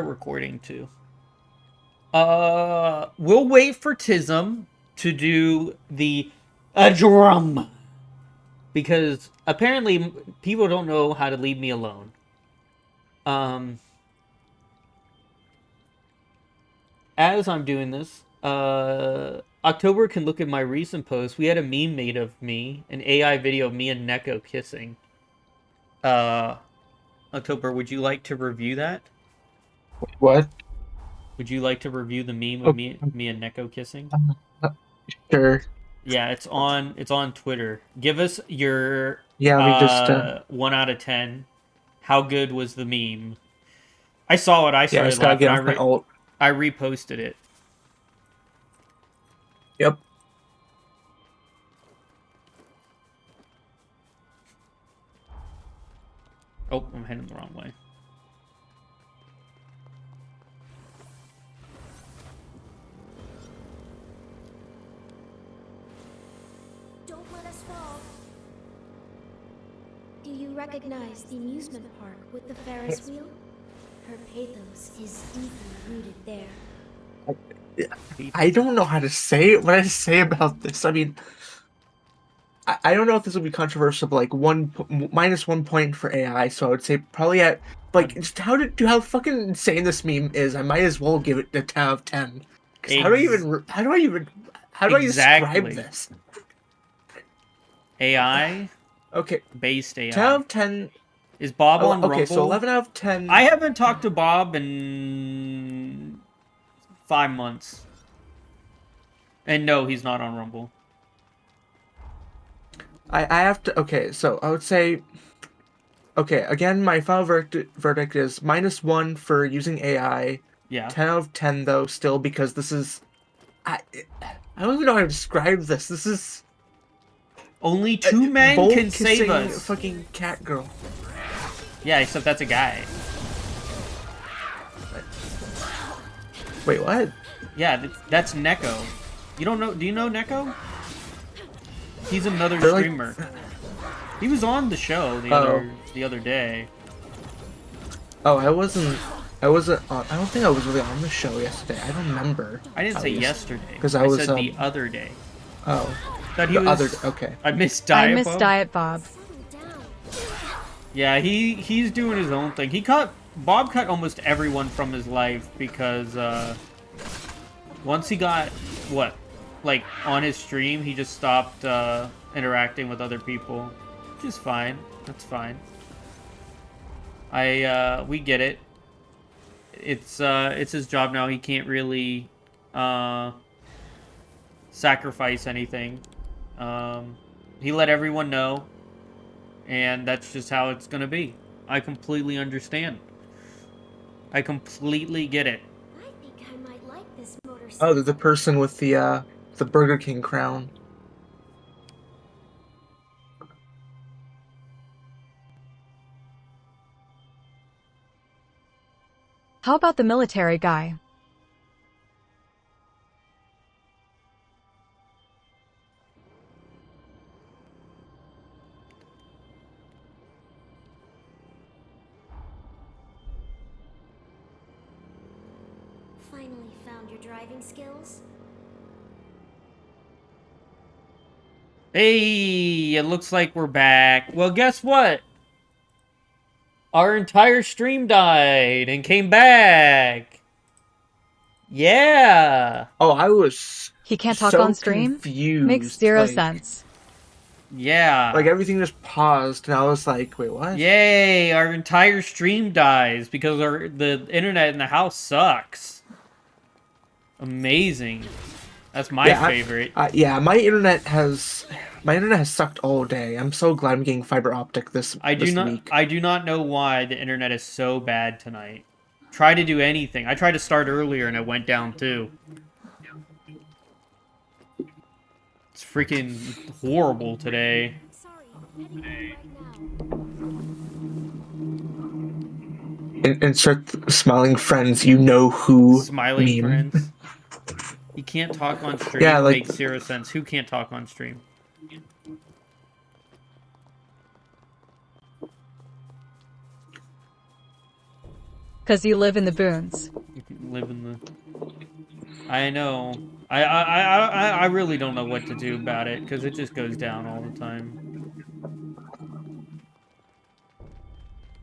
recording too. We'll wait for Tism to do the drum because apparently people don't know how to leave me alone. Um, as I'm doing this, October can look at my recent post. We had a meme made of me, an AI video of me and Neko kissing. Uh, October, would you like to review that? What? Would you like to review the meme of Oh, me and Neko kissing? uh, sure. Yeah, it's on Twitter. Give us your Yeah, let me just 1 out of 10. How good was the meme? I saw it, I yeah, I started just gotta laughing. get off my alt. I reposted it. Yep. Oh, I'm heading the wrong way. Don't let us fall. Do you recognize the amusement park with the Ferris wheel? Her pathos is deeply rooted there. I don't know how to say it. What I say about this. I mean, I don't know if this will be controversial, but like minus 1 point for AI. So I would say probably at like just how fucking insane this meme is. I might as well give it a 10 out of 10. Because Ex- how do I describe exactly. this? AI Okay, based 10 out AI. of 10. Is Bob on Okay, so Rumble? 11 out of 10. I haven't talked to Bob in 5 months. And no, he's not on Rumble. I have to. Okay, so I would say. Okay, again, my final verdict is -1 for using AI. Yeah. 10 out of 10 though, still because this is. I I don't even know how to describe this. This is Only two men bowl can save kissing us. fucking cat girl. Yeah, except that's a guy. Wait, what? Yeah, that's Neko. You don't know? Do you know Neko? He's another They're like. streamer. He was on the show Oh, the other day. oh, I wasn't. I wasn't. I don't think I was really on the show yesterday. I don't remember I didn't at say least yesterday. because I I was said the other day. Oh, That he the other. was. Okay. I missed I Diet miss Bob. Diet Bob. Settle down. Yeah, he's doing his own thing. Bob cut almost everyone from his life because once he got like on his stream, he just stopped interacting with other people, which is fine. That's fine. We get it. It's his job now. He can't really uh sacrifice anything. He let everyone know, and that's just how it's gonna be. I completely understand. I completely get it. I think I might like this Oh, motorcycle. the person with the Burger King crown. How about the military guy? Finally found your driving skills? Hey, it looks like we're back. Well, guess what? Our entire stream died and came back. Yeah. Oh, I was He can't talk so on stream? Makes confused. zero sense. Like Yeah. everything just paused, and I was like, "Wait, what?" Yay, our entire stream dies because the internet in the house sucks. Amazing. That's my Yeah, favorite. yeah. My internet has sucked all day. I'm so glad I'm getting fiber optic this week. I do not know why the internet is so bad tonight. Try to do anything. I tried to start earlier and it went down too. It's freaking horrible today. Sorry, heading home right now. Insert smiling friends. You know who Smiling meme. friends. He can't talk on Yeah, stream. like Makes zero sense. Who can't talk on stream? 'Cause you live in the boons. If you live in the... I know. I really don't know what to do about it, because it just goes down all the time.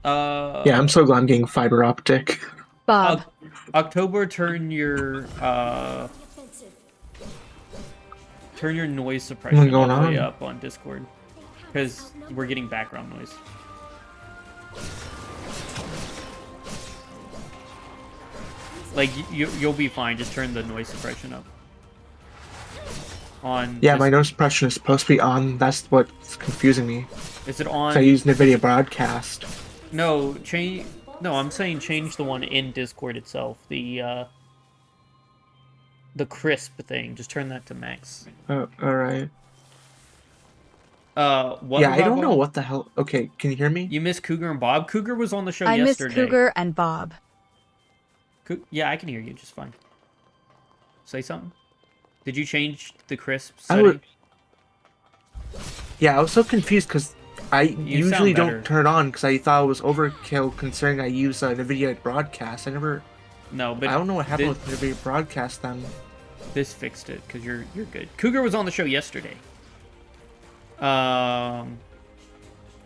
Yeah, I'm so glad I'm getting fiber optic. Bob, October, turn your noise suppression What's all going the way on? up on Discord, because we're getting background noise. Like, you'll be fine. Just turn the noise suppression up. On Yeah, my noise suppression is supposed to be on. That's what's confusing me. Is it So on? I use NVIDIA Broadcast. No, change. No, I'm saying change the one in Discord itself. The crisp thing. Just turn that to max. Alright. What? Yeah, I don't Bob? know what the hell. Okay, can you hear me? You miss Cougar and Bob? Cougar was on the show I miss yesterday. Cougar and Bob. Yeah, I can hear you just fine. Say something. Did you change the crisp I setting? Yeah, I was so confused because I usually better. don't turn it on because I thought it was overkill considering I use NVIDIA Broadcast. I never. No, but I don't know what happened with NVIDIA Broadcast then. This fixed it because you're good. Cougar was on the show yesterday.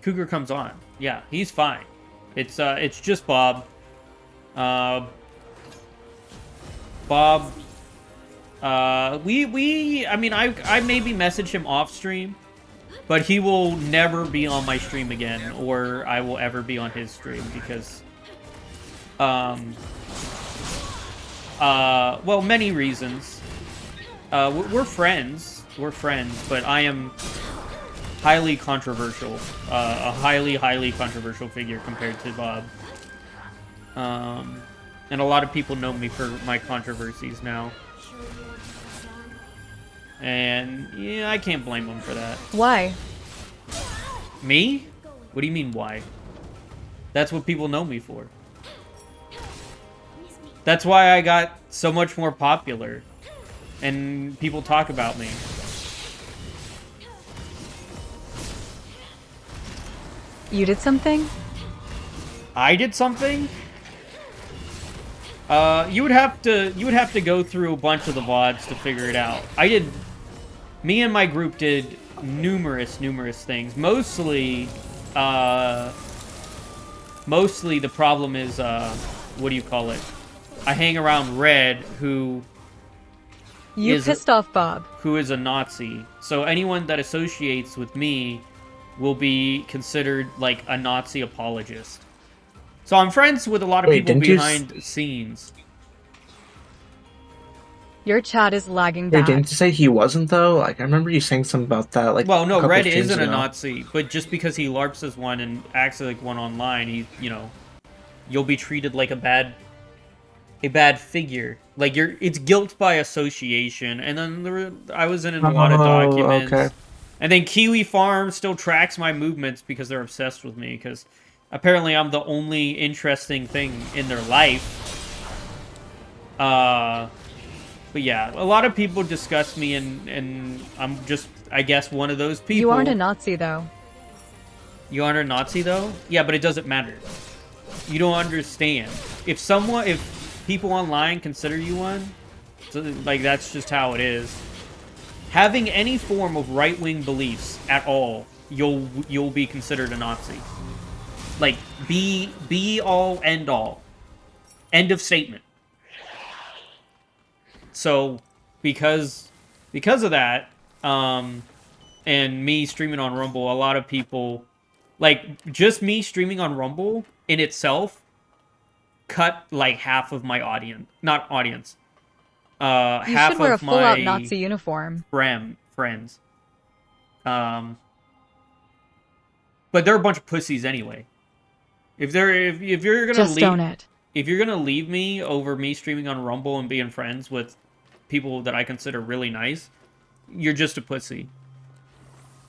Cougar comes on. Yeah, he's fine. It's just Bob. Bob. I mean, I maybe message him off stream, but he will never be on my stream again, or I will ever be on his stream because, well, many reasons. We're friends, but I am highly controversial, a highly controversial figure compared to Bob. And a lot of people know me for my controversies now. And, yeah, I can't blame them for that. Why? Me? What do you mean, why? That's what people know me for. That's why I got so much more popular. And people talk about me. You did something? I did something? You would have to go through a bunch of the VODs to figure it out. Me and my group did numerous things. Mostly the problem is, what do you call it? I hang around Red, who pissed off Bob. Who is a Nazi. So anyone that associates with me will be considered like a Nazi apologist. So I'm friends with a lot of people behind the scenes. Your chat is lagging Wait, bad. didn't you say he wasn't though? Like I remember you saying something about that. Like, well, no, Red isn't ago. a Nazi, but just because he LARPs as one and acts like one online, you'll be treated like a bad figure. Like it's guilt by association. And then I was in a lot of documents. Okay. And then Kiwi Farm still tracks my movements because they're obsessed with me. Because apparently I'm the only interesting thing in their life. But yeah, a lot of people discuss me, and I'm just, I guess, one of those people. You aren't a Nazi, though. You aren't a Nazi, though? Yeah, but it doesn't matter. You don't understand. If people online consider you one, so, like, that's just how it is. Having any form of right-wing beliefs at all, you'll be considered a Nazi. Like, be all, end all. End of statement. So, because of that, and me streaming on Rumble, a lot of people, like, just me streaming on Rumble in itself cut, like, half of my audience. Not audience. Half should wear of a full-out my Nazi uniform. Friends. But they're a bunch of pussies anyway. If you're gonna just own it. If you're gonna leave me over me streaming on Rumble and being friends with people that I consider really nice, you're just a pussy.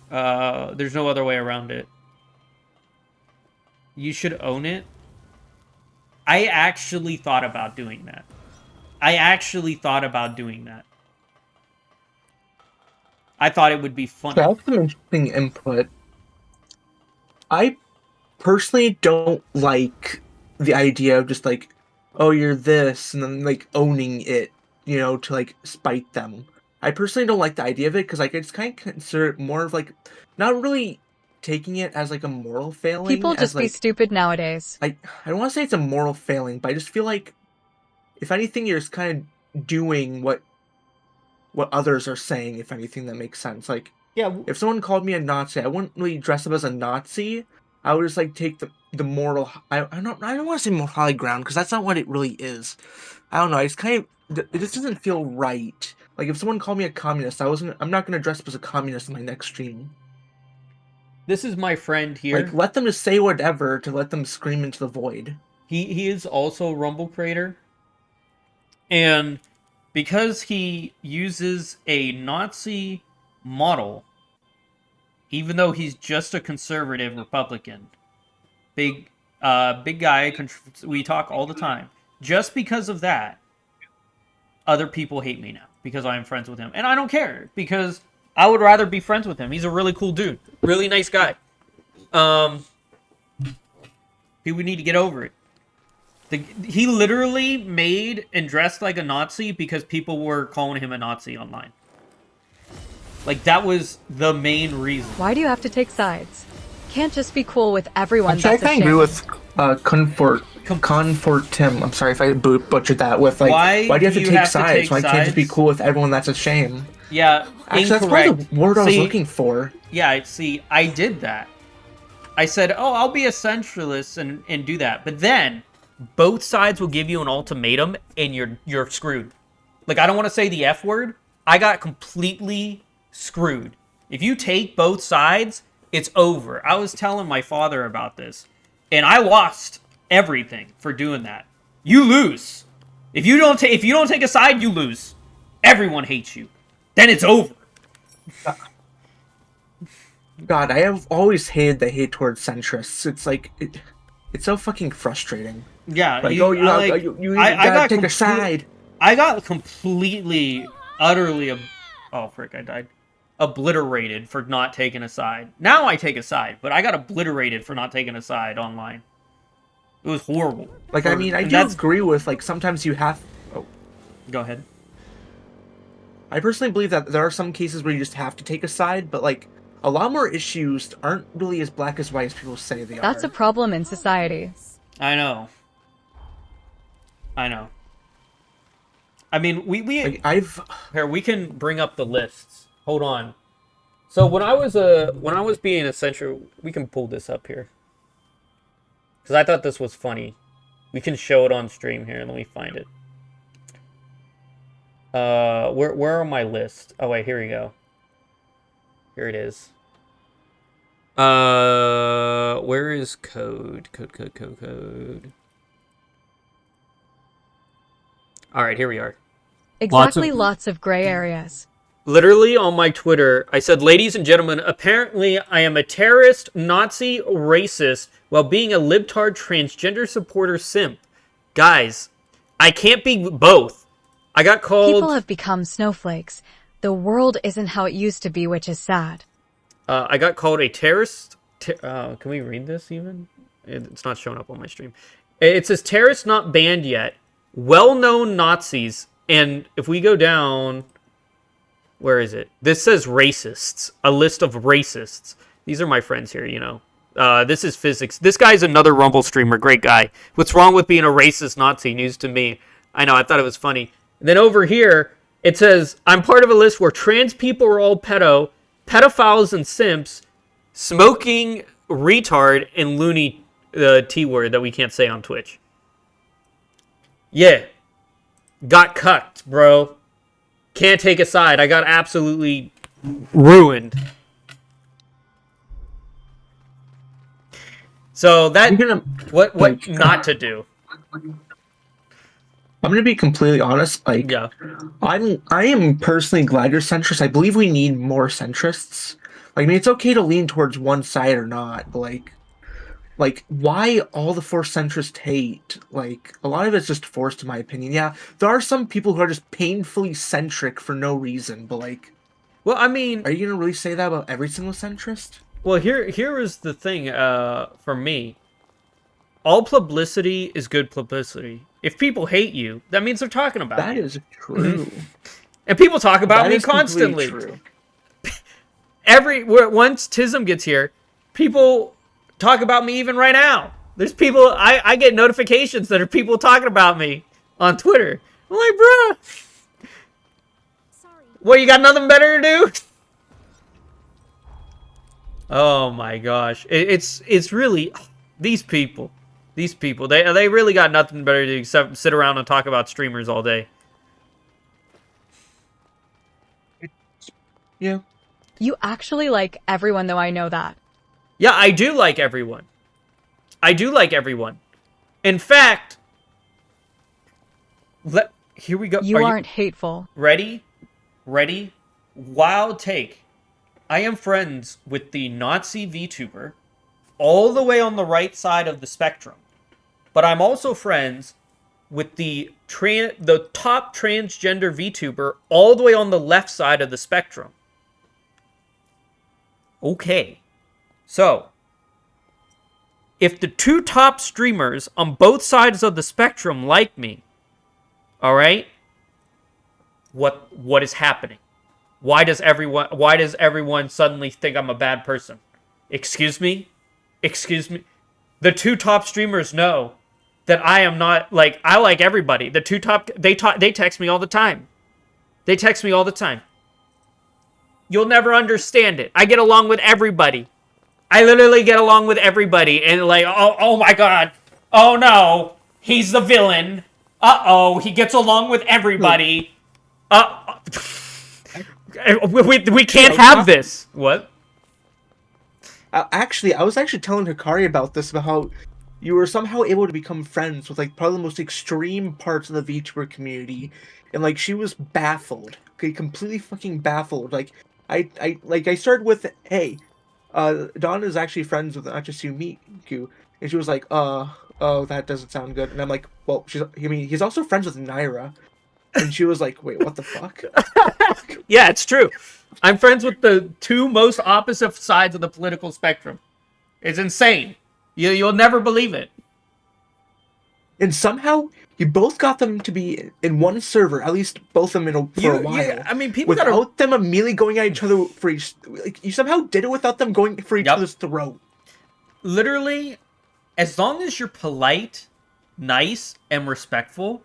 There's no other way around it. You should own it. I actually thought about doing that. I thought it would be fun. That's an interesting input. I personally don't like the idea of just, like, oh, you're this, and then like owning it, to like spite them. I personally don't like the idea of it because like it's kind of consider it more of like not really taking it as like a moral failing, People as just be like stupid nowadays. I don't want to say it's a moral failing, but I just feel like if anything, you're just kind of doing what others are saying. If anything, that makes sense. Like Yeah, if someone called me a Nazi, I wouldn't really dress up as a Nazi. I would just like take the moral. I don't want to say moral high ground because that's not what it really is. I don't know. It's kind of it just doesn't feel right. Like if someone called me a communist, I'm not gonna dress up as a communist in my next stream. this is my friend here. Like let them just say whatever to let them scream into the void. He is also a Rumble creator. And because he uses a Nazi model, even though he's just a conservative Republican, big guy, we talk all the time. Just because of that, other people hate me now because I'm friends with him. And I don't care because I would rather be friends with him. He's a really cool dude. Really nice guy. People need to get over it. He literally made and dressed like a Nazi because people were calling him a Nazi online. Like, that was the main reason. Why do you have to take sides? Can't just be cool with everyone. Actually, I That's a kind of shame. agree with Confort Tim. I'm sorry if I butchered that. With like, Why do you have to take sides? Why can't you just be sides? cool with everyone? That's a shame. Yeah, Actually, incorrect. that's probably the word I was See, looking for. Yeah, see, I did that. I said, oh, I'll be a centralist and do that. But then, both sides will give you an ultimatum, and you're screwed. Like, I don't want to say the F word. I got completely screwed. If you take both sides, it's over. I was telling my father about this, and I lost everything for doing that. You lose. If you don't take a side, you lose. Everyone hates you. Then it's over. God, I have always hated the hate towards centrists. It's like it's so fucking frustrating. Yeah, Like, you gotta take a side. I got completely, utterly, oh frick, I died. Obliterated for not taking a side. Now I take a side, but I got obliterated for not taking a side online. It was horrible. Like, I mean, I do agree with, like, sometimes you have... Oh. Go ahead. I personally believe that there are some cases where you just have to take a side, but, like, a lot more issues aren't really as black as white as people say they are. That's a problem in society. I know. I mean, Like, here, we can bring up the lists. Hold on. So when I was being a central, we can pull this up here. Because I thought this was funny. We can show it on stream here. Let me find it. Where are my lists? Oh wait, here we go. Here it is. Where is code? Code. All right, here we are. Exactly, lots of gray areas. Literally on my Twitter, I said, ladies and gentlemen, apparently I am a terrorist, Nazi, racist, while being a libtard transgender supporter simp. Guys, I can't be both. I got called... People have become snowflakes. The world isn't how it used to be, which is sad. I got called a terrorist... can we read this even? It's not showing up on my stream. It says, terrorists not banned yet. Well-known Nazis. And if we go down... Where is it? This says racists. A list of racists. These are my friends here, you know. This is physics. This guy's another Rumble streamer. Great guy. What's wrong with being a racist Nazi? News to me. I know, I thought it was funny. And then over here, it says, I'm part of a list where trans people are all pedophiles and simps, smoking retard, and loony T-word that we can't say on Twitch. Yeah. Got cucked, bro. Can't take a side. I got absolutely ruined. So that what not to do. I'm gonna be completely honest. Like, yeah, I am personally glad you're centrist. I believe we need more centrists. Like, I mean, it's okay to lean towards one side or not, but like, why all the forced centrist hate? Like, a lot of it's just forced, in my opinion. Yeah, there are some people who are just painfully centric for no reason, but like... Well, I mean... Are you gonna really say that about every single centrist? Well, here is the thing, for me. all publicity is good publicity. If people hate you, that means they're talking about That you. is true. And people talk about That me is completely constantly. true. Once Tism gets here, people talk about me even right now. There's people, I get notifications that are people talking about me on Twitter. I'm like, bruh, what, you got nothing better to do? Oh my gosh. It's really, these people, they really got nothing better to do except sit around and talk about streamers all day. Yeah. You actually like everyone, though, I know that. Yeah, I do like everyone. I do like everyone. In fact, here we go. You aren't hateful. Ready? Ready? Wild take. I am friends with the Nazi VTuber all the way on the right side of the spectrum. But I'm also friends with the top transgender VTuber all the way on the left side of the spectrum. Okay. So, if the two top streamers on both sides of the spectrum like me, all right? What is happening? Why does everyone suddenly think I'm a bad person? Excuse me? Excuse me? The two top streamers know that I am not, like, I like everybody. The two top, they text me all the time. They text me all the time. You'll never understand it. I get along with everybody. I literally get along with everybody. And like, oh my god. Oh no. He's the villain. Uh-oh. He gets along with everybody. We can't have this. What? Actually, I was actually telling Hikari about this, about how you were somehow able to become friends with, like, probably the most extreme parts of the VTuber community. And, like, she was baffled. Okay, completely fucking baffled. Like, I started with, hey, Don is actually friends with not just you, Miku. And she was like, oh, that doesn't sound good. And I'm like, well, he's also friends with Naira. And she was like, wait, what the fuck? Yeah, it's true. I'm friends with the two most opposite sides of the political spectrum. It's insane. You'll never believe it. And somehow, you both got them to be in one server, at least both of them for a while. Yeah, I mean, people without them immediately going at each other for each... Like, you somehow did it without them going for each other's throat. Literally, as long as you're polite, nice, and respectful,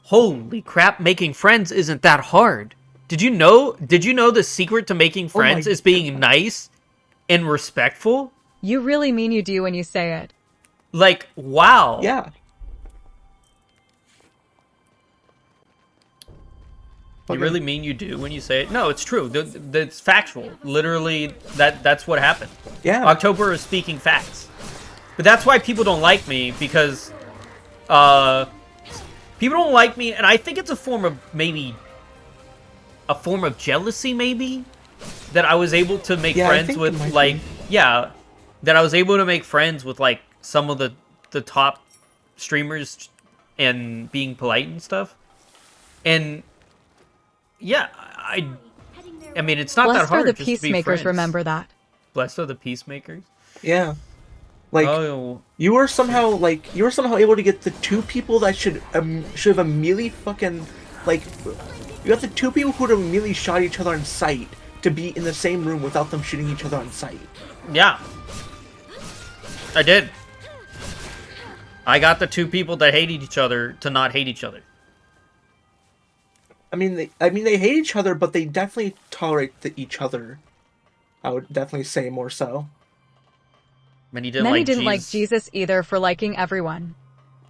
holy crap, making friends isn't that hard. Did you know the secret to making friends is being nice and respectful? You really mean you do when you say it. Like, wow. Yeah. You really mean you do when you say it? No, it's true. It's factual. Literally, that's what happened. Yeah. October is speaking facts. But that's why people don't like me, because people don't like me, and I think it's a form of jealousy, maybe, that I was able to make friends with, like, that I was able to make friends with, like, some of the top streamers and being polite and stuff. And yeah, I mean, it's not that hard. Blessed are the just to be peacemakers, friends. remember that. Blessed are the peacemakers. Yeah. Like, you were somehow able to get the two people that should have immediately fucking, like, you got the two people who would have immediately shot each other on sight to be in the same room without them shooting each other on sight. Yeah. I did. I got the two people that hated each other to not hate each other. I mean, they hate each other, but they definitely tolerate each other. I would definitely say more so. Many didn't like Jesus either for liking everyone.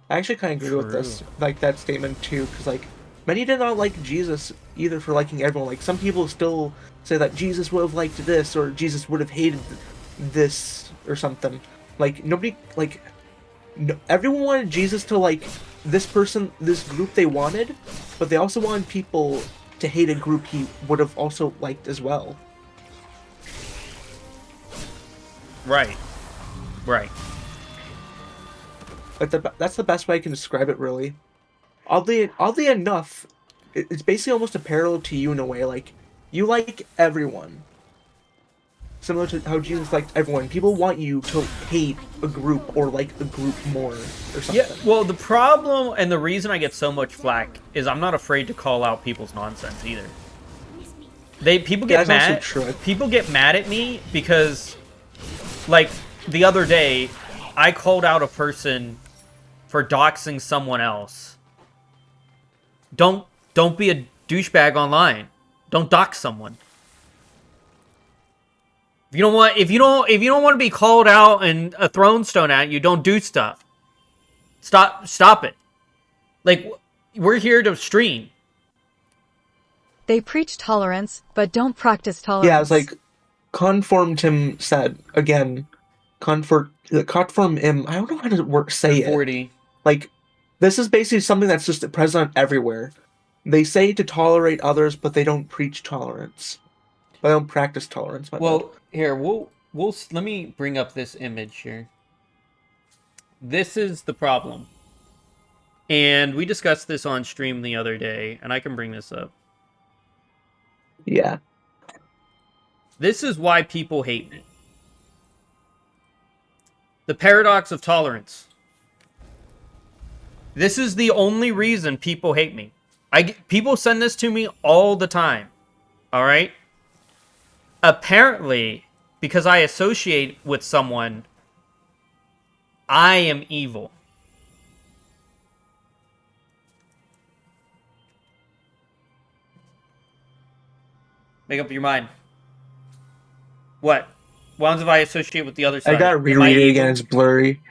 I actually kind of agree with this, like, that statement too, because, like, many did not like Jesus either for liking everyone. Like, some people still say that Jesus would have liked this, or Jesus would have hated this, or something. Like, nobody, like, everyone wanted Jesus to like this person, this group they wanted, but they also wanted people to hate a group he would have also liked as well. Right. Right. Like, that's the best way I can describe it, really. Oddly enough, it's basically almost a parallel to you in a way. Like, you like everyone, similar to how Jesus liked everyone. People want you to hate a group or like a group more or something. Yeah, well, the problem and the reason I get so much flack is I'm not afraid to call out people's nonsense either. People get that's also mad. true. People get mad at me because, like, the other day, I called out a person for doxing someone else. Don't be a douchebag online. Don't dox someone. If you don't want to be called out and a thrown stone at you, don't do stuff. Stop it. Like, we're here to stream. They preach tolerance, but don't practice tolerance. Yeah, it's like Conform Tim said again. Conform Im. I don't know how to say it. 40. Like, this is basically something that's just present everywhere. They say to tolerate others, but they don't preach tolerance. They don't practice tolerance. Well, here we'll let me bring up this image here. This is the problem, and we discussed this on stream the other day, and I can bring this up. Yeah. This is why people hate me. The paradox of tolerance. This is the only reason people hate me. People send this to me all the time. All right? Apparently, because I associate with someone, I am evil. Make up your mind. What? What happens if I associate with the other side? I gotta reread it again. It's blurry.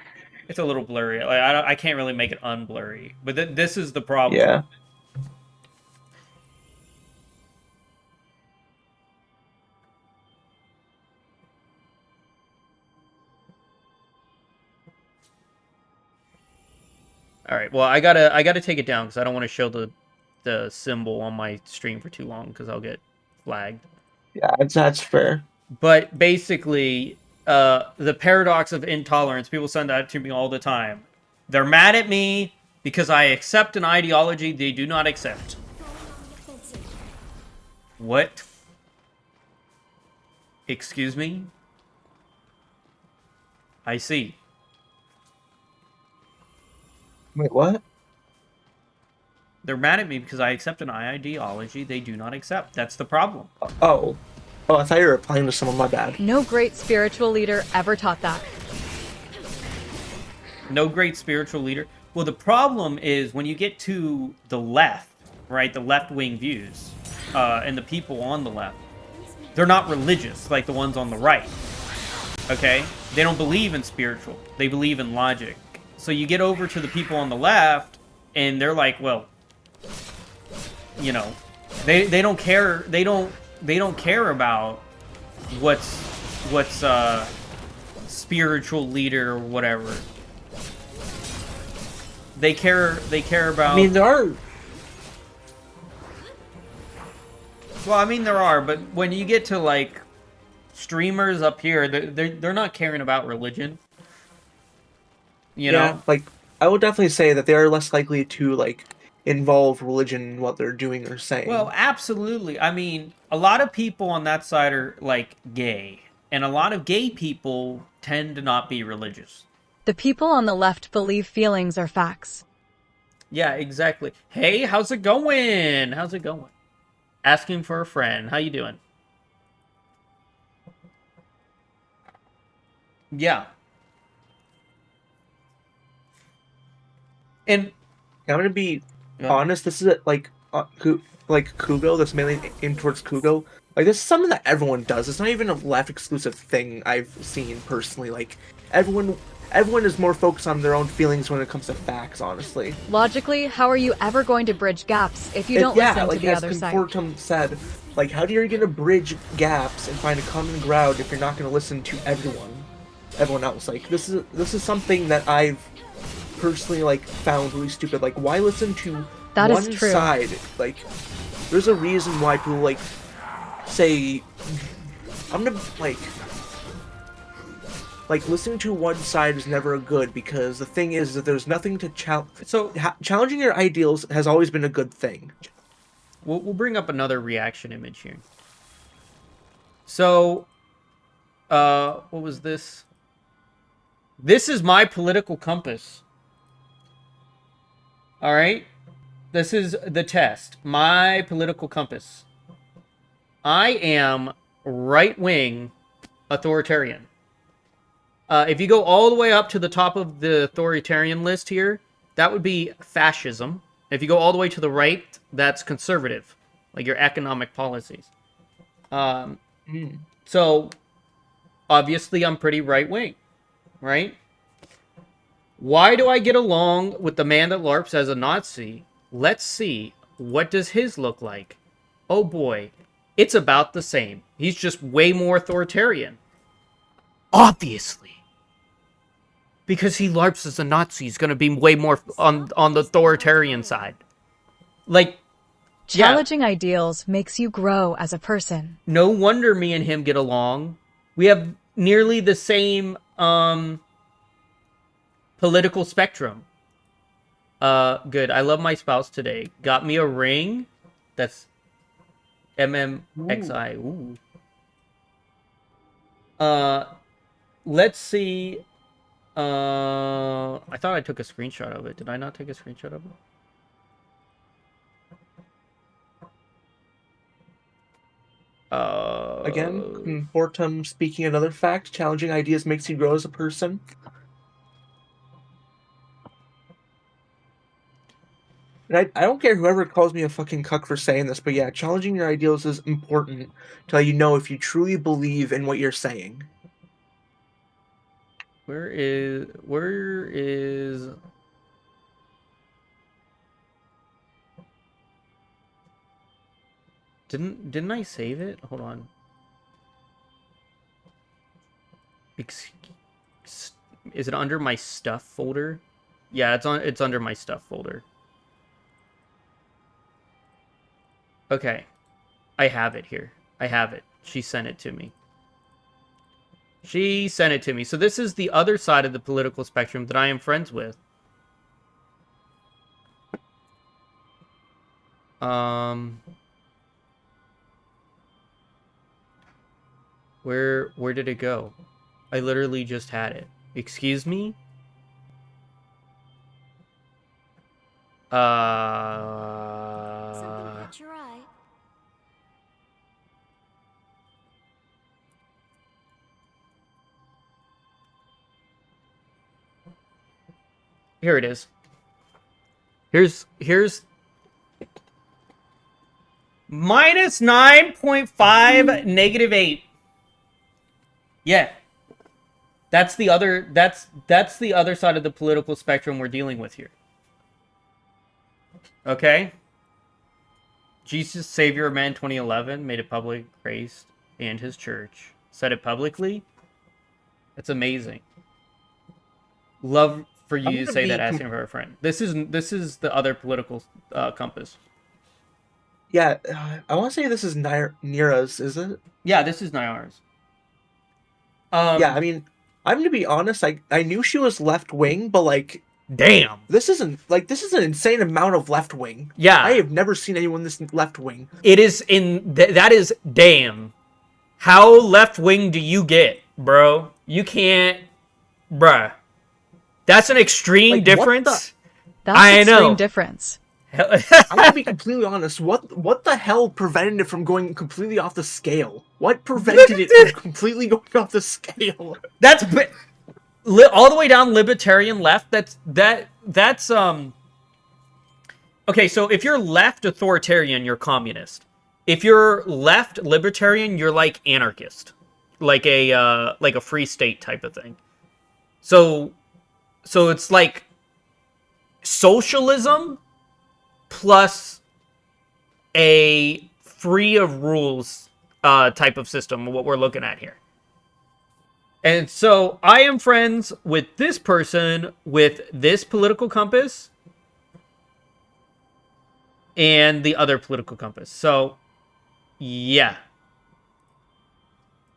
It's a little blurry. Like, I can't really make it unblurry. But this is the problem. Yeah. All right. Well, I gotta take it down because I don't want to show the symbol on my stream for too long because I'll get flagged. Yeah, that's fair. But basically, the paradox of intolerance. People send that to me all the time. They're mad at me because I accept an ideology they do not accept. What? Excuse me? I see. Wait, what? They're mad at me because I accept an ideology they do not accept. That's the problem. Oh, I thought you were replying to someone. My bad. No great spiritual leader ever taught that. No great spiritual leader. Well, the problem is when you get to the left, right, the left-wing views, and the people on the left, they're not religious like the ones on the right, okay? They don't believe in spiritual. They believe in logic. So you get over to the people on the left, and they're like, well, you know, they don't care. They don't care about what's spiritual leader or whatever. They care about. I mean, there are. Well, I mean there are, but when you get to like streamers up here, they're not caring about religion. You know, like I would definitely say that they are less likely to like involve religion in what they're doing or saying. Well, absolutely. I mean, a lot of people on that side are like gay, and a lot of gay people tend to not be religious. The people on the left believe feelings are facts. Yeah, exactly. Hey, how's it going? How's it going? Asking for a friend. How you doing? Yeah. And I'm gonna be honest. This is like Kugo. That's mainly aimed towards Kugo. Like this is something that everyone does. It's not even a left exclusive thing I've seen personally. Like everyone is more focused on their own feelings when it comes to facts. Honestly. Logically, how are you ever going to bridge gaps if you don't listen to the other side? Yeah, like as Confortum said, like how are you gonna bridge gaps and find a common ground if you're not gonna listen to everyone else? Like this is something that I've personally like found really stupid. Like why listen to one side? Like there's a reason why people like say I'm gonna like listening to one side is never good, because the thing is that there's nothing to challenge. So challenging your ideals has always been a good thing. We'll bring up another reaction image here. So What was this? This is my political compass. All right? This is the test. My political compass. I am right-wing authoritarian. If you go all the way up to the top of the authoritarian list here, that would be fascism. If you go all the way to the right, that's conservative, like your economic policies. So, obviously, I'm pretty right-wing, right? Why do I get along with the man that LARPs as a Nazi? Let's see. What does his look like? Oh boy. It's about the same. He's just way more authoritarian. Obviously. Because he LARPs as a Nazi, he's going to be way more on the authoritarian side. Like, Challenging ideals makes you grow as a person. No wonder me and him get along. We have nearly the same political spectrum. Good. I love my spouse today. Got me a ring. That's MMXI. Ooh. Let's see. I thought I took a screenshot of it. Did I not take a screenshot of it? Again, Fortum speaking another fact, challenging ideas makes you grow as a person. And I don't care whoever calls me a fucking cuck for saying this, but yeah, challenging your ideals is important to let you know if you truly believe in what you're saying. Where is Didn't I save it? Hold on. Is it under my stuff folder? Yeah, it's under my stuff folder. Okay. I have it here. I have it. She sent it to me. She sent it to me. So this is the other side of the political spectrum that I am friends with. Where did it go? I literally just had it. Excuse me? Something caught your eye. Here it is. Here's minus 9.5, negative 8. Yeah. That's the other side of the political spectrum we're dealing with here. Okay? Jesus, Savior of Man 2011 made it public, Christ and his church. Said it publicly. It's amazing. Love for you to say that asking for a friend. This is the other political compass. Yeah, I want to say this is Nira's, is it? Yeah, this is Nyara's. Yeah, I mean, I'm gonna be honest. I knew she was left wing, but like, damn, this is an insane amount of left wing. Yeah, I have never seen anyone this left wing. It is that is damn. How left wing do you get, bro? You can't, bruh. That's an extreme difference. That's an extreme difference. I'm gonna be completely honest. What the hell prevented it from going completely off the scale? What prevented it from completely going off the scale? That's all the way down libertarian left. That's okay. So if you're left authoritarian, you're communist. If you're left libertarian, you're like anarchist, like a free state type of thing. So it's like socialism plus a free of rules type of system, what we're looking at here. And so I am friends with this person with this political compass and the other political compass. So yeah.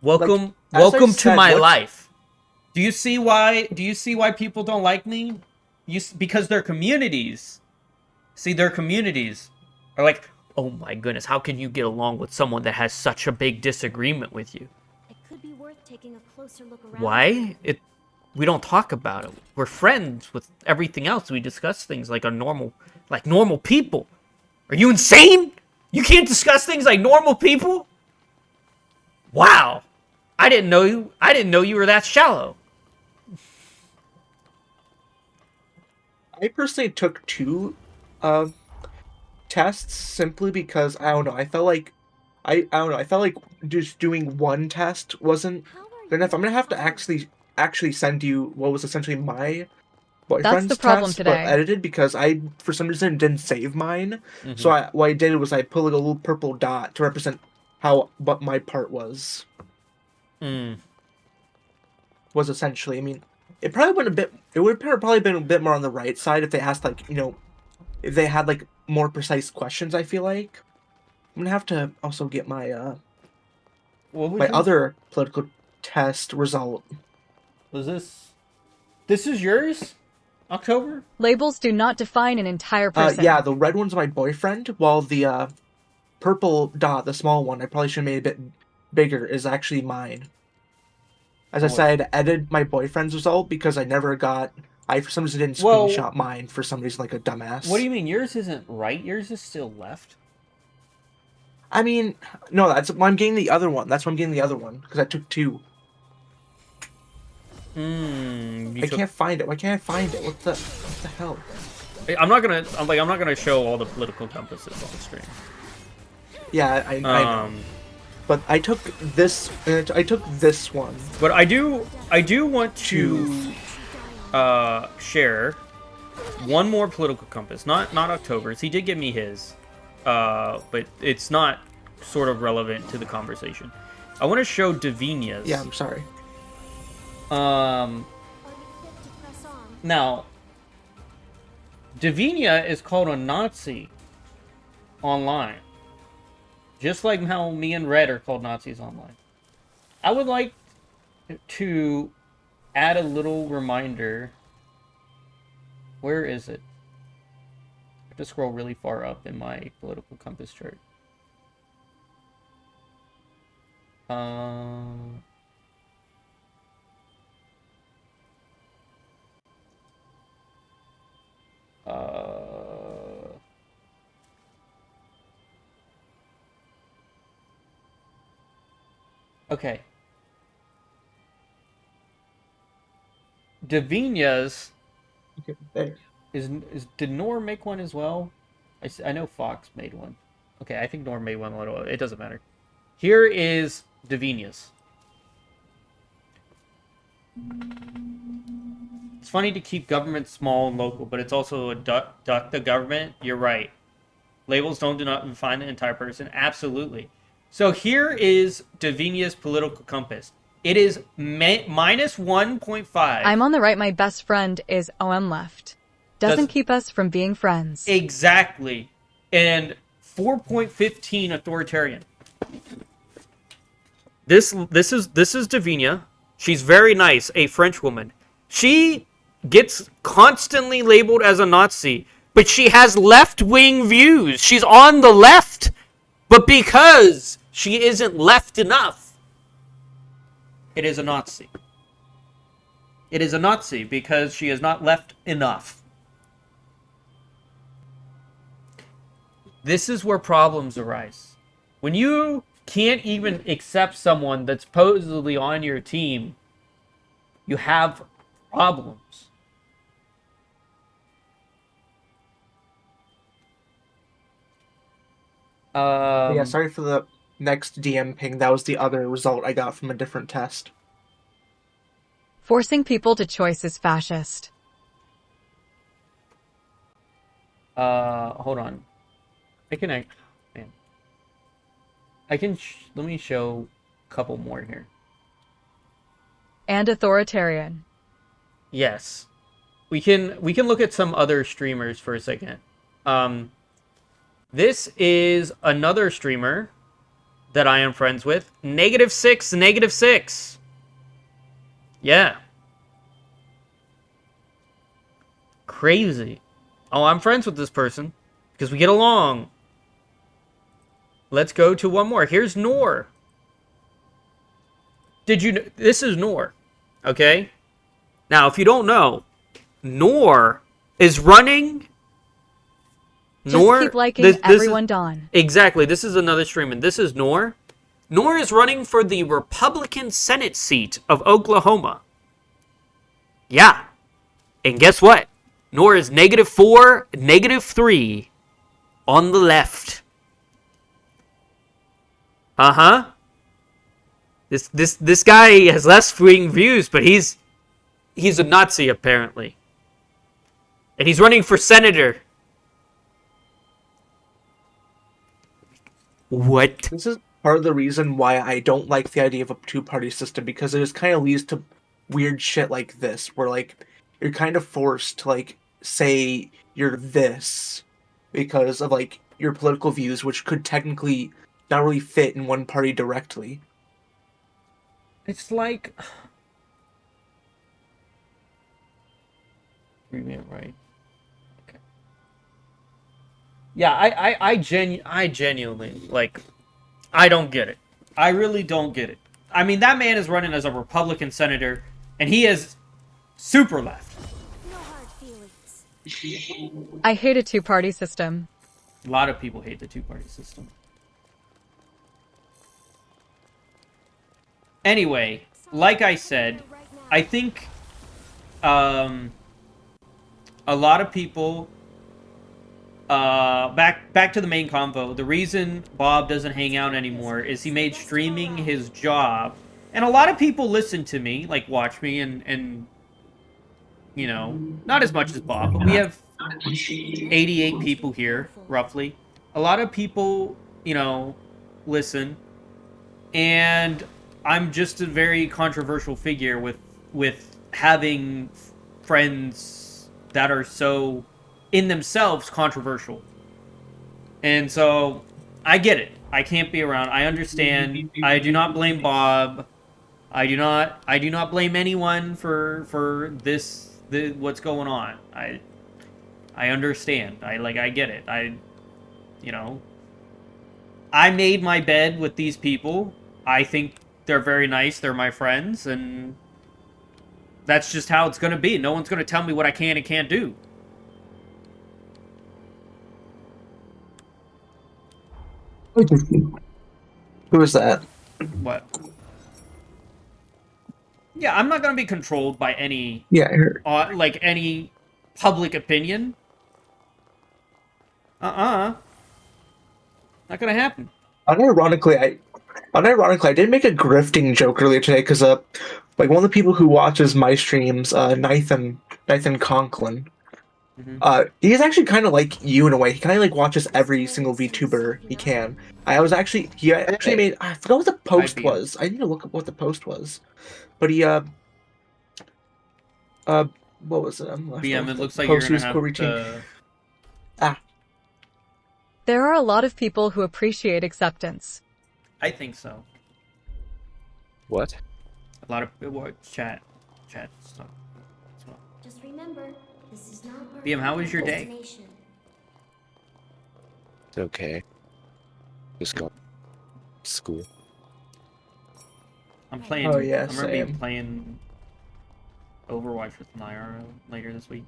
Welcome to my life. Do you see why people don't like me? Because their communities. See, their communities are like, oh my goodness, how can you get along with someone that has such a big disagreement with you? It could be worth worth taking a closer look around. Why? We don't talk about it. We're friends with everything else. We discuss things like normal people. Are you insane? You can't discuss things like normal people? Wow. I didn't know you were that shallow. I personally took 2 tests simply because I don't know. I felt like I don't know. I felt like just doing one test wasn't good enough. I'm gonna have to actually send you what was essentially my boyfriend's the problem test, today. but edited because I for some reason didn't save mine. Mm-hmm. So what I did was I put like a little purple dot to represent what my part was. Was essentially. I mean, it probably went a bit. It would have probably been a bit more on the right side if they asked if they had like more precise questions. I feel like I'm gonna have to also get my my other political test result. Was this? This is yours? October? Labels do not define an entire person. Yeah, the red one's my boyfriend, while the purple dot, the small one, I probably should have made a bit bigger, is actually mine. As I said, I edited my boyfriend's result because I for some reason didn't screenshot mine for some reason like a dumbass. What do you mean? Yours isn't right? Yours is still left? I mean, no, I'm getting the other one. That's why I'm getting the other one, because I took 2. I can't find it. Why can't I find it? What the hell? I'm not gonna show all the political compasses on the screen. Yeah, I know. But I took this one. But I do want to share one more political compass. Not October's. He did give me his. But it's not sort of relevant to the conversation. I want to show Davina's. Yeah, I'm sorry. Now, Davina is called a Nazi online. Just like how me and Red are called Nazis online. I would like to add a little reminder. Where is it? I have to scroll really far up in my political compass chart. Okay. Davina's did Nor make one as well? I know Fox made one. Okay, I think Nor made one. It doesn't matter. Here is Davina's. It's funny to keep government small and local, but it's also a duck the government. You're right. Labels do not define the entire person. Absolutely. So here is Davina's political compass. It is minus 1.5. I'm on the right. My best friend is OM left. Doesn't keep us from being friends. Exactly. And 4.15 authoritarian. This is Davina. She's very nice, a French woman. She gets constantly labeled as a Nazi, but she has left-wing views. She's on the left, but because she isn't left enough, it is a Nazi. It is a Nazi because she is not left enough. This is where problems arise. When you can't even accept someone that's supposedly on your team, you have problems. Yeah, sorry for the next DM ping. That was the other result I got from a different test. Forcing people to choice is fascist. Hold on. Man. Let me show a couple more here. And authoritarian. Yes. We can look at some other streamers for a second. This is another streamer that I am friends with. -6. Yeah. Crazy. Oh, I'm friends with this person because we get along. Let's go to one more. Here's Nor. did you? This is Nor, okay? Now, if you don't know, Nor is running. Just keep liking everyone, Don. Exactly. This is another stream, and this is Nor. Nor is running for the Republican Senate seat of Oklahoma. Yeah. And guess what? Nor is -4, -3 on the left. Uh-huh. This guy has left-wing views, but he's a Nazi apparently. And he's running for senator. What? This is part of the reason why I don't like the idea of a two-party system, because it just kind of leads to weird shit like this, where like you're kind of forced to like say you're this because of like your political views, which could technically not really fit in one party directly. It's like right. Okay. Yeah, I genuinely like I don't get it. I really don't get it. I mean, that man is running as a Republican senator, and he is super left. No hard feelings. I hate a two-party system. A lot of people hate the two-party system. Anyway, like I said, I think a lot of people back to the main convo. The reason Bob doesn't hang out anymore is he made streaming his job, and a lot of people listen to me, like watch me, and you know, not as much as Bob, but we have 88 people here roughly. A lot of people, you know, listen, and I'm just a very controversial figure with having friends that are so in themselves controversial. And so I get it. I can't be around. I understand. I do not blame Bob. I do not blame anyone for what's going on. I understand. I get it. You know, I made my bed with these people. I think they're very nice. They're my friends, and that's just how it's going to be. No one's going to tell me what I can and can't do. Who is that? What? Yeah, I'm not going to be controlled by any like any public opinion. Not going to happen. Unironically, I did make a grifting joke earlier today because like one of the people who watches my streams, Nathan Conklin, he's actually kind of like you in a way. He kind of like watches every single VTuber he can. He actually made, I forgot what the post was. I need to look up what the post was, but he what was it? BM, it looks like you're gonna have to... There are a lot of people who appreciate acceptance. I think so. What? A lot of chat stuff as well. Just remember, this is not our BM, how was your day? destination. It's okay. Just go to school. I'm playing. Oh, yeah, I'm gonna be same. playing Overwatch with Naira later this week.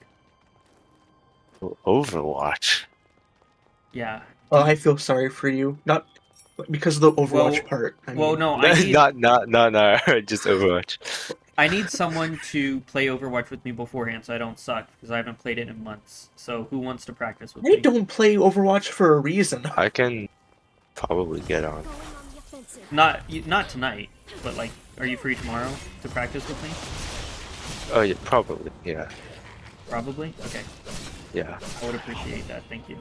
Overwatch? Yeah. Oh, I feel sorry for you. Not because of the Overwatch part. I Well, mean. no, I need, not just Overwatch. I need someone to play Overwatch with me beforehand, so I don't suck because I haven't played it in months. So who wants to practice with I me? don't play Overwatch for a reason. I can probably get on. Going on the offensive. Not tonight, but like, are you free tomorrow to practice with me? Oh yeah, probably. Yeah. Probably. Okay. Yeah. I would appreciate that. Thank you.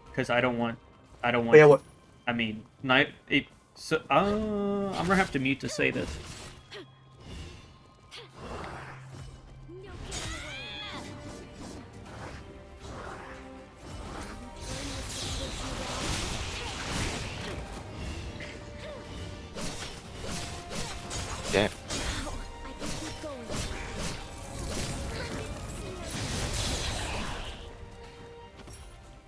Because I don't want. But yeah, what? I mean, I'm gonna have to mute to say this. Yeah.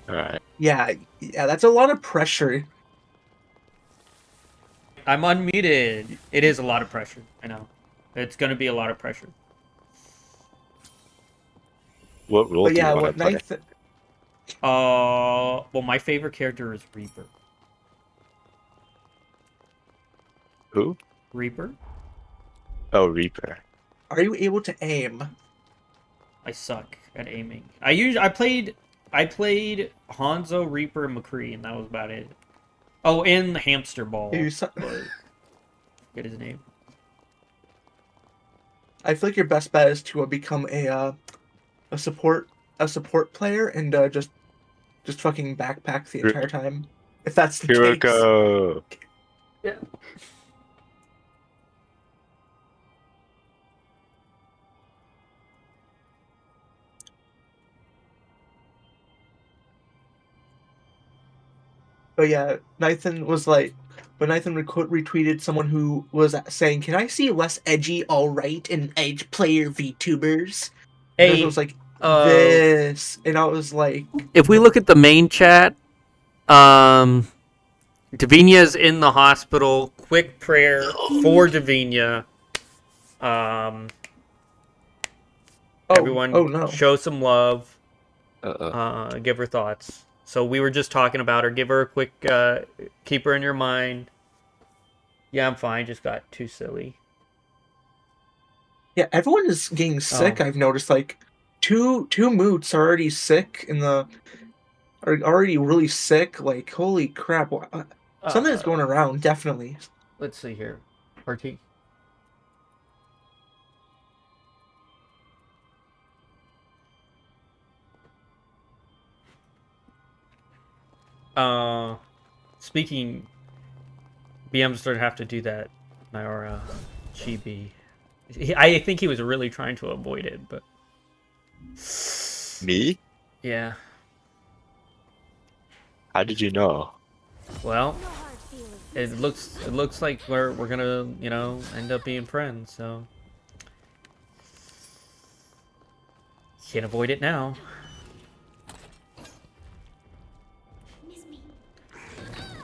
All right. Yeah, that's a lot of pressure. I'm unmuted. It is a lot of pressure. I know. It's gonna be a lot of pressure. What role But do you yeah, want to what play? Nathan? Well, my favorite character is Reaper. Who? Reaper? Oh, Reaper. Are you able to aim? I suck at aiming. I played Hanzo, Reaper, and McCree, and that was about it. Oh, and the Hamster Ball. You su- But get his name. I feel like your best bet is to become a support player and just fucking backpack the entire time. If that's the case. Kiriko. Yeah. But yeah, Nathan was like, but Nathan retweeted someone who was saying, "Can I see less edgy, all right, and edge player VTubers?" And Hey, it was like this, and I was like, if we look at the main chat, Davinia's in the hospital. Quick prayer for Davinia. Everyone, oh no. show some love. Uh-oh. Give her thoughts. So we were just talking about her. Give her a quick, keep her in your mind. Yeah, I'm fine. Just got too silly. Yeah, everyone is getting sick. Oh. I've noticed like two moots are already sick are already really sick. Like holy crap, something's going around. Definitely. Let's see here. RT. Speaking, BM's gonna have to do that. Or Chibi. I think he was really trying to avoid it, but Me? yeah. How did you know? Well, it looks like we're gonna end up being friends. So can't avoid it now.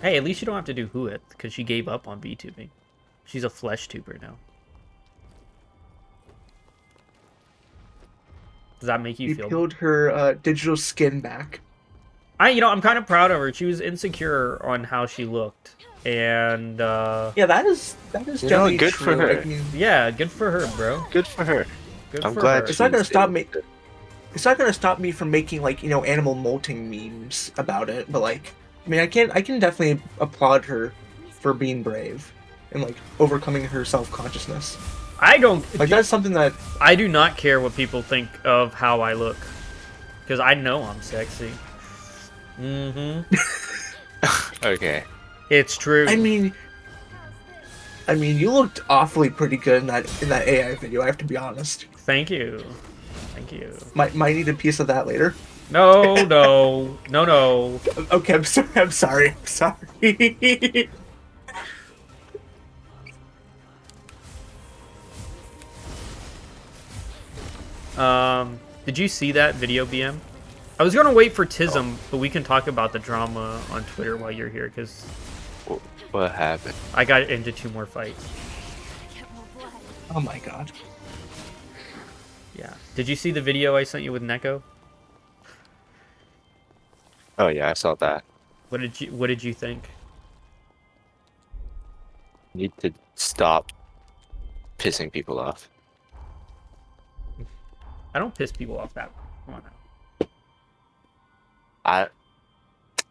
Hey, at least you don't have to do Huith, because she gave up on VTubing. She's a flesh tuber now. Does that make you He feel? peeled her digital skin back. I'm kind of proud of her. She was insecure on how she looked, and Yeah, that is definitely good true. for her. I mean, yeah, good for her, bro. Good for her. Good I'm for glad her. it's not gonna she's stop able me. to- It's not gonna stop me from making like animal molting memes about it. But like, I mean, I can definitely applaud her for being brave and like overcoming her self-consciousness. I don't Like that's something that I do not care what people think of how I look, because I know I'm sexy. Mm-hmm. Okay. It's true. I mean, you looked awfully pretty good in that AI video. I have to be honest. Thank you. Thank you. Might need a piece of that later. No, no, no, no. Okay, I'm sorry. I'm sorry. I'm sorry. Did you see that video, BM? I was gonna wait for Tism, but we can talk about the drama on Twitter while you're here, because What happened? I got into 2 more fights. Oh my god. Yeah. Did you see the video I sent you with Neko? Oh yeah, I saw that. What did you think? Need to stop pissing people off. I don't piss people off that way. Come on now.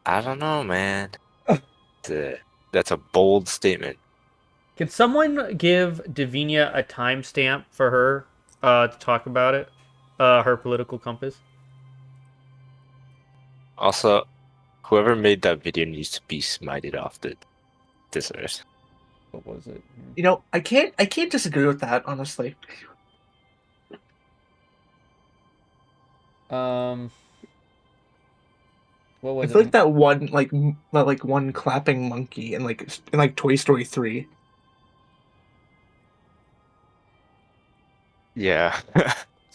I don't know, man. That's a bold statement. Can someone give Davinia a timestamp for her to talk about it? Her political compass? Also, whoever made that video needs to be smited off this earth. What was it? I can't disagree with that, honestly. What I was feel it? like that one clapping monkey in Toy Story 3. Yeah.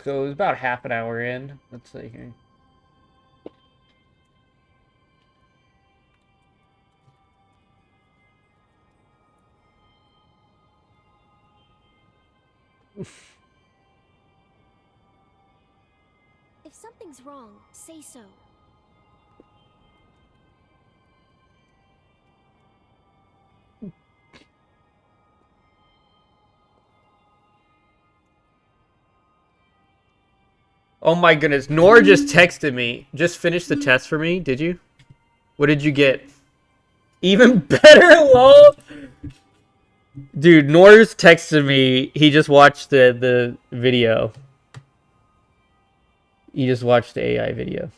So it was about half an hour in. Let's see here. If something's wrong, say so. Oh my goodness. Nora just texted me. Just finished the test for me, did you? What did you get? Even better, lol. Dude, Nor's texted me. He just watched the video. He just watched the AI video.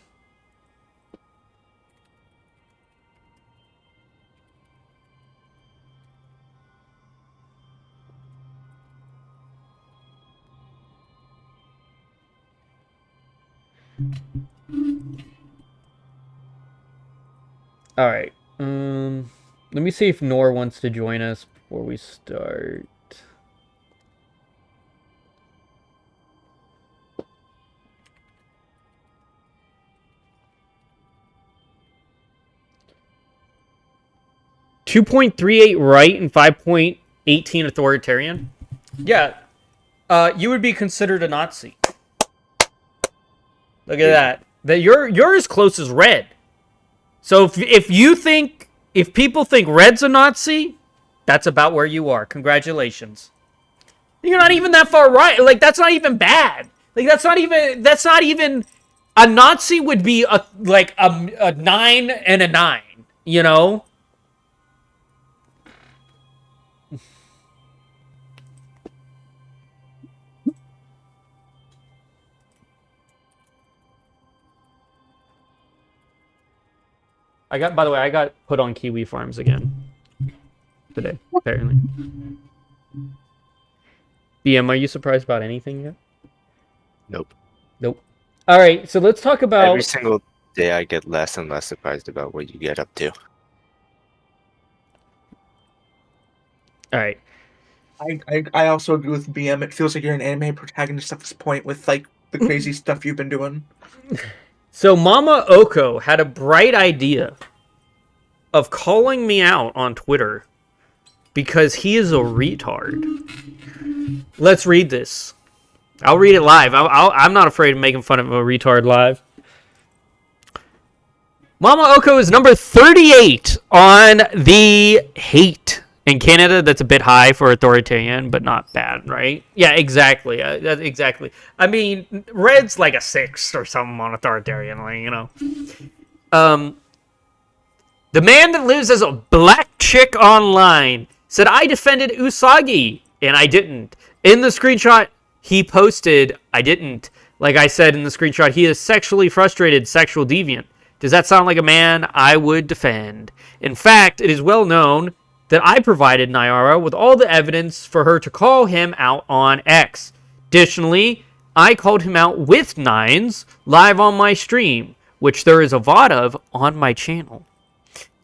All right. Let me see if Nor wants to join us before we start. .38 right and 5.18 authoritarian. Yeah. You would be considered a Nazi. Look at that. You're as close as red. So if people think red's a Nazi, that's about where you are. Congratulations. You're not even that far right. Like, that's not even bad. Like, that's not even a Nazi would be a 9 and a 9, you know? By the way, I got put on Kiwi Farms again today, apparently. BM, are you surprised about anything yet? Nope. Nope. All right, so let's talk about... Every single day I get less and less surprised about what you get up to. All right. I also agree with BM. It feels like you're an anime protagonist at this point with, like, the crazy stuff you've been doing. So Mama Oko had a bright idea of calling me out on Twitter because he is a retard. Let's read this. I'll read it live. I'm not afraid of making fun of a retard live. Mama Oko is number 38 on the hate. In Canada, that's a bit high for authoritarian, but not bad, right? Yeah, exactly. Exactly. I mean, red's like a 6 or something on authoritarian, like, you know. The man that lives as a black chick online said, I defended Usagi, and I didn't. In the screenshot he posted, I didn't. Like I said in the screenshot, he is sexually frustrated, sexual deviant. Does that sound like a man I would defend? In fact, it is well known that I provided Nyara with all the evidence for her to call him out on X. Additionally, I called him out with nines live on my stream, which there is a VOD of on my channel.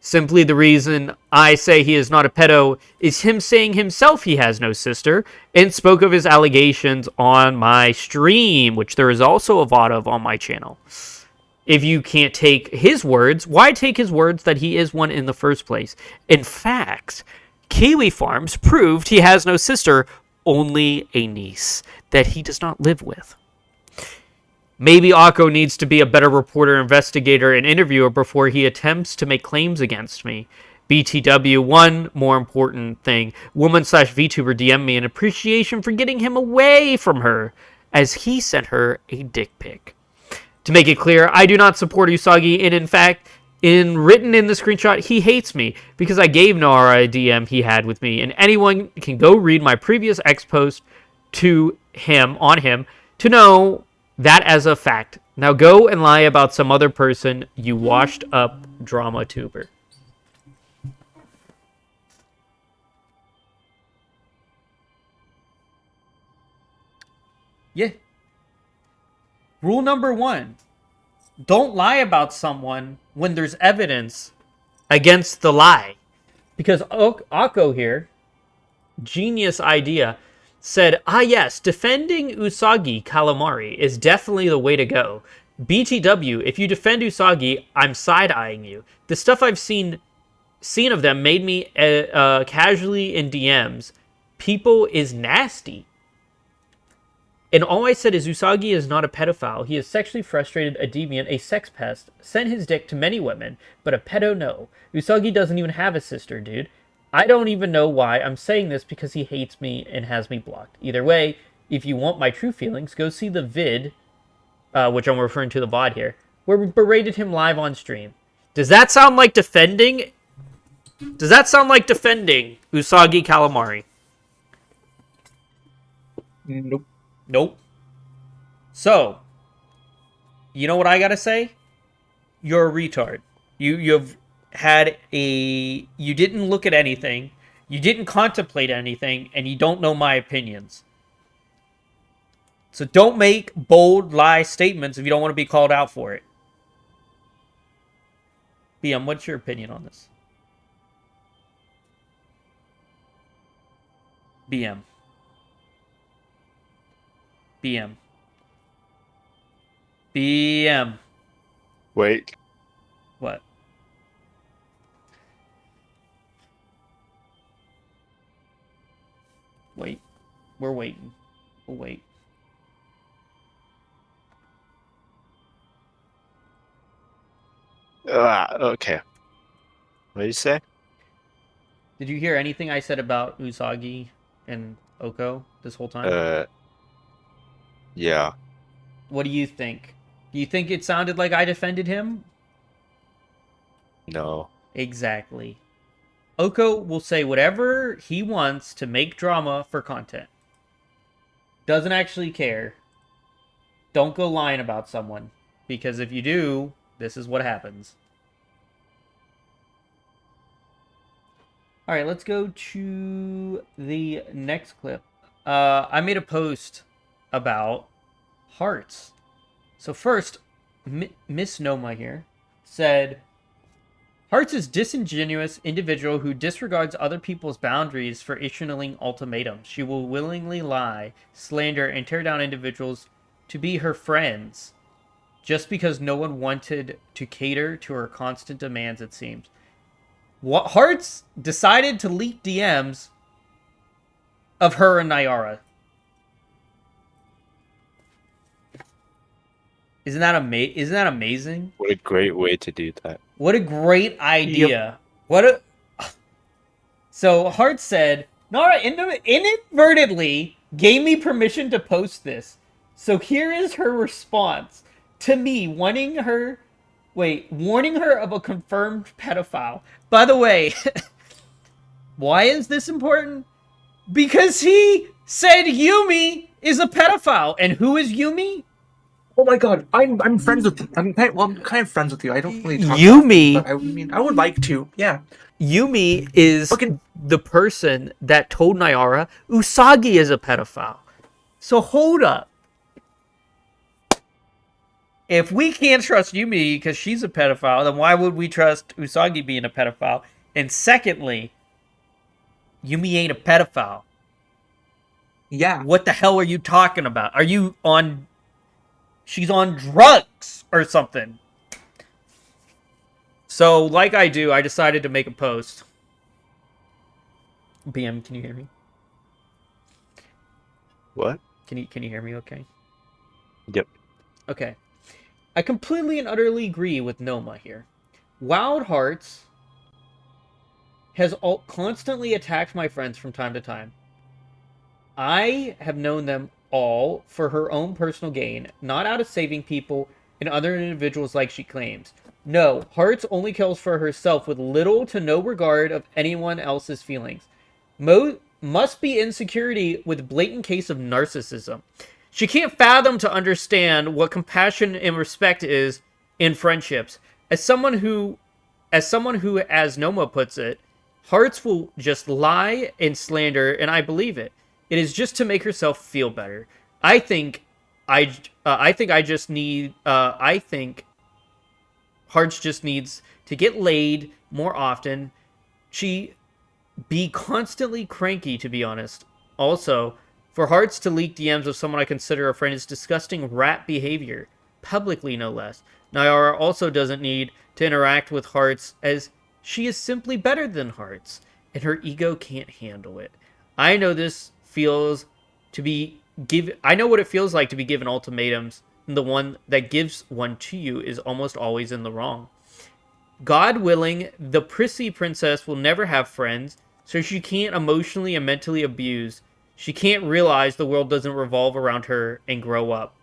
Simply the reason I say he is not a pedo is him saying himself he has no sister and spoke of his allegations on my stream, which there is also a VOD of on my channel. If you can't take his words, why take his words that he is one in the first place? In fact, Kiwi Farms proved he has no sister, only a niece that he does not live with. Maybe Akko needs to be a better reporter, investigator, and interviewer before he attempts to make claims against me. BTW, one more important thing. Woman/VTuber DM'd me an appreciation for getting him away from her, as he sent her a dick pic. To make it clear, I do not support Usagi, and in fact, written in the screenshot, he hates me because I gave Nara a DM he had with me, and anyone can go read my previous X post on him to know that as a fact. Now go and lie about some other person, you washed up drama tuber. Yeah. Rule number 1. Don't lie about someone when there's evidence against the lie. Because Akko here, genius idea, said, yes, defending Usagi Calamari is definitely the way to go. BTW, if you defend Usagi, I'm side-eyeing you. The stuff I've seen of them made me casually in DMs. People is nasty. And all I said is Usagi is not a pedophile. He is sexually frustrated, a deviant, a sex pest, sent his dick to many women, but a pedo, no. Usagi doesn't even have a sister, dude. I don't even know why I'm saying this because he hates me and has me blocked. Either way, if you want my true feelings, go see the vid, which I'm referring to the VOD here, where we berated him live on stream. Does that sound like defending? Does that sound like defending Usagi Calamari? Nope. Nope. So, you know what I gotta say? You're a retard. You've had a... You didn't look at anything. You didn't contemplate anything. And you don't know my opinions. So don't make bold lie statements if you don't want to be called out for it. BM, what's your opinion on this? BM. BM. BM. Wait. What? Wait. We're waiting. We'll wait. Okay. What did you say? Did you hear anything I said about Usagi and Oko this whole time? Yeah. What do you think? Do you think it sounded like I defended him? No. Exactly. Oko will say whatever he wants to make drama for content. Doesn't actually care. Don't go lying about someone. Because if you do, this is what happens. Alright, let's go to the next clip. I made a post about hearts. So first, Miss Noma here said, Hearts is disingenuous individual who disregards other people's boundaries for issuing ultimatums. She will willingly lie, slander, and tear down individuals to be her friends just because no one wanted to cater to her constant demands, it seems. What Hearts decided to leak DMs of her and Nyara. Isn't that amazing? What a great way to do that. What a great idea. Yep. So Hart said, Nara inadvertently gave me permission to post this. So here is her response to me warning her of a confirmed pedophile. By the way, why is this important? Because he said Yumi is a pedophile. And who is Yumi? Oh my god, I'm friends with I'm kind of friends with you. I don't really talk Yumi. About it, but I would like to. Yeah. Yumi is the person that told Nyara Usagi is a pedophile. So hold up. If we can't trust Yumi because she's a pedophile, then why would we trust Usagi being a pedophile? And secondly, Yumi ain't a pedophile. Yeah. What the hell are you talking about? Are you on... She's on drugs or something. So, like I do, I decided to make a post. BM, can you hear me? What? Can you hear me okay? Yep. Okay. I completely and utterly agree with Noma here. Wild Hearts has constantly attacked my friends from time to time. I have known them all for her own personal gain, not out of saving people and other individuals like she claims. No, Hearts only kills for herself with little to no regard of anyone else's feelings. Must be insecurity with blatant case of narcissism. She can't fathom to understand what compassion and respect is in friendships. As someone who, as Noma puts it, Hearts will just lie and slander, and I believe it. It is just to make herself feel better. I think Hearts just needs to get laid more often. She be constantly cranky, to be honest. Also, for Hearts to leak DMs of someone I consider a friend is disgusting rat behavior. Publicly, no less. Nyara also doesn't need to interact with Hearts as she is simply better than Hearts, and her ego can't handle it. I know this feels to be I know what it feels like to be given ultimatums, and the one that gives one to you is almost always in the wrong. God willing, the prissy princess will never have friends, so she can't emotionally and mentally abuse. She can't realize the world doesn't revolve around her and grow up.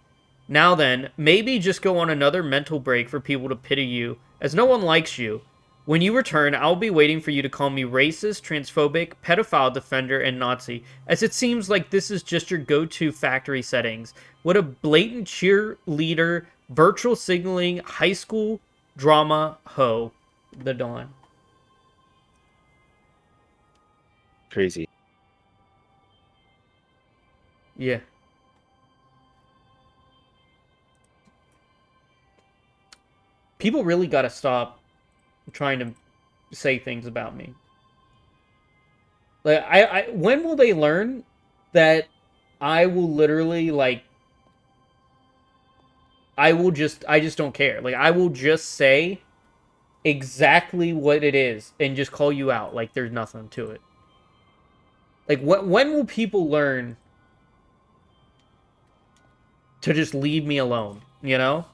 Now then, maybe just go on another mental break for people to pity you, as no one likes you. When you return, I'll be waiting for you to call me racist, transphobic, pedophile defender, and Nazi, as it seems like this is just your go-to factory settings. What a blatant cheerleader, virtual signaling, high school drama hoe. The Dawn. Crazy. Yeah. People really gotta stop trying to say things about me. Like, when will they learn that I will literally, like, I just don't care. Like, I will just say exactly what it is and just call you out like there's nothing to it. Like, when will people learn to just leave me alone, you know?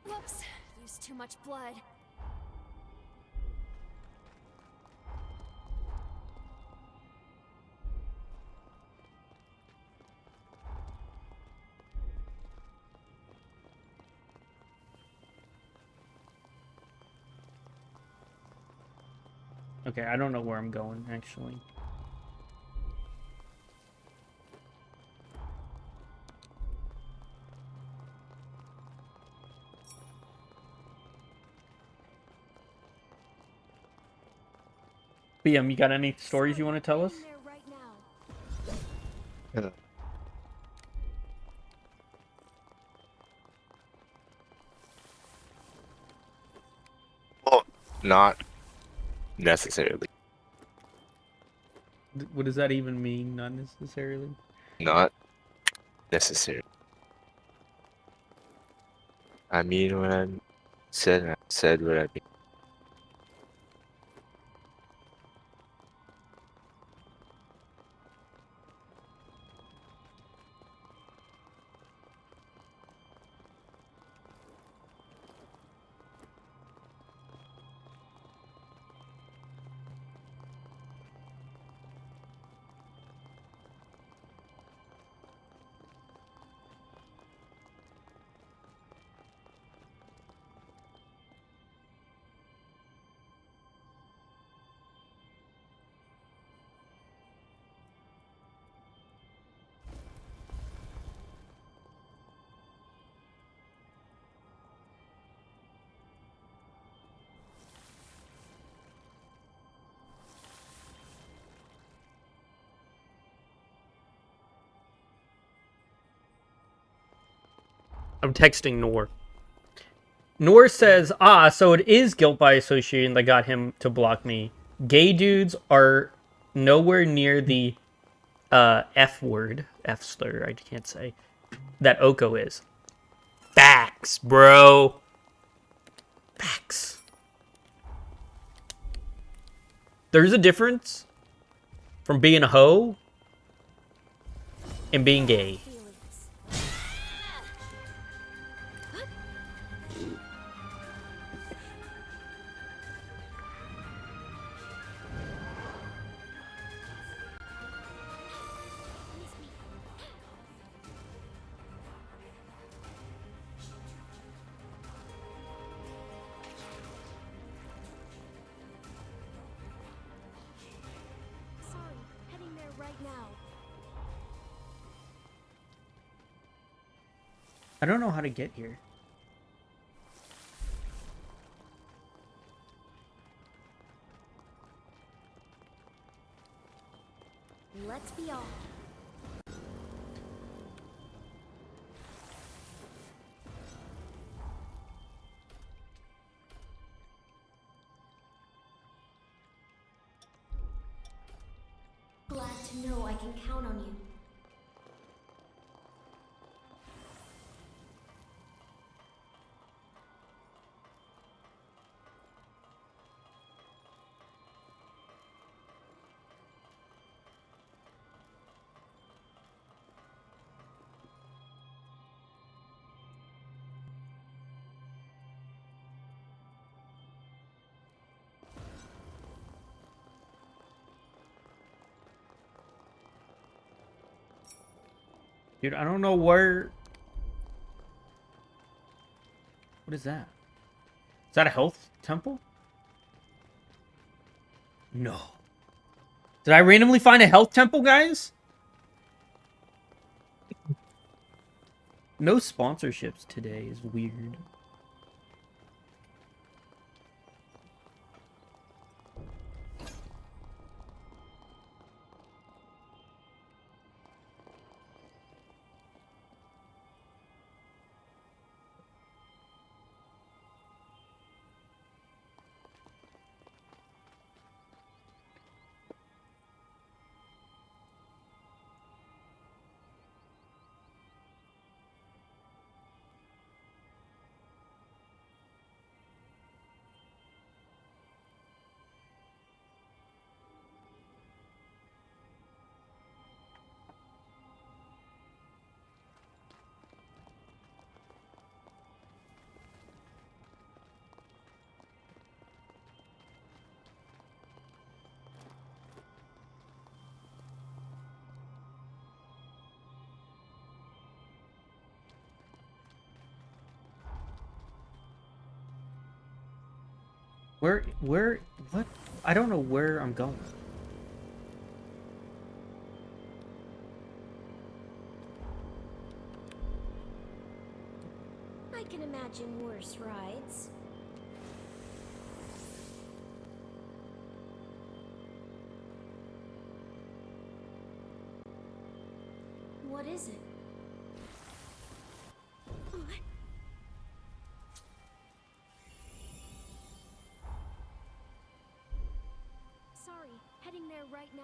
Whoops, used too much blood. Okay, I don't know where I'm going, actually. BM, you got any stories you want to tell us? In there right now. Yeah. Well, not necessarily. What does that even mean? Not necessarily. Not necessarily. I mean what I said, and I said what I mean. I'm texting Noor. Noor says, so it is guilt by association that got him to block me. Gay dudes are nowhere near the F word, F slur, I can't say, that Oko is. Facts, bro. Facts. There's a difference from being a hoe and being gay. Feelings. I don't know how to get here. Let's be off. Glad to know I can count on you. Dude, I don't know where... What is that? Is that a health temple? No. Did I randomly find a health temple, guys? No sponsorships today is weird. What? I don't know where I'm going. I can imagine worse rides. What is it? Sorry, heading there right now.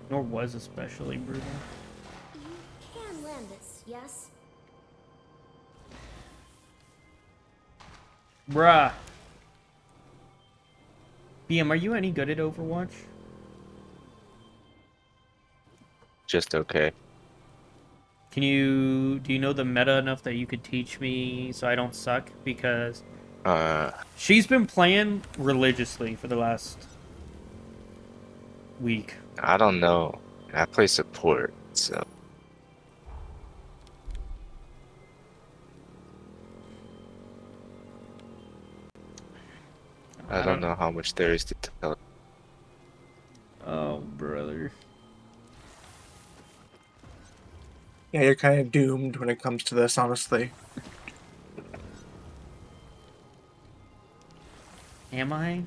Nor was especially brutal. You can land this, yes? Bruh. BM, are you any good at Overwatch? Just okay. Do you know the meta enough that you could teach me so I don't suck? Because she's been playing religiously for the last week. I don't know. I play support, so I don't know how much there is to tell. Oh, brother. Yeah, you're kind of doomed when it comes to this, honestly. Am I?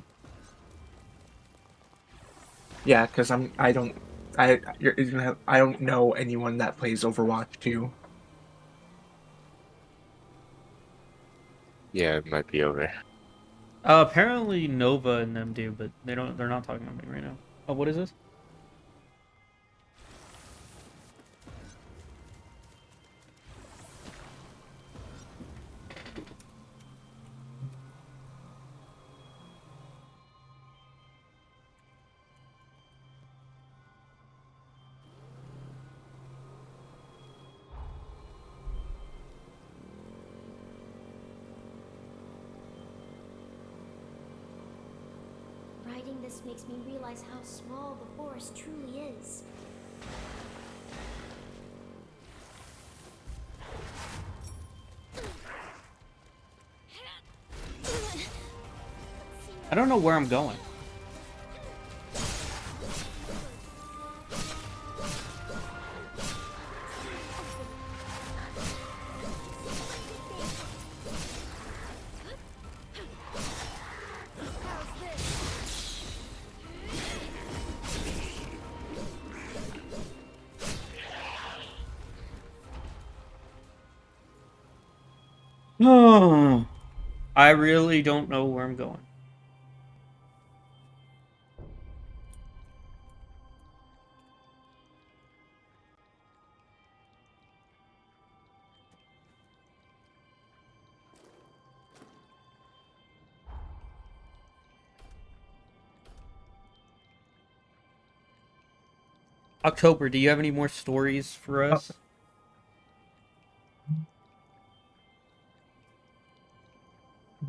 Yeah, because I don't know anyone that plays Overwatch 2. Yeah, it might be over. Apparently Nova and them do, but they're not talking about me right now. Oh, what is this? Riding this makes me realize how small the forest truly is. I don't know where I'm going. I really don't know where I'm going. October, do you have any more stories for us?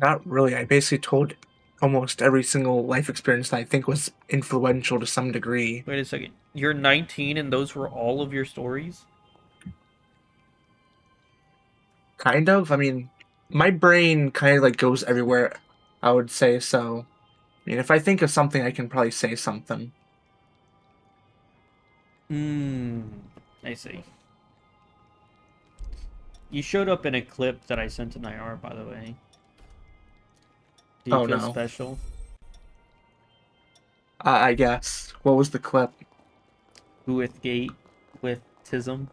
Not really. I basically told almost every single life experience that I think was influential to some degree. Wait a second. You're 19 and those were all of your stories? Kind of. I mean, my brain kind of like goes everywhere, I would say. So, I mean, if I think of something, I can probably say something. I see. You showed up in a clip that I sent to Nyara, by the way. Do you feel special? I guess. What was the clip? Whoith Gate with Tism.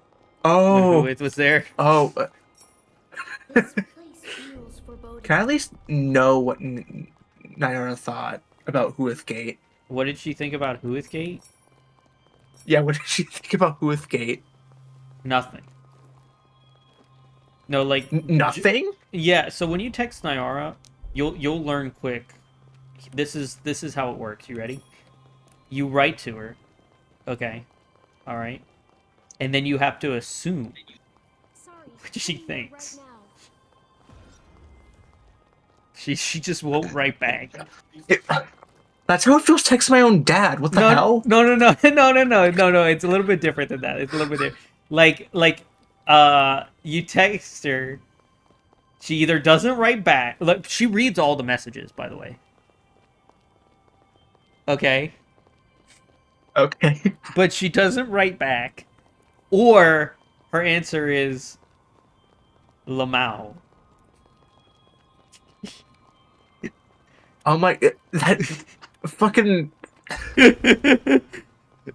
Oh! Whoith was there. Oh! This place feels foreboding. Can I at least know what Nyara thought about Whoith Gate? What did she think about Whoith Gate? Yeah, what did she think about Whoith Gate? Nothing. No, like nothing. Yeah. So when you text Nyara, you'll learn quick. This is how it works. You ready? You write to her. Okay. All right. And then you have to assume what she thinks. She just won't write back. That's how it feels texting my own dad. What the hell? No. It's a little bit different than that. It's a little bit different. Like, you text her. She either doesn't write back. Look, she reads all the messages, by the way. Okay. Okay. But she doesn't write back. Or her answer is Lamau. Oh my, that fucking.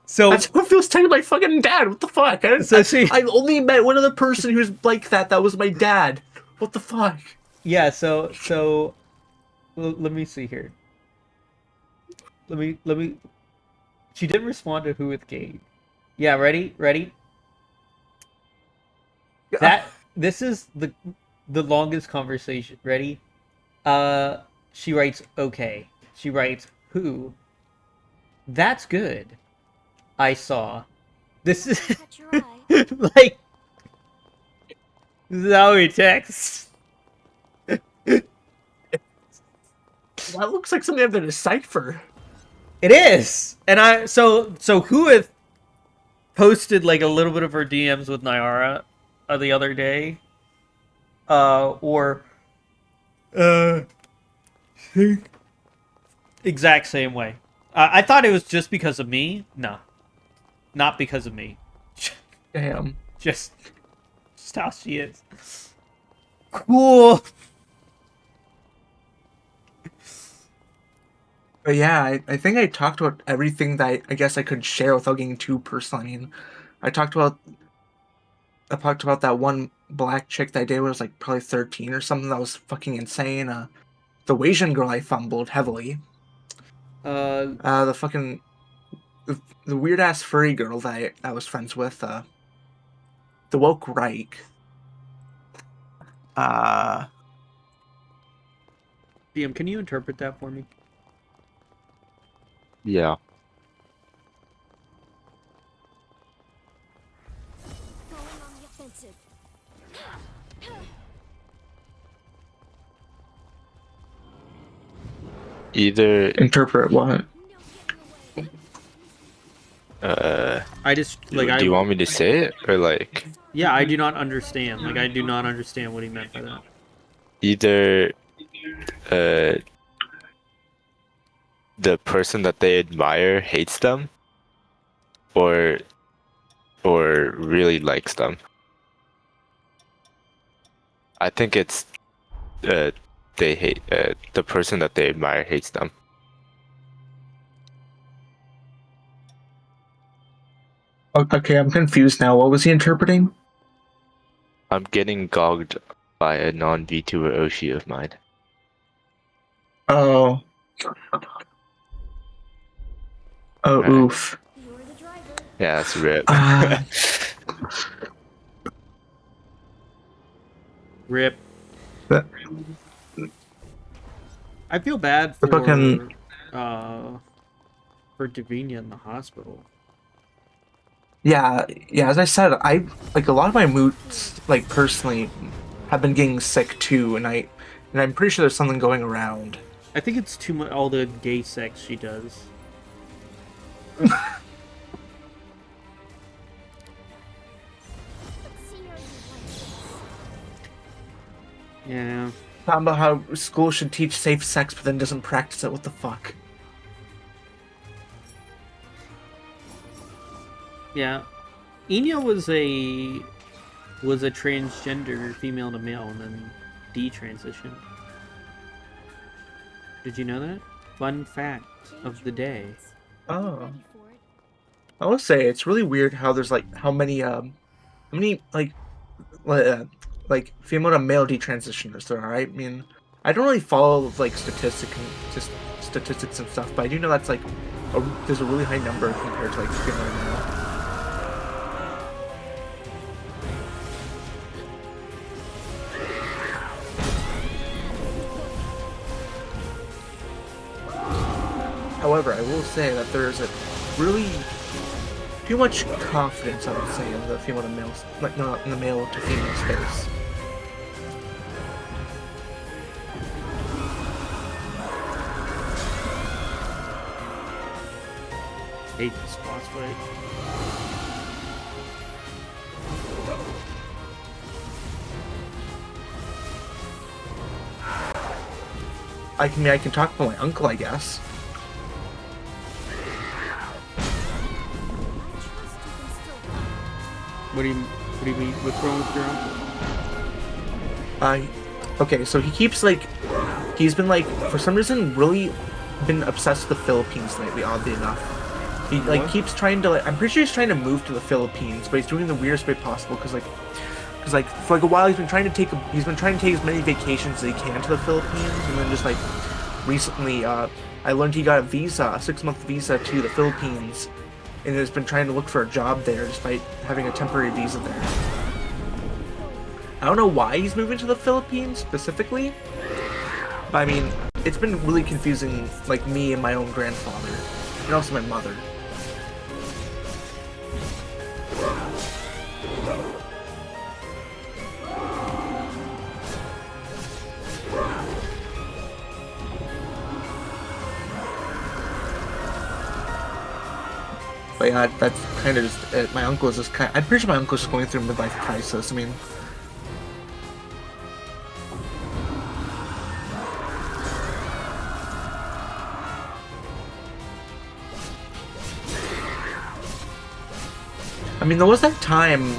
So that's how it feels texting my fucking dad. What the fuck? I only met one other person who's like that. That was my dad. What the fuck? Yeah. So, let me see here. Let me. She didn't respond to Whoith Gate. Yeah. Ready. This is the longest conversation. Ready? She writes, okay. She writes, who? That's good. I saw. This is like, this is how he texts. That looks like something I have to decipher. It is, and so Whoith posted like a little bit of her DMs with Nyara the other day, exact same way. I thought it was just because of me. No, not because of me. Damn. Just how she is. Cool. But yeah, I think I talked about everything that I guess I could share without getting too personal. I mean, I talked about that one black chick that I dated when I was like probably 13 or something. That was fucking insane. The Asian girl I fumbled heavily. The fucking the weird ass furry girl that I was friends with. The woke Reich. DM, can you interpret that for me? Yeah. Going on the offensive. Either Interpret what? I just do you want me to say it or like? Yeah, I do not understand. Like, I do not understand what he meant by that. Either the person that they admire hates them, or really likes them. I think it's they hate the person that they admire hates them. Okay, I'm confused now. What was he interpreting? I'm getting gogged by a non-VTuber Oshi of mine. Oh. Oh, Right. oof. You're the driver. Yeah, that's rip. Rip. But- I feel bad The fucking- for Davina in the hospital. Yeah, as I said, I like a lot of my moods, like personally, have been getting sick too, and I'm pretty sure there's something going around. I think it's too much all the gay sex she does. Let's see how you like this. Yeah. Talking about how school should teach safe sex, but then doesn't practice it. What the fuck? Yeah. Enya was a transgender female to male and then detransitioned. Did you know that? Fun fact of the day. Oh. Ready for it? I will say it's really weird how there's like how many like female to male detransitioners there are. Right? I mean, I don't really follow like statistics and stuff, but I do know that's like there's a really high number compared to like female to male. However, I will say that there's a really too much confidence, I would say, in the female to male, like not in the male to female space. Hate this boss fight. I can talk to my uncle, I guess. I trust you can still fight. What do you mean? What's wrong with your uncle? Okay, so he's been like, for some reason, really been obsessed with the Philippines lately, oddly enough. He like What? keeps trying to, like, I'm pretty sure he's trying to move to the Philippines, but he's doing it the weirdest way possible, because for like a while he's been trying to take as many vacations as he can to the Philippines, and then just like recently, I learned he got a 6-month visa to the Philippines, and has been trying to look for a job there despite having a temporary visa there. I don't know why he's moving to the Philippines specifically, but I mean, it's been really confusing, like me and my own grandfather, and also my mother. But yeah, that's kind of just it. My uncle is just I'm pretty sure my uncle's just going through a midlife crisis. I mean, there was that time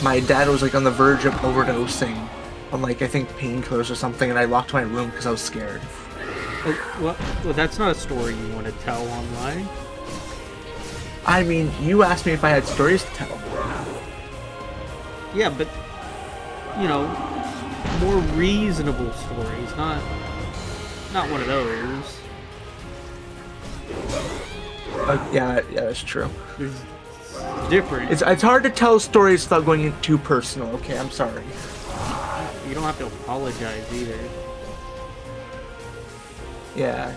my dad was like on the verge of overdosing on like I think painkillers or something, and I locked my room because I was scared. Well, that's not a story you want to tell online. I mean, you asked me if I had stories to tell. Yeah, but you know, more reasonable stories, not one of those. Yeah, that's true. There's different. It's hard to tell stories without going in too personal. Okay, I'm sorry. You don't have to apologize either. Yeah.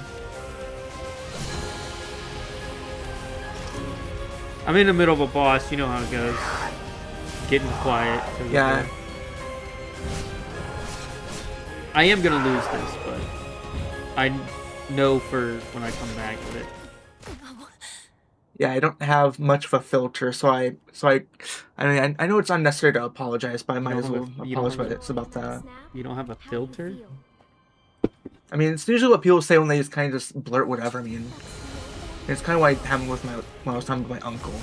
I'm in the middle of a boss. You know how it goes. Getting quiet. Yeah. I am gonna lose this, but I know for when I come back with it. Yeah, I don't have much of a filter, so I mean, I know it's unnecessary to apologize, but I might as well apologize about that. You don't have a filter? I mean, it's usually what people say when they just kind of just blurt whatever. I mean, it's kind of what happened with when I was talking to my uncle.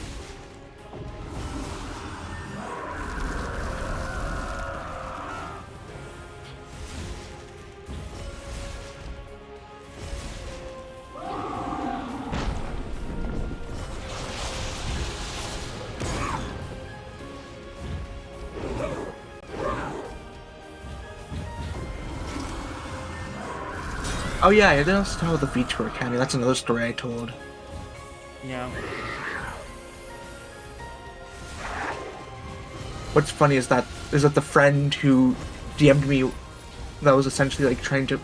Oh yeah, I didn't also talk about the VTuber Academy. That's another story I told. Yeah. What's funny is that the friend who DM'd me that was essentially like trying to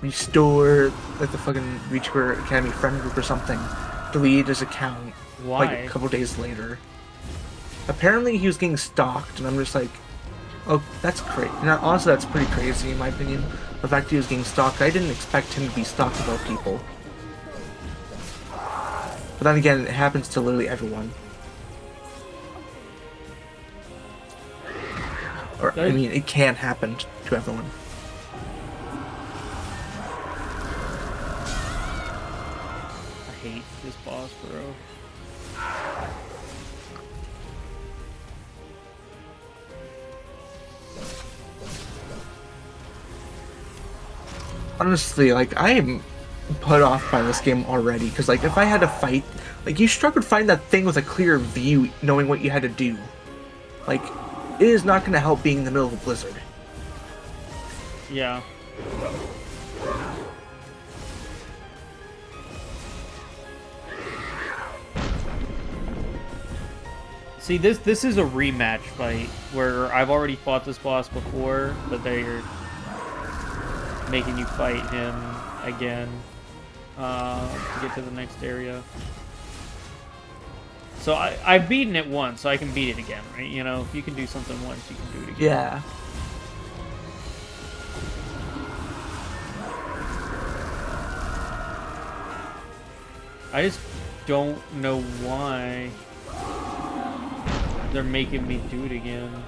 restore like the fucking VTuber Academy friend group or something deleted his account Why? like a couple days later. Apparently he was getting stalked, and I'm just like, oh, that's crazy. Honestly, that's pretty crazy in my opinion. The fact he was getting stalked, I didn't expect him to be stalked about people. But then again, it happens to literally everyone. Or, I mean, it can happen to everyone. I hate this boss, bro. Honestly, like, I am put off by this game already, because, like, if I had to fight, like, you struggled to find that thing with a clear view, knowing what you had to do. Like, it is not going to help being in the middle of a blizzard. Yeah. See, this is a rematch fight, where I've already fought this boss before, but they're making you fight him again to get to the next area. So I've beaten it once, so I can beat it again, right? You know, if you can do something once, you can do it again. Yeah. I just don't know why they're making me do it again.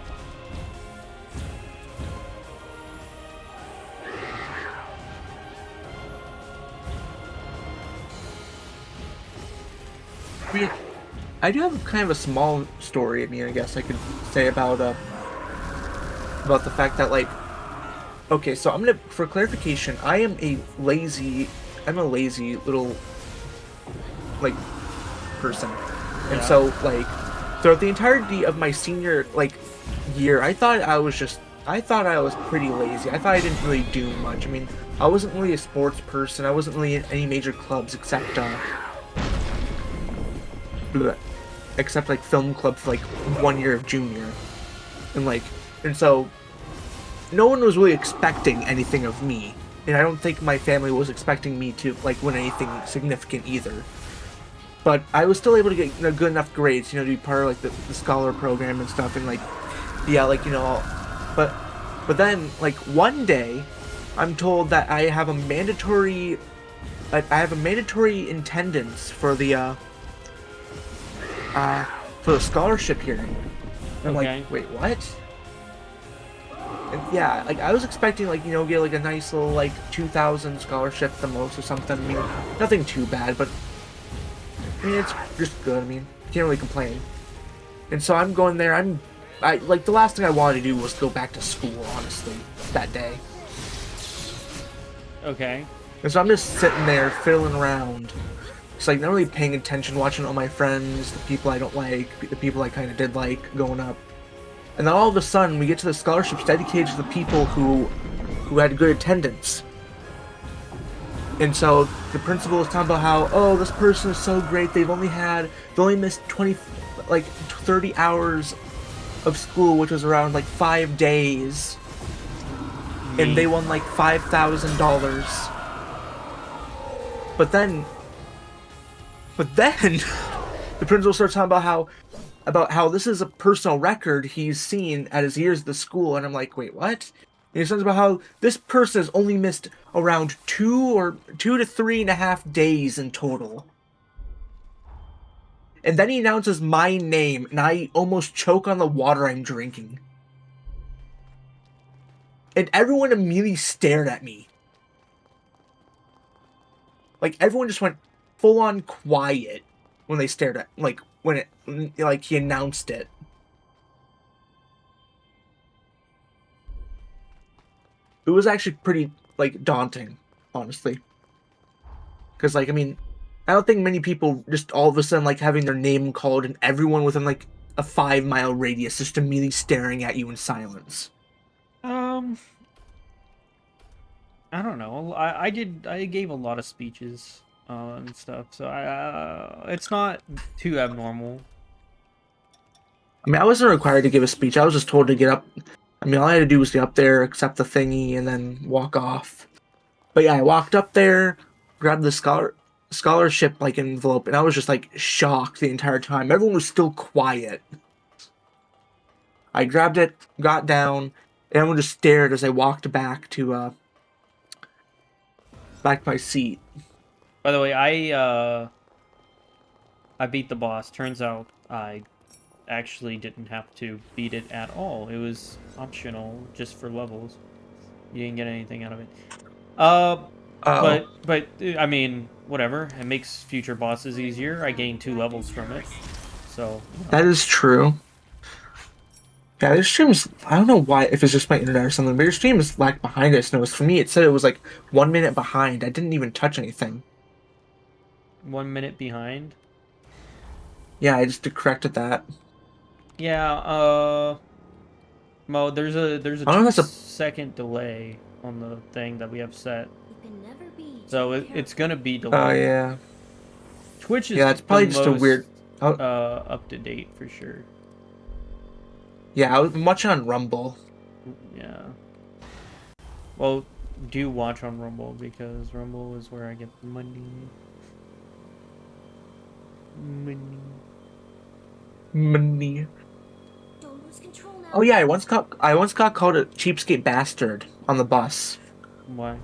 I do have kind of a small story, I mean, I guess I could say about the fact that, like, okay, so for clarification, I'm a lazy little, like, person. And Yeah. so, like, throughout the entirety of my senior, like, year, I thought I was pretty lazy. I thought I didn't really do much. I mean, I wasn't really a sports person. I wasn't really in any major clubs except like film club for like 1 year of junior, and so no one was really expecting anything of me, and I don't think my family was expecting me to like win anything significant either. But I was still able to get good enough grades, to be part of like the scholar program and stuff, and like yeah, like but then like one day I'm told that I have a mandatory attendance for the scholarship hearing. And I'm Okay. like, wait, what? And yeah, like I was expecting like, get like a nice little like 2,000 scholarship at the most or something. I mean, nothing too bad, but I mean, it's just good. I mean, can't really complain. And so I'm going there. I like the last thing I wanted to do was go back to school, honestly, that day. Okay. And so I'm just sitting there fiddling around. It's like not really paying attention, watching all my friends, the people I don't like, the people I kind of did like going up. And then all of a sudden, we get to the scholarships dedicated to the people who had good attendance. And so the principal was talking about how, oh, this person is so great. They only missed 30 hours of school, which was around like 5 days. And they won like $5,000. But then the principal starts talking about how this is a personal record he's seen at his years at the school, and I'm like, wait, what? And he talks about how this person has only missed around 2 to 3.5 days in total. And then he announces my name, and I almost choke on the water I'm drinking. And everyone immediately stared at me. like everyone just went full on quiet when they stared at like when he announced it. It was actually pretty like daunting, honestly. Because like I mean, I don't think many people just all of a sudden like having their name called and everyone within like a 5 mile radius just immediately staring at you in silence. I don't know. I gave a lot of speeches and stuff, so it's not too abnormal. I mean, I wasn't required to give a speech. I was just told to get up. I mean, all I had to do was get up there, accept the thingy, and then walk off. But yeah, I walked up there, grabbed the scholarship like envelope, and I was just like shocked the entire time. Everyone was still quiet. I grabbed it, got down, and everyone just stared as I walked back to my seat. By the way, I beat the boss. Turns out I actually didn't have to beat it at all. It was optional just for levels. You didn't get anything out of it. Oh, But I mean, whatever. It makes future bosses easier. I gained 2 levels from it. So, that is true. Yeah, this stream is. I don't know why, if it's just my internet or something, but your stream is lag behind us. No, for me, it said it was like 1 minute behind. I didn't even touch anything. 1 minute behind. Yeah, I just corrected that. Yeah, Mo, there's a I don't know if that's a 2-second delay on the thing that we have set. You can never be So too it's careful. gonna be Oh delayed. yeah, Twitch is yeah. It's the probably just a most weird. Oh, up to date for sure. yeah, I was watching on Rumble. Yeah. Well, do watch on Rumble because Rumble is where I get the money. Money. Money. Don't lose control now. Oh yeah, I once got called a cheapskate bastard on the bus. Why?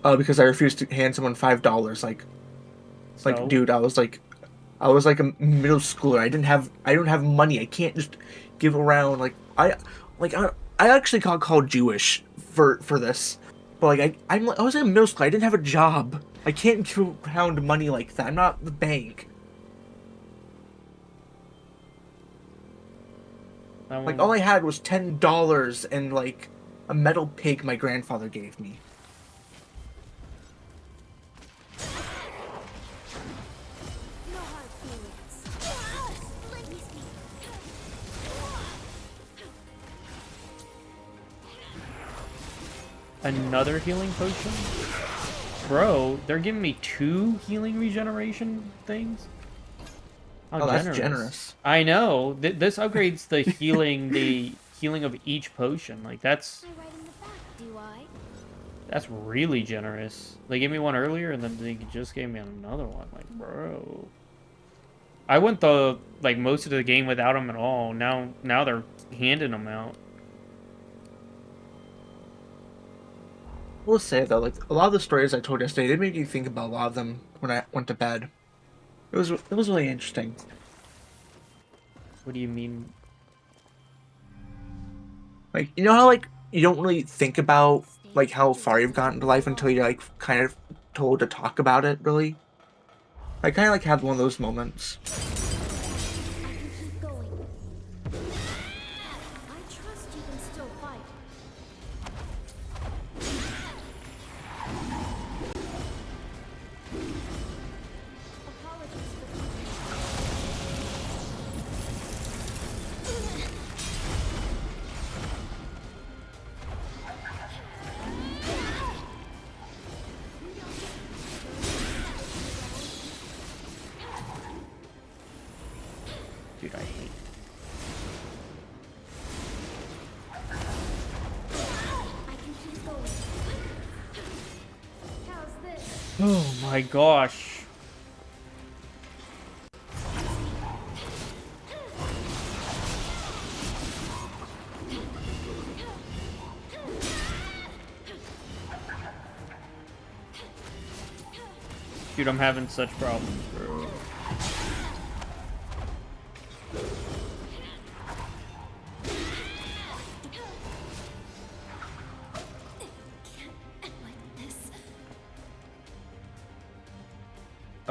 Because I refused to hand someone $5. Like, So? dude, I was like a middle schooler. I don't have money. I can't just give around. I actually got called Jewish for this, but like I was in middle school. I didn't have a job. I can't give around money like that. I'm not the bank. Like all I had was $10 and like a metal pig my grandfather gave me. No hard feelings. Release me. Another healing potion? Bro, they're giving me 2 healing regeneration things? How Oh, that's generous. I know. This upgrades the healing of each potion. Like that's I right in the back, do I? that's really generous. They gave me one earlier and then they just gave me another one. Like, bro. I went the like most of the game without them at all. Now they're handing them out. We'll say though, like a lot of the stories I told yesterday, they made you think about a lot of them when I went to bed. It was really interesting. What do you mean? Like you know how like you don't really think about like how far you've gotten in life until you're like kind of told to talk about it. Really, I kind of like had one of those moments. I can keep going. I trust you can still fight. Apologies for Dude, I hate. I can keep going. How's this? Oh my gosh. Dude, I'm having such problems, bro. Like this.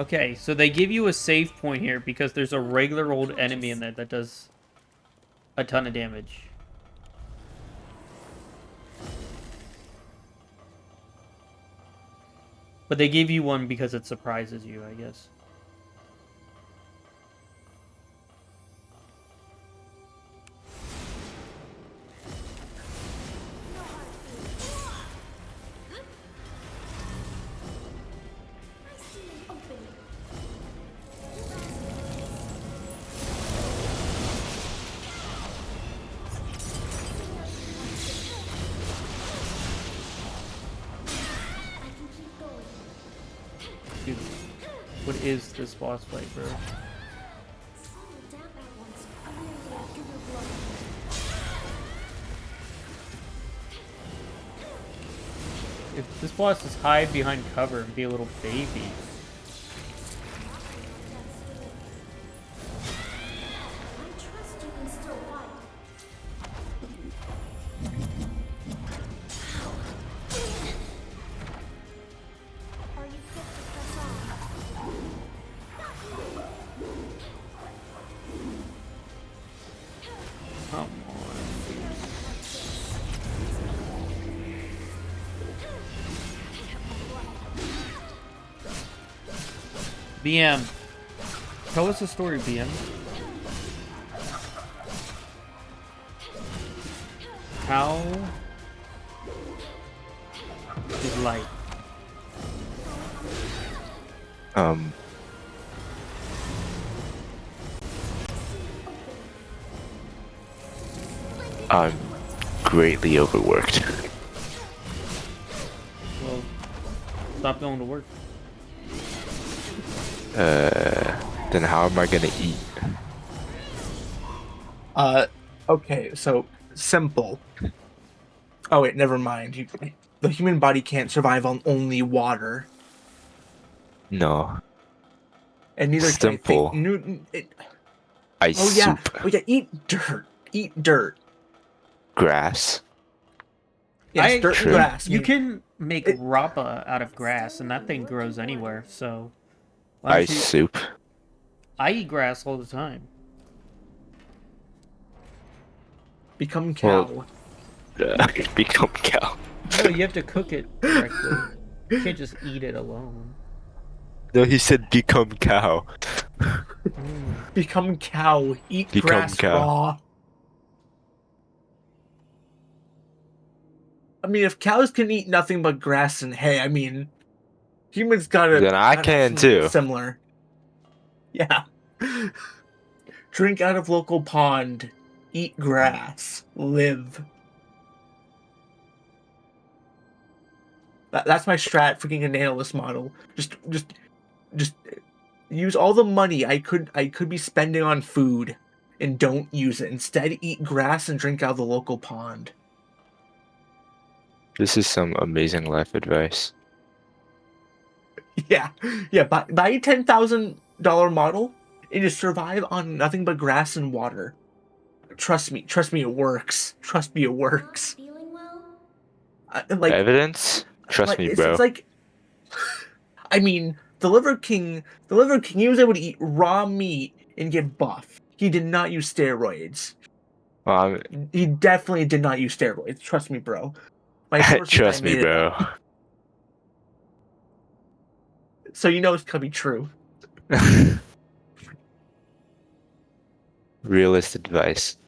Okay, so they give you a save point here because there's a regular old enemy in there that does a ton of damage. But they give you one because it surprises you, I guess. Dude, what is this boss fight, bro? If this boss is hide behind cover and be a little baby. Come on. BM. Tell us a story, BM. How is life? I'm greatly overworked. Well, stop going to work. Then how am I gonna eat? Okay, so simple. Oh wait, never mind. The human body can't survive on only water, No. and neither Simple. can Newton. Ice Oh yeah, soup. oh yeah. Eat dirt. Eat dirt. Grass. Yes, dirt True. and grass. You can make rapa out of grass, and that thing grows anywhere. So, why don't Ice you- soup. I eat grass all the time. become cow. Become cow. No, you have to cook it correctly. You can't just eat it alone. No, he said become cow. Become cow. Eat Become grass cow. raw. I mean, if cows can eat nothing but grass and hay, I mean, humans gotta. Then I gotta can have something too. Similar. Yeah. Drink out of local pond. Eat grass. Live. That's my strat. Freaking a nailless model. Just use all the money I could be spending on food, and don't use it. Instead, eat grass and drink out of the local pond. This is some amazing life advice. Yeah, yeah. Buy a $10,000 model and just survive on nothing but grass and water. Trust me, it works. Trust me, it works. Feeling well? Like Evidence? Trust me, bro. It's like, I mean, the Liver King, he was able to eat raw meat and get buff. He did not use steroids. He definitely did not use steroids. Trust me, bro. My sources, trust I me, made it bro. up. So you know it's gonna be true. Realist advice.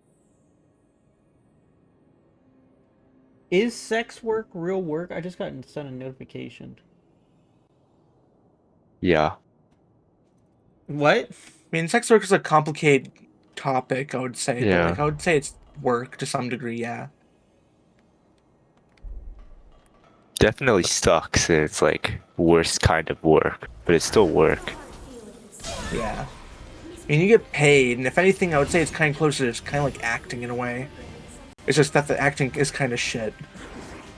Is sex work real work? I just got sent a notification. Yeah. What? I mean, sex work is a complicated topic, I would say. Yeah. But like, I would say it's work to some degree, yeah. Definitely sucks. It's like worst kind of work, but it's still work. Yeah. I mean, you get paid, and if anything, I would say it's kind of closer. It's kind of like acting in a way. It's just that the acting is kind of shit.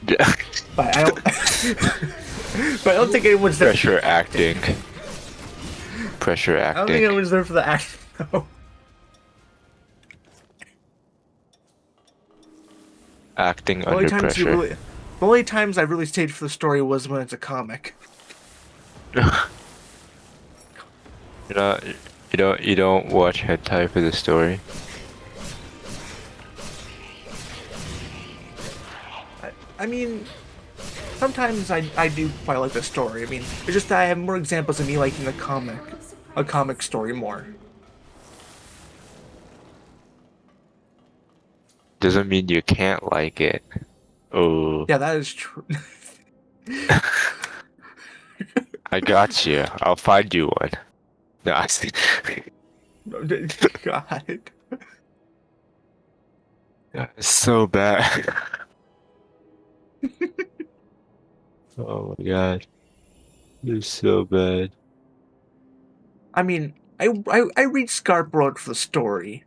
But I don't. But I don't think anyone's there. Pressure acting. Pressure I don't think acting. anyone's there for the acting. though. Acting The only under times you pressure. really, the only times I really stayed for the story was when it's a comic. You don't watch hentai for the story. I mean, sometimes I do quite like the story. I mean, it's just that I have more examples of me liking a comic story more. Doesn't mean you can't like it. Oh, Yeah, that is true. I got you. I'll find you one. No, I see. God. It's so bad. Oh my god. It's so bad. I mean, I read Scarp for the story.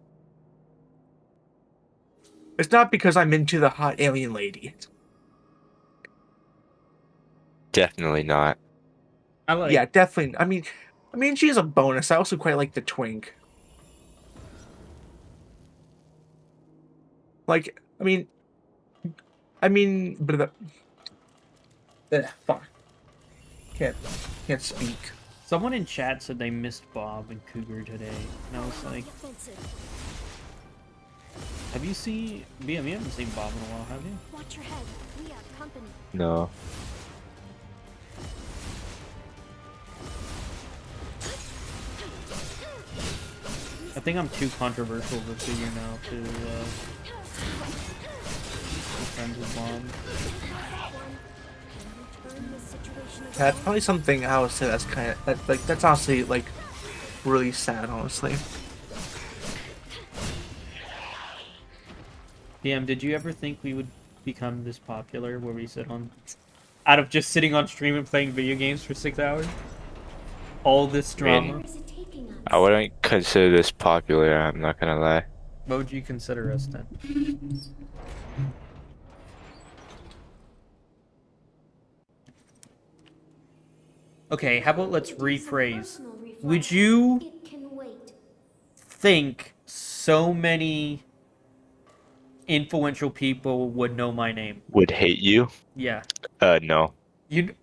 It's not because I'm into the hot alien lady. Definitely not. I like. Yeah, definitely. I mean, she's a bonus. I also quite like the twink. Like, but fuck. Can't speak. Someone in chat said they missed Bob and Cougar today, and I was like, "Have you seen BM? You haven't seen Bob in a while, have you?" Watch your head. We have company. No. I think I'm too controversial of a figure now to be friends with Bob. That's probably something I would say that's honestly like really sad, honestly. BM, did you ever think we would become this popular where we sit on, out of just sitting on stream and playing video games for 6 hours? All this drama. I wouldn't consider this popular, I'm not gonna lie. What would you consider us then? Okay, how about let's rephrase. Would you think so many influential people would know my name? Would hate you? Yeah. No. You.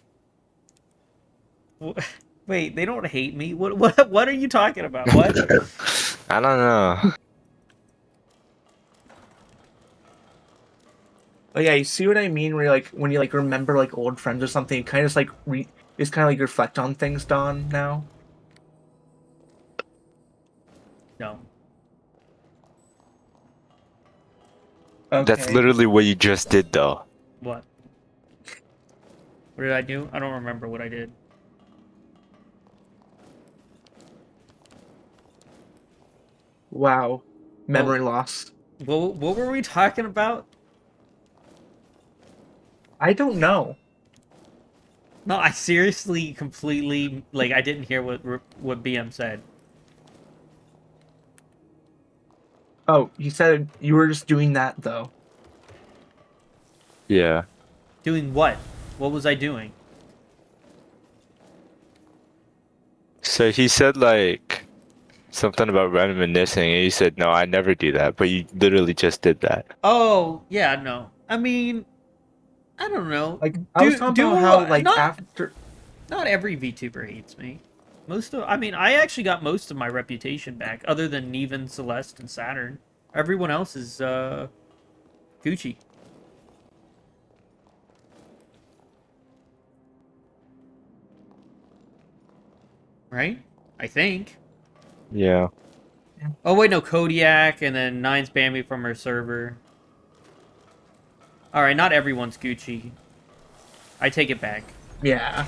Wait, they don't hate me. What are you talking about? What? I don't know. Oh yeah, you see what I mean? Where like when you like remember like old friends or something, you kind of just like it's kind of like reflect on things, Don. Now. No. Okay. That's literally what you just did, though. What? What did I do? I don't remember what I did. Wow, memory loss. What were we talking about? I don't know. No, I seriously, completely, like, I didn't hear what BM said. Oh, you said you were just doing that though. Yeah. Doing what? What was I doing? So he said, like, something about reminiscing, and you said, no, I never do that, but you literally just did that. Oh, yeah, no. I mean, I don't know. Like I was talking about how like after. Not every VTuber hates me. I mean, I actually got most of my reputation back, other than Neven, Celeste, and Saturn. Everyone else is, Gucci. Right? I think. Yeah. Oh, wait, no, Kodiak, and then Nine's banned me from her server. Alright, not everyone's Gucci. I take it back. Yeah.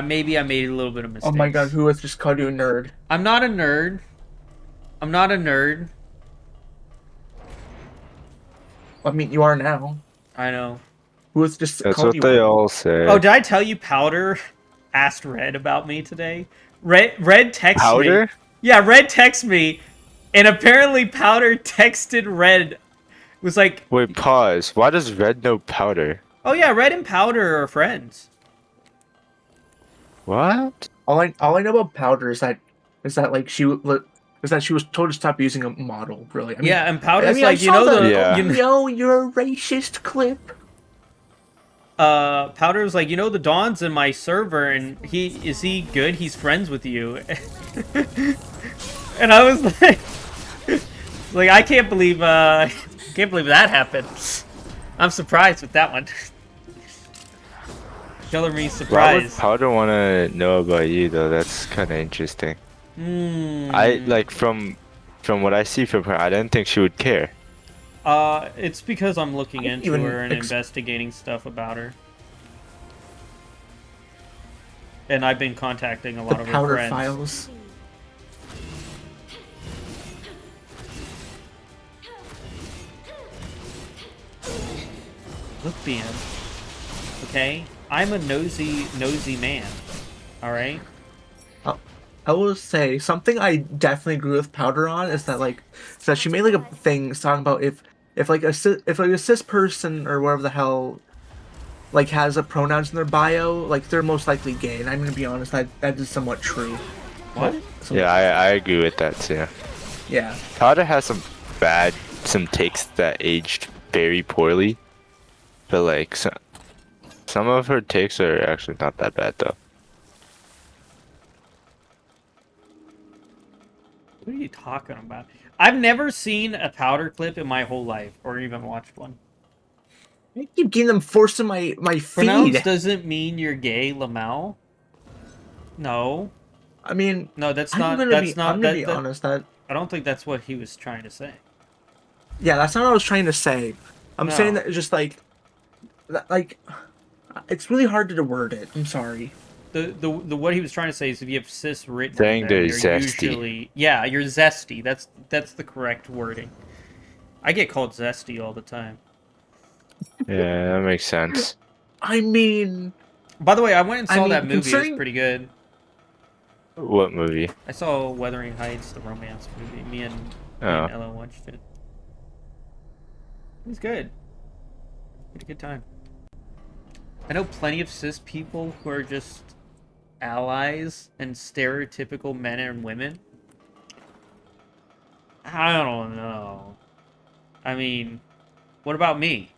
Maybe I made a little bit of mistakes. Oh my god, who has just called you a nerd? I'm not a nerd. I'm not a nerd. I mean, you are now. I know. Who has just That's called what you they one? all say. Oh, did I tell you Powder asked Red about me today? Red texted Powder? me. Yeah, Red texted me, and apparently Powder texted Red. Was like, Wait, pause. Why does Red know Powder? oh yeah, Red and Powder are friends. What? All I know about Powder is that like she was told to stop using a model. Really, I mean, Yeah, and Powder's I like, saw the... Yeah. You know, you're a racist clip. Powder was like, you know, the Dawn's in my server, and is he good? He's friends with you. And I was like, I can't believe that happened. I'm surprised with that one. Killer me Why would surprised. Powder want to know about you though? That's kind of interesting. I like from what I see from her, I didn't think she would care. It's because I'm looking into even her and investigating stuff about her. And I've been contacting a lot The of her powder friends. files. Look, BM. Okay? I'm a nosy man. Alright? I will say something I definitely agree with Powder on is that she made like a thing talking about if like a cis person or whatever the hell like has a pronouns in their bio, like they're most likely gay. And I'm gonna be honest, that is somewhat true. What? Yeah, I agree with that too. Yeah. Powder has some takes that aged very poorly, but like some of her takes are actually not that bad though. What are you talking about? I've never seen a Powder clip in my whole life, or even watched one. I keep getting them forced in my Pronounce feed. doesn't mean you're gay, Lamau. No. I mean, No, that's I'm not. gonna That's be, not. I'm gonna be honest. That I don't think that's what he was trying to say. yeah, that's not what I was trying to say. I'm No. saying that it's just it's really hard to word it. I'm sorry. The what he was trying to say is if you have cis written, Saying then they're you're zesty. usually you're zesty. That's the correct wording. I get called zesty all the time. Yeah, that makes sense. I mean, By the way, I went and saw mean, that movie. It was considering- pretty good. What movie? I saw Wuthering Heights, the romance movie. Me and Oh. Ella watched it. It was good. Had a good time. I know plenty of cis people who are just allies and stereotypical men and women. I don't know. I mean, what about me?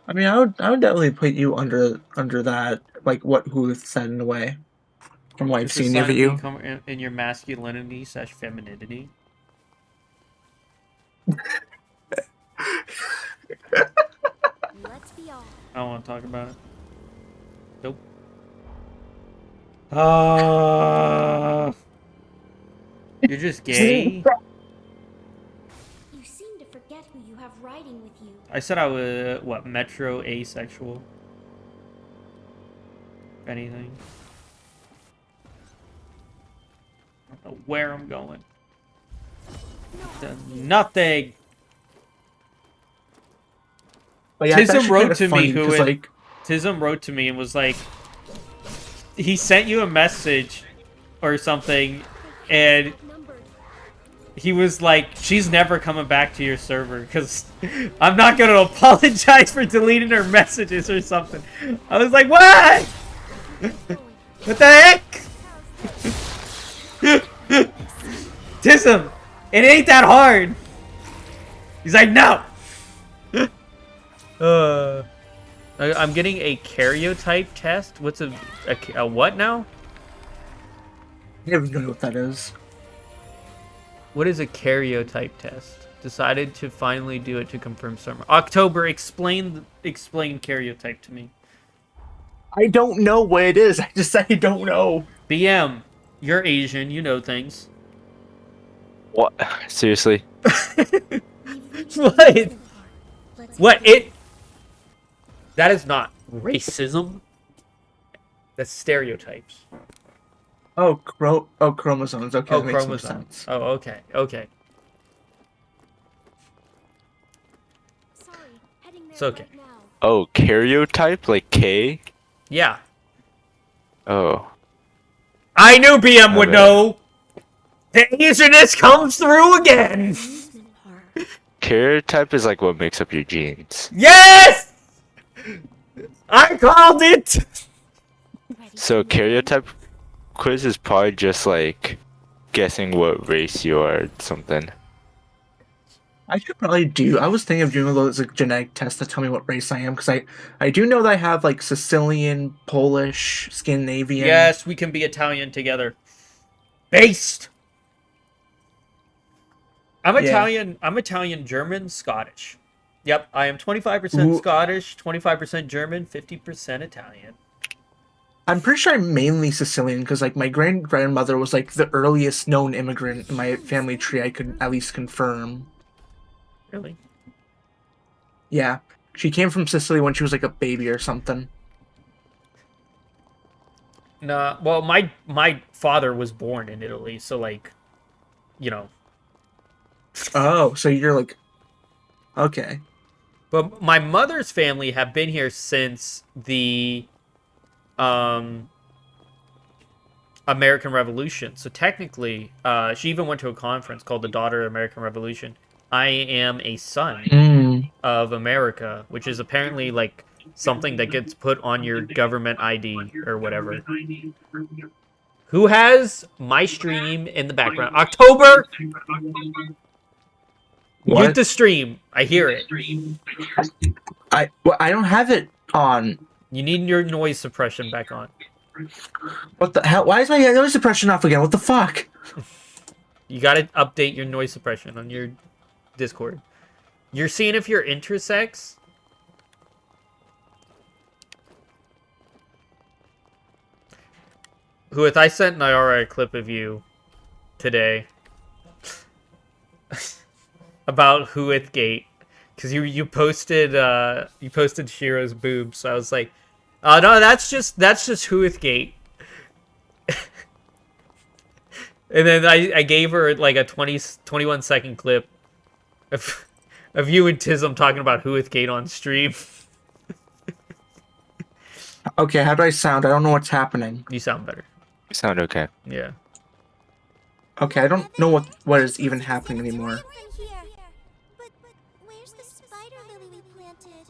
I mean, I would definitely put you under that, like what who said in a way, from what I've Is this seen of sign you. come in your masculinity / femininity? Let's be off. I don't want to talk about it. Nope. You're just gay? You seem to forget who you have riding with you. I said I was, what, metro asexual? If anything. I don't know where I'm going. Nothing! But yeah, it's Tism actually wrote kinda to me funny, who 'cause, it- Tism wrote to me and was like, he sent you a message or something, and he was like, she's never coming back to your server because I'm not going to apologize for deleting her messages or something. I was like, what? What the heck? Tism, it ain't that hard. He's like, no. I'm getting a karyotype test. What's a what now? I never know what that is. What is a karyotype test? Decided to finally do it to confirm summer. October, explain karyotype to me. I don't know what it is. I just said I don't know. BM, you're Asian, you know things. What? Seriously? What? What? That is not racism. That's stereotypes. Oh, chromosomes. Okay, Oh, that makes more chromosomes. sense. Oh, okay. Okay. Sorry, heading there It's okay. right now. Oh, karyotype? Like K? Yeah. Oh. I knew BM would Okay. know. The Asianness comes through again. Amusement park. Karyotype is like what makes up your genes. Yes! I called it! Ready So to move in? karyotype quiz is probably just like guessing what race you are or something. I should probably do. I was thinking of doing those like genetic tests to tell me what race I am because I do know that I have like Sicilian, Polish, Scandinavian. Yes, we can be Italian together. Based. I'm Yeah. Italian. I'm Italian, German, Scottish. Yep, I am 25% Ooh, Scottish, 25% German, 50% Italian. I'm pretty sure I'm mainly Sicilian because like my grandmother was like the earliest known immigrant in my family tree. I could at least confirm. Really? Yeah, she came from Sicily when she was like a baby or something. Nah. Well, my father was born in Italy, so like, you know. Oh, so you're like, okay. But my mother's family have been here since the um American Revolution. So technically, she even went to a conference called the Daughter of American Revolution. I am a son Hmm. of America, which is apparently like something that gets put on your government ID or whatever. Who has my stream in the background? October! Mute What? the stream. I hear it. I don't have it on. You need your noise suppression back on. What the hell? Why is my noise suppression off again? What the fuck? You gotta update your noise suppression on your Discord. You're seeing if you're intersex? Who, if I sent Nyara a clip of you today about Huithgate, because you posted Shiro's boobs, so I was like, oh no, that's just Huithgate. And then I gave her like a 21-second clip of you and Tism talking about Huithgate on stream. Okay, how do I sound? I don't know what's happening. You sound better. You sound okay. Yeah. Okay, I don't know what is even happening anymore. But where's the spider lily we planted?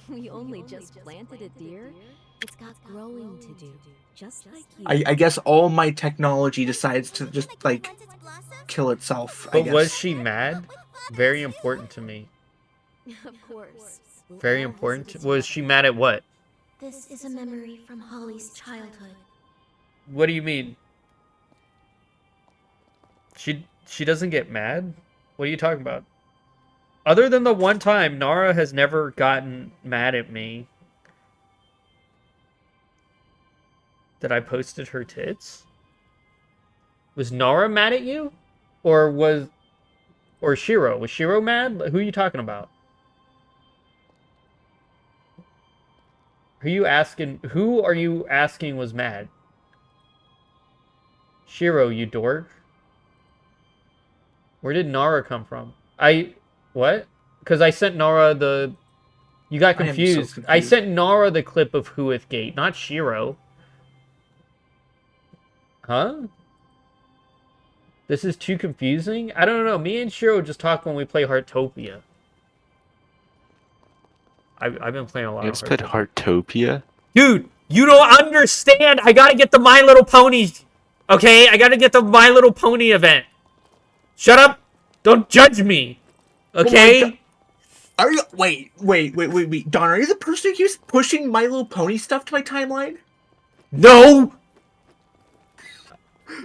We only just planted it, dear. It's got growing to do, just like you. I guess all my technology decides to just like kill itself. I But guess. was she mad? Very important to me. Of course. Very important. Was she mad at what? This is a memory from Holly's childhood. What do you mean? She doesn't get mad? What are you talking about? Other than the one time, Nara has never gotten mad at me that I posted her tits. Was Nara mad at you? Or Shiro? Was Shiro mad? Who are you talking about? Who are you asking was mad? Shiro, you dork. Where did Nara come from? What? Because I sent Nara the... You got confused. I am so confused. I sent Nara the clip of Huithgate, not Shiro. Huh? This is too confusing? I don't know. Me and Shiro just talk when we play Heartopia. I've been playing a lot You of guys played Heartopia? Dude, you don't understand. I gotta get the My Little Ponies. Okay? I gotta get the My Little Pony event. Shut up. Don't judge me. Okay? Are you wait, Don, are you the person who keeps pushing My Little Pony stuff to my timeline? No!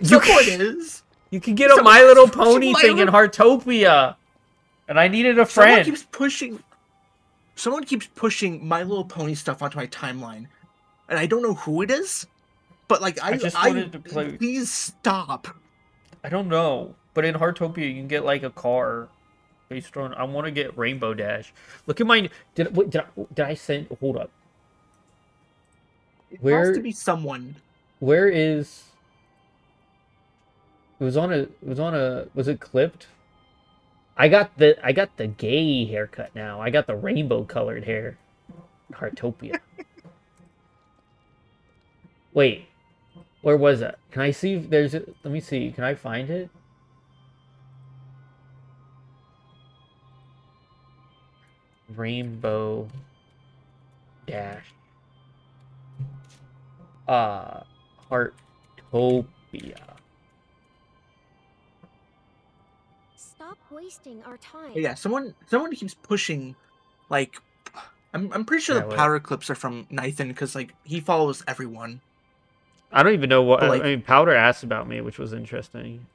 Someone is. You can get a My Little Pony My thing in Little- Heartopia. And I needed a friend. Someone keeps pushing My Little Pony stuff onto my timeline. And I don't know who it is. But like I just wanted to play. Please stop. I don't know. But in Heartopia, you can get like a car based on. I want to get Rainbow Dash. Look at my. Did I send? Hold up. It Where- has to be someone. Where is? It was on a. Was it clipped? I got the gay haircut now. I got the rainbow colored hair. Heartopia. Wait. Where was it? Can I see if there's it? Let me see. Can I find it? Rainbow Dash. Heartopia. Stop wasting our time. Yeah, someone keeps pushing, like, I'm pretty sure Yeah, the what? powder clips are from Nathan because like he follows everyone. I don't even know what. But, like- I mean, Powder asked about me, which was interesting.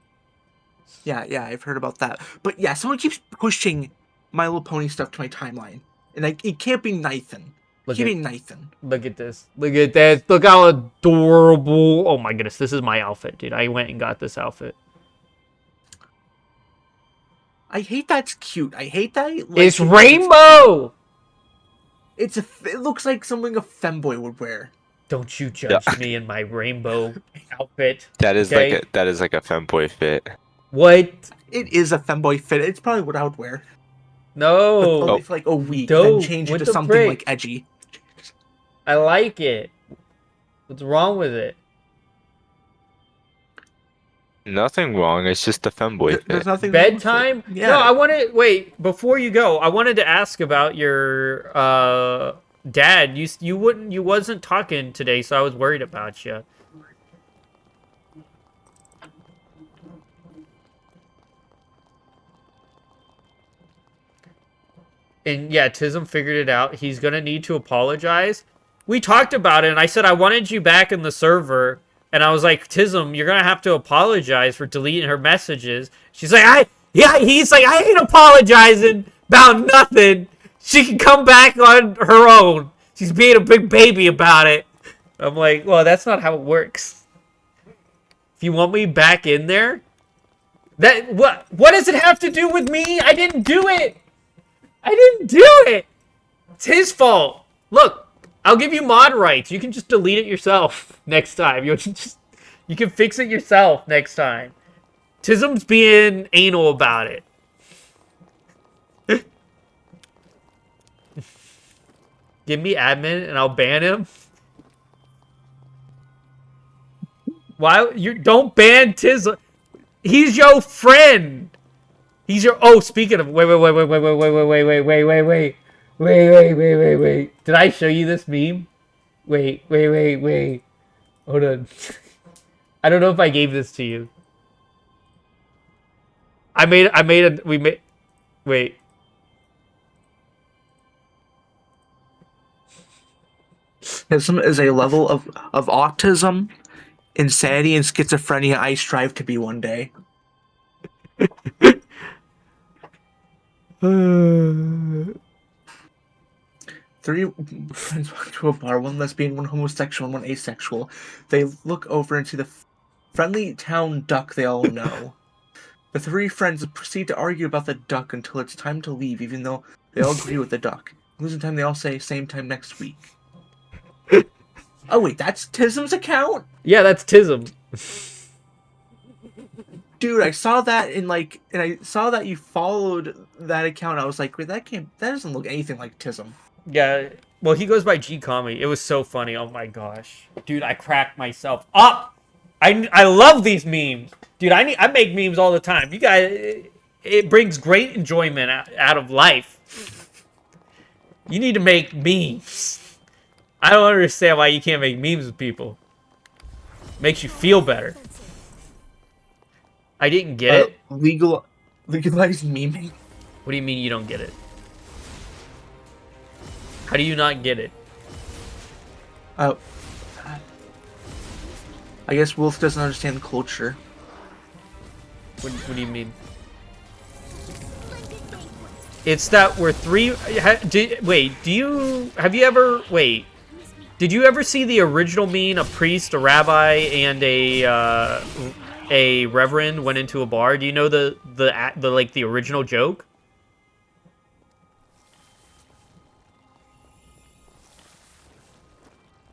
Yeah, I've heard about that. But yeah, someone keeps pushing My Little Pony stuff to my timeline, and like it can't be Nathan. It can't be Nathan. Look at this. Look at this. Look how adorable. Oh my goodness, this is my outfit, dude. I went and got this outfit. I hate that's cute. I hate that. It's rainbow. It looks like something a femboy would wear. Don't you judge me in my rainbow outfit. That is okay? like a femboy fit. What? It is a femboy fit. It's probably what I would wear. No. But only for like a week, Dope. then change it What to the something frick? like edgy. I like it. What's wrong with it? Nothing wrong. It's just a femboy There's fit. nothing wrong with it. Bedtime? Yeah. No, I wanted wait, before you go, I wanted to ask about your dad. You wasn't talking today, so I was worried about you. And yeah, Tism figured it out. He's gonna need to apologize. We talked about it, and I said I wanted you back in the server. And I was like, Tism, you're gonna have to apologize for deleting her messages. She's like, he's like, I ain't apologizing about nothing. She can come back on her own. She's being a big baby about it. I'm like, well, that's not how it works. If you want me back in there, what does it have to do with me? I didn't do it. I didn't do it. It's his fault. Look. I'll give you mod rights. You can just delete it yourself next time. You can fix it yourself next time. Tism's being anal about it. Give me admin and I'll ban him. Why you don't ban Tism? He's your friend. He's your speaking of wait. Wait. Did I show you this meme? Wait. Hold on. I don't know if I gave this to you. Wait. Autism is a level of autism, insanity, and schizophrenia I strive to be one day. Three friends walk to a bar, one lesbian, one homosexual, and one asexual. They look over and see the friendly town duck they all know. The three friends proceed to argue about the duck until it's time to leave, even though they all agree with the duck. Losing time, they all say same time next week. Oh wait, that's Tism's account? Yeah, that's Tism. Dude, I saw that and I saw that you followed that account. I was like, wait, that doesn't look anything like Tism. Yeah, well, he goes by G Kami. It was so funny. Oh my gosh, dude, I cracked myself up. I love these memes, dude. I make memes all the time. You guys, it brings great enjoyment out of life. You need to make memes. I don't understand why you can't make memes with people. Makes you feel better. I didn't get it. Legalize memeing. What do you mean you don't get it? How do you not get it? I guess Wolf doesn't understand culture. What do you mean? It's that we're three. Did you ever see the original meme? A priest, a rabbi, and a reverend went into a bar. Do you know the original joke?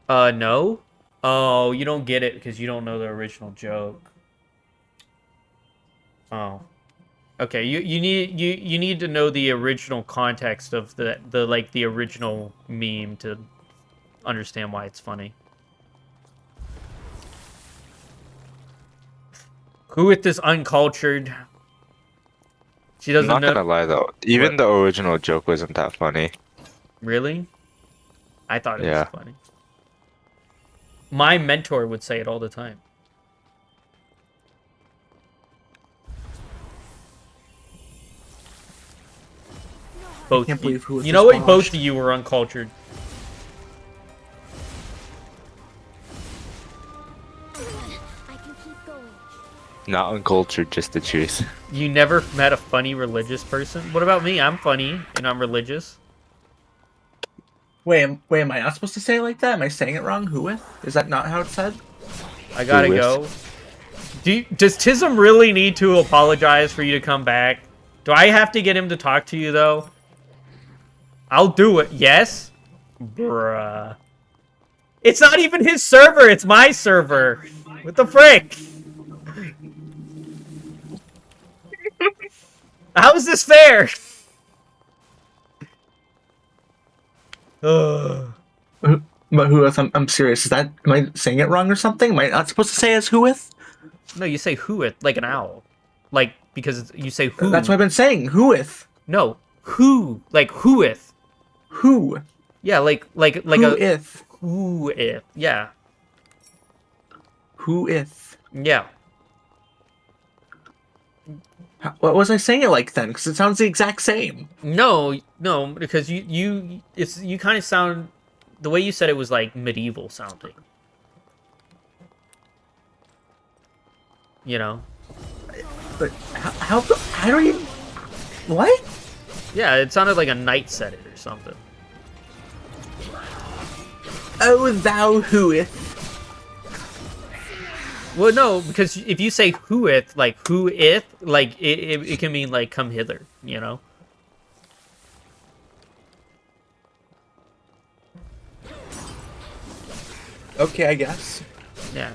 No. Oh, you don't get it because you don't know the original joke. Oh. Okay, you need to know the original context of the original meme to understand why it's funny. Who is this uncultured? She doesn't know. I'm not gonna lie though, even the original joke wasn't that funny. Really? I thought it was funny. My mentor would say it all the time. both. can't believe who was You know what? Both squashed. of you were uncultured. I can keep going. Not uncultured, just the truth. You never met a funny religious person? What about me? I'm funny and I'm religious. Wait, am I not supposed to say it like that? Am I saying it wrong? Who with? Is that not how it's said? I gotta Who go. Does Tism really need to apologize for you to come back? Do I have to get him to talk to you, though? I'll do it. Yes? Bruh. It's not even his server. It's my server. What the frick? How is this fair? Ugh. But who with? I'm serious. Is that, am I saying it wrong or something? Am I not supposed to say as who with? No, you say who it like an owl. Like, because you say who. That's what I've been saying. Who with? No, who. Like, whoeth. Who? Yeah, like Who a... if? Who if. Yeah. Who if? Yeah. What was I saying it like then? Because it sounds the exact same. No, because you kind of sound... The way you said it was, like, medieval sounding. You know? But how do you... What? Yeah, it sounded like a knight said it or something. Oh, thou whoeth. Well, no, because if you say whoeth, like whoeth, like it can mean like come hither, you know? Okay, I guess. Yeah.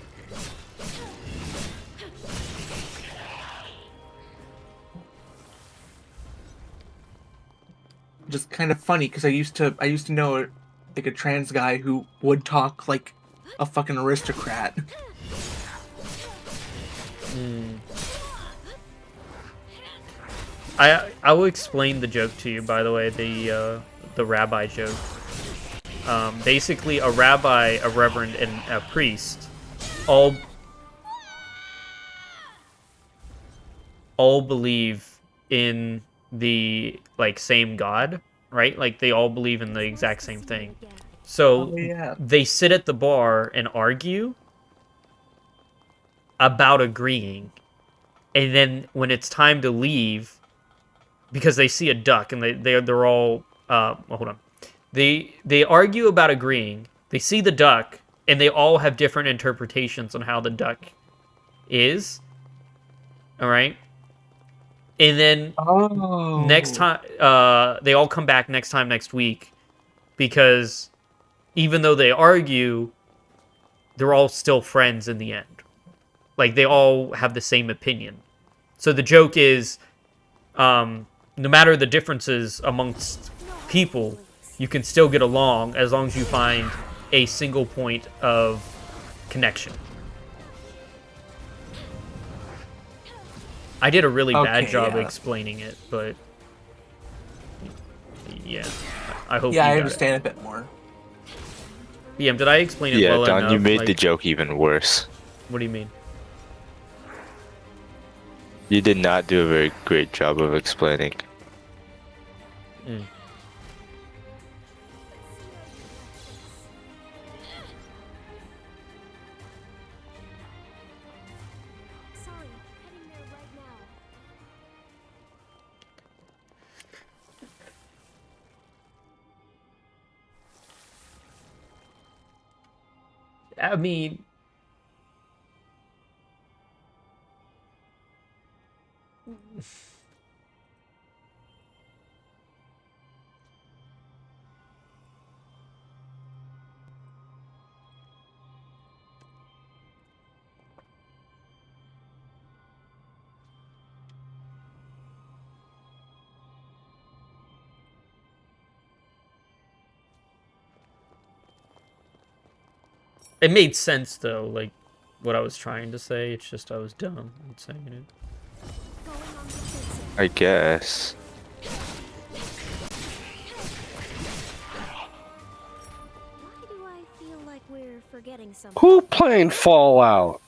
Just kind of funny because I used to know like a trans guy who would talk like a fucking aristocrat. I will explain the joke to you, by the way, the rabbi joke. Basically, a rabbi, a reverend, and a priest all believe in the like same God, right? Like they all believe in the exact same thing. So Oh, yeah. they sit at the bar and argue about agreeing, and then when it's time to leave, because they see a duck and they're all well, hold on. They argue about agreeing. They see the duck, and they all have different interpretations on how the duck is. All right, and then next time, they all come back next week, because even though they argue, they're all still friends in the end. Like they all have the same opinion. So the joke is, no matter the differences amongst people, you can still get along as long as you find a single point of connection. I did a really bad job explaining it, but yeah, I hope. Yeah, you I got understand a bit more. it. BM, did I explain it Yeah, well Don, enough? you made Like, the joke even worse. What do you mean? You did not do a very great job of explaining. Sorry, heading there right now. I mean, it made sense though, like what I was trying to say. It's just I was dumb in saying it. Going on the offensive. I guess. Why do I feel like we're forgetting something? Who playing Fallout?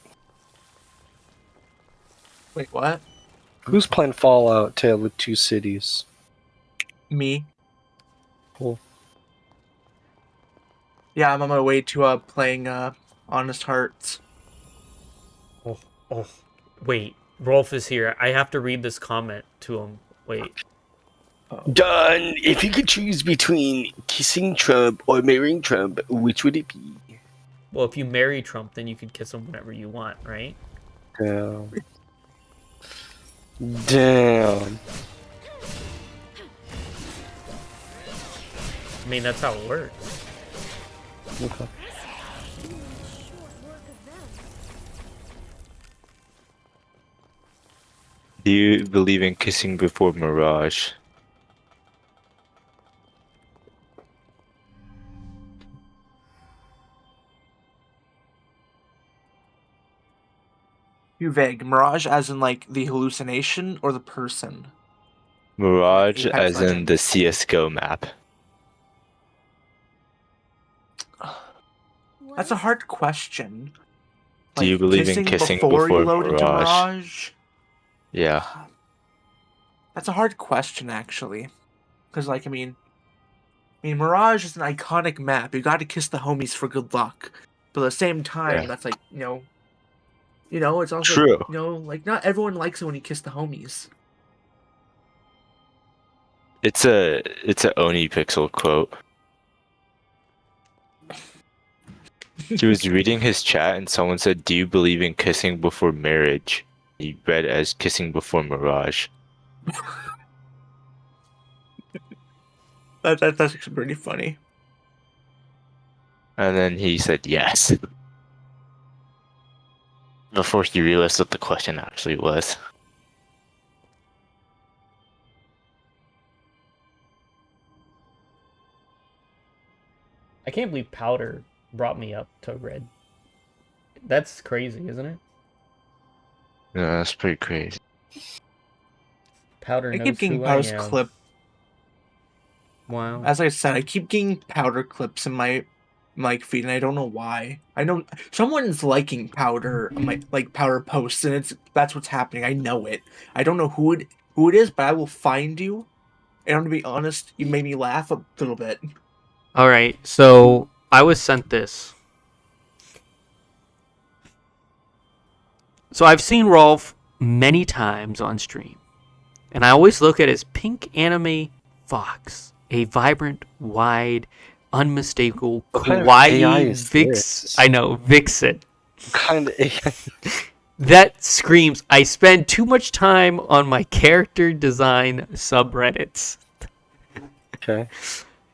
Wait, what? Who's playing Fallout Tale of Two Cities? Me? Cool. Yeah, I'm on my way to playing Honest Hearts. Oh, wait. Rolf is here. I have to read this comment to him. Wait. Done. If you could choose between kissing Trump or marrying Trump, which would it be? Well, if you marry Trump, then you can kiss him whenever you want, right? Damn. Damn. I mean, that's how it works. Okay. Do you believe in kissing before Mirage? You vague. Mirage as in like the hallucination or the person? Mirage Apex as in Legends. the CSGO map. That's a hard question. Do you believe in kissing before you before load into Mirage? Mirage? Yeah. That's a hard question, actually. Because, like, I mean, Mirage is an iconic map. You got to kiss the homies for good luck. But at the same time, Yeah. that's like, it's also True. like not everyone likes it when you kiss the homies. It's a Oni Pixel quote. He was reading his chat and someone said, "Do you believe in kissing before marriage?" He read as kissing before Mirage. That's actually pretty funny. And then he said yes. Before he realized what the question actually was. I can't believe Powder brought me up to red. That's crazy, isn't it? Yeah, that's pretty crazy. Powder I knows keep getting who Powder's I am. clip. Wow. As I said, I keep getting Powder clips in my feed, and I don't know why. I know someone's liking Powder, Powder posts, and that's what's happening. I know it. I don't know who it is, but I will find you. And to be honest, you made me laugh a little bit. All right, so I was sent this. So I've seen Rolf many times on stream, and I always look at his pink anime fox, a vibrant, wide, unmistakable, kind of AI kawaii is vix. this? I know, vixen. Kind of AI. That screams, I spend too much time on my character design subreddits. Okay.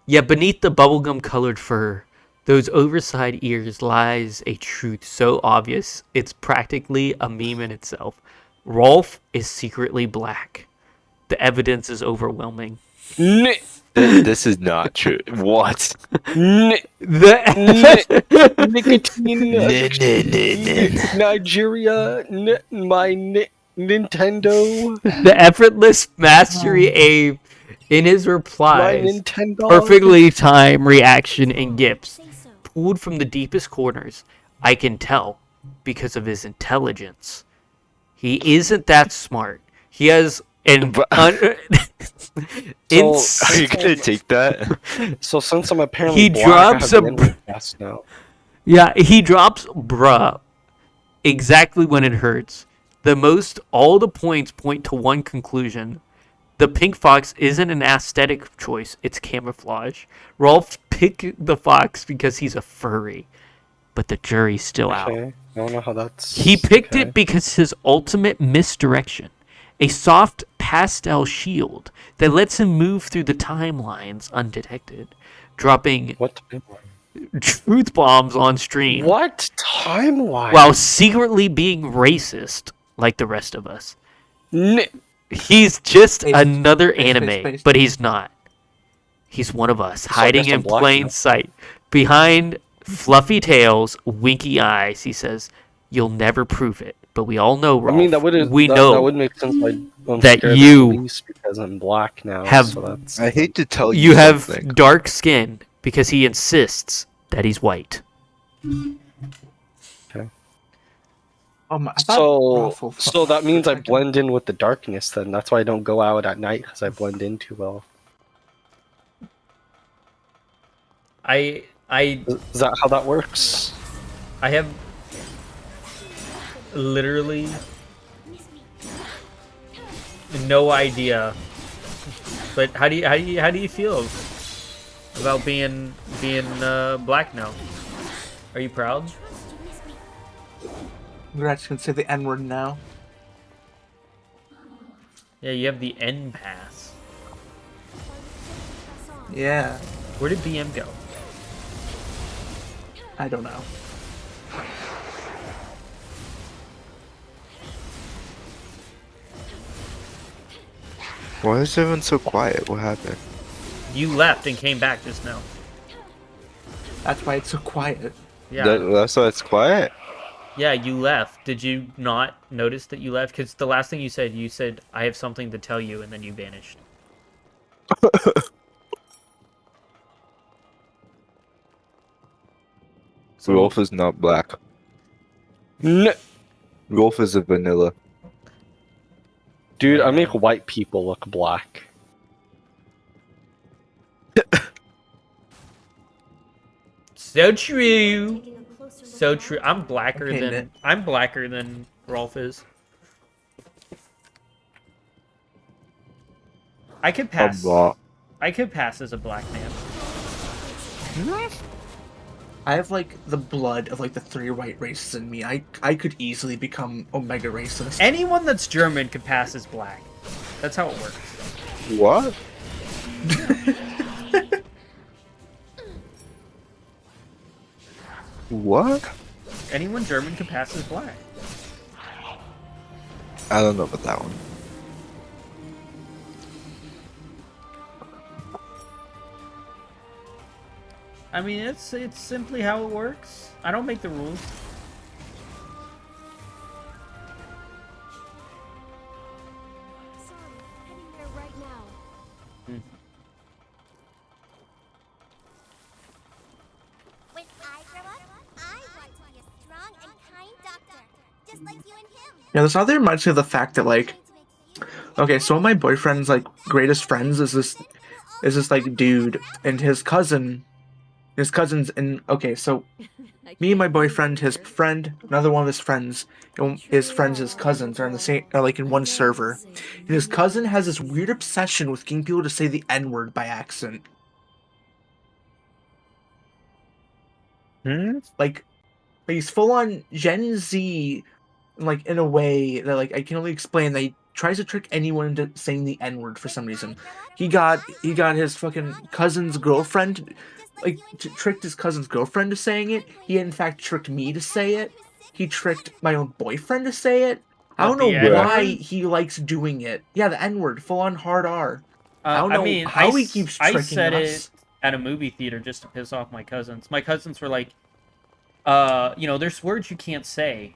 Yet beneath the bubblegum colored fur, those oversized ears lies a truth so obvious it's practically a meme in itself. Rolf is secretly black. The evidence is overwhelming. This is not true. What? Nicotine Nigeria, Nintendo, The effortless mastery aim in his my replies, Nintendo. perfectly timed reaction and gifts, pulled from the deepest corners. I can tell because of his intelligence. He isn't that smart. He has an Are you gonna take that? So since I'm apparently He black, drops I have a the yes now. Yeah, he drops bruh exactly when it hurts. All the points point to one conclusion. The pink fox isn't an aesthetic choice, it's camouflage. Rolf picked the fox because he's a furry, but the jury's still out. Okay, I don't know how that's. He picked okay. it because his ultimate misdirection. A soft pastel shield that lets him move through the timelines undetected, dropping What? truth bombs on stream. What timeline? While secretly being racist like the rest of us. He's just another anime, but he's not. He's one of us, hiding guess I'm in black plain now. sight. Behind fluffy tails, winky eyes, he says, "You'll never prove it, but we all know, Rolf. I mean, that would know that would make sense. I'm that scared of you police because I'm black now. have- so that's I hate to tell you you have something. dark skin because he insists that he's white." so that means I blend in with the darkness. Then that's why I don't go out at night because I blend in too well. I Is that how that works? I have literally no idea. But how do you feel about being black now? Are you proud? We're actually gonna say the N word now. Yeah, you have the N pass. Yeah, Where did BM go? I don't know. Why is everyone so quiet? What happened? You left and came back just now. That's why it's so quiet. Yeah. That's why it's quiet? Yeah, you left. Did you not notice that you left? Because the last thing you said, I have something to tell you, and then you vanished. So, Rolf is not black. No, Rolf is a vanilla. dude, I make white people look black. so true. So true. I'm blacker Okay, than Nick. I'm blacker than Rolf is. I could pass. Blah. I could pass as a black man. I have like the blood of like the 3 white races in me. I could easily become Omega racist. Anyone that's German could pass as black. That's how it works. What? What? Anyone German could pass as black. I don't know about that one. I mean, it's simply how it works. I don't make the rules. Sorry, heading there right now. When I grow up, I want to be a strong and kind doctor, just like you and him. Yeah, this other reminds me of the fact that like, okay, so one of my boyfriend's like greatest friends is this like dude, and his cousin's in. Okay, so me and my boyfriend, his friend, another one of his friends, and his friends, his cousins are in the same, are like in one server, and his cousin has this weird obsession with getting people to say the N word by accident. Like he's full on Gen Z, like in a way that like I can only explain that he tries to trick anyone into saying the N word for some reason. He got his fucking cousin's girlfriend, like tricked his cousin's girlfriend to saying it. He in fact tricked me to say it. He tricked my own boyfriend to say it. I don't know The N-word? why he likes doing it. Yeah, the N word, full on hard R. I don't I know mean, how he keeps I tricking said us. it at a movie theater just to piss off my cousins. My cousins were like, you know, there's words you can't say.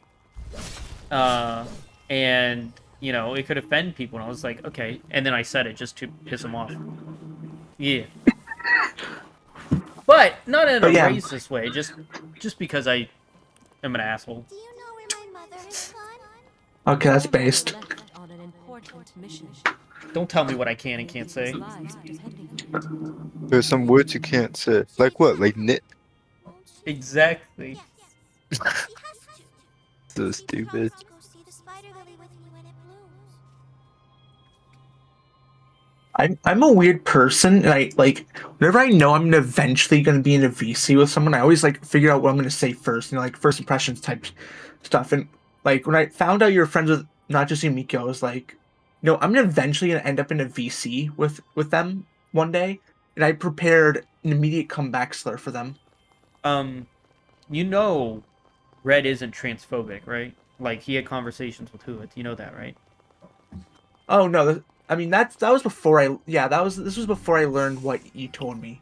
And, you know, it could offend people. And I was like, okay. And then I said it just to piss them off. Yeah. But not in a But yeah. racist way, just because I am an asshole. Do you know where my mother has gone? Okay, that's based. Left on an important mission. Don't tell me what I can and can't say. Lives depending on it. There's some words you can't say. Like what? Like knit? Won't she? Exactly. Yes. She has to. So She stupid. promised to go see the spider lily with me when it blooms. I'm a weird person, and I like whenever I know I'm eventually gonna be in a VC with someone, I always like figure out what I'm gonna say first, you know, like first impressions type stuff. And like when I found out you're friends with not just Yumiko, I was like, no, I'm eventually gonna end up in a VC with them one day, and I prepared an immediate comeback slur for them. You know, Red isn't transphobic, right? Like he had conversations with Huit. You know that, right? Oh no, I mean that was before this was before I learned what you told me.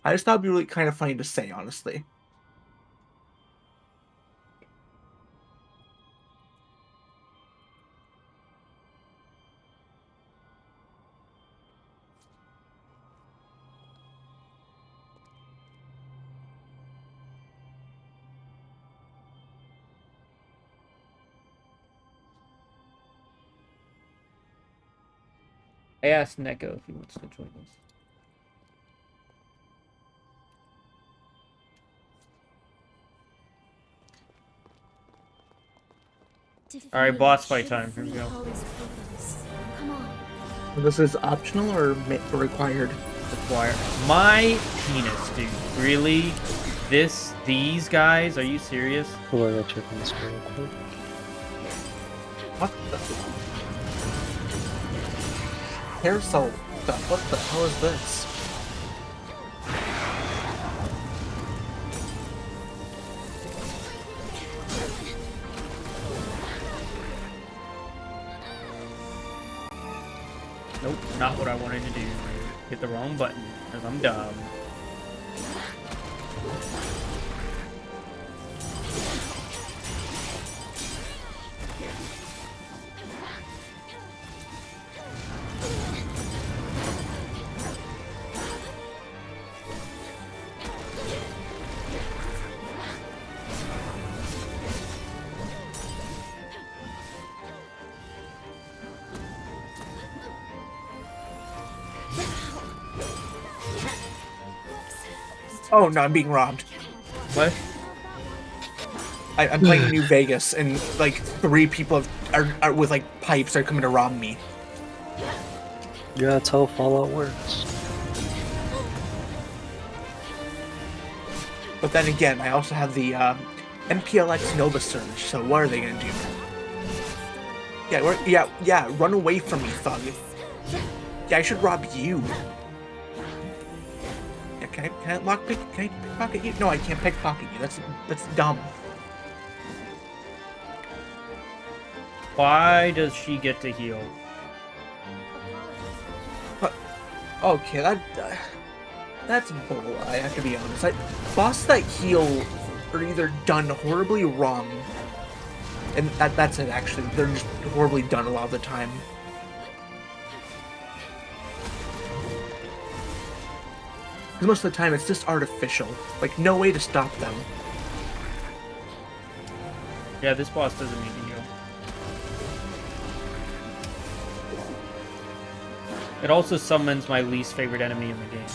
I just thought it'd be really kind of funny to say, honestly. I asked Neko if he wants to join us. All right, boss fight time. Here we go. Come on. This is optional or required? Require my penis, dude. Really? These guys? Are you serious? Hold on, I'll check on this real quick. What the? Hair soul. What the hell is this? Nope, not what I wanted to do. Hit the wrong button, because I'm dumb. Oh no, I'm being robbed. What? I'm playing New Vegas, and like 3 people are with like pipes are coming to rob me. Yeah, that's how Fallout works. But then again, I also have the MPLX Nova Surge. So what are they gonna do? Yeah, run away from me, thug. Yeah, I should rob you. Yeah, can I lockpick? Can I pickpocket you? No, I can't pickpocket you. That's dumb. Why does she get to heal? But okay, that's bull. I have to be honest. Bosses that heal are either done horribly wrong, and that's it. Actually, they're just horribly done a lot of the time. Because most of the time, it's just artificial. Like, no way to stop them. Yeah, this boss doesn't need to heal. It also summons my least favorite enemy in the game.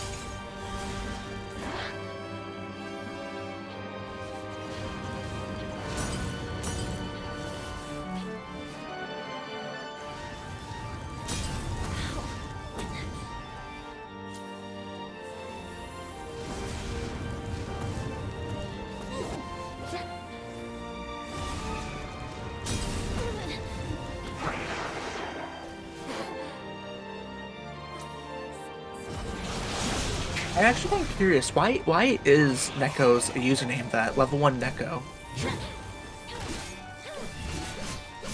I'm actually kind of curious, why is Neko's username that? Level 1 Neko?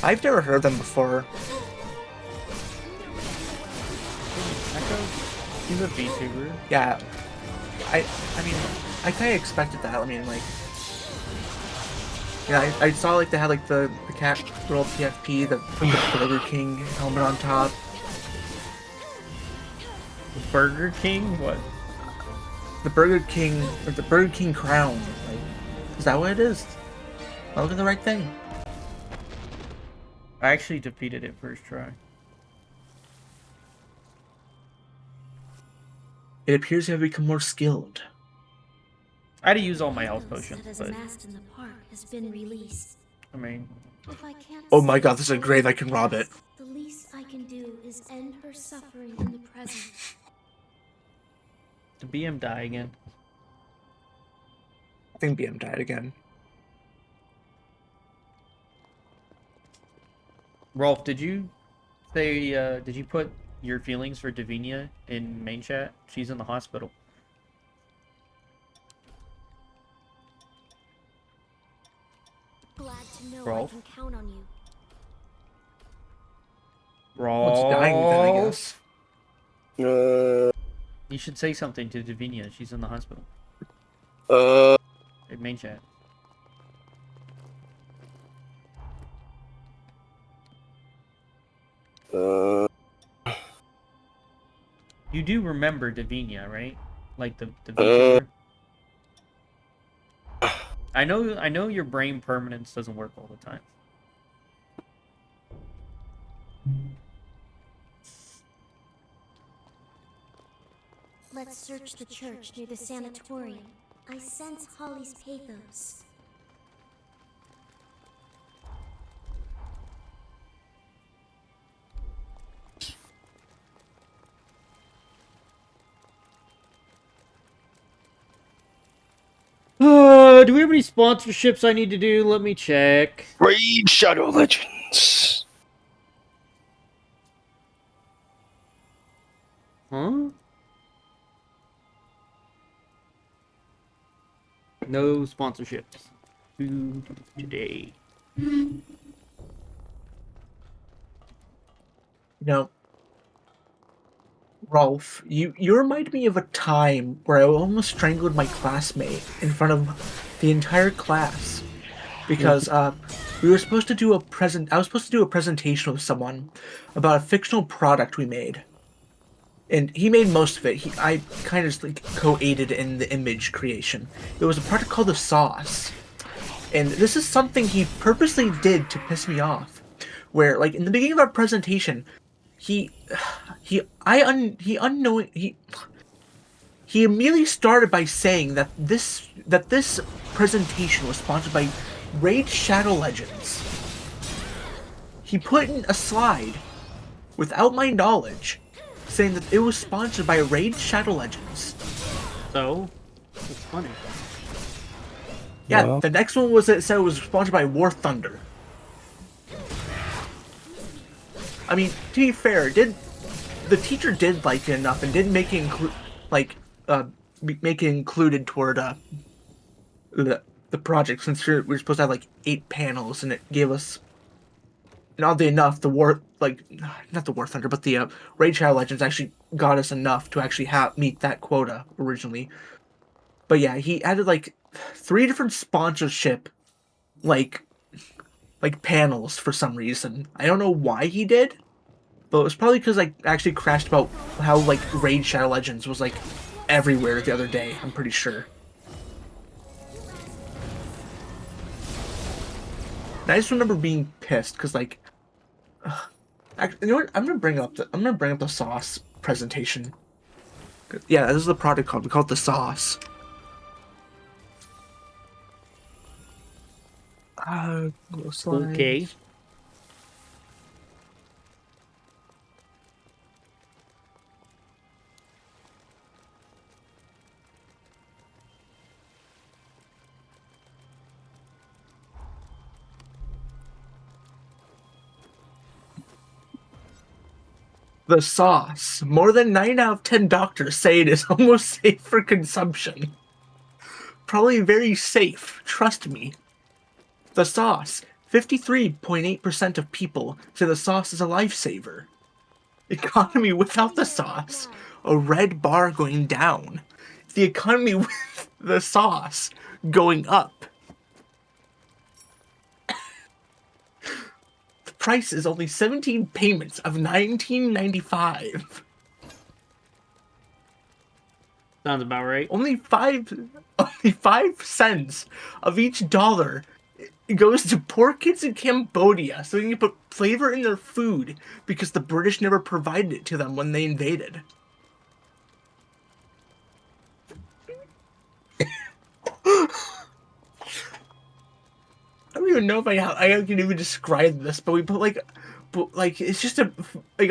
I've never heard them before. Neko? He's a VTuber. Yeah. I mean, I kind of expected that. I mean, like... Yeah, I saw, like, they had, like, the Cat World PFP, the Burger King helmet on top. Burger King? What? The Burger King, or the Burger King crown. Like, is that what it is? Am I looking at the right thing? I actually defeated it first try. It appears you have become more skilled. I had to use all my health potions, That has but amassed in the park has been released. I mean, If I can't Oh my save god, this is a her, grave, I can rob it. the least I can do is end her suffering in the present. did BM die again? I think BM died again. Rolf, did you say, did you put your feelings for Davinia in main chat? She's in the hospital. Glad to know Rolf? I can count on you. Well, it's dying then, I guess. You should say something to Davinia. She's in the hospital. In main chat. You do remember Davinia, right? Like the VTuber? I know your brain permanence doesn't work all the time. let's search the church near the sanatorium. I sense Holly's pathos. Do we have any sponsorships I need to do? Let me check. Raid Shadow Legends. Huh? No sponsorships. Today. You know, Rolf, you remind me of a time where I almost strangled my classmate in front of the entire class because we were supposed to do I was supposed to do a presentation with someone about a fictional product we made, and he made most of it. I kind of like co-aided in the image creation. It was a product called the Sauce, and this is something he purposely did to piss me off. Where, like, in the beginning of our presentation, he immediately started by saying that this presentation was sponsored by Raid Shadow Legends. He put in a slide without my knowledge saying that it was sponsored by Raid Shadow Legends. So, it's funny. Yeah, Well. the next one was it said it was sponsored by War Thunder. I mean, to be fair, the teacher did like it enough and did make it make it included toward the project, since we were supposed to have like 8 panels, and it gave us, and oddly enough, not the War Thunder, but the Raid Shadow Legends actually got us enough to actually meet that quota originally. But yeah, he added like 3 different sponsorship like panels for some reason. I don't know why he did, but it was probably because I actually crashed about how like Raid Shadow Legends was like everywhere the other day. I'm pretty sure. And I just remember being pissed because like, you know what? I'm gonna bring up the Sauce presentation. Yeah, this is the product called. We call it the Sauce. Slide. Okay. The Sauce. More than 9 out of 10 doctors say it is almost safe for consumption. Probably very safe, trust me. The Sauce. 53.8% of people say the Sauce is a lifesaver. Economy without the Sauce. A red bar going down. The economy with the Sauce going up. The price is only 17 payments of $19.95. Sounds about right. Only 5 cents of each dollar goes to poor kids in Cambodia so they can put flavor in their food because the British never provided it to them when they invaded. I don't even know if I can even describe this, but we put like it's just a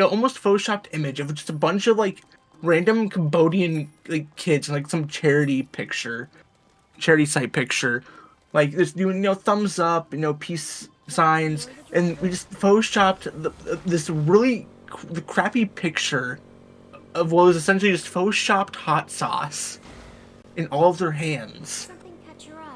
almost photoshopped image of just a bunch of like random Cambodian like kids and like some charity site picture, like just doing thumbs up, peace signs, and we just photoshopped this really crappy picture of what was essentially just photoshopped hot sauce in all of their hands. Something catch your eye?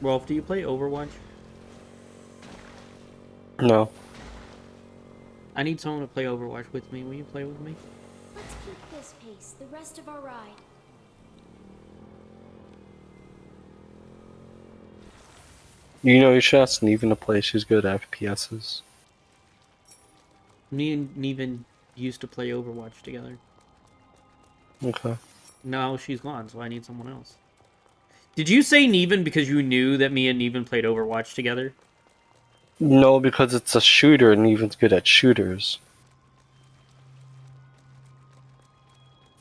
Rolf, do you play Overwatch? No. I need someone to play Overwatch with me. Will you play with me? Let's keep this pace the rest of our ride. You should ask Neven to play. She's good at FPSs. Me and Neven used to play Overwatch together. Okay. Now she's gone, so I need someone else. Did you say Neven because you knew that me and Neven played Overwatch together? No, because it's a shooter and Even's good at shooters.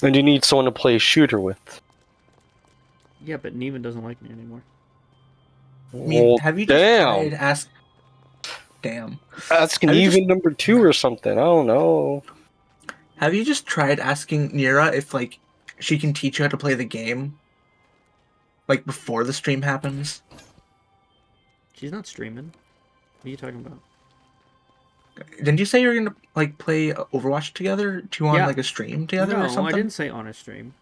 And you need someone to play a shooter with. Yeah, but Neven doesn't like me anymore. I mean, Well, have you just tried ask? Damn. Asking Have you Even just- number 2 or something. I don't know. Have you just tried asking Nira if like she can teach you how to play the game? Like before the stream happens? She's not streaming. What are you talking about? Didn't you say you were gonna like play Overwatch together? To on Yeah. like a stream together No, or something? I didn't say on a stream.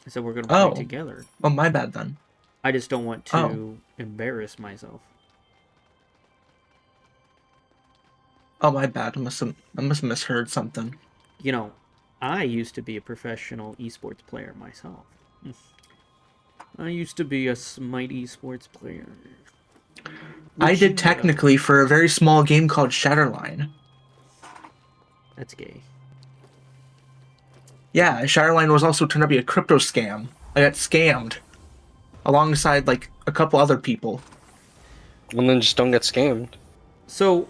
I said we're gonna play Oh. together. Oh, my bad then. I just don't want to embarrass myself. Oh, my bad. I must have misheard something. You know, I used to be a professional esports player myself. I used to be a smite esports player. I Which you did know. technically for a very small game called Shatterline. That's gay. Yeah, Shatterline was also turned out to be a crypto scam. I got scammed alongside like a couple other people. And then just don't get scammed. So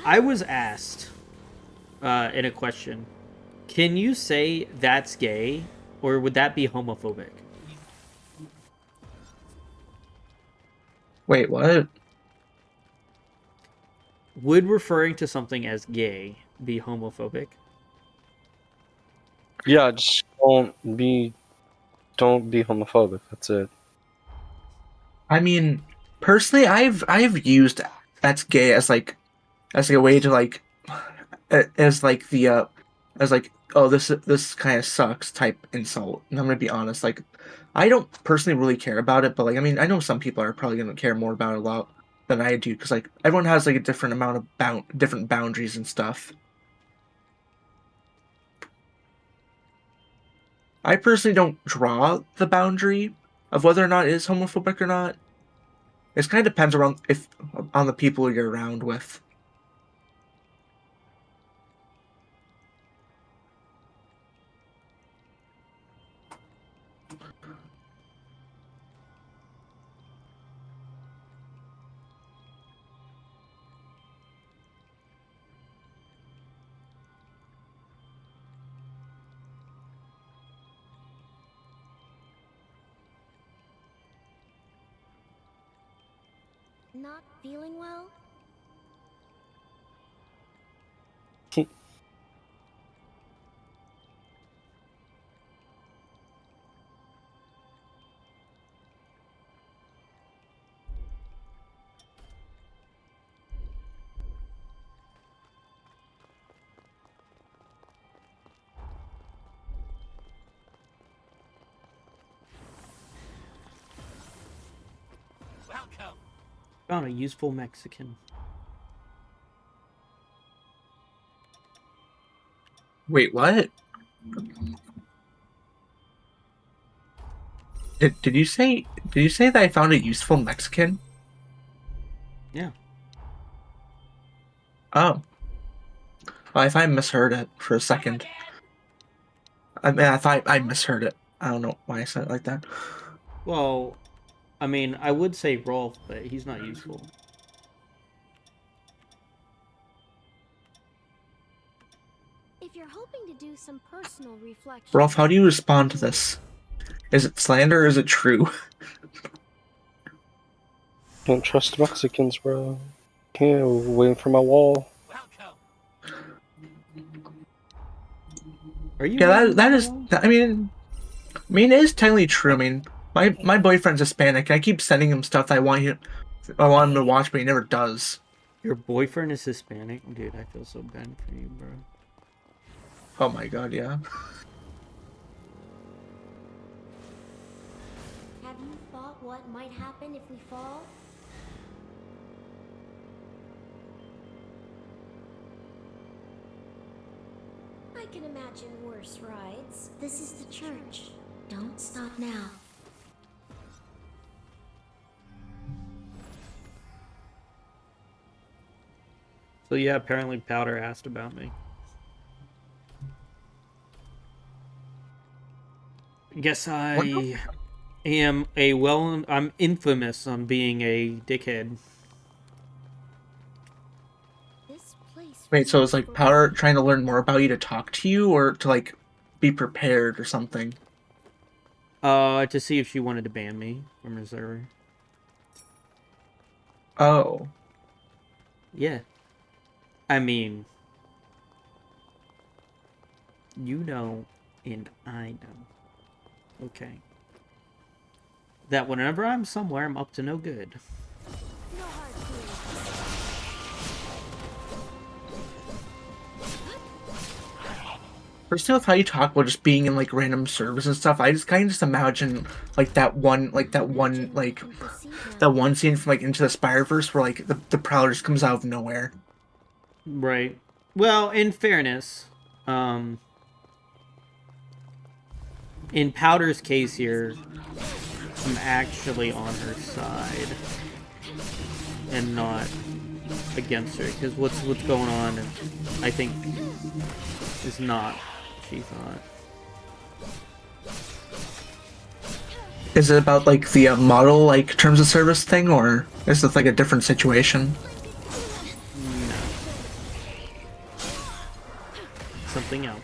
I was asked in a question, can you say that's gay, or would that be homophobic? Wait, what? Would referring to something as gay be homophobic? Yeah, just don't be homophobic. That's it. I mean, personally, I've used "that's gay" as like a way to like as like the as like, oh, this kind of sucks type insult. And I'm gonna be honest, like I don't personally really care about it, but like I mean, I know some people are probably gonna care more about it a lot than I do because like everyone has like a different amount of different boundaries and stuff. I personally don't draw the boundary of whether or not it is homophobic or not. It kind of depends on the people you're around with. Not feeling well? Found a useful Mexican. Wait, what? Did you say that I found a useful Mexican? Yeah. Oh. Well, if I misheard it for a second. I mean, I thought I misheard it. I don't know why I said it like that. Well, I mean, I would say Rolf, but he's not useful. If you're hoping to do some personal reflection... Rolf, how do you respond to this? Is it slander or is it true? Don't trust Mexicans, bro. Yeah, waiting for my wall. Are you? Yeah, that is. I mean, it is technically true. I mean, my boyfriend's Hispanic, and I keep sending him stuff that I want him to watch, but he never does. Your boyfriend is Hispanic? Dude, I feel so bad for you, bro. Oh my god, yeah. Have you thought what might happen if we fall? I can imagine worse rides. This is the church. Don't stop now. So yeah, apparently Powder asked about me. I guess I am I'm infamous on being a dickhead. This place Wait, so it's feels like Power trying to learn more about you to talk to you, or to like be prepared or something? To see if she wanted to ban me from her server. Oh, Yeah. I mean, you know, and I know. Okay. That whenever I'm somewhere, I'm up to no good. no hard feelings. personally, with how you talk about just being in like random servers and stuff, I just kind of just imagine like that one, that one scene from like Into the Spider-Verse where like the Prowler just comes out of nowhere. Right. Well, in fairness, in Powder's case here, I'm actually on her side and not against her, because what's going on, I think, is not what she thought. Is it about like the model like terms of service thing, or is this like a different situation? No. Something else.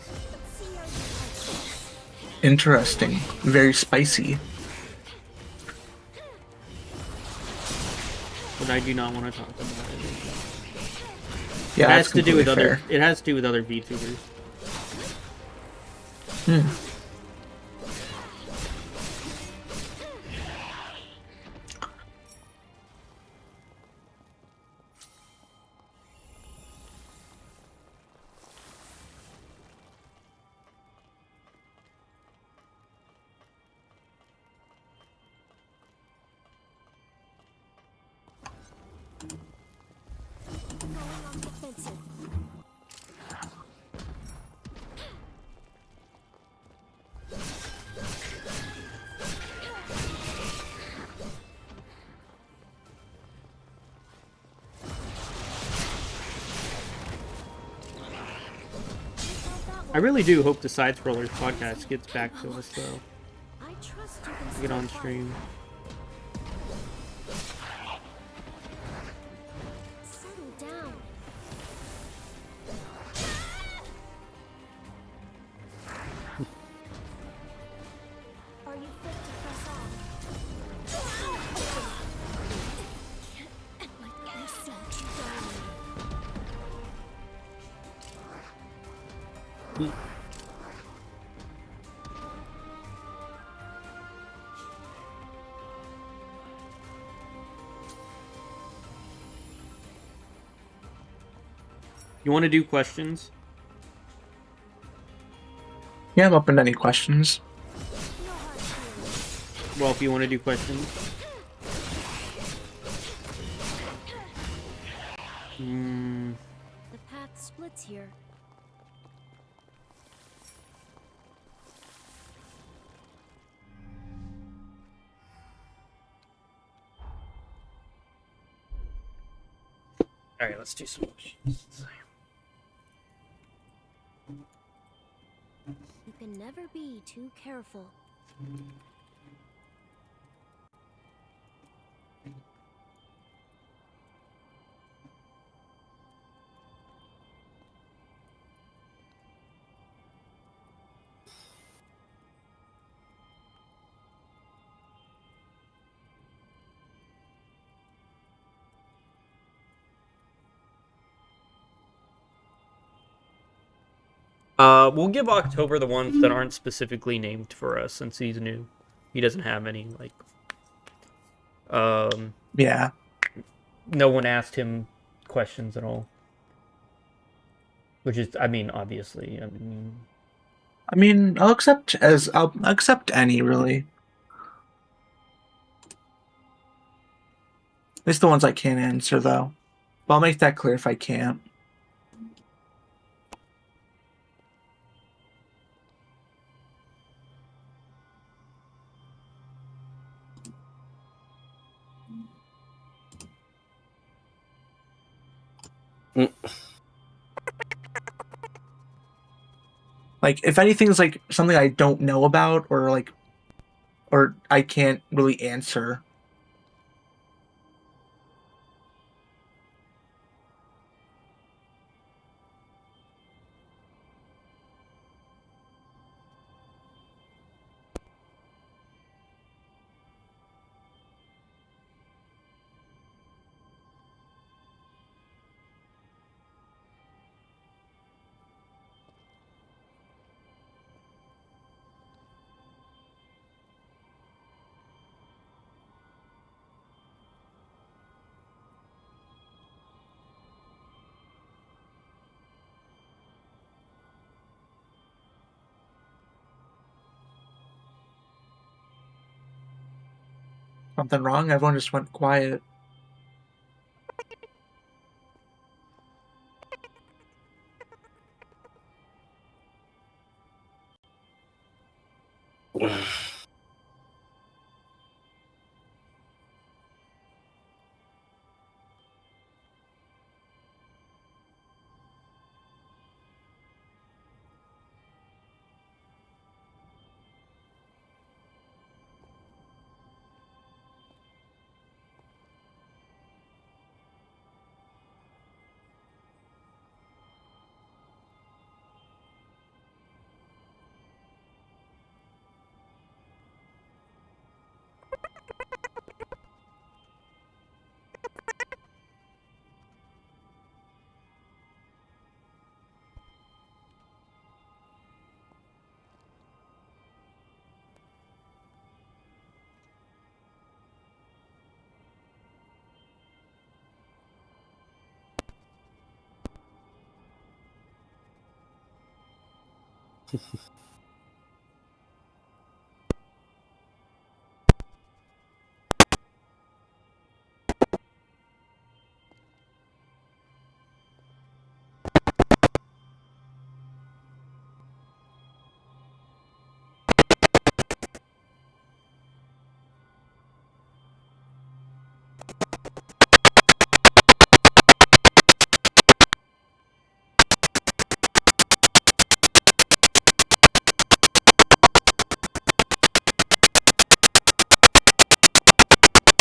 Interesting. Very spicy. But I do not want to talk about it. Yeah, It that's has to do with completely other. fair. It has to do with other VTubers. I really do hope the Side Scrollers podcast gets back to us, though. I trust you can Get on still stream. settle down. Are you fit to press on? Can't let yourself down. You want to do questions? Yeah, I'm open to any questions. Well, if you want to do questions. The path splits here. All right, let's do some questions. You can never be too careful. We'll give October the ones that aren't specifically named for us, since he's new. He doesn't have any, like, Yeah. no one asked him questions at all. Which is, I mean, obviously, I'll accept any really. At least the ones I can't answer though. But I'll make that clear if I can't. Like, if anything's like something I don't know about, or I can't really answer. Something wrong? Everyone just went quiet.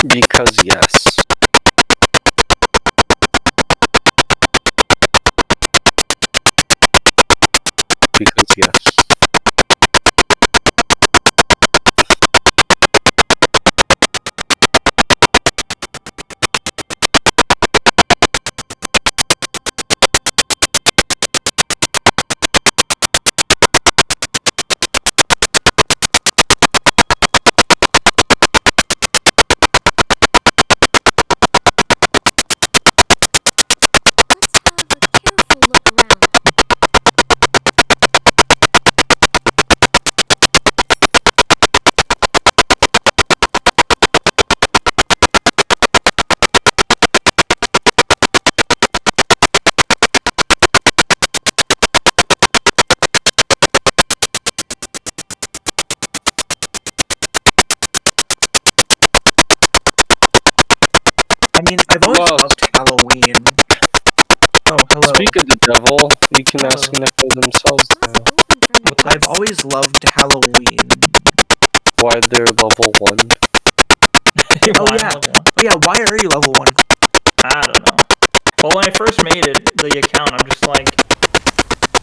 Because yes. Because yes. I mean, I've always Whoa. loved Halloween. Oh, hello. Speak of the devil, you can ask an echo themselves now. I've always loved Halloween. Why they're level 1? Oh yeah. Oh yeah, why are you level 1? I don't know. Well, when I first made it, the account, I'm just like,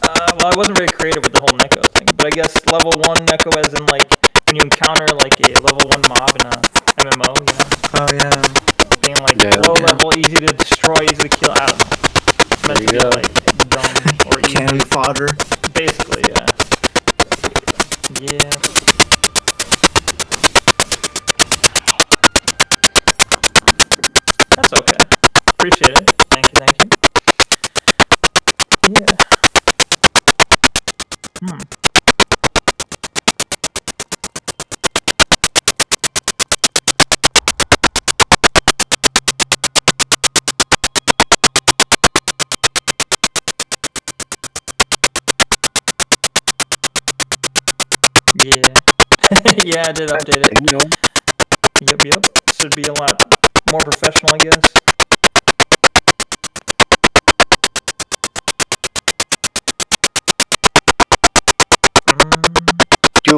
well, I wasn't very creative with the whole Neko thing, but I guess level 1 Neko as in, like, when you encounter, like, a level 1 mob in a MMO, you know? Oh yeah. Being, like, low level, easy to destroy, easy to kill, I don't know. Meant to be, like, dumb or easy. Cannon fodder. Basically, yeah. Yeah. That's okay. Appreciate it. Thank you, thank you. Yeah. Yeah. Yeah, I did update it. Yep. Should be a lot more professional, I guess.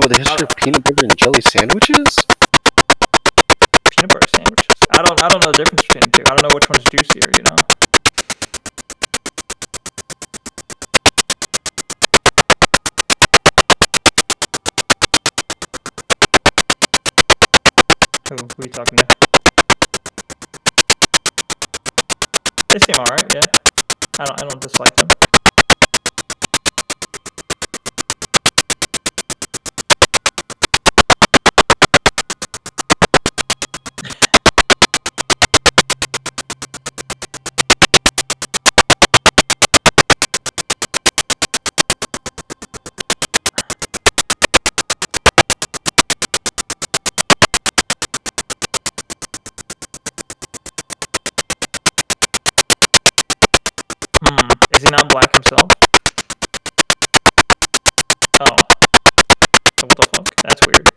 know the history of peanut butter and jelly sandwiches? Peanut butter sandwiches. I don't know the difference between the two. I don't know which one's juicier, you know. Who are you talking to? They seem alright, yeah. I don't dislike them. Is he not black himself? Oh. What the fuck? That's weird.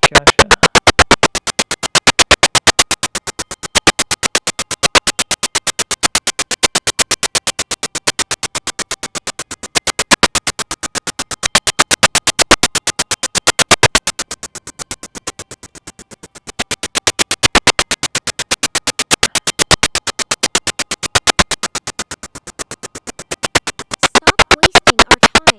Gotcha. Stop wasting our time.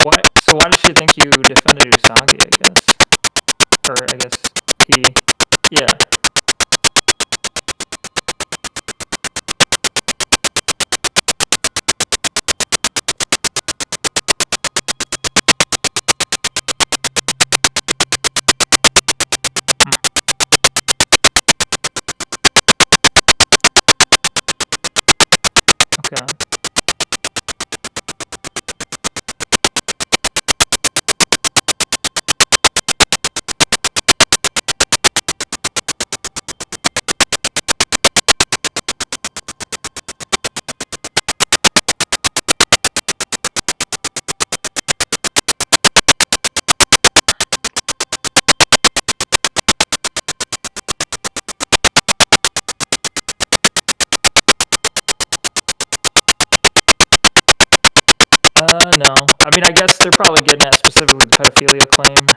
Why? So why does she think you defended Usagi, I guess? Or I guess he... Yeah. Okay. No. I mean, I guess they're probably getting at specifically the pedophilia claim.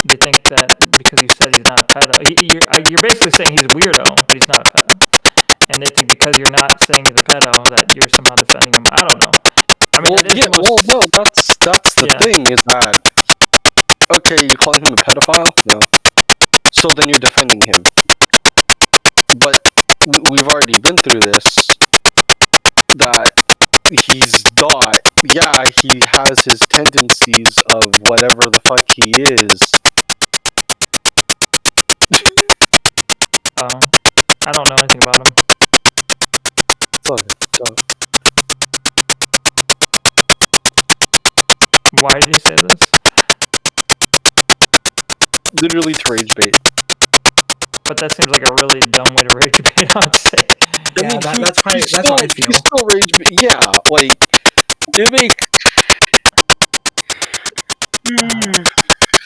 They think that because you said he's not a pedo, you're basically saying he's a weirdo, but he's not a pedo. And they think because you're not saying he's a pedo that you're somehow defending him. I don't know. I mean, no, that's the thing is that, okay, you're calling him a pedophile? No. So then you're defending him. But we've already been through this, that he's not. Yeah, he has his tendencies of whatever the fuck he is. I don't know anything about him. Why did you say this? Literally to rage bait. But that seems like a really dumb way to rage bait, I would say. Yeah, that's how I feel. He's still rage bait. Yeah, like, it makes...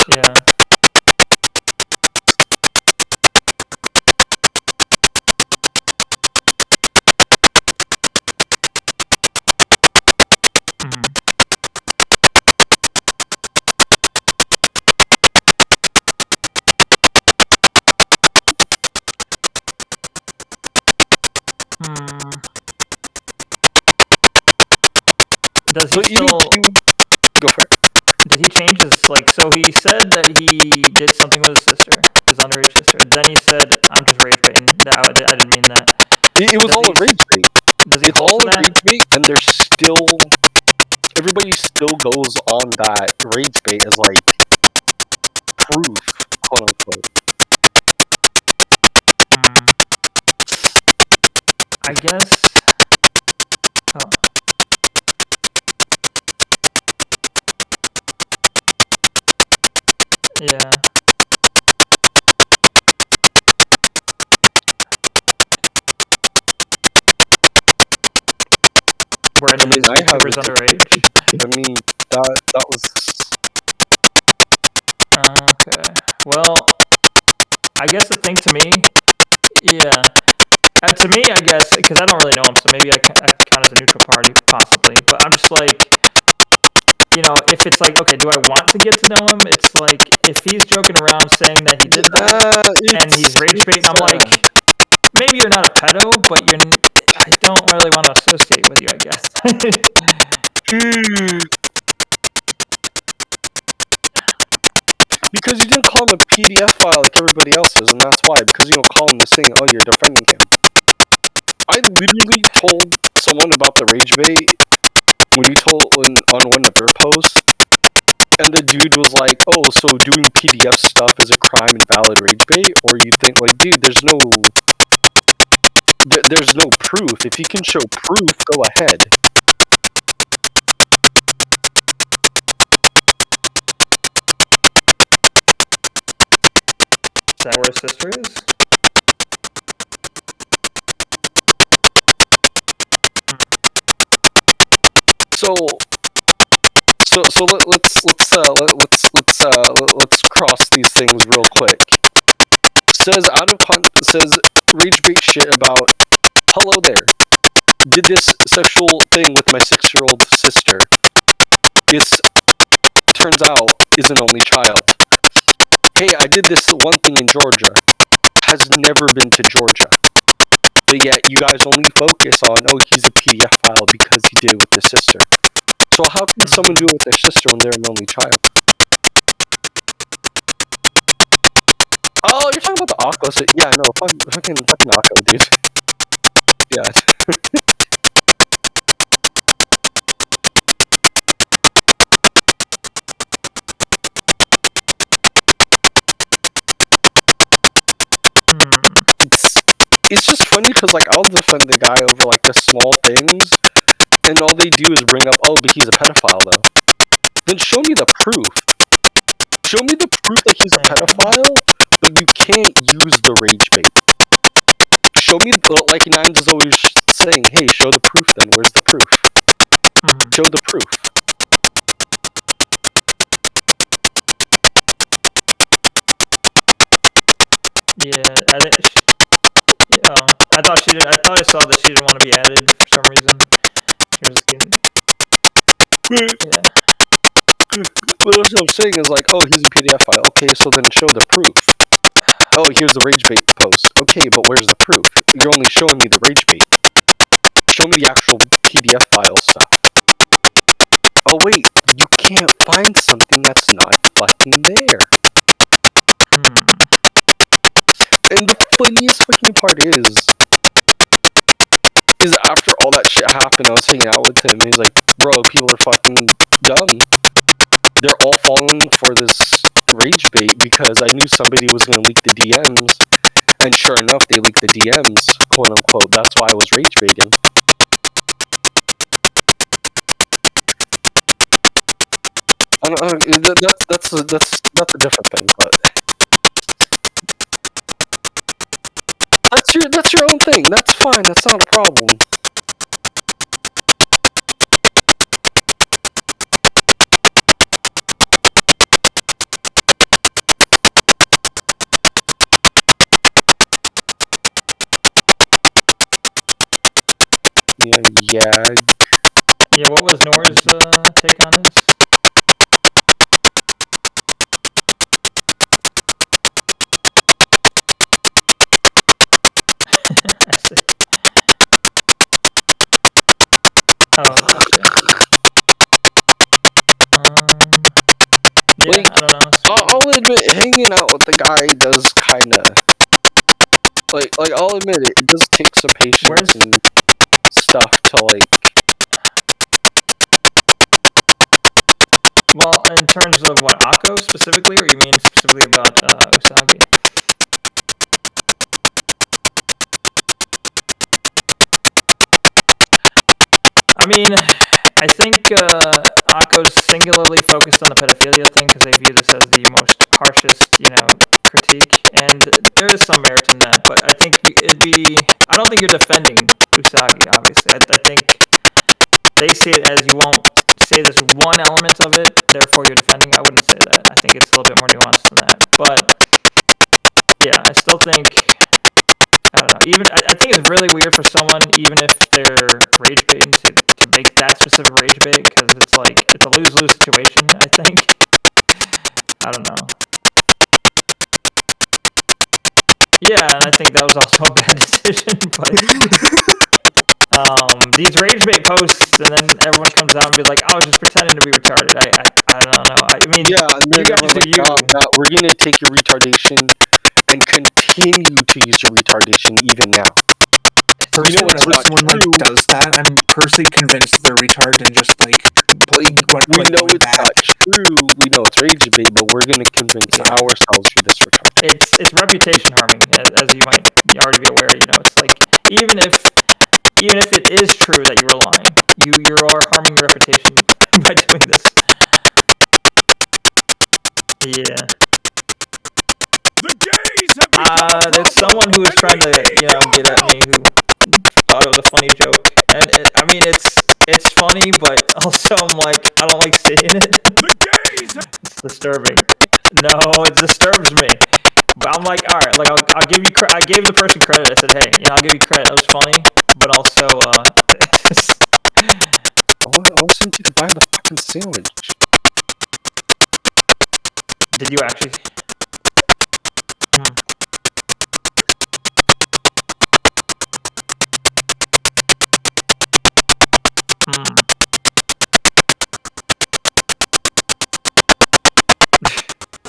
Yeah. Hmm. Does So he even still? Q, go for it. Did he change his like? So he said that he did something with his sister, his underage sister. Then he said, "I'm just rage baiting." I didn't mean that. It was Does all he- a rage bait. Does he It's hold all to a that? rage bait, and there's still everybody still goes on that rage bait as like proof, quote unquote. I guess. Oh. Yeah. Where I mean, I have YouTubers underage? I mean, that was. Okay. Well, I guess the thing to me, yeah. To me, I guess, because I don't really know him, so maybe I count as a neutral party, possibly. But I'm just like, you know, if it's like, okay, do I want to get to know him? It's like, if he's joking around saying that he did that, and he's rage baiting, I'm like, maybe you're not a pedo, but I don't really want to associate with you, I guess. Because you didn't call him a PDF file like everybody else is, and that's why. Because you don't call him this thing, oh, you're defending him. I literally told someone about the rage bait when you told on one of their posts, and the dude was like, "Oh, so doing PDF stuff is a crime and valid rage bait?" Or you think like, dude, there's no proof. If you can show proof, go ahead. Is that where his sister is? So let's cross these things real quick. Says rage bait shit about, hello there, did this sexual thing with my 6-year-old sister. This turns out is an only child. Hey, I did this one thing in Georgia. Has never been to Georgia. But yet you guys only focus on, oh, he's a PDF file because he did it with his sister. So how can someone do it with their sister when they're an only child? Oh, you're talking about the Aqua. So, yeah, no, fucking Aqua, dude. Yeah. It's just funny because, like, I'll defend the guy over, like, the small things, and all they do is bring up, oh, but he's a pedophile, though. Then show me the proof. Show me the proof that he's a pedophile, but you can't use the rage bait. Show me, like Nines is always saying, hey, show the proof then. Where's the proof? Show the proof. Yeah, I think. I thought she did. I thought I saw that she didn't want to be added for some reason. She was getting. Yeah. But what I'm saying is like, oh, he's a PDF file. Okay, so then show the proof. Oh, here's the rage bait post. Okay, but where's the proof? You're only showing me the rage bait. Show me the actual PDF file stuff. Oh wait, you can't find something that's not fucking there. And the funniest fucking part is after all that shit happened, I was hanging out with him, and he's like, bro, people are fucking dumb. They're all falling for this rage bait because I knew somebody was gonna leak the DMs, and sure enough, they leaked the DMs, quote unquote. That's why I was rage baiting. I don't, that's a different thing, but that's your own thing. That's fine. That's not a problem. Yeah, what was Nora's take on this? Oh, gotcha. Yeah, Like, I don't know. I'll admit, hanging out with the guy does kind of like I'll admit it does take some patience and stuff to like. Well, in terms of what, Akko specifically, or you mean specifically about Usagi? I mean, I think Akko's singularly focused on the pedophilia thing because they view this as the most harshest, critique, and there is some merit in that. But I think I don't think you're defending Usagi. Obviously, I think they see it as you won't say this one element of it, therefore you're defending. I wouldn't say that. I think it's a little bit more nuanced than that. But yeah, I still think. I don't know. I think it's really weird for someone, even if they're rage baiting, to make that specific rage bait, because it's like it's a lose-lose situation. I think. I don't know. Yeah, and I think that was also a bad decision. But these rage bait posts, and then everyone comes out and be like, "I was just pretending to be retarded." I don't know. I mean, yeah, and then you guys do you. We're gonna take your retardation and continue to use your retardation even now. Personally, whenever someone does that, I'm personally convinced they're retarded and just like we know it's not true. We know it's rage bait, but we're gonna convince ourselves for this retarded. It's reputation harming, as you might already be aware. It's like even if it is true that you were lying, you are harming your reputation by doing this. Yeah. There's someone who was trying to, get at me who thought it was a funny joke, and it's funny, but also I'm like, I don't like seeing it. It's disturbing. No, it disturbs me. But I'm like, all right, like I'll give you. I gave the person credit. I said, hey, I'll give you credit. That was funny, but also, I want you to buy the fucking sandwich. Did you actually?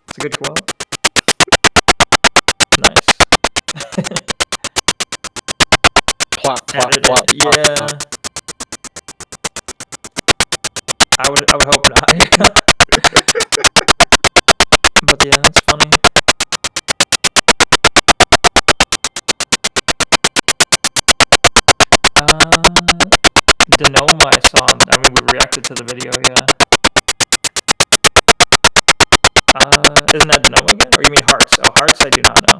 It's a good quote. Nice. Plop, plop, plop, yeah. plop. I would hope not. But yeah, that's funny. Denoma I saw. I mean, we reacted to the video. Yeah. Isn't that Denoma again? Or you mean Hearts? Oh, Hearts I do not know.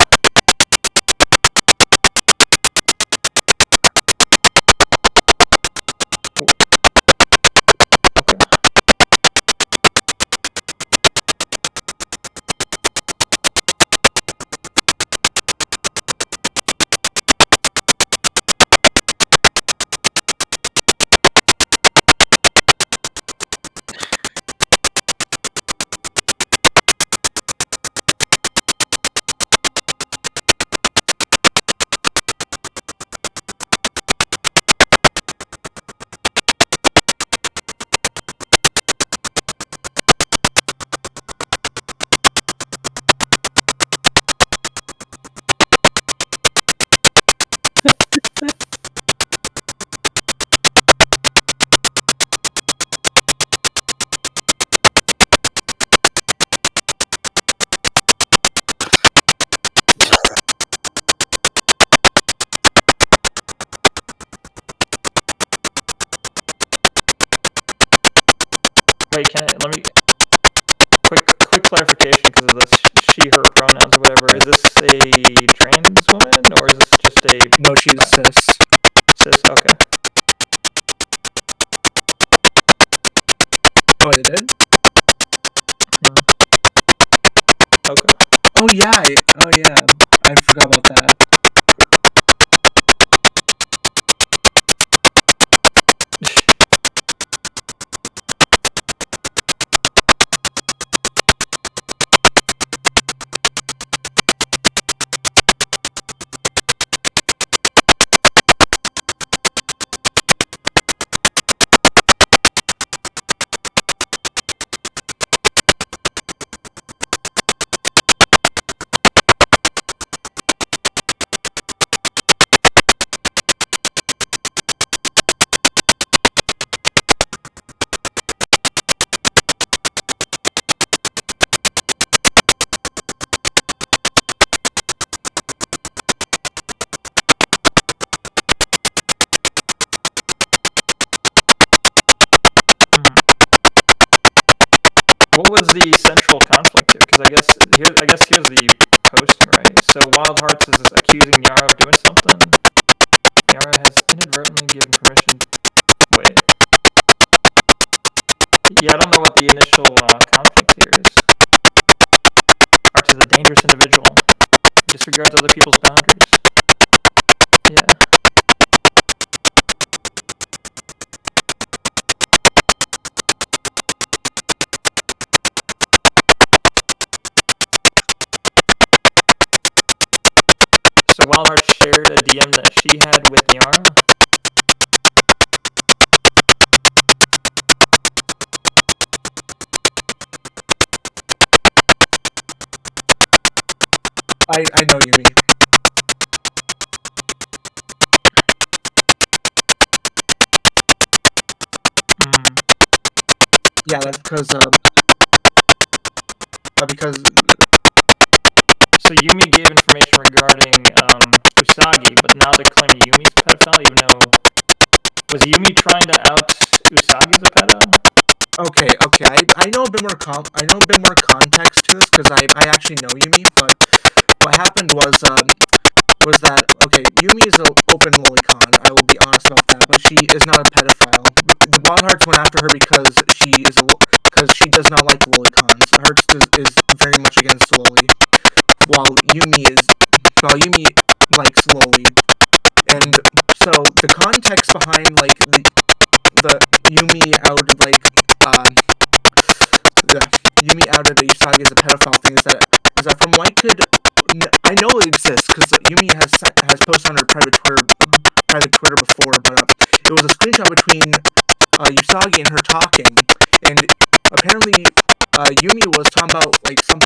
Wait, let me quick clarification because of the she/her pronouns or whatever. Is this a trans woman or is this just a? No, she's cis. Cis. Okay. Oh, it did? Okay. Oh yeah, I forgot about that. what was the central conflict here? Because I guess here's the posting, right? So Wild Hearts is accusing Nyara of doing something. Nyara has inadvertently given permission. Wait. Yeah, I don't know what the initial conflict here is. Hearts is a dangerous individual. He disregards other people's boundaries. Yeah. So Wild Hearts shared a DM that she had with Nyara. I know you mean. Yeah, that's because So Yumi gave information regarding Usagi, but now they're claiming Yumi's a pedophile, even though... Was Yumi trying to out Usagi as a pedo? Okay. I know a bit more context to this because I actually know Yumi, but what happened was that okay, Yumi is an open lolicon. I will be honest about that, but she is not a pedophile. The Wild Hearts went after her because she does not like lolicons. Hearts is very much against loli, while Yumi likes loli. And so the context behind like the Yumi outed Yumi outed Usagi as a pedophile thing is that from what I know it exists because Yumi has posted on her private Twitter before, but it was a screenshot between Usagi and her talking, and apparently Yumi was talking about like some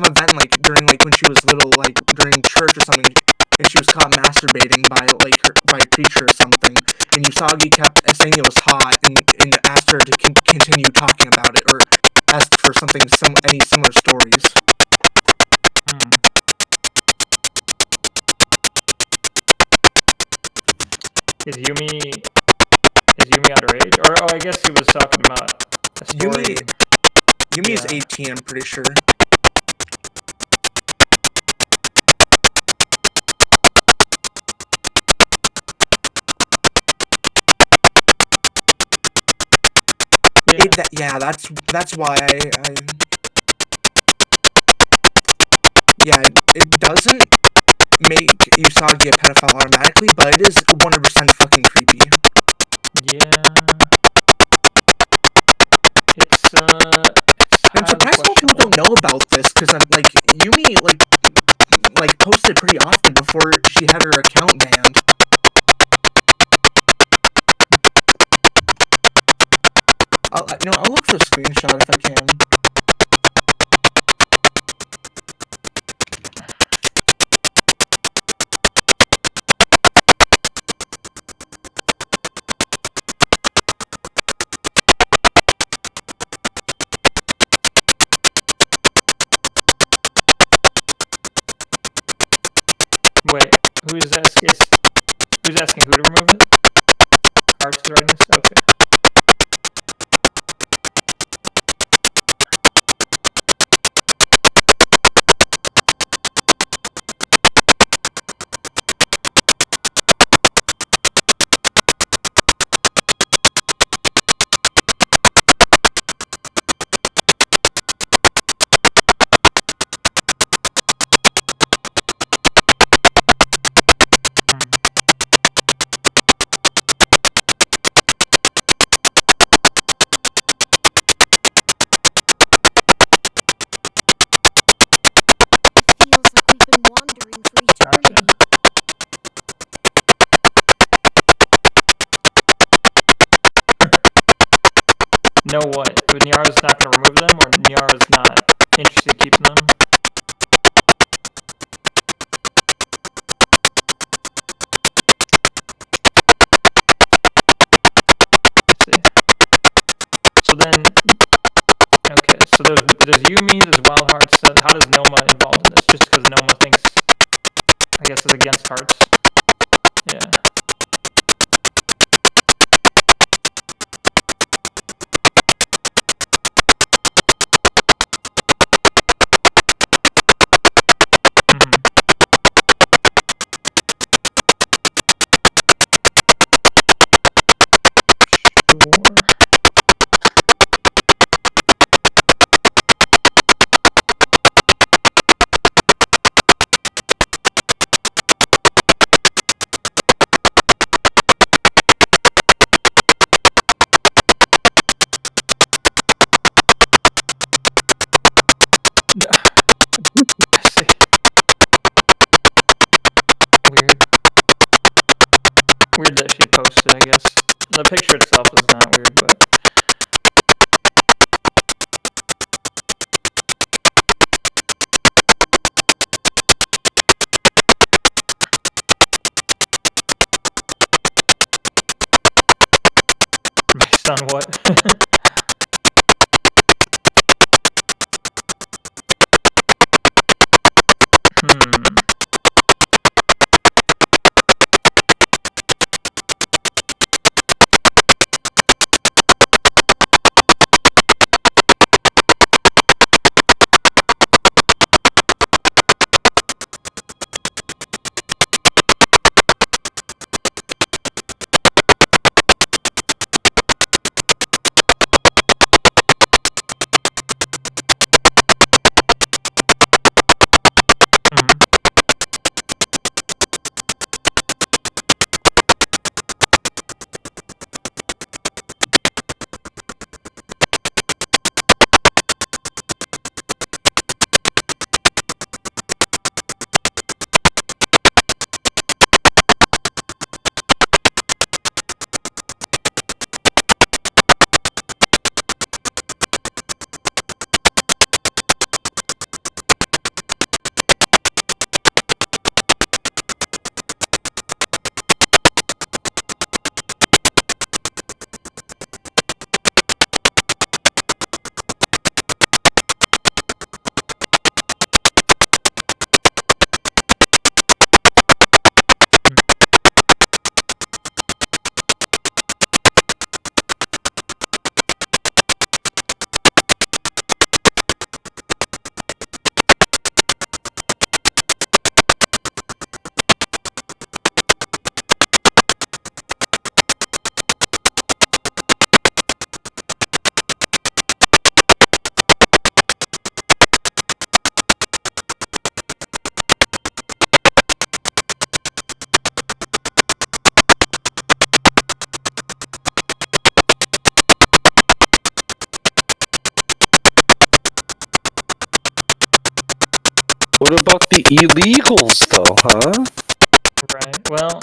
event like during like when she was little, like during church or something, and she was caught masturbating by a preacher or something, and Usagi kept saying it was hot and asked her to continue talking about it or asked for any similar stories. Is Yumi underage? Or I guess he was talking about a story. Yumi is 18, I'm pretty sure. Yeah, that's why it doesn't make Usagi a pedophile automatically, but it is 100% fucking creepy. Yeah. I'm surprised more people don't know about this, because Yumi posted pretty often before she had her account banned. I'll look for a screenshot if I can. Wait, who's asking who to remove it? Hearts is writing this? Okay. Know what? But Nyara's not going to remove them, or Nyara's not interested in keeping them? Let's see. So then, okay, so there's Yumi, there's Wild Hearts. How does Noma involved in this? Just because Noma thinks, I guess, is against Hearts. Yeah. posted, I guess. The picture itself is not weird, but... Based on what? What about the illegals, though, huh? Right, well...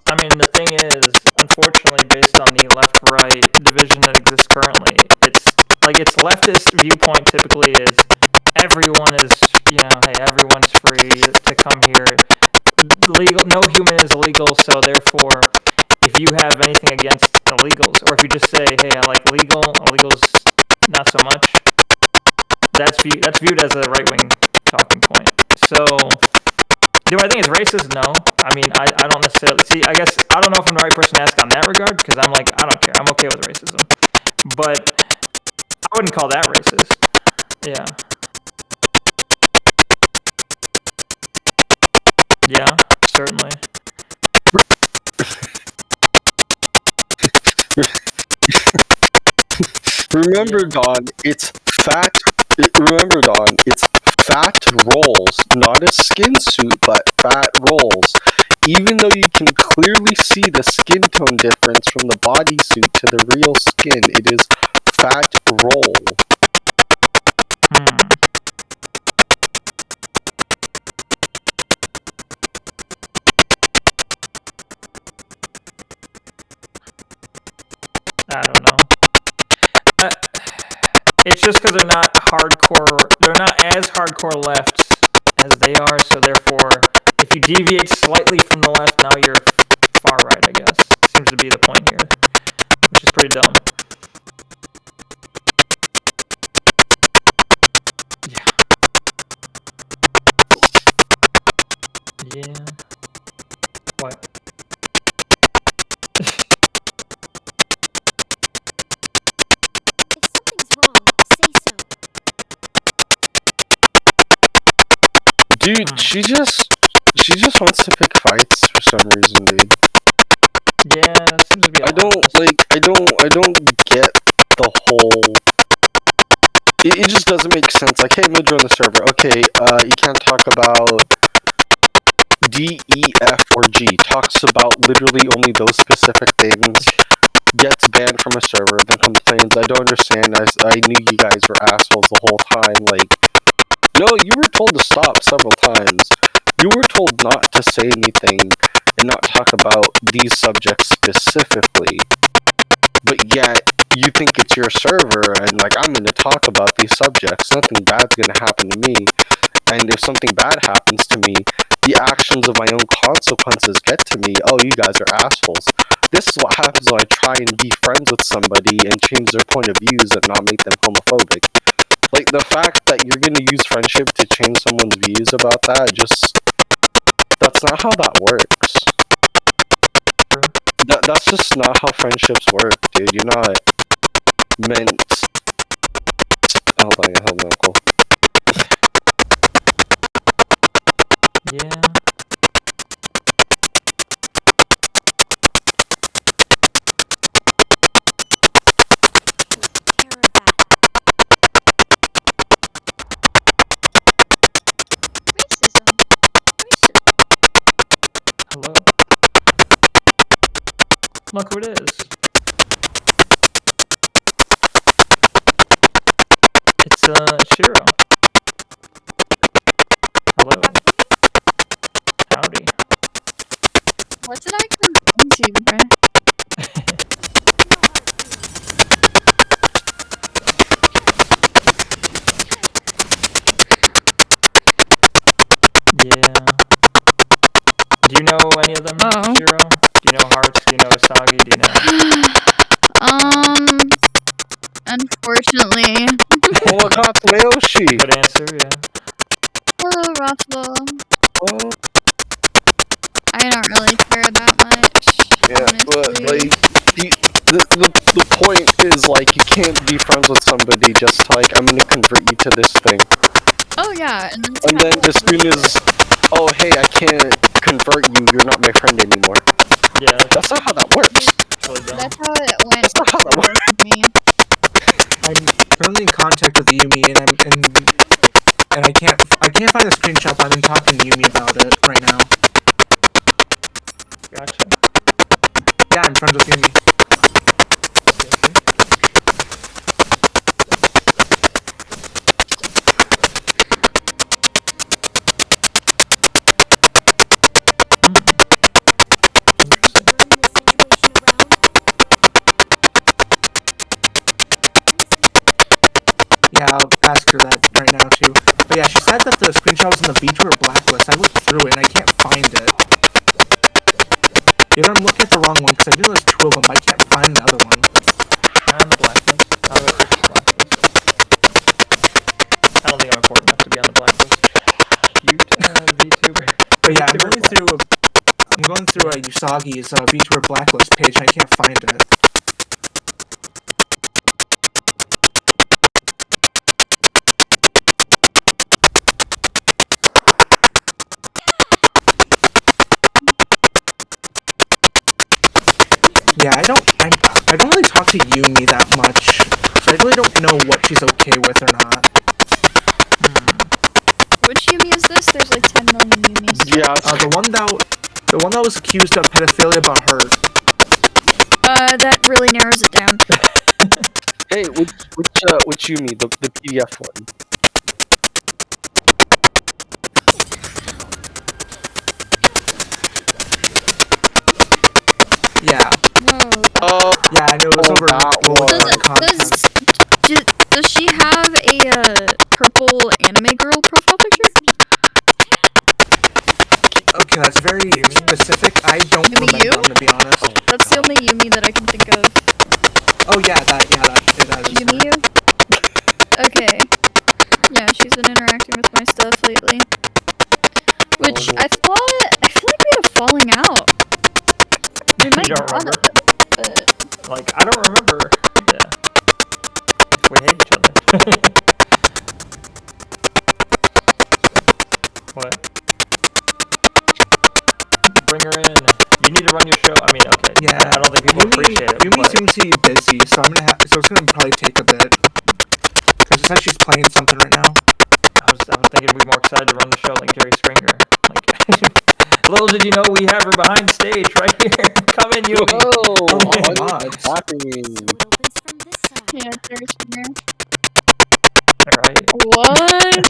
I mean, the thing is, unfortunately, based on the left-right division that exists currently, it's like its leftist viewpoint typically is everyone is, you know, hey, everyone's free to come here. Legal, no human is illegal, so therefore, if you have anything against illegals, or if you just say, hey, I like legal, illegals not so much, that's viewed as a right-wing talking point. So... do I think it's racist? No. I mean, I don't necessarily... see, I guess, I don't know if I'm the right person to ask on that regard, because I'm like, I don't care. I'm okay with racism. But I wouldn't call that racist. Yeah. Yeah, certainly. Remember, Don, it's fact... Remember, Don, it's fat rolls, not a skin suit, but fat rolls. Even though you can clearly see the skin tone difference from the bodysuit to the real skin, it is fat roll. I don't know. It's just because they're not as hardcore left as they are, so therefore, if you deviate slightly from the left, now you're far right, I guess. Seems to be the point here, which is pretty dumb. Yeah. Yeah. What? If something's wrong, say so. Dude, she just wants to pick fights for some reason, dude. Yeah, that seems to be. I don't get the whole. It just doesn't make sense. Like, hey, I'm gonna join the server. Okay, you can't talk about D, E, F, or G. Talks about literally only those specific things. Gets banned from a server, then complains. I don't understand. I knew you guys were assholes the whole time. Like, no, you were told to stop several times. You were told not to say anything and not talk about these subjects specifically. But yet, you think it's your server, and like, I'm gonna talk about these subjects. Nothing bad's gonna happen to me. And if something bad happens to me, the actions of my own consequences get to me. Oh, you guys are assholes. This is what happens when I try and be friends with somebody and change their point of views and not make them homophobic. Like, the fact that you're gonna use friendship to change someone's views about that, that's not how that works. That's just not how friendships work, dude. You're not meant... Hold on, Uncle. Yeah. Hello. Look who it is. It's Shiro. Hello. Howdy. What did I come into, bruh? Yeah. Do you know any of them, Shiro? Do you know Hearts? Do you know Asagi? Do you know? Unfortunately. Oh my god, Leoshi! Good answer, yeah. Hello, Ruffalo. Oh. I don't really care that much. Yeah, but honestly. like, the point is, like, you can't be friends with somebody just like, I'm gonna convert you to this thing. Oh yeah, and then as soon as, oh hey, I can't convert you, you're not my friend anymore. Yeah. That's not how that works. That's how it went. That's not how that works. With me. I'm currently in contact with Yumi, and I can't find a screenshot, but I've been talking to Yumi about it right now. Gotcha. Yeah, I'm friends with Yumi. Yeah, I'll ask her that right now too. But yeah, she said that the screenshot was in the VTuber blacklist. I looked through it and I can't find it. Either I'm looking at the wrong one, because I knew there's two of them, but I can't find the other one. I'm the blacklist. I'll go fix the blacklist. I don't think I'm important enough to be on the blacklist. Cute VTuber. But yeah, I'm going through Usagi's VTuber blacklist page and I can't find it. Yeah, I don't really talk to Yumi that much, so I really don't know what she's okay with or not. Which Yumi is this? There's like 10 million Yumis. Yeah, the one that was accused of pedophilia about her. That really narrows it down. Hey, which Yumi? The PDF one. Yeah. Oh. Yeah, I knew it was over content. Does she have a purple anime girl profile picture? Okay, that's very specific. I don't remember them, to be honest. That's the only Yumi that I can think of. Oh yeah, that is Yumi you? Okay. Yeah, she's been interacting with my stuff lately. Which I feel like we had a falling out. We might You don't not remember? have, but Like, I don't remember. Yeah. We hate each other. What? bring her in. You need to run your show. I mean, okay. Yeah. I don't think people appreciate it. Yumi but seems to be busy, so so it's gonna probably take a bit. Because it says she's playing something right now. I was thinking we'd be more excited to run the show like Jerry Springer. Like, little did you know we have her behind stage right here. Come in, Yumi. Oh my God. Yeah, Jerry Springer. Alright. What?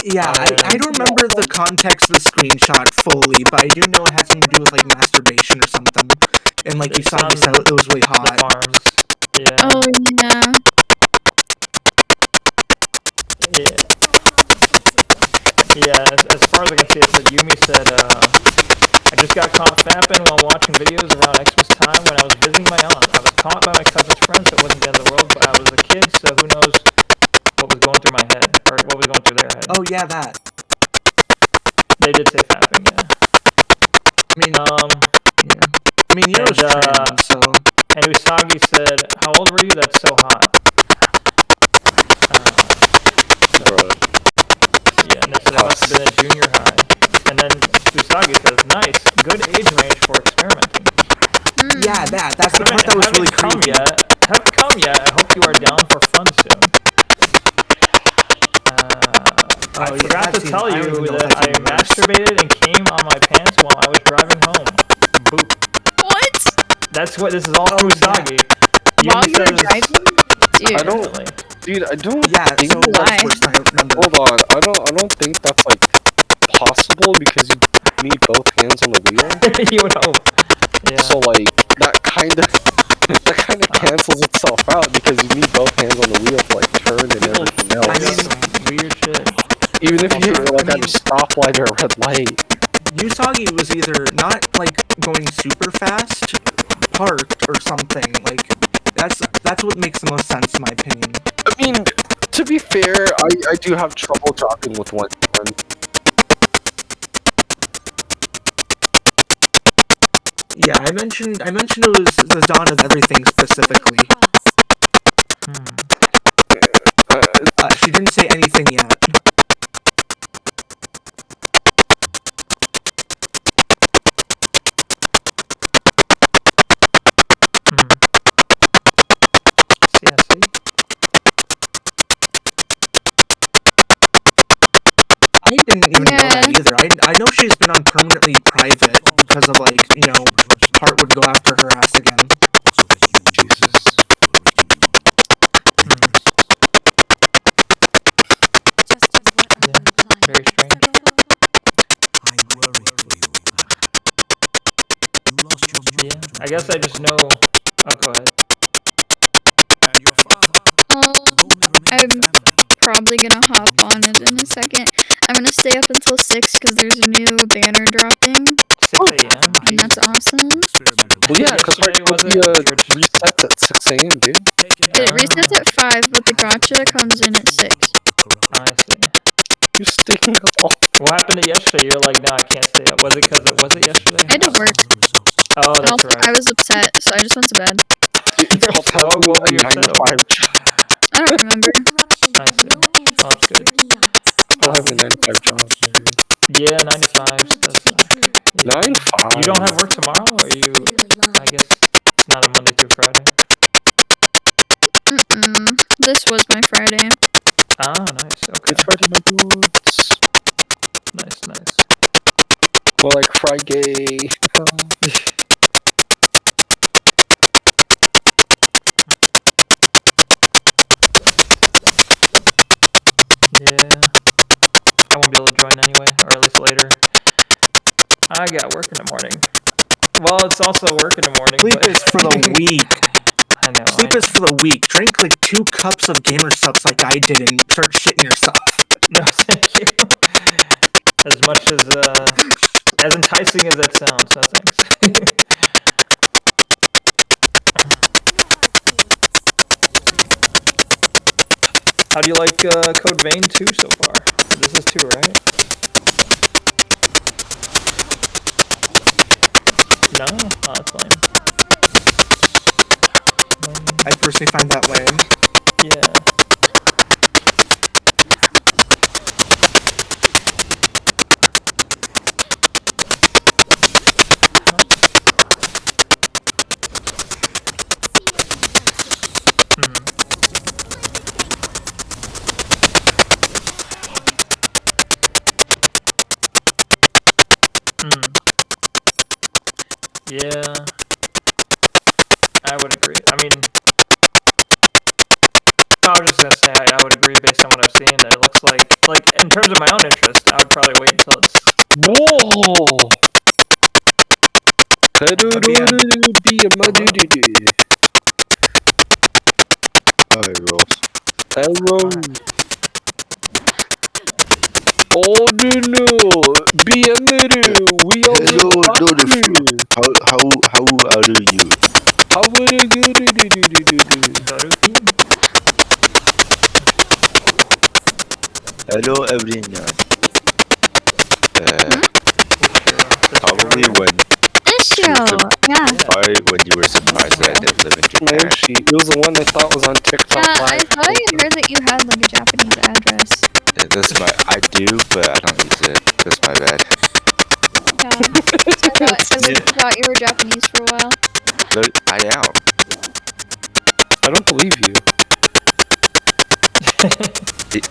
Yeah, I don't remember the context of the screenshot fully, but I do know it has something to do with like masturbation or something. And like you saw this out, it was really hot. The farms. Yeah. Oh yeah. Yeah. Yeah, as far as I can see, it said Yumi said, I just got caught fapping while watching videos around Xmas time when I was visiting my aunt. I was caught by my cousin's friends, so it wasn't the end of the world, but I was a kid, so who knows what was going through my head, or what was going through their head. Oh yeah, that. They did say fapping, yeah. I mean, yeah. I mean, Yo's trans, so. And Usagi said, how old were you? That's so hot. Yeah, and they said I must have been in junior high. And then Usagi says, nice, good age range for experimenting. Yeah, that's the part that was really creepy. Haven't come yet. I hope you are down for fun soon. I forgot to tell you that I masturbated and came on my pants while I was driving home. Boop. What? That's what this is all from Usagi. While you were driving? Dude. I don't Yeah, think so that's worse than I remember. Hold on, I don't think that's like possible because you need both hands on the wheel. You would hope. Yeah. So like that kind of cancels itself out because you need both hands on the wheel to like turn and everything else. I mean, weird shit. Even if you hit like at a stoplight or a red light. Usagi was either not like going super fast, parked, or something. Like that's what makes the most sense in my opinion. I mean, to be fair, I do have trouble driving with one hand. Yeah, I mentioned it was the dawn of everything specifically. She didn't say anything yet. I didn't even know that either. I know she's been on permanently private because of like, you know, Hart would go after her ass again. Very strange. Yeah, I guess I just know. Oh, go ahead. I'm probably gonna hop on it in a second. I'm gonna stay up until 6 because there's a new banner dropping. 6 a.m. And that's awesome. Well, yeah, because resets at 6 a.m., dude. It resets at 5, but the gotcha comes in at 6. I see. You're staying up all. What happened to yesterday? You're like, no, I can't stay up. Was it because it was it yesterday? I did work. Oh, And that's also, right. I was upset, so I just went to bed. What were you upset over? I don't remember. I see. Oh, that's good. I'll have a 9 to 5 job. Yeah, 9 to 5. That's 9 to 5. You don't have work tomorrow, or you? I guess it's not a Monday through Friday. This was my Friday. Ah, nice. Okay. It's Friday, my dudes. Nice. More like Friday. Yeah. I won't be able to join anyway, or at least later. I got work in the morning. Well, it's also work in the morning. Sleep but... is for the weak. I know. Sleep is for the weak. Drink like 2 cups of gamer subs like I did and start shitting yourself. No, thank you. As much as enticing as that sounds, no thanks. How do you like Code Vein 2 so far? This is 2, right? No? Oh, that's lame. I personally find that lame. Yeah. Yeah. I would agree. I mean, I was just gonna say I would agree based on what I've seen that it looks like in terms of my own interest, I would probably wait until it's. Whoa! Oh, it rolls. Hello. Oh no! Bienvenue! We are Hello, how are you? How are you? Hello, everyone. Probably when Yeah. Sorry when you were surprised that I didn't live in Japan. It was the one I thought was on TikTok. Yeah, I thought I had heard that you had like a Japanese address. That's my. I do, but I don't use it. That's my bad. Yeah. So I thought you were Japanese for a while. But I am. I don't believe you.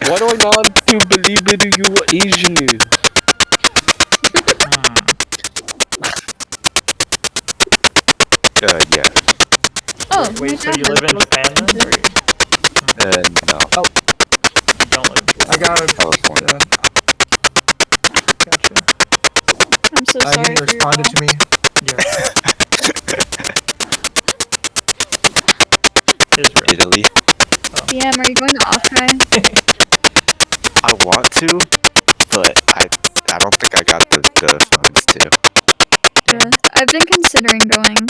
Why do I not to believe that you are Asian? Yeah. Oh, Wait, so you live in Japan then? Or no. Oh, you don't live in Japan? I got it. California. Gotcha. I'm so I sorry didn't for your respond loss. to me. Yeah. Israel. Italy. DM, are you going to Offkai? I want to, but I don't think I got the funds to. I've been considering going,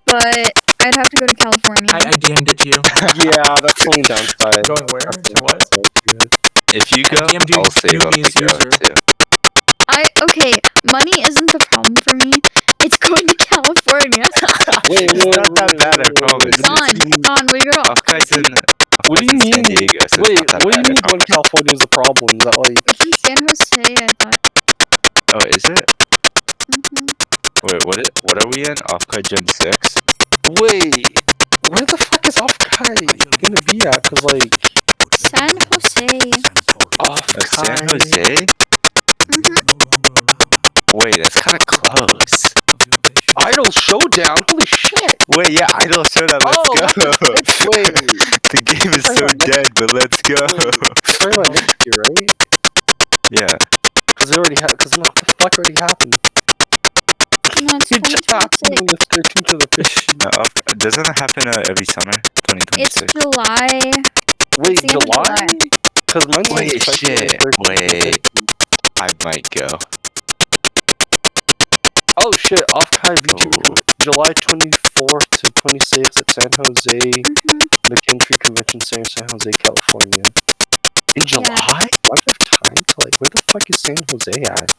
but I'd have to go to California. I DM'd it to you. Yeah, that's the only downside. Going where? To what? If you go, DM'd you I'll save up newbie to go user. too. Okay, money isn't the problem for me. It's going to California. Wait, It's not that bad, I promise. Don, we go to Offkite's in What do you San mean? Diego, so Wait, it's not that what do you bad, I mean when promise. California is a problem? Is that like... It's in San Jose, I thought. Oh, is it? Mm-hmm. Wait, what are we in? Offkite Gen 6? Wait, where the fuck is Offkai gonna be at? Cause like... San Jose. San Jose? Mm-hmm. Wait, that's kind of close. Idol Showdown? Holy shit! Wait, yeah, Idol Showdown, let's go! Wait, The game is so dead, but let's go! sorry about next year, right? Yeah. Cause it already happened. Cause what the fuck already happened? No, it's It just happened 2026. on the 13th to the 15th. No, doesn't it happen every summer? It's 2026? July. Wait, the end of July? Cause mine's on the Wait, 13th to shit. the 13th. Wait. I might go. Oh shit, Offkai VT Oh. July 24th to 26th at San Jose, Mm-hmm. McKintrey Convention Center, San Jose, California. In July? Do I have time to like, where the fuck is San Jose at?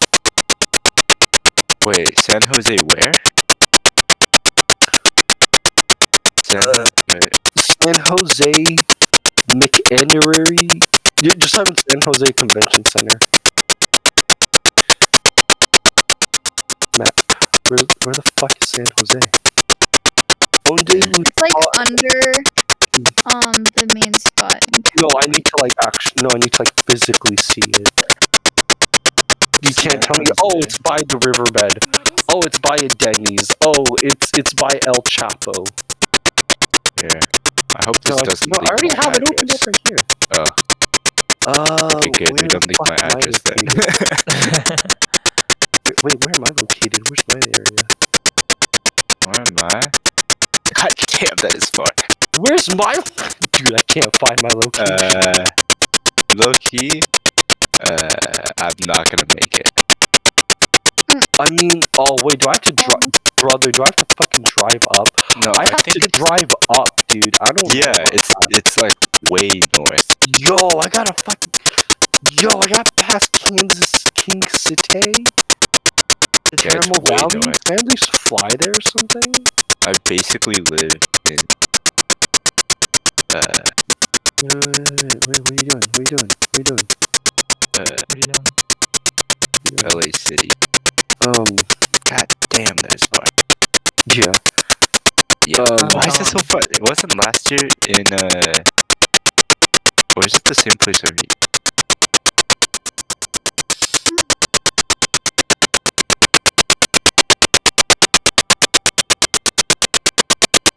Wait, San Jose where? Wait. San Jose McEnery. You just type in San Jose Convention Center. Map. Where the fuck is San Jose? It's like under the main spot. No, I need to like physically see it. You can't tell me, oh, it's by the riverbed. Oh, it's by a Denny's. Oh, it's by El Chapo. Yeah. I hope this doesn't No, I leak already my have it opened up address. right here. Oh. Okay, good. We don't leak my address then. Wait, where am I located? Where's my area? Where am I? God damn, that is far. Where's my... Dude, I can't find my location. Low key, I'm not gonna make it. I mean, oh wait, do I have to drive... Brother, do I have to fucking drive up? No, I have to drive up, dude. I don't Yeah, know. it's like way north. Yo, I gotta fucking... Yo, I got past King City? Yeah, it's Caramel way Valley? north. Can I at least fly there or something? I basically live in Wait, what are you doing? What are you doing? What are you doing? What are you doing? LA City. God damn, that is far. Yeah. Yeah. Why is it so far? It wasn't last year in or is it the same place every?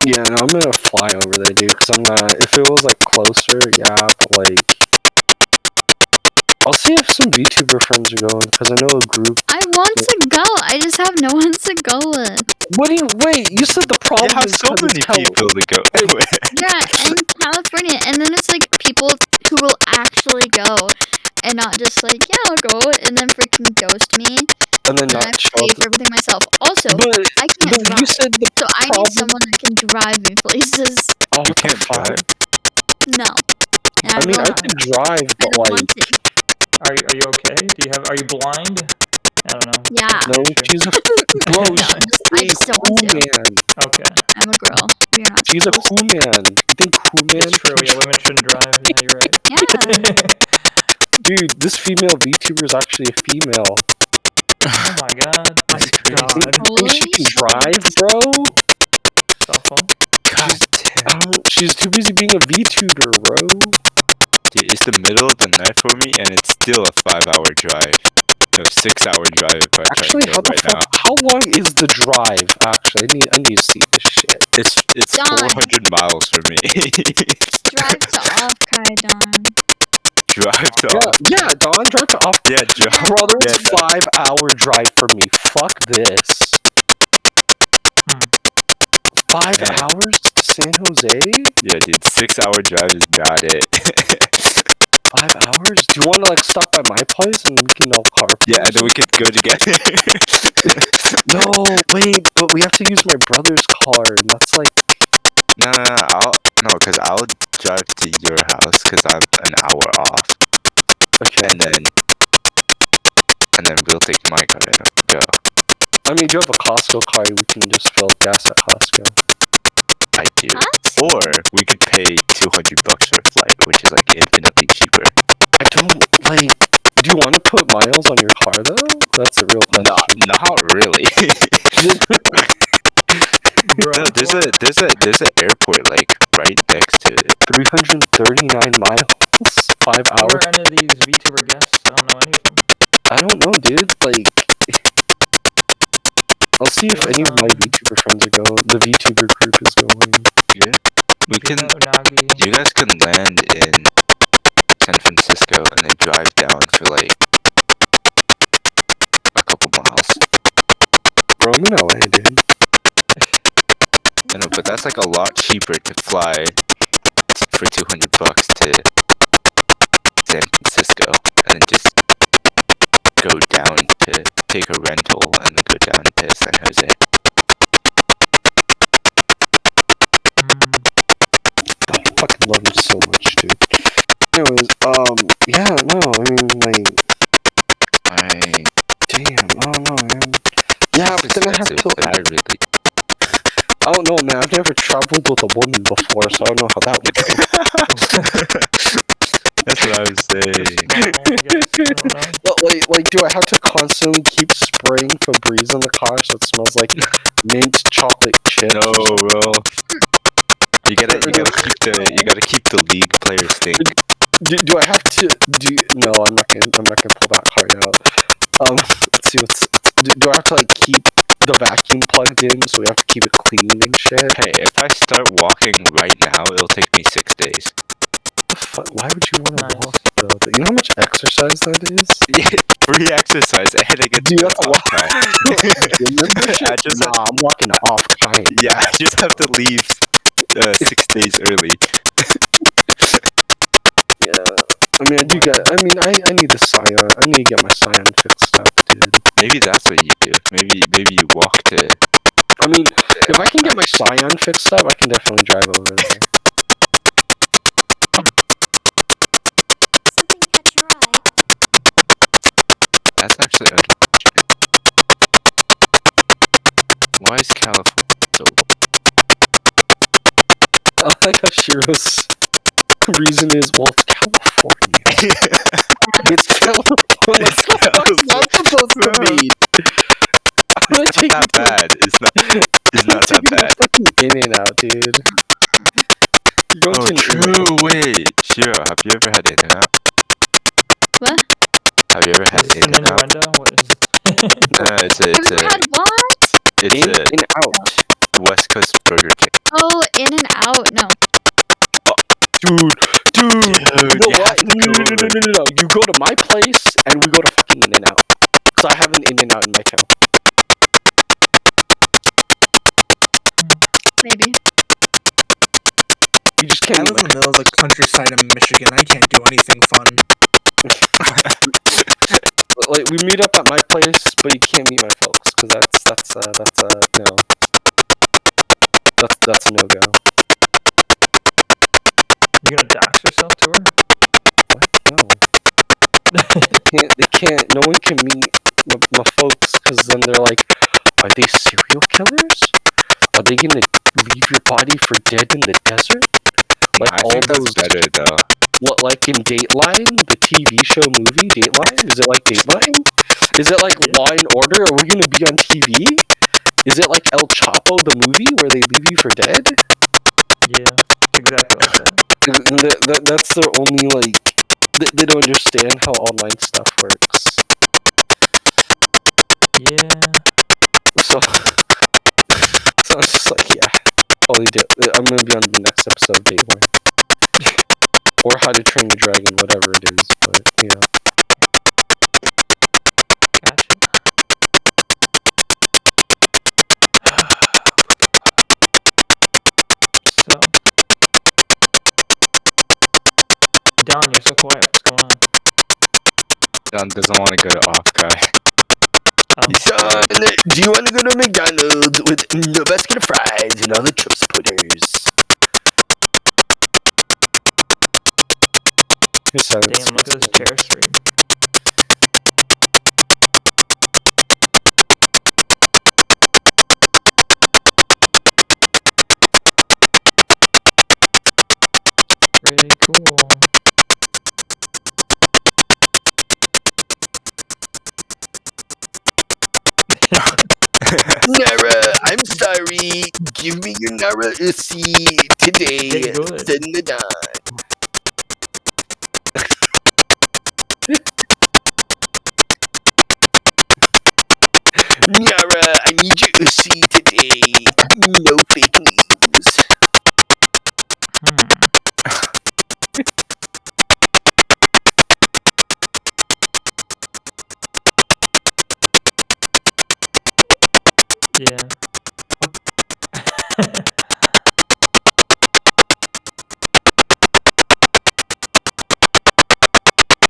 Yeah, no, I'm gonna fly over there, dude. Cause I'm not. If it was like closer, yeah, but like, I'll see if some VTuber friends are going. Cause I know a group. I want to go. I just have no one to go with. What do you wait? You said the problem You have is so many people to go with. Yeah, in California, and then it's like people who will actually go, and not just like, yeah, I'll go, and then freaking ghost me, and then and I not have to show pay up. for everything myself. Also, But I can't but drive, you said the so I need problem. someone that can drive me places. Oh, You can't drive. No, and I mean, will I not. could drive, I but don't like, want to. Are you okay? Are you blind? I don't know. Yeah. no, she's a bro. No, I just don't cool want to. man. Okay. I'm a girl. We're not. She's a cool man. You think cool man? It's true. Yeah, women shouldn't drive. Yeah, you're right. Yeah. Dude, this female VTuber is actually a female. Oh my god. That's crazy. Think she can drive, bro? Cell phone. God damn. She's too busy being a VTuber, bro. Dude, it's the middle of the night for me, and it's still a 5-hour drive. No, 6-hour drive if I Actually, try how to go the right fuck? now. How long is the drive? Actually, I need to see this shit. It's Dawn. 400 miles for me. Drive to Off-Kai, Dawn. Drive to off. Yeah, Dawn, drive to off. Yeah, drive. Brother, Yeah, it's 5-hour drive for me. Fuck this. 5 Yeah. hours to San Jose? yeah, dude, 6-hour drive is not it. 5 hours? Do you want to like stop by my place and we can all carpool? Yeah, and then we could go together. No, wait, but we have to use my brother's car, and that's like. No, because I'll drive to your house because I'm an hour off, Okay. and then we'll take my car and go. I mean, do you have a Costco car? We can just fill gas at Costco. I do. Or we could pay $200 for a flight, which is like infinitely cheaper. I don't like. Do you want to put miles on your car though? That's a real question. Not really. Bro, No, there's an airport like right next to it. 339 miles, 5 who hours. are any of these VTuber guests? I don't know any of them. I don't know, dude. Like, I'll see if any of my VTuber friends are going. The VTuber group is going. Yeah. We can. Unagi. You guys can land in San Francisco and then drive down for like a couple miles. Bro, I'm in LA, dude. I know, but that's like a lot cheaper to fly for $200 to San Francisco and then just go down to take a rental and then go down to San Jose. I fucking love him so much, dude. Anyways, yeah, no, I mean, like, damn, I don't know, man. Yeah, but then I have to, but I really. I don't know, man. I've never traveled with a woman before, so I don't know how that would go. That's what I was saying. But like, do I have to constantly keep spraying Febreze in the car so it smells like mint chocolate chips? No, bro. You gotta keep the league player stink. Do I have to no, I'm not gonna pull that card out. Let's see do I have to like keep the vacuum plugged in so we have to keep it clean and shit? Hey, if I start walking right now, it'll take me 6 days. Why would you want to walk though? You know how much exercise that is? Free exercise and I get Do you have to walk? I'm walking off time. Yeah, I just have to leave 6 days early. Yeah. I mean, I need the Scion. I need to get my Scion fixed up, dude. Maybe that's what you do. Maybe you walk to. I mean, if I can get my Scion fixed up, I can definitely drive over there. Something catch your eye? That's actually unfortunate. Why is California so low? I like how Shiro's reason is, well, it's California. It's California. What the fuck is that supposed to mean? It's not that bad. It's not that bad. Fucking in and out, dude. You're going to true. Wait, Shiro, have you ever had In-N-Out? What? Have you ever had Is this an In-N-Out? innuendo? What is it? No, it's Have you had what? It's in and out. West Coast Burger King. Oh, In and Out. No. Dude, you know you have what? to go No. You go to my place and we go to fucking In and Out. Cause I have an In and Out in my town. Maybe. You just I can't. live in the middle of the countryside in Michigan. I can't do anything fun. Like we meet up at my place, but you can't meet my folks, cause that's no. That's a no go. You gonna dox yourself to her? What? No. They can't. No one can meet my folks, cause then they're like, are they serial killers? Are they gonna leave your body for dead in the desert? Like I all think those. that's better though. What, like in Dateline, the TV show movie Dateline? Is it like Dateline? Is it like Law and Order? Are we gonna be on TV? Is it like El Chapo, the movie, where they leave you for dead? Yeah, exactly like that. That's their only, like... They don't understand how online stuff works. Yeah. So I was just like, yeah. I'm gonna be on the next episode of Dateline. Or How to Train Your Dragon, whatever it is, but, yeah. Gotcha. So, Don, you're so quiet. What's going on? Don doesn't want to go to off guy. Son, do you want to go to McDonald's with no basket of fries and all the chips putters? Damn, look at this chair stream. Pretty cool. Nara, I'm sorry. Give me your Nara Uzi today. Send it on. Nara, I need your Uzi today. No fake news. Yeah.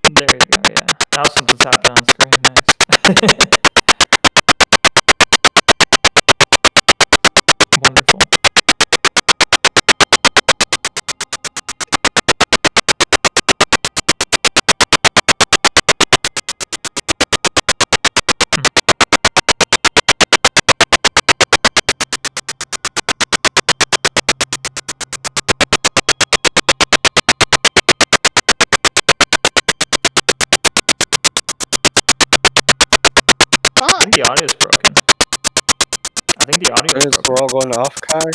There you go, yeah. Now since it's happening on screen, nice. Wonderful. I think the audio's broken. I think the audio's broken. We're all going off, Kai?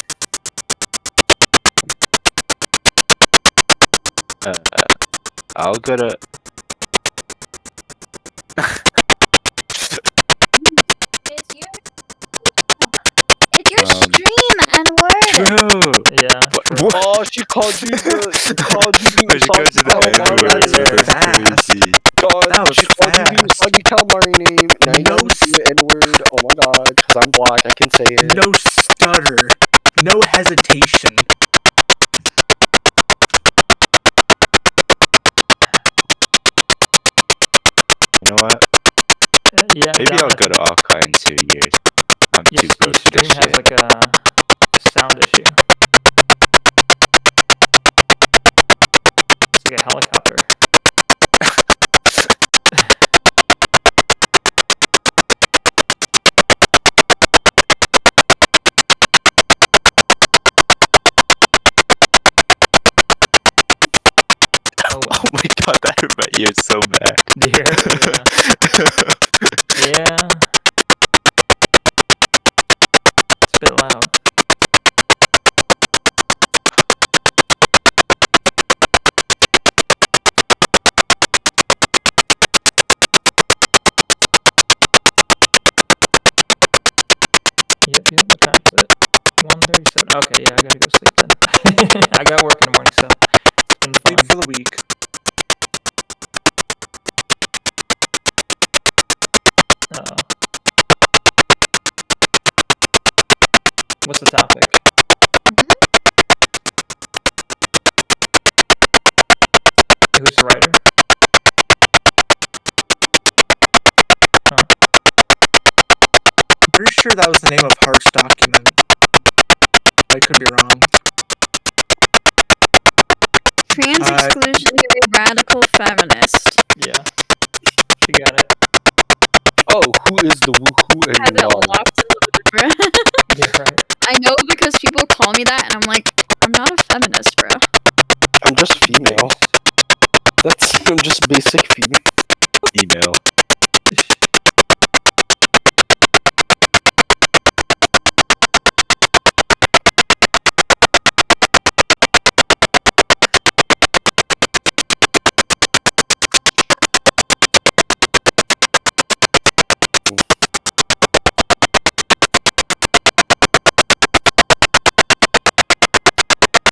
I'll go to... It's your stream and word. True! Yeah. Oh, she called you the... She called you the... When she goes to the N-word, that's crazy. God, That was she called you the fast. Usagi calamari name. Now you No know the N-word. Oh my god, because I'm black, I can say it. No stutter. No hesitation. You know what? Yeah, Maybe Don, I'll go to Okai in 2 years. I'm too your broke for stream this has shit. like a sound issue. It's like a helicopter. Oh, well. Oh my god, that hurt my ears so bad. Yeah. It's a bit loud. Yep, that's it. 1 Okay, yeah, I gotta go sleep then. I got work in the morning, so it's been fun. Sleep for the week. What's the topic? Who's the writer? I'm pretty sure that was the name of Hart's document. I could be wrong. Trans exclusionary radical feminist. Yeah. She got it. Oh, who is the woohoo and Have it locked in the bro. Yeah, right. I know because people call me that, and I'm like, I'm not a feminist, bro. I'm just female. I'm just basic female. Email.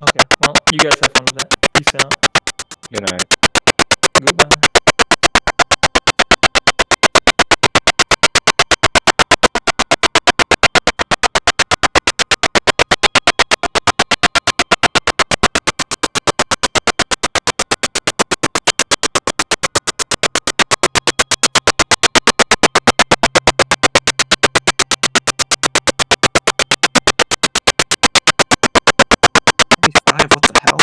Okay, well, you guys have fun with that. Peace out. Good night. Goodbye. What the hell?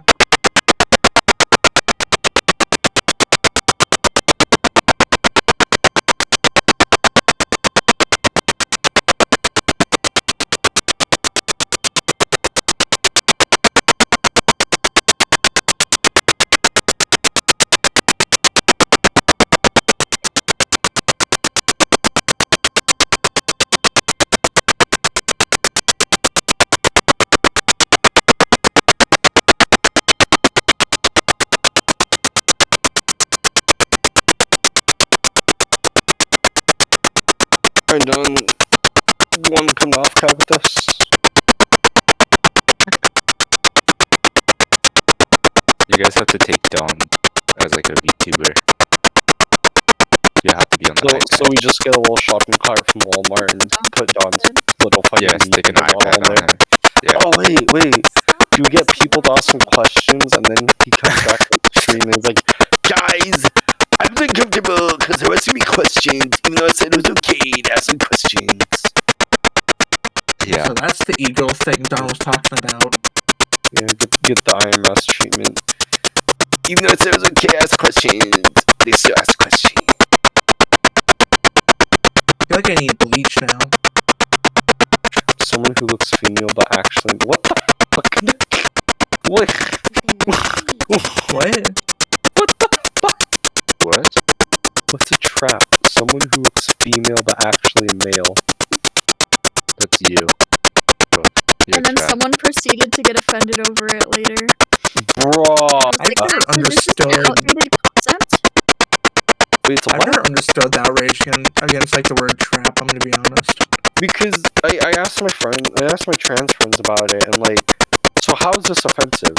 Alright, Don, you want to come off cab with us? You guys have to take Don as like a VTuber. You have to be on the iPad. So we just get a little shopping cart from Walmart and put Don's little fucking stick an model iPad on there. on him. Yeah. Oh wait. Do we get people to ask him questions and then he comes back to the stream and is like, Guys, I'm uncomfortable because there was to be questions, even though I said it was okay to ask some questions. Yeah. So that's the ego thing Don was talking about. yeah, get the IMS treatment. Even though I said it was okay to ask questions, they still ask questions. I feel like I need bleach now. Someone who looks female but actually, what the fuck? What? What? What the fuck? What? What's a trap? Someone who looks female but actually male. That's you. And then someone proceeded to get offended over it later. Bro, I never understood. Outdated concept? Wait, it's a I've never understood the outrage against like the word trap. I'm gonna be honest. Because I asked my trans friends about it, and like, so how is this offensive?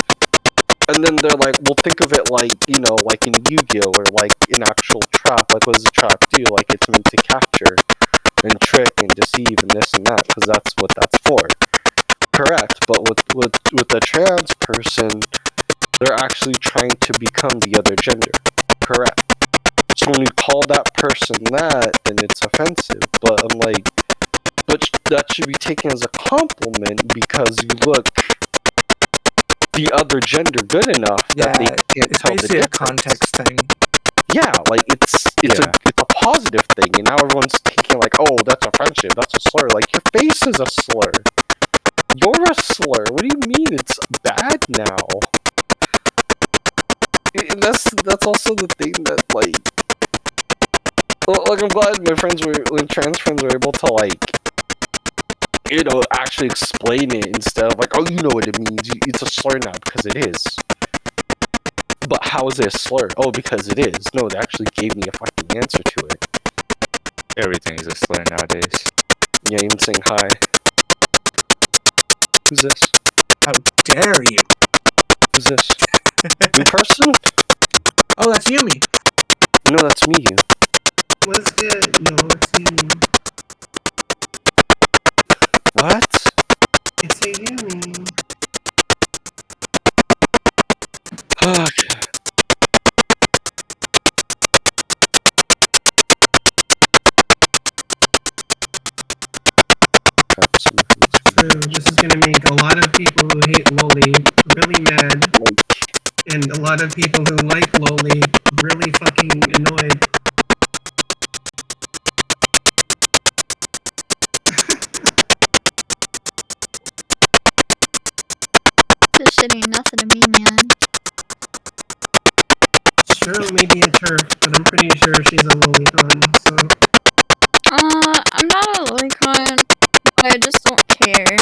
And then they're like, well, think of it like, you know, like in Yu-Gi-Oh! Or like an actual trap. Like, what does a trap do? Like, it's meant to capture and trick and deceive and this and that, because that's what that's for. Correct, but with a trans person, they're actually trying to become the other gender. Correct. So when you call that person that, then it's offensive. But I'm like, but that should be taken as a compliment because you look the other gender good enough that they can't it's tell the basically a difference. context thing. Yeah, like it's a positive thing, and now everyone's thinking like, oh, that's offensive, that's a slur. Like your face is a slur. You're a slur. What do you mean it's bad now? And that's also the thing that like I'm glad my trans friends were able to like, you know, actually explain it instead of like, oh, you know what it means. It's a slur now because it is. But how is it a slur? Oh, because it is. No, they actually gave me a fucking answer to it. Everything is a slur nowadays. Yeah, even saying hi. Who's this? How dare you? Who's this? New person? Oh, that's Yumi. No, that's me. What's good? No, it's Yumi. What? It's a Yumi. Okay. True, this is gonna make a lot of people who hate Loli really mad. And a lot of people who like Loli really fucking annoyed. This shit ain't nothing to me, man. Cheryl may be a turf, but I'm pretty sure she's a lolicon, so... I'm not a lolicon, but I just don't care.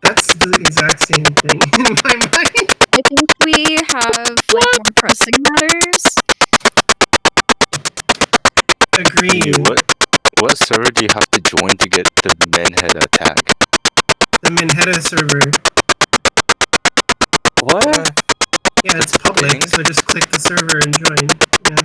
That's the exact same thing in my mind. I think we have, like, more pressing matters. Agreed. What server do you have to join to get the Manhattan attack? The Manhattan server. What? Yeah, it's public, so just click the server and join. Yeah.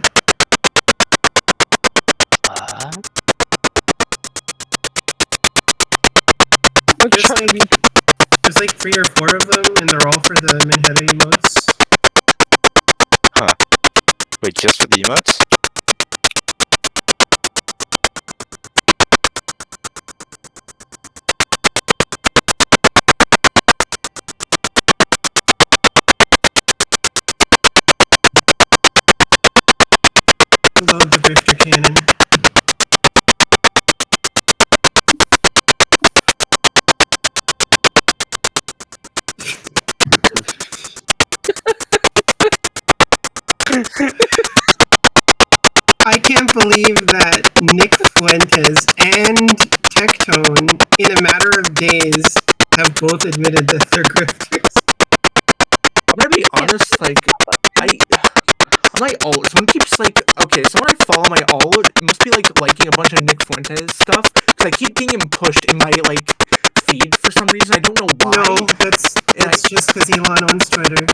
There's like 3 or 4 of them, and they're all for the Manhattan emotes. Huh. Wait, just for the emotes? Load the Grifter cannon. I can't believe that Nick Fuentes and Tectone, in a matter of days, have both admitted that they're grifters. I'm gonna be honest, like, on my alt, someone keeps, like, okay, someone I follow my alt must be, like, liking a bunch of Nick Fuentes stuff, because I keep getting him pushed in my, like, feed for some reason, I don't know why. No, that's just because Elon owns Twitter.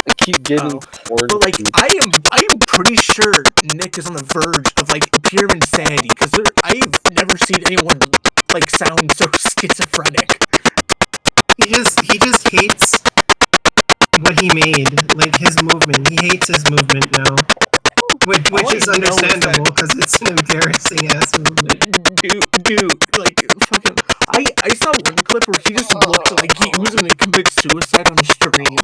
I keep getting But, like, I am pretty sure Nick is on the verge of, like, pure insanity, because I've never seen anyone, like, sound so schizophrenic. He just hates what he made, like his movement. He hates his movement now. Which is understandable, because it's an embarrassing ass movement. Dude, like, fucking... I saw one clip where he just looked like he was gonna commit suicide on stream.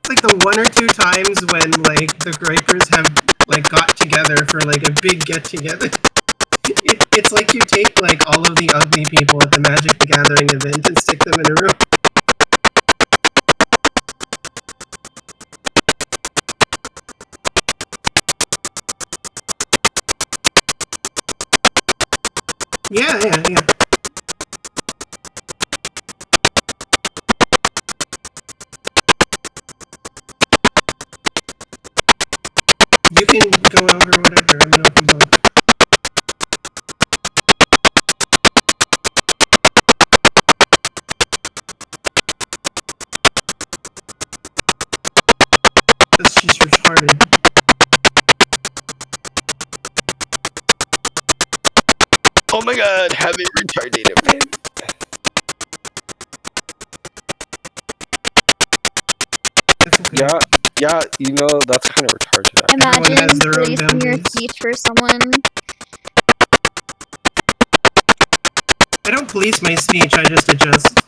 It's like the 1 or 2 times when, like, the Gripers have, like, got together for, like, a big get-together. It's like you take, like, all of the ugly people at the Magic the Gathering event and stick them in a room. Yeah. You can go over whatever, I'm an open book. She's retarded. Oh my god, have it retarded event. Yeah, you know, that's kind of retarded. Imagine releasing your speech for someone. I don't police my speech, I just adjust.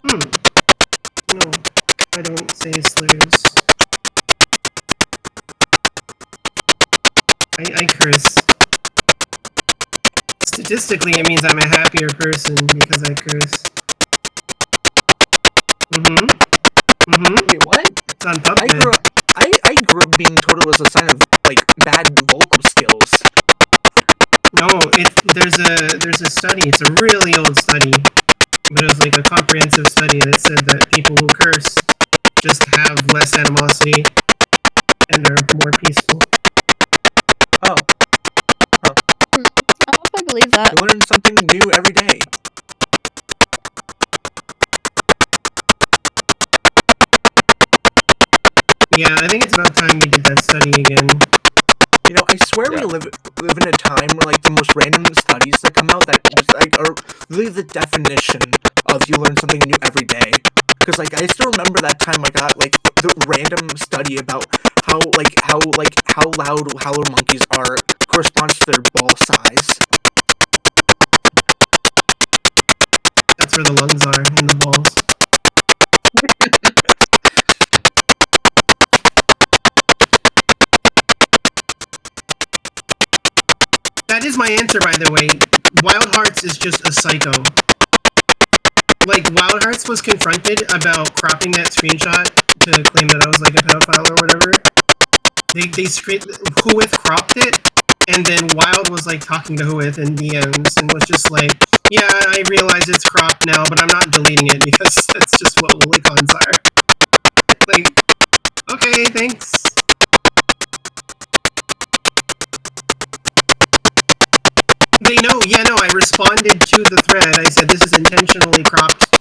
No, I don't say slurs. I curse. Statistically, it means I'm a happier person because I curse. Wait, what? It's on PubMed. I grew up being told it was a sign of, like, bad vocal skills. No, there's a study, it's a really old study, but it was like a comprehensive study that said that people who curse just have less animosity and are more peaceful. believe that. You learn something new every day. Yeah, I think it's about time we did that study again. You know, I swear we live in a time where like the most random studies that come out that just like are really the definition of you learn something new every day. Because like I still remember that time I got like the random study about how loud howler monkeys are corresponds to their ball size. That's where the lungs are, in the balls. That is my answer, by the way. Wild Hearts is just a psycho. Like, Wild Hearts was confronted about cropping that screenshot to claim that I was like a pedophile or whatever. Whoith cropped it, and then Wild was like talking to Whoith in DMs and was just like, yeah, I realize it's cropped now, but I'm not deleting it because that's just what Woollycons are. Like, okay, thanks. They know, yeah, no, I responded to the thread. I said, this is intentionally cropped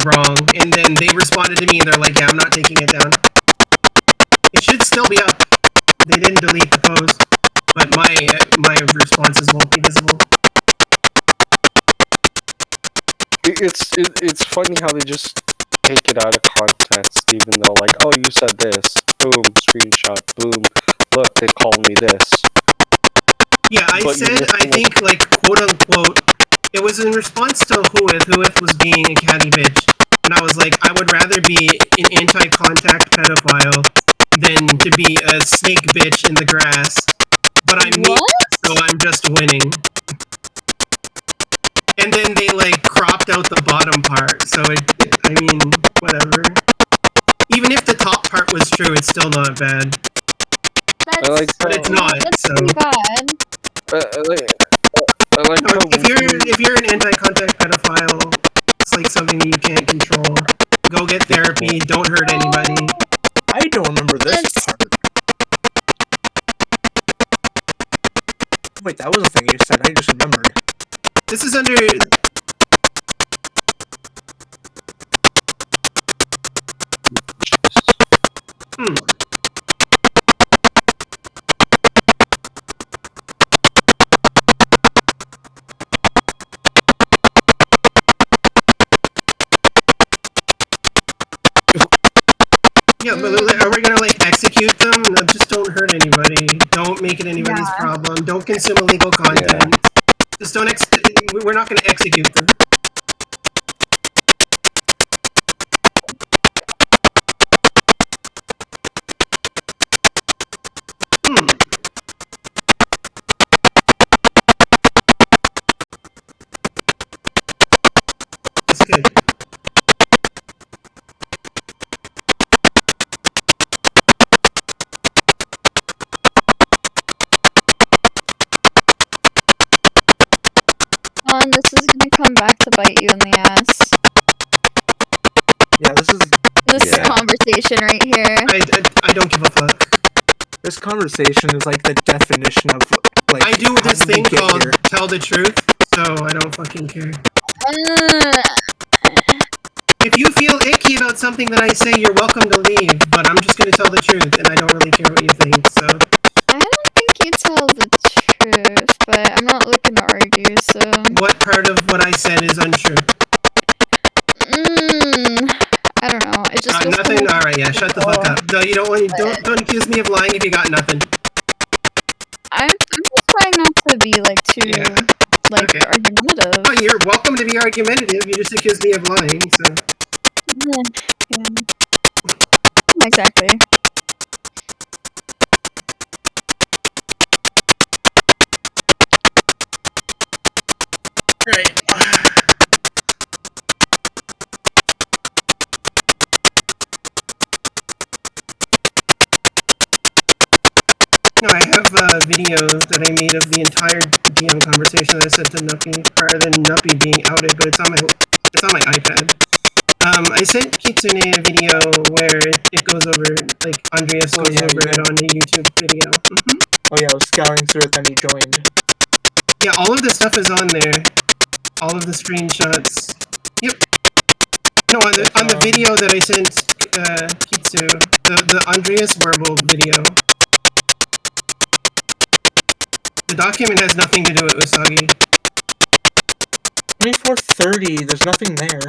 wrong. And then they responded to me and they're like, yeah, I'm not taking it down. It should still be up. They didn't delete the post. But my responses won't be visible. It's funny how they just take it out of context, even though, like, oh, you said this. Boom, screenshot. Boom. Look, they called me this. Yeah, I think, like, quote-unquote, it was in response to Whoith was being a catty bitch. And I was like, I would rather be an anti-contact pedophile than to be a snake bitch in the grass. But I'm me, so I'm just winning. And then they, like, cropped out the bottom part, so I mean, whatever. Even if the top part was true, it's still not bad. But it's not, so... If you're an anti-contact pedophile, it's like something that you can't control. Go get therapy, don't hurt anybody. I don't remember this part. Wait, that was a thing you said, I just remembered. This is under... Yeah, but are we gonna, like, execute them? No, just don't hurt anybody. Don't make it anybody's problem. Don't consume illegal content. Just don't we're not gonna execute them. That's good. This is gonna come back to bite you in the ass. Yeah, this conversation right here. I don't give a fuck. This conversation is like the definition of like. I do this thing called tell the truth, so I don't fucking care. If you feel icky about something that I say, you're welcome to leave, but I'm just gonna tell the truth, and I don't really care what you think, so... I don't think you tell the truth, but I'm not looking to argue, so... What part of what I said is untrue? I don't know, it just... nothing? Alright, yeah, shut the fuck up. No, you don't accuse me of lying if you got nothing. I'm just trying not to be, like, too... argumentative. Oh, you're welcome to be argumentative, you just accused me of lying, so... Yeah. Exactly. Right. No, I have a video that I made of the entire DM conversation that I sent to Nuppy prior to Nuppy being outed, but it's on my iPad. I sent Kitsune a video where it goes over, like, Andreas goes over it on a YouTube video. Oh yeah, I was scouring through it, then he joined. Yeah, all of the stuff is on there. All of the screenshots. Yep. No, on the video that I sent Kitsu, the Andreas Verbal video. The document has nothing to do with Usagi. 2430, there's nothing there.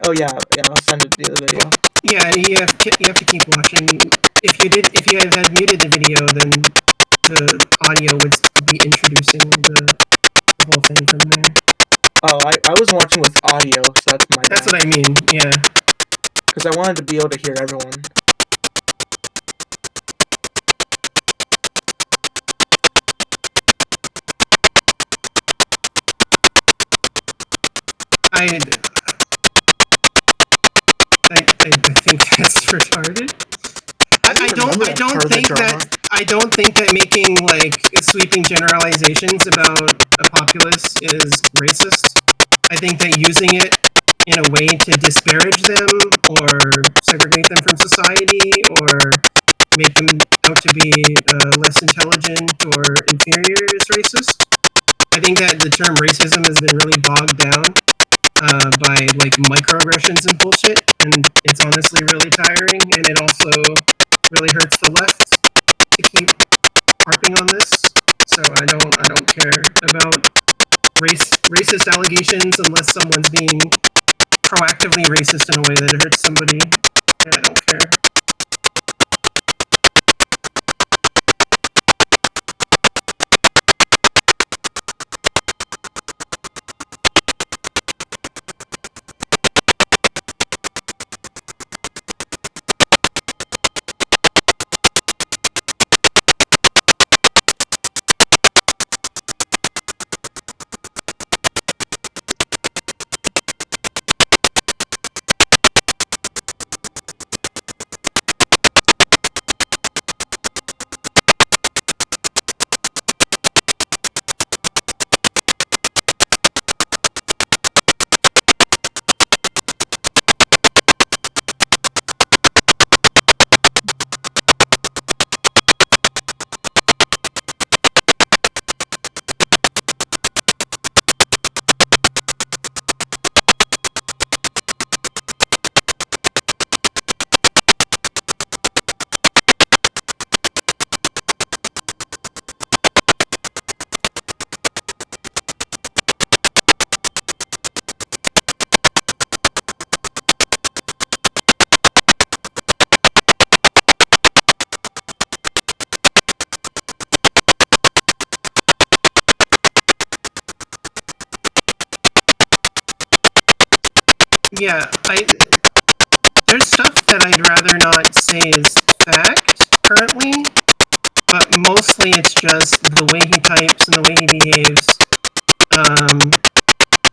Oh yeah, I'll send it the other video. Yeah, you have to keep watching. If you had muted the video, then the audio would be introducing the whole thing from there. Oh, I was watching with audio, so that's my bad. That's what I mean, yeah. Because I wanted to be able to hear everyone. I think that's retarded. I don't think that making like sweeping generalizations about a populace is racist. I think that using it in a way to disparage them or segregate them from society or make them out to be less intelligent or inferior is racist. I think that the term racism has been really bogged down by like microaggressions and bullshit, and it's honestly really tiring, and it also really hurts the left to keep harping on this. So I don't care about racist allegations unless someone's being proactively racist in a way that hurts somebody. And I don't care. Yeah, there's stuff that I'd rather not say is fact currently, but mostly it's just the way he types and the way he behaves.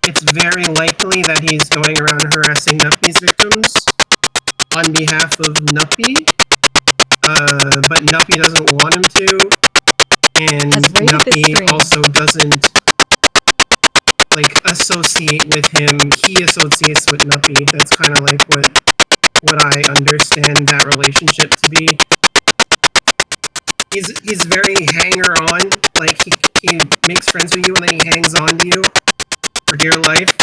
It's very likely that he's going around harassing Nuppy's victims on behalf of Nuppy, but Nuppy doesn't want him to, and Nuppy also doesn't like associate with him. He associates with Nuppy. That's kind of like what I understand that relationship to be. He's very hanger on. Like he makes friends with you and then he hangs on to you for dear life.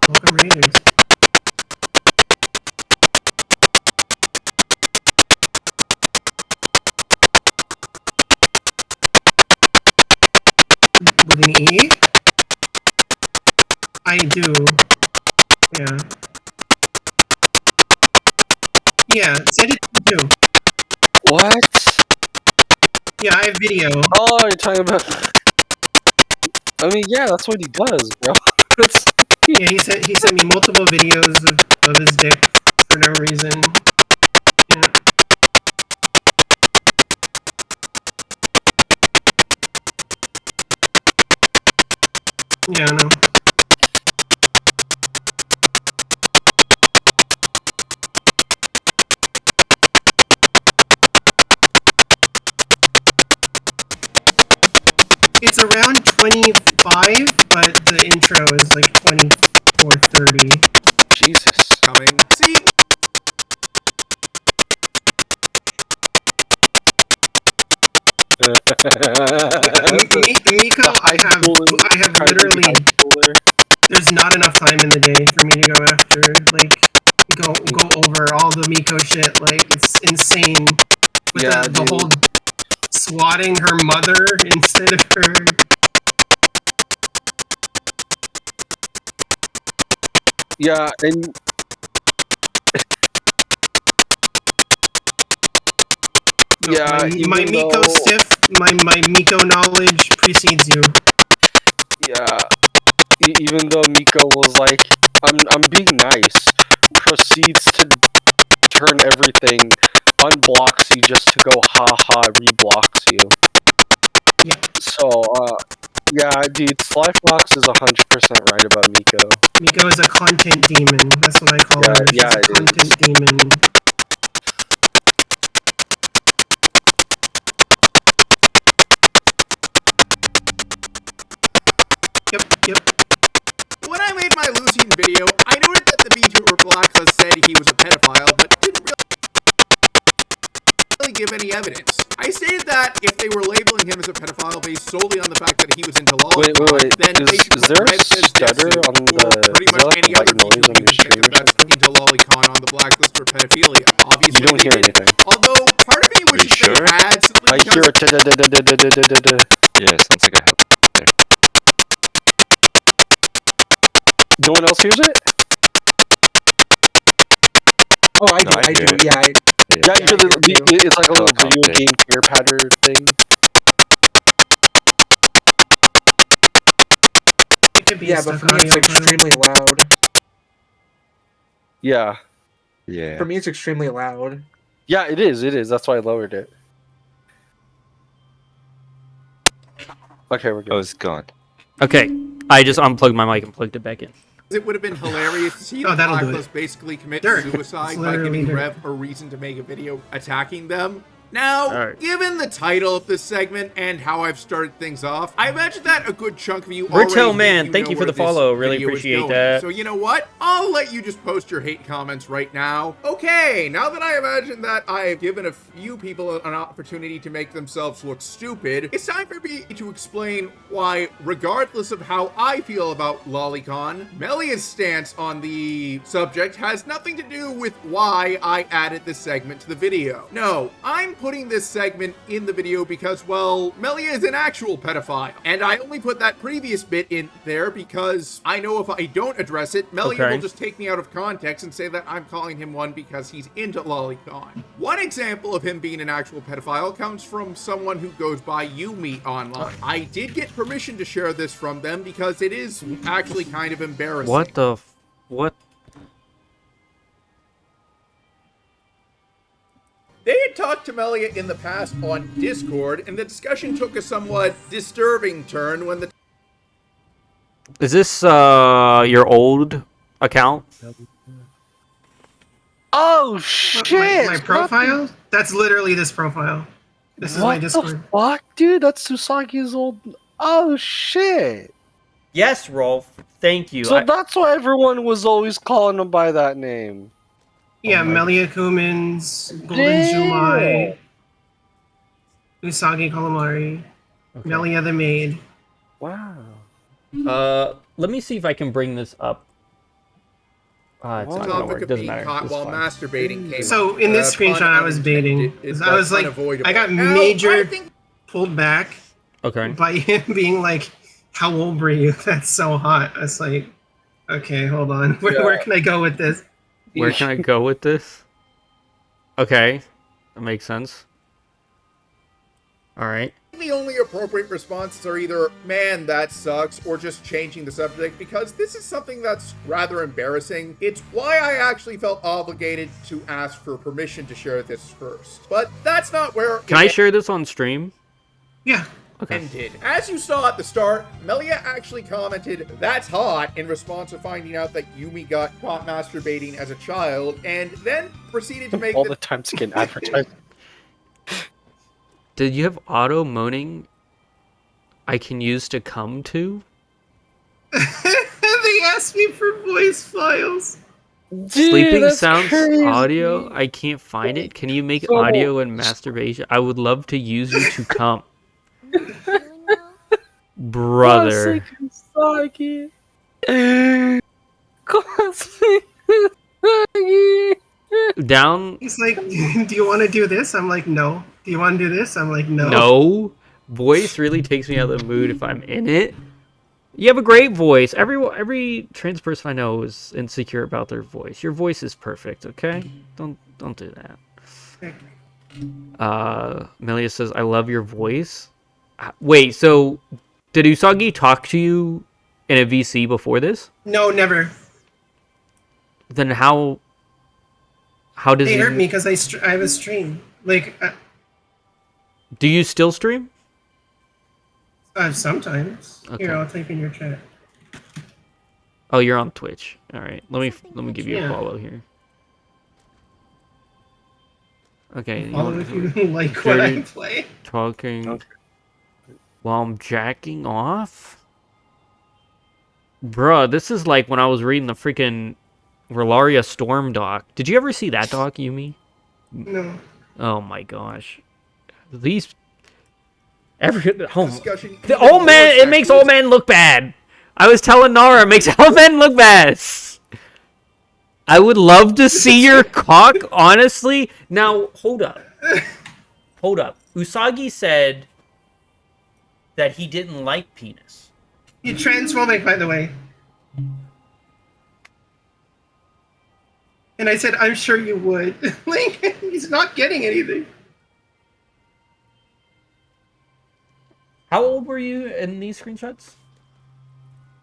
Welcome, Raiders. With an E? I do. Yeah. Yeah, send it to you. What? Yeah, I have video. Oh, you're talking about... I mean, yeah, that's what he does, bro. Yeah, he sent me multiple videos of his dick for no reason. Yeah. Yeah, I know. It's around 25, but the intro is like 24:30. Jesus. Coming. See? Miko, I have literally. There's not enough time in the day for me to go after, like, go over all the Miko shit. Like, it's insane. With the whole swatting her mother instead of her. Yeah, and yeah, my Miko my Miko knowledge precedes you. Yeah, even though Miko was like, I'm being nice, proceeds to turn everything, unblocks you just to go haha, reblocks you. Yeah. So, yeah, dude, Slyfox is 100% right about Miko. Miko is a content demon. That's what I call her. She's a content demon. Yep. When I made my losing video, I noted that the VTuber Blacklist said he was a pedophile, but didn't really give any evidence. I stated that if they were labeling him as a pedophile based solely on the fact that he was into lolicon, then is there a stutter on the pretty much any other noise on your stream that's into lolicon on the blacklist for pedophilia. Obviously, you don't hear anything. Although part of me wishes they had simply I hear it. Yeah, sounds like I have. No one else hears it? Oh, I do. Yeah, yeah, you hear it's like a little video game care pattern thing. Yeah, but for me it's extremely loud. Yeah. Yeah. For me it's extremely loud. Yeah, it is. That's why I lowered it. Okay, we're good. Oh, it's gone. Okay, I just unplugged my mic and plugged it back in. It would have been hilarious to see the that'll do Blacklist it. basically commit Dirt. suicide It's by literally giving dirt. Rev a reason to make a video attacking them. Now, Alright. given the title of this segment and how I've started things off, I imagine that a good chunk of you Bertel, already man, think thank you know for the where this follow. Really video is appreciate going. that. So you know what? I'll let you just post your hate comments right now. Okay, now that I imagine that I've given a few people an opportunity to make themselves look stupid, it's time for me to explain why, regardless of how I feel about lolicon, Melia's stance on the subject has nothing to do with why I added this segment to the video. No, I'm putting this segment in the video because, well, Melia is an actual pedophile. And I only put that previous bit in there because I know if I don't address it, Melia will just take me out of context and say that I'm calling him one because he's into lolicon. One example of him being an actual pedophile comes from someone who goes by YouMeet online. I did get permission to share this from them because it is actually kind of embarrassing. What? They had talked to Melia in the past on Discord, and the discussion took a somewhat disturbing turn when the... Is this your old account? Oh shit! My profile? That's literally this profile. This is my Discord. What the fuck, dude? That's Tsusagi's old... Oh shit! Yes, Rolf. Thank you. So that's why everyone was always calling him by that name. Yeah, Melia Kumins, Golden Zumai, Usagi Calamari, Melia the Maid. Wow. Let me see if I can bring this up. It's not gonna work. It doesn't matter. Caught It's while fine. masturbating came So up. in this Pun screenshot I was baiting. I was like, I got major pulled back by him being like, how old were you? That's so hot. I was like, okay, hold on. Where can I go with this? Where can I go with this? Okay, that makes sense. All right. The only appropriate responses are either, man, that sucks, or just changing the subject, because this is something that's rather embarrassing. It's why I actually felt obligated to ask for permission to share this first. But that's not where... Can I share this on stream? Yeah. Okay. Ended. As you saw at the start, Melia actually commented, "That's hot," in response to finding out that Yumi got caught masturbating as a child, and then proceeded to make all the time to get advertised. Did you have auto moaning? I can use to come to? They asked me for voice files. Sleeping that's sounds crazy. audio? I can't find it. Can you make So- audio and masturbation? I would love to use you to come. Brother. Down. He's like, do you want to do this? I'm like, no. Do you want to do this? I'm like, no. No. Voice really takes me out of the mood if I'm in it. You have a great voice. Every trans person I know is insecure about their voice. Your voice is perfect, okay? Don't do that. Melia says, I love your voice. Wait, so did Usagi talk to you in a VC before this? No, never. Then how does They he... hurt me because I have a stream. Like, Do you still stream? sometimes. Okay. Here, I'll type in your chat. Oh, you're on Twitch. All right. Let me give you a Yeah. follow here. Okay. Follow if you like what I play. Talking while I'm jacking off? Bruh, this is like when I was reading the freaking Relaria Storm doc. Did you ever see that doc, Yumi? No. Oh my gosh. These... the Discussion old man, it makes old men look bad. I was telling Nara, it makes old men look bad. I would love to see your cock, honestly. Now, hold up. Hold up. Usagi said that he didn't like penis. You're transphobic, by the way. And I said, I'm sure you would. Like, he's not getting anything. How old were you in these screenshots?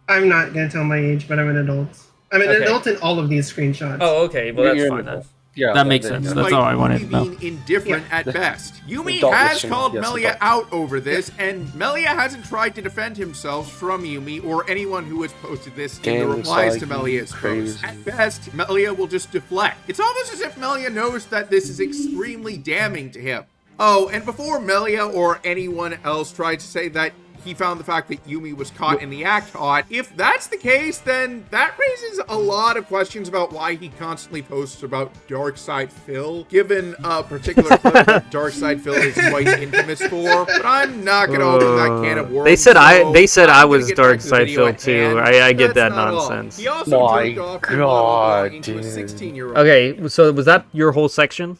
I'm not gonna tell my age, but I'm an adult. I'm an Okay. adult in all of these screenshots. Oh, okay. Well, that's You're fine an then. adult. Yeah, that makes then, sense. yeah. That's all I wanted to know. Being indifferent at best. Yumi Adult has issue. called Yes, Melia adult. out over this, and Melia hasn't tried to defend himself from Yumi or anyone who has posted this in the Damn, replies to Usagi, Melia's crazy. post. At best, Melia will just deflect. It's almost as if Melia knows that this is extremely damning to him. Oh, and before Melia or anyone else tried to say that he found the fact that Yumi was caught in the act hot, if that's the case, then that raises a lot of questions about why he constantly posts about Darkside Phil, given a particular clip that Darkside Phil is quite infamous for. But I'm not gonna open that can of worms. They said so I I'm was gonna get back to the Darkside video Phil at too. hand. I get That's that not all. nonsense. He also My jerked off to God, into a dude. 16-year-old. Okay, so was that your whole section?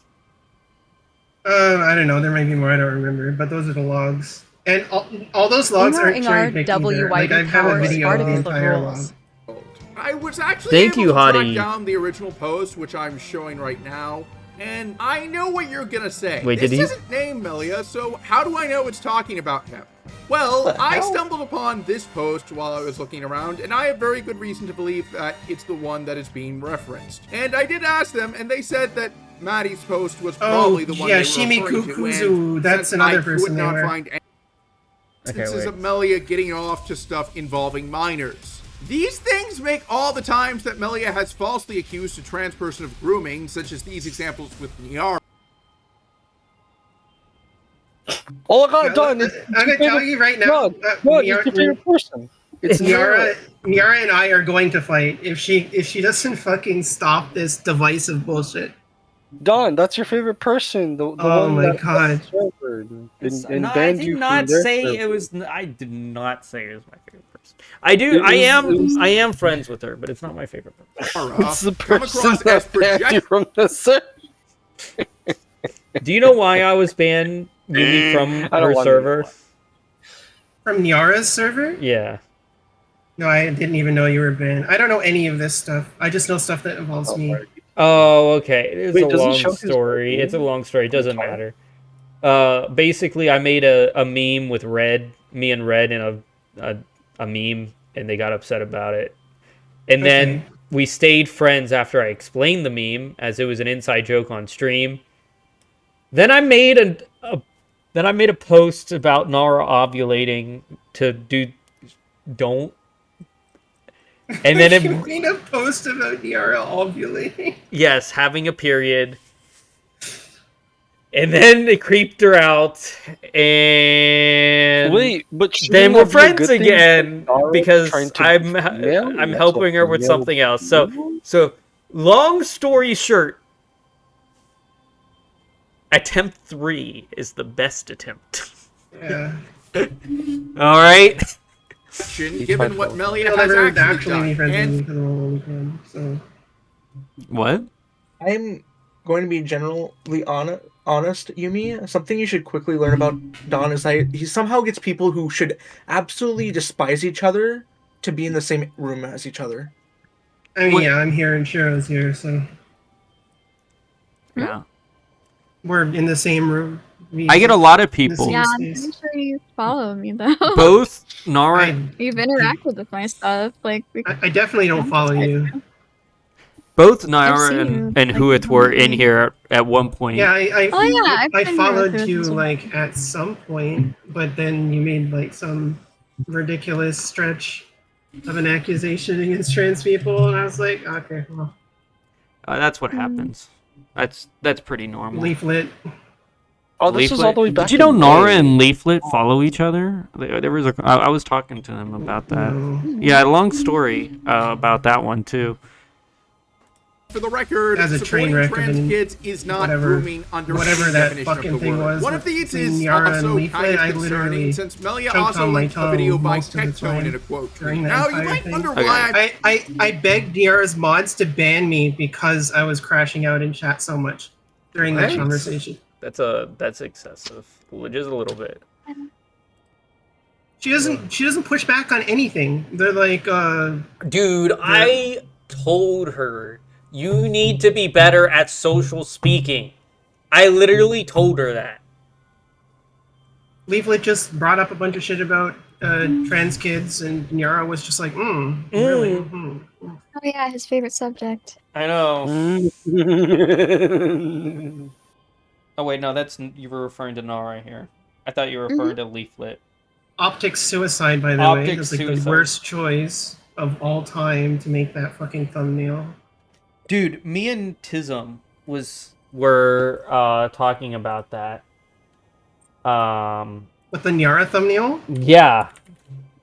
I don't know. There might be more. I don't remember. But those are the logs. And all those logs Boomer aren't cherry picked either. WYD Like, I have a power video of the Spartacus entire rules. log. I was actually Thank able you, to track Hottie. down the original post, which I'm showing right now, and I know what you're gonna say. Wait, this did he? doesn't name Melia, so how do I know it's talking about him? Well, I stumbled upon this post while I was looking around, and I have very good reason to believe that it's the one that is being referenced. And I did ask them, and they said that Maddie's post was probably the one yeah, they were Shimi referring to, Kukuzu, and that's since another I person could they not were. find any Okay, instances wait. of Melia getting off to stuff involving minors. These things make all the times that Melia has falsely accused a trans person of grooming, such as these examples with Niara. All I got done is I'm gonna tell you right now. Rod, it's your favorite person. It's Niara and I are going to fight if she doesn't fucking stop this divisive bullshit. Don, that's your favorite person. The Oh one my that God. and I banned did you not from their say server. it was. I did not say it was my favorite person. I am friends with her, but it's not my favorite person. It's the Come person across as that banned you project- from the server. Do you know why I was banned Yumi from I don't her want to server? From Niara's server? Yeah. No, I didn't even know you were banned. I don't know any of this stuff. I just know stuff that involves me. Oh, okay. It's Wait, a does he long show his story. name? It's a long story. It doesn't matter. Basically, I made a meme with Red, me and Red, in a meme, and they got upset about it. And then we stayed friends after I explained the meme, as it was an inside joke on stream. Then I made a post about Nara ovulating to do don't. And then You made a post about Niara ovulating. yes, having a period. And then they creeped her out, and Wait, but then shouldn't we're that be a friends good thing again for Nara because trying to I'm female? I'm That's helping what her with female something else. So long story short, attempt 3 is the best attempt. Yeah. All right. Given what Melia I'll has never actually be done, friends and with you because I'm a lonely friend, so. What? I'm going to be generally honest, Yumi. Something you should quickly learn about Don is that he somehow gets people who should absolutely despise each other to be in the same room as each other. I mean, yeah, I'm here and Shiro's here, so. Yeah. We're in the same room. I get a lot of people. Yeah, I'm pretty sure you follow me though. Both Nara. You've interacted with my stuff, like. I definitely don't follow you. Both I've Naira seen you, and like, Huith were in recently. here at one point. Yeah, Oh, yeah, I've I been here followed with you as well. like at some point, but then you made like some ridiculous stretch of an accusation against trans people, and I was like, okay, well, That's what happens. That's pretty normal. Leaflet. Oh, this was all the way back. Did you know in Nara May. and Leaflet follow each other? There was I was talking to them about that. No. Yeah, long story about that one too. for the record, As a train supporting wreck of trans an- kids is not whatever- grooming under whatever any that definition fucking of the thing word. was One of these between is Yara and also Leaflet, kind of I concerning literally since Melia choked also on my linked a video tongue by most of the Tectone time in a quote tweet. during that Now you entire might thing. wonder why I begged Yara's mods to ban me because I was crashing out in chat so much during that What? conversation. That's excessive. Just a little bit. She doesn't push back on anything. They're like, Dude, I told her you need to be better at social speaking. I literally told her that. Leaflet just brought up a bunch of shit about trans kids, and Yara was just like, really? Oh yeah, his favorite subject. I know. Oh wait, no, you were referring to Nara here. I thought you were referring to Leaflet. Optic suicide, by the way. Optic That's like suicide. the worst choice of all time to make that fucking thumbnail. Dude, me and Tism were talking about that. With the Nyara thumbnail? Yeah,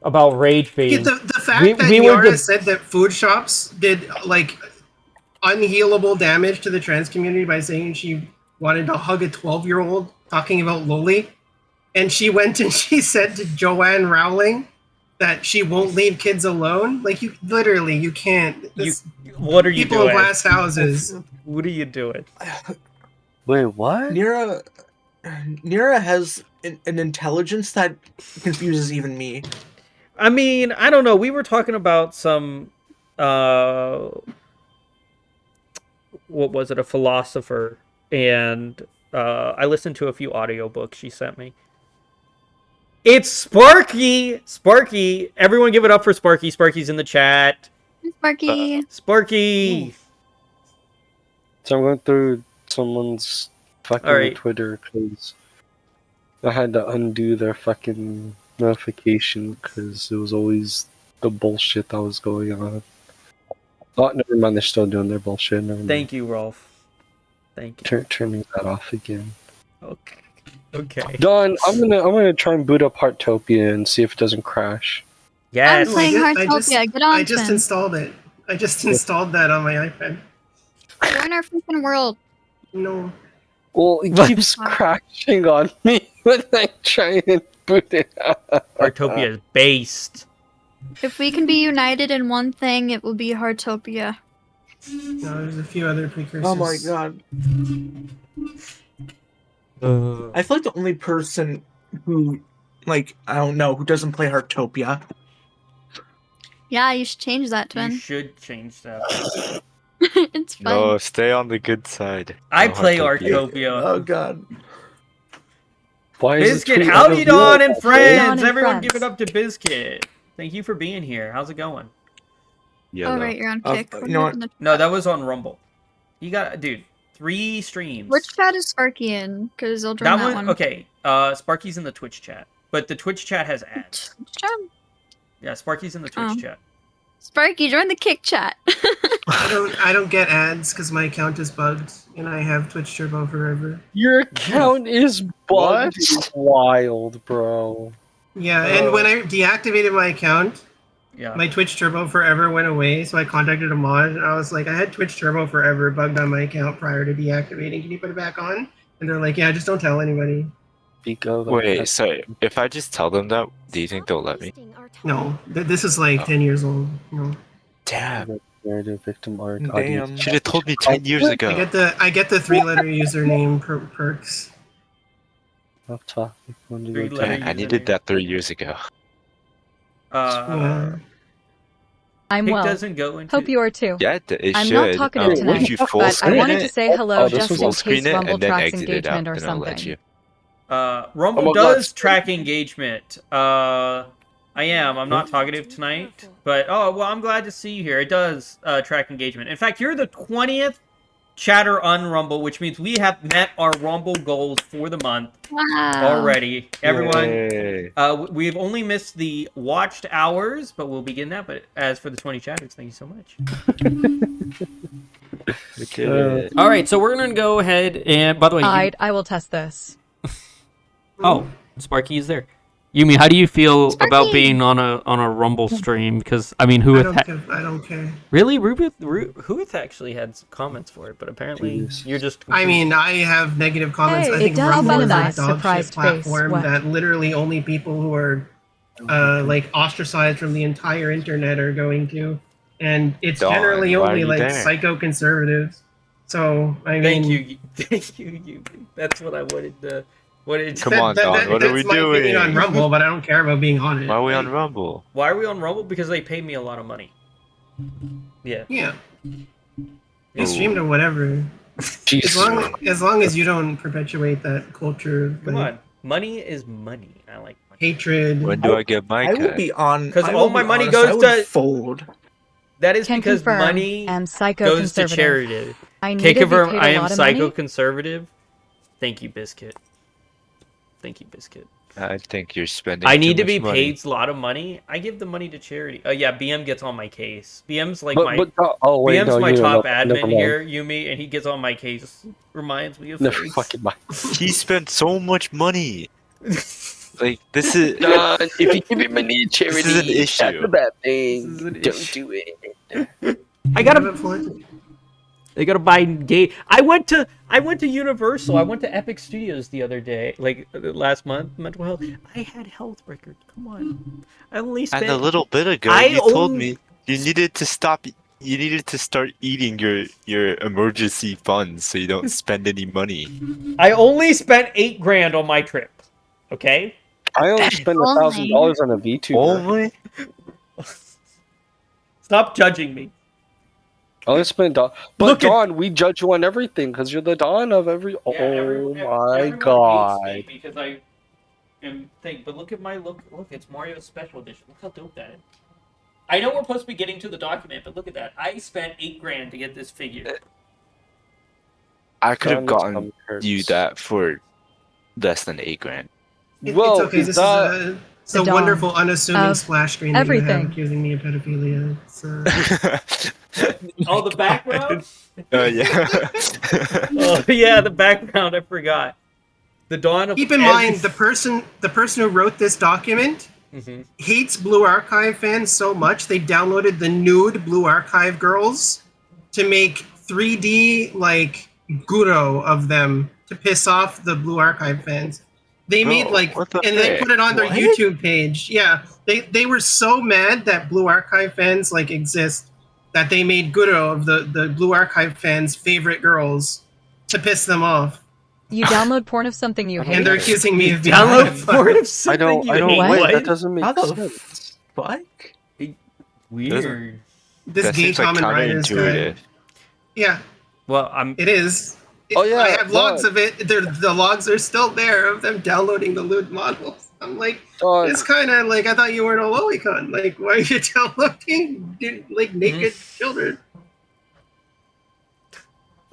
about rage baiting. The fact that Nyara said that food shops did like unhealable damage to the trans community by saying she wanted to hug a 12-year-old talking about Loli, and she went and she said to Joanne Rowling that she won't leave kids alone. Like, you literally, you can't. What are you people doing? in glass houses. What are you doing? Wait, what? Nira has an intelligence that confuses even me. I mean, I don't know. We were talking about some, what was it? A philosopher, and I listened to a few audiobooks she sent me. It's Sparky! Sparky! Everyone give it up for Sparky. Sparky's in the chat. Sparky. Sparky! So I'm going through someone's fucking Alright. Twitter because I had to undo their fucking notification because it was always the bullshit that was going on. Oh, never mind. They're still doing their bullshit. Never mind. Thank you, Rolf. Thank you. Turning that off again. Okay. Okay. Don, I'm gonna try and boot up Heartopia and see if it doesn't crash. Yes. I'm playing Heartopia. Get on, I just Finn. installed it. I just installed that on my iPad. Join our freaking world. No. Well, it keeps crashing on me when I try and boot it up. Heartopia is based. If we can be united in one thing, it will be Heartopia. No, there's a few other precursors. Oh my god. I feel like the only person who, like, I don't know, who doesn't play Heartopia. Yeah, you should change that, You Twin. should change that. It's fun. No, stay on the good side. I No play Heartopia. Artopia. Oh god. Why is Biscuit, the tweet howdy out of Dawn real? and friends! Dawn and Everyone friends. give it up to Biscuit. Thank you for being here. How's it going? Oh, right, you're on Kick. you know what? No, that was on Rumble. You got, dude, 3 streams. Which chat is Sparky in? Because I'll join that that one? one. Okay, Sparky's in the Twitch chat. But the Twitch chat has ads. Chat? Yeah, Sparky's in the Twitch Oh. chat. Sparky, join the Kick chat. I don't get ads because my account is bugged and I have Twitch Turbo forever. Your account is What? bugged. Wild, bro. Yeah, and when I deactivated my account, Yeah. my Twitch Turbo forever went away. So I contacted a mod and I was like, I had Twitch Turbo forever bugged on my account prior to deactivating. Can you put it back on? And they're like, yeah, just don't tell anybody. Speak of. Wait, so if I just tell them that, do you think they'll let me? No, this is like 10 years old. No. Damn. Victim arc. Damn. Should have told me 10 years ago. I get the 3-letter username perks. Off topic. Man, I needed that 3 years ago. I'm It well. doesn't go into. Hope you are too. Yeah, it I'm should. not talkative If tonight, you full but I screen wanted it, to say hello just just in full case screen it Rumble and then tracks exit it out, engagement or then I'll let something. you. Rumble Oh my does God. track engagement. I am. I'm not talkative tonight, but I'm glad to see you here. It does track engagement. In fact, you're the 20th chatter on Rumble, which means we have met our Rumble goals for the month already. Everyone, Yay. we've only missed the watched hours, but we'll begin that. But as for the 20 chatters, thank you so much. All right, so we're gonna go ahead and. By the way, I will test this. Sparky is there. Yumi, how do you feel about being on a Rumble stream? Because I mean, I don't care. Really, Huith actually had some comments for it, but apparently you're just. I mean, I have negative comments. Hey, I it think does Rumble have a is nice a dog shit surprised face. platform What? that literally only people who are like ostracized from the entire internet are going to, and it's Dawn, generally why are only you like there? psycho conservatives. So I mean, Thank you, Yumi. That's what I wanted to. Come on, Don, what are we that's my opinion on doing? Rumble, but I don't care about being on it. Why are we on Rumble? Why are we on Rumble? Because they pay me a lot of money. Yeah. Yeah. You stream to whatever. Jesus. As long as you don't perpetuate that culture of Come like, on, money is money. I like money. hatred. When do I get my I will cut? be on. Because I all will my be money honest, I goes would to. fold. That is Can because confirm, money am goes to psycho-conservative. charity. I need Can to be confirm paid a I am lot of money. psycho-conservative. Thank you, Biscuit. Thank you, Biscuit. I think you're spending. I need too to be much money. paid a lot of money. I give the money to charity. Yeah, BM gets on my case. BM's like But BM's no, my you top never admin mind. here, Yumi, and he gets on my case. Reminds me of Never things. fucking mind. He spent so much money. Like this is. Don, if you give him money to charity, This is an issue. that's a bad thing. This is an Don't issue. do it. I gotta buy gay. I went to Universal. I went to Epic Studios the other day, like last month. Mental health. I had health records. Come on. I only spent. And a little bit ago, you told me you needed to stop. You needed to start eating your emergency funds so you don't spend any money. I only spent $8,000 on my trip. Okay. I only spent $1,000 on a VTuber. Only? Stop judging me. I only spent But Look at- Dawn, we judge you on everything because you're the Dawn of every. Yeah, Oh everyone my hates god! me because I am thing. But look at my look. Look, it's Mario's special edition. Look how dope that is. I know we're supposed to be getting to the document, but look at that. I spent $8,000 to get this figure. I could have Dawn gotten hurts. you that for less than $8,000. Well, it's okay. is This that- is it's The a dawn wonderful, unassuming of splash screen that you everything. have accusing me of pedophilia. It's, Oh, the background? Yeah. Oh, yeah, the background. I forgot. The dawn of. keep in mind, the person who wrote this document Mhm. hates Blue Archive fans so much they downloaded the nude Blue Archive girls to make 3D like Guro of them to piss off the Blue Archive fans. They Bro, made like, what the and they heck? put it on their What? YouTube page. Yeah, they were so mad that Blue Archive fans like exist that they made Guro of the Blue Archive fans' favorite girls to piss them off. You download porn of something you hate. And they're accusing me of being Download a porn of I something don't. you I don't. hate. Wait, What? that doesn't make How the sense. fuck? Weird. This That gay seems like common writers guy. counterintuitive. Yeah, Well, I'm. it is. Oh, yeah, I have logs Dawn. of it. The logs are still there of them downloading the lewd models. I'm like, Dawn, it's kind of like I thought you weren't a lolicon. Like, why are you downloading like naked children?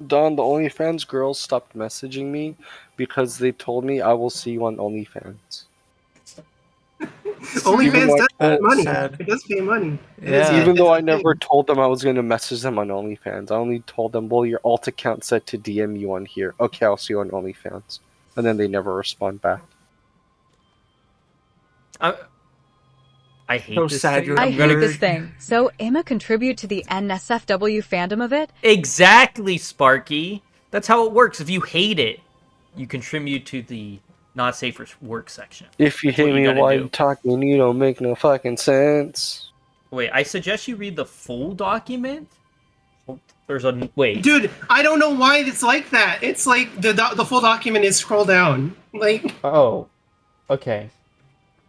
Dawn, the OnlyFans girls stopped messaging me because they told me I will see you on OnlyFans. OnlyFans does pay money. Sad. It does pay money. Even though I never told them I was going to message them on OnlyFans, I only told them, well, your alt account said to DM you on here. Okay, I'll see you on OnlyFans. And then they never respond back. I hate So this sad thing. you're I I'm hate gonna this thing. So, Emma contribute to the NSFW fandom of it? Exactly, Sparky. That's how it works. If you hate it, you contribute to the not safe for work section. If you That's what hate me gotta while do. you talking, you don't make no fucking sense. Wait, I suggest you read the full document. There's a wait. Dude, I don't know why it's like that. It's like the full document is scroll down. Like Oh, okay.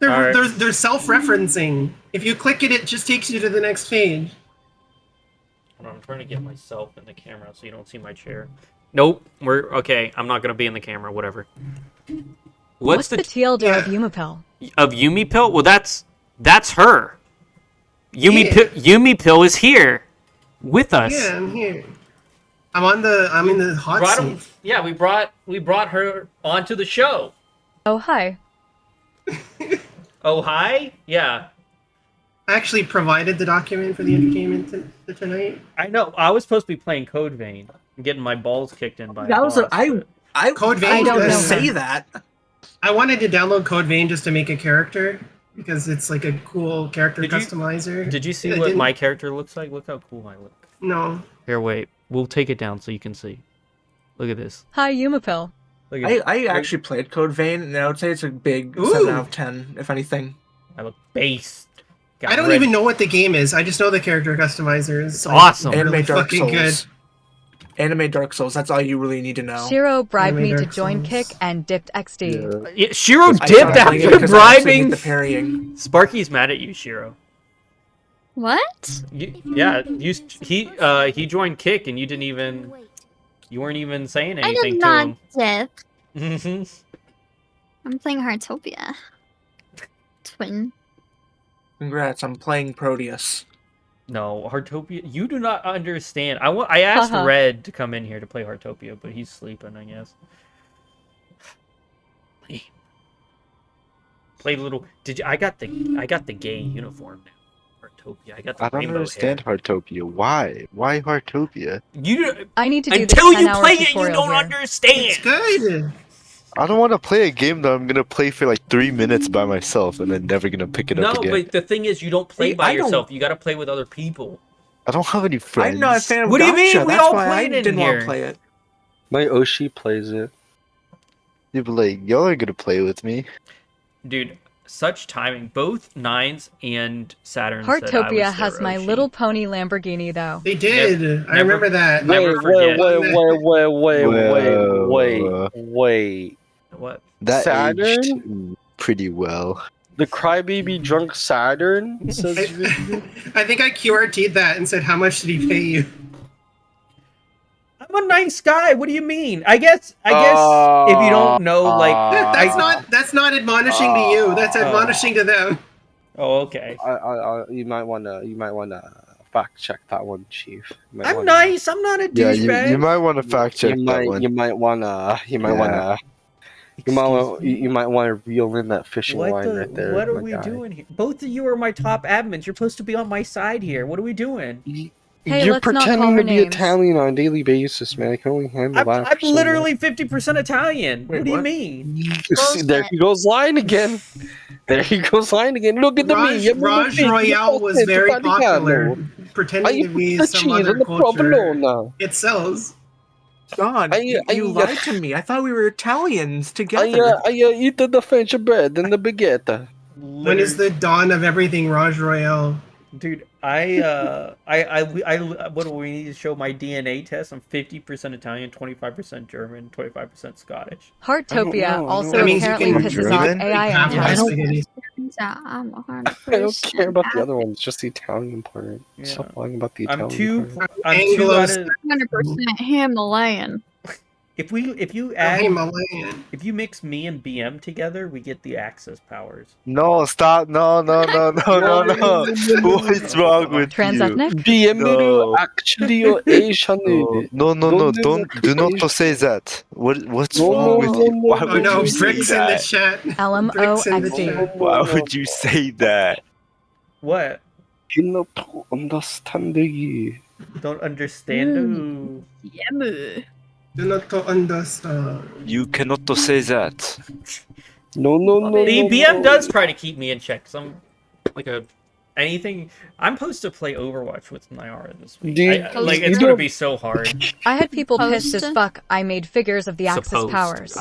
All right. they're self-referencing. If you click it, it just takes you to the next page. Hold on, I'm trying to get myself in the camera so you don't see my chair. Nope, we're okay. I'm not gonna be in the camera. Whatever. What's the TLDR of Yumapil? Of Yumi Pill? Well, that's her. Yeah. Yumi Pill is here with us. Yeah, I'm here. I'm in the hot seat. Yeah, we brought her onto the show. Oh, hi. Oh, hi? Yeah. I actually provided the document for the entertainment tonight. I know. I was supposed to be playing Code Vein and getting my balls kicked in by That a was boss, I Code Vein. I don't does- say that. I wanted to download Code Vein just to make a character because it's like a cool character customizer. Did you see I what didn't- my character looks like? Look how cool I look. No. Here, wait. We'll take it down so you can see. Look at this. Hi, Yumapil. Look at I actually played Code Vein, and I would say it's a big Ooh. 7 out of 10, if anything. I look based. I don't even know what the game is. I just know the character customizer is like, awesome. really Anime Dark fucking Souls. good. Anime Dark Souls, that's all you really need to know. Shiro bribed me to Dark join Souls. Kick and dipped XD. Yeah, Shiro I dipped stopped playing it after 'cause I actually hate bribing. the parrying. Sparky's mad at you, Shiro. What? He joined Kick and you weren't even saying I anything did to not him. dip. Mhm. I'm playing Heartopia. Twin. Congrats, I'm playing Proteus. No, Heartopia. You do not understand. I asked Haha. Red to come in here to play Heartopia, but he's sleeping, I guess. Play little. I got the gay uniform now. Heartopia. I got the I don't rainbow understand hair. Heartopia. Why? Why Heartopia? I need to do Until this you 10-hour play it, you tutorial don't here. understand. It's good. I don't want to play a game that I'm gonna play for like 3 minutes by myself and then never gonna pick it No, up again. but the thing is, you don't play See, by I don't- yourself. You got to play with other people. I don't have any friends. I'm not a fan of What do you mean? Gacha, We that's all why I played in didn't want here. to play it. My Oshi plays it. You'd be like, y'all are gonna play with me. Dude, such timing. Both Nines and Saturn said I Heartopia was has their my Oshi. little pony Lamborghini, though. They did. I remember that. Never forget. Wait. What? That Saturn? aged pretty well. The crybaby drunk Saturn says. I think I QRT'd that and said, how much did he pay you? I'm a nice guy. What do you mean? I guess if you don't know, like That's not admonishing to you. That's admonishing to them. Oh, okay. You might wanna fact check that one, Chief. You might I'm wanna- nice. I'm not a Yeah, douchebag. you might want to fact check that one. You might wanna reel in that fishing line right there. What are my we guy. doing here? Both of you are my top admins. You're supposed to be on my side here. What are we doing? Hey, You're let's not call pretending her to be names. Italian on a daily basis, man. I can only handle that. I'm for so literally 50% Italian. Wait, what do you what? mean? long. There he goes lying again. There he goes lying again. Look at the me. Raj Royale was very popular. Pretending to be some other culture. It sells. God, you lied to me. I thought we were Italians together. I eat the French bread and the baguette. When is the dawn of everything Raj Royale? Dude, what do we need to show my DNA test? I'm 50% Italian, 25% German, 25% Scottish. Heartopia also That means you apparently can pisses off German? AI Half my admins. spaghetti. I'm I don't care about the other ones, just the Italian part. Stop lying about the Italian part. I'm too out of, 100% Himalayan. If you Oh, add Himalayan. if you mix me and BM together, we get the Axis powers. No, stop. No. What is wrong with you? Transethnic? BM으로 actually Asian. No. Do not say that. What's No, wrong with you? Why Oh would no, you say Bricks in the that? chat. Bricks in the LMOXD. chat. Why would you say that? What? Cannot understand. Don't understand? Ooh. Do not understand. You cannot say that. No. The BM does try to keep me in check. Some like anything. I'm supposed to play Overwatch with Nyara this week. It's gonna be so hard. I had people pissed as fuck. I made figures of the Axis powers.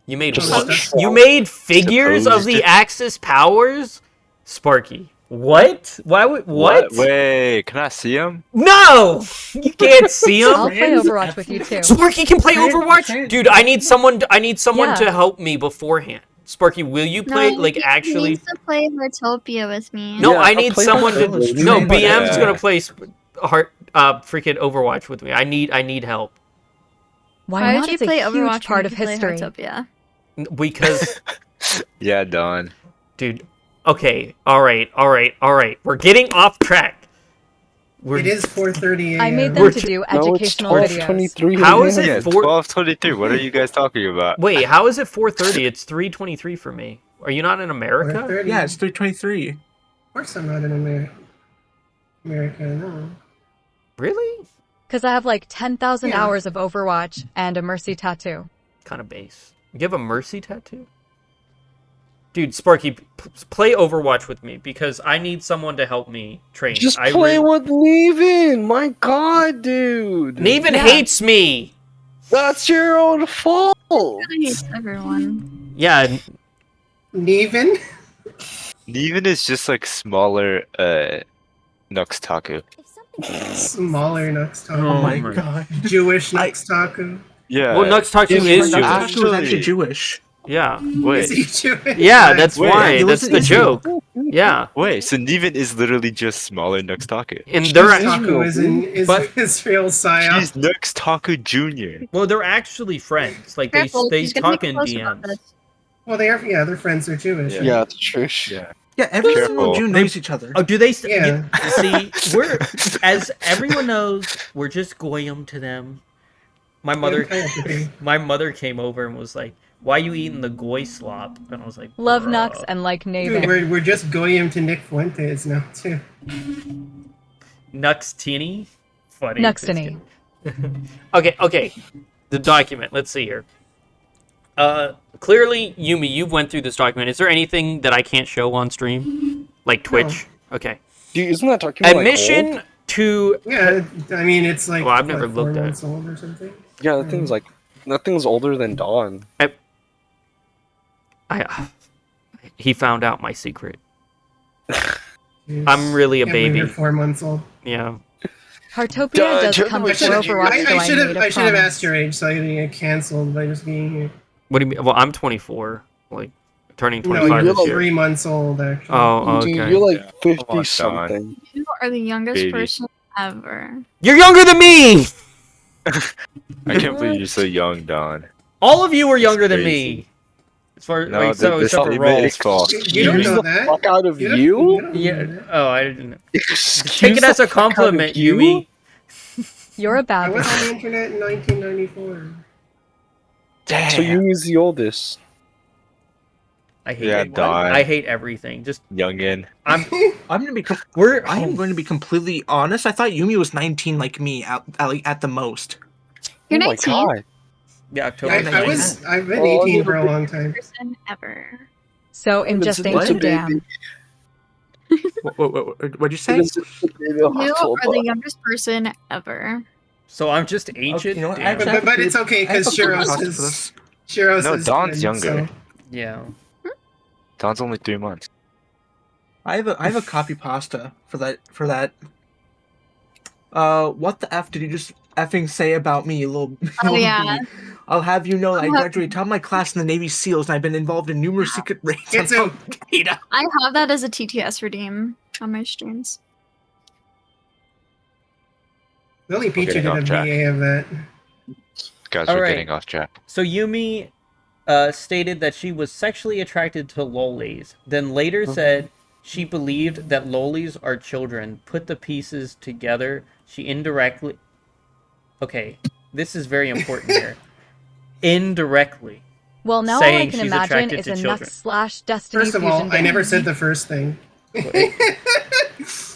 You made what? You made figures of the Axis powers, Sparky. What? Why would what? Wait, can I see him? No, you can't see him. I'll play Overwatch with you too. Sparky can play Overwatch, dude. I need someone to help me beforehand. Sparky, will you play actually? He needs to play Heartopia with me. No, I need someone to. No, BM's gonna play freaking Overwatch with me. I need help. Why not? Would you It's a play huge Overwatch part when of you play history. Heartopia? Because. Yeah, Don. Dude. Okay. All right. We're getting off track. It is 4:30 a.m. I made them to do educational videos. How is it 12:23? What are you guys talking about? Wait, how is it 4:30? It's 3:23 for me. Are you not in America? 4:30. Yeah, it's 3:23. Of course I'm not in America, no. Really? Because I have like 10,000 hours of Overwatch and a Mercy tattoo. Kind of base. You have a Mercy tattoo? Dude, Sparky, play Overwatch with me because I need someone to help me train. Just play with Neven. My God, dude. Neven hates me. That's your own fault. He hates everyone. Yeah. Neven? Neven is just like smaller Nuxtaku. Smaller Nuxtaku. Oh my god. Jewish Nuxtaku. Yeah. Well, Nuxtaku is Jewish. Nuxtaku was actually Jewish. Yeah. Wait. Is he Jewish? Yeah, that's Wait, why. That's the joke. Yeah. Wait, so Neven is literally just smaller Nuxtaku. And they're Nuxtaku is in Israel psyop. She's Nuxtaku Jr. Well, they're actually friends. Like Careful, they he's gonna talk make in a post about DMs. this. Well, they are. Yeah, their friends are Jewish. Yeah, it's true. Yeah. Yeah, every Careful. single Jew knows each other. Oh, do they? Yeah. See, we're as everyone knows, we're just goyim to them. My mother came over and was like, "Why you eating the goy slop?" And I was like, Love "Bruh." Nux and like Naven. Dude, we're just goyim to Nick Fuentes now too. Nux Tini? Funny. Nuxtiny. Okay. The document. Let's see here. Clearly, Yumi, you've went through this document. Is there anything that I can't show on stream? Like Twitch? No. Okay. Dude, isn't that document Admission like, to... Yeah, I mean, it's like, well, I've never 4 looked at months it. old or something. Yeah, that thing's older than Dawn. He found out my secret. I'm really a Can't believe baby. you're 4 months old. Yeah. Heartopia does come with Overwatch, so I made a I should have promise. asked your age so I didn't get canceled by just being here. What do you mean? Well, I'm 24. Like, turning No, 25 you're this year. 3 months old, actually. Oh, okay. Dude, you're like 50 something. You are the youngest Baby. person ever. You're younger than me! I can't believe you're so young, Don. All of you are younger than crazy. me. As far No, wait, so this except for statement Rolf. is false. You don't Excuse know the that. fuck out of You don't- you? don't Yeah. know that. Oh, I didn't. Excuse Take it the as a fuck out of compliment, you? Yumi. You're a I bad was one. on the internet in 1994. Damn. So Yumi's the oldest. I hate Yeah, it. Don. I hate everything. Just Youngin. I'm gonna be. I am going to be completely honest. I thought Yumi was 19, like me, at the most. You're Oh my 19. God. yeah, October. I've been Oh, 18 you're for a a long time. Person ever. So in just ancient damn. What'd you say? You are the youngest person ever. So I'm just ancient. You know what? Damn. But it's okay because Shiros is Don's good, younger. so- Yeah. Don's only 3 months. I have a copy pasta for that. What the f did you just effing say about me, you little? Oh, little yeah. bee? I'll have you know that I graduated top of my class in the Navy SEALs, and I've been involved in numerous secret raids. It's on a- Al-Qaeda. I have that as a TTS redeem on my streams. Lily Peachy getting did off a track. VA of that. Guys, All we're right. getting off track. So Yumi stated that she was sexually attracted to lolis, then later said she believed that lolis are children. Put the pieces together. She indirectly... Okay, this is very important here. Indirectly. Well, now all I saying can she's imagine attracted is to a children. Nux/Destiny First of fusion all, I never game. said the first thing.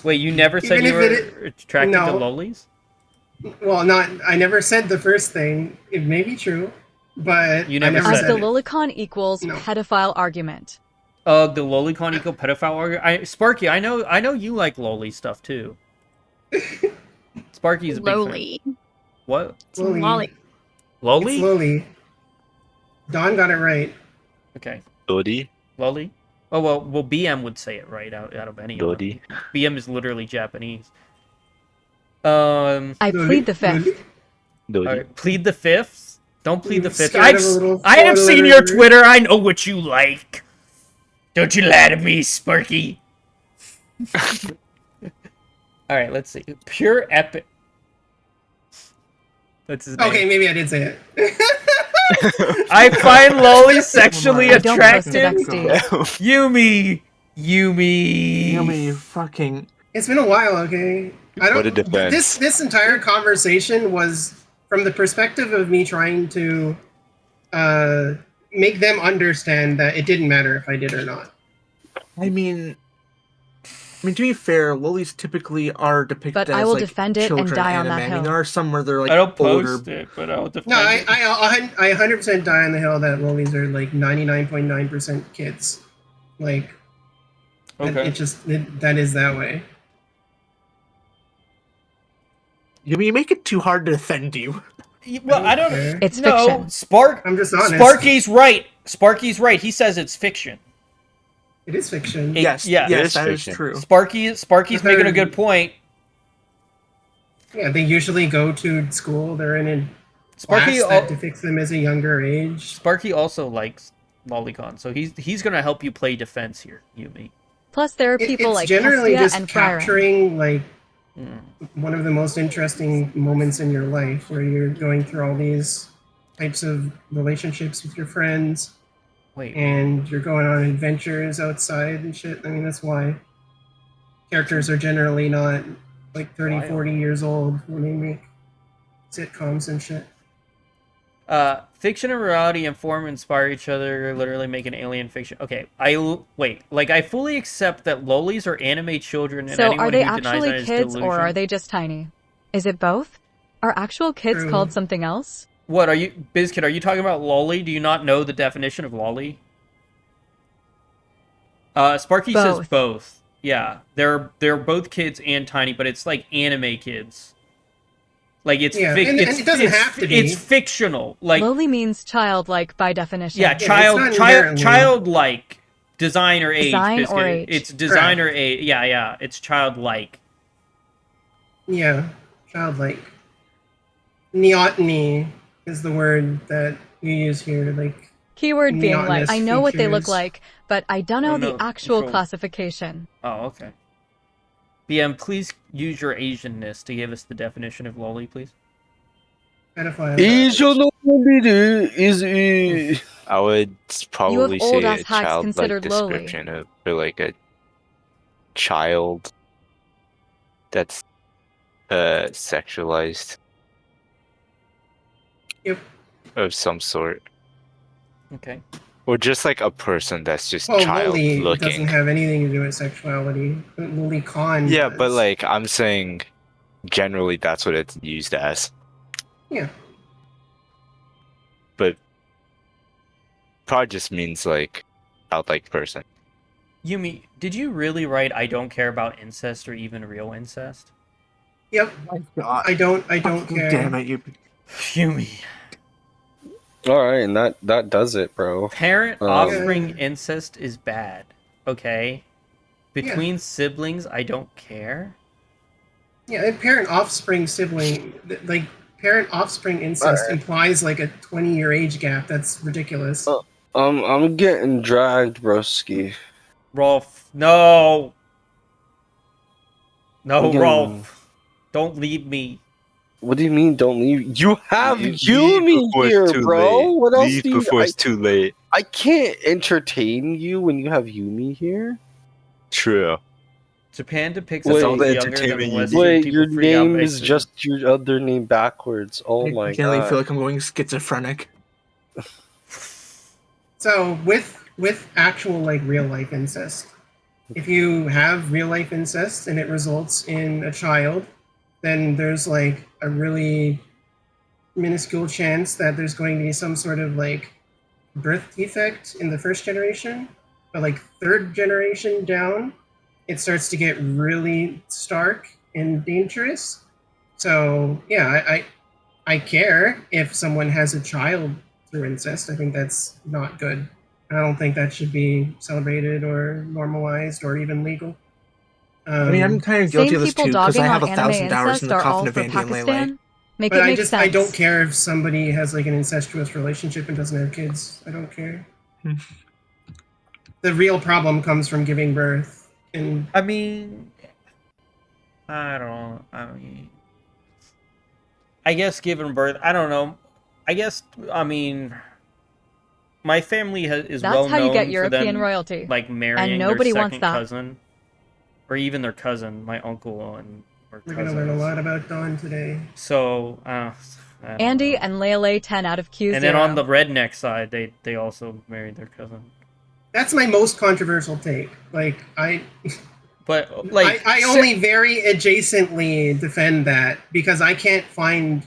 Wait, you never said Even you if were attracted to no. lolis? Well, not. I never said the first thing. It may be true, but You I never never said The said it. lolicon equals No. pedophile argument. The lolicon eco pedophile argument. Sparky, I know you like loli stuff too. Sparky's a big fan. Lowly. What? It's lolly. It's Loli? Loli. Don got it right. Okay. Lodi? Loli? Oh well, BM would say it right out of any of them. Lodi? BM is literally Japanese. I plead the fifth. Lodi? Alright, plead the fifth? Don't plead the fifth. Scared of a little I have seen four-letter your word. Twitter. I know what you like. Don't you lie to me, Sparky. Alright, let's see. Pure epic. That's his name. Okay, maybe I did say it. I find Loli sexually I don't post it attractive. XD. Yumi. Fucking. It's been a while, okay? I don't. What a defense. This entire conversation was from the perspective of me trying to make them understand that it didn't matter if I did or not. I mean, to be fair, lolis typically are depicted But as I will like defend it and children die on that anime. I mean, hill. there are some where they're like I don't older. post it, but I'll defend No, it. I 100% die on the hill that lolis are like 99.9% kids. Like, Okay. that is that way. You make it too hard to defend you. Well, I don't. care. It's No, fiction. I'm just honest. Sparky's right. Sparky's right. He says it's fiction. It is fiction. Yes, yeah. yes, It is that is fiction. true. Sparky's making a good point. Yeah, they usually go to school. They're in a Sparky class that depicts them as a younger age. Sparky also likes lolicon, so he's gonna help you play defense here, Yumi. Plus, there are people It's like generally Hestia just and Fryring. capturing like one of the most interesting moments in your life, where you're going through all these types of relationships with your friends. Wait. And you're going on adventures outside and shit. I mean, that's why characters are generally not like 30, 40 years old when they make sitcoms and shit. Fiction and reality inform and inspire each other, literally make an alien fiction. Okay, wait. Like, I fully accept that lolis are anime children, and So anyone are they who denies that actually is kids delusion. or are they just tiny? Is it both? Are actual kids True. called something else? What are you, Bizkid? Are you talking about loli? Do you not know the definition of loli? Sparky says Both. both. Yeah, they're both kids and tiny, but it's like anime kids. Like it's Yeah, and it doesn't have to be. It's fictional. Like Lowly means childlike by definition. yeah, it's not inherently- childlike design or age. Design or Biscuit. age. It's design or age. Yeah, it's childlike. Yeah, childlike. Neoteny is the word that you use here. Like, Keyword being like, Neotness I know what they look features. like, but I don't know Oh, no, the actual control. classification. Oh, okay. BM, please use your Asianness to give us the definition of loli, please. pedophile. I would probably say old-ass a hacks childlike considered lowly. description of, or like a child that's sexualized. Yep. Of some sort. Okay. Or just like a person that's just Well, child Lily looking. doesn't have anything to do with sexuality. But Lily Khan Yeah, does. but like I'm saying generally that's what it's used as. Yeah. But probably just means like childlike person. Yumi, did you really write I don't care about incest or even real incest? Yep. God. I don't care. Damn it, you. Yumi. Alright, and that does it, bro. Parent offspring incest is bad. Okay? Between siblings, I don't care. Yeah, and parent offspring sibling, like parent offspring incest implies like a 20-year age gap. That's ridiculous. I'm getting dragged, broski. Rolf, no! No, Again. Rolf. Don't leave me. What do you mean? Don't leave? You have Leave Yumi before it's here, too bro. late. What else Leave do you? before it's too late. I can't entertain you when you have Yumi here. True. Japan depicts Wait, us all the as younger than entertainment you Western need. Wait, people your freak out name by is food. just your other name backwards. Oh I my genuinely feel god. like I'm going schizophrenic. So with actual like real life incest, if you have real life incest and it results in a child, then there's like a really minuscule chance that there's going to be some sort of like birth defect in the first generation, but like third generation down, it starts to get really stark and dangerous. So yeah, I care if someone has a child through incest. I think that's not good. I don't think that should be celebrated or normalized or even legal. I mean, I'm kind of guilty Same of this people too, because I dogging have on anime 1,000 hours in incest the are coffin all of for Andy and Lele. Pakistan. Make But it I make just sense. I don't care if somebody has like an incestuous relationship and doesn't have kids. I don't care. The real problem comes from giving birth. And I mean, I guess giving birth, I don't know. I mean, my family is That's well how you get known for European them, royalty. like, And marrying their nobody wants second that. cousin. Or even their cousin, my uncle and or we're cousins. gonna learn a lot about Dawn today. So, I don't Andy know. and Lele 10 out of Q0. And then on the redneck side, they also married their cousin. That's my most controversial take. Like But like I only very adjacently defend that because I can't find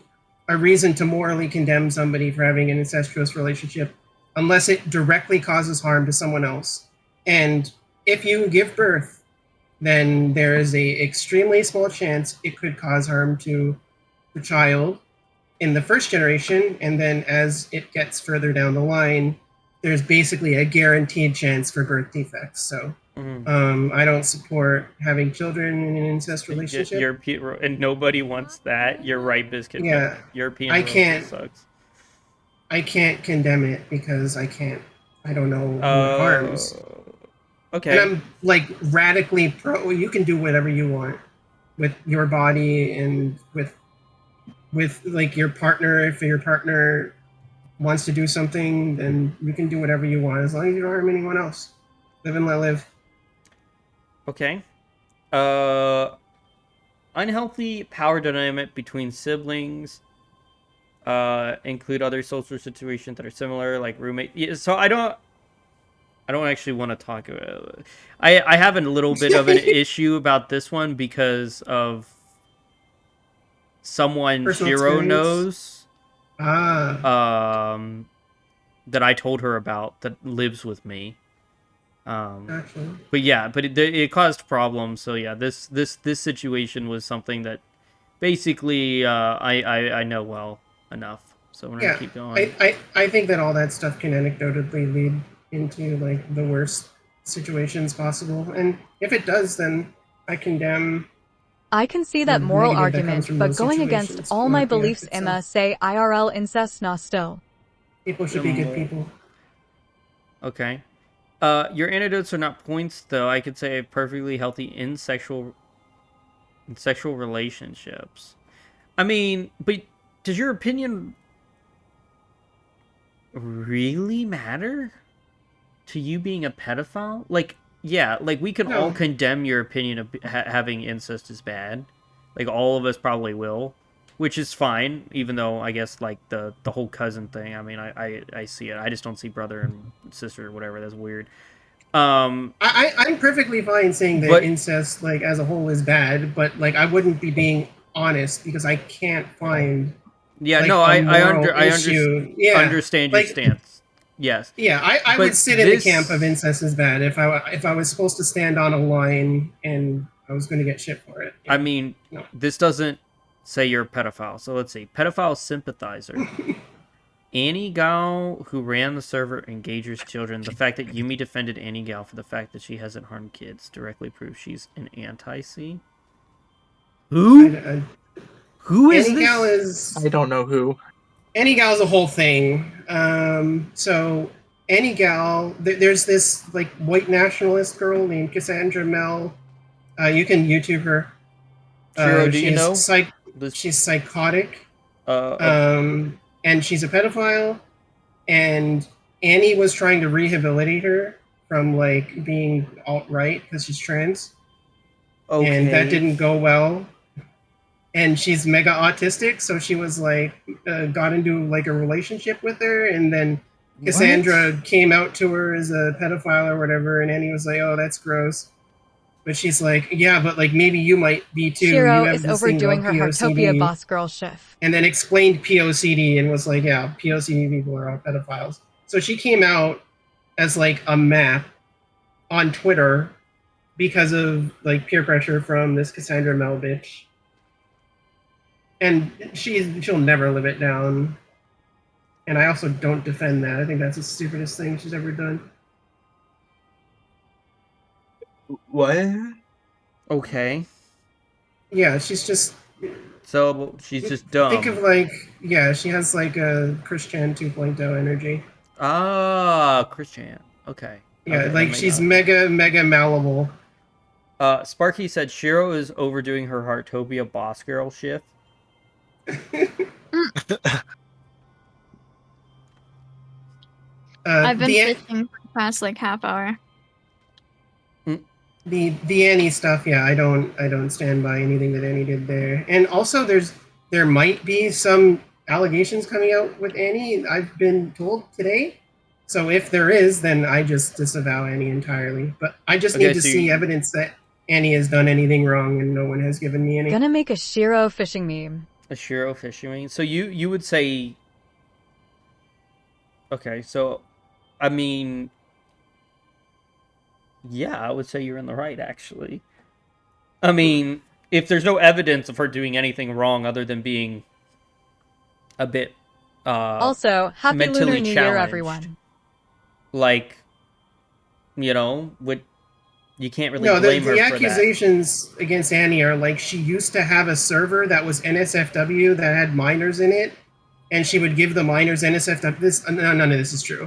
a reason to morally condemn somebody for having an incestuous relationship unless it directly causes harm to someone else. And if you give birth, then there is a extremely small chance it could cause harm to the child in the first generation, and then as it gets further down the line, there's basically a guaranteed chance for birth defects. So I don't support having children in an incest relationship. European, and nobody wants that. You're right, Biscuit. Yeah, European I royalty can't. sucks. I can't condemn it because I can't. I don't know who it harms. Okay. And I'm like radically pro. You can do whatever you want with your body and with like your partner. If your partner wants to do something, then you can do whatever you want as long as you don't harm anyone else. Live and let live. Okay. Unhealthy power dynamic between siblings. Include other social situations that are similar, like roommate. Yeah, so I don't actually want to talk about it. I have a little bit of an issue about this one because of someone Personal Shiro experience? knows. That I told her about that lives with me. Actually. But yeah, but it caused problems. So yeah, this situation was something that basically I know well enough. So we're gonna keep going. I think that all that stuff can anecdotally lead into like the worst situations possible, and if it does, then I condemn. I can see that moral negative that comes argument, from but those going situations, against all my not the act beliefs, itself. Emma, say IRL incest nah still. People should be good people. Okay. Your antidotes are not points, though. I could say perfectly healthy in sexual relationships. I mean, but does your opinion really matter to you being a pedophile? Like, yeah, like we can all condemn your opinion of having incest is bad. Like all of us probably will, which is fine. Even though I guess like the whole cousin thing. I mean, I see it. I just don't see brother and sister or whatever. That's weird. I'm perfectly fine saying that incest like as a whole is bad, but like I wouldn't be being honest because I can't find. Yeah, like, no, a I moral issue. Yeah, understand your like, stance. Yes. Yeah, I would sit in the camp of incest is bad if I was supposed to stand on a line and I was going to get shit for it. I mean, this doesn't say you're a pedophile. So let's see. Pedophile sympathizer. Annie Gao, who ran the server, engages children. The fact that Yumi defended Annie Gao for the fact that she hasn't harmed kids directly proves she's an anti-C. Who? Who is Annie this? Gao is. I don't know who. Annie Gao is a whole thing. So Annie Gao, there's this like white nationalist girl named Cassandra Mel. You can YouTube her. Shiro, do you know? she's psychotic. Okay. And she's a pedophile. And Annie was trying to rehabilitate her from like being alt-right because she's trans. Okay. And that didn't go well. And she's mega autistic, so she was like got into like a relationship with her, and then Cassandra came out to her as a pedophile or whatever, and Annie was like, "Oh, that's gross." But she's like, "Yeah, but like maybe you might be too. Shiro You have is this thing overdoing called her Heartopia POCD." boss girl shift. And then explained POCD and was like, "Yeah, POCD people are all pedophiles." So she came out as like a map on Twitter because of like peer pressure from this Cassandra Mel bitch. And she'll never live it down. And I also don't defend that. I think that's the stupidest thing she's ever done. What? Okay. Yeah, she's just... So, she's just dumb. Think of like... Yeah, she has like a Christian 2.0 energy. Ah, Christian. Okay. Yeah, Okay, like she's mega malleable. Sparky said Shiro is overdoing her Heartopia boss girl shift. I've been fishing for the past like half hour. The Annie stuff, yeah, I don't stand by anything that Annie did there. And also there might be some allegations coming out with Annie, I've been told today. So if there is, then I just disavow Annie entirely. But I just need to see evidence that Annie has done anything wrong and no one has given me any. Gonna make a Shiro fishing meme. A Shiro fishing meme? So you would say... Okay, so, I mean... Yeah, I would say you're in the right, actually. I mean, if there's no evidence of her doing anything wrong other than being a bit also, happy mentally Lunar New Year, everyone. Like, you know, you can't really blame her for that. The accusations against Annie are like she used to have a server that was NSFW that had minors in it, and she would give the minors NSFW. None of this is true.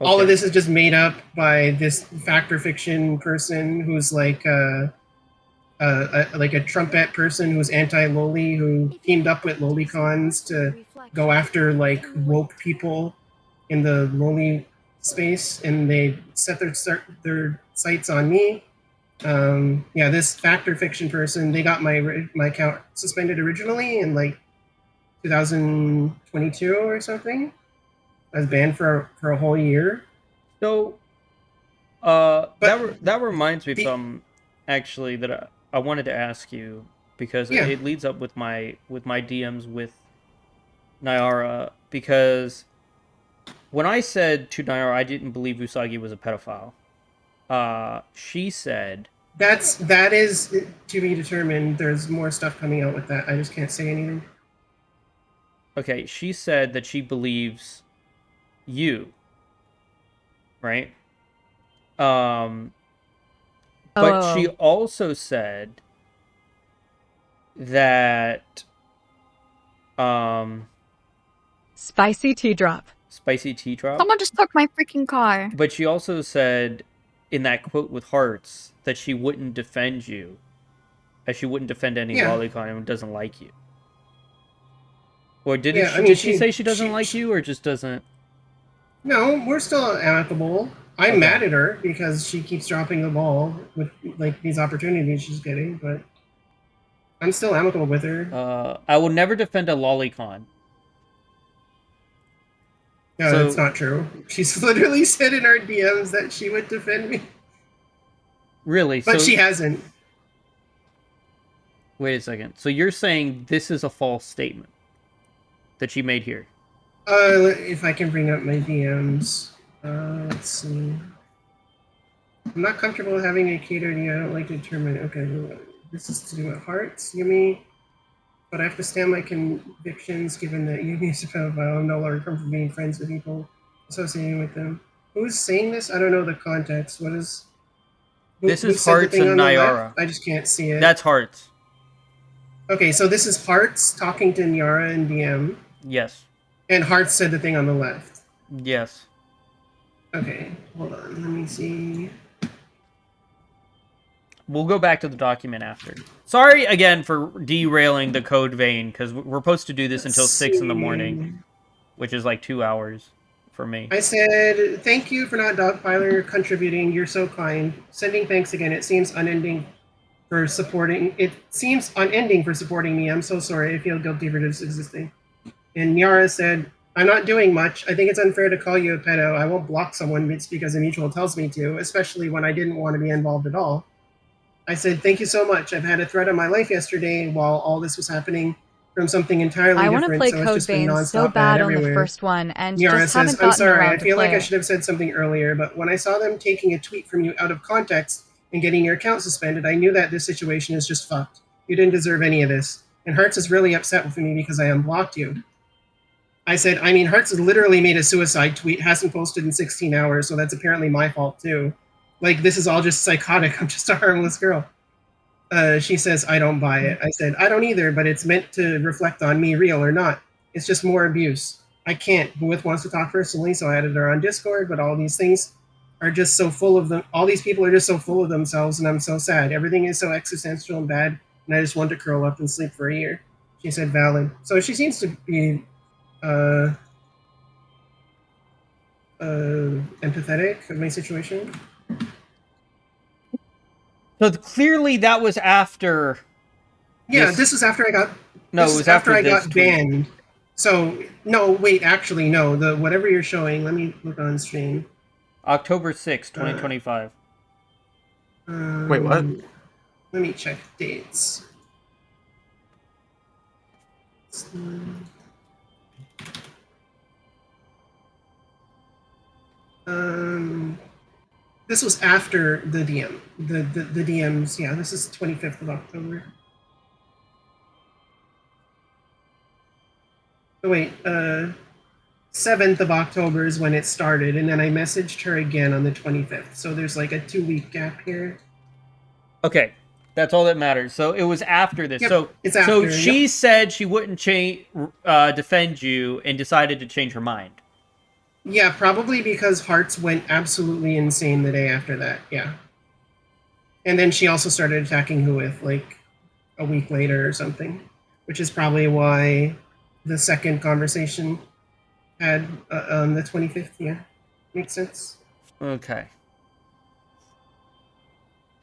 Okay. All of this is just made up by this fact or fiction person who's like a trumpet person who's anti-loli, who teamed up with lolicons to go after like woke people in the loli space, and they set their sights on me. Yeah, this fact or fiction person, they got my account suspended originally in like 2022 or something. I was banned for a whole year. So, that reminds me of something, actually, that I wanted to ask you, because it leads up with my DMs with Nyara, because when I said to Nyara I didn't believe Usagi was a pedophile, she said... That is to be determined. There's more stuff coming out with that. I just can't say anything. Okay, she said that she believes you, right? But she also said that spicy tea drop. Spicy tea drop? Someone just took my freaking car. But she also said in that quote with hearts that she wouldn't defend you. That she wouldn't defend any lolicon who doesn't like you. Or did she say she doesn't like you, or just doesn't? No, we're still amicable. I'm mad at her because she keeps dropping the ball with like these opportunities she's getting, but I'm still amicable with her. I will never defend a lolicon. No, that's not true. She's literally said in our DMs that she would defend me. Really? But she hasn't. Wait a second. So you're saying this is a false statement that she made here? If I can bring up my DMs. Let's see. I'm not comfortable with having a catered. I don't like to determine. Okay, this is to do with hearts. Yumi. But I have to stand my convictions given that Yumi is a pedophile. I'm no longer comfortable being friends with people associating with them. Who's saying this? I don't know the context. What is... This is Hearts and Nyara. I just can't see it. That's Hearts. Okay, so this is Hearts talking to Nyara and DM. Yes. And Hearts said the thing on the left. Yes. Okay, hold on. Let me see. We'll go back to the document after. Sorry again for derailing the code vein, because we're supposed to do this until 6 in the morning, which is like 2 hours for me. I said, thank you for not Dogpiler contributing. You're so kind. Sending thanks again. It seems unending for supporting. It seems unending for supporting me. I'm so sorry. I feel guilty for this existing. And Nyara said, I'm not doing much. I think it's unfair to call you a pedo. I won't block someone it's because a mutual tells me to, especially when I didn't want to be involved at all. I said, thank you so much. I've had a threat on my life yesterday while all this was happening from something entirely I different. want to play so Code it's just been Veins so nonstop bad on the everywhere. first one, and Nyara just says, haven't I'm gotten sorry, around I to feel like play I it. should have said something earlier, but when I saw them taking a tweet from you out of context and getting your account suspended, I knew that this situation is just fucked. You didn't deserve any of this. And Hearts is really upset with me because I unblocked you. I said, I mean, Hearts has literally made a suicide tweet, hasn't posted in 16 hours, so that's apparently my fault too. Like, this is all just psychotic. I'm just a harmless girl. She says, I don't buy it. I said, I don't either, but it's meant to reflect on me, real or not. It's just more abuse. I can't. Booth wants to talk personally, so I added her on Discord, but all these things are just so full of them. All these people are just so full of themselves, and I'm so sad. Everything is so existential and bad, and I just want to curl up and sleep for a year. She said, valid. So she seems to be empathetic of my situation. So clearly that was after. Yeah, this was after I got. No, this it was is after I this got tweet. banned. So no, wait, actually no. The whatever you're showing. Let me look on stream. October 6th, 2025. Wait, what? Let me check dates. This was after the DM. The DMs. Yeah, this is 25th of October. Oh, wait, 7th of October is when it started, and then I messaged her again on the 25th. So there's like a 2-week gap here. Okay, that's all that matters. So it was after this. Yep, so it's so after, she yep. said she wouldn't defend you and decided to change her mind. Yeah, probably because Hearts went absolutely insane the day after that. Yeah. And then she also started attacking Huith like a week later or something, which is probably why the second conversation had on the 25th. Yeah, makes sense. Okay.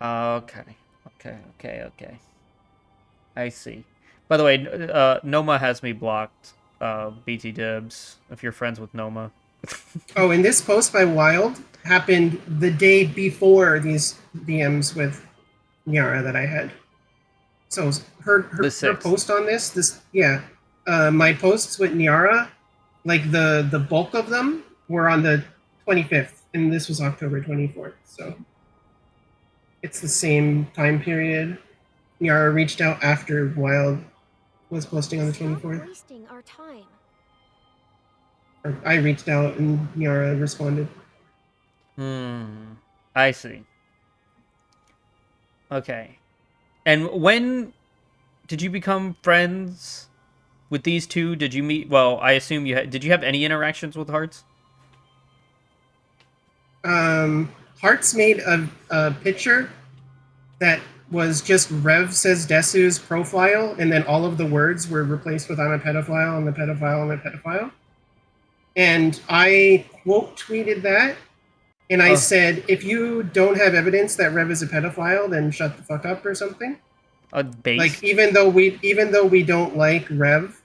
Okay. I see. By the way, Noma has me blocked. BT Dibs, if you're friends with Noma. Oh, and this post by Wild happened the day before these DMs with Nyara that I had. So her post on this my posts with Nyara, like the bulk of them were on the 25th, and this was October 24th. So it's the same time period. Nyara reached out after Wild was posting on the 24th. Wasting our time. Or I reached out and Nyara responded. I see. Okay. And when did you become friends with these two? Did you meet? Well, I assume you had. Did you have any interactions with Hearts? Hearts made a picture that was just Rev says Desu's profile, and then all of the words were replaced with I'm a pedophile, I'm a pedophile, I'm a pedophile. And I quote tweeted that, and I said, if you don't have evidence that Rev is a pedophile, then shut the fuck up or something. Like even though we don't like Rev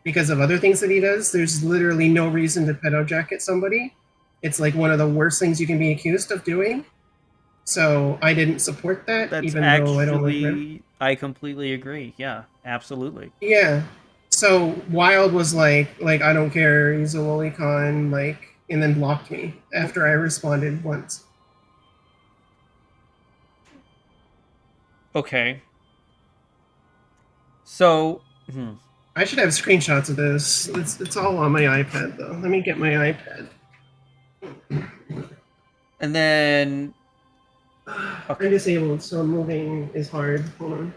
because of other things that he does, there's literally no reason to pedo jacket somebody. It's like one of the worst things you can be accused of doing. So I didn't support that, That's even though I don't like Rev. I completely agree. Yeah, absolutely. Yeah. So Wild was like I don't care, he's a lolicon, like, and then blocked me after I responded once. Okay. So, I should have screenshots of this. It's all on my iPad though. Let me get my iPad. And then I'm disabled, so moving is hard. Hold on.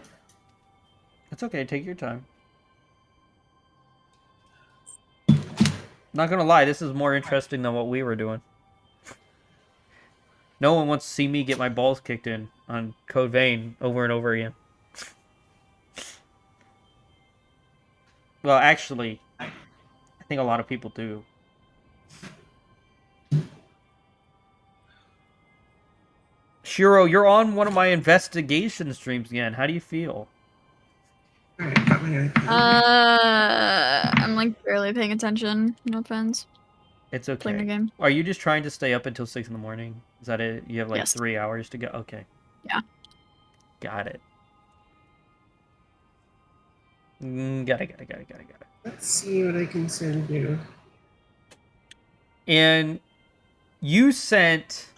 That's okay. Take your time. Not gonna lie, this is more interesting than what we were doing. No one wants to see me get my balls kicked in. on Code Vein over and over again. Well, actually, I think a lot of people do. Shiro, you're on one of my investigation streams again. How do you feel? I'm like barely paying attention. No offense. It's okay. Playing a game. Are you just trying to stay up until 6 in the morning? Is that it? You have like Yes. 3 hours to go? Okay. Yeah. Got it. Got it. Let's see what I can send you. And you sent...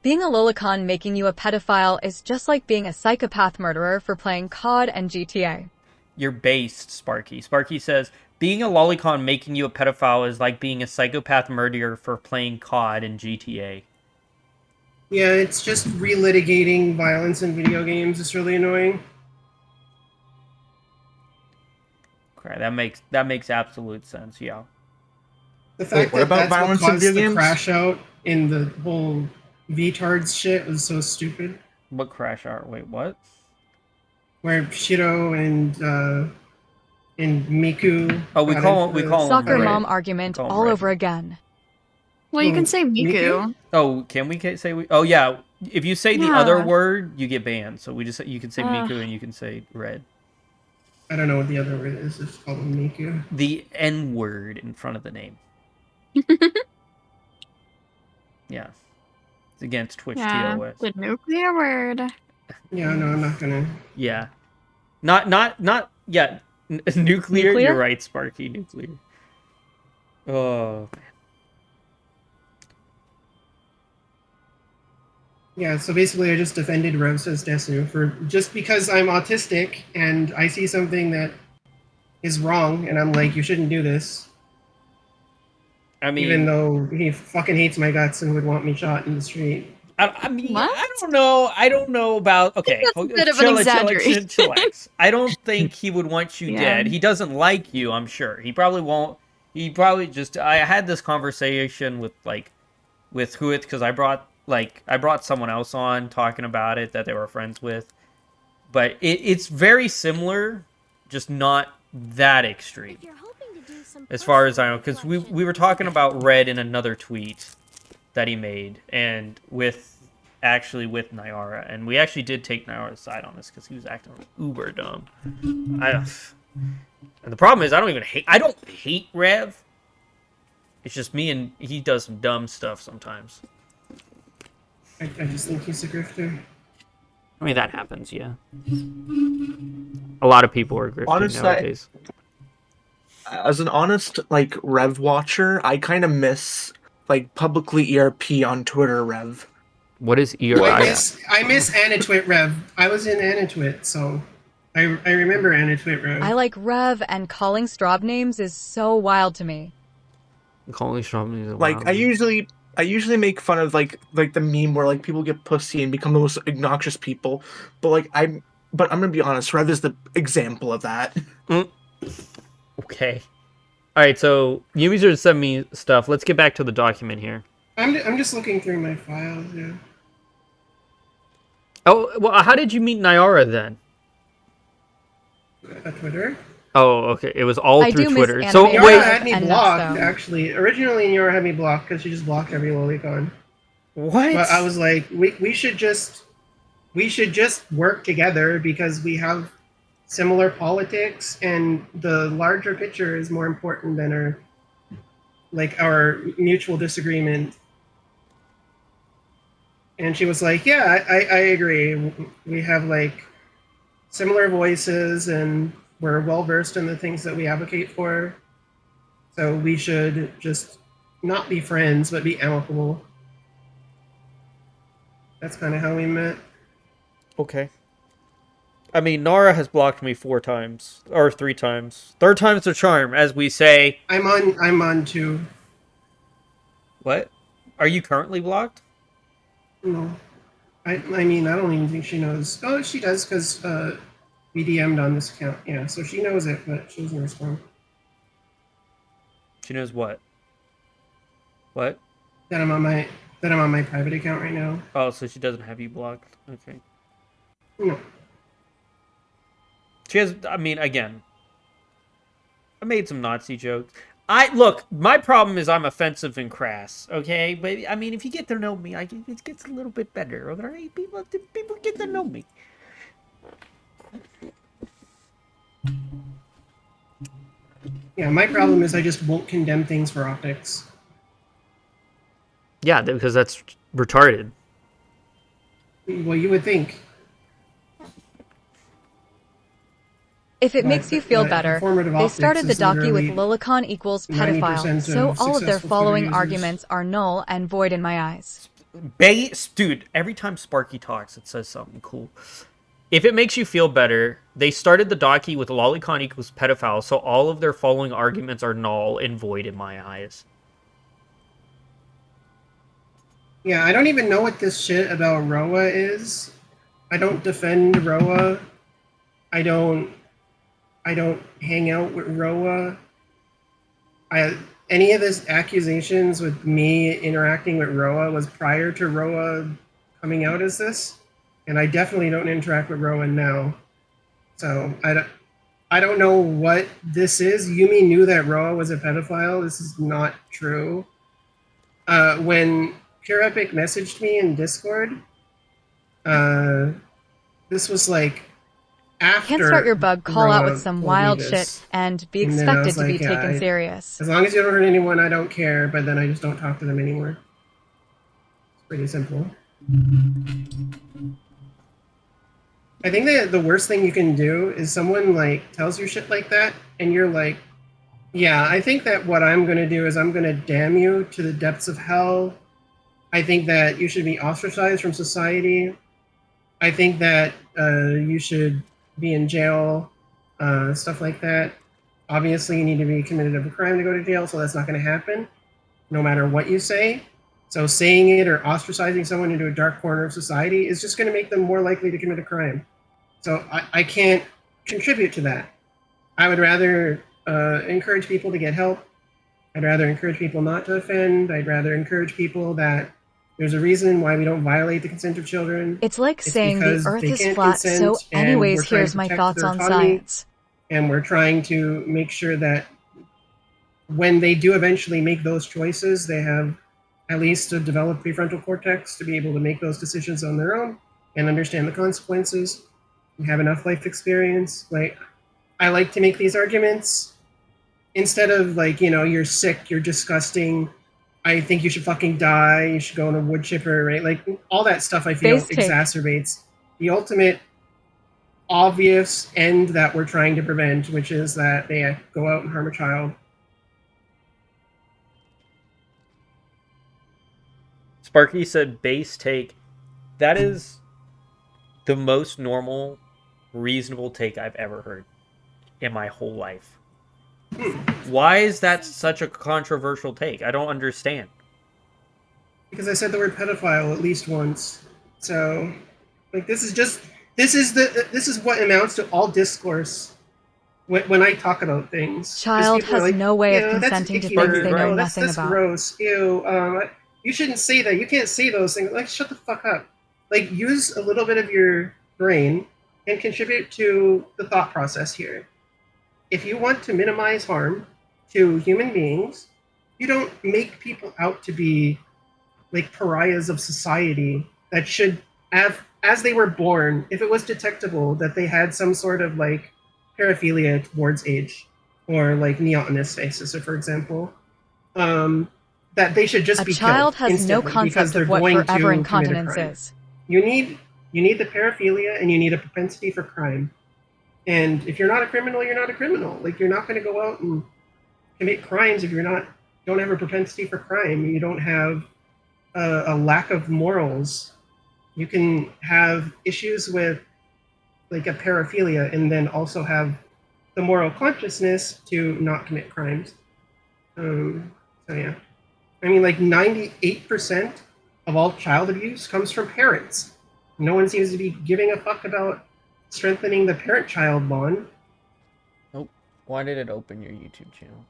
Being a lolicon making you a pedophile is just like being a psychopath murderer for playing COD and GTA. You're based, Sparky. Sparky says, being a lolicon making you a pedophile is like being a psychopath murderer for playing COD and GTA. Yeah, it's just relitigating violence in video games. It's really annoying. Okay, that makes absolute sense, yeah. The fact what that about that's violence what in caused video the games? crash out in the whole VTards shit was so stupid. What crash out? Wait, what? Where Shiro and Miku. Oh, we call them Soccer Red. mom argument We call 'em all Red. over again. Well, you can say Miku. Oh, can we say we? Oh yeah, if you say the other Yeah. word, you get banned. So you can say Ugh. Miku and you can say Red. I don't know what the other word is. It's called Miku. The N word in front of the name. Yeah, it's against Twitch Yeah, TOS. the nuclear word. Yeah, no, I'm not gonna. Yeah, not yeah. Nuclear. You're right, Sparky. Nuclear. Oh. Yeah, so basically I just defended Rosa's Desu for just because I'm autistic and I see something that is wrong and I'm like, you shouldn't do this. I mean, even though he fucking hates my guts and would want me shot in the street. I mean, I don't know. I don't know about. Okay, that's a bit of an exaggeration. chillax. I don't think he would want you Yeah. dead. He doesn't like you. I'm sure. He probably won't. He probably just. I had this conversation with Huith because I brought someone else on talking about it that they were friends with, but it's very similar, just not that extreme. As far as I know, because we were talking about Red in another tweet that he made, and with Nyara, and we actually did take Nyara's side on this because he was acting uber dumb. And the problem is I don't hate Rev. It's just me and he does some dumb stuff sometimes. I just think he's a grifter. I mean, that happens, yeah. A lot of people are grifting Honestly, nowadays. As an honest, Rev watcher, I kind of miss, publicly ERP on Twitter Rev. What is ERP? I miss Anatwit Rev. I was in Anatwit, so I remember Anatwit Rev. I like Rev, and calling Straub names is so wild to me. Calling Straub names is wild. I usually make fun of like the meme where people get pussy and become the most obnoxious people, but I'm gonna be honest, Rev is the example of that. Okay. All right, so Yumi's sent me stuff. Let's get back to the document here. I'm just looking through my files. Yeah. Oh well, how did you meet Nyara then? At Twitter. Oh, okay. It was all through Twitter. So wait, had me blocked. Actually, originally Nyara had me blocked because she just blocked every lolicon. What? But I was like, we should just work together because we have similar politics, and the larger picture is more important than our mutual disagreement. And she was like, yeah, I agree. We have similar voices and we're well versed in the things that we advocate for. So we should just not be friends, but be amicable. That's kind of how we met. Okay. I mean, Nara has blocked me 4 times. Or 3 times. 3rd time's the charm, as we say. I'm on 2. What? Are you currently blocked? No. I mean, I don't even think she knows. Oh, she does, because we DM'd on this account. Yeah, so she knows it, but she doesn't respond. She knows what? What? That I'm on my private account right now. Oh, so she doesn't have you blocked. Okay. No. She has, I mean, again, I made some Nazi jokes. Look, my problem is I'm offensive and crass, okay? But, I mean, if you get to know me, it gets a little bit better, okay? People get to know me. Yeah, my problem is I just won't condemn things for optics. Yeah, because that's retarded. Well, you would think. If it makes you feel better, performative they optics started the is docu with literally Lolicon equals 90% pedophile, so of all of their successful Twitter following users. arguments are null and void in my eyes. Dude, every time Sparky talks, it says something cool. If it makes you feel better, they started the docu with lolicon equals pedophile, so all of their following arguments are null and void in my eyes. Yeah, I don't even know what this shit about Roa is. I don't defend Roa. I don't hang out with Roa. Any of this accusations with me interacting with Roa was prior to Roa coming out as this, and I definitely don't interact with Roa now. So I don't know what this is. Yumi knew that Roa was a pedophile. This is not true. When Pure Epic messaged me in Discord, this was like after. Can't start your bug, call out with Roa some told me wild this. shit, and be And then I expected was to be like, yeah, taken serious. As long as you don't hurt anyone, I don't care, but then I just don't talk to them anymore. It's pretty simple. I think that the worst thing you can do is someone like tells you shit like that, and you're like, yeah, I think that what I'm going to do is I'm going to damn you to the depths of hell. I think that you should be ostracized from society. I think that you should be in jail, stuff like that. Obviously, you need to be committed of a crime to go to jail, so that's not going to happen, no matter what you say. So saying it or ostracizing someone into a dark corner of society is just going to make them more likely to commit a crime. So I can't contribute to that. I would rather encourage people to get help. I'd rather encourage people not to offend. I'd rather encourage people that there's a reason why we don't violate the consent of children. It's like saying the because earth they is can't flat, so consent, and anyways, we're trying here's to my protect thoughts their on autonomy, science. And we're trying to make sure that when they do eventually make those choices, they have at least a developed prefrontal cortex to be able to make those decisions on their own and understand the consequences and have enough life experience. Like, I like to make these arguments instead of like, you know, you're sick, you're disgusting, I think you should fucking die, you should go in a wood chipper, right? Like, all that stuff I feel Base take. exacerbates the ultimate obvious end that we're trying to prevent, which is that they go out and harm a child. Sparky said base take. That is the most normal, reasonable take I've ever heard in my whole life. Why is that such a controversial take? I don't understand. Because I said the word pedophile at least once. So, like, this is what amounts to all discourse when I talk about things. Child has like, no way of "Ew, that's consenting to icky," things or, they know "Oh, nothing that's about. gross. Ew, you shouldn't say that. You can't say those things. Like, shut the fuck up. Like, use a little bit of your brain and contribute to the thought process here. If you want to minimize harm to human beings, you don't make people out to be like pariahs of society that should have, as they were born, if it was detectable that they had some sort of like paraphilia towards age or like neotenous phasis, for example, that they should just A be child killed has no instantly because concept they're of what going forever to incontinence commit a crime. is. You need the paraphilia and you need a propensity for crime. And if you're not a criminal, you're not a criminal. Like, you're not going to go out and commit crimes if don't have a propensity for crime. You don't have a lack of morals. You can have issues with like a paraphilia and then also have the moral consciousness to not commit crimes. So yeah, I mean, like 98% of all child abuse comes from parents. No one seems to be giving a fuck about strengthening the parent-child bond. Nope. Why did it open your YouTube channel?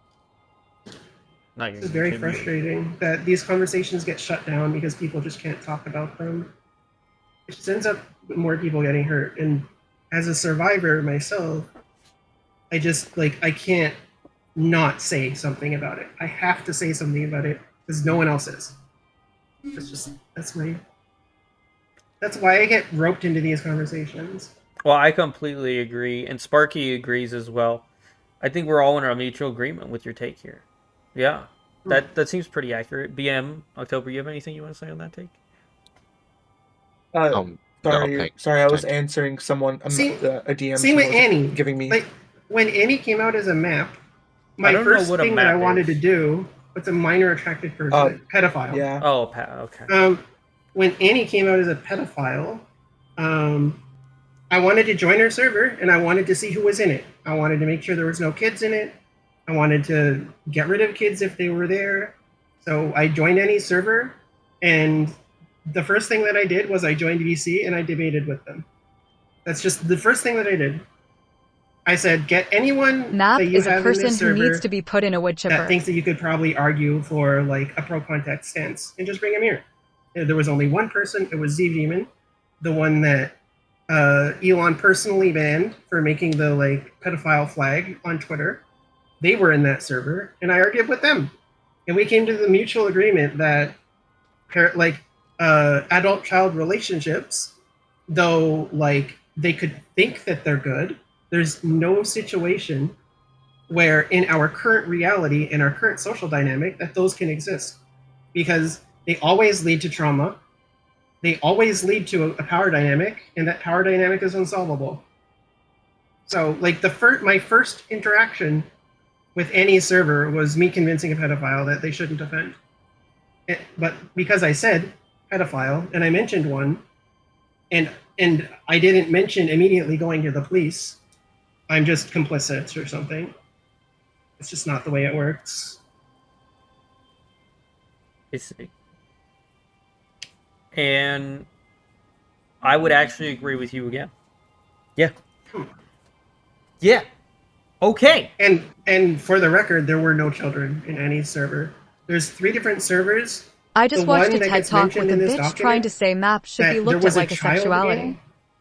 Not your This is very YouTube, frustrating that these conversations get shut down because people just can't talk about them. just ends up with more people getting hurt. And as a survivor myself, I just like I can't not say something about it. I have to say something about it because no one else is. That's why I get roped into these conversations. Well, I completely agree, and Sparky agrees as well. I think we're all in a mutual agreement with your take here. Yeah, that seems pretty accurate. BM October, you have anything you want to say on that take? Sorry, I was answering someone a DM. Same with Annie. Giving me like when Annie came out as a map. I My don't know first what a thing that I map wanted is. to do was a minor attracted person, pedophile. Yeah. Oh, okay. When Annie came out as a pedophile, I wanted to join her server and I wanted to see who was in it. I wanted to make sure there was no kids in it. I wanted to get rid of kids if they were there. So I joined Annie's server, and the first thing that I did was I joined VC and I debated with them. That's just the first thing that I did. I said, get anyone Map that you is a have in person this who server needs to be put in a wood chipper. that thinks that you could probably argue for like a pro contact stance, and just bring him here. And there was only one person. It was Z Demon, the one that Elon personally banned for making the like pedophile flag on Twitter. They were in that server, and I argued with them, and we came to the mutual agreement that adult-child relationships, though like they could think that they're good, there's no situation where in our current reality, in our current social dynamic, that those can exist, because they always lead to trauma. They always lead to a power dynamic, and that power dynamic is unsolvable. So, like my first interaction with any server was me convincing a pedophile that they shouldn't offend. But because I said pedophile and I mentioned one, and I didn't mention immediately going to the police, I'm just complicit or something. It's just not the way it works. I see. And I would actually agree with you again. Yeah. Yeah. Okay. And for the record, there were no children in any server. There's 3 different servers. I just The watched one a that TED gets Talk mentioned with a in this bitch document trying to say map should that be there looked at was like a child sexuality. in.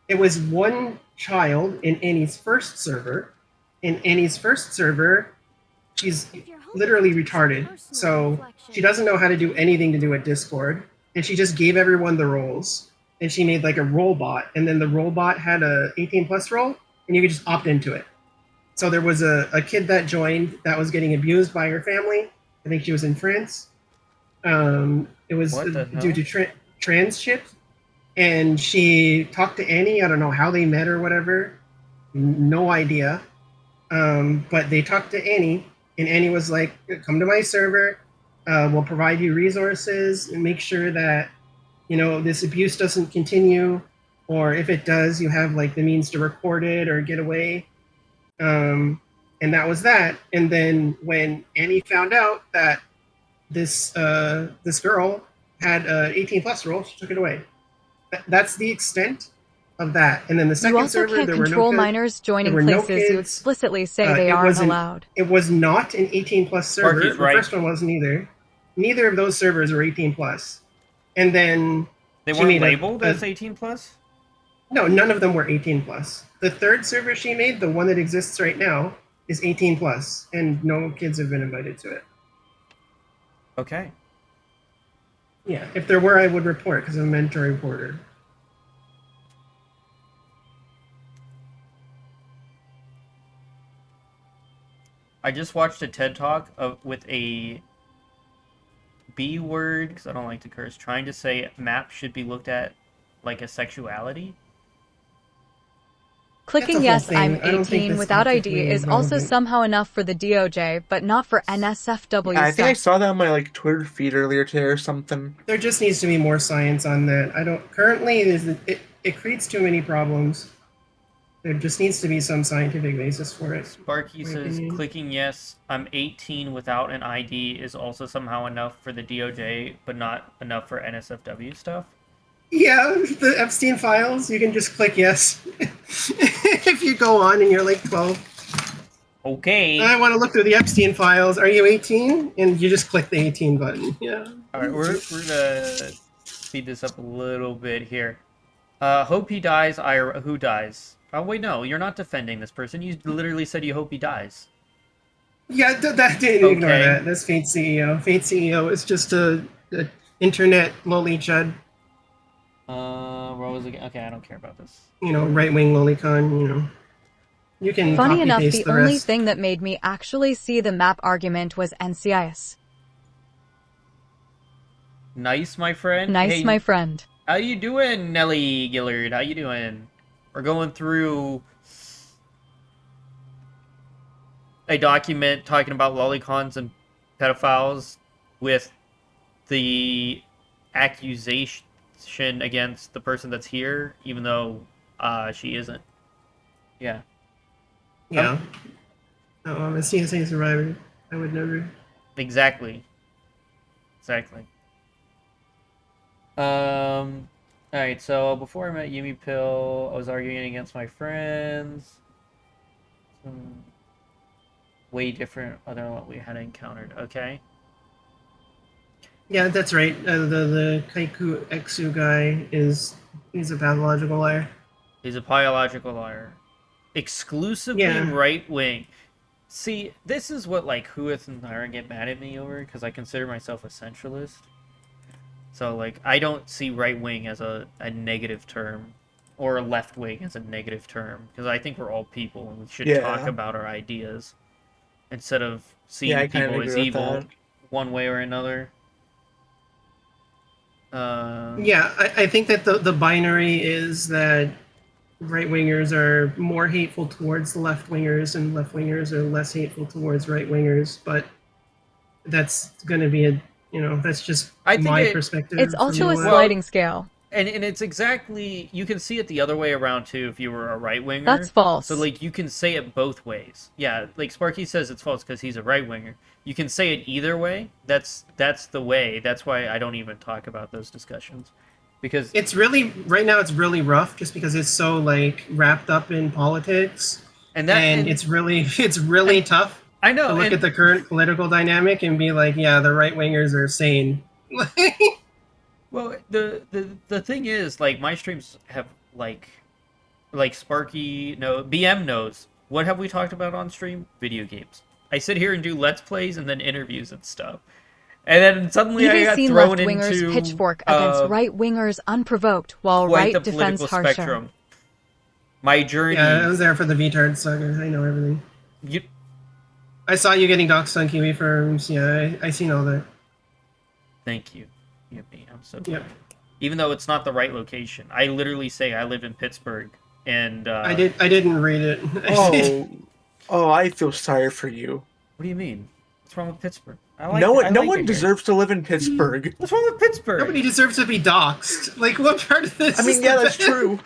It was one child in Annie's first server. In Annie's first server, she's literally retarded. So she doesn't know how to do anything to do with Discord. And she just gave everyone the roles. And she made like a role bot. And then the role bot had a 18 plus role, and you could just opt into it. So there was a kid that joined that was getting abused by her family. I think she was in France. It was due to trans shit. And she talked to Annie. I don't know how they met or whatever. No idea. But they talked to Annie, and Annie was like, come to my server. We'll provide you resources and make sure that, you know, this abuse doesn't continue. Or if it does, you have like the means to report it or get away. And that was that. And then when Annie found out that this girl had an 18 plus role, she took it away. That's the extent of that. And then the second You also server, can't there were control no minors joining there were no places you kids. explicitly say they aren't allowed. It was not an 18 plus server. Sparky's The right. first one wasn't either. Neither of those servers were 18 plus. And then They she weren't made labeled as 18 plus? No, none of them were 18 plus. The third server she made, the one that exists right now, is 18 plus, and no kids have been invited to it. Okay. Yeah, if there were, I would report because I'm a mandatory reporter. I just watched a TED Talk with a B word, because I don't like to curse, trying to say map should be looked at like a sexuality. Clicking yes, I'm 18 without ID is also somehow enough for the DOJ, but not for NSFW I think I stuff. saw that on my like Twitter feed earlier today or something. There just needs to be more science on that. Currently it creates too many problems. There just needs to be some scientific basis for it. Sparky says, clicking yes, I'm 18 without an ID is also somehow enough for the DOJ, but not enough for NSFW stuff. Yeah, the Epstein files, you can just click yes. If you go on and you're like 12. Okay. I want to look through the Epstein files. Are you 18? And you just click the 18 button. Yeah. Alright, we're gonna speed this up a little bit here. Hope he dies. Who dies? Oh wait, no, you're not defending this person. You literally said you hope he dies. Yeah, that didn't ignore that. That's Fate CEO. Fate CEO is just a internet lolly chud. What was it? Okay, I don't care about this. You know, right wing lolicon. You know, you can Funny copy enough, paste the the only rest. thing that made me actually see the map argument was NCIS. Nice, my friend. Nice, Hey, my friend. How you doing, Nelly Gillard? How you doing? We're going through a document talking about lolicons and pedophiles with the accusation against the person that's here, even though she isn't. Yeah. Yeah. Oh, I'm a CSA survivor. I would never. Exactly. Exactly. Alright, so before I met Yumi Pill, I was arguing against my friends. Way different other than what we had encountered. Okay. Yeah, that's right. The Kaiku Exu guy he's a pathological liar. He's a biological liar. Exclusively Yeah. right wing. See, this is what like Huith and Lyra get mad at me over because I consider myself a centralist. So like I don't see right wing as a negative term or left wing as a negative term because I think we're all people and we should talk about our ideas instead of seeing I kind of people as agree with evil that. one way or another. Yeah, I think that the binary is that right wingers are more hateful towards the left wingers and left wingers are less hateful towards right wingers, but that's going to be that's just my perspective. It's also a from sliding scale. And it's exactly, you can see it the other way around too if you were a right winger. That's false. So like you can say it both ways. Yeah, like Sparky says it's false because he's a right winger. You can say it either way. That's the way. That's why I don't even talk about those discussions. Because it's really right now it's really rough just because it's so like wrapped up in politics. And it's really tough. I know. To look at the current political dynamic and be like, yeah, the right wingers are sane. Well, the thing is, like, my streams have, like Sparky, BM knows. What have we talked about on stream? Video games. I sit here and do Let's Plays and then interviews and stuff. And then suddenly I got thrown into... left-wingers pitchfork against right-wingers unprovoked, while quite right the defends political harsher. spectrum. My journey... Yeah, I was there for the VTard saga. I know everything. I saw you getting doxxed on Kiwi Firms. Yeah, I seen all that. Thank you. I'm so glad. Even though it's not the right location. I literally say I live in Pittsburgh, and... I didn't read it. I feel sorry for you. What do you mean? What's wrong with Pittsburgh? No one deserves to live in Pittsburgh. What's wrong with Pittsburgh? Nobody deserves to be doxxed. Like, what part of this? I mean, yeah, that's true.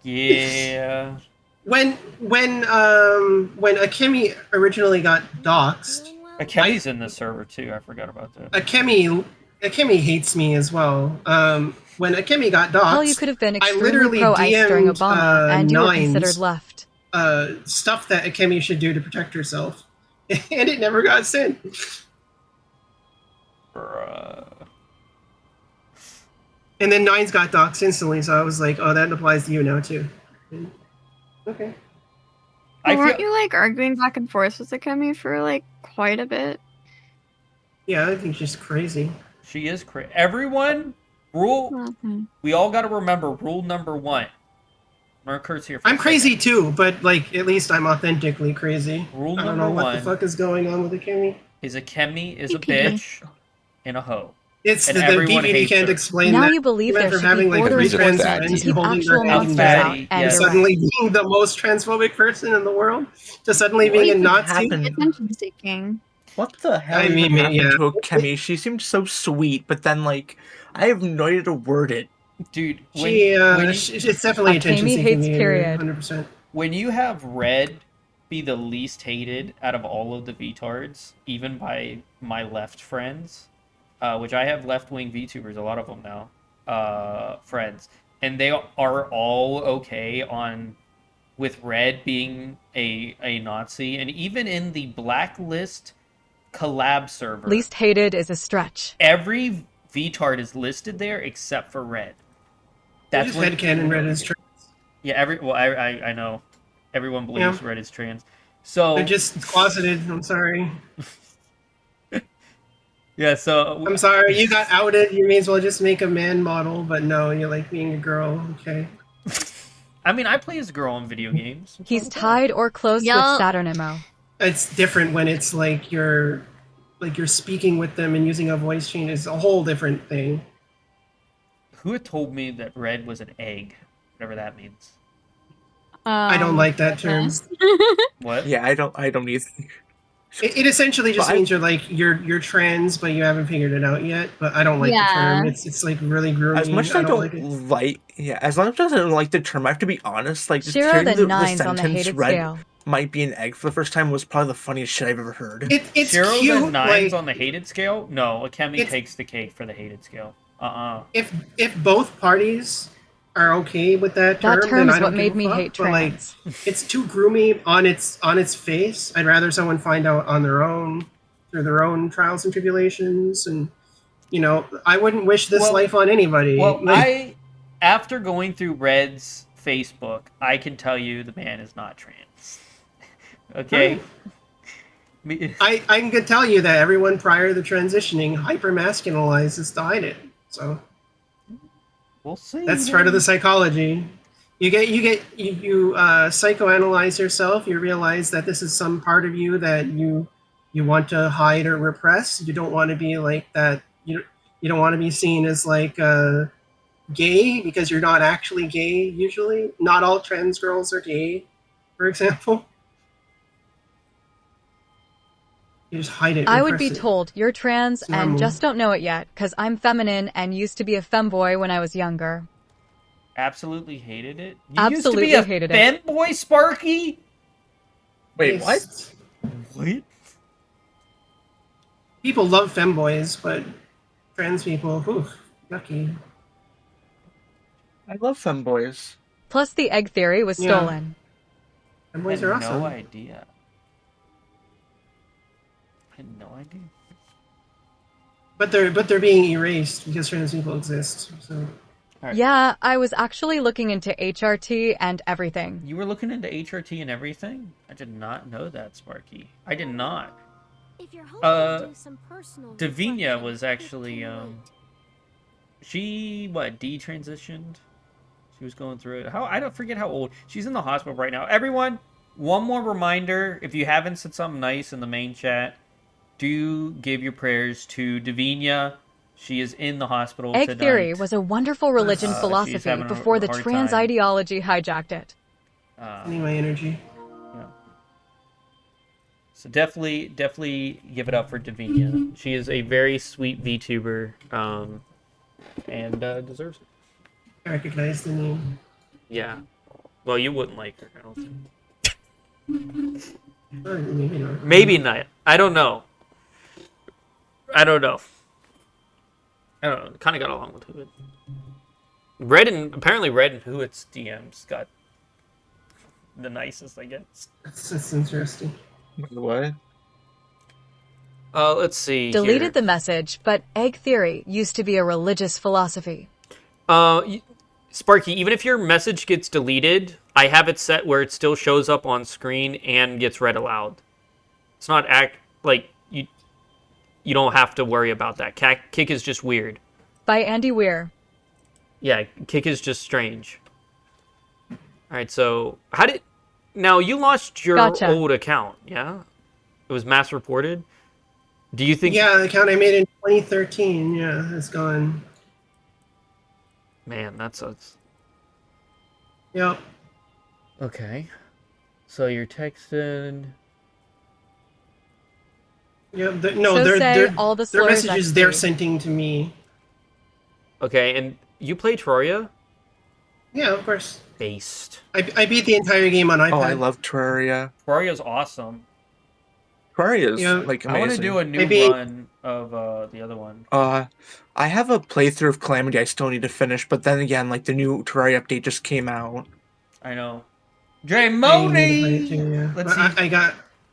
Yeah. When Akemi originally got doxxed, Akemi's in the server too. I forgot about that. Akemi hates me as well. When Akemi got doxxed, Hell, you could have been I extremely literally pro-ICE during DM'd, Obama, and you were Nines, considered left. Stuff that Akemi should do to protect herself, and it never got sent. Bruh. And then Nines got doxxed instantly, so I was like, oh, that applies to you now too. Okay. Weren't you like arguing back and forth with Akemi for like quite a bit? Yeah, I think she's crazy. She is crazy. Everyone, we all got to remember rule number 1. Merkur's here for I'm crazy too, but like at least I'm authentically crazy. Rule I don't number know what 1 the fuck is going on with Akemi. is Akemi is a bitch and a hoe. It's and the everyone DVD hates can't her. explain Now that. you believe Went there from should having be like 3 borders trans to friends keep holding actual their monsters back out and to direct. suddenly being the most transphobic person in the world to suddenly being a Nazi. Attention seeking. What the hell I mean, happened yeah. to Akemi? She seemed so sweet, but then like I have no idea to word it. Dude, It's definitely attention Akemi seeking. hates period. 100%. When you have Red be the least hated out of all of the VTards, even by my left friends, which I have left-wing VTubers, a lot of them now, friends, and they are all okay with Red being a Nazi, and even in the Blacklist collab server, Least hated is a stretch. every VTard is listed there except for Red. That's just when headcanon Red is trans. Yeah, I know. Everyone believes Red is trans. So They're just closeted. I'm sorry. Yeah, so I'm sorry, you got outed. You may as well just make a man model, but no, you like being a girl. Okay. I mean, I play as a girl in video games. He's tied or close with Saturn Immo. It's different when it's like you're speaking with them and using a voice chain is a whole different thing. Who had told me that red was an egg? Whatever that means. I don't like that term. What? Yeah, I don't either. It essentially just means you're trans, but you haven't figured it out yet. But I don't like the term. It's like really groomy. As much as I don't like it. as long as I don't like the term, I have to be honest. Like, just Zero hearing the the nines on the sentence hated "red scale. might be an egg" for the first time was probably the funniest shit I've ever heard. It's Zeros cute, and nines like- on the hated scale? No, Akemi takes the cake for the hated scale. If both parties are okay with that term, That then term I is don't what give made a me fuck, hate but, like, trans. it's too groomy on its face. I'd rather someone find out on their own through their own trials and tribulations, and I wouldn't wish this life on anybody. Well, Like, after going through Red's Facebook, I can tell you the man is not trans. Okay? I can tell you that everyone prior to transitioning hypermasculinizes to hide it. So we'll see. that's part of the psychology. You psychoanalyze yourself. You realize that this is some part of you that you want to hide or repress. You don't want to be like that. You don't want to be seen as like gay because you're not actually gay. Usually, not all trans girls are gay, for example. You just hide it. I would be repress it. told you're trans It's and normal. just don't know it yet, because I'm feminine and used to be a femboy when I was younger. Absolutely hated it. You Absolutely used to be hated a it. fanboy, Sparky? Wait, what? What? People love femboys, but trans people, whew, yucky. I love femboys. Plus, the egg theory was Yeah. stolen. Femboys I are had awesome. no idea. I had no idea. But they're being erased because trans people exist. So Yeah, I was actually looking into HRT and everything. You were looking into HRT and everything? I did not know that, Sparky. I did not. If you're hoping to do some personal Davinia was actually, she, detransitioned? She was going through it. I don't forget how old. She's in the hospital right now. Everyone, one more reminder, if you haven't said something nice in the main chat, do give your prayers to Davinia. She is in the hospital Egg tonight. theory was a wonderful religion She's philosophy having a before the hard trans time. ideology hijacked it. sending my energy. Yeah. So definitely give it up for Davinia. She is a very sweet VTuber, and deserves it. I recognize the name. Yeah. Well, you wouldn't like her, I don't think. Maybe not. Maybe not. I don't know. I don't know. Kind of got along with Hood. Apparently Red and Hood's DMs got the nicest, I guess. That's interesting. What? Let's see. Deleted here. the message, but egg theory used to be a religious philosophy. Sparky, even if your message gets deleted, I have it set where it still shows up on screen and gets read aloud. It's not you don't have to worry about that. Kick is just weird. By Andy Weir. Yeah, Kick is just strange. All right, so now you lost your Gotcha. old account, yeah? It was mass reported. Do you think? Yeah, the account I made in 2013. Yeah, it's gone. Man, that sucks. Yep. Okay. So you're texting. Yeah, So say all the their slurs messages next they're to- sending to me. Okay, and you play Terraria? Yeah, of course. Based. I beat the entire game on iPad. Oh, I love Terraria. Terraria's awesome. Terraria's Yeah. like I want to amazing. do a new Maybe- run of the other one. I have a playthrough of Calamity I still need to finish, but then again, like the new Terraria update just came out. I know. I need to play it Draymoni! too, yeah. Let's But see.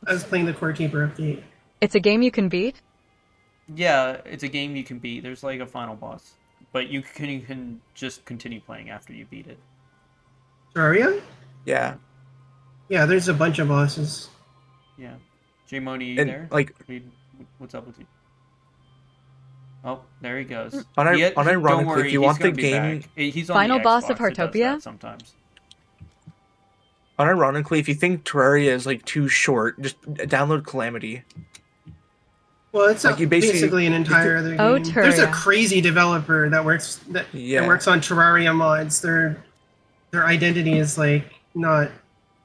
I was playing the Core Keeper update. It's a game you can beat? Yeah, it's a game you can beat. There's like a final boss. but you can just continue playing after you beat it. Terraria? Yeah. Yeah, there's a bunch of bosses. Yeah. J-Money, you And, there? like- What's up with you? Oh, there he goes. Unironically, don't worry, if you he's want the gonna be game- back. He's on Final the boss of Xbox, it does Heartopia? that sometimes. Unironically, if you think Terraria is like too short, just download Calamity. Well, it's Like, you basically an entire other game. Oh, There's a Terraria. crazy developer that works that Yeah. works on Terraria mods. Their identity is like not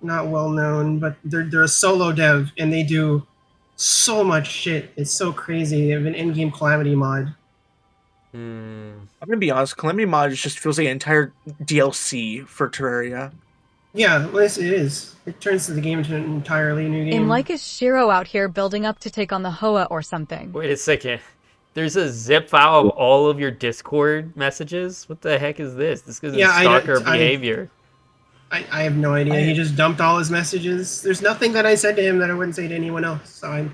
well known, but they're a solo dev and they do so much shit. It's so crazy. They have an in-game Calamity mod. I'm gonna be honest, Calamity mod just feels like an entire DLC for Terraria. Yeah, well, it is. It turns the game into an entirely new game. I'm like a Shiro out here building up to take on the Hoa or something. Wait a second. There's a zip file of all of your Discord messages? What the heck is this? This is stalker behavior. I have no idea. He just dumped all his messages. There's nothing that I said to him that I wouldn't say to anyone else. So I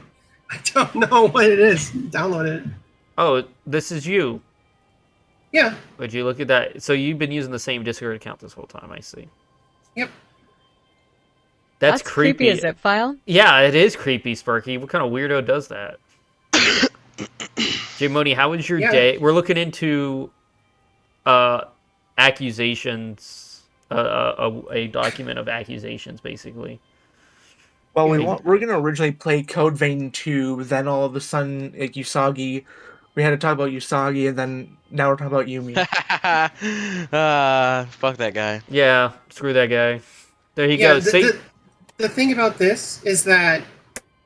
don't know what it is. Download it. Oh, this is you. Yeah. Would you look at that? So you've been using the same Discord account this whole time, I see. Yep. That's creepy. A zip file? Yeah, it is creepy, Sparky. What kind of weirdo does that? J-Money, how was your day? We're looking into accusations, a document of accusations, basically. Well, we're gonna originally play Code Vein 2, then all of a sudden, like Usagi, we had to talk about Usagi, and then now we're talking about Yumi. Fuck that guy. Yeah, screw that guy. There he Yeah, goes. the thing about this is that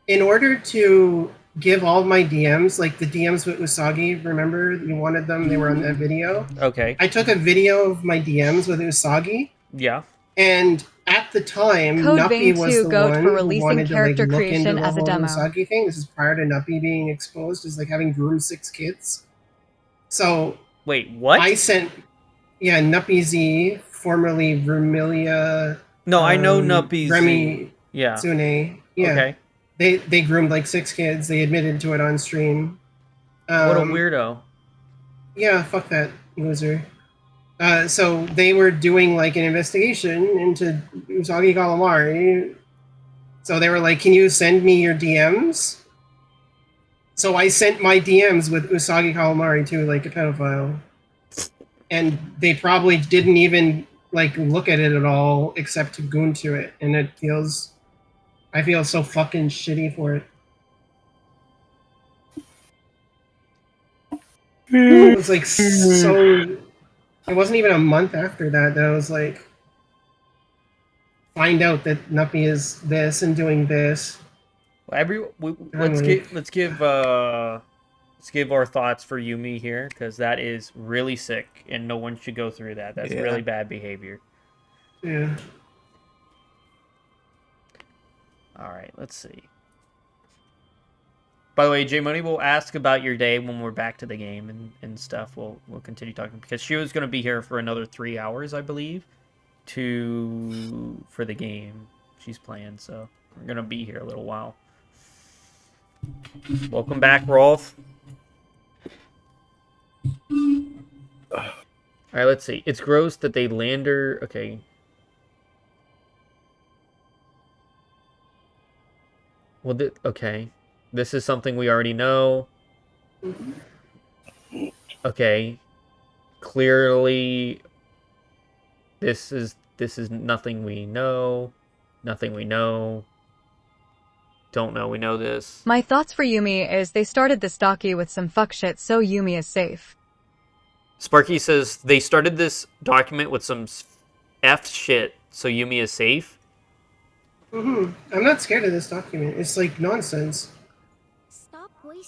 in order to give all my DMs, like the DMs with Usagi, remember you wanted them, they were on that video. Okay. I took a video of my DMs with Usagi, Yeah. and at the time, Code Nuppy Vein was 2 the goat one for who releasing wanted character to, like, look creation into the as a whole demo. Usagi thing. This is prior to Nuppy being exposed as like having groomed 6 kids. So wait, what? I sent Nuppy Z, formerly Vermilia. No, I know Nuppy Z. Remy Yeah. Tsune. Yeah. Okay. They groomed like 6 kids. They admitted to it on stream. What a weirdo. Yeah, fuck that loser. So they were doing like an investigation into Usagi Calamari. So they were like, "Can you send me your DMs?" So I sent my DMs with Usagi Calamari to like a pedophile, and they probably didn't even like look at it at all except to goon to it, and I feel so fucking shitty for it. It was like so. It wasn't even a month after that I was like, find out that Nuppy is this and doing this. Let's give our thoughts for Yumi here, because that is really sick and no one should go through that. That's really bad behavior. Yeah. All right, let's see. By the way, J Money will ask about your day when we're back to the game and stuff. We'll continue talking, because she was going to be here for another 3 hours, I believe, for the game she's playing. So we're going to be here a little while. Welcome back, Rolf. All right, let's see. It's gross that they lander. Okay. Well, okay. This is something we already know. Okay. Clearly, this is nothing we know. Nothing we know. Don't know we know this. My thoughts for Yumi is they started this docu with some fuck shit, so Yumi is safe. Sparky says they started this document with some F shit, so Yumi is safe. I'm not scared of this document. It's like nonsense.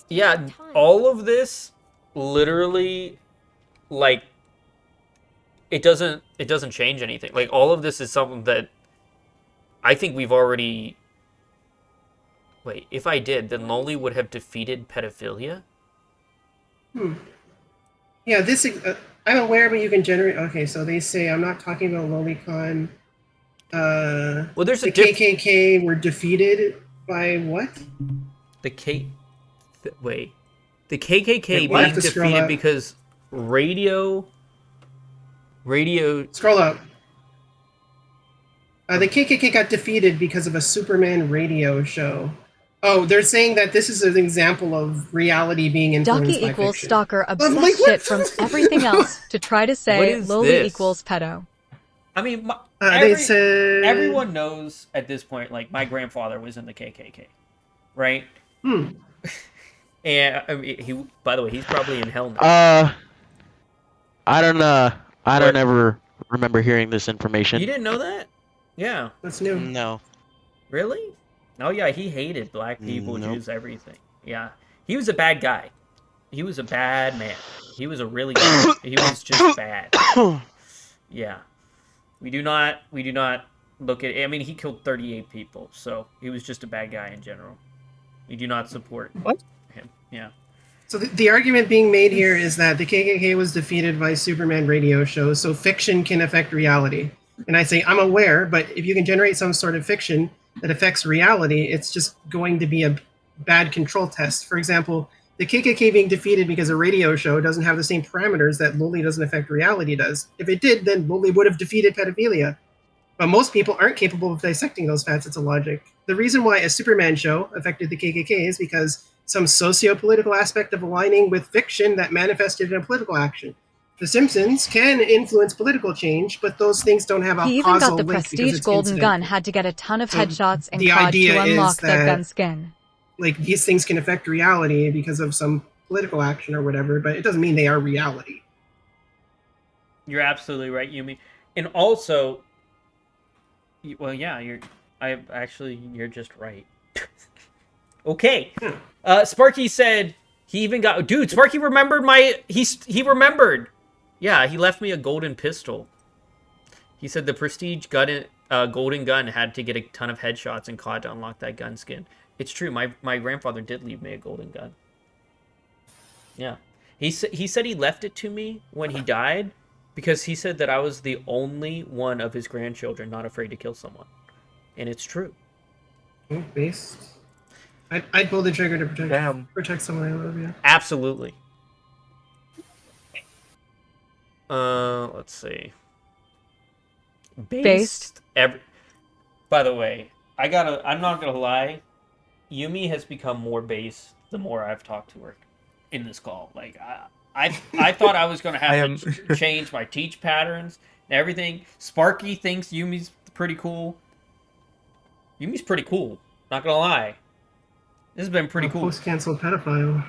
Yeah, all of this literally, like, it doesn't change anything. Like, all of this is something that I think we've already. Wait, if I did, then Loli would have defeated pedophilia? Yeah, this I'm aware, but you can generate. Okay, so they say I'm not talking about Lolicon. Well, there's the KKK were defeated by what? The KKK Wait, we'll have being to scroll defeated up. because radio. Scroll up. The KKK got defeated because of a Superman radio show. Oh, they're saying that this is an example of reality being influenced Ducky by equals fiction. stalker obsessed shit from everything else to try to say is Loli this? equals pedo. I mean, They said... everyone knows at this point, like, my grandfather was in the KKK, right? And, I mean, by the way, he's probably in hell now. I don't ever remember hearing this information. You didn't know that? Yeah. That's new. No. Really? Oh, yeah, he hated black people, Nope. Jews, everything. Yeah. He was a bad guy. He was a bad man. He was a really he was just bad. Yeah. We do not look at... I mean, he killed 38 people, so he was just a bad guy in general. We do not support him. Yeah. So the argument being made here is that the KKK was defeated by Superman radio shows, so fiction can affect reality. And I say, I'm aware, but if you can generate some sort of fiction that affects reality, it's just going to be a bad control test. For example, the KKK being defeated because a radio show doesn't have the same parameters that Loli doesn't affect reality does. If it did, then Loli would have defeated pedophilia. But most people aren't capable of dissecting those facets of logic. The reason why a Superman show affected the KKK is because some socio-political aspect of aligning with fiction that manifested in a political action. The Simpsons can influence political change, but those things don't have a He even causal got the link because prestige it's golden gun, incidental. had to get a ton of So headshots and the COD idea to is unlock their that, gun skin. Like, these things can affect reality because of some political action or whatever, but it doesn't mean they are reality. You're absolutely right, Yumi. And also, well, yeah, you're just right. Okay. Sparky said he even got... Dude, Sparky remembered he remembered. Yeah, he left me a golden pistol. He said the prestige golden gun had to get a ton of headshots and COD to unlock that gun skin. It's true. My grandfather did leave me a golden gun. Yeah. He said he left it to me when he died because he said that I was the only one of his grandchildren not afraid to kill someone. And it's true. Based. I'd pull the trigger to protect someone I love, yeah. Absolutely. Let's see. Based. By the way, I'm not gonna lie. Yumi has become more base the more I've talked to her in this call. Like I thought I was gonna have to change my teach patterns and everything. Sparky thinks Yumi's pretty cool. Yumi's pretty cool. Not gonna lie. This has been pretty cool. Post-cancel pedophile.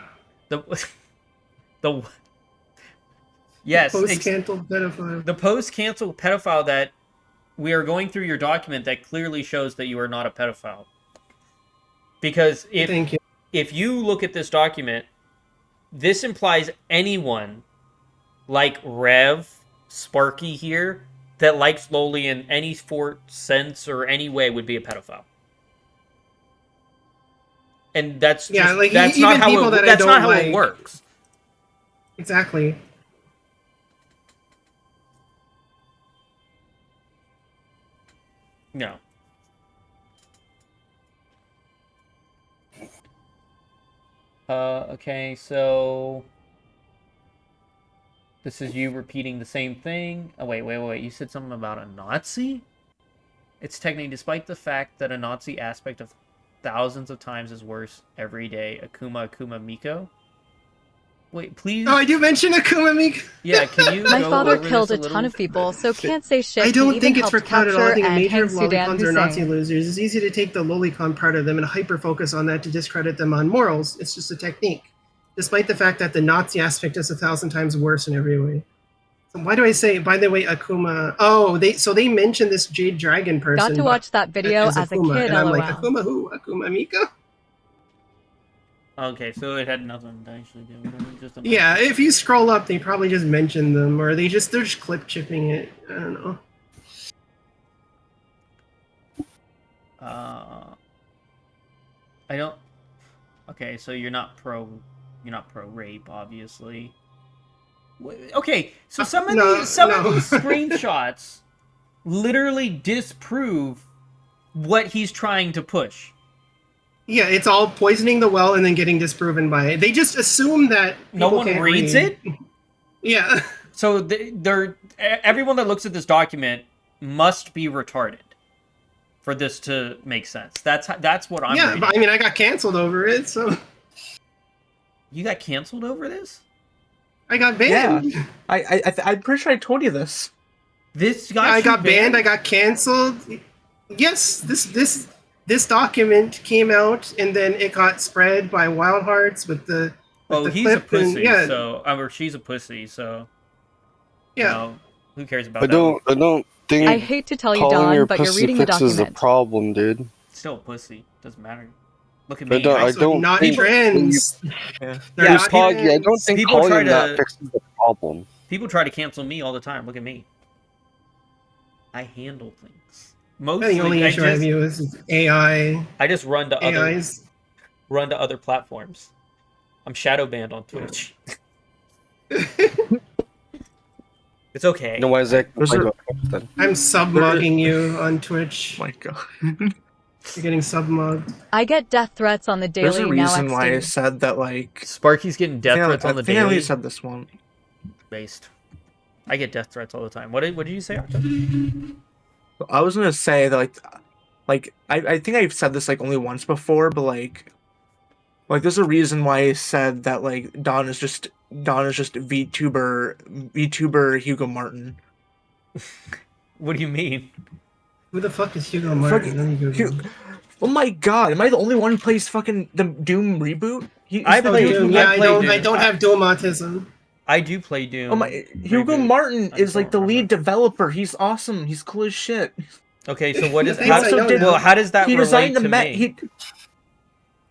Yes. Post-cancel pedophile. The post-cancel pedophile that we are going through your document that clearly shows that you are not a pedophile. Because if you look at this document, this implies anyone like Rev, Sparky here, that likes Loli in any sense or any way would be a pedophile. And that's just, that's not how it works. Exactly. No. Okay, so this is you repeating the same thing. Oh, wait. You said something about a Nazi? It's technically, despite the fact that a Nazi aspect of thousands of times is worse every day. Akuma Miko. Wait, please. Oh, I do mention Akuma Miko. Yeah, can you? My father killed a ton of people, so can't say shit. I don't He think even it's for helped clout at all. I capture think a and major hang of Sudan lolicons are Nazi Hussein. losers. It's easy to take the lolicon part of them and hyper-focus on that to discredit them on morals. It's just a technique. Despite the fact that the Nazi aspect is 1,000 times worse in every way. So why do I say, by the way, Akuma... Oh, they mentioned this Jade Dragon person. Got to watch that video as a Akuma, kid, and I'm LOL. like, Akuma who? Akuma Miko? Okay, so it had nothing to actually do with it. Just Yeah, if you scroll up, they probably just mentioned them, or they're just clip chipping it. I don't know. I don't. Okay, so you're not pro rape, obviously. Okay, so some of these screenshots literally disprove what he's trying to push. Yeah, it's all poisoning the well and then getting disproven by it. They just assume that no people one can't reads read. it. Yeah. So everyone that looks at this document must be retarded for this to make sense. That's what I'm reading. But I mean, I got canceled over it, so. You got canceled over this? I got banned. Yeah. I'm pretty sure I told you this. This Yeah, I got banned. I got canceled. Yes, this document came out, and then it got spread by Wild Hearts with the. Oh, he's a pussy. So, or she's a pussy. So. Yeah. You know, who cares about I that? I don't think. I hate to tell you, calling Don, your but you're pussy reading the fixes document. the problem, dude. Still a pussy. Doesn't matter. Look at I me. don't not think trans. Yeah, I don't think people calling try him that fixes the problem. People try to cancel me all the time. Look at me. I handle things. The only issue I have is AI. I just run to AIs. other platforms. I'm shadow banned on Twitch. It's okay. No, why is that? I'm submugging you on Twitch. Oh my god. You're getting submugged. I get death threats on the daily. There's a reason now why I XD. said that, like... Sparky's getting death threats on the daily. I think I said this one. Based. I get death threats all the time. What did you say, Arthur? I was gonna say that, I think I've said this, like, only once before, but, like, there's a reason why I said that, like, Don is just VTuber Hugo Martin. What do you mean? Who the fuck is Hugo Martin? Oh my god, am I the only one who plays fucking the Doom reboot? I play Doom. Yeah, I don't have Doom autism. I do play Doom. Oh my, Hugo Martin is like the lead developer. He's awesome. He's cool as shit. Okay, so what is how does that he relate designed to the me?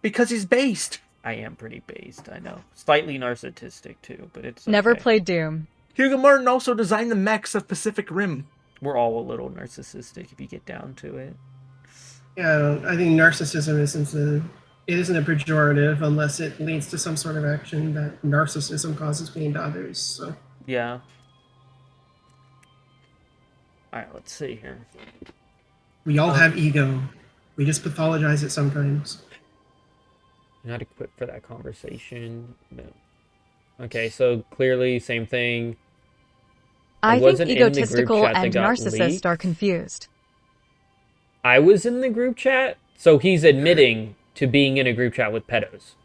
Because he's based. I am pretty based, I know. Slightly narcissistic too, but it's Never okay. played Doom. Hugo Martin also designed the mechs of Pacific Rim. We're all a little narcissistic if you get down to it. Yeah, I think narcissism isn't a pejorative unless it leads to some sort of action that narcissism causes pain to others. So yeah. All right, let's see here. We all have ego. We just pathologize it sometimes. Not equipped for that conversation. No. Okay, so clearly same thing. I think egotistical and narcissist leaked. are confused. I was in the group chat, so he's admitting to being in a group chat with pedos.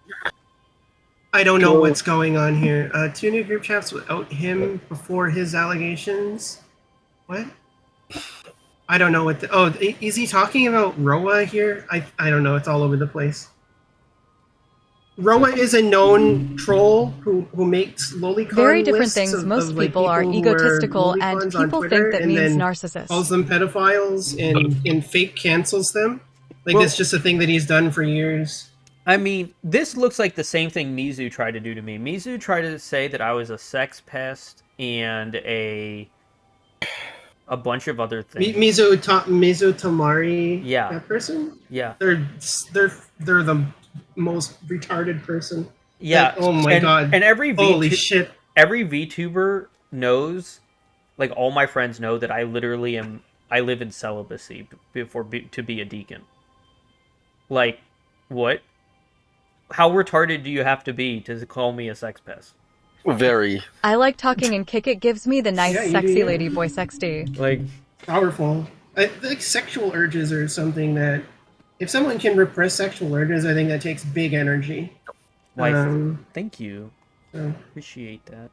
I don't know what's going on here. 2 new group chats without him before his allegations. What? I don't know what is he talking about Roa here? I don't know, it's all over the place. Roa is a known troll who makes lolicon Very different lists things. of, Most like, people are who egotistical, wear and lolicons on people Twitter, think that and means then narcissist. calls them pedophiles and fake cancels them. Like, Well- that's just a thing that he's done for years. I mean, this looks like the same thing Mizu tried to do to me. Mizu tried to say that I was a sex pest and a bunch of other things. Mizu Tamari, Yeah. that person? Yeah. They're the most retarded person. Yeah. Like, oh my god. And holy shit. Every VTuber knows, like all my friends know that I literally I live in celibacy to be a deacon. Like, what? How retarded do you have to be to call me a sex pest? Very. I like talking and Kick It gives me the nice, Yeah, you sexy do. lady voice XD. Like, Powerful. Like sexual urges are something that, if someone can repress sexual urges, I think that takes big energy. thank you. So. Appreciate that.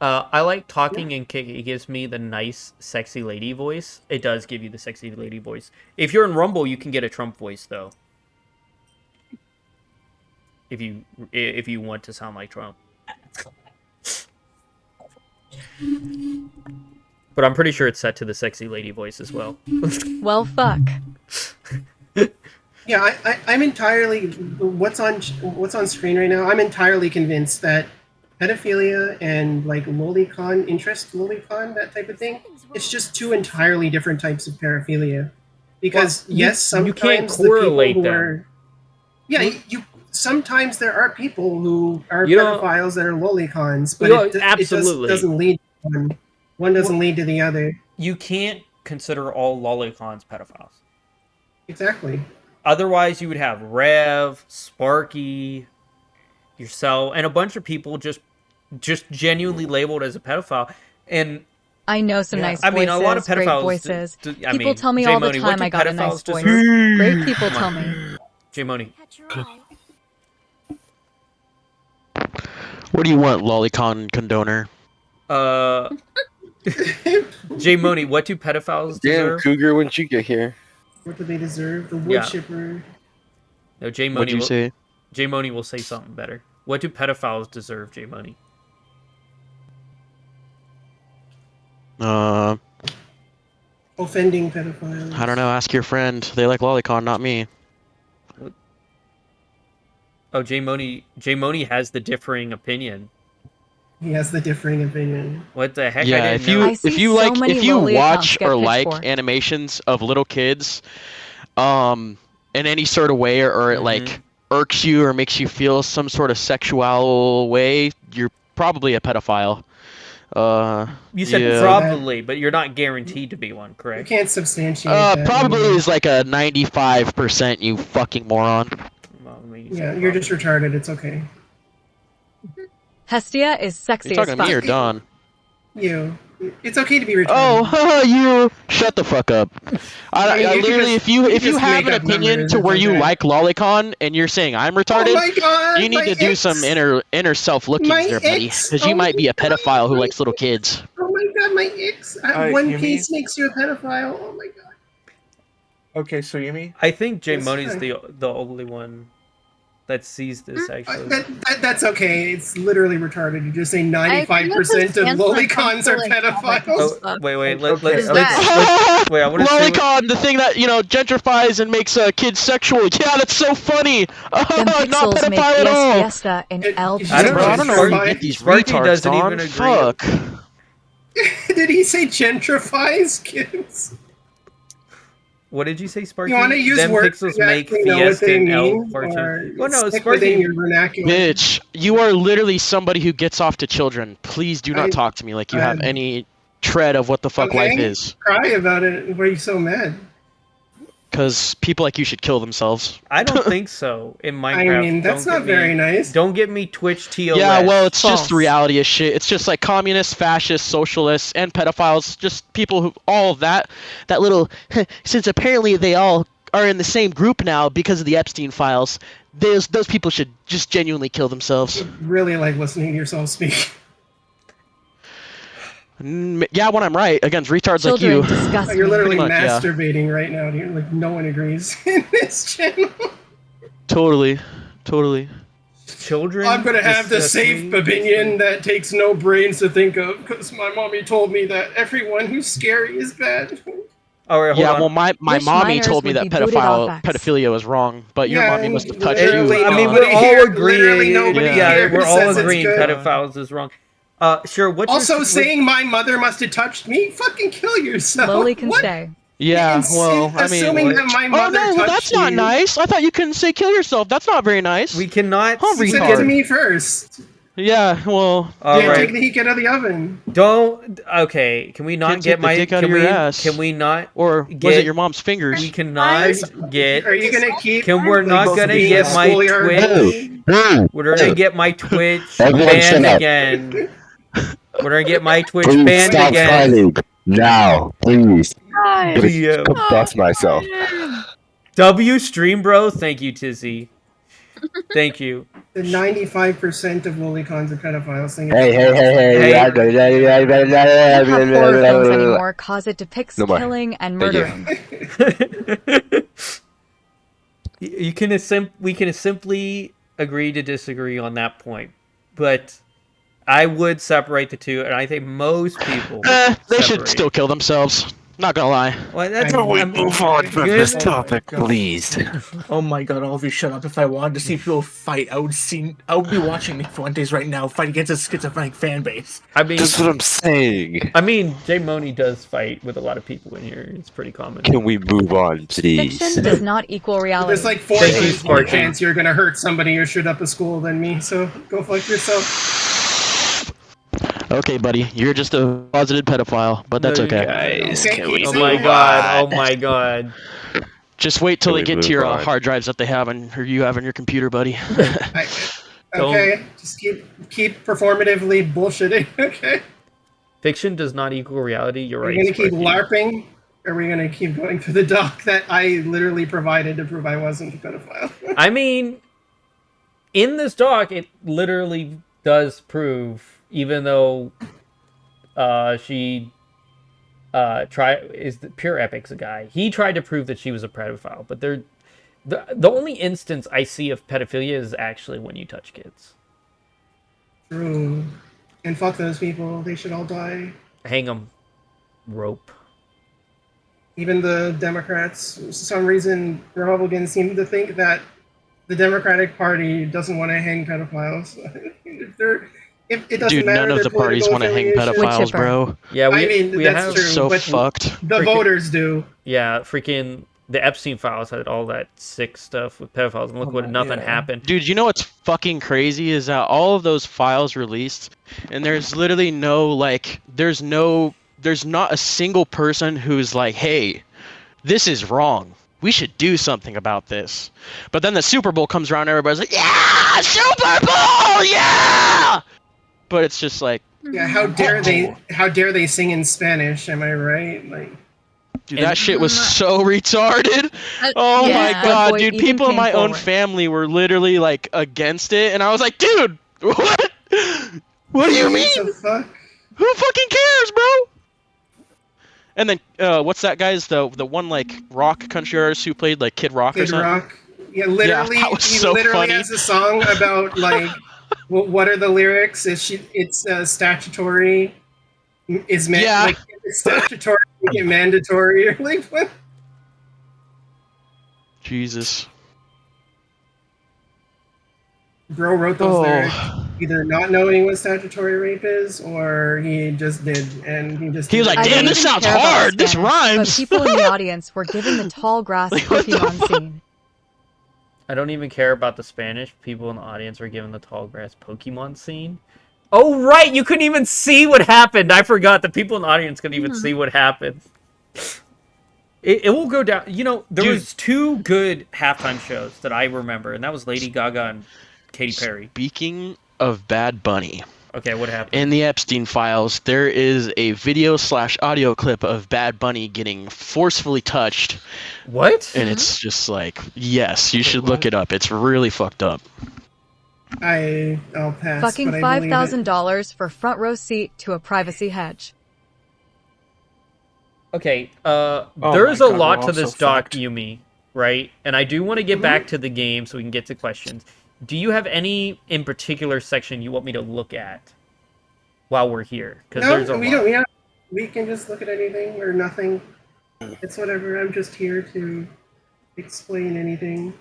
I like talking and Kick It. It gives me the nice, sexy lady voice. It does give you the sexy lady voice. If you're in Rumble, you can get a Trump voice, though. If you want to sound like Trump. But I'm pretty sure it's set to the sexy lady voice as well. Well, fuck. Yeah, I'm entirely what's on screen right now. I'm entirely convinced that pedophilia and like lolicon, that type of thing, it's just 2 entirely different types of paraphilia. Because Well, sometimes you can't the people correlate who them. are sometimes there are people who are You don't- pedophiles that are lolicons, but absolutely. it doesn't lead to one. One doesn't lead to the other. You can't consider all lolicons pedophiles. Exactly. Otherwise, you would have Rev, Sparky, yourself, and a bunch of people just just genuinely labeled as a pedophile. And I know some nice voices, I mean, a lot of great pedophiles. voices. I People mean, tell me Jay all the Money, time what do I got a nice pedophiles voice. deserve? Great people Come tell on. me. Jay Money. What do you want, lolicon condoner? Jay Money, what do pedophiles Damn, deserve? Cougar, when'd you get here? What do they deserve? The wood Yeah. chipper. No, Jay Money. What'd you say? Jay Money will say something better. What do pedophiles deserve, Jay Money? Offending pedophiles. I don't know. Ask your friend. They like lolicon, not me. Oh, Jay Money has the differing opinion. He has the differing opinion. What the heck? Yeah, I if didn't know. you watch or like animations of little kids, in any sort of way, or it like irks you or makes you feel some sort of sexual way, you're probably a pedophile. You said probably, but you're not guaranteed to be one, correct? You can't substantiate that. Probably is like a 95%, you fucking moron. Yeah, you're just retarded. It's okay. Hestia is sexy You talking as to me or fuck. Don? You. It's okay to be retarded. Oh, you! Shut the fuck up. I mean, I you can literally, just- if you just have make an up opinion numbers, to it's where you okay. like lolicon and you're saying I'm retarded, Oh my God, you need my to do ex. some inner self lookings My there, buddy, ex. because you Oh might my be a pedophile who likes little kids. Oh my God, my ex. One Piece makes you a pedophile. Oh my God. Okay, so Yumi? I think Jay Yes, Money's sir. the only one that sees this actually. That's okay. It's literally retarded. You just say 95% of stance when it lolicons comes to, are like, pedophiles. Oh, wait. Okay, Let's okay. wait. I want to see. Lolicon, the thing that gentrifies and makes kids sexual. Yeah, that's so funny. Them Not pixels make pedophile at all. Yes Fiesta and El I don't Bro, I don't know where you Gentrified. get these Sparky retards, doesn't Don. even agree. Fuck. Did he say gentrifies kids? What did you say, Sparky? You want to use Them words pixels that make you know what Fiesta they and El mean, or Fortune. Well, no, stick Sparky. within your vernacular. Bitch, you are literally somebody who gets off to children. Please do not I- talk to me like you have any tread of what the fuck life is. Cry about it. Why are you so mad? Because people like you should kill themselves. I don't think so. In Minecraft, I mean, that's don't not get me- very nice. Don't get me Twitch TOS. Yeah, well, it's False. just reality as shit. It's just like communists, fascists, socialists, and pedophiles. Just people who all of that little. Since apparently they all are in the same group now because of the Epstein files. Those people should just genuinely kill themselves. Really like listening to yourself speak. Yeah, when I'm right against retards Children like you. disgust me. You're literally Pretty much, yeah. masturbating right now. Dude. Like no one agrees in this channel. Totally. Children. I'm gonna have the disgust safe me. opinion that takes no brains to think of, because my mommy told me that everyone who's scary is bad. All right, hold Yeah, on. well, my Wish mommy minors told me would that be booted off X. pedophilia was wrong, but your Yeah, mommy must have touched literally you. I mean, nobody we're all here- agreeing. literally nobody Yeah, here we're all says it's agreeing good. pedophiles is wrong. Sure. What's Also, your, saying my mother must have touched me? Fucking kill yourself. Loli can What? stay. Yeah, well, I mean, assuming that my oh mother no, well, touched that's not you. nice. I thought you couldn't say kill yourself. That's not very nice. We cannot. Oh, She said retard. to me first. Yeah, well, All Yeah, right. take the heat out of the oven. Don't. Okay. Can we not Can't get take the my? dick out Can of your we? ass. Can we not? or get- was it your mom's fingers? We cannot get. Are you gonna keep? We're not like, gonna being get my schoolyard Twitch. bully? We're gonna get my Twitch Everyone banned shut up. again. We're gonna get my Twitch Please banned stop again. fighting. Now, please. God. Leo. Come bust myself. W stream bro. Thank you, Tizzy. Thank you. The 95% of lolicons are pedophiles. Thing. Hey. I don't have horror films anymore cause it depicts No more. killing and Thank you. murdering. We can simply agree to disagree on that point, but I would separate the two, and I think most people They should separate. still kill themselves. Not gonna lie. Well, that's Can we I mean, move on from good- this topic, please? Oh my god, all of you shut up. If I wanted to see people fight, I would be watching Nick Fuentes right now fight against a schizophrenic fan base. I mean, That's what I'm saying. I mean, Jay Money does fight with a lot of people in here. It's pretty common. Can we move on, please? Fiction does not equal reality. There's like 4 Thank you, times more Sparky. chance you're gonna hurt somebody or shoot up a school than me. So go fuck yourself. Okay, buddy, you're just a closeted pedophile, but that's No, okay. Guys, can we Oh move my god! on? Oh my god! Just wait till Can they we get to your move on? hard drives that they have or you have on your computer, buddy. Okay, just keep performatively bullshitting. Okay. Fiction does not equal reality. You're Are right. we gonna keep Sparky. LARPing? Or are we gonna keep going through the doc that I literally provided to prove I wasn't a pedophile? I mean, in this doc, it literally does prove, even though she Pure Epic's a guy. He tried to prove that she was a pedophile, but the only instance I see of pedophilia is actually when you touch kids. True. And fuck those people. They should all die. Hang them. Rope. Even the Democrats, for some reason, Republicans seem to think that the Democratic Party doesn't want to hang pedophiles. If it doesn't Dude, matter none of their the parties political want to hang affiliation. pedophiles, bro. Yeah, I mean, that's have true. So but fucked. The voters do. Yeah, freaking the Epstein files had all that sick stuff with pedophiles, and look what nothing happened. Dude, you know what's fucking crazy is that all of those files released, and there's literally no, like, there's not a single person who's like, hey, this is wrong. We should do something about this. But then the Super Bowl comes around, everybody's like, yeah, Super Bowl, yeah! But it's just like, Yeah, how dare they sing in Spanish? Am I right? Like, dude, that shit was so retarded. Oh yeah. my god, Boy, dude, even people in came my own forward. family were literally like against it, and I was like, dude, what? What do you mean? What the fuck? Who fucking cares, bro? And then, what's that guy's the one like rock country artist who played like Kid Rock or Kid something? Rock. Yeah, literally, that was he so literally funny. has a song about like, what are the lyrics? It's statutory. Is like it's statutory, make it mandatory, or like what? Jesus. Bro wrote those lyrics, either not knowing what statutory rape is, or he just did, and he just. He was like, I "Damn, don't this even sounds care about hard. This Spanish, rhymes." But people in the audience were given the tall grass Pokemon scene. I don't even care about the Spanish. People in the audience were given the tall grass Pokemon scene. Oh, right! You couldn't even see what happened! I forgot. The people in the audience couldn't even see what happened. It will go down. You know, there was two good halftime shows that I remember, and that was Lady Gaga and Katy Perry. Speaking of Bad Bunny. Okay, what happened? In the Epstein files, there is a video/audio clip of Bad Bunny getting forcefully touched. What? And it's just like, yes, you should look it up. It's really fucked up. I'll pass. Fucking but I believe it. $5,000 for front row seat to a privacy hedge. Okay, Oh there's my a God, lot we're to this also doc, fucked. Yumi, right? And I do want to get back to the game so we can get to questions. Do you have any in particular section you want me to look at while we're here? Because there's a we lot. don't. Yeah, we can just look at anything or nothing. It's whatever. I'm just here to explain anything.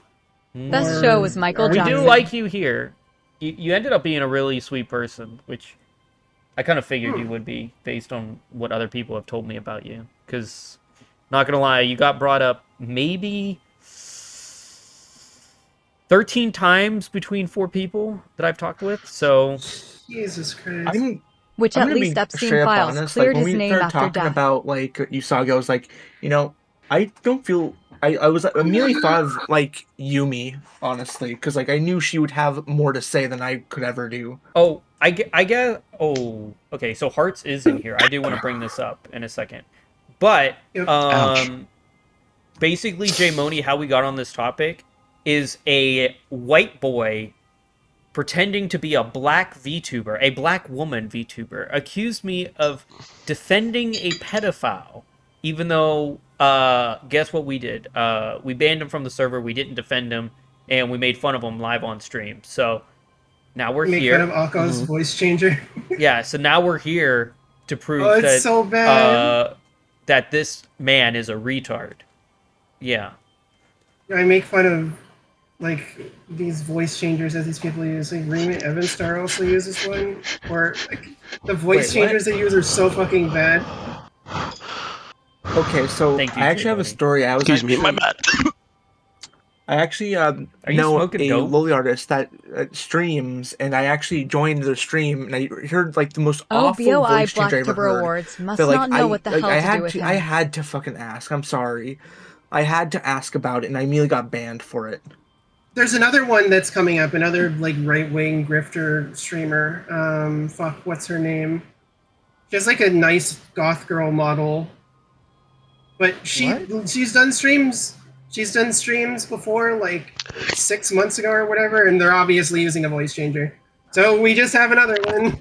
Best show was Michael We Johnson. do like you here. You ended up being a really sweet person, which I kind of figured you would be based on what other people have told me about you. Because, not gonna lie, you got brought up maybe 13 times between 4 people that I've talked with. So, Jesus Christ. Which I'm at gonna least be Epstein straight up files honest, cleared like, his when we name started after talking death. about like Usagi, I was like, I don't feel. I was immediately thought of like Yumi, honestly, because like I knew she would have more to say than I could ever do. oh, I guess. Oh, okay. So Hearts is in here. I do want to bring this up in a second, but Ouch. basically, Jay Money, how we got on this topic is a white boy pretending to be a black VTuber, a black woman VTuber, accused me of defending a pedophile, even though, guess what we did? We banned him from the server, we didn't defend him, and we made fun of him live on stream. So, now we're Make here. fun of Akko's voice changer. Yeah, so now we're here to prove Oh, it's that, so bad. that this man is a retard. Yeah. I make fun of like these voice changers that these people use. Like Remy Evanstar also uses one. Or like the voice Wait, what? changers they use are so fucking bad. Okay, so Thank you, I actually have a Jay story. I was Excuse me, my bad. I actually you know smoking a dope? lowly artist that streams, and I actually joined their stream, and I heard like the most Oh, awful BOI voice changer I ever Blacktober heard. Awards must that, like, not know what the hell I to had do with him. I had to fucking ask. I'm sorry. I had to ask about it, and I immediately got banned for it. There's another one that's coming up, another like right-wing grifter streamer. Fuck, what's her name? She has like a nice goth girl model, but she's done streams. She's done streams before, like 6 months ago or whatever, and they're obviously using a voice changer. So we just have another one.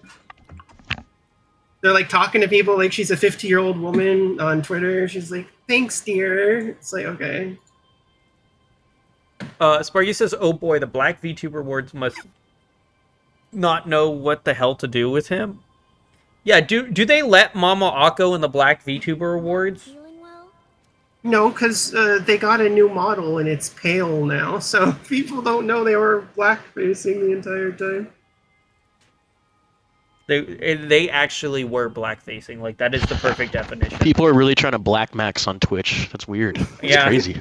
They're like talking to people like she's a 50-year-old woman on Twitter. She's like, "Thanks, dear." It's like, okay. Sparky says, "Oh boy, the Black VTuber Awards must not know what the hell to do with him." Yeah, do they let Mama Akko in the Black VTuber Awards? No, because they got a new model and it's pale now, so people don't know they were black-facing the entire time. They actually were black-facing. Like, that is the perfect definition. People are really trying to black max on Twitch. That's weird. It's crazy.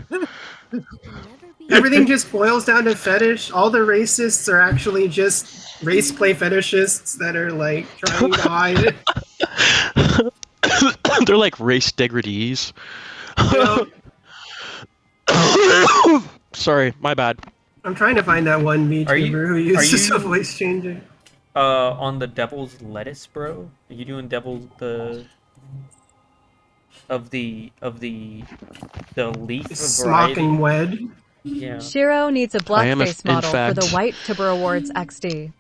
Everything just boils down to fetish. All the racists are actually just race play fetishists that are like trying to hide it. They're like race degradees. Sorry, my bad. I'm trying to find that one VTuber who uses a voice changer. On the Devil's Lettuce, bro? Are you doing Devil's the leaf Smock variety? and wed. Yeah. Shiro needs a blackface in model for the fact- White Tibber Awards XD.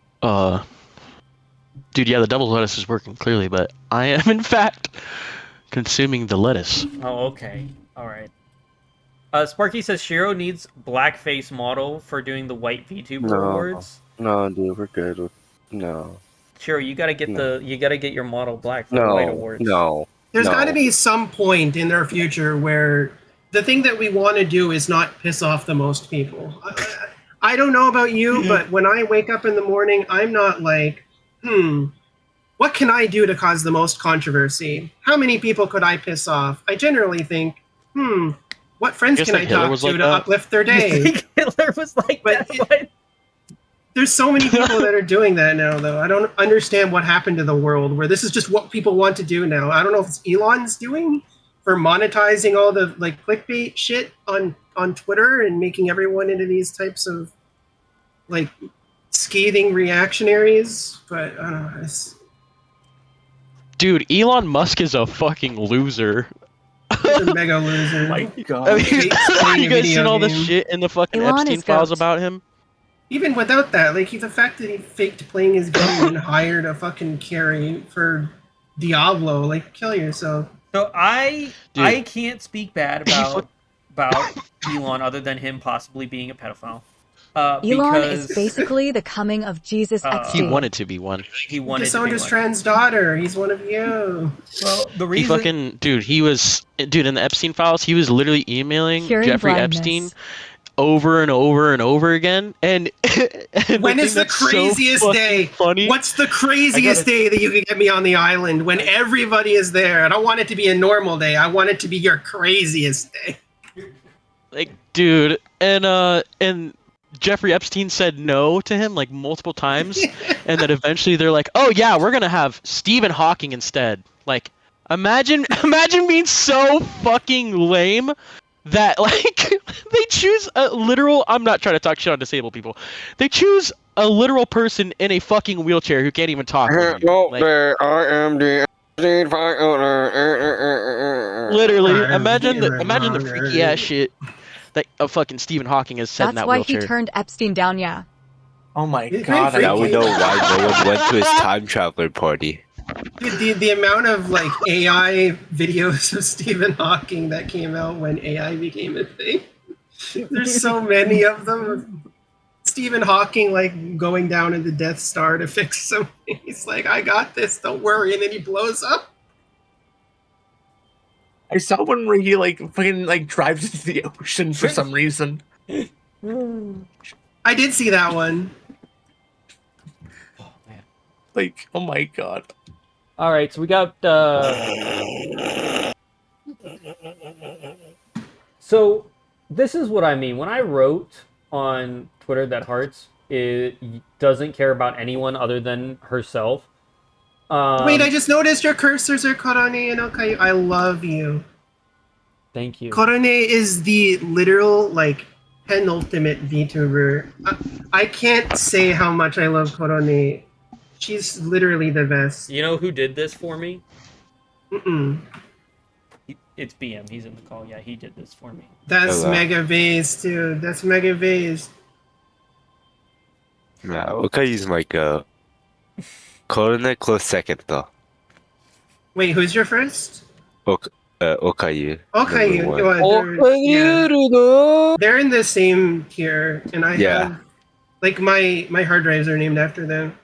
Dude, yeah, the double lettuce is working clearly, but I am in fact consuming the lettuce. Oh, okay. Alright. Sparky says Shiro needs blackface model for doing the White VTuber Awards. No, dude, we're good. No. Shiro, you gotta get your model black for No. the White Awards. No. There's No. got to be some point in their future where the thing that we want to do is not piss off the most people. I don't know about you, but when I wake up in the morning, I'm not like, what can I do to cause the most controversy? How many people could I piss off? I generally think, what friends Guess can I like Hitler talk was to like to that? uplift their You day? think Hitler was like that? There's so many people that are doing that now, though. I don't understand what happened to the world where this is just what people want to do now. I don't know if it's Elon's doing for monetizing all the like clickbait shit on Twitter and making everyone into these types of like scathing reactionaries. But I don't know. Dude, Elon Musk is a fucking loser. He's a mega loser. My God. Have you Playing a guys video seen all the game. shit in the fucking Elon Epstein is files goat. about him? Even without that, like the fact that he faked playing his game and hired a fucking carry for Diablo, like kill yourself. So I can't speak bad about Elon other than him possibly being a pedophile. Elon is because basically the coming of Jesus XD. He wanted to be one. he wanted to Disowned be his one. trans daughter. He's one of you. Well, the He reason fucking dude in the Epstein files, he was literally emailing Curing Jeffrey blindness. Epstein over and over and over again. And, and When thing is the that's so craziest fucking day? Funny. What's the craziest day that you can get me on the island when everybody is there? I don't want it to be a normal day. I want it to be your craziest day. Like, dude, and Jeffrey Epstein said no to him like multiple times, and then eventually they're like, "Oh yeah, we're gonna have Stephen Hawking instead." Like, imagine being so fucking lame that like they choose a literal. I'm not trying to talk shit on disabled people. They choose a literal person in a fucking wheelchair who can't even talk. Hello Like, there, I am the Epstein file. literally, imagine the freaky ass shit that fucking Stephen Hawking has said in That's that why wheelchair. he turned Epstein down, yeah. Oh my He's God. very Now we freaky. know why no one went to his time traveler party. Dude, the amount of like AI videos of Stephen Hawking that came out when AI became a thing. There's so many of them. Stephen Hawking like going down in the Death Star to fix something. He's like, I got this, don't worry, and then he blows up. I saw one where he like fucking like drives into the ocean for some reason. I did see that one. Like, oh my God. All right, so we got. So this is what I mean when I wrote on Twitter that Hearts doesn't care about anyone other than herself. Wait, I just noticed your cursors are Korone and Okayu. I love you. Thank you. Korone is the literal like penultimate VTuber. I can't say how much I love Korone. She's literally the best. You know who did this for me? Mm-mm. It's BM. He's in the call. Yeah, he did this for me. That's Mega Vase, too. That's Mega Vase. Nah, Okayu's my go. Korone close second though. Wait, who's your first? Okayu. Okay, number one. they're in the same tier, and I Yeah. have like my hard drives are named after them.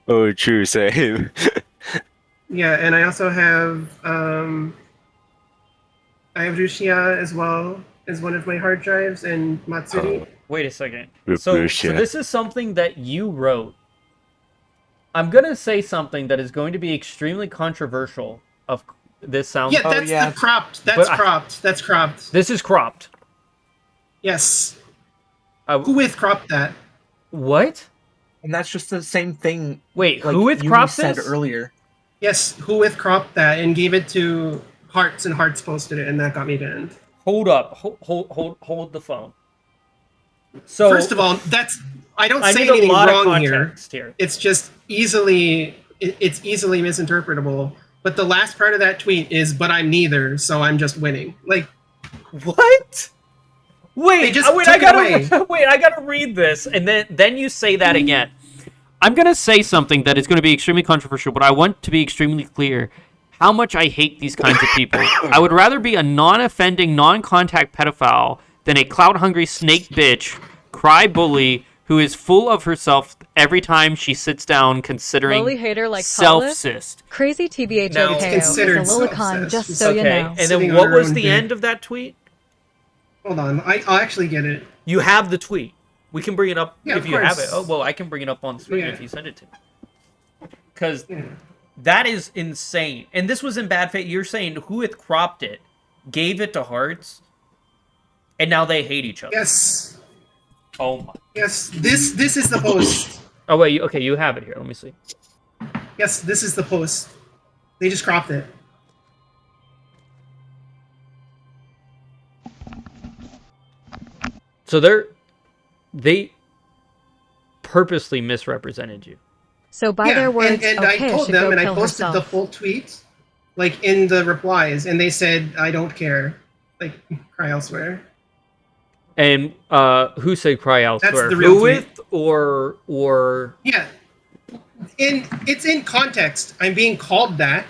Oh, true, same. Yeah, and I also have I have Rushia as well as one of my hard drives, and Matsuri. Wait a second. Rip So Lucia. this is something that you wrote. I'm gonna say something that is going to be extremely controversial. Of this sounds. Yeah, that's the cropped. That's cropped. That's cropped. This is cropped. Yes. Who with cropped that? What? And that's just the same thing. Wait, like who with you cropped said this? earlier. Yes, who with cropped that and gave it to Hearts, and Hearts posted it, and that got me banned. Hold up. Hold the phone. So first of all, I don't I say need a anything lot of wrong context here. It's just easily misinterpretable. But the last part of that tweet is, "But I'm neither, so I'm just winning." Like, what? Wait, They just wait, took it away. I gotta read this, and then you say that again. I'm gonna say something that is gonna be extremely controversial, but I want to be extremely clear how much I hate these kinds of people. I would rather be a non-offending, non-contact pedophile than a clout-hungry snake bitch, cry bully who is full of herself every time she sits down, considering Lowly hater like self-cyst. Crazy TBH Now- is a Lilicon, just so you Okay, know. and then Sitting what on her was own the dick. end of that tweet? hold on, I'll actually get it. You have the tweet. We can bring it up Yeah, if of you have course. it. Oh, well, I can bring it up on screen Yeah. if you send it to me. Because that is insane. And this was in bad faith. You're saying who had cropped it, gave it to Hearts, and now they hate each other. Yes. Oh my. Yes, this is the post. Oh, wait. Okay, you have it here. Let me see. Yes, this is the post. They just cropped it. So they purposely misrepresented you. So by their words, and okay, I told should them, go and I kill posted herself. the full tweet, like in the replies, and they said, "I don't care." Like, cry elsewhere. And who said cry elsewhere? the real Who with or Yeah, it's in context. I'm being called that,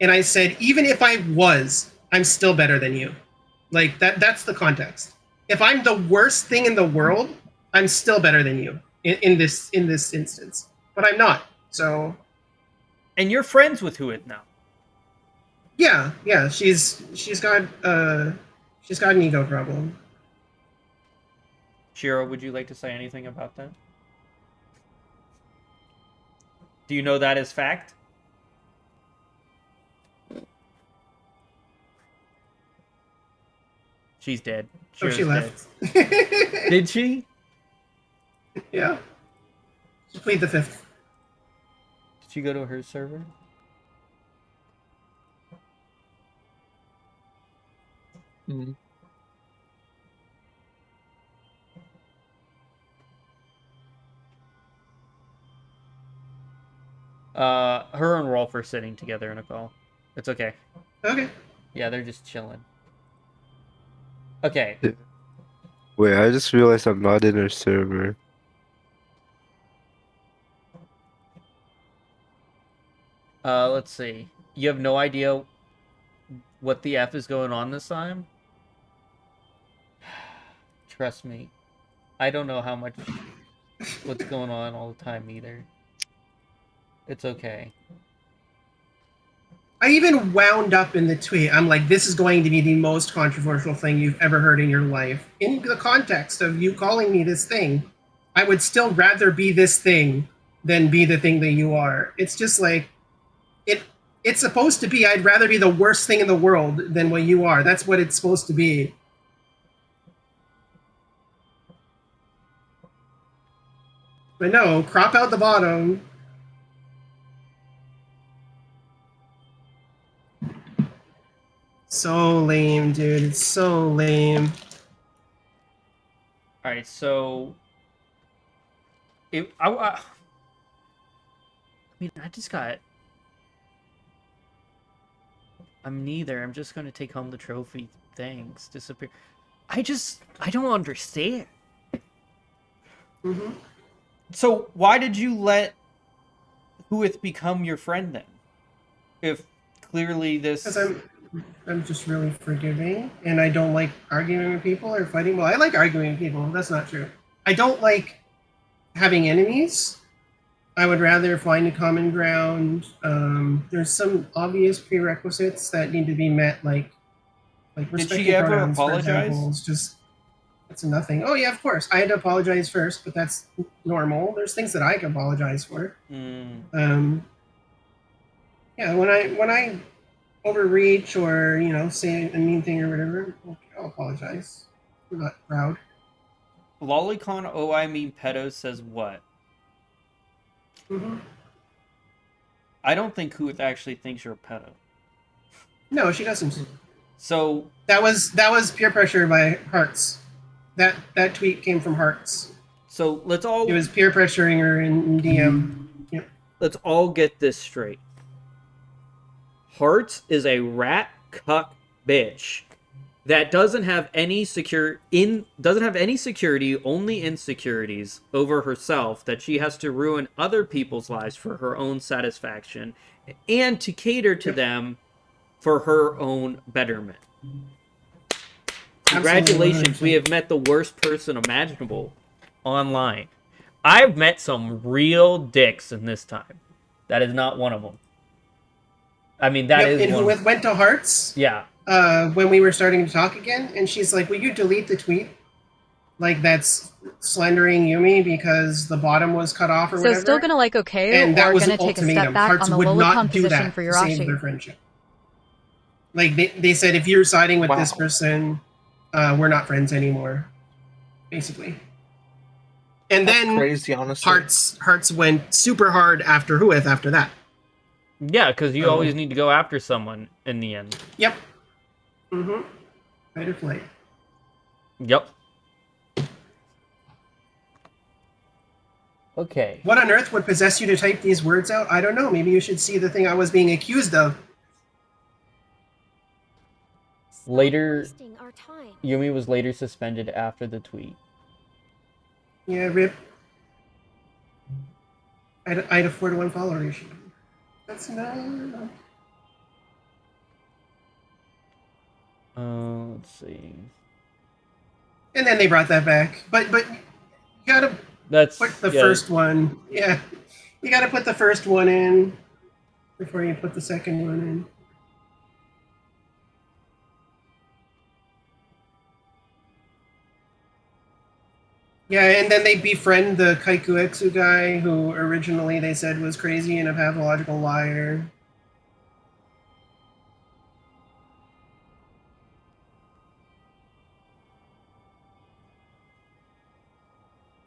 and I said, even if I was, I'm still better than you. Like that's the context. If I'm the worst thing in the world, I'm still better than you in this instance. But I'm not. So. And you're friends with Huit now. Yeah. She's got an ego problem. Shiro, would you like to say anything about that? Do you know that is fact? She's dead. Oh, she left. Dead. Did she? Yeah. She played the 5th. Did she go to her server? Mm. Her and Rolf are sitting together in a call. It's okay. Okay. Yeah, they're just chilling. Okay. Wait, I just realized I'm not in her server. Let's see. You have no idea what the F is going on this time? Trust me. I don't know what's going on all the time either. It's okay. I even wound up in the tweet. I'm like, this is going to be the most controversial thing you've ever heard in your life. In the context of you calling me this thing, I would still rather be this thing than be the thing that you are. It's just like, it's supposed to be, I'd rather be the worst thing in the world than what you are. That's what it's supposed to be. But no, crop out the bottom. So lame, dude. It's so lame. right, so I mean, I just got. I'm neither. I'm just gonna take home the trophy. Thanks. Disappear. I don't understand. Mm-hmm. So why did you let Huith become your friend then? If clearly this. Because I'm just really forgiving, and I don't like arguing with people or fighting. Well, I like arguing with people. That's not true. I don't like having enemies. I would rather find a common ground. There's some obvious prerequisites that need to be met, like respecting she ever pronouns, for apologize? example. It's nothing. Oh yeah, of course. I had to apologize first, but that's normal. There's things that I can apologize for. Yeah, when I overreach or say a mean thing or whatever, okay, I'll apologize. I'm not proud. Lolicon oh I mean pedo says what? Mm-hmm. I don't think Huith actually thinks you're a pedo. No, she doesn't. So that was peer pressure by Hearts. That tweet came from Hearts. So let's all. It was peer pressuring her in DM. Yep. Let's all get this straight. Hearts is a rat cuck bitch that doesn't have any security, only insecurities over herself, that she has to ruin other people's lives for her own satisfaction and to cater to them for her own betterment. Congratulations, we have met the worst person imaginable online. I've met some real dicks in this time. That is not one of them. I mean, that is and one. Who went to Hearts? Yeah. When we were starting to talk again, and she's like, "Will you delete the tweet? Like that's slandering Yumi because the bottom was cut off or So whatever." still gonna like okay, and that or was gonna an take a ultimatum. step back Hearts on the would Lolicon not do position that for to save Yurashi? their friendship. Like they said, if you're siding with this person, we're not friends anymore, basically. And That's then crazy, honestly. Hearts went super hard after Huith after that. Yeah, because you always need to go after someone in the end. Yep. Mm-hmm. Fight or flight. Yep. Okay. What on earth would possess you to type these words out? I don't know. Maybe you should see the thing I was being accused of. Later, Yumi was later suspended after the tweet. Yeah, rip. I had a 4-to-1 follower ratio. That's not. Let's see. And then they brought that back, but you gotta put the first one. Yeah, you gotta put the first one in before you put the second one in. Yeah, and then they befriend the Kaikuexu guy, who originally they said was crazy and a pathological liar.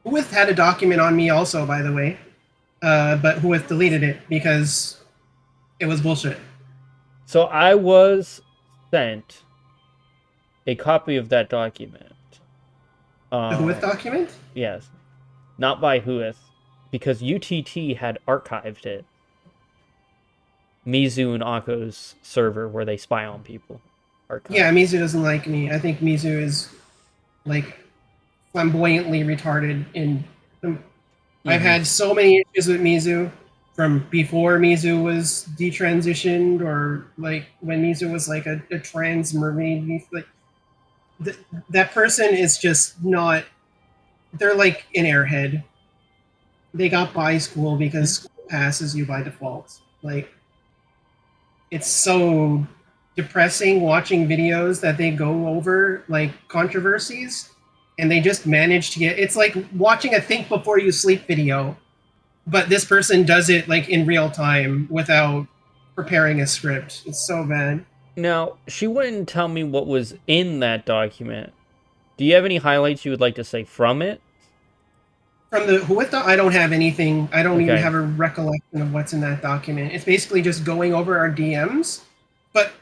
Huith had a document on me also, by the way, but Huith deleted it because it was bullshit. So I was sent a copy of that document. The Huith document? Yes. Not by Huith, because UTT had archived it. Mizu and Akko's server where they spy on people. Yeah, Mizu doesn't like me. I think Mizu is, like, flamboyantly retarded. I've had so many issues with Mizu from before Mizu was detransitioned, or, like, when Mizu was, like, a trans mermaid. Like, that person is just not. They're like an airhead. They got by school because school passes you by default. Like, it's so depressing watching videos that they go over, like, controversies, and they just manage to get. It's like watching a think before you sleep video, but this person does it like in real time without preparing a script. It's so bad. Now, she wouldn't tell me what was in that document. Do you have any highlights you would like to say from it? From the Huith, I don't have anything. I don't even have a recollection of what's in that document. It's basically just going over our DMs. But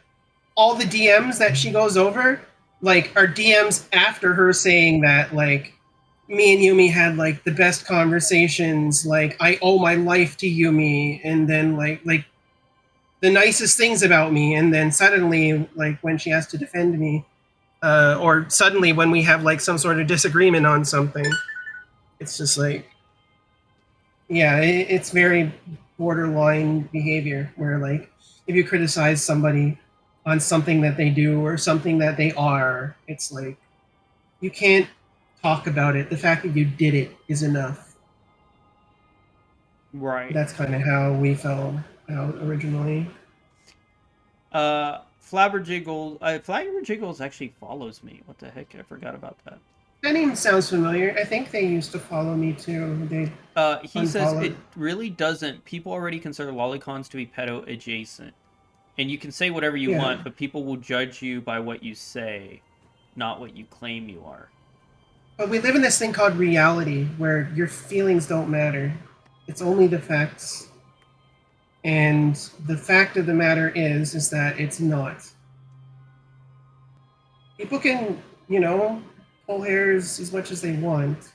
all the DMs that she goes over, like, are DMs after her saying that, like, me and Yumi had like the best conversations. Like I owe my life to Yumi, and then like the nicest things about me, and then suddenly like when she has to defend me, or suddenly when we have like some sort of disagreement on something, it's just like, yeah, it's very borderline behavior where like if you criticize somebody on something that they do or something that they are, it's like you can't talk about it. The fact that you did it is enough. Right. That's kind of how we felt out originally. Flabberjiggles actually follows me. What the heck? I forgot about that. That name sounds familiar. I think they used to follow me too. They He says unfollowed. it really doesn't. People already consider lolicons to be pedo adjacent. And you can say whatever you Yeah. want, but people will judge you by what you say, not what you claim you are. But we live in this thing called reality where your feelings don't matter. It's only the facts. And the fact of the matter is that it's not. People can, pull hairs as much as they want.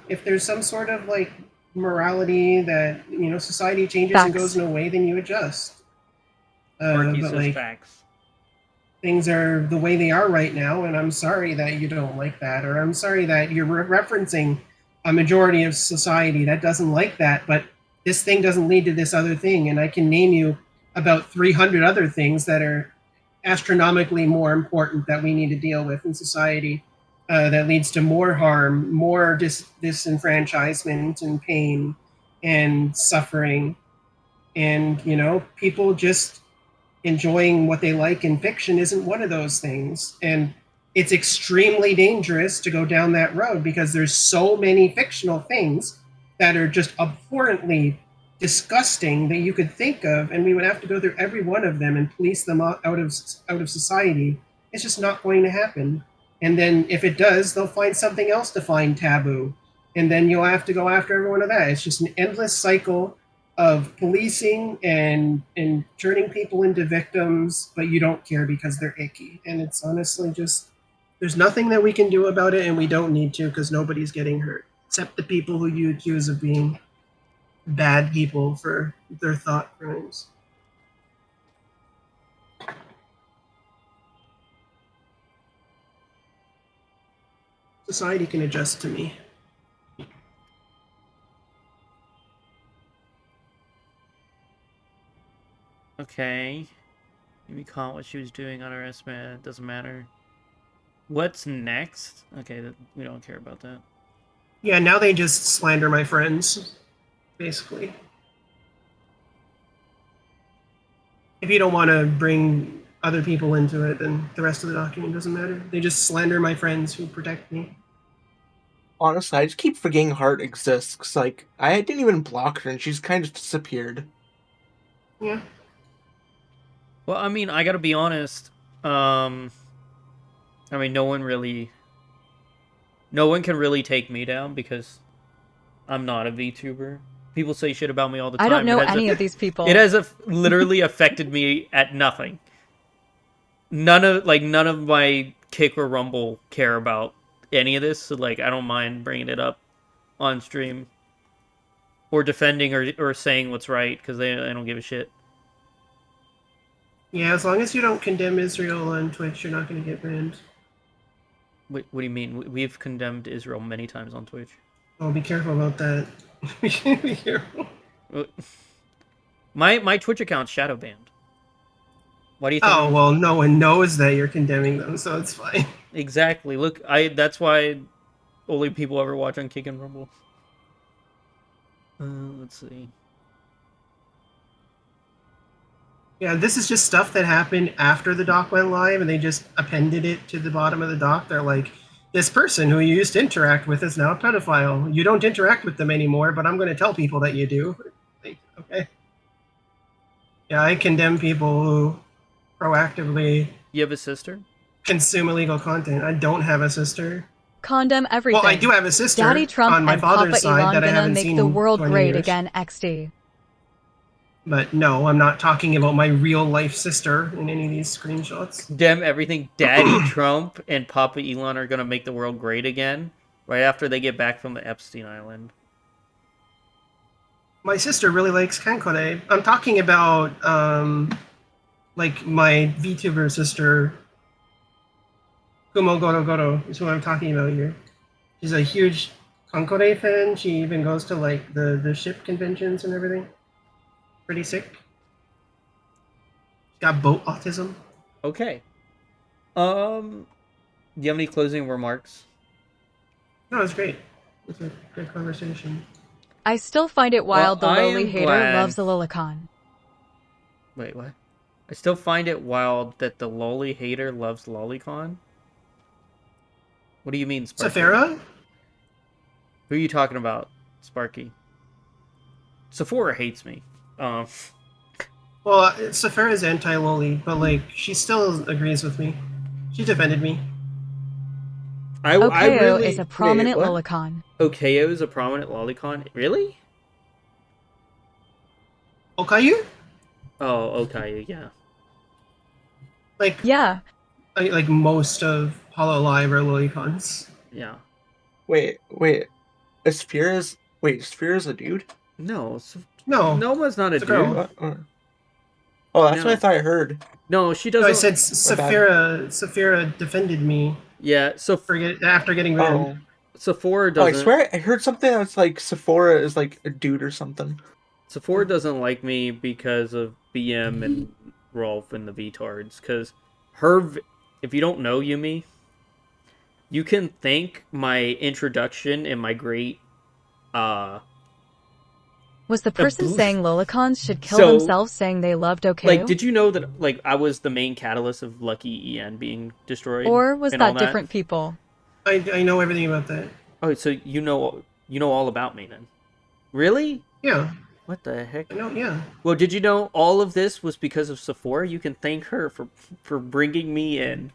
If there's some sort of like morality that, society changes and Facts. goes in a way, then you adjust. Murky But says like facts. things are the way they are right now, and I'm sorry that you don't like that, or I'm sorry that you're referencing a majority of society that doesn't like that, but this thing doesn't lead to this other thing, and I can name you about 300 other things that are astronomically more important that we need to deal with in society, that leads to more harm, more disenfranchisement and pain and suffering, and people just enjoying what they like in fiction isn't one of those things. And it's extremely dangerous to go down that road because there's so many fictional things that are just abhorrently disgusting that you could think of, and we would have to go through every one of them and police them out of society. It's just not going to happen. And then if it does, they'll find something else to find taboo, and then you'll have to go after every one of that. It's just an endless cycle of policing and turning people into victims, but you don't care because they're icky. And it's honestly just, there's nothing that we can do about it, and we don't need to because nobody's getting hurt except the people who you accuse of being bad people for their thought crimes. Society can adjust to me. Okay. Maybe caught what she was doing on her estimate. It doesn't matter. What's next? Okay, we don't care about that. Yeah, now they just slander my friends, basically. If you don't want to bring other people into it, then the rest of the document doesn't matter. They just slander my friends who protect me. Honestly, I just keep forgetting Heart exists. 'Cause, like, I didn't even block her, and she's kind of disappeared. Yeah. Well, I mean, I gotta be honest. I mean, no one can really take me down because I'm not a VTuber. People say shit about me all the time. I don't know any of these people. It has literally affected me at nothing. None of my Kick or Rumble care about any of this, so like I don't mind bringing it up on stream or defending or saying what's right because they don't give a shit. Yeah, as long as you don't condemn Israel on Twitch, you're not going to get banned. What do you mean? We've condemned Israel many times on Twitch. Oh, be careful about that. Be careful. My Twitch account's shadow banned. Why do you think? Oh, well, no one knows that you're condemning them, so it's fine. Exactly. Look, that's why only people ever watch on Kick and Rumble. Let's see. Yeah, this is just stuff that happened after the doc went live, and they just appended it to the bottom of the doc. They're like, this person who you used to interact with is now a pedophile. You don't interact with them anymore, but I'm going to tell people that you do. Like, okay. Yeah, I condemn people who proactively... You have a sister? Consume illegal content. I don't have a sister. Condemn everything. Well, I do have a sister Daddy Trump on my and father's Papa side Elon that I gonna haven't make seen the in world 20 great years. again, XD. But no, I'm not talking about my real life sister in any of these screenshots. Damn everything. Daddy Trump and Papa Elon are gonna make the world great again. Right after they get back from the Epstein Island. My sister really likes Kankore. I'm talking about like my VTuber sister, Kumo Goro Goro, is who I'm talking about here. She's a huge Kankore fan. She even goes to like the ship conventions and everything. Pretty sick. Got boat autism. Okay. Do you have any closing remarks? No, it's great. It's a good conversation. I still find it wild Well, the I lowly am hater glad- loves the Lilicon. Wait, what? I still find it wild that the lolly hater loves Lolicon. What do you mean, Sparky? Saphira? Who are you talking about, Sparky? Sephora hates me. Well, Saphira's anti-loli, but like she still agrees with me. She defended me. I Okeo really is a prominent Wait, what? Lolicon. Okeo is a prominent Lolicon. Really? Okayu? Oh, Okayu, yeah. Like yeah, like most of Hollow Live are lolicons. Yeah. Wait. Sphere's a dude? No, No. Noma's not a it's a dude. girl. Oh, that's No. what I thought I heard. No, she No, doesn't. I said Saphira defended me. Yeah, so after getting banned. Oh. Sephora Oh, I doesn't. swear I heard something that's like Sephora is like a dude or something. Sephora doesn't like me because of BM and Rolf and the VTards. Because if you don't know Yumi, you can thank my introduction and my great. was the person boost. saying Lolicons should kill So, themselves saying they loved Okeo? Like, did you know that like I was the main catalyst of Lucky EN being destroyed? Or was and all that different people? I know everything about that. Oh, so you know all about me then? Really? Yeah. What the heck? I know, yeah. Well, did you know all of this was because of Sephora? You can thank her for bringing me in.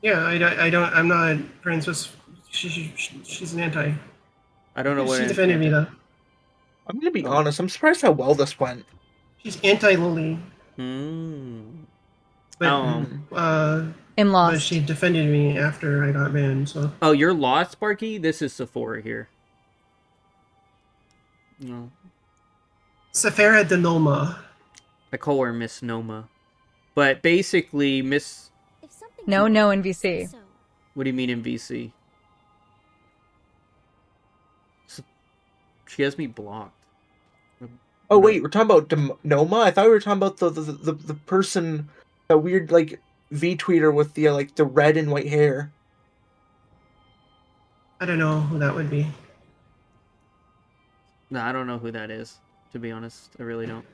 Yeah, I'm not friends with. She's an anti. I don't know what. She defended me though. I'm gonna be honest. I'm surprised how well this went. She's anti-loli. But In Lost. But she defended me after I got banned. So. Oh, you're lost, Sparky? This is Sephora here. No. Saphira de Noma. I call her Miss Noma. But basically, Miss... No in VC. What do you mean in VC? She has me blocked. Oh wait, we're talking about Noma? I thought we were talking about the person, a weird like V-tweeter with the like the red and white hair. I don't know who that would be. No, I don't know who that is, to be honest. I really don't.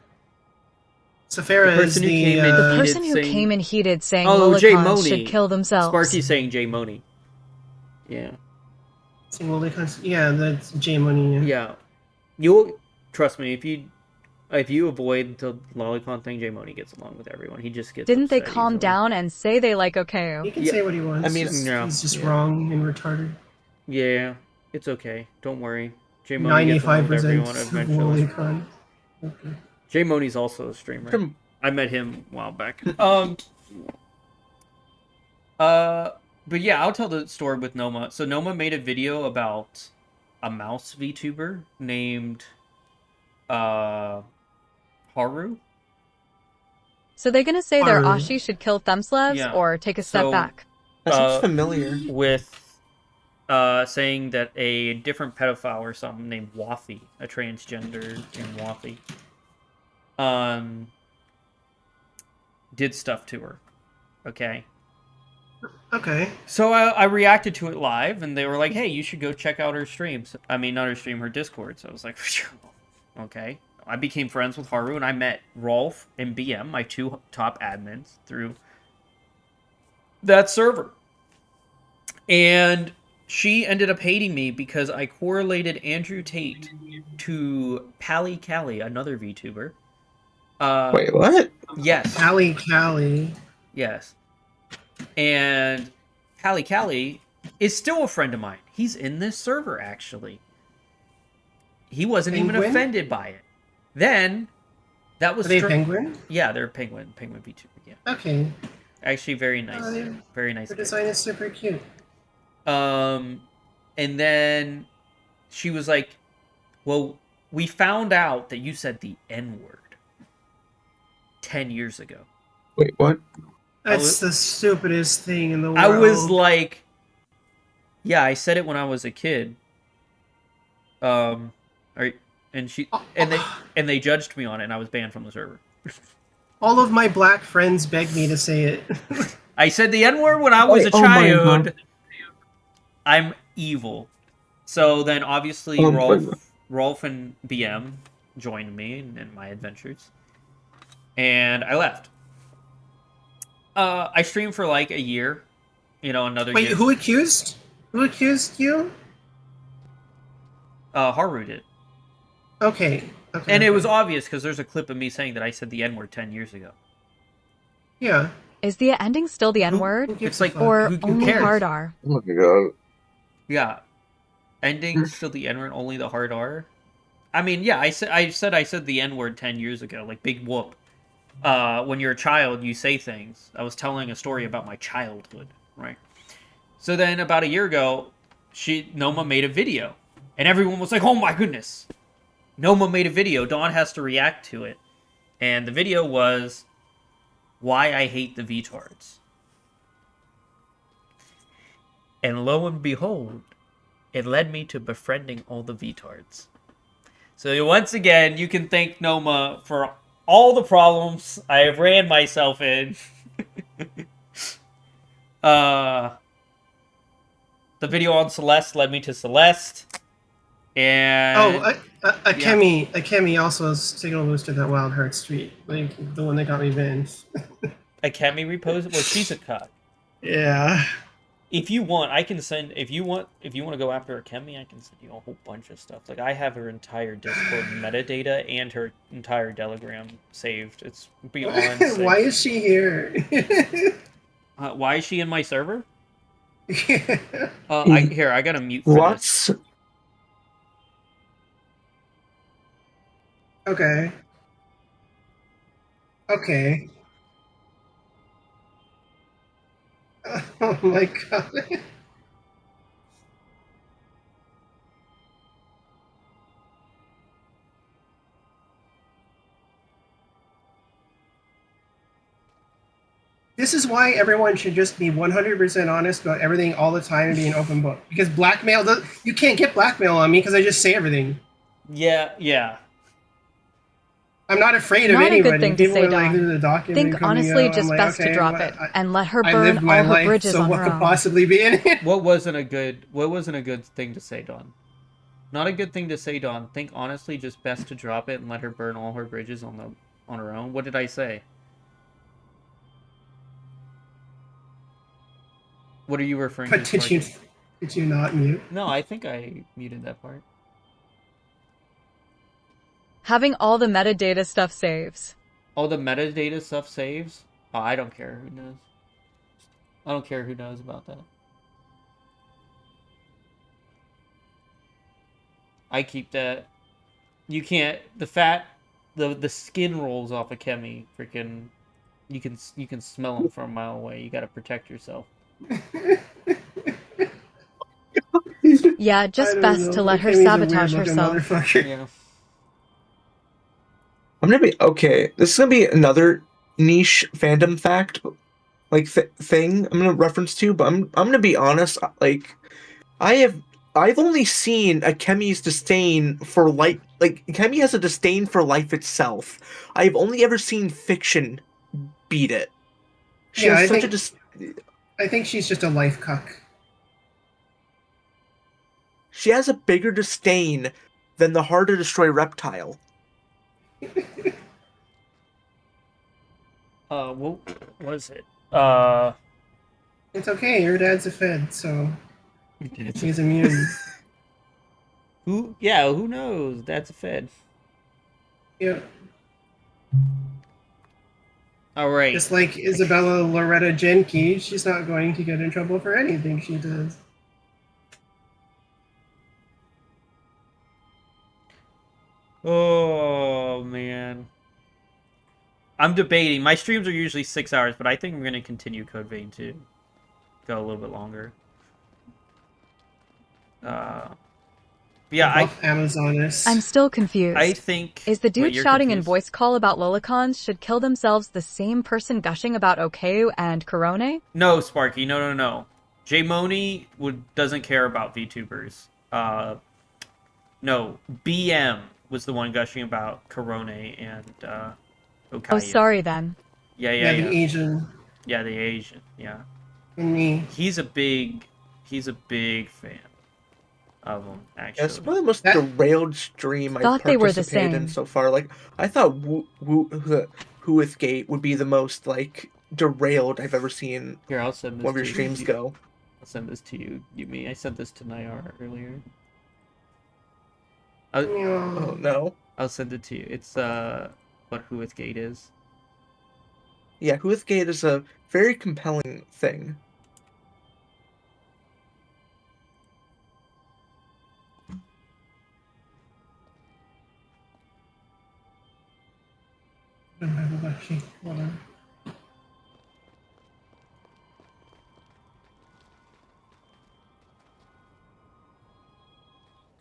Saphira is the person who came in heated saying oh, Jay Lolicons Money. should kill themselves. Sparky's saying Jay Money. Yeah. Yeah, that's J Money. Yeah. You'll trust me, if you avoid the Lolicon thing, Jay Money gets along with everyone. He just gets Didn't they upset calm easily. down and say they like Okeo? He can say what he wants. I mean, he's just wrong and retarded. Yeah, it's okay. Don't worry. Jay Money gets along with everyone 95% eventually. Lolicon. Okay. Jay Money's also a streamer. I met him a while back. But yeah, I'll tell the story with Noma. So Noma made a video about a mouse VTuber named Haru. So they're gonna say their Haru. Ashi should kill Themslevs Yeah. or take a step So, back? That sounds familiar. With saying that a different pedophile or something named Wafi, a transgender named Wafi, did stuff to her. Okay. Okay. So I reacted to it live, and they were like, hey, you should go check out her streams. I mean, not her stream, her Discord. So I was like, okay. I became friends with Haru, and I met Rolf and BM, my two top admins, through that server. And she ended up hating me because I correlated Andrew Tate to Pally Callie, another VTuber. Wait, what? Yes. Pally Callie. Yes. And Pally Callie is still a friend of mine. He's in this server, actually. He wasn't even Penguin? offended by it. Then, that was... Are they penguin? Yeah, they're penguin VTuber, yeah. Okay. Actually, very nice. Very nice. The guys. design is super cute. And And then she was like, well, we found out that you said the N-word 10 years ago. Wait, what? That's the stupidest thing in the world. I was like, yeah, I said it when I was a kid. And they judged me on it, and I was banned from the server. All of my black friends begged me to say it. I said the N-word when I was a child. I'm evil. So then, obviously, Rolf and BM joined me in my adventures, and I left. I streamed for like a year, another Wait, year. who accused? Who accused you? Haru did. Okay. And it was obvious because there's a clip of me saying that I said the N-word 10 years ago. Yeah. Is the ending still the N-word? It's like, or who only cares? hard R? Oh my god. Yeah. Ending still the N-word, only the hard R? I mean, yeah, I said the N-word 10 years ago, like big whoop. When you're a child, you say things. I was telling a story about my childhood, right? So then about a year ago, Noma made a video. And everyone was like, oh my goodness. Noma made a video. Dawn has to react to it. And the video was why I hate the VTards. And lo and behold, it led me to befriending all the VTards. So once again, you can thank Noma for all the problems I have ran myself in. The video on Celeste led me to Celeste. And Akemi also signal boosted that Wild Heart Street, like the one that got me banned. Akemi reposted. Well, she's a cock. Yeah. If you want, I can send. If you want to go after Akemi, I can send you a whole bunch of stuff. Like I have her entire Discord metadata and her entire Telegram saved. It's beyond. Why is she here? Why is she in my server? I gotta mute. For this. Okay. Okay. Oh my god. This is why everyone should just be 100% honest about everything all the time and be an open book. Because blackmail, you can't get blackmail on me because I just say everything. Yeah. I'm not afraid of Not anybody. a good thing to say, Dawn. Think honestly just best to drop it and let her burn all her bridges on her own. So what could possibly be in it? What wasn't a good thing to say, Dawn? Not a good thing to say, Dawn. Think honestly just best to drop it and let her burn all her bridges on her own. What did I say? What are you referring But to? Did you not mute? No, I think I muted that part. Having all the metadata stuff saves. All the metadata stuff saves? Oh, I don't care. Who knows? I don't care who knows about that. I keep that. You can't. The skin rolls off of Kemi. Freaking. You can smell them from a mile away. You got to protect yourself. Yeah, just best to let her sabotage herself. Yeah. I'm gonna be okay. This is gonna be another niche fandom fact, like thing I'm gonna reference to. But I'm gonna be honest. Like, I've only seen Akemi's disdain for life. Like, Akemi has a disdain for life itself. I've only ever seen fiction beat it. I think she's just a life cuck. She has a bigger disdain than the hard to destroy reptile. What was it? It's okay, your dad's a Fed, so he's immune. Who knows? That's a Fed. Yeah. Alright. Just like Isabella Loretta Genke, she's not going to get in trouble for anything she does. Oh, man. I'm debating. My streams are usually 6 hours, but I think I'm going to continue Code Vein 2. Go a little bit longer. Yeah, Amazoness. I'm still confused. I think... Is the dude Wait, you're shouting in confused? voice call about lolicons should kill themselves the same person gushing about Okeu and Korone? No, Sparky, no. J-Moni doesn't care about VTubers. No, BM was the one gushing about Korone and Okaya. Oh, sorry then. Yeah. The Asian. Yeah, the Asian. Yeah. Me. He's a big fan of him. Actually, It's probably the most derailed stream I've Thought they were the participated in same. so far. Like, I thought Who with Gate would be the most like derailed I've ever seen. Here, I'll send this one of your to streams you. go. I'll send this to you. I sent this to Nayar earlier. Oh no. I'll send it to you. It's what Who with Gate is. Yeah, Who with Gate is a very compelling thing.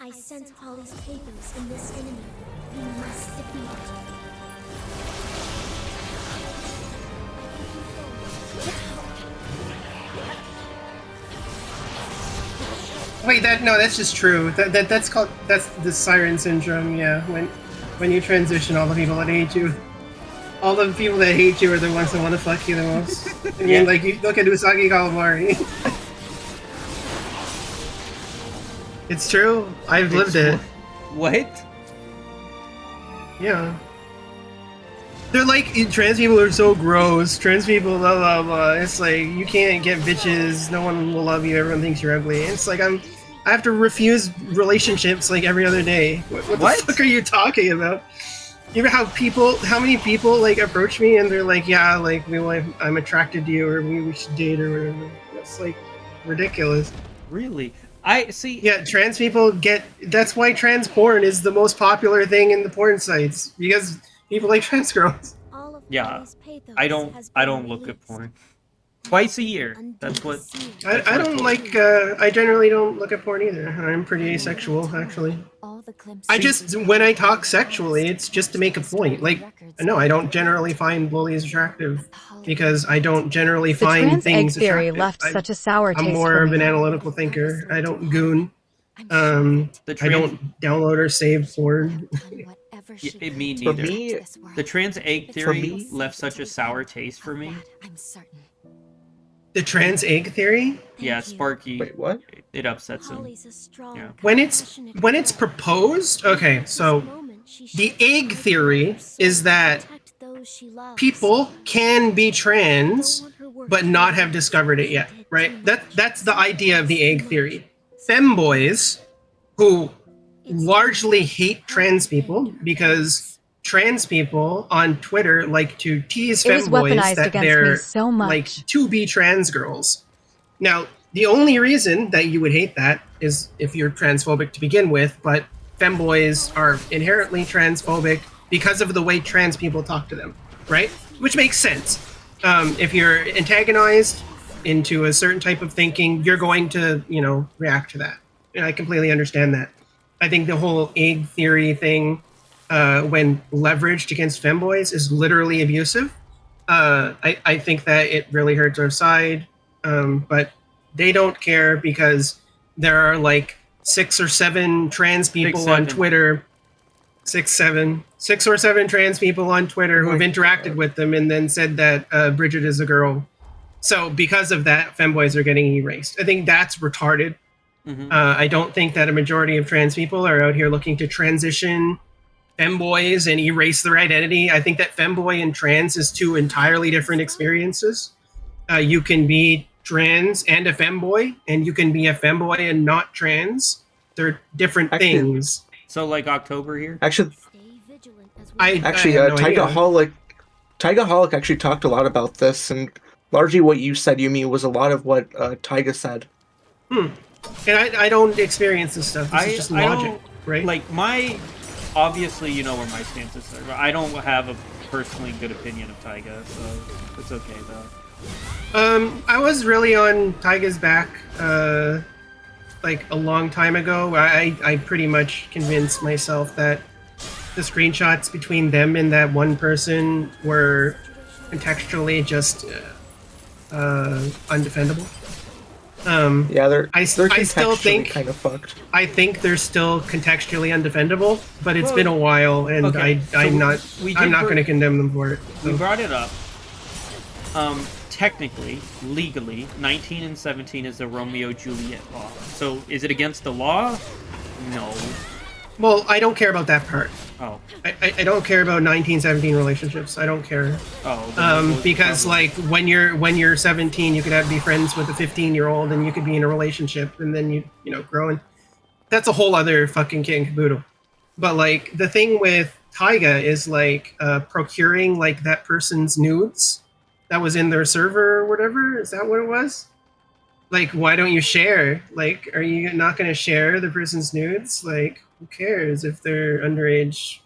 I sense Holly's pathos in this enemy. We must defeat it. Wait, that's just true. That's the siren syndrome. Yeah, when you transition, all the people that hate you, all the people that hate you are the ones that want to fuck you the most. I mean, like you look at Usagi Calamari. It's true. I've lived it. What? Yeah. They're like, trans people are so gross. Trans people, blah blah blah. It's like you can't get bitches. No one will love you. Everyone thinks you're ugly. It's like I have to refuse relationships like every other day. What the fuck are you talking about? You know how many people like approach me and they're like, yeah, like I'm attracted to you or we should date or whatever. That's like ridiculous. Really? I see. Yeah, trans people that's why trans porn is the most popular thing in the porn sites because people like trans girls. Yeah, I don't look at porn. Twice a year. That's what. I don't like. I generally don't look at porn either. I'm pretty asexual, actually. I just when I talk sexually, it's just to make a point. Like, no, I don't generally find bullies attractive because I don't generally The find trans egg things theory attractive. left such a sour taste I'm more for of an me. analytical thinker. I don't goon. I don't download or save porn. Yeah, me For neither. me- The trans egg For theory me- left such a sour taste for me. The trans egg theory? Yeah, Sparky. Wait, what? It upsets him. Yeah. When it's proposed, okay, so the egg theory is that people can be trans but not have discovered it yet, right? That's the idea of the egg theory. Femboys who largely hate trans people because trans people on Twitter like to tease It was femboys weaponized that against me they're so much. like to be trans girls. Now, the only reason that you would hate that is if you're transphobic to begin with, but femboys are inherently transphobic because of the way trans people talk to them, right? Which makes sense. If you're antagonized into a certain type of thinking, you're going to, react to that. And I completely understand that. I think the whole egg theory thing, when leveraged against femboys, is literally abusive. I think that it really hurts our side, but they don't care because there are like 6 or 7 trans people on Twitter. 6 or 7 trans people on Twitter who have interacted with them and then said that Bridget is a girl. So because of that, femboys are getting erased. I think that's retarded. I don't think that a majority of trans people are out here looking to transition femboys and erase their identity. I think that femboy and trans is 2 entirely different experiences. You can be trans and a femboy, and you can be a femboy and not trans. They're different things. So like October here? Actually, I have no idea. Tigaholic actually talked a lot about this, and largely what you said, Yumi, was a lot of what Tyga said. And I don't experience this stuff. This is just logic, right? Like obviously you know where my stance is there, but I don't have a personally good opinion of Tyga, so it's okay though. I was really on Tyga's back like a long time ago. I pretty much convinced myself that the screenshots between them and that one person were contextually just undefendable. Yeah, they're I still contextually think kind of fucked. I think they're still contextually undefendable, but it's been a while, and okay, I'm not we I'm did not going to condemn them for it. We brought it up. Technically, legally, 19 and 17 is a Romeo-Juliet law. So, is it against the law? No. Well, I don't care about that part. Oh. I don't care about 1917 relationships. I don't care. Oh. Because like when you're 17, you could be friends with a 15-year-old, and you could be in a relationship, and then you know grow. And that's a whole other fucking kit and caboodle. But like the thing with Taiga is like procuring like that person's nudes that was in their server or whatever. Is that what it was? Like, why don't you share? Like, are you not going to share the person's nudes? Like, who cares if they're underage?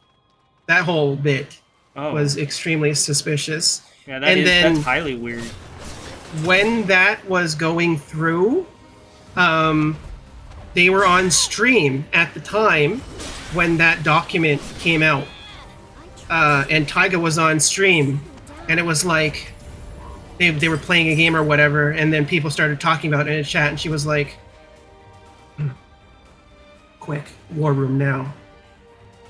That whole bit was extremely suspicious. Yeah, that's highly weird. When that was going through, they were on stream at the time when that document came out. And Taiga was on stream, and it was like they were playing a game or whatever, and then people started talking about it in a chat, and she was like, quick, war room now.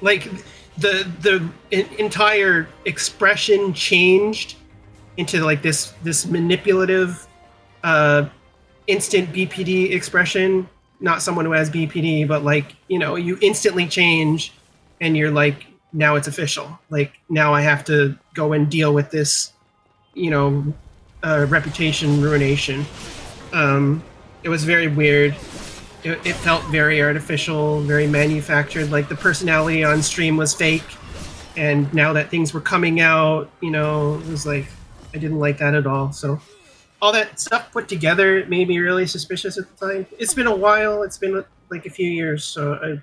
Like, the entire expression changed into like this manipulative instant BPD expression. Not someone who has BPD, but like, you know, you instantly change and you're like, now it's official. Like, now I have to go and deal with this, you know, reputation ruination. It was very weird. It felt very artificial, very manufactured. Like the personality on stream was fake, and now that things were coming out, you know, it was like I didn't like that at all. So all that stuff put together made me really suspicious at the time. It's been a while. It's been like a few years, so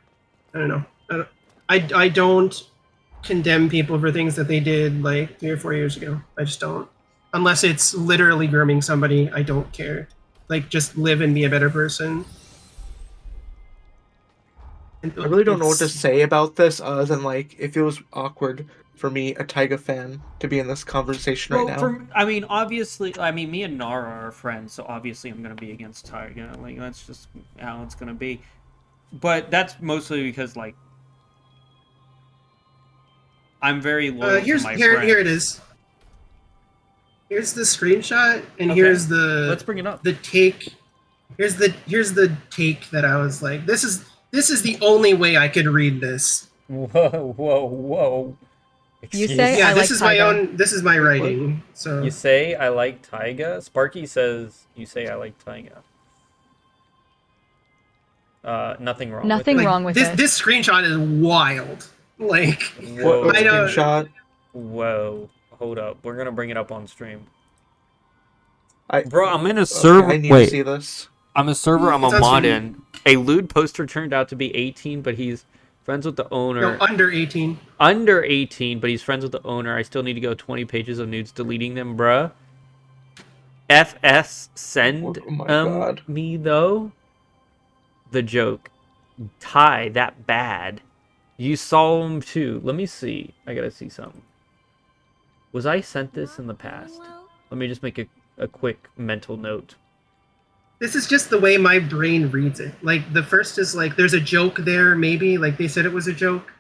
I don't know. I don't condemn people for things that they did like 3 or 4 years ago. I just don't. Unless it's literally grooming somebody, I don't care. Like, just live and be a better person. I really don't know what to say about this other than, like, it feels awkward for me, a Taiga fan, to be in this conversation right now. Obviously, me and Nara are friends, so obviously I'm going to be against Taiga. Like, that's just how it's going to be. But that's mostly because, like, I'm very loyal to my friends. Here it is. Here's the screenshot, and here's the. Let's bring it up. The take. Here's the take that I was like, this is the only way I could read this. Whoa. You say yeah, I this like is Taiga. my own. This is my writing. So you say I like Taiga. Sparky says you say I like Taiga. Nothing wrong. Nothing with it. wrong with this. it. This screenshot is wild. Like, Whoa. I know. Screenshot. Whoa. Hold up. We're gonna bring it up on stream. Bro, I'm in a server. I need Wait. to see this. I'm a server. I'm It's a on mod stream. in. A lewd poster turned out to be 18, but he's friends with the owner. No, under 18. Under 18, but he's friends with the owner. I still need to go 20 pages of nudes, deleting them, bruh. FS send me though. The joke. Ty, that bad. You saw him too. Let me see. I gotta see something. Was I sent this in the past? Let me just make a quick mental note. This is just the way my brain reads it. Like, the first is like, there's a joke there, maybe. Like, they said it was a joke.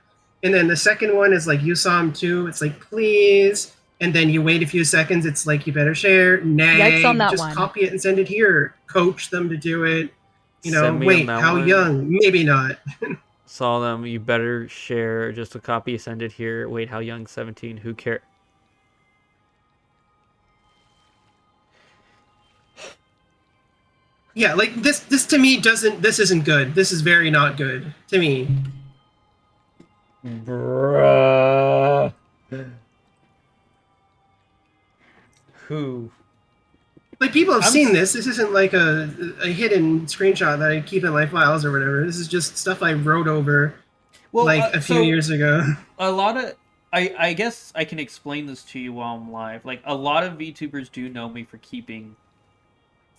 And then the second one is like, you saw him too. It's like, please. And then you wait a few seconds. It's like, you better share. Nay. Yikes on that just one. copy it and send it here. Coach them to do it. You know, Send me wait, on that how one. young? Maybe not. Saw them. You better share. Just a copy. Send it here. Wait, how young? 17. Who cares? Yeah, like, this to me this isn't good. This is very not good to me. Bruh. Who? Like, people have seen this. This isn't like a hidden screenshot that I keep in my files or whatever. This is just stuff I wrote over a few years ago. A lot of... I guess I can explain this to you while I'm live. Like, a lot of VTubers do know me for keeping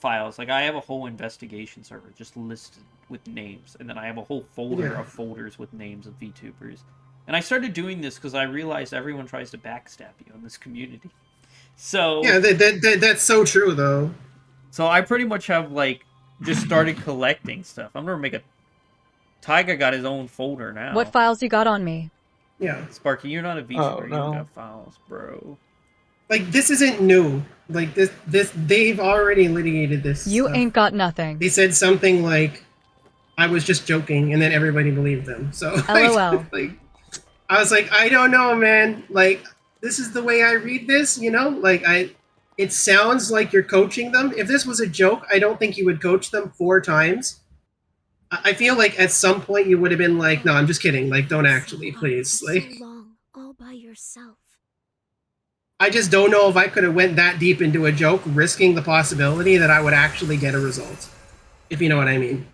files. Like, I have a whole investigation server just listed with names, and then I have a whole folder of folders with names of VTubers. And I started doing this because I realized everyone tries to backstab you in this community. So yeah, that's so true though. So I pretty much have like just started collecting stuff. I'm gonna make a. Tyga got his own folder now. What files you got on me? Yeah, Sparky, you're not a VTuber. Oh, You no. don't got files, bro. like this isn't new. Like this they've already litigated this. You stuff. ain't got nothing. They said something like, "I was just joking," and then everybody believed them. So LOL. like, I was like, I don't know, man. Like, this is the way I read this, you know? Like, it sounds like you're coaching them. If this was a joke, I don't think you would coach them 4 times. I feel like at some point you would have been like, no, I'm just kidding. Like, don't actually, please. Like, So long, all by yourself. I just don't know if I could have went that deep into a joke, risking the possibility that I would actually get a result. If you know what I mean.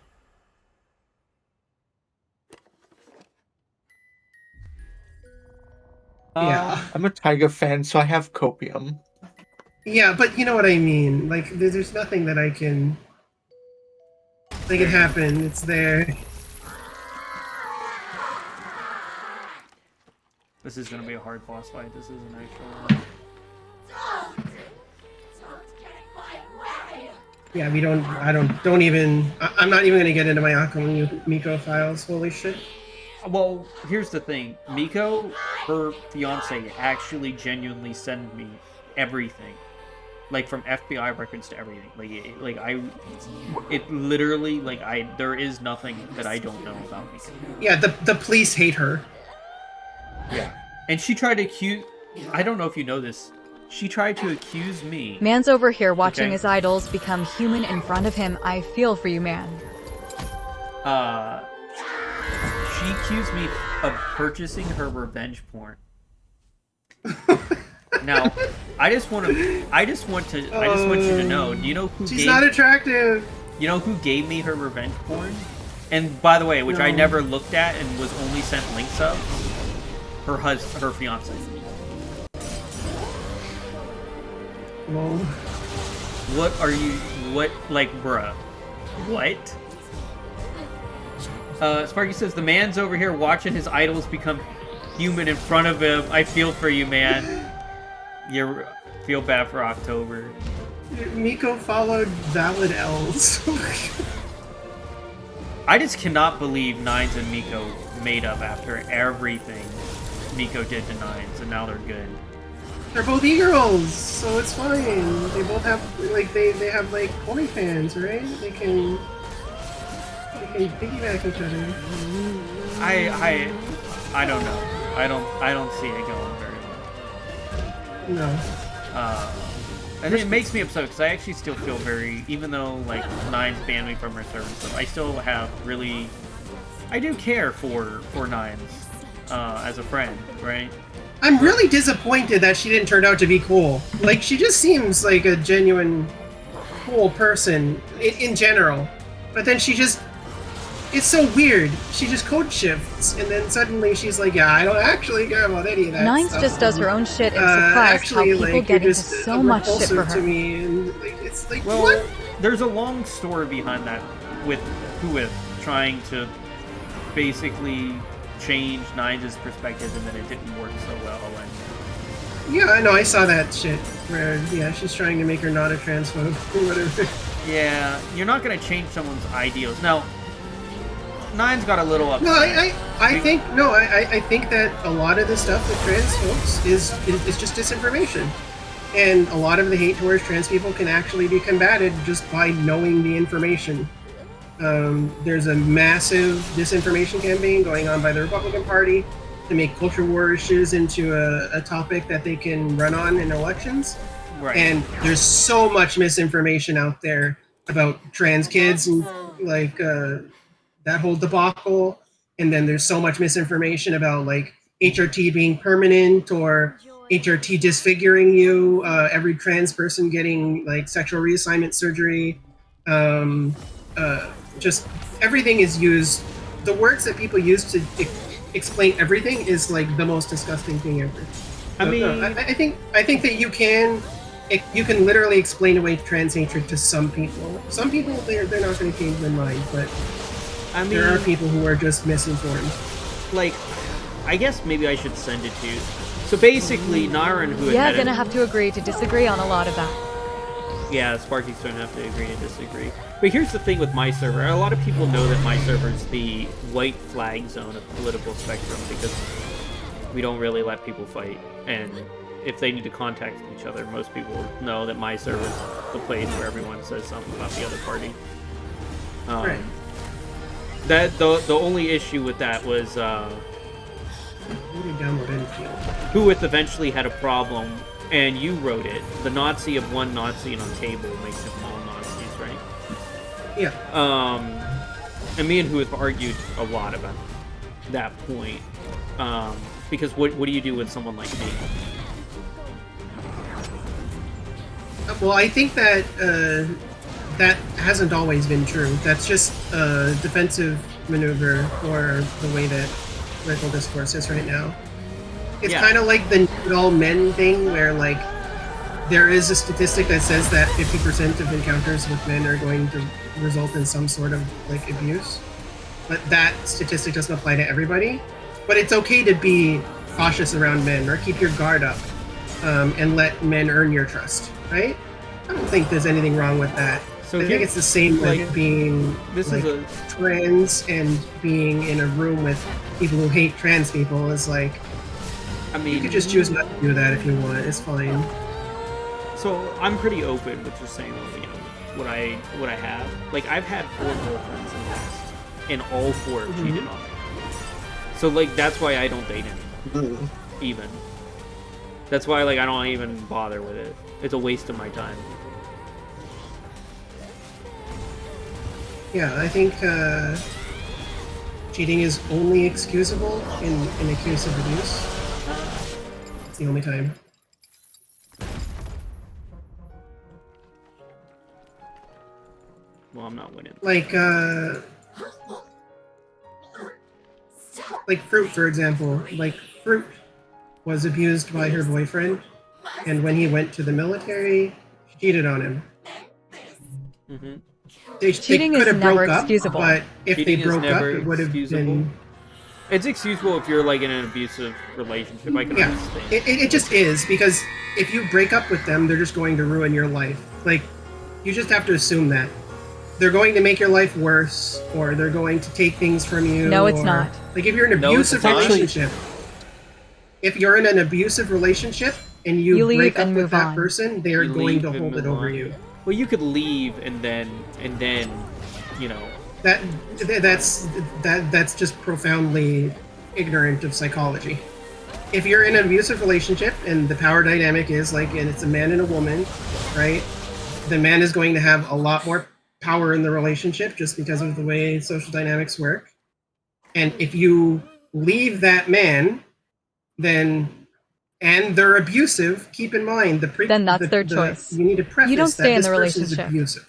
Yeah. I'm a Tyga fan, so I have copium. Yeah, but you know what I mean. Like, there's nothing that I can... Make it happen. It's there. This is gonna be a hard boss fight. This isn't actually. Yeah, we don't... don't even... I'm not even gonna get into my Akuma Miko files. Holy shit. Well, here's the thing. Miko, her fiance, actually genuinely sent me everything. Like, from FBI records to everything. It literally, there is nothing that I don't know about Miko. Yeah, the police hate her. Yeah. And she tried to accuse... I don't know if you know this. She tried to accuse me. Man's over here watching Okay. his idols become human in front of him. I feel for you, man. She accused me of purchasing her revenge porn. Now, I just want you to know. Do you know who She's not attractive. You know who gave me her revenge porn? And by the way, which I No. never looked at and was only sent links of. Her fiance. Whoa. What are you? What, like, bruh? What? Sparky says the man's over here watching his idols become human in front of him. I feel for you, man. You feel bad for October. Miko followed valid L's. I just cannot believe Nines and Miko made up after everything Miko did to Nines, and now they're good. They're both e-girls, so it's fine. They both have like they have like OnlyFans, right? They can piggyback each other. I don't know. I don't see it going very well. No. And it makes me upset because I actually still feel very, even though like Nines banned me from her server and stuff, I still have really, I do care for Nines as a friend, right? I'm really disappointed that she didn't turn out to be cool. Like, she just seems like a genuine cool person in general. But then she just... It's so weird. She just code shifts, and then suddenly she's like, yeah, I don't actually care about any of that Nines stuff. just does her own shit and surprised how people like, get you're into just so much shit repulsive for her. to me, and like, it's like, Well, what? there's a long story behind that with trying to basically change Nines' perspective, and then it didn't work so well. And Yeah, I know, I saw that shit, where, yeah, she's trying to make her not a transphobe, or whatever. yeah, you're not gonna change someone's ideals. Now, Nines got a little upset. No, I think that a lot of the stuff with trans folks is just disinformation. And a lot of the hate towards trans people can actually be combated just by knowing the information. There's a massive disinformation campaign going on by the Republican Party to make culture war issues into a topic that they can run on in elections. Right. And there's so much misinformation out there about trans kids and like that whole debacle. And then there's so much misinformation about like HRT being permanent or HRT disfiguring you, every trans person getting like sexual reassignment surgery. Just everything is used. The words that people use to explain everything is like the most disgusting thing ever. I mean, I think that you can You can literally explain away trans hatred to some people. Some people, they're not going to change their mind, but I mean, there are people who are just misinformed. Like, I guess maybe I should send it to you. So basically, Naren, who Yeah, had gonna have to agree to disagree on a lot of that. Yeah, Sparky's gonna have to agree to disagree. But here's the thing with my server. A lot of people know that my server's the white flag zone of the political spectrum because we don't really let people fight. And if they need to contact each other, most people know that my server's the place where everyone says something about the other party. Right. That the only issue with that was Whoith eventually had a problem, and you wrote it. The Nazi of one Nazi on table makes them all Nazis, right? Yeah. And me and Whoith argued a lot about that point. Because what do you do with someone like me? Well, I think that that hasn't always been true. That's just a defensive maneuver for the way that political discourse is right now. It's kind of like the all men thing, where like there is a statistic that says that 50% of encounters with men are going to result in some sort of like abuse, but that statistic doesn't apply to everybody. But it's okay to be cautious around men or keep your guard up and let men earn your trust, right? I don't think there's anything wrong with that. So I think it's the same like being this like, is trans and being in a room with people who hate trans people is like, I mean, you could just choose not to do that if you want. It's fine. So I'm pretty open with just saying, you know, what I have. Like I've had 4 girlfriends in the past, and all 4 have cheated on me. So like that's why I don't date anyone. Even. That's why like I don't even bother with it. It's a waste of my time. Yeah, I think cheating is only excusable in a case of abuse. It's the only time. Well, I'm not winning. Like Fruit, for example. Like, Fruit was abused by her boyfriend, and when he went to the military, she cheated on him. Cheating they is could have never broke up, excusable. but if Cheating they is broke up, never it would have been... It's excusable if you're like in an abusive relationship. I can understand. It just is, because if you break up with them, they're just going to ruin your life. Like, you just have to assume that. They're going to make your life worse, or they're going to take things from you. No, it's or, not. Like, if you're in an abusive relationship, if you're in an abusive relationship and you leave break up and with move that on. person, they are You going leave to and hold it move over on. you. Well, you could leave and then, you know. That's just profoundly ignorant of psychology. If you're in an abusive relationship and the power dynamic is like, and it's a man and a woman, right? The man is going to have a lot more power in the relationship just because of the way social dynamics work. And if you leave that man, and they're abusive, keep in mind then that's their choice. You need to preface You don't stay in that the this person is relationship. abusive.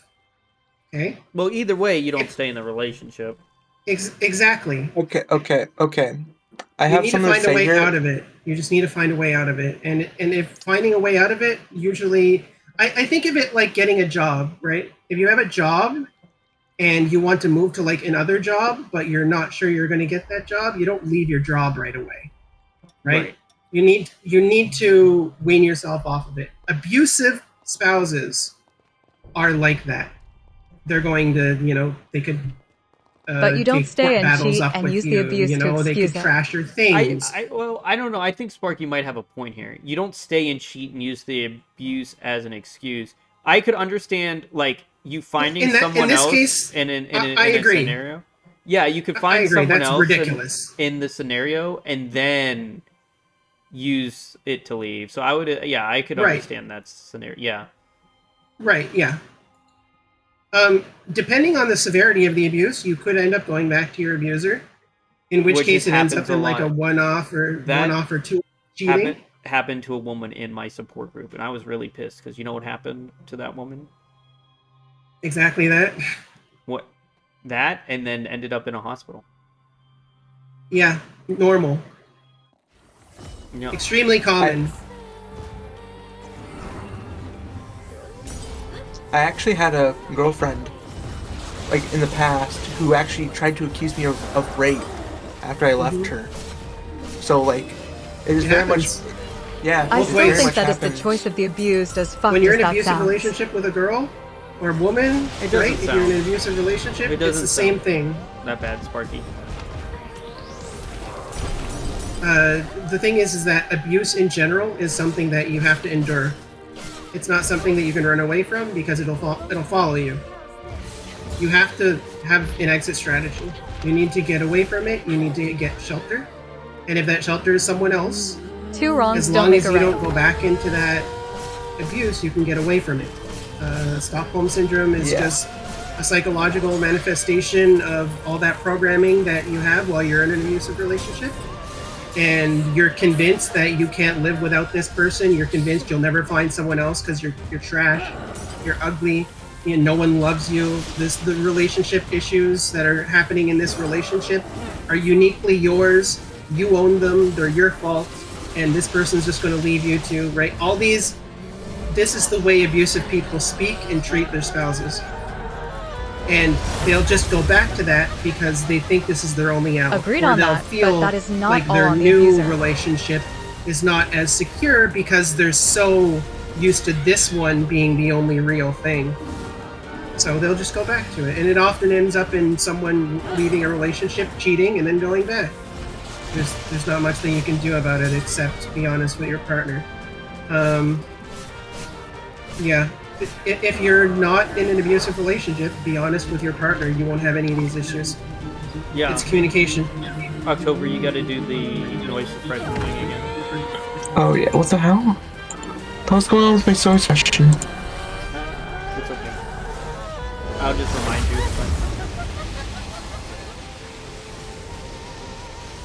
Okay? Well, either way, you don't stay in the relationship. Exactly. Okay. I You have need to something find to a say way here. out of it. You just need to find a way out of it. And if finding a way out of it, usually, I think of it like getting a job, right? If you have a job and you want to move to like another job, but you're not sure you're going to get that job, you don't leave your job right away, right? You need to wean yourself off of it. Abusive spouses are like that. They're going to, they could But you don't take stay court and battles cheat up and with use the you, abuse to they could excuse it. trash your things. Well, I don't know. I think Sparky might have a point here. You don't stay and cheat and use the abuse as an excuse. I could understand, like, you finding someone else case, in a agree. scenario. Yeah, you could find agree. someone That's else ridiculous. in the scenario and then use it to leave. So I would, I could understand that scenario. Yeah. Right, yeah. Depending on the severity of the abuse, you could end up going back to your abuser, in which case it ends up in like a one-off or two cheating. Happened to a woman in my support group, and I was really pissed because you know what happened to that woman? Exactly that. What? That, and then ended up in a hospital. Yeah, normal. No. Extremely common. I actually had a girlfriend, like in the past, who actually tried to accuse me of rape after I left her. So like, it is very much. Yeah, I it still very think much that is the happens. choice of the abused, as fucked When you're as in an that abusive sounds. relationship with a girl or a woman, It doesn't right? If you're in sound- an abusive relationship, It it's doesn't the same sound thing. That bad, Sparky. The thing is that abuse in general is something that you have to endure. It's not something that you can run away from because it'll follow you. You have to have an exit strategy. You need to get away from it. You need to get shelter. And if that shelter is someone else, Two wrongs as don't long make as a you right. don't go back into that abuse, you can get away from it. Stockholm Syndrome is just a psychological manifestation of all that programming that you have while you're in an abusive relationship. And you're convinced that you can't live without this person. You're convinced you'll never find someone else because you're trash, you're ugly, no one loves you. The relationship issues that are happening in this relationship are uniquely yours. You own them. They're your fault. And this person's just going to leave you to, right? This is the way abusive people speak and treat their spouses. And they'll just go back to that because they think this is their only out. Agreed or on they'll that, feel but that is not like all their on the new abuser. relationship is not as secure because they're so used to this one being the only real thing. So they'll just go back to it. And it often ends up in someone leaving a relationship, cheating, and then going back. There's not much that you can do about it except be honest with your partner. Yeah. If you're not in an abusive relationship, be honest with your partner. You won't have any of these issues. Yeah. It's communication. October, you gotta do the noise suppression thing again. Oh yeah, what the hell? What's going on with my soul session? It's okay. I'll just remind you.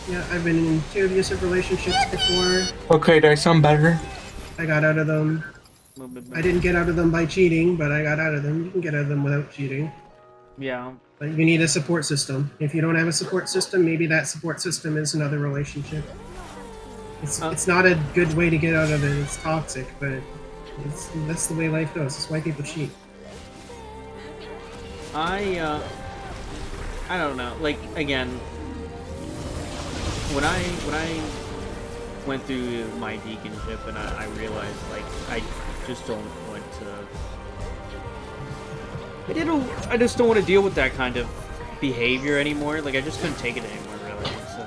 Yeah, I've been in 2 abusive relationships before. Okay, do I sound better? I got out of them. I didn't get out of them by cheating, but I got out of them. You can get out of them without cheating. Yeah. But you need a support system. If you don't have a support system, maybe that support system is another relationship. It's not a good way to get out of it. It's toxic, but that's the way life goes. That's why people cheat. I don't know. Like, again, when I went through my deaconship and I realized, like, I just don't want to... I just don't want to deal with that kind of behavior anymore. Like, I just couldn't take it anymore, really. So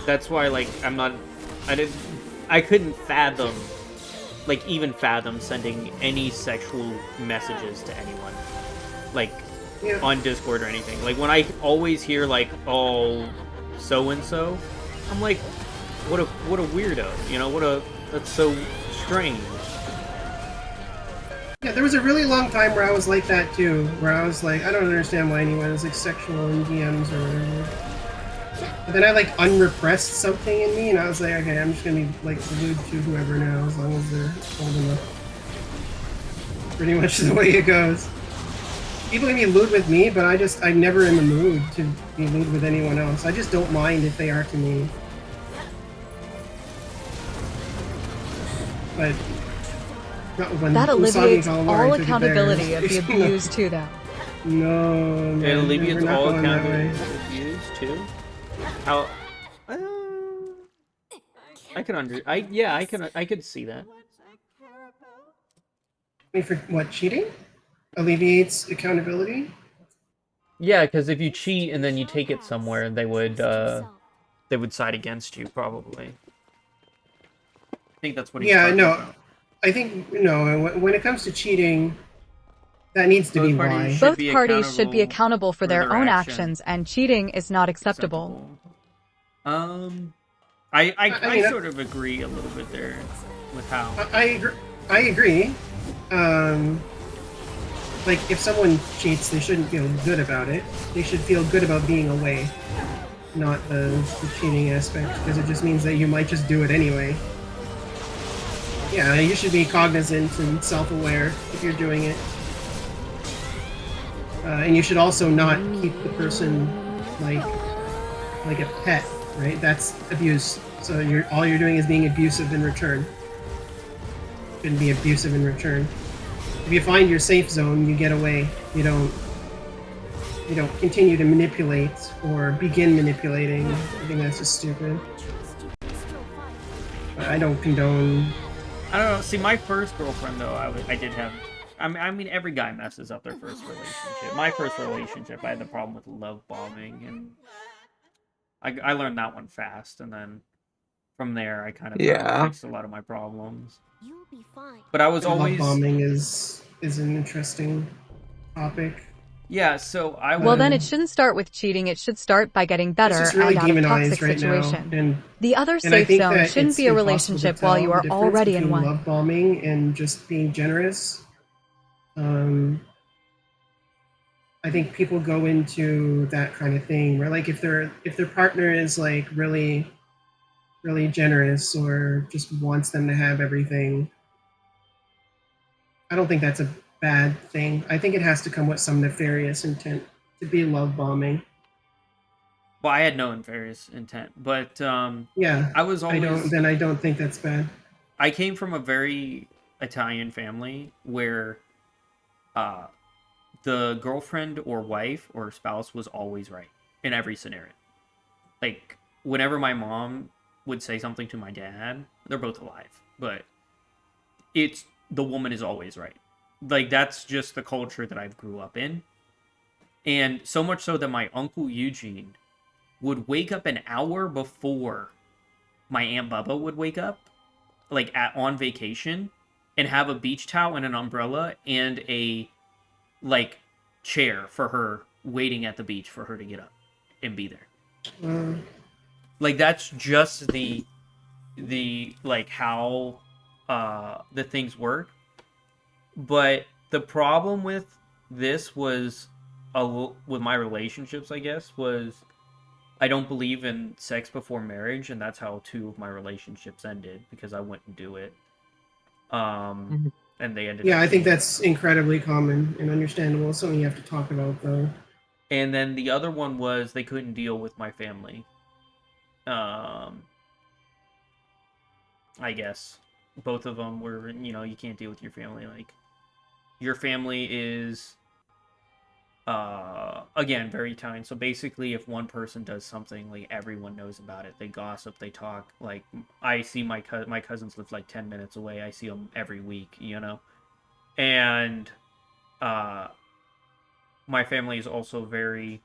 that's why, like, I couldn't fathom, like, even fathom sending any sexual messages to anyone, like, on Discord or anything. Like, when I always hear, like, oh, so-and-so, I'm like, what a weirdo, you know, that's so strange. Yeah, there was a really long time where I was like that too, where I was like, I don't understand why anyone is like sexual in DMs or whatever. But then I like unrepressed something in me, and I was like, okay, I'm just gonna be like lewd to whoever now, as long as they're old enough. Pretty much the way it goes. People can be lewd with me, but I'm never in the mood to be lewd with anyone else. I just don't mind if they are to me. But That alleviates all accountability of the abused too, though. No, It alleviates we're not all going that way. accountability of abuse too. How? I could see that. Wait, for what, cheating? Alleviates accountability? Yeah, because if you cheat and then you take it somewhere, they would side against you probably. I think that's what he's talking about. I think, no, when it comes to cheating, that needs to be why. Both parties should be accountable for their own actions, and cheating is not acceptable. I sort of agree a little bit there with how. I agree. Like, if someone cheats, they shouldn't feel good about it. They should feel good about being away, not the cheating aspect, because it just means that you might just do it anyway. Yeah, you should be cognizant and self-aware if you're doing it. And you should also not keep the person like a pet, right? That's abuse. So all you're doing is being abusive in return. shouldn't be abusive in return. If you find your safe zone, you get away. You don't continue to manipulate or begin manipulating. I think that's just stupid. But I don't condone. I don't know. See, my first girlfriend though, I did have. I mean, every guy messes up their first relationship. My first relationship, I had the problem with love bombing, and I learned that one fast, and then from there, I kind of fixed a lot of my problems. But I was always Love bombing is an interesting topic. Yeah, so Well, then it shouldn't start with cheating. It should start by getting better It's just really and out of demonized toxic right situation. now, and The other and I safe think zone that shouldn't it's be a impossible to relationship tell while you the are difference already in between one. love bombing and just being generous. I think people go into that kind of thing where, like, if their partner is like really generous or just wants them to have everything, I don't think that's a bad thing. I think it has to come with some nefarious intent to be love bombing. Well, I had no nefarious intent, but Yeah, I was always. I don't think that's bad. I came from a very Italian family where the girlfriend or wife or spouse was always right in every scenario. Like, whenever my mom would say something to my dad, they're both alive, but it's the woman is always right. Like, that's just the culture that I grew up in. And so much so that my uncle Eugene would wake up an hour before my Aunt Bubba would wake up, like on vacation, and have a beach towel and an umbrella and a like chair for her waiting at the beach for her to get up and be there. Like, that's just the like how the things work. But the problem with this was with my relationships, I guess, was I don't believe in sex before marriage, and that's how 2 of my relationships ended, because I wouldn't do it. And they ended up. Yeah, I think that's incredibly common and understandable. Something you have to talk about, though. And then the other one was they couldn't deal with my family. I guess both of them were, you can't deal with your family. Like, your family is, again, very Italian. So basically, if one person does something, like, everyone knows about it. They gossip, they talk. Like, I see my cousins live like 10 minutes away. I see them every week, And my family is also very,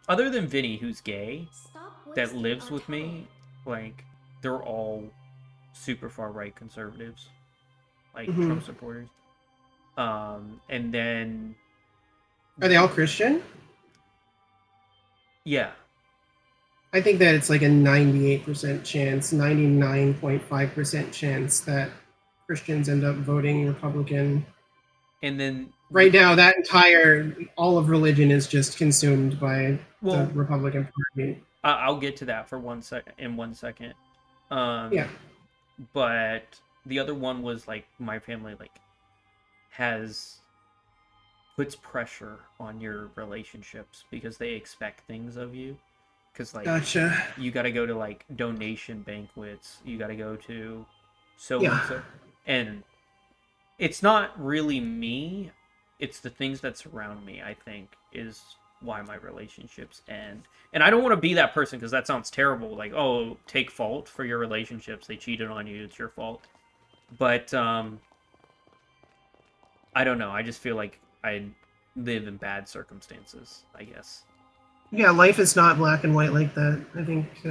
other than Vinny, who's gay, that lives with me, like, they're all super far right conservatives, like Trump supporters. And then, are they all Christian? Yeah. I think that it's like a 98% chance, 99.5% chance that Christians end up voting Republican. And then right now, all of religion is just consumed by the Republican Party. I'll get to that for 1 second. In 1 second. Yeah. But the other one was, like, my family, like, puts pressure on your relationships because they expect things of you. Because, like, gotcha. You got to go to, like, donation banquets. You got to go to and so. And it's not really me. It's the things that surround me, I think, is why my relationships end. And I don't want to be that person, because that sounds terrible. Like, oh, take fault for your relationships. They cheated on you. It's your fault. But I don't know. I just feel like I live in bad circumstances, I guess. Yeah, life is not black and white like that. I think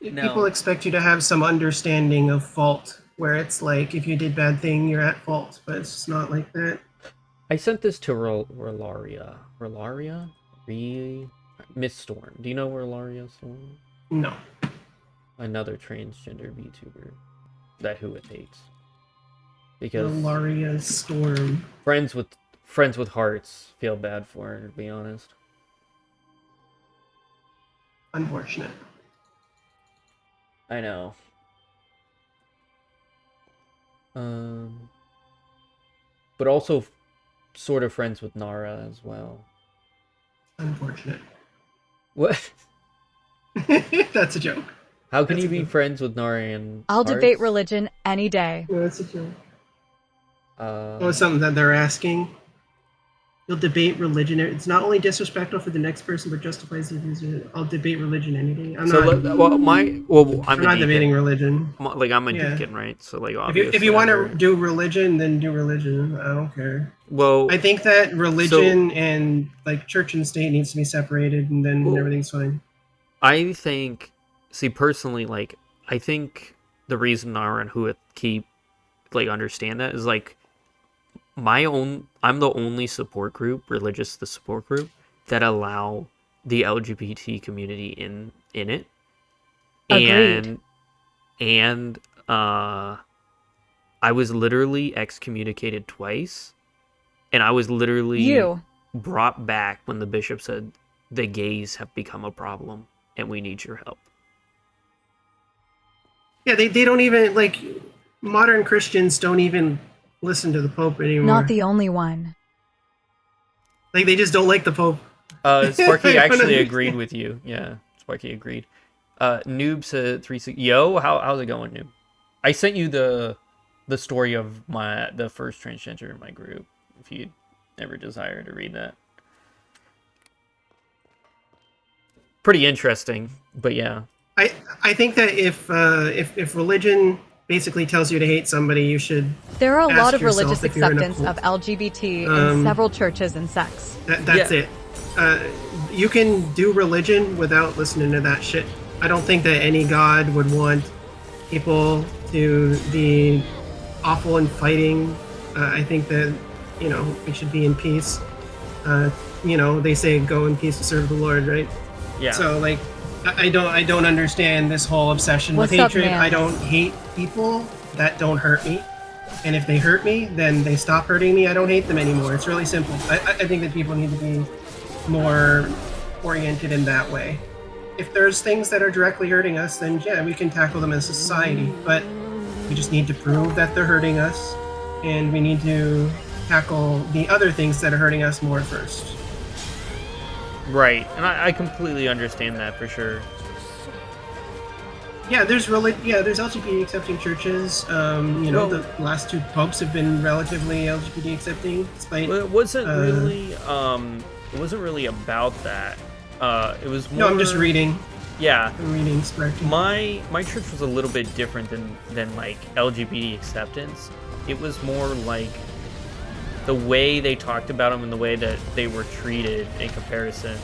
people expect you to have some understanding of fault, where it's like, if you did bad thing, you're at fault, but it's just not like that. I sent this to Relaria. Miss Storm. Do you know Relaria Storm? No. Another transgender VTuber that Who It hates. Because Relaria Storm. Friends with hearts feel bad for her, to be honest. Unfortunate. I know. But also sort of friends with Nara as well. Unfortunate. What? That's a joke. How can you be friends with Nari and I'll Hearts? debate religion any day. Yeah, that's a joke. Oh, it's something that they're asking. You'll debate religion. It's not only disrespectful for the next person, but justifies the reason. I'll debate religion any day. I'm not debating religion. I'm a Yeah. deacon, right? So like, If obviously, you want to do religion, then do religion. I don't care. Well, I think that religion and like church and state needs to be separated, and then everything's fine. I think, personally, like, I think the reason Nara and Huith keep like understand that is like I'm the only support group, the support group that allow the LGBT community in it. Agreed. And I was literally excommunicated twice, and I was literally brought back when the bishop said the gays have become a problem and we need your help. Yeah, they don't even like modern Christians don't even listen to the Pope anymore. Not the only one. Like they just don't like the Pope. Sparky actually agreed with you. Yeah, Sparky agreed. Noob said 36. Yo, how's it going, Noob? I sent you the story of the first transgender in my group. If you'd ever desire to read that, pretty interesting. But yeah, I think that if religion basically tells you to hate somebody, you should. There are a lot of yourself religious if you're in a acceptance of cult. LGBT in several churches and sects. That's it. You can do religion without listening to that shit. I don't think that any god would want people to be awful and fighting. I think that, we should be in peace. They say go in peace to serve the Lord, right? Yeah. So like, I don't understand this whole obsession with What's up, hatred. man? I don't hate people that don't hurt me. And if they hurt me, then they stop hurting me. I don't hate them anymore. It's really simple. I think that people need to be more oriented in that way. If there's things that are directly hurting us, then yeah, we can tackle them as a society. But we just need to prove that they're hurting us, and we need to tackle the other things that are hurting us more first. right. And I completely understand that for sure. Yeah, there's LGBT accepting churches. The last two popes have been relatively LGBT accepting, despite. Well, it wasn't really about that. It was more. No, I'm just reading. Yeah, I'm reading. Sparky. My church was a little bit different than like LGBT acceptance. It was more like the way they talked about them and the way that they were treated in comparison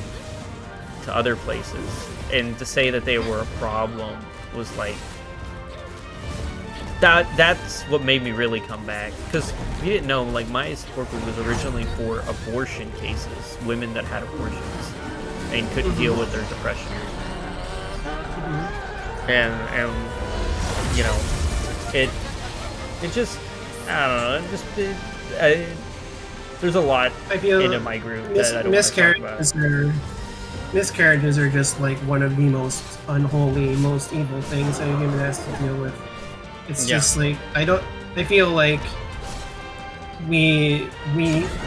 to other places, and to say that they were a problem was like that's what made me really come back. Because if you didn't know, like, my support group was originally for abortion cases, women that had abortions and couldn't deal with their depression, and it just, I don't know, there's a lot in my group that I don't want to talk about. Miscarriages are just like one of the most unholy, most evil things a human has to deal with. It's just like, I feel like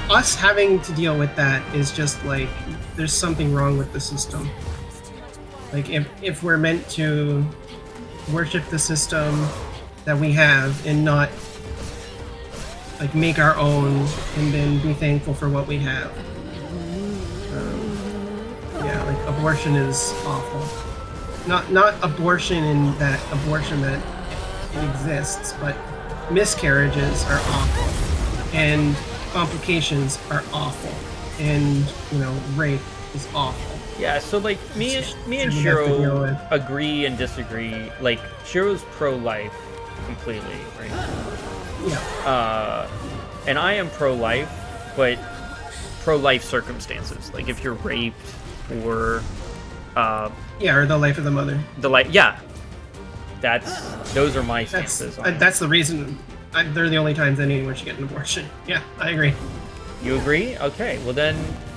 us having to deal with that is just like, there's something wrong with the system. Like, if we're meant to worship the system that we have and not like make our own and then be thankful for what we have. Like abortion is awful. Not abortion in that abortion that it exists, but miscarriages are awful, and complications are awful, and rape is awful. Yeah, so like me and Shiro agree and disagree. Like, Shiro's pro-life completely, right? Yeah. And I am pro-life, but pro-life circumstances. Like if you're raped or or the life of the mother. Those are my stances. That's the reason. They're the only times anyone should get an abortion. Yeah, I agree. You agree? Okay, well then.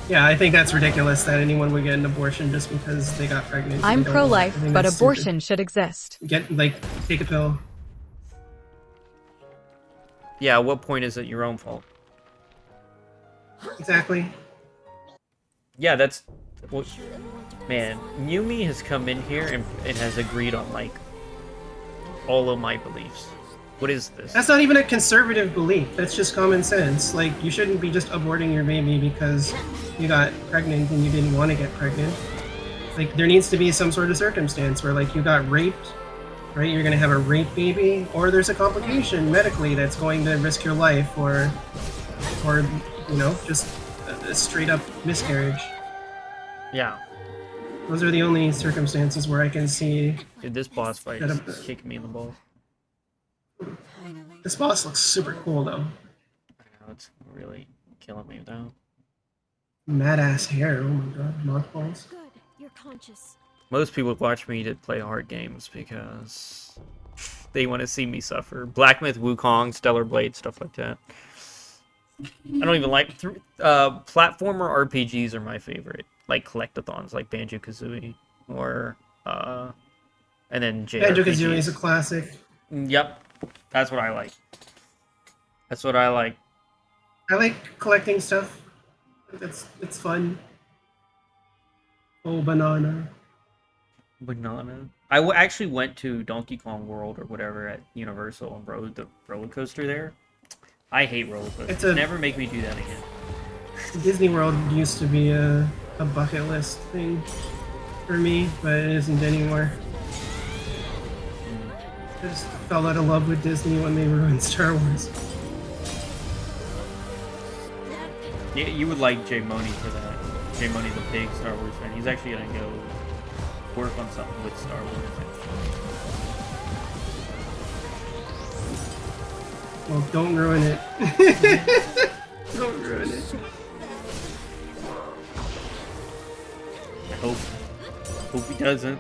Yeah, I think that's ridiculous that anyone would get an abortion just because they got pregnant. I'm pro-life, but abortion should exist. Take a pill. Yeah, at what point is it your own fault? Exactly. Yeah, What, man, Yumi has come in here and has agreed on like all of my beliefs. What is this? That's not even a conservative belief. That's just common sense. Like, you shouldn't be just aborting your baby because you got pregnant and you didn't want to get pregnant. Like, there needs to be some sort of circumstance where, like, you got raped, right? You're gonna have a rape baby, or there's a complication medically that's going to risk your life, or you know, just a straight up miscarriage. Yeah. Those are the only circumstances where I can see. Dude, this boss fight is kicking me in the balls. This boss looks super cool though. I know, it's really killing me though. Mad ass hair. Oh my god, mothballs. Good, you're conscious. Most people watch me to play hard games because they want to see me suffer. Black Myth, Wukong, Stellar Blade, stuff like that. I don't even like platformer RPGs are my favorite. Like collectathons, like Banjo-Kazooie, or and then JRPGs. Banjo-Kazooie is a classic. Yep, that's what I like. That's what I like. I like collecting stuff. It's fun. Oh, banana. Banana. I actually went to Donkey Kong World or whatever at Universal and rode the roller coaster there. I hate roller coasters. Never make me do that again. Disney World used to be a bucket list thing for me, but it isn't anymore. I just fell out of love with Disney when they ruined Star Wars. Yeah, you would like Jay Money for that. Jay Money's a big Star Wars fan. He's actually gonna go work on something with Star Wars. Well, don't ruin it. Don't ruin it. I hope he doesn't.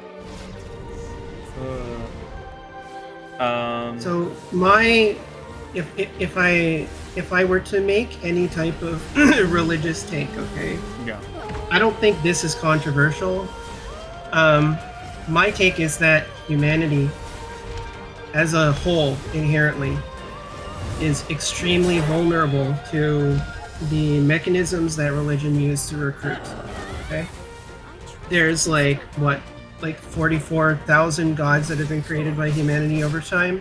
So if I were to make any type of religious take, okay? Yeah. I don't think this is controversial. My take is that humanity, as a whole, inherently, is extremely vulnerable to the mechanisms that religion used to recruit. Okay? There's like 44,000 gods that have been created by humanity over time.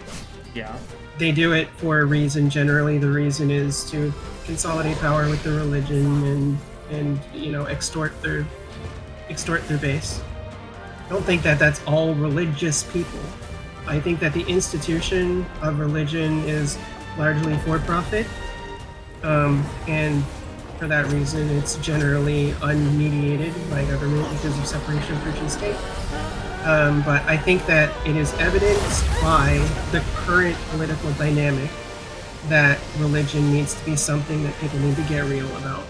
Yeah. They do it for a reason. Generally, the reason is to consolidate power with the religion and you know, extort their base. I don't think that that's all religious people. I think that the institution of religion is largely for profit, and for that reason, it's generally unmediated by government because of separation of church and state. But I think that it is evidenced by the current political dynamic that religion needs to be something that people need to get real about.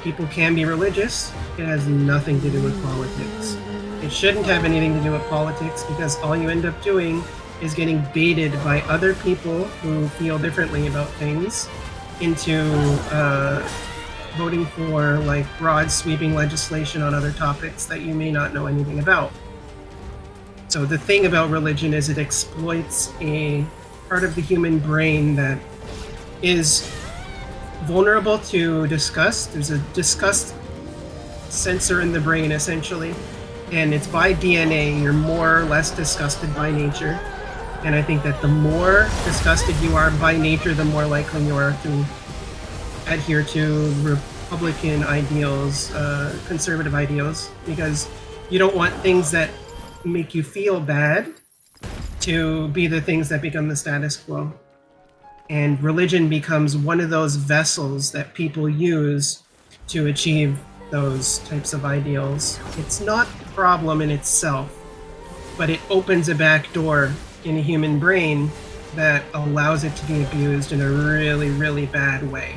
People can be religious. It has nothing to do with politics. It shouldn't have anything to do with politics because all you end up doing is getting baited by other people who feel differently about things into voting for like broad sweeping legislation on other topics that you may not know anything about. So the thing about religion is it exploits a part of the human brain that is vulnerable to disgust. There's a disgust sensor in the brain essentially, and it's by DNA. You're more or less disgusted by nature. And I think that the more disgusted you are by nature, the more likely you are to adhere to Republican ideals, conservative ideals, because you don't want things that make you feel bad to be the things that become the status quo. And religion becomes one of those vessels that people use to achieve those types of ideals. It's not a problem in itself, but it opens a back door in a human brain that allows it to be abused in a really, really bad way.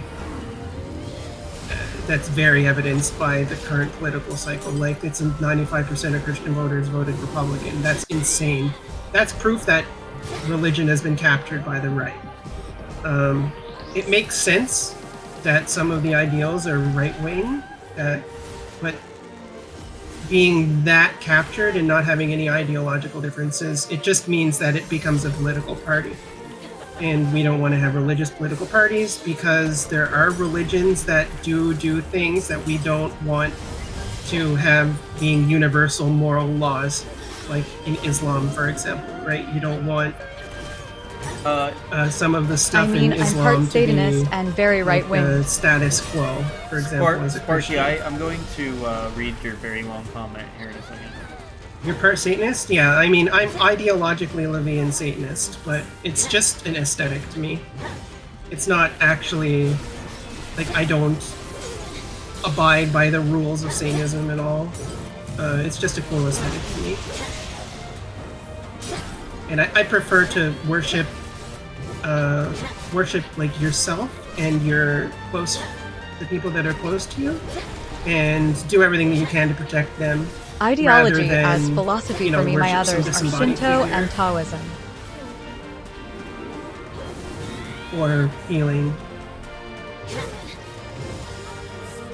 That's very evidenced by the current political cycle. Like, it's 95% of Christian voters voted Republican. That's insane. That's proof that religion has been captured by the right. It makes sense that some of the ideals are right-wing, but being that captured and not having any ideological differences, it just means that it becomes a political party. And we don't want to have religious political parties because there are religions that do things that we don't want to have being universal moral laws, like in Islam, for example, right? You don't want some of the stuff I mean, in I'm Islam part to Satanist be and very like, right-wing. status quo, for example, as a Sparky, Christian. I'm going to read your very long comment here in a second. You're part Satanist? Yeah, I mean, I'm ideologically Levian Satanist, but it's just an aesthetic to me. It's not actually, like, I don't abide by the rules of Satanism at all. It's just a cool aesthetic to me. And I prefer to worship, like, yourself and your the people that are close to you, and do everything that you can to protect them. Ideology rather than, as philosophy you know, for me, my worship some others are disembodied Shinto figure. and Taoism. Or healing.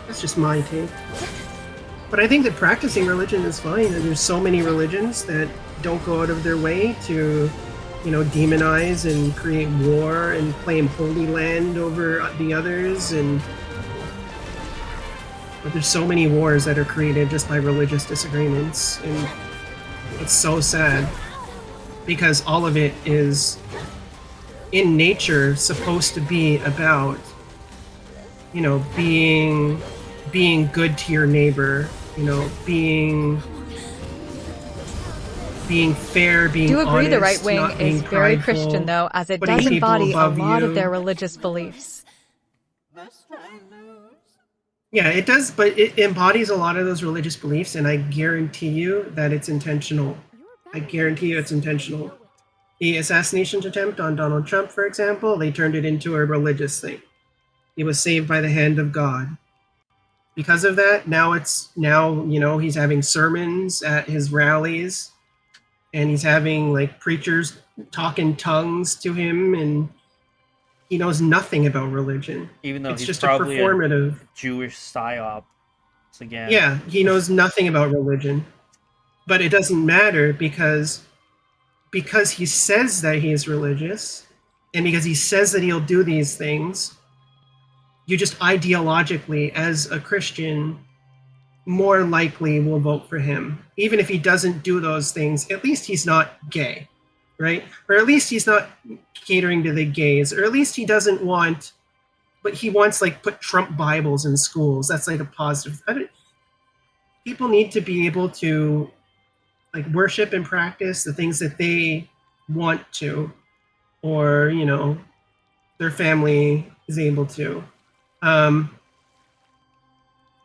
That's just my take. But I think that practicing religion is fine, and there's so many religions that don't go out of their way to, you know, demonize and create war and claim Holy Land over the others, and but there's so many wars that are created just by religious disagreements, and it's so sad because all of it is in nature supposed to be about, you know, being good to your neighbor, you know, being fair, being Do agree honest, the right wing not being is very prideful, Christian though, as it putting does people embody a above lot you. of their religious beliefs. Yeah, it does, but it embodies a lot of those religious beliefs, and I guarantee you that it's intentional. I guarantee you it's intentional. The assassination attempt on Donald Trump, for example, they turned it into a religious thing. He was saved by the hand of God. Because of that, now you know, he's having sermons at his rallies, and he's having like preachers talk in tongues to him, and he knows nothing about religion. Even though it's he's just probably a performative Jewish psyop. Again. Yeah, he knows nothing about religion. But it doesn't matter because he says that he is religious, and because he says that he'll do these things, you just ideologically, as a Christian, more likely will vote for him. Even if he doesn't do those things, at least he's not gay, right? Or at least he's not catering to the gays, or at least he doesn't want, but he wants, like, put Trump Bibles in schools. That's like a positive. People need to be able to, like, worship and practice the things that they want to, or, you know, their family is able to.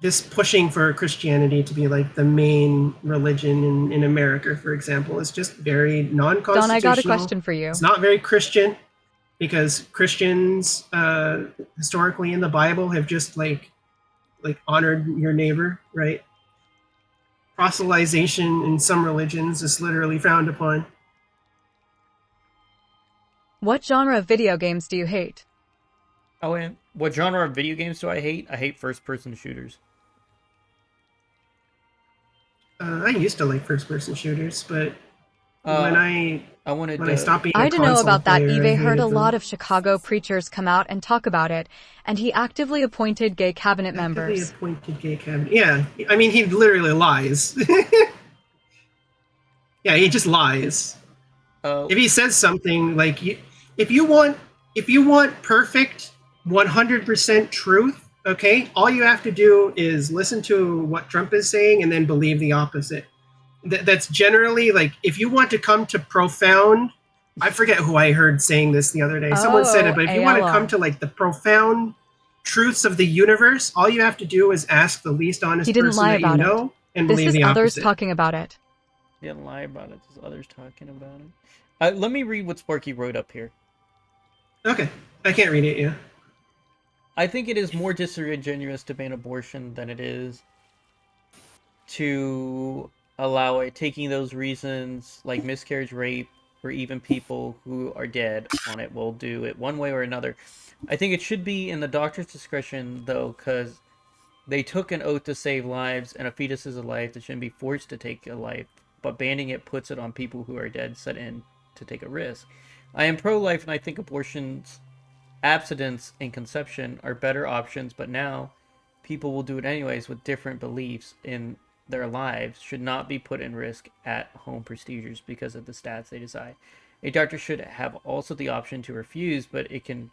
This pushing for Christianity to be like the main religion in America, for example, is just very non-constitutional. Don, I got a question for you. It's not very Christian, because Christians historically in the Bible have just like honored your neighbor, right? Proselytization in some religions is literally frowned upon. What genre of video games do you hate? Oh, and what genre of video games do I hate? I hate first-person shooters. I used to like first-person shooters, but when I stopped being I a don't know console about that. player, I Eve heard hated a them. lot of Chicago preachers come out and talk about it, and he actively appointed gay cabinet members. Appointed gay cabinet. Yeah, I mean, he literally lies. Yeah, he just lies. If he says something like, if you want perfect 100% truth, okay, all you have to do is listen to what Trump is saying and then believe the opposite. That's generally, like, if you want to come to profound, I forget who I heard saying this the other day. Someone said it, but if you want to come to, like, the profound truths of the universe, all you have to do is ask the least honest He didn't person lie that you about know it. and This believe is the others opposite. talking about it. He didn't lie about it. There's others talking about it. Let me read what Sparky wrote up here. Okay, I can't read it yet. I think it is more disingenuous to ban abortion than it is to allow it, taking those reasons like miscarriage, rape, or even people who are dead on it will do it one way or another. I think it should be in the doctor's discretion, though, because they took an oath to save lives, and a fetus is a life that shouldn't be forced to take a life, but banning it puts it on people who are dead set in to take a risk. I am pro-life, and I think abortions, abstinence, and conception are better options, but now people will do it anyways with different beliefs in their lives should not be put in risk at home procedures because of the stats they decide. A doctor should have also the option to refuse, but it can...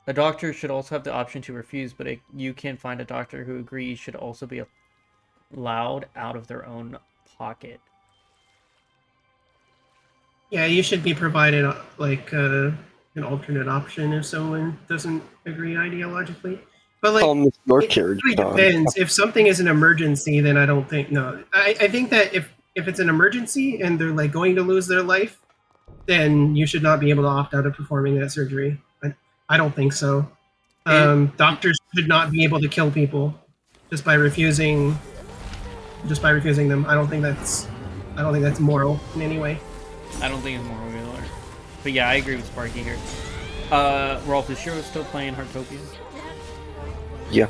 A doctor should also have the option to refuse, but you can find a doctor who agrees should also be allowed out of their own pocket. Yeah, you should be provided like an alternate option if someone doesn't agree ideologically. But like, it really depends. If something is an emergency, then I don't think no. I think that if it's an emergency and they're like going to lose their life, then you should not be able to opt out of performing that surgery. I don't think so. Doctors should not be able to kill people just by refusing them. I don't think that's moral in any way. I don't think it's moral either. But yeah, I agree with Sparky here. Rolf, is Shiro still playing Heartopia? Yeah.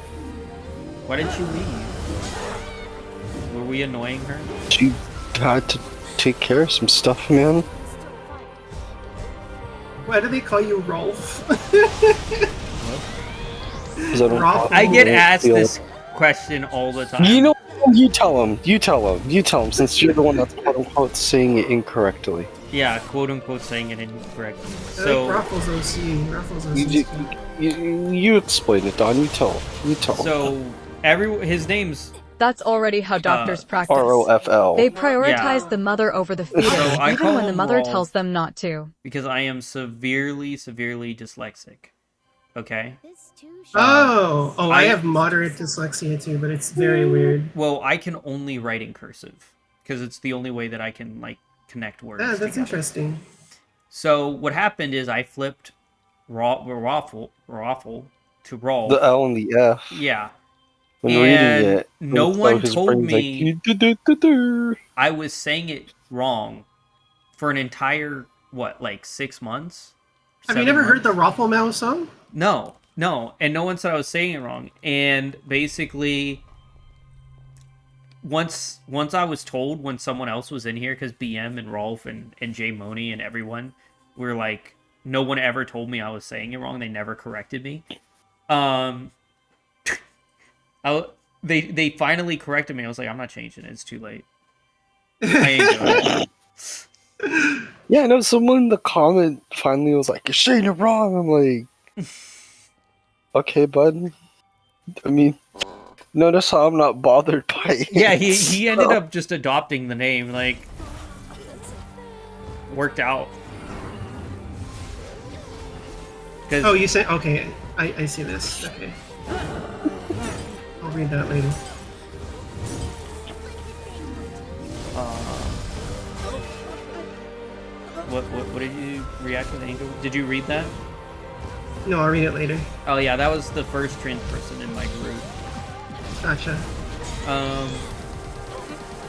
Why did she leave? Were we annoying her? She had to take care of some stuff, man. Why do they call you Rolf? I get asked this question all the time. You know, you tell him, since you're the one that's quote-unquote saying it incorrectly. Yeah, quote-unquote saying it incorrectly. So, Raffles OC. Raffles OC. You explain it, Don. You tell him. So, his name's... That's already how doctors practice. ROFL. They prioritize the mother over the fetus, I even call when the him mother Rolf tells them not to. Because I am severely dyslexic. Okay? I have moderate dyslexia too, but it's very weird. Well, I can only write in cursive because it's the only way that I can like connect words. Yeah, that's together. interesting. So what happened is I flipped raffle to roll. The L and the F. Yeah. When reading it, no one told me like, I was saying it wrong for an entire 6 months. Have you never heard the Raffle Mouse song? No, and no one said I was saying it wrong. And basically, once I was told when someone else was in here, because BM and Rolf and Jay Money and everyone were like, no one ever told me I was saying it wrong. They never corrected me. They finally corrected me. I was like, I'm not changing it. It's too late. I ain't doing it. Yeah, I know someone in the comment finally was like, "You're saying it wrong." I'm like, okay, bud. I mean, notice how I'm not bothered by it. Yeah, he ended up just adopting the name. Like, worked out. Oh, you said okay. I see this. Okay. I'll read that later. What did you react with, Angel? Did you read that? No, I'll read it later. Oh yeah, that was the first trans person in my group. Gotcha.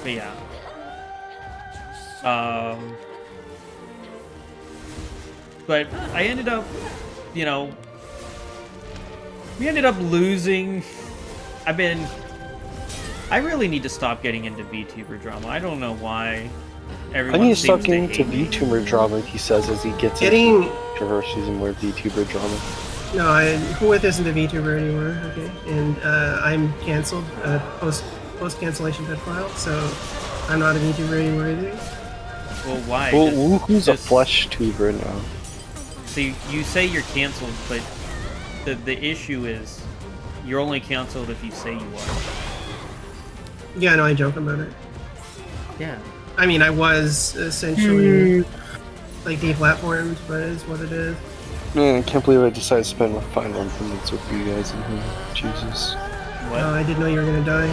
But yeah. But I ended up, we ended up losing. I really need to stop getting into VTuber drama. I don't know why everyone I need to stop seems getting to into hate me. VTuber drama, he says, as he gets into controversies and more VTuber drama. No, Whoith isn't a VTuber anymore, okay? And I'm cancelled, post-cancellation pedophile, so I'm not a VTuber anymore either. Well, why? Well, who's a flesh tuber now? See, you say you're canceled, but the issue is you're only canceled if you say you are. Yeah, no, I joke about it. Yeah. I mean, I was essentially like deplatformed, but it's what it is. Man, I can't believe I decided to spend my final minutes with you guys in here. Jesus. What? I didn't know you were gonna die.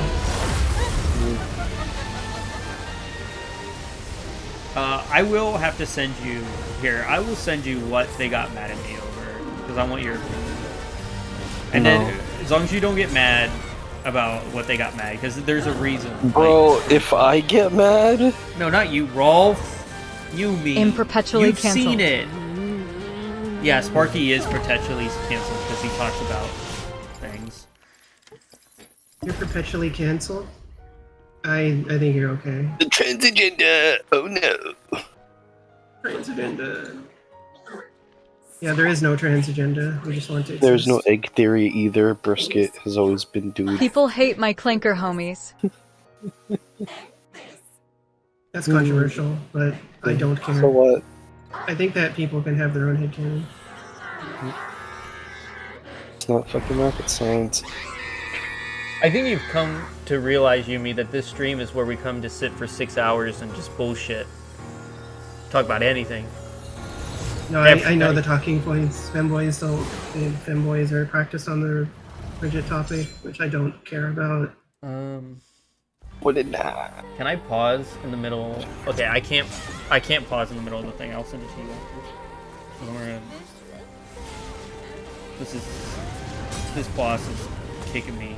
I will have to send you here. I will send you what they got mad at me over because I want your opinion. And then, as long as you don't get mad about what they got mad, because there's a reason. Bro, if I get mad... No, not you, Rolf. You, me. In perpetually You've canceled. seen it. Yeah, Sparky is perpetually canceled because he talks about things. You're perpetually canceled? I think you're okay. The trans agenda. Oh no. Trans agenda. Yeah, there is no trans agenda. We just want to exist. There's no egg theory either. Brisket has always been dude. People hate my clinker homies. That's controversial, but I don't care. So what? I think that people can have their own headcanon. It's not fucking rocket science. I think you've come to realize, Yumi, that this stream is where we come to sit for 6 hours and just bullshit. Talk about anything. No, I know the talking points. Femboys don't. Femboys are practiced on their rigid topic, which I don't care about. What did that? Can I pause in the middle? Okay, I can't pause in the middle of the thing. I'll send it to you after. This boss is kicking me.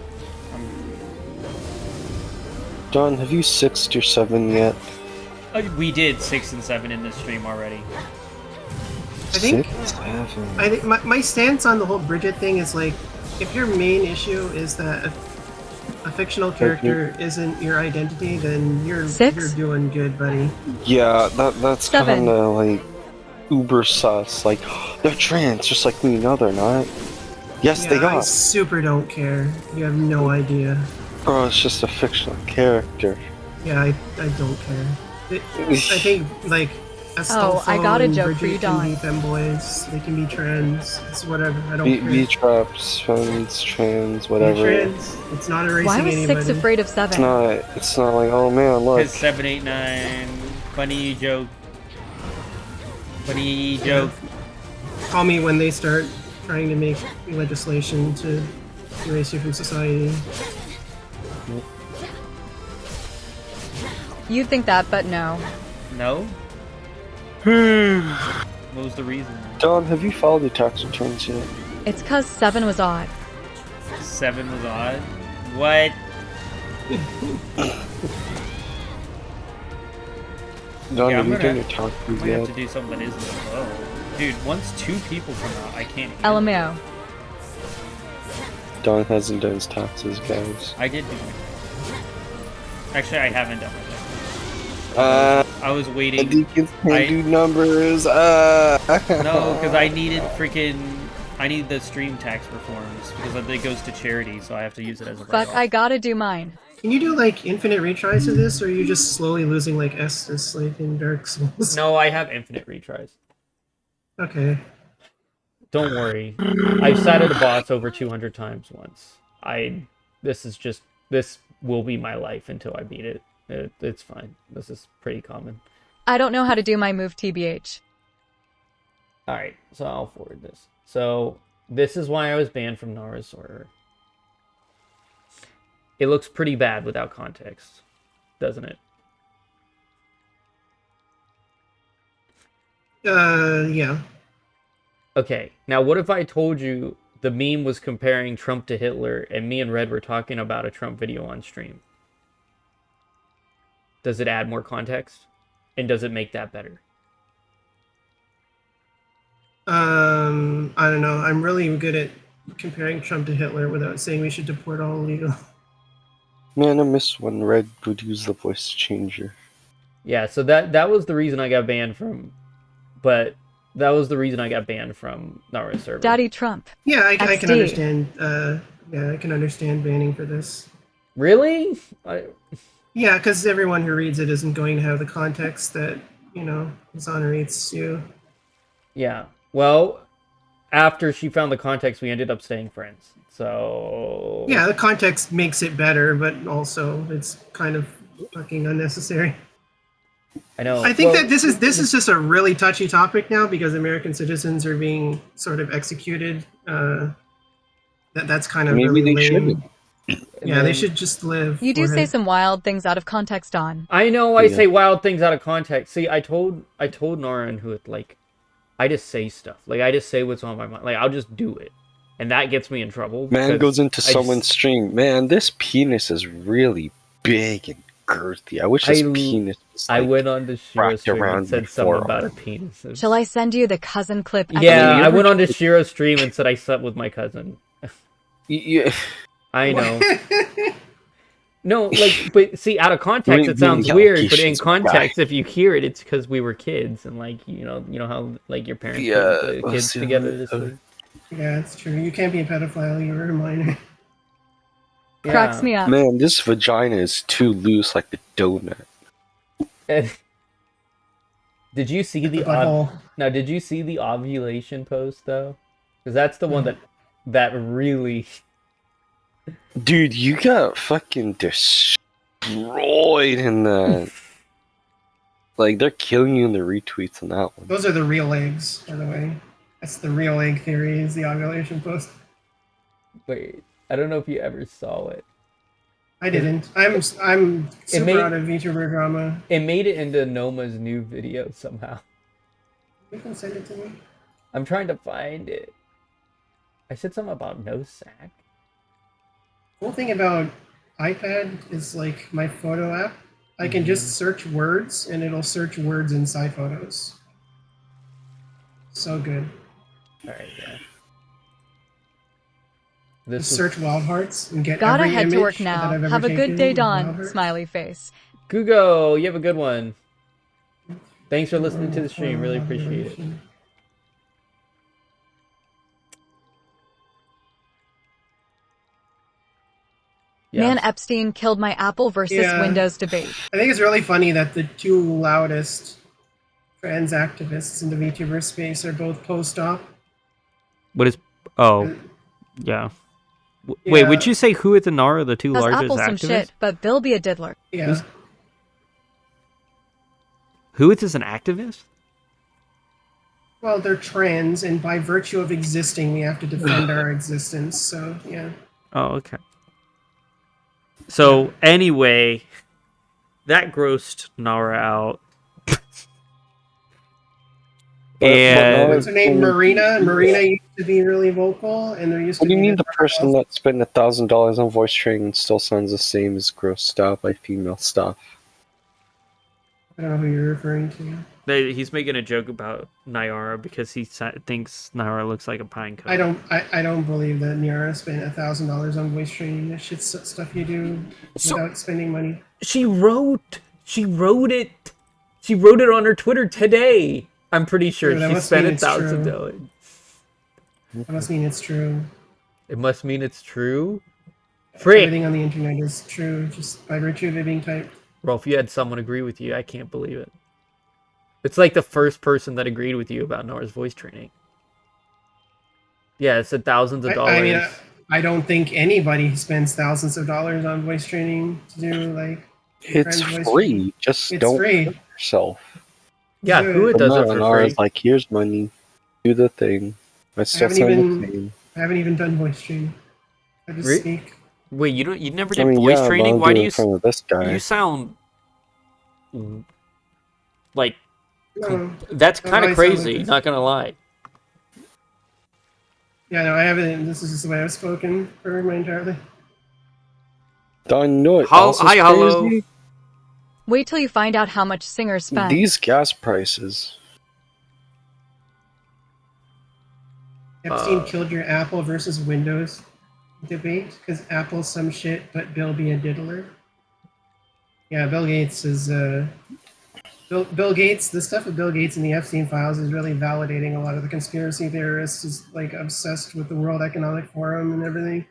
Don, have you 6'd or 7 yet? We did 6 and 7 in this stream already. I think 6, 7. I think my stance on the whole Bridget thing is like, if your main issue is that a fictional character isn't your identity, then you're doing good, buddy. Yeah, that's 7. kind of like uber sus. Like, they're trans, just like me. No, they're not. Yes, they I are. super don't care. You have no idea. Bro, it's just a fictional character. Yeah, I don't care. I think like Astolfo I got a and joke for you, Bridget can be Don. femboys. They can be trans. It's whatever. I don't care. B-traps, femmes, trans, whatever. Trans. It's not erasing Why was anybody. 6 afraid of 7? It's not like, oh man, look. Because 7, 8, 9. Funny joke. Funny joke. Call me when they start trying to make legislation to erase you from society. You'd think that, but no. No? What was the reason? Don, have you filed your tax returns yet? It's cause 7 was odd. 7 was odd? What? Don, Yeah, have you I'm done gonna your taxes I might yet? have to do something that isn't low. Dude, once 2 people come out, I can't hear. LMAO. Don hasn't done his taxes, guys. I did do my taxes. Actually, I haven't done my taxes. I was waiting. Deacons can't do numbers. No, because I needed I need the stream tax reforms because it goes to charity, so I have to use it as a Fuck, write-off. I gotta do mine. Can you do like infinite retries of this, or are you just slowly losing like Estus like in Dark Souls? No, I have infinite retries. Okay. Don't worry. I've sat at a boss over 200 times once. This will be my life until I beat it. It's fine. This is pretty common. I don't know how to do my move TBH. Alright, so I'll forward this. So, this is why I was banned from Nara's Order. It looks pretty bad without context, doesn't it? Yeah. Okay, now what if I told you the meme was comparing Trump to Hitler and me and Red were talking about a Trump video on stream? Does it add more context? And does it make that better? I don't know. I'm really good at comparing Trump to Hitler without saying we should deport all illegal. Man, I miss when Red would use the voice changer. Yeah, so that was the reason I got banned from... But that was the reason I got banned from Nara's server. Daddy Trump. Yeah, I can XD. understand. Yeah, I can understand banning for this. Really? Yeah, because everyone who reads it isn't going to have the context that, exonerates you. Yeah. Well, after she found the context, we ended up staying friends. So... Yeah, the context makes it better, but also it's kind of fucking unnecessary. I know. I think that this is just a really touchy topic now because American citizens are being sort of executed. That's kind of Maybe really they lame. shouldn't. Yeah, they should just live. You do for say it. some wild things out of context, Don. I know I say wild things out of context. See, I told Nora and Hood, like, I just say stuff. Like, I just say what's on my mind. Like, I'll just do it. And that gets me in trouble. Man because goes into I someone's stream. Man, this penis is really big and girthy. I wish this penis was I went on to Shiro's wrapped stream around and said my something forearm. about a penis. Shall I send you the cousin clip? Yeah, I went on to Shiro's stream and said I slept with my cousin. Yeah. I know. No, like, but see, out of context, it sounds weird. But in context, if you hear it, it's because we were kids, and like, you know how like your parents put the kids together to sleep. Yeah, it's true. You can't be a pedophile. You were a minor. Cracks me up. Man, this vagina is too loose, like a donut. Did you see the now? Did you see the ovulation post though? Because that's the one that really. Dude, you got fucking destroyed in that. Like, they're killing you in the retweets on that one. Those are the real eggs, by the way. That's the real egg theory, is the ovulation post. Wait, I don't know if you ever saw it. I didn't. I'm super out of VTuber drama. It made it into Noma's new video somehow. You can send it to me. I'm trying to find it. I said something about no sack. Cool thing about iPad is like my photo app. I can just search words and it'll search words inside photos. So good. Alright, yeah. Just search wild hearts and get Gotta every head to image work now. that I've ever Have a good taken day, with Dawn. wild hearts. Smiley face. Gugo, you have a good one. Thanks for listening to the stream. Really appreciate it. Man, Epstein killed my Apple versus Windows debate. I think it's really funny that the two loudest trans activists in the VTuber space are both post-op. What is... Oh. Yeah. Wait, would you say Huith and Nara are the two Does largest Apple some activists? shit, but Bill be a diddler. Yeah. Huith is an activist? Well, they're trans, and by virtue of existing, we have to defend our existence, so, yeah. Oh, okay. So, anyway, that grossed Nara out. And What's her name? Marina? Marina used to be really vocal, and there used to What do be... you mean the person that spent $1,000 on voice training still sounds the same as grossed out by female stuff? I don't know who you're referring to. he's making a joke about Nyara because he thinks Nyara looks like a pine cone. I don't believe that Niara spent $1,000 on voice training. That shit's stuff you do without spending money. She wrote it on her Twitter today. I'm pretty sure she spent $1,000. That must mean it's true. It must mean it's true? Frick. Everything on the internet is true, just by virtue of it being typed. Well, if you had someone agree with you, I can't believe it. It's like the first person that agreed with you about Nora's voice training. Yeah, it said thousands of dollars. I mean, I don't think anybody spends thousands of dollars on voice training to do, like... It's free. Just don't hurt yourself. Yeah, who it does it for free? Like, here's money. Do the thing. I still sound the same. I haven't even done voice training. I just speak. Wait, you never did voice training? Why do you? In front of this guy. You sound like that's kind of crazy. Like not gonna lie. Yeah, no, I haven't. This is just the way I've spoken for my entire life. Don, know it. Hi, hello. Wait till you find out how much singers spend. These gas prices. Epstein killed your Apple versus Windows debate because Apple's some shit, but Bill be a diddler. Yeah, Bill Gates is Bill Gates. The stuff with Bill Gates and the Epstein files is really validating a lot of the conspiracy theorists who's like obsessed with the World Economic Forum and everything.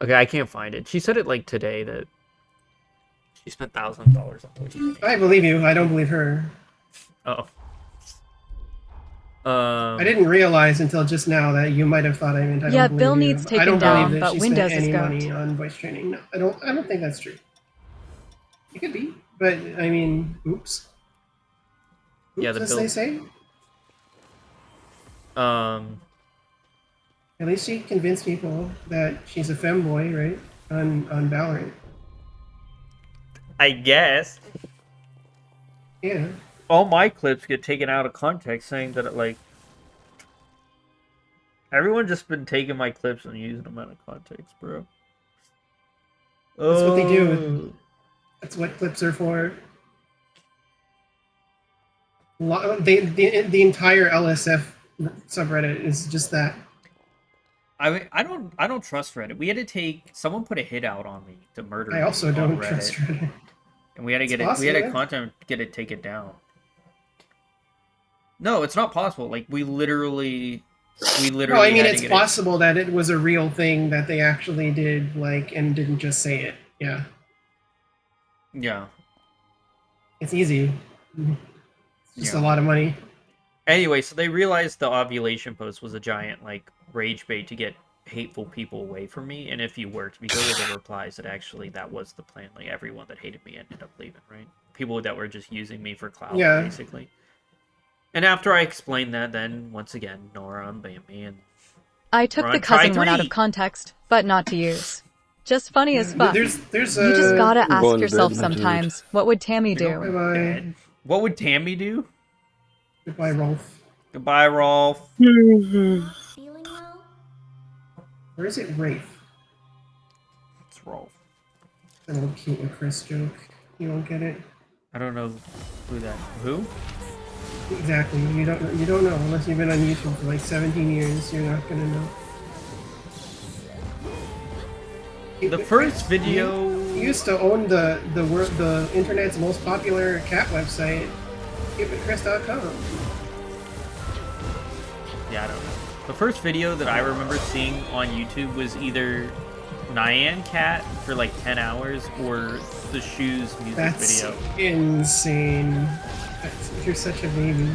Okay, I can't find it. She said it like today that she spent $1,000 on voice training. I believe you. I don't believe her. Oh. I didn't realize until just now that you might have thought I meant. Yeah, Bill needs taken down, but Windows is any goat. money on voice training. No, I don't think that's true. It could be, but I mean, oops. Yeah, as they say. At least she convinced people that she's a femboy, right? On Valorant. I guess. Yeah. All my clips get taken out of context saying that everyone just been taking my clips and using them out of context, bro. That's what they do. That's what clips are for. The entire LSF subreddit is just that. I don't trust Reddit. We had to take someone put a hit out on me to murder. I also me on don't Reddit, trust Reddit. and we had to It's get it. We had possible, to contact get it taken down. No, it's not possible. Like we literally. No, I mean it's possible that it was a real thing that they actually did, like, and didn't just say it. Yeah. Yeah. It's easy. It's just Yeah. a lot of money. Anyway, so they realized the ovulation post was a giant like rage bait to get hateful people away from me, and if you were to go to the replies, that actually that was the plan. Like everyone that hated me ended up leaving, right? People that were just using me for clout, Yeah. basically. And after I explained that, then once again, Nora unbanned me, and I took we're the on try cousin one out 3. of context, but not to use. Just funny as fuck. There's You just gotta Go ask on yourself bed, my dude. sometimes, what would Tammy do? Bye-bye. What would Tammy do? Goodbye, Rolf. Goodbye, Rolf. Feeling well? Or is it Rafe? It's Rolf. A little cute and Chris joke. You won't get it. I don't know who. Exactly. You don't know unless you've been on YouTube for like 17 years. You're not gonna know. The first video. You used to own the internet's most popular cat website, cupidchris.com. Yeah, I don't know. The first video that I remember seeing on YouTube was either Nyan Cat for like 10 hours or the Shoes music That's video. insane. You're such a baby.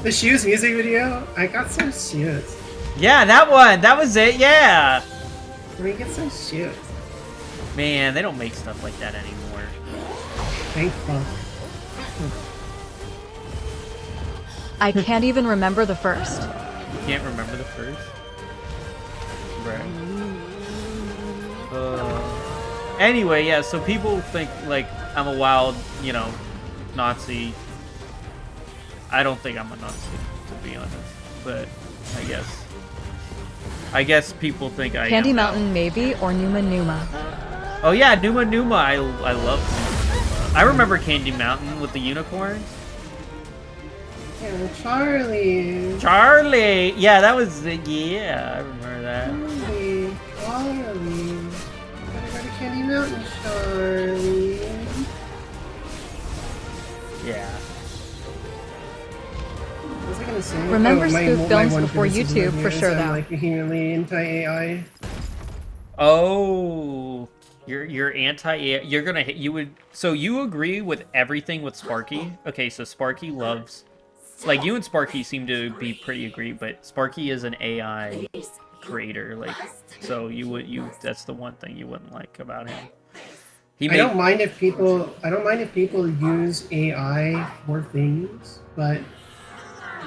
The Shoes music video? I got some shoes. Yeah, that one. That was it. Yeah. Let me get some shoes. Man, they don't make stuff like that anymore. Thank fuck. I can't even remember the first. You can't remember the first? Right. Anyway, yeah, so people think, like, I'm a wild, Nazi. I don't think I'm a Nazi, to be honest. But, I guess people think I Candy am. Mountain maybe, or Numa Numa. Oh yeah, Numa Numa. I love Numa Numa. I remember Candy Mountain with the unicorns. Yeah, Charlie. Charlie! Yeah, that was yeah, I remember that. Charlie. Gotta go to Candy Mountain, Charlie. Yeah. What was I gonna say? Remember my spoof films one before criticism YouTube, of you for is sure, I'm, though. like vehemently anti-AI. Oh, you're anti. You're gonna hit. You would. So you agree with everything with Sparky? Okay, so Sparky loves. Like you and Sparky seem to be pretty agreed, but Sparky is an AI creator. Like, so that's the one thing you wouldn't like about him. I don't mind if people use AI for things, but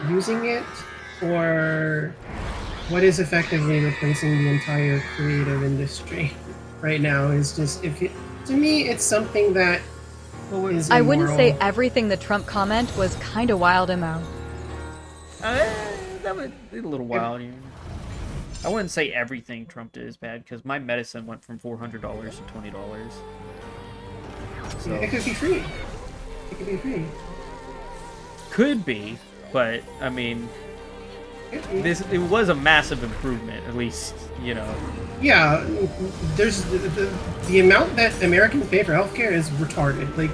using it for what is effectively replacing the entire creative industry right now is just to me it's something that is I wouldn't say immoral. everything the Trump comment was kinda wild, Mo. That was a little wild. Yeah. I wouldn't say everything Trump did is bad because my medicine went from $400 to $20. So It could be free. It could be free. could be, but I mean, it was a massive improvement. At least Yeah, there's the amount that Americans pay for healthcare is retarded. Like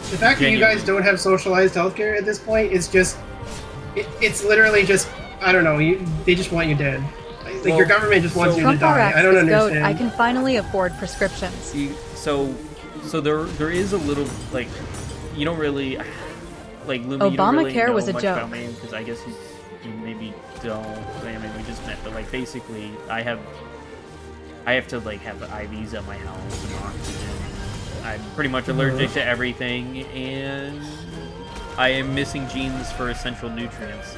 the fact that you guys don't have socialized healthcare at this point is just it's literally just I don't know. They just want you dead. Like your government just wants you to Trump die. RX I don't is goat. understand. I can finally afford prescriptions. So there is a little like you don't really like Lumi. You don't really Obamacare know was a much joke. about me because I guess you maybe don't. I mean, we just met, but like basically, I have to like have IVs at my house and oxygen. I'm pretty much allergic to everything, and I am missing genes for essential nutrients.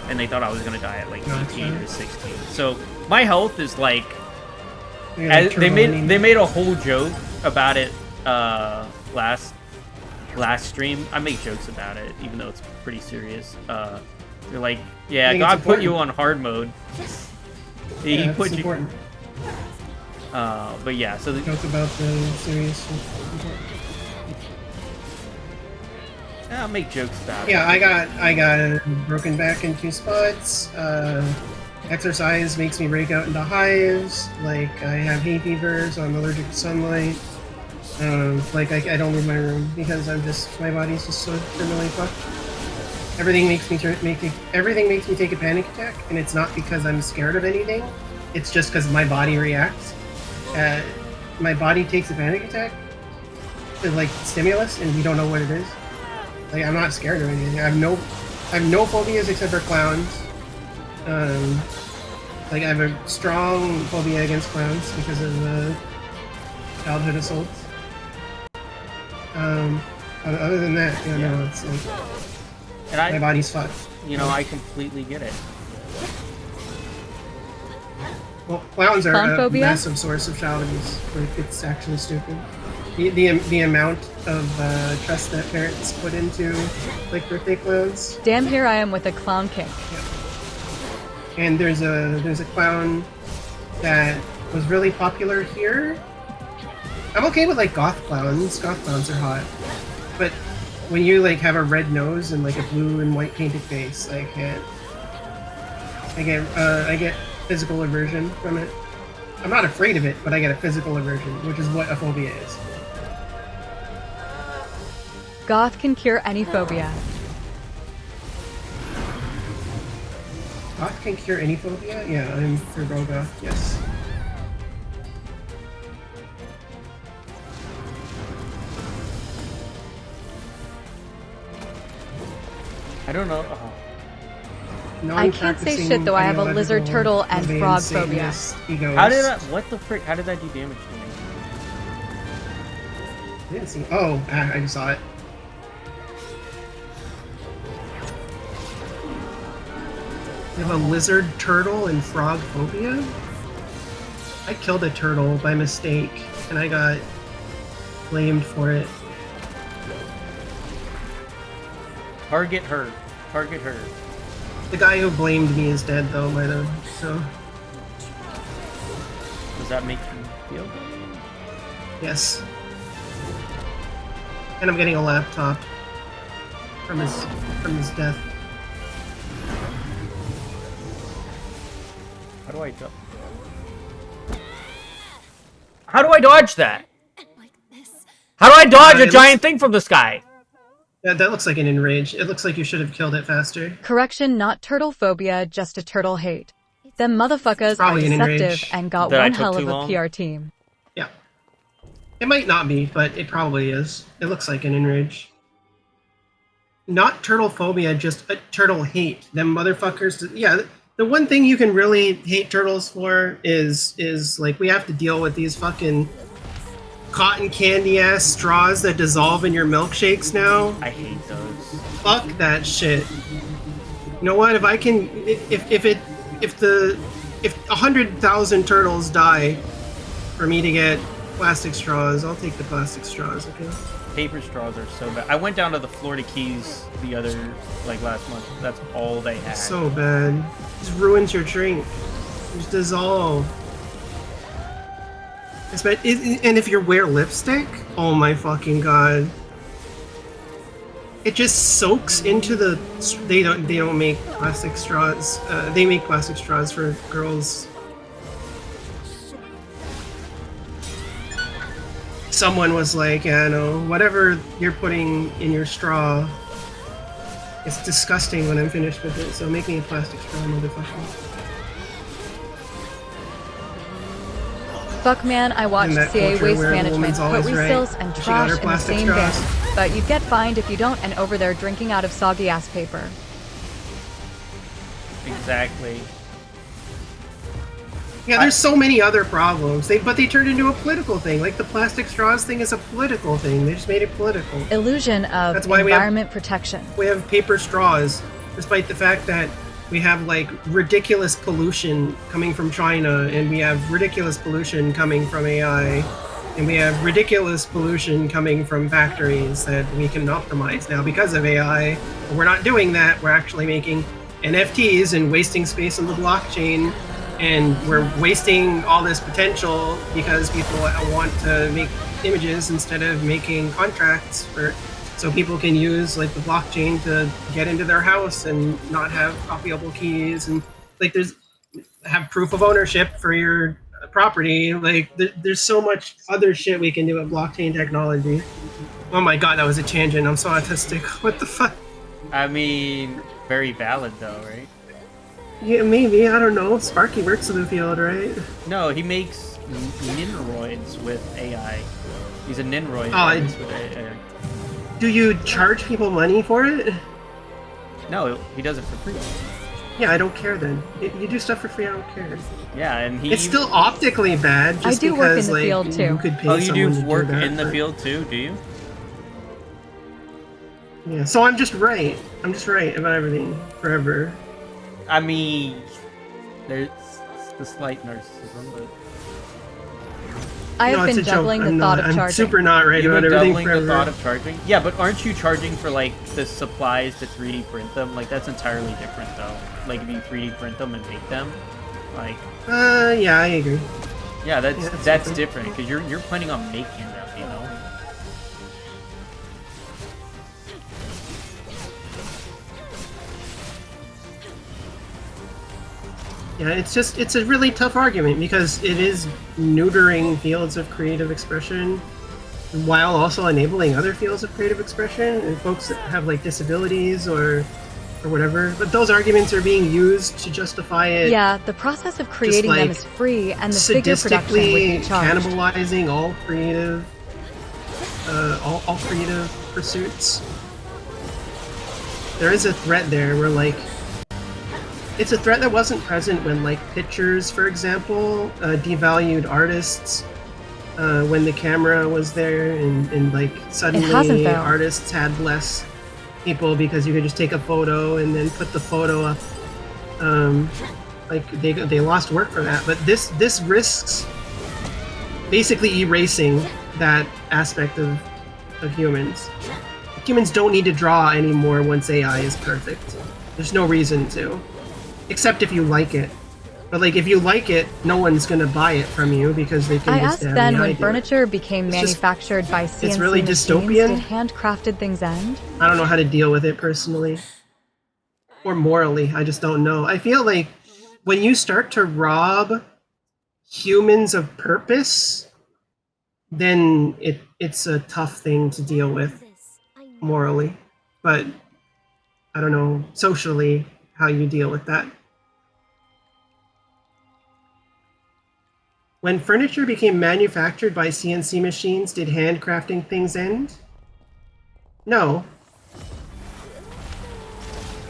And they thought I was gonna die at like 18 or 16. So my health is like, they made a whole joke about it last stream. I make jokes about it, even though it's pretty serious. They're like, yeah, God put you on hard mode. He Yeah, put it's you. important. But yeah, so Joke about the serious shit. I'll make jokes about it. Yeah, I got a broken back in 2 spots. Exercise makes me break out into hives. Like, I have hay fever, so I'm allergic to sunlight. Like, I don't leave my room because my body's just so criminally fucked. Everything makes me take a panic attack, and it's not because I'm scared of anything. It's just because my body reacts. My body takes a panic attack to, like, stimulus, and we don't know what it is. Like, I'm not scared of anything. I have no phobias except for clowns. Like, I have a strong phobia against clowns because of childhood assaults. Other than that, no, it's like my body's fucked. You know, I completely get it. Well, clowns are Clown a phobia? massive source of child abuse. Like, it's actually stupid. The amount of trust that parents put into, like, birthday clowns. Damn, here I am with a clown kink. And there's a clown that was really popular here. I'm okay with, like, goth clowns. Goth clowns are hot. But when you, like, have a red nose and, like, a blue and white painted face, I can't. I get physical aversion from it. I'm not afraid of it, but I get a physical aversion, which is what a phobia is. Goth can cure any phobia. Goth can cure any phobia? Yeah, I'm for goth, yes. I don't know. I can't say shit though, I have a lizard, turtle, and frog phobia. How did that? What the frick? How did that do damage to me? I didn't see. Oh, I just saw it. You have a lizard, turtle, and frog phobia? I killed a turtle by mistake, and I got blamed for it. Target her. Target her. The guy who blamed me is dead, though, by the way, so... Does that make you feel good? Yes. And I'm getting a laptop from his death. How do I do? How do I dodge that? How do I dodge a giant thing from the sky? Yeah, that looks like an enrage. It looks like you should have killed it faster. Correction, not turtle phobia, just a turtle hate. Them motherfuckers are Probably an deceptive enrage. and got That I one took hell too of a long? PR team. Yeah. It might not be, but it probably is. It looks like an enrage. Not turtle phobia, just a turtle hate. Them motherfuckers. Yeah, the one thing you can really hate turtles for is like, we have to deal with these fucking cotton candy ass straws that dissolve in your milkshakes now. I hate those. Fuck that shit. You know what? If I can, if 100,000 turtles die for me to get plastic straws, I'll take the plastic straws. Okay. Paper straws are so bad. I went down to the Florida Keys last month. That's all they had. So bad. Just ruins your drink. Just dissolve. And if you wear lipstick, oh my fucking god. It just soaks into the. They don't make plastic straws. They make plastic straws for girls. Someone was like, yeah, no, whatever you're putting in your straw, it's disgusting when I'm finished with it. So make me a plastic straw, motherfucker. Fuck man, I watched that CA culture Waste where the Management woman's put always right. refills and She got trash her in the plastic same bin, straws. but you'd get fined if you don't and over there drinking out of soggy ass paper. Exactly. Yeah, there's so many other problems. But they turned into a political thing. Like the plastic straws thing is a political thing. They just made it political. Illusion of That's why environment protection. We have paper straws, despite the fact that we have like ridiculous pollution coming from China, and we have ridiculous pollution coming from AI, and we have ridiculous pollution coming from factories that we can optimize now because of AI. But we're not doing that. We're actually making NFTs and wasting space on the blockchain, and we're wasting all this potential because people want to make images instead of making contracts for so people can use like the blockchain to get into their house and not have copyable keys, and like have proof of ownership for your property. Like there's so much other shit we can do with blockchain technology. Oh my god, that was a tangent. I'm so autistic. What the fuck? I mean, very valid though, right? Yeah, maybe. I don't know. Sparky works in the field, right? No, he makes ninroids with AI. He's a ninroid. With AI. Do you charge people money for it? No, he does it for free. Yeah, I don't care then. You do stuff for free, I don't care. Yeah, and it's still optically bad. Just I do because, work in the field too. You could pay oh, you do someone to work do that, in the but... field too? Do you? Yeah, so I'm just right. I'm just right about everything forever. I mean, there's the slight narcissism, but... I have been juggling the thought of charging. I'm super not right You've about been everything juggling forever. the thought of charging? Yeah, but aren't you charging for, like, the supplies to 3D print them? Like, that's entirely different, though. Like, if you 3D print them and make them, like... yeah, I agree. Yeah, that's different, because you're planning on making them, you know? Yeah, it's a really tough argument because it is neutering fields of creative expression while also enabling other fields of creative expression and folks that have like disabilities or whatever. But those arguments are being used to justify it. Yeah, the process of creating them is free and the figure production would be charged. Cannibalizing all creative all creative pursuits. There is a threat there where like it's a threat that wasn't present when, like, pictures, for example, devalued artists when the camera was there, and like, suddenly artists had less people because you could just take a photo and then put the photo up. Like, they lost work for that. But this risks basically erasing that aspect of humans. Humans don't need to draw anymore once AI is perfect. There's no reason to. Except if you like it. But like, if you like it, no one's gonna buy it from you because they can just have then the when idea. furniture became manufactured by CNC really machines, dystopian. did handcrafted things end? I don't know how to deal with it personally. Or morally, I just don't know. I feel like when you start to rob humans of purpose, then it's a tough thing to deal with morally. But I don't know socially how you deal with that. When furniture became manufactured by CNC machines, did handcrafting things end? No.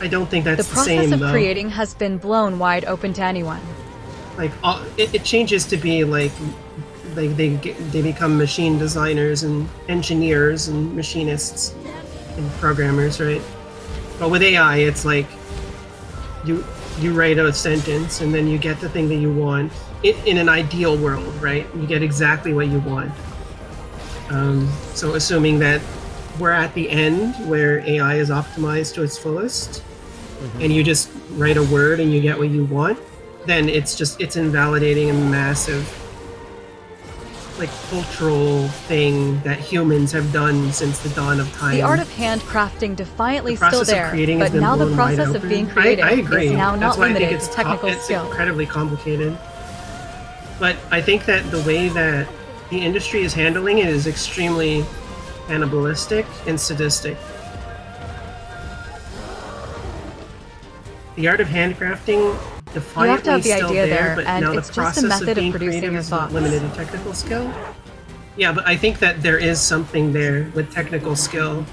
I don't think that's the same, The process of though. creating has been blown wide open to anyone. Like, it changes to be like they become machine designers and engineers and machinists and programmers, right? But with AI, it's like you write a sentence and then you get the thing that you want. In an ideal world, right? You get exactly what you want. So assuming that we're at the end where AI is optimized to its fullest, and you just write a word and you get what you want, then it's invalidating a massive like cultural thing that humans have done since the dawn of time. The art of handcrafting defiantly The still process of there, creating has but been now the blown wide process of open. being creative I agree. is now That's not why I think limited to technical it's skill. incredibly complicated. But I think that the way that the industry is handling it is extremely cannibalistic and sadistic. The art of handcrafting defiantly have the still idea there, there, but and now it's the just a process method of being of producing creative your is not thoughts. limited to technical skill. Yeah, but I think that there is something there with technical skill,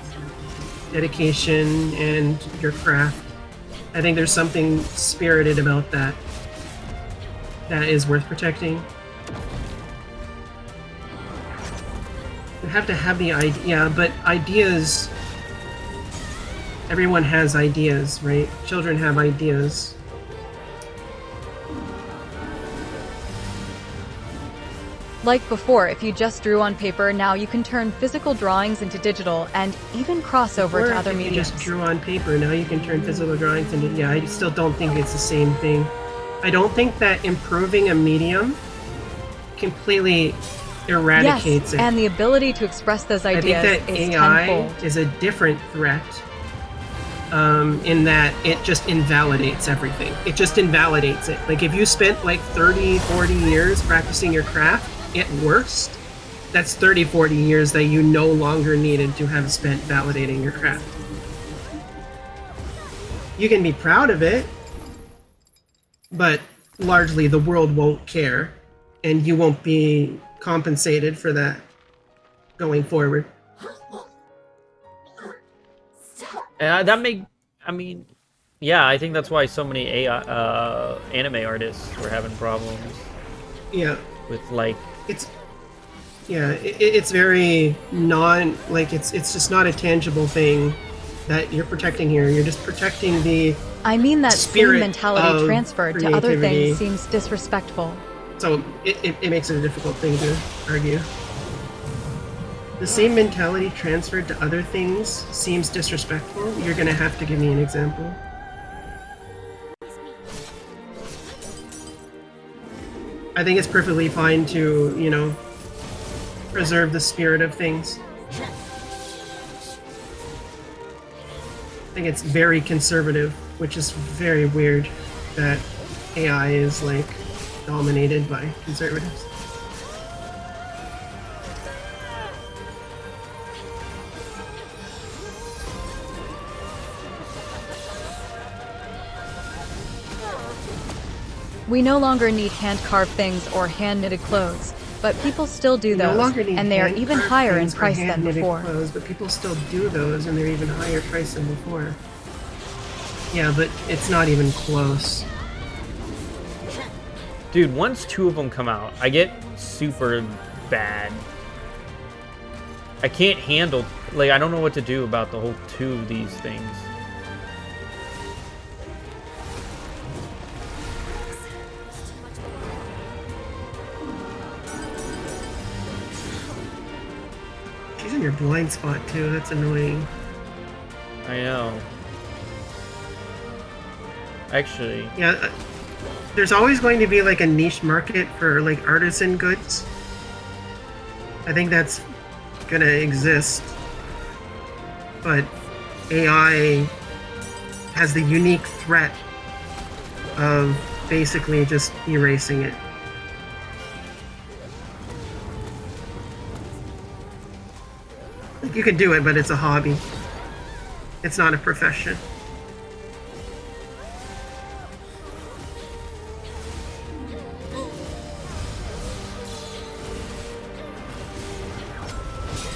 dedication, and your craft. I think there's something spirited about that that is worth protecting. You have to have the idea, but ideas... Everyone has ideas, right? Children have ideas. Like before, if you just drew on paper, now you can turn physical drawings into digital and even cross over Or to other if you mediums. just drew on paper, now you can turn physical drawings into... Yeah, I still don't think it's the same thing. I don't think that improving a medium completely eradicates it. And the ability to express those I ideas think that is AI tenfold. is a different threat in that it just invalidates everything. It just invalidates it. Like if you spent like 30, 40 years practicing your craft, at worst, that's 30, 40 years that you no longer needed to have spent validating your craft. You can be proud of it, but largely the world won't care, and you won't be compensated for that going forward. And I think that's why so many AI, anime artists were having problems. Yeah. With like, it's very it's just not a tangible thing that you're protecting here. You're just protecting the I mean that same spirit mentality of transferred to other creativity. things seems disrespectful. So it makes it a difficult thing to argue. The same mentality transferred to other things seems disrespectful. You're gonna have to give me an example. I think it's perfectly fine to, preserve the spirit of things. I think it's very conservative, which is very weird that AI is dominated by conservatives. We no longer need hand-carved things or hand-knitted clothes, but people still do We no those, longer need and they are even hand-carved higher in things or price than hand-knitted before. clothes, but people still do those, and they're even higher price than before. Yeah, but it's not even close. dude, once 2 of them come out, I get super bad. I can't handle, I don't know what to do about the whole 2 of these things. She's in your blind spot too, that's annoying. I know. Actually. Yeah, there's always going to be a niche market for artisan goods. I think that's gonna exist. But AI has the unique threat of basically just erasing it. You can do it, but it's a hobby. It's not a profession.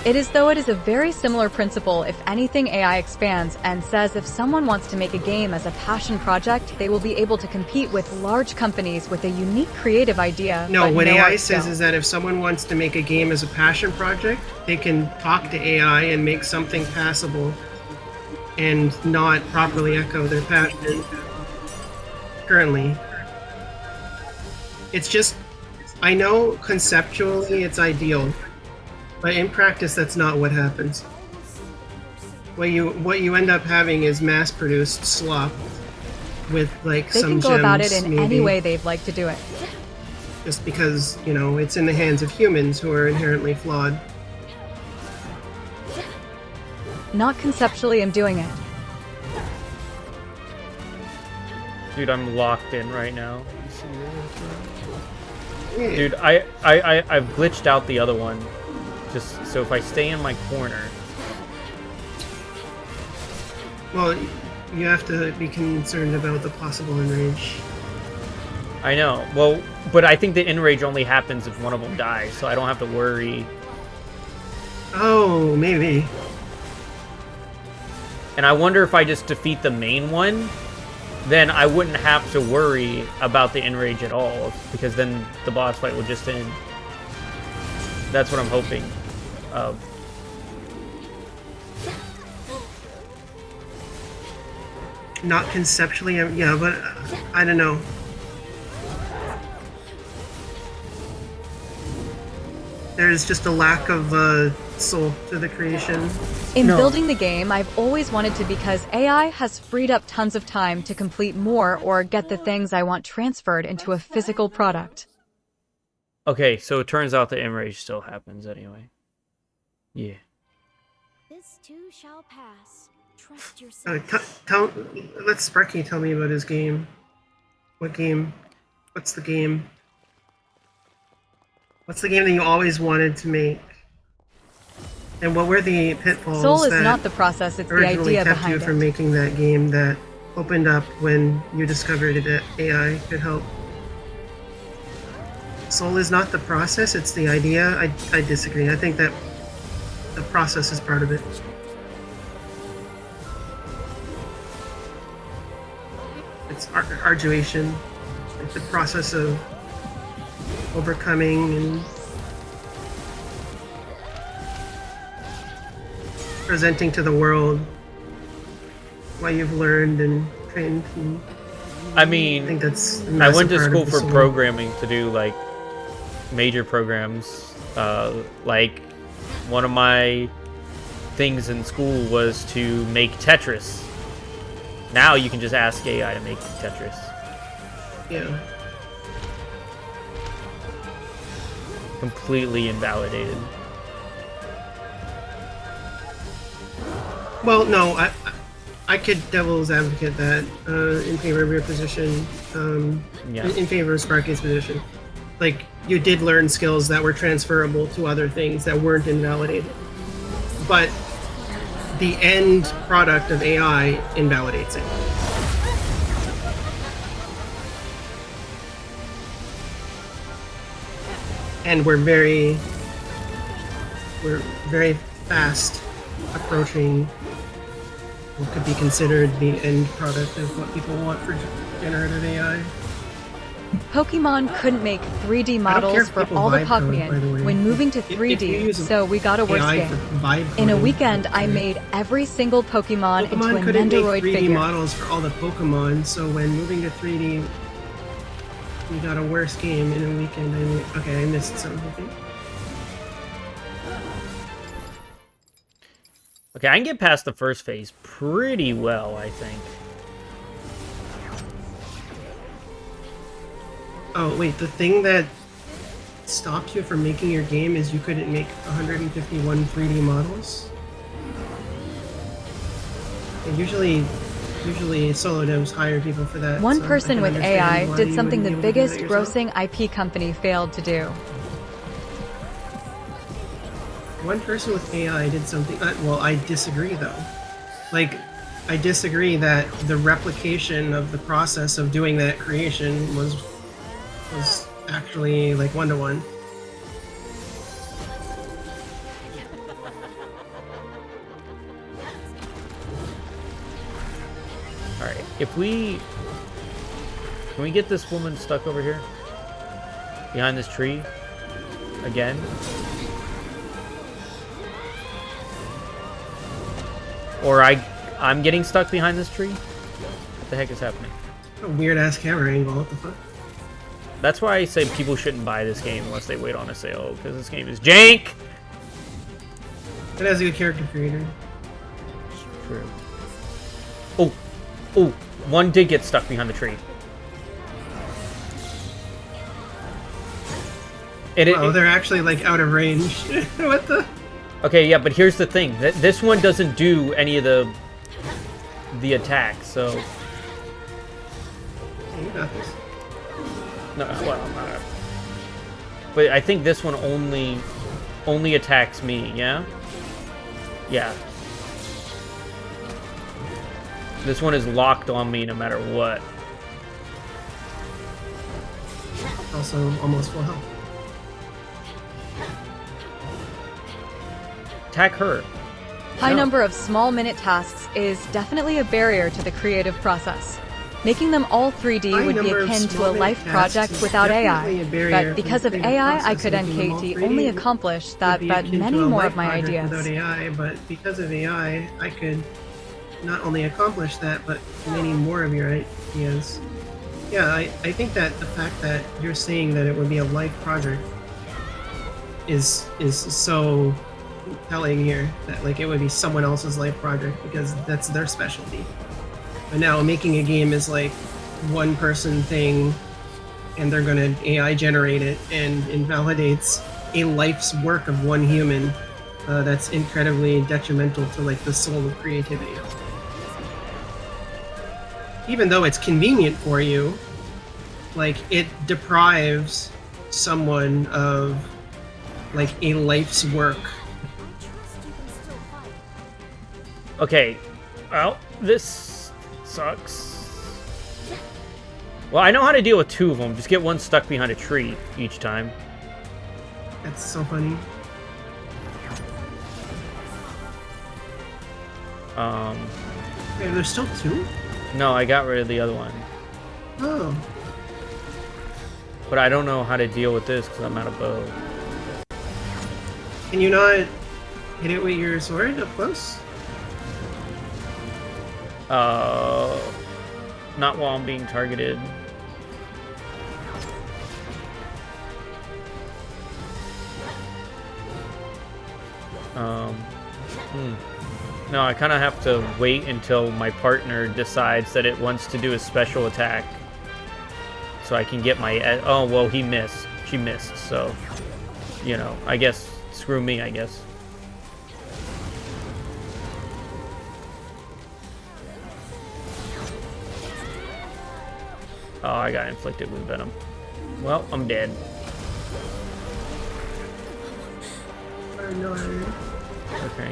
It is though it is a very similar principle if anything AI expands and says if someone wants to make a game as a passion project, they will be able to compete with large companies with a unique creative idea. No, but what no AI art says skill. is that if someone wants to make a game as a passion project, they can talk to AI and make something passable and not properly echo their passion. Currently. It's just, I know conceptually it's ideal, but in practice that's not what happens. What you end up having is mass-produced slop with They some can go gems, about it in maybe. any way they'd like to do it. Just because, it's in the hands of humans who are inherently flawed. Not conceptually, I'm doing it. Dude, I'm locked in right now. Dude, I've glitched out the other one. Just so if I stay in my corner. Well, you have to be concerned about the possible enrage. I know. Well, but I think the enrage only happens if one of them dies, so I don't have to worry. Oh, maybe. And I wonder if I just defeat the main one, then I wouldn't have to worry about the enrage at all, because then the boss fight will just end. That's what I'm hoping of. Not conceptually, yeah, but I don't know. There's just a lack of soul to the creation. In building the game, I've always wanted to because AI has freed up tons of time to complete more or get the things I want transferred into a physical product. Okay, so it turns out the enrage still happens anyway. Yeah. This too shall pass. Trust Let Sparky tell me about his game. What game? What's the game? What's the game that you always wanted to make? And what were the pitfalls Soul is that not the process, it's the originally idea kept behind you it. from making that game that opened up when you discovered that AI could help? Soul is not the process, it's the idea. I disagree. I think that the process is part of it. It's arduation, like the process of overcoming and presenting to the world what you've learned and trained. And I mean, I think that's a I massive went to part of school the for Soul. programming to do like major programs. Like one of my things in school was to make Tetris. Now you can just ask AI to make Tetris. Yeah. Completely invalidated. Well, no, I could devil's advocate that in favor of your position, Yeah. in favor of Sparky's position. Like, you did learn skills that were transferable to other things that weren't invalidated. But the end product of AI invalidates it. And we're very fast approaching what could be considered the end product of what people want for generative AI. Pokemon couldn't make 3D I don't care models if for people all the vibe code, by the way. Pokemon when moving to If you 3D, use so we got a worse AI game. for vibe In a coding, weekend, I made every single Pokemon into Pokemon a couldn't make Nendoroid 3D figure. models for all the Pokemon, so when moving to 3D, we got a worse game in a weekend. Okay, I missed something. Okay, I can get past the first phase pretty well, I think. Oh, wait, the thing that stopped you from making your game is you couldn't make 151 3D models? And usually solo devs hire people for that. One so I person can with understand AI why did you something the wouldn't be able to do biggest that yourself. grossing IP company failed to do. One person with AI did something. Well, I disagree though. Like, I disagree that the replication of the process of doing that creation was actually like 1-to-1. Alright, if we... Can we get this woman stuck over here? Behind this tree? Again? Or I'm getting stuck behind this tree? What the heck is happening? A weird ass camera angle, what the fuck? That's why I say people shouldn't buy this game unless they wait on a sale, because this game is jank! It has a good character creator. True. Oh! Oh! One did get stuck behind the tree. Oh, they're actually like out of range. What the? Okay, yeah, but here's the thing. This one doesn't do any of the attacks, so... You got this. No, well, but I think this one only attacks me, yeah? Yeah. This one is locked on me no matter what. Also, almost full health. Attack her. High No. number of small minute tasks is definitely a barrier to the creative process. Making them all 3D High would be number of akin to a small life minute tasks project is without definitely AI. a barrier But because for of the creative AI, I process. could Making them all NKT 3D only accomplish that, would be but akin many to a more life of my project ideas. Without AI, but because of AI, I could not only accomplish that, but many more of your ideas. Yeah, I think that the fact that you're saying that it would be a life project is so telling here, that like it would be someone else's life project because that's their specialty. But now making a game is like one person thing and they're going to AI generate it and invalidates a life's work of one human. That's incredibly detrimental to like the soul of creativity. Even though it's convenient for you, like it deprives someone of like a life's work. Okay, well, this sucks. Well, I know how to deal with 2 of them. Just get one stuck behind a tree each time. That's so funny. Wait, there's still 2? No, I got rid of the other one. Oh. But I don't know how to deal with this because I'm out of bow. Can you not hit it with your sword up close? Not while I'm being targeted. No, I kind of have to wait until my partner decides that it wants to do a special attack. So I can get my... Oh, well, he missed. She missed, so... You know, I guess... Screw me, I guess. Oh, I got inflicted with venom. Well, I'm dead. Oh, no. Okay.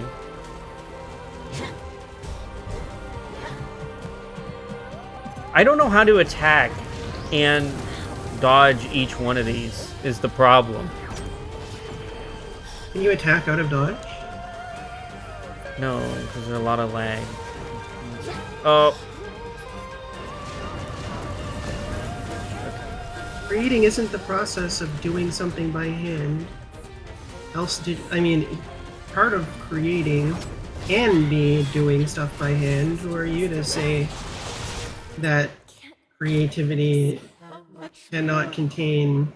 I don't know how to attack and dodge each one of these, is the problem. Can you attack out of dodge? No, because there's a lot of lag. Oh. Creating isn't the process of doing something by hand. I mean, part of creating can be doing stuff by hand. Who are you to say that creativity cannot contain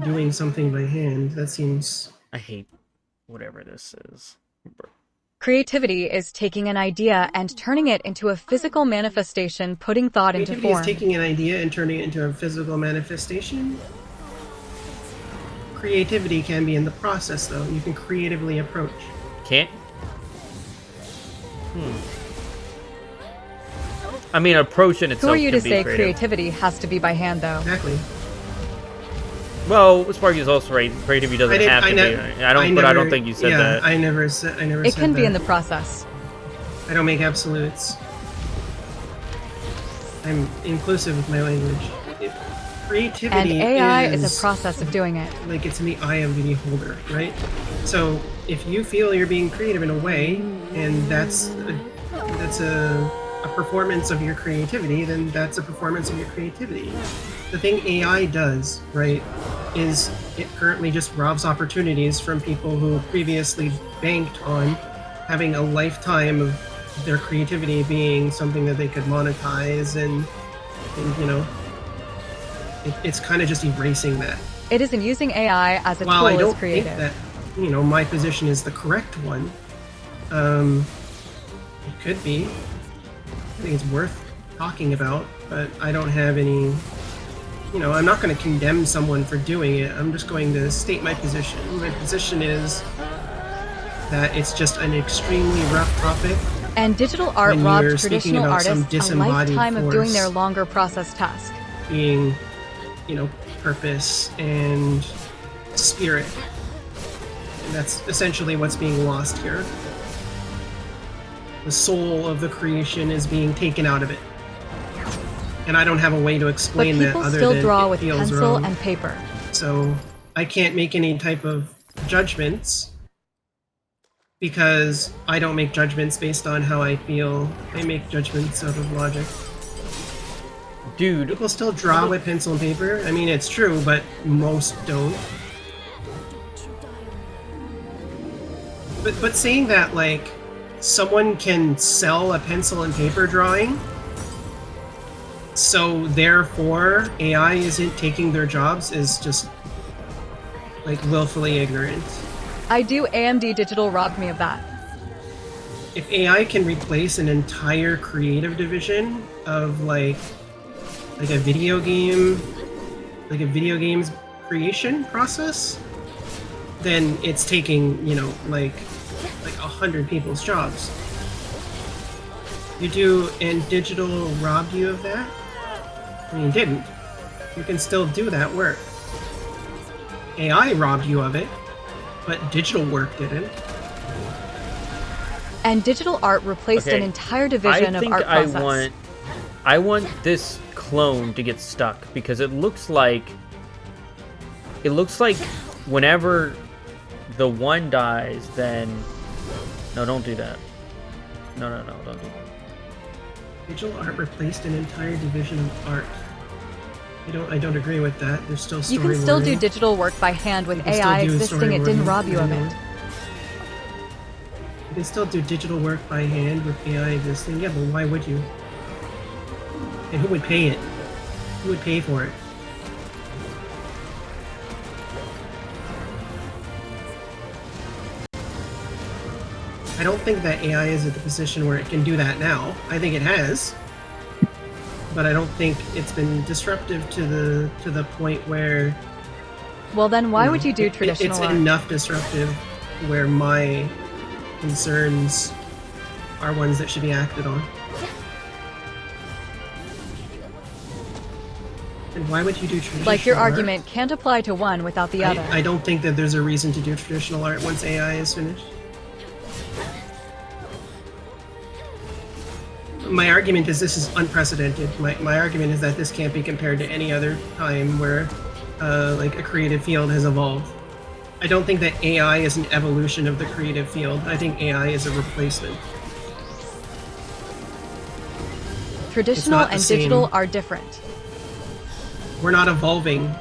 doing something by hand? That seems... I hate whatever this is. Creativity is taking an idea and turning it into a physical manifestation, putting thought into Creativity form. is taking an idea and turning it into a physical manifestation. Creativity can be in the process, though. You can creatively approach. Can't? I mean, approach in itself. Who are you to can be say creative. creativity has to be by hand, though? Exactly. Well, Sparky is also right. Creativity doesn't have to be. I don't think you said that. I never said. It can be in the process. I don't make absolutes. I'm inclusive with my language. Creativity And AI is a process of doing it. Like it's in the eye of the beholder, right? So if you feel you're being creative in a way, and that's a performance of your creativity, then that's a performance of your creativity. The thing AI does, right, is it currently just robs opportunities from people who previously banked on having a lifetime of their creativity being something that they could monetize, and you know, it's kind of just erasing that. It isn't using AI as a While tool I don't as creative. think that, you know, my position is the correct one, it could be. I think it's worth talking about, but I don't have any... You know, I'm not going to condemn someone for doing it. I'm just going to state my position. My position is that it's just an extremely rough topic. And digital art when robbed you're speaking traditional about some artists a disembodied lifetime of doing their force longer process task. being, you know, purpose and spirit. And that's essentially what's being lost here. The soul of the creation is being taken out of it. And I don't have a way to But explain that people other still than draw it with feels pencil wrong. and paper. So I can't make any type of judgments because I don't make judgments based on how I feel. I make judgments out of logic. Dude. People still draw with pencil and paper. I mean, it's true, but most don't. But saying that, like, someone can sell a pencil and paper drawing, so therefore AI isn't taking their jobs, is just, like, willfully ignorant. I do AMD Digital robbed me of that. If AI can replace an entire creative division of, like a video game like a video games creation process, then it's taking, you know, like 100 people's jobs. And digital robbed you of that? I mean, it didn't. You can still do that work. AI robbed you of it, but digital work didn't. And digital art replaced an entire division of art process. I want this clone to get stuck because it looks like whenever the one dies, then no, don't do that. No, don't do that. Digital art replaced an entire division of art. I don't agree with that. There's still storyboarding. You can still do digital work by hand with AI existing. It didn't rob you of it. You can still do digital work by hand with AI existing. Yeah, but why would you? And who would pay it? Who would pay for it? I don't think that AI is at the position where it can do that now. I think it has, but I don't think it's been disruptive to the point where. Well, then why would you do traditional It's art? enough disruptive where my concerns are ones that should be acted on. And why would you do traditional Like your art? argument can't apply to one without the other. I don't think that there's a reason to do traditional art once AI is finished. My argument is this is unprecedented. My argument is that this can't be compared to any other time where like a creative field has evolved. I don't think that AI is an evolution of the creative field. I think AI is a replacement. Traditional not the and same. digital are different. We're not evolving.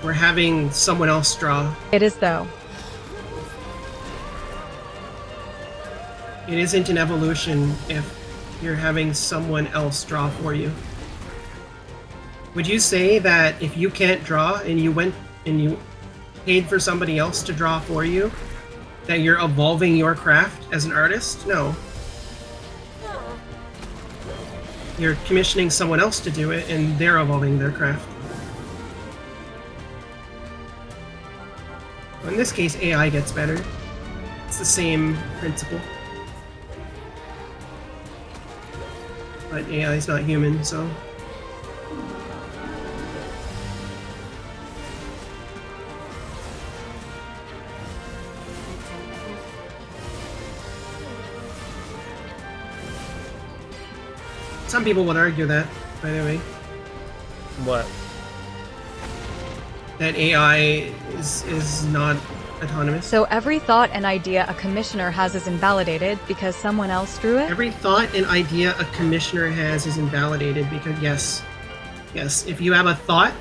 We're having someone else draw. It is though. It isn't an evolution if you're having someone else draw for you. Would you say that if you can't draw and you went and you paid for somebody else to draw for you, that you're evolving your craft as an artist? No. You're commissioning someone else to do it and they're evolving their craft. In this case, AI gets better. It's the same principle. But AI is not human, so. Some people would argue that, by the way. What? That AI is not autonomous. So every thought and idea a commissioner has is invalidated because someone else drew it? Every thought and idea a commissioner has is invalidated because, yes, if you have a thought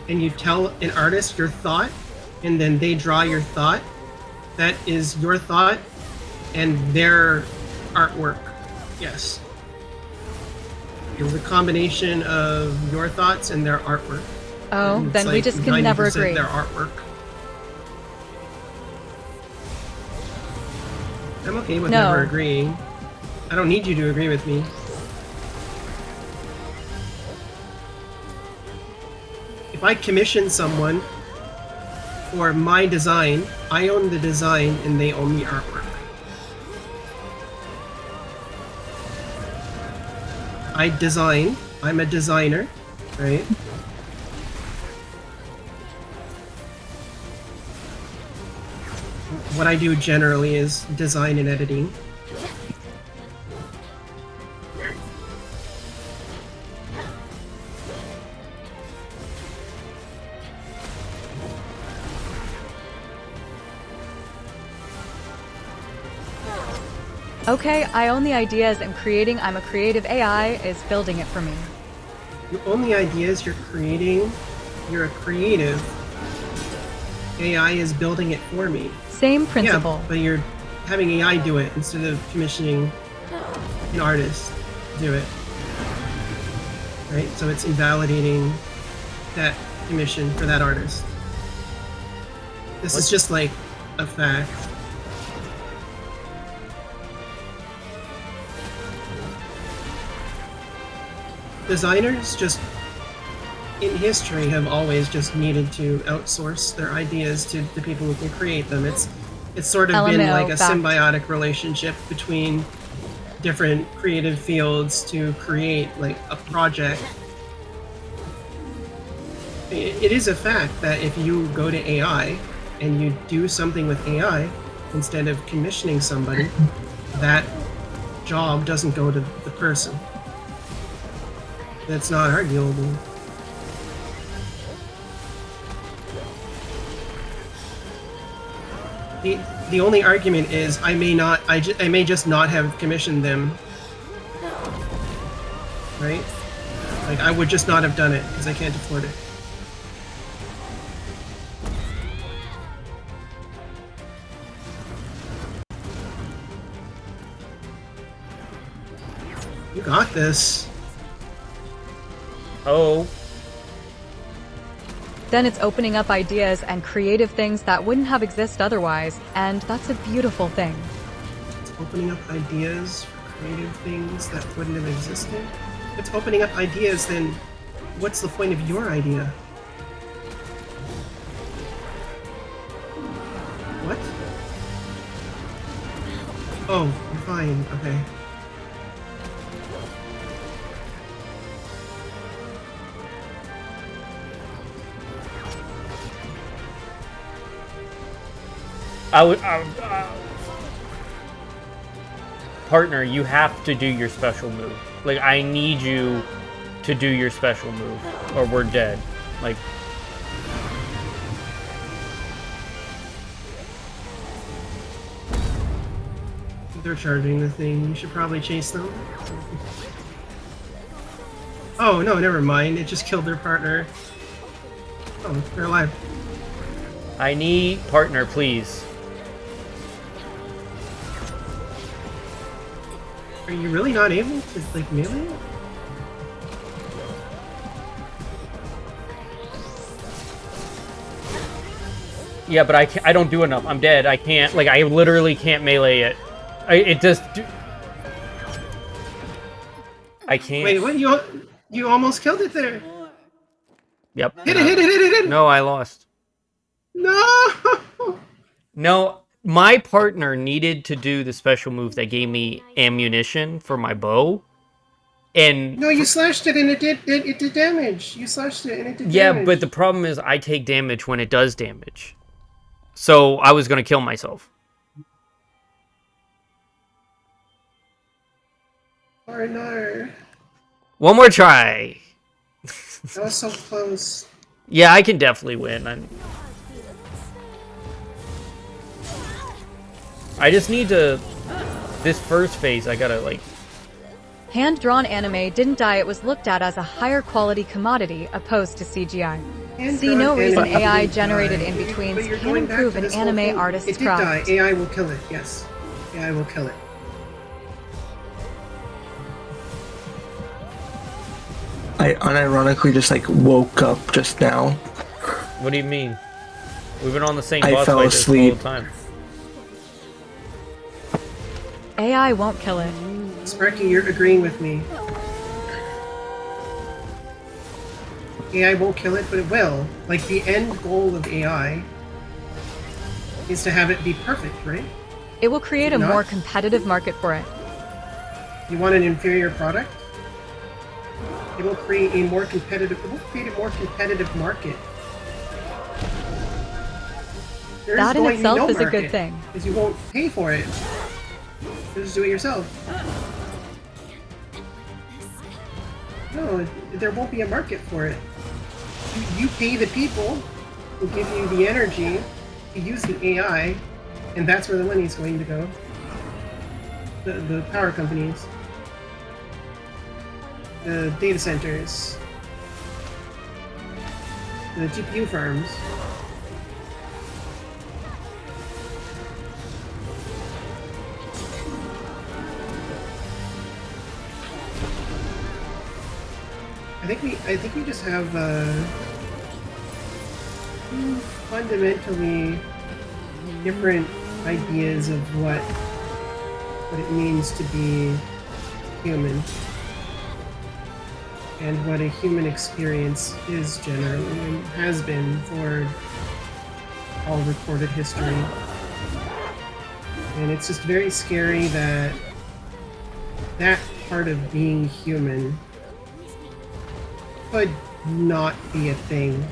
and you tell an artist your thought and then they draw your thought, that is your thought and their artwork. Yes. It was a combination of your thoughts and their artwork. Oh, And it's then we like just can never 90% agree. Their artwork. I'm okay with No. never agreeing. I don't need you to agree with me. If I commission someone for my design, I own the design and they own the artwork. I design, I'm a designer, right? What I do generally is design and editing. Okay, I own the ideas I'm creating. I'm a creative. AI is building it for me. You own the ideas you're creating, you're a creative. AI is building it for me. Same principle. Yeah, but you're having AI do it instead of commissioning an artist to do it. Right? So it's invalidating that commission for that artist. This is just like a fact. Designers just in history have always just needed to outsource their ideas to the people who can create them. It's sort of been like a symbiotic relationship between different creative fields to create like a project. It is a fact that if you go to AI and you do something with AI instead of commissioning somebody, that job doesn't go to the person. That's not arguable. The only argument is I may just not have commissioned them, right? Like I would just not have done it because I can't afford it. You got this. Oh. Then it's opening up ideas and creative things that wouldn't have existed otherwise, and that's a beautiful thing. It's opening up ideas for creative things that wouldn't have existed? If it's opening up ideas, then what's the point of your idea? What? Oh, you're fine. Okay. Partner, you have to do your special move. Like, I need you to do your special move, or we're dead. Like... They're charging the thing. You should probably chase them. Oh, no, never mind. It just killed their partner. Oh, they're alive. I need... Partner, please. Are you really not able to, like, melee it? Yeah, but I don't do enough. I'm dead. I can't... Like, I literally can't melee it. It just... I can't... Wait, what? You almost killed it there. Yep. Hit it! No, I lost. No! No, my partner needed to do the special move that gave me ammunition for my bow. And... No, you slashed it and it did damage. You slashed it and it did damage. Yeah, but the problem is I take damage when it does damage. So I was going to kill myself. Or no. One more try. That was so close. Yeah, I can definitely win. I just need to... This first phase, I gotta, like... Hand-drawn anime didn't die, it was looked at as a higher quality commodity opposed to CGI. See no reason AI generated in-betweens can improve an anime artist's craft. It did die. AI will kill it, yes. AI will kill it. I unironically just like woke up just now. What do you mean? We've been on the same I boss fell fight this asleep. whole time. AI won't kill it. Sparky, you're agreeing with me. AI won't kill it, but it will. Like, the end goal of AI is to have it be perfect, right? It will create a more competitive market for it. You want an inferior product? It will create a more competitive. It will create a more competitive market. That in itself is a good thing. Because you won't pay for it. You'll just do it yourself. No, there won't be a market for it. You pay the people who give you the energy to use the AI, and that's where the money's going to go. The power companies. The data centers. The GPU farms. I think we just have fundamentally different ideas of what it means to be human. and what a human experience is generally and has been for all recorded history. And it's just very scary that that part of being human could not be a thing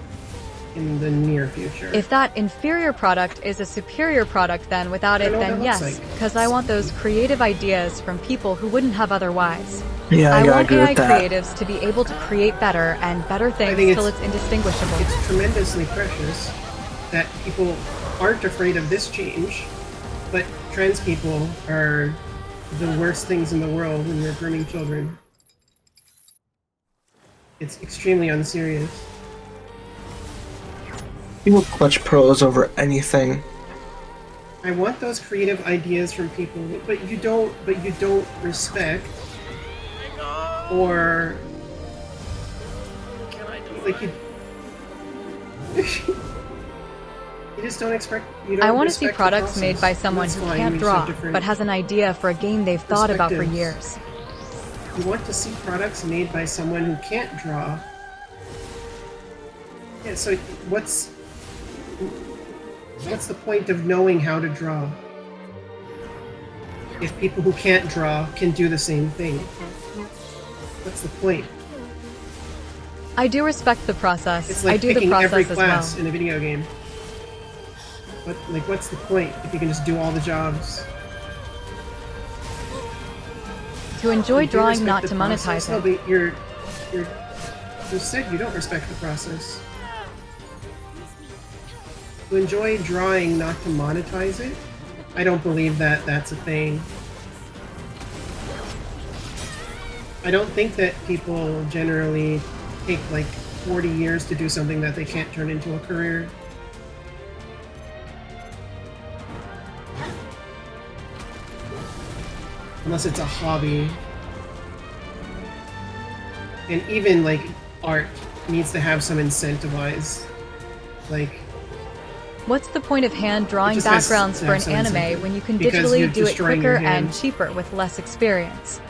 in the near future. If that inferior product is a superior product, then without it, then yes, because I want those creative ideas from people who wouldn't have otherwise. Yeah, I want agree AI with that. creatives to be able to create better and better things till it's indistinguishable. It's tremendously precious that people aren't afraid of this change, but trans people are the worst things in the world when they're grooming children. It's extremely unserious. People clutch pros over anything. I want those creative ideas from people, but you don't respect or like you you just don't expect. I want to see products made by someone who can't draw, but has an idea for a game they've thought about for years. You want to see products made by someone who can't draw. Yeah, so what's the point of knowing how to draw if people who can't draw can do the same thing? What's the point? I do respect the process. It's like I do the picking process every as class well. in a video game. What's the point if you can just do all the jobs? To enjoy You do drawing, respect not the to process. monetize No, it. but you said you don't respect the process. To enjoy drawing, not to monetize it? I don't believe that that's a thing. I don't think that people generally take like 40 years to do something that they can't turn into a career. Unless it's a hobby. And even like art needs to have some incentivize. Like, What's the point of hand drawing just has backgrounds to for have an some anime incentive, when you can because you're digitally do it destroying your quicker and hand. cheaper with less experience?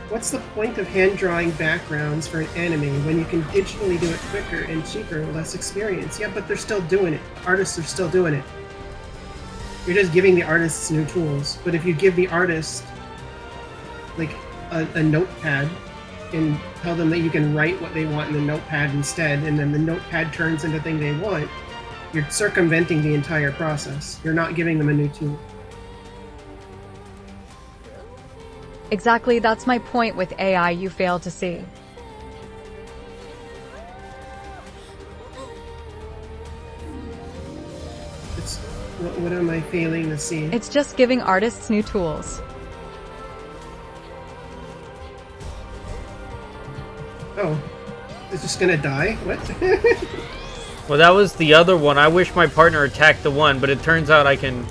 what's the point of hand drawing backgrounds for an anime when you can digitally do it quicker and cheaper with less experience? Yeah, but they're still doing it. Artists are still doing it. You're just giving the artists new tools. But if you give the artist like a notepad and tell them that you can write what they want in the notepad instead, and then the notepad turns into the thing they want, you're circumventing the entire process. You're not giving them a new tool. Exactly, that's my point with AI you fail to see. It's, what am I failing to see? It's just giving artists new tools. Oh, it's just gonna die? What? Well, that was the other one. I wish my partner attacked the one, but it turns out I can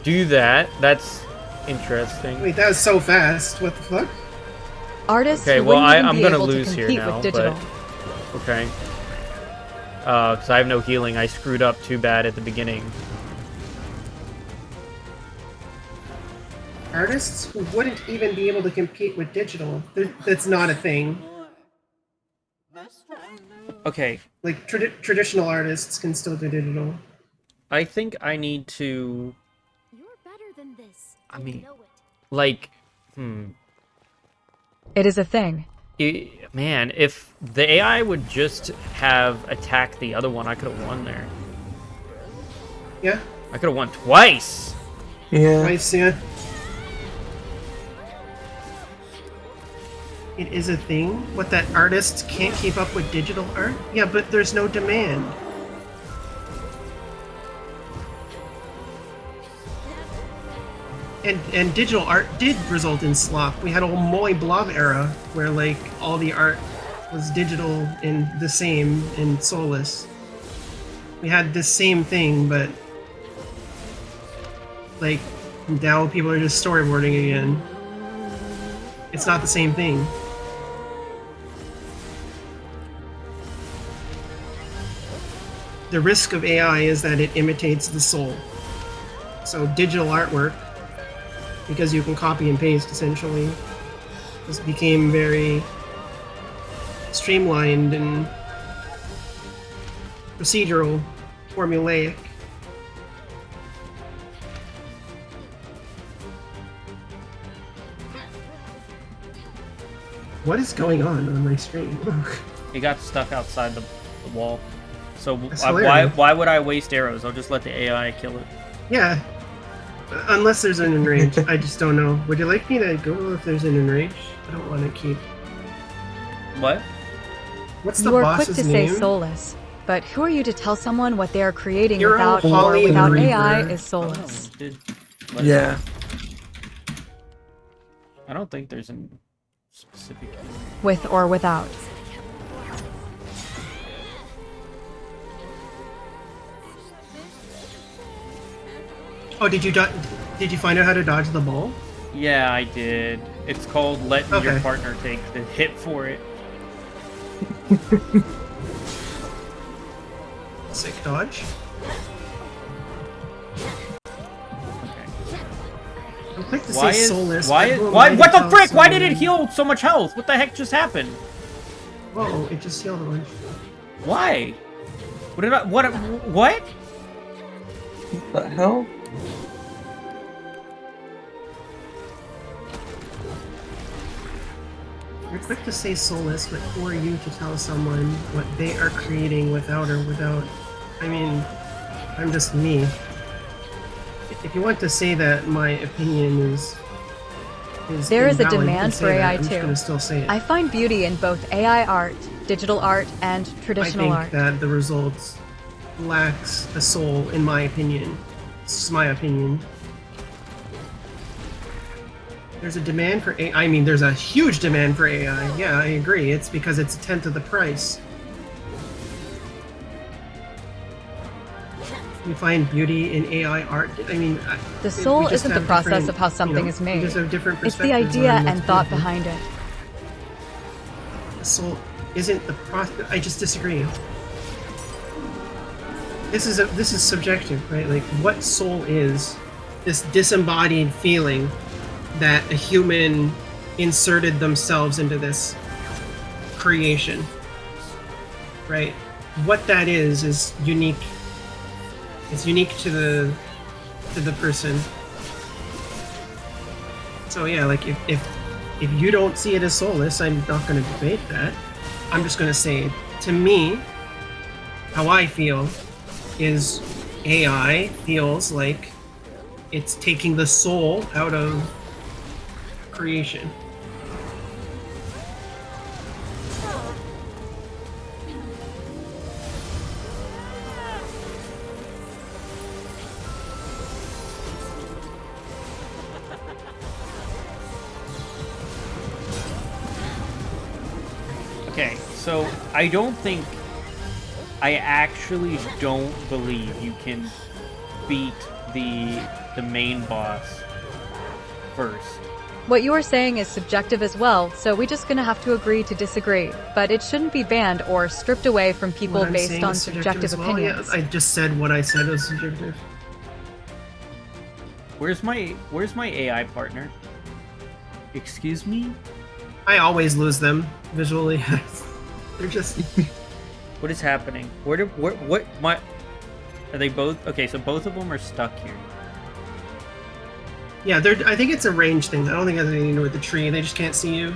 do that. That's interesting. Wait, that was so fast. What the fuck? Artists Okay, who well, wouldn't even I'm be gonna able to lose here compete now, with digital. but okay. Because I have no healing. I screwed up too bad at the beginning. Artists who wouldn't even be able to compete with digital. That's not a thing. Okay. Like, traditional artists can still do digital. I think I need to... You're better than this. I mean, like, It is a thing. Man, if the AI would just have attacked the other one, I could have won there. Yeah? I could have won twice! Yeah. Twice, yeah. It is a thing? What, that artists can't keep up with digital art? Yeah, but there's no demand. And digital art did result in slop. We had a whole Moy Blob era where, like, all the art was digital and the same and soulless. We had this same thing, but, like, now people are just storyboarding again. It's not the same thing. The risk of AI is that it imitates the soul. So digital artwork, because you can copy and paste essentially, just became very streamlined and procedural, formulaic. What is going on my screen? It got stuck outside the wall. So That's why hilarious. why would I waste arrows? I'll just let the AI kill it. Yeah. Unless there's an enrage. I just don't know. Would you like me to go if there's an enrage? I don't want to keep... What? What's the You are quick boss's to say name? soulless, but who are you to tell someone what they are creating Hero without or Holly without Reaper. AI is soulless? Yeah. I don't think there's a specific. With or without. Oh, did you find out how to dodge the ball? Yeah, I did. It's called letting your Okay. partner take the hit for it. Sick dodge. I'm quick to Why say is soulless. why but is who am why I to what the tell frick? Why did it someone- heal so much health? What the heck just happened? Whoa! It just healed a bunch. Why? What did I what? What the hell? You're quick to say soulless, but who are you to tell someone what they are creating without or without? I mean, I'm just me. If you want to say that my opinion is There is a invalid, you can demand say for that. AI I'm just too. gonna still say it. I find beauty in both AI art, digital art, and I traditional think art. that the results lacks a soul, in my opinion. This is my opinion. There's a demand for AI. I mean, there's a huge demand for AI. Yeah, I agree. It's because it's a tenth of the price. You find beauty in AI art. I mean, The soul we just isn't the have process different, of how something you know, is we made. just have different It's the perspectives idea on what's and thought beautiful. behind it. The soul isn't the process. I just disagree. This is subjective, right? Like what soul is this disembodied feeling that a human inserted themselves into this creation, right? What that is unique. It's unique to the person. So yeah, like if you don't see it as soulless, I'm not going to debate that. I'm just going to say, to me, how I feel is AI feels like it's taking the soul out of creation. Okay, so I actually don't believe you can beat the main boss first. What you are saying is subjective as well, so we're just gonna have to agree to disagree. But it shouldn't be banned or stripped away from people What I'm based saying on is subjective as well. opinions. Yeah, I just said what I said was subjective. Where's my AI partner? Excuse me? I always lose them visually. They're just What is happening? What are they both? Okay, so both of them are stuck here. yeah. They're. I think it's a range thing. I don't think it has anything to do with the tree. They just can't see you.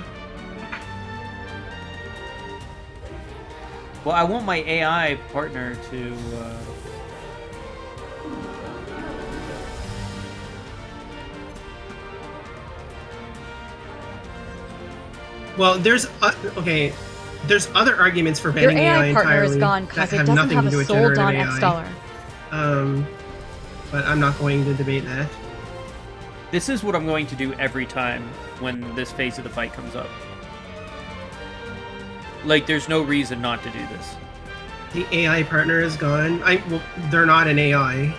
Well, I want my AI partner to. Well, there's okay. There's other arguments for Your banning AI AI partner entirely is gone that because it have doesn't nothing have to a do with soul generative Dawn AI. X dollar. But I'm not going to debate that. This is what I'm going to do every time when this phase of the fight comes up. Like, there's no reason not to do this. The AI partner is gone. Well, they're not an AI,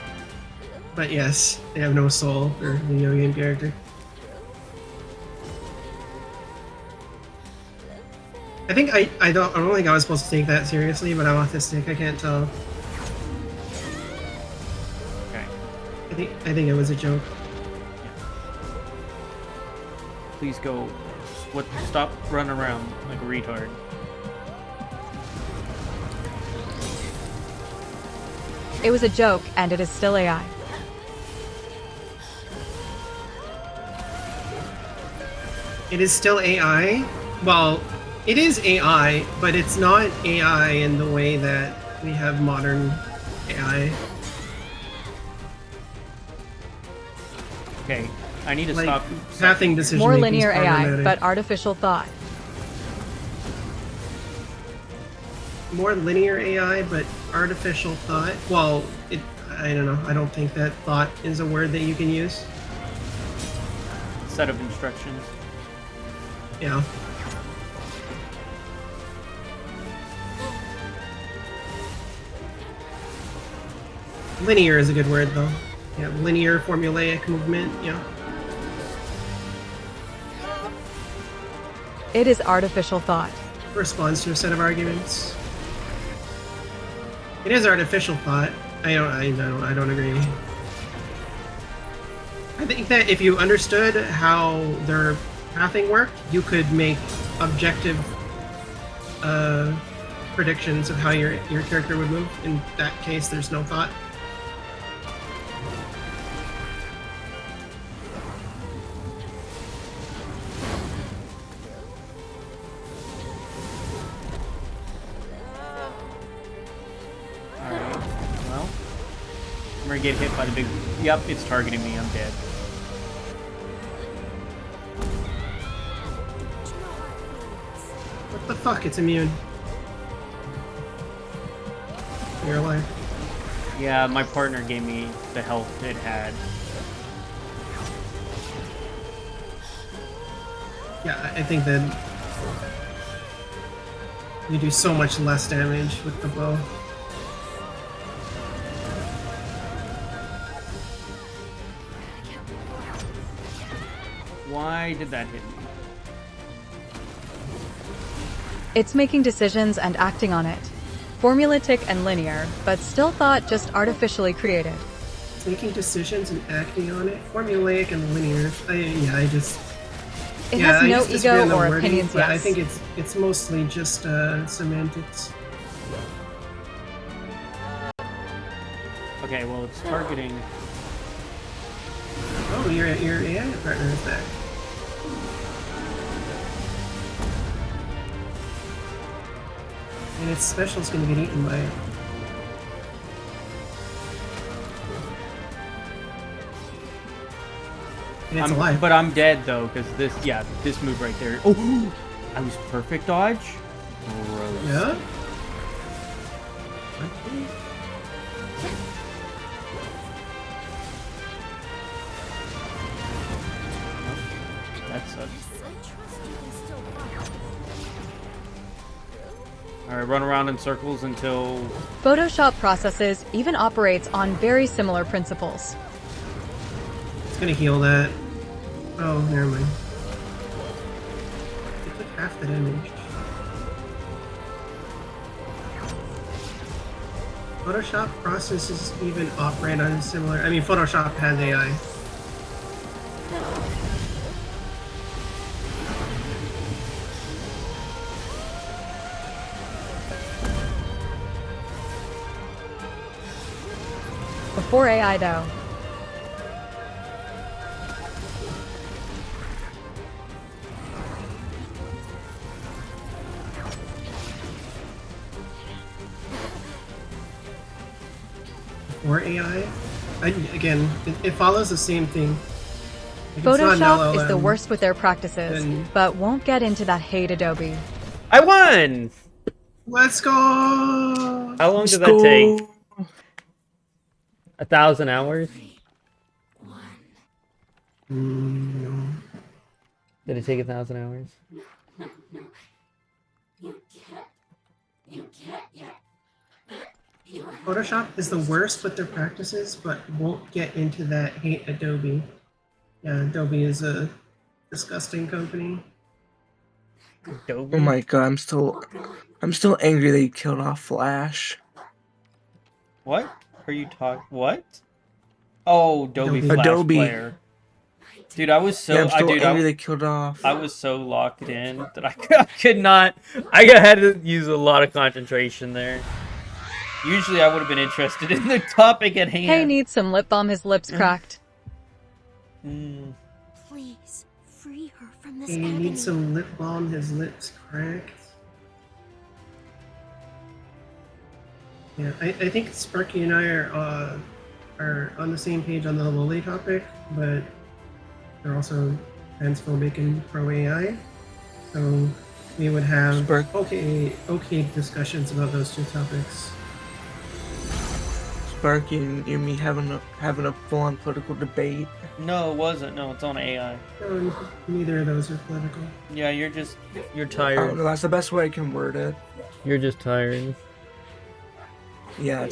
but yes, they have no soul. They're a video game character. I think I don't think I was supposed to take that seriously, but I'm autistic. I can't tell. Okay. I think it was a joke. Please go. What? Stop running around like a retard. It was a joke, and it is still AI. It is still AI? Well, it is AI, but it's not AI in the way that we have modern AI. Okay, I need to Like, stop. pathing decision More making is linear AI, problematic. but artificial thought. More linear AI, but artificial thought. Well, I don't know. I don't think that thought is a word that you can use. Set of instructions. Yeah. Linear is a good word, though. Yeah, linear, formulaic movement, yeah. It is artificial thought. Responds to a set of arguments. It is artificial thought. I don't agree. I think that if you understood how their pathing worked, you could make objective predictions of how your character would move. In that case, there's no thought. Alright, well. I'm gonna get hit by the big... Yep, it's targeting me. I'm dead. What the fuck? It's immune. You're alive. Yeah, my partner gave me the health it had. Yeah, I think that you do so much less damage with the bow. Why did that hit me? It's making decisions and acting on it. Formulaic and linear, but still thought just artificially created. It's making decisions and acting on it. Formulaic and linear. I just... It yeah, has I no just disagree ego on the or wording, opinions but yet. I think it's mostly just semantics. Okay, well, it's targeting... Oh, your AI partner is back. And its special is going to get eaten by it. And it's alive. But I'm dead, though, because this move right there... Oh! I was perfect dodge? Gross. Yeah? That sucks. Alright, run around in circles until... Photoshop processes even operates on very similar principles. It's going to heal that. Oh, never mind. It took half the damage. Photoshop processes even operate on similar... I mean, Photoshop has AI. Before AI, though. Or AI? Again, it follows the same thing. Like, it's not an Photoshop is the LLM, worst with their practices, then- but won't get into that hate Adobe. I won! Let's go! How long did that take? 1,000 hours? No. Did it take 1,000 hours? Photoshop is the worst with their practices, but won't get into that hate Adobe. Yeah, Adobe is a disgusting company. Adobe? Oh my god, I'm still angry that you killed off Flash. What are you talking? What? Oh, Adobe Flash Adobe. Player. Dude, I was so... Yeah, I'm still dude, angry they killed off. I was so locked in that I could not... I had to use a lot of concentration there. Usually I would have been interested in the topic at hand. Hey needs some lip balm, his lips cracked. Please, free her from this He agony. needs some lip balm, his lips cracked. Yeah, I think Sparky and I are on the same page on the lolly topic, but they're also transphobic and pro AI. So we would have okay discussions about those two topics. Sparky and me having a full-on political debate. No, it wasn't. No, it's on AI. No, neither of those are political. Yeah, you're I tired. don't know, that's the best way I can word it. You're just tired. Yeah.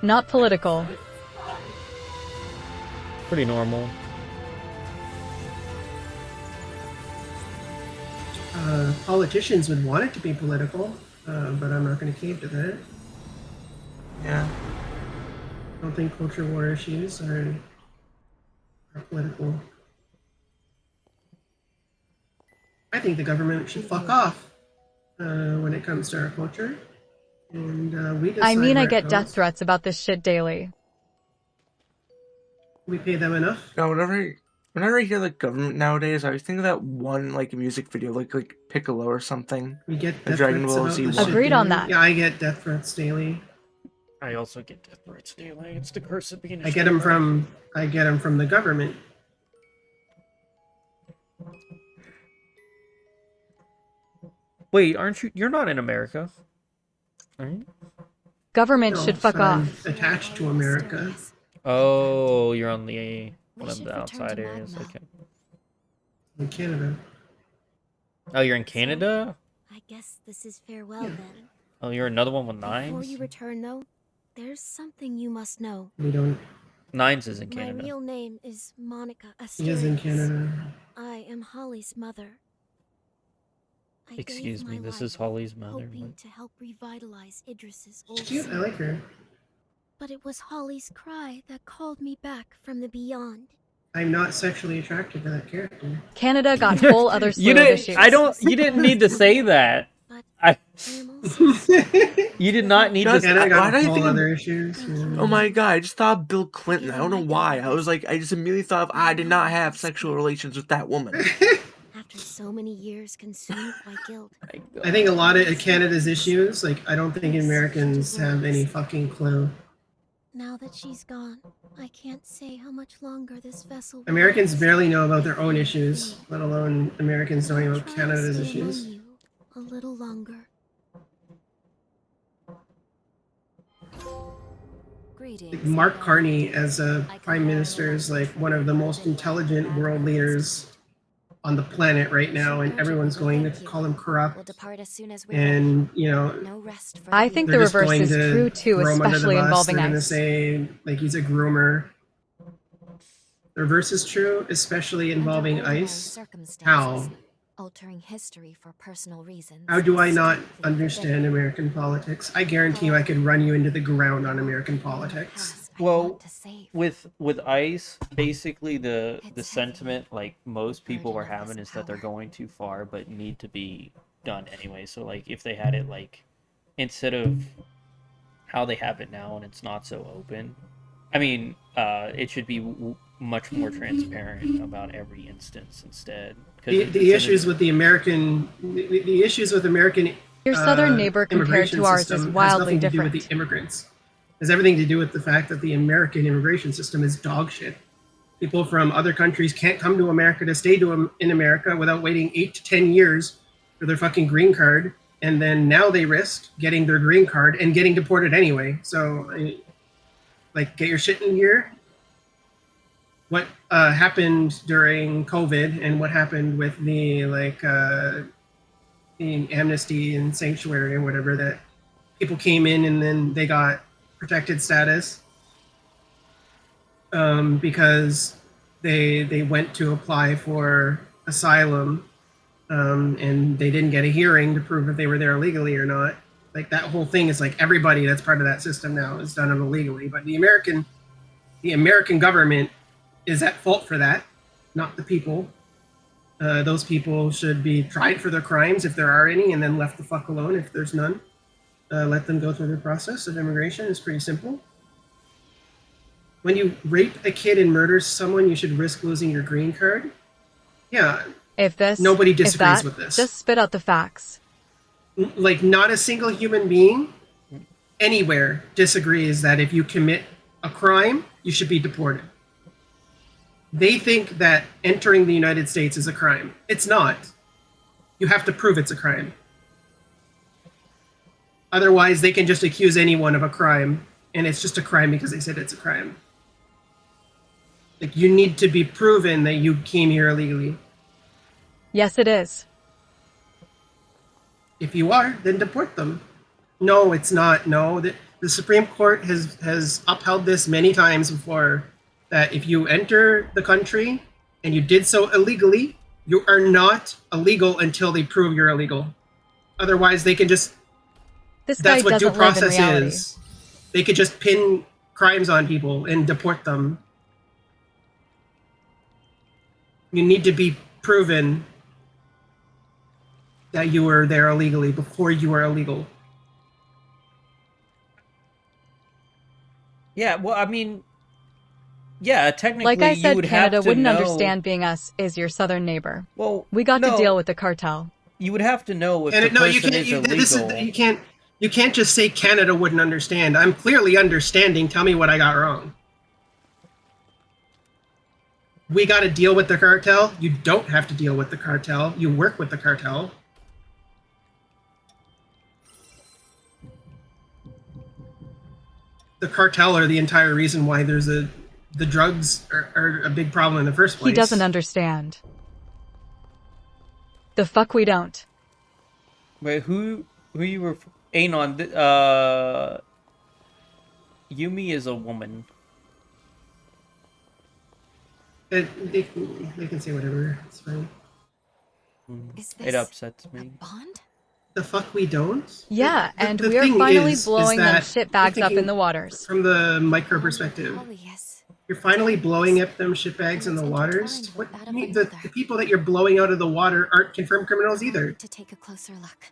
Not political. Pretty normal. Politicians would want it to be political, but I'm not going to cave to that. Yeah. I don't think culture war issues are political. I think the government should fuck off when it comes to our culture. And we decide I mean, where I it get goes. death threats about this shit daily. We pay them enough. No, whenever I hear the government nowadays, I always think of that one like music video, like Piccolo or something. We get the death Dragon threats Ball about Z this one. shit Agreed on daily. that. Yeah, I get death threats daily. I also get death threats daily. It's the curse of being a I get them streamer. from the government. Wait, aren't you? You're not in America, right? Government No, should fuck so I'm off. attached to America. Oh, you're on the one of should the return outside to areas. Magma. Okay. In Canada. Oh, you're in Canada. I guess this is farewell then. Oh, you're another one with Before nines. you return, though, there's something you must know. We don't. Nines is in My Canada. real name is Monica He is in Asterius. Canada. I am Holly's mother. I gave Excuse me, my this life is Holly's mother. hoping to help revitalize Idris's old She's cute. I soul. like her. But it was Holly's cry that called me back from the beyond. I'm not sexually attracted to that character. Canada got whole other slew You of didn't. issues. I don't. You didn't need to say that. You did not need to. Canada why got did I whole think of- other issues. Oh my god, I just thought of Bill Clinton. I don't know why. I just immediately thought of I did not have sexual relations with that woman. After so many years consumed by guilt. I think a lot of Canada's issues, like, I don't think Americans have any fucking clue. Now that she's gone, I can't say how much longer this vessel will Americans last. barely know about their own issues, let alone Americans knowing about Try to Canada's stay issues. among you a little longer. Like, Mark Carney as a prime minister is like one of the most intelligent world leaders on the planet right now, and everyone's going to call him corrupt. We'll depart as soon as we're And you know, no rest for I think the they're just reverse going is to true too, throw him under the especially bus. involving They're gonna ICE. say like he's a groomer. The reverse is true, especially involving ICE. How? altering history for personal reasons. How do I not understand American politics? I guarantee you I could run you into the ground on American politics. Well, with ICE, basically the sentiment like most people are having is that they're going too far, but need to be done anyway. So like if they had it like instead of how they have it now and it's not so open, I mean, it should be much more transparent about every instance instead. The issues with the American, the issues with American Your southern neighbor compared immigration to ours system is has wildly nothing to do different. with the immigrants. It has everything to do with the fact that the American immigration system is dog shit. People from other countries can't come to America to stay in America without waiting 8 to 10 years for their fucking green card, and then now they risk getting their green card and getting deported anyway. So, like, get your shit in here. What happened during COVID and what happened with the the amnesty and sanctuary and whatever, that people came in and then they got protected status because they went to apply for asylum and they didn't get a hearing to prove if they were there illegally or not. Like, that whole thing is like everybody that's part of that system now is done it illegally, but the American government is at fault for that, not the people. Those people should be tried for their crimes if there are any, and then left the fuck alone if there's none. Let them go through the process of immigration. It's pretty simple. When you rape a kid and murder someone, you should risk losing your green card. Yeah. Nobody disagrees with this. Just spit out the facts. Like, not a single human being anywhere disagrees that if you commit a crime, you should be deported. They think that entering the United States is a crime. It's not. You have to prove it's a crime. Otherwise, they can just accuse anyone of a crime, and it's just a crime because they said it's a crime. Like, you need to be proven that you came here illegally. Yes, it is. If you are, then deport them. No, it's not. No, the Supreme Court has upheld this many times before, that if you enter the country and you did so illegally, you are not illegal until they prove you're illegal. Otherwise, they can just... That's what due process is. They could just pin crimes on people and deport them. You need to be proven that you were there illegally before you were illegal. Yeah, well, I mean, yeah, technically, Like I said, you would Canada have to wouldn't know... understand being us is your southern neighbor. Well, we got to no. deal with the cartel. You would have to know if And the person is illegal. You can't just say Canada wouldn't understand. I'm clearly understanding. Tell me what I got wrong. We got to deal with the cartel. You don't have to deal with the cartel. You work with the cartel. The cartel are the entire reason why the drugs are a big problem in the first place. He doesn't understand. The fuck we don't. Wait, who you were... Anon, Yumi is a woman. They can say whatever. It's fine. It upsets me. The fuck we don't? Yeah, and the we are thing finally is blowing them that shit bags up thinking in the waters. From the micro perspective. You're finally blowing up them shitbags in the waters. What the people that you're blowing out of the water aren't confirmed criminals either. To take a closer look.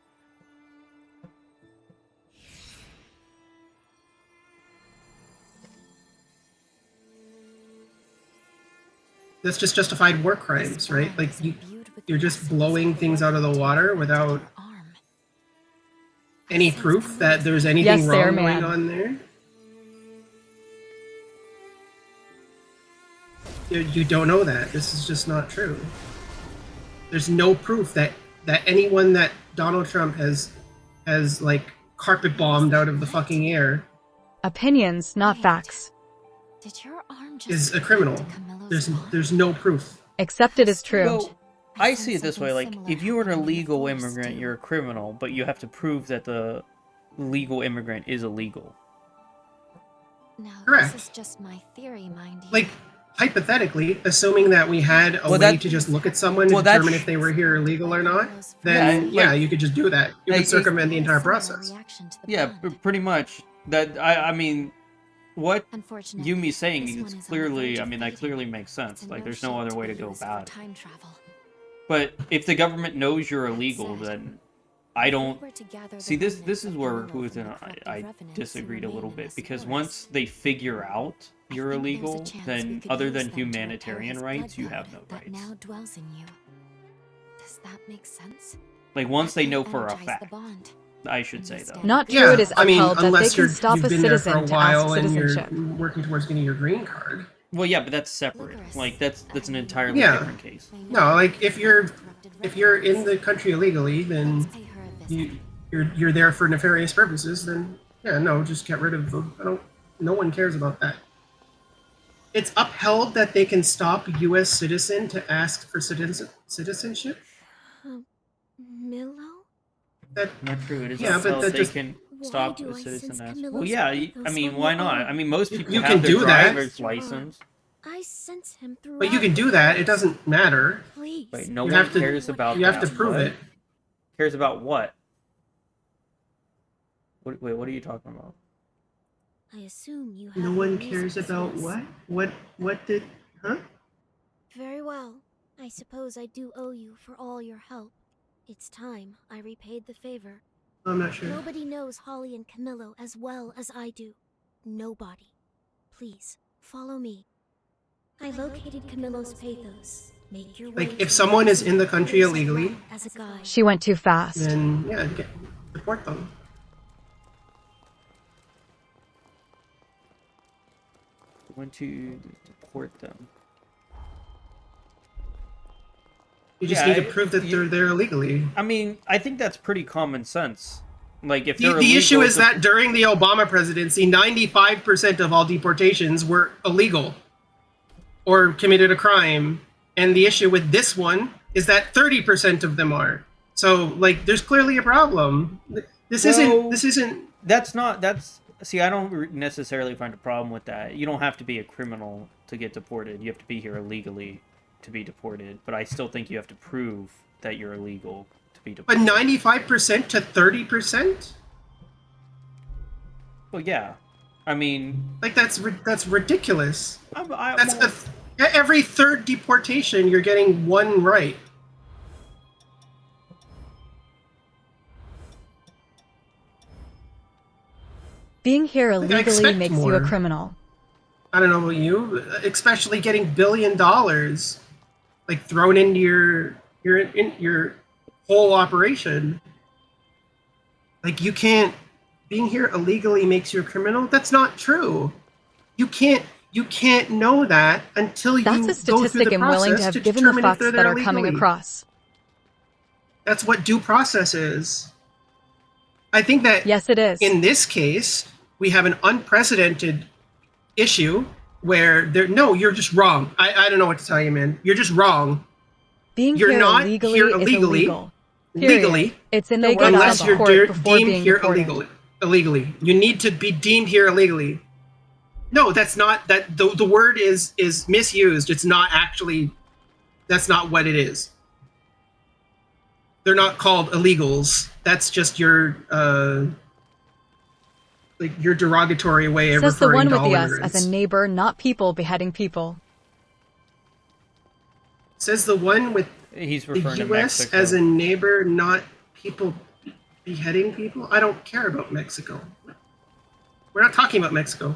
That's just justified war crimes, right? Like you're just blowing things out of the water without any proof that there's anything wrong going on there. You don't know that. This is just not true. There's no proof that anyone that Donald Trump has like carpet bombed out of the fucking air Opinions, not facts. Did your arm just is a criminal. There's no proof. Except it is true. Well, I see it this way, like, if you're an illegal immigrant, you're a criminal, but you have to prove that the legal immigrant is illegal. Now, Correct. this is just my theory, mind you. Like, hypothetically, assuming that we had a way to just look at someone to determine if they were here illegal or not, then yeah, you could just do that. You could circumvent the entire process. Yeah, pretty much. That I mean, what Yumi's saying is clearly, I mean, that clearly makes sense. Like, there's no other way to go about it. But if the government knows you're illegal, then I don't see this. This is where Ruth and I disagreed a little bit, because once they figure out you're illegal, then other than humanitarian rights, you have no rights. Now dwells in you. Does that make sense? Like, once they know for a fact. I should say, though. Not true. It is upheld that they unless can stop you've a been there for citizen a to while ask and citizenship. you're working towards getting your green card. Well, yeah, but that's separate. Like, that's an entirely Yeah. different case. No, like if you're in the country illegally, then you're there for nefarious purposes. Then yeah, no, just get rid of them. No one cares about that. It's upheld that they can stop U.S. citizen to ask for citizenship. Milo? Not true. It is Yeah, but upheld that they just- can stop a citizen ask. Well, Camilo's yeah, photos I mean, on why the not? phone? I mean, most people You have can their do that. driver's license. I sent him through. But you can do that. It doesn't matter. Please. Wait, no You one have to- cares about you that. have to prove What? it. Cares about what? Wait, what are you talking about? I assume you have No a one reason cares to about this. what? What did? Huh? Very well. I suppose I do owe you for all your help. It's time I repaid the favor. I'm not sure. Nobody knows Holly and Camillo as well as I do. Nobody. Please, follow me. I located Camillo's pathos. Make your way. Like, if someone is in the country illegally, as a guide. She went too fast. then yeah, report them. Went to deport them. You just need to prove that they're there illegally. I mean, I think that's pretty common sense. Like, if they're The issue illegal, is that during the Obama presidency, 95% of all deportations were illegal or committed a crime. And the issue with this one is that 30% of them are. So, like, there's clearly a problem. This isn't. See, I don't necessarily find a problem with that. You don't have to be a criminal to get deported. You have to be here illegally to be deported. But I still think you have to prove that you're illegal to be But deported. 95% to 30%? Well, yeah. I mean, like that's ridiculous. Every third deportation, you're getting one right. Being here I illegally expect makes you more. a criminal. I don't know about you, especially getting $1 billion, like thrown into your whole operation. Like you can't. Being here illegally makes you a criminal. That's not true. You can't know that until you That's a go through statistic the I'm willing to process have given the determine if facts they're that there are coming illegally. across. That's what due process is. I think that yes, it is. In this case, we have an unprecedented issue where you're just wrong. I don't know what to tell you, man. You're just wrong. Being You're here not illegally here is illegally. illegal. Period. Legally, It's in the unless you're court before deemed being here deported. illegally. You need to be deemed here illegally. No, that's not that. The word is misused. It's not actually. That's not what it is. They're not called illegals. That's just your like your derogatory way of Says the referring one to with the all us immigrants. as a neighbor, not people beheading people. Says the one with He's the referring to U.S. Mexico. as a neighbor, not people beheading people. I don't care about Mexico. We're not talking about Mexico.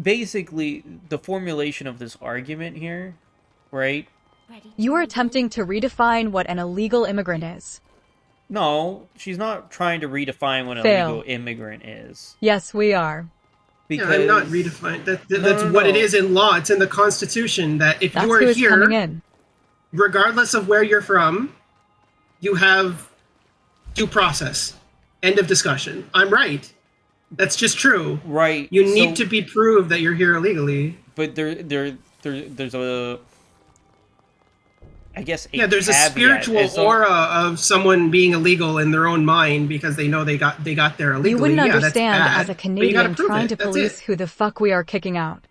Basically, the formulation of this argument here, right? You are attempting to redefine what an illegal immigrant is. No, she's not trying to redefine what an Fail. illegal immigrant is. Yes, we are. Because I'm not redefined. That's no, what it no. is in law. It's in the Constitution that if That's you are who is here, coming in. regardless of where you're from, you have due process. End of discussion. I'm right. That's just true. Right. You need to be proved that you're here illegally. But there's a, I guess, There's a caveat. spiritual As though- aura of someone being illegal in their own mind because they know they got there illegally. You wouldn't Yeah, that's understand bad, as a but you gotta Canadian prove trying it. to That's police it. who the fuck we are kicking out.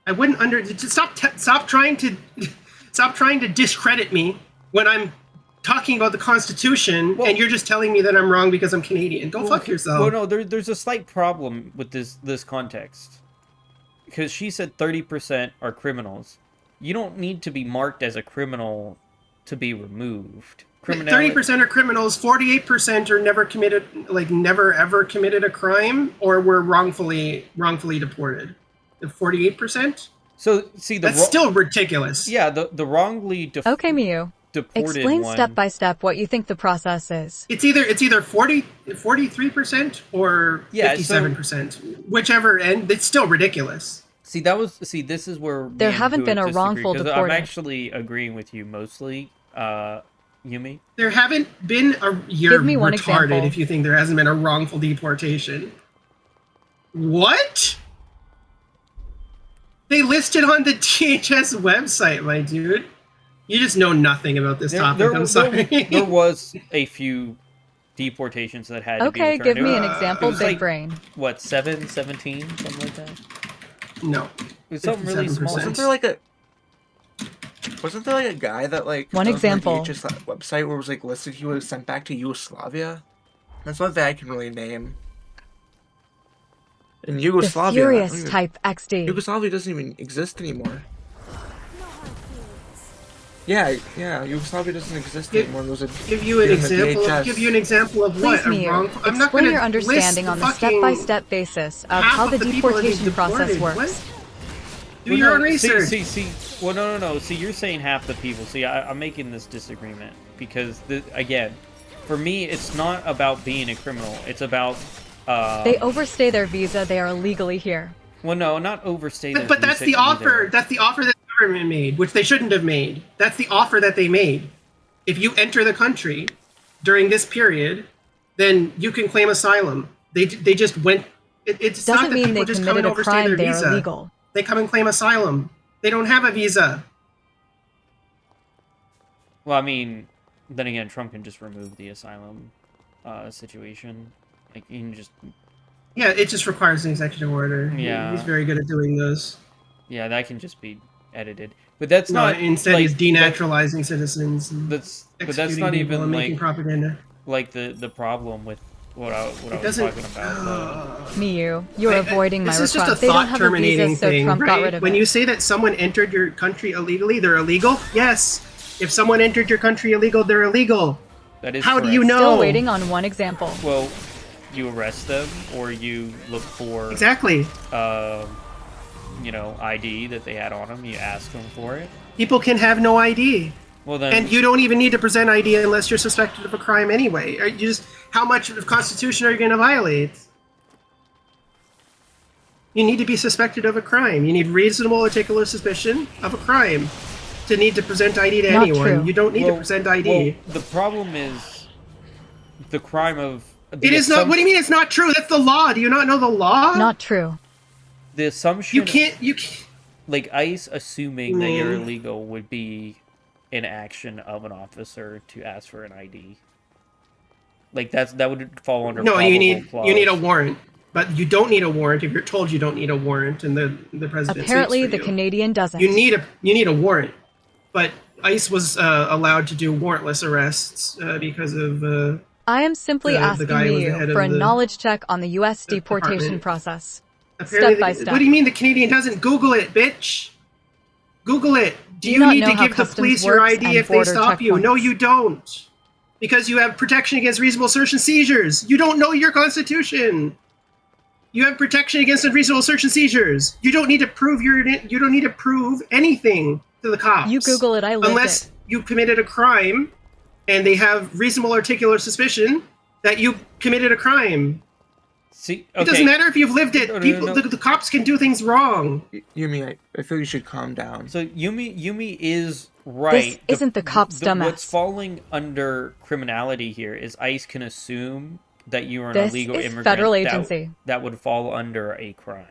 I wouldn't stop trying to discredit me when I'm talking about the Constitution and you're just telling me that I'm wrong because I'm Canadian. Go fuck yourself. Well, no, there's a slight problem with this context. Because she said 30% are criminals. You don't need to be marked as a criminal to be removed. 30% are criminals. 48% are never ever committed a crime or were wrongfully deported. The 48%. So see, that's still ridiculous. Yeah, the wrongly Okay, Miyu. deported Explain one. step by step what you think the process is. It's either 43% or 57%, whichever, and it's still ridiculous. This is where There haven't been a wrongful I'm deported. actually agreeing with you mostly, Yumi. There haven't been you're Give me one retarded example. if you think there hasn't been a wrongful deportation. What? They listed on the DHS website, my dude. You just know nothing about this topic. I'm sorry. There was a few deportations that had to be Okay, returned. give It me was- an it example, was big like, brain. What, 17, something like that? No. It was something really small. Wasn't there like a guy that like One was on the example. DHS website where it was like listed he was sent back to Yugoslavia? That's one thing I can really name. In Yugoslavia, Furious type XD. Yugoslavia doesn't even exist anymore. Yeah, Yugoslavia doesn't exist anymore. Those are Give you an during the example. VHS. Give you an example of what? Please, A Miu, wrong. I'm not explain going your to understanding on the step-by-step basis of how the deportation process works. Do your own research. See. Well, no. See, you're saying half the people. See, I'm making this disagreement because, again, for me, it's not about being a criminal. It's about... They overstay their visa. They are illegally here. Well, no, not overstay their But that's visa the offer. either. That's the offer that the government made, which they shouldn't have made. That's the offer that they made. If you enter the country during this period, then you can claim asylum. They just went... It's Doesn't not that mean people they just come and committed a overstay crime. their They visa. are illegal. They come and claim asylum. They don't have a visa. Well, I mean, then again, Trump can just remove the asylum situation. Like, you can just... Yeah, it just requires an executive order. Yeah. He's very good at doing those. Yeah, that can just be edited. But that's No, not... instead like, he's denaturalizing citizens. And but that's executing not people even, and like... making propaganda. Like, the problem with what I was talking about. Miu, you're avoiding my This request. is just a They don't have a thought-terminating visa, so thing, Trump got right? rid of When it. you say that someone entered your country illegally, they're illegal? Yes. If someone entered your country illegal, they're illegal. That is How do correct. you know? Still waiting on one example. Well, you arrest them, or you look for... Exactly. ID that they had on them. You ask them for it. People can have no ID. Well, then... And you don't even need to present ID unless you're suspected of a crime anyway. How much of the Constitution are you going to violate? You need to be suspected of a crime. You need reasonable or particular suspicion of a crime to need to present ID to Not anyone. true. You don't need to present ID. Well, the problem is the crime of... It is not. What do you mean it's not true? That's the law. Do you not know the law? Not true. The assumption... You can't... Like, ICE assuming that you're illegal would be an action of an officer to ask for an ID. Like, that would fall under... No, you need clause. a warrant. But you don't need a warrant if you're told you don't need a warrant and the president Apparently, speaks for the you. Canadian doesn't. You need a warrant. But ICE was allowed to do warrantless arrests because of... I am simply asking guy who was the head you of for a the knowledge check on the U.S. deportation department. process. Apparently Step by step. What do you mean the Canadian doesn't? Google it, bitch. Google it. Do you not need know to how give the customs police your works ID and if they border stop you? checkpoints. No, you don't. Because you have protection against reasonable search and seizures. You don't know your constitution. You have protection against unreasonable search and seizures. You don't need to prove you don't need to prove anything to the cops. You Google it, I lived unless it. you committed a crime and they have reasonable articular suspicion that you committed a crime. See, It doesn't matter if you've lived it. No. The cops can do things wrong. Yumi, I feel you should calm down. So Yumi is right. This isn't the cop's dumbass. What's falling under criminality here is ICE can assume that you are an This illegal is immigrant. federal agency. That would fall under a crime.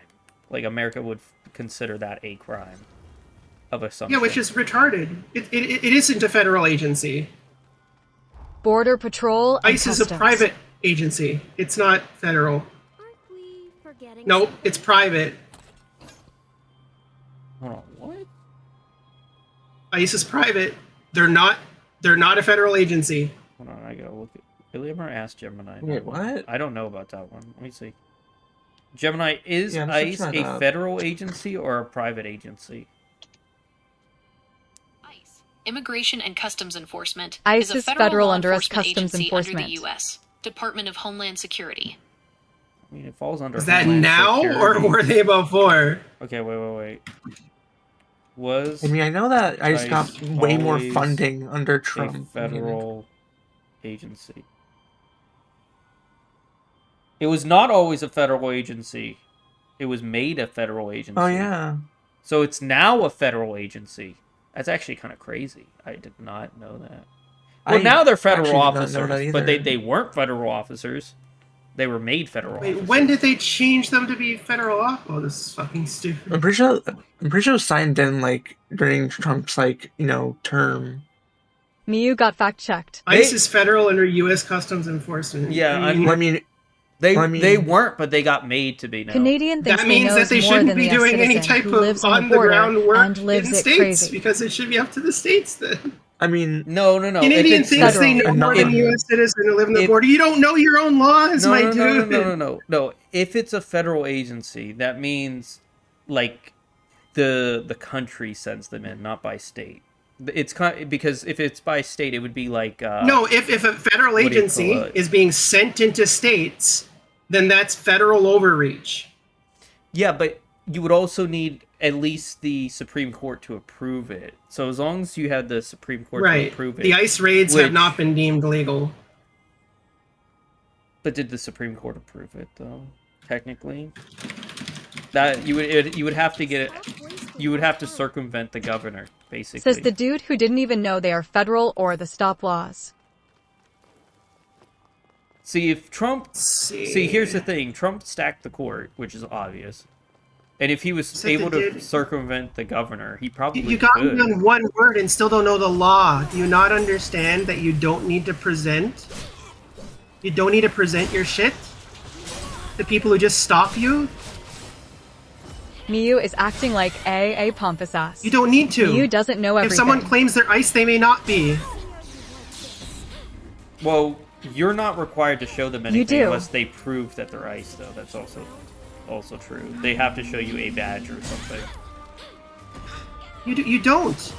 Like, America would consider that a crime of assumption. Yeah, which is retarded. It isn't a federal agency. Border Patrol and ICE is a Customs. private agency. It's not federal. No, it's private. Hold on, what? ICE is private. They're not a federal agency. Hold on, I gotta look at... Really, I'm gonna ask Gemini. Wait, what? I don't know about that one. Let me see. Gemini, is Yeah, I'm ICE searching that a up. federal agency or a private agency? Immigration and Customs Enforcement ICE is a is federal federal law under its enforcement customs agency enforcement. under the U.S. Department of Homeland Security. I mean, it falls under... Is that Homeland now or Security. were they before? Okay, wait. Was... I mean, I know that ICE got ICE way more always funding under a Trump. federal agency. It was not always a federal agency. It was made a federal agency. Oh, yeah. So it's now a federal agency. That's actually kind of crazy. I did not know that. Well, now they're federal actually did not know officers, that but either. they weren't federal officers. They were made federal Wait, officers. when did they change them to be federal law? Oh, this is fucking stupid. I'm pretty sure it was signed in, like, during Trump's, like, term. Miu got fact checked. ICE is federal under U.S. Customs Enforcement. Yeah, I mean, they weren't, but they got made to be now. Canadian thinks That means he knows that they more shouldn't than be the doing any citizen type who of lives on the on-the-ground border work and lives in it states crazy. because it should be up to the states then. I mean, No. Canadian If it's thinks they federal- know more than a U.S. citizen who live on the If- border. You don't know your own laws, my dude. No. If it's a federal agency, that means like the country sends them in, not by state. It's because if it's by state, it would be like no. If a federal agency is being sent into states, then that's federal overreach. Yeah, but you would also need at least the Supreme Court to approve it. So as long as you had the Supreme Court to approve it, the ICE raids have not been deemed legal. But did the Supreme Court approve it though? Technically, that you would have to get it. You would have to circumvent the governor, basically. Says the dude who didn't even know they are federal or the stop laws. See, if Trump... See, here's the thing. Trump stacked the court, which is obvious. And if he was able to circumvent the governor, he probably You got could. me on one word and still don't know the law. Do you not understand that you don't need to present? You don't need to present your shit? The people who just stop you? Miyu is acting like a pompous ass. You don't need to. Miyu doesn't know everything. If someone claims they're ICE, they may not be. Well, you're not required to show them anything You do. unless they prove that they're ICE, though. That's also true. They have to show you a badge or something. You don't.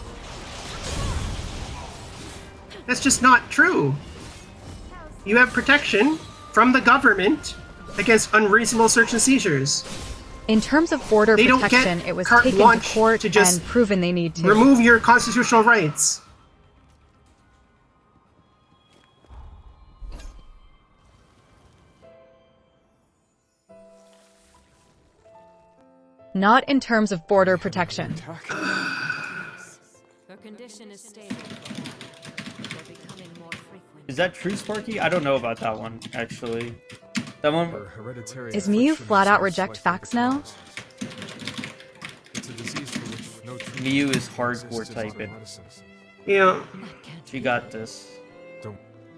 That's just not true. You have protection from the government against unreasonable search and seizures. In terms of border They don't protection, get it was carte taken to blanche court to just and proven they need to. Remove your constitutional rights. Not in terms of border protection. Her condition is stable. They're becoming more frequent. Is that true, Sparky? I don't know about that one, actually. That one... Is Miyu flat out reject facts now? Miyu is hardcore typing. Yeah. She got this.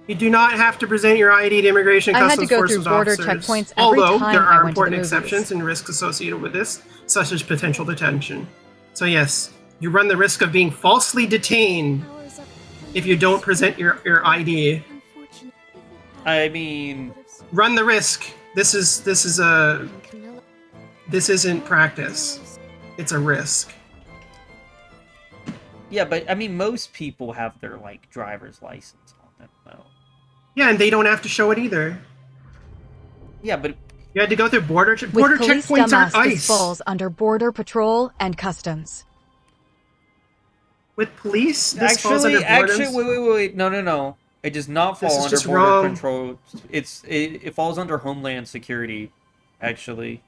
You do not have to present your ID to Immigration I had Customs to go Forces through border officers. checkpoints every Although time there I are went to the important movies. exceptions and risks associated with this, such as potential detention. So yes, you run the risk of being falsely detained if you don't present your ID. I mean, run the risk. This isn't practice. It's a risk. Yeah, but I mean, most people have their like driver's license on them, though. Yeah, and they don't have to show it either. Yeah, but you had to go through border With police checkpoints dumbass, are this ICE. falls under border patrol and customs. With police, this falls under actually, borders? wait, no. It does not fall This is under just border wrong. control. It falls under Homeland Security, actually.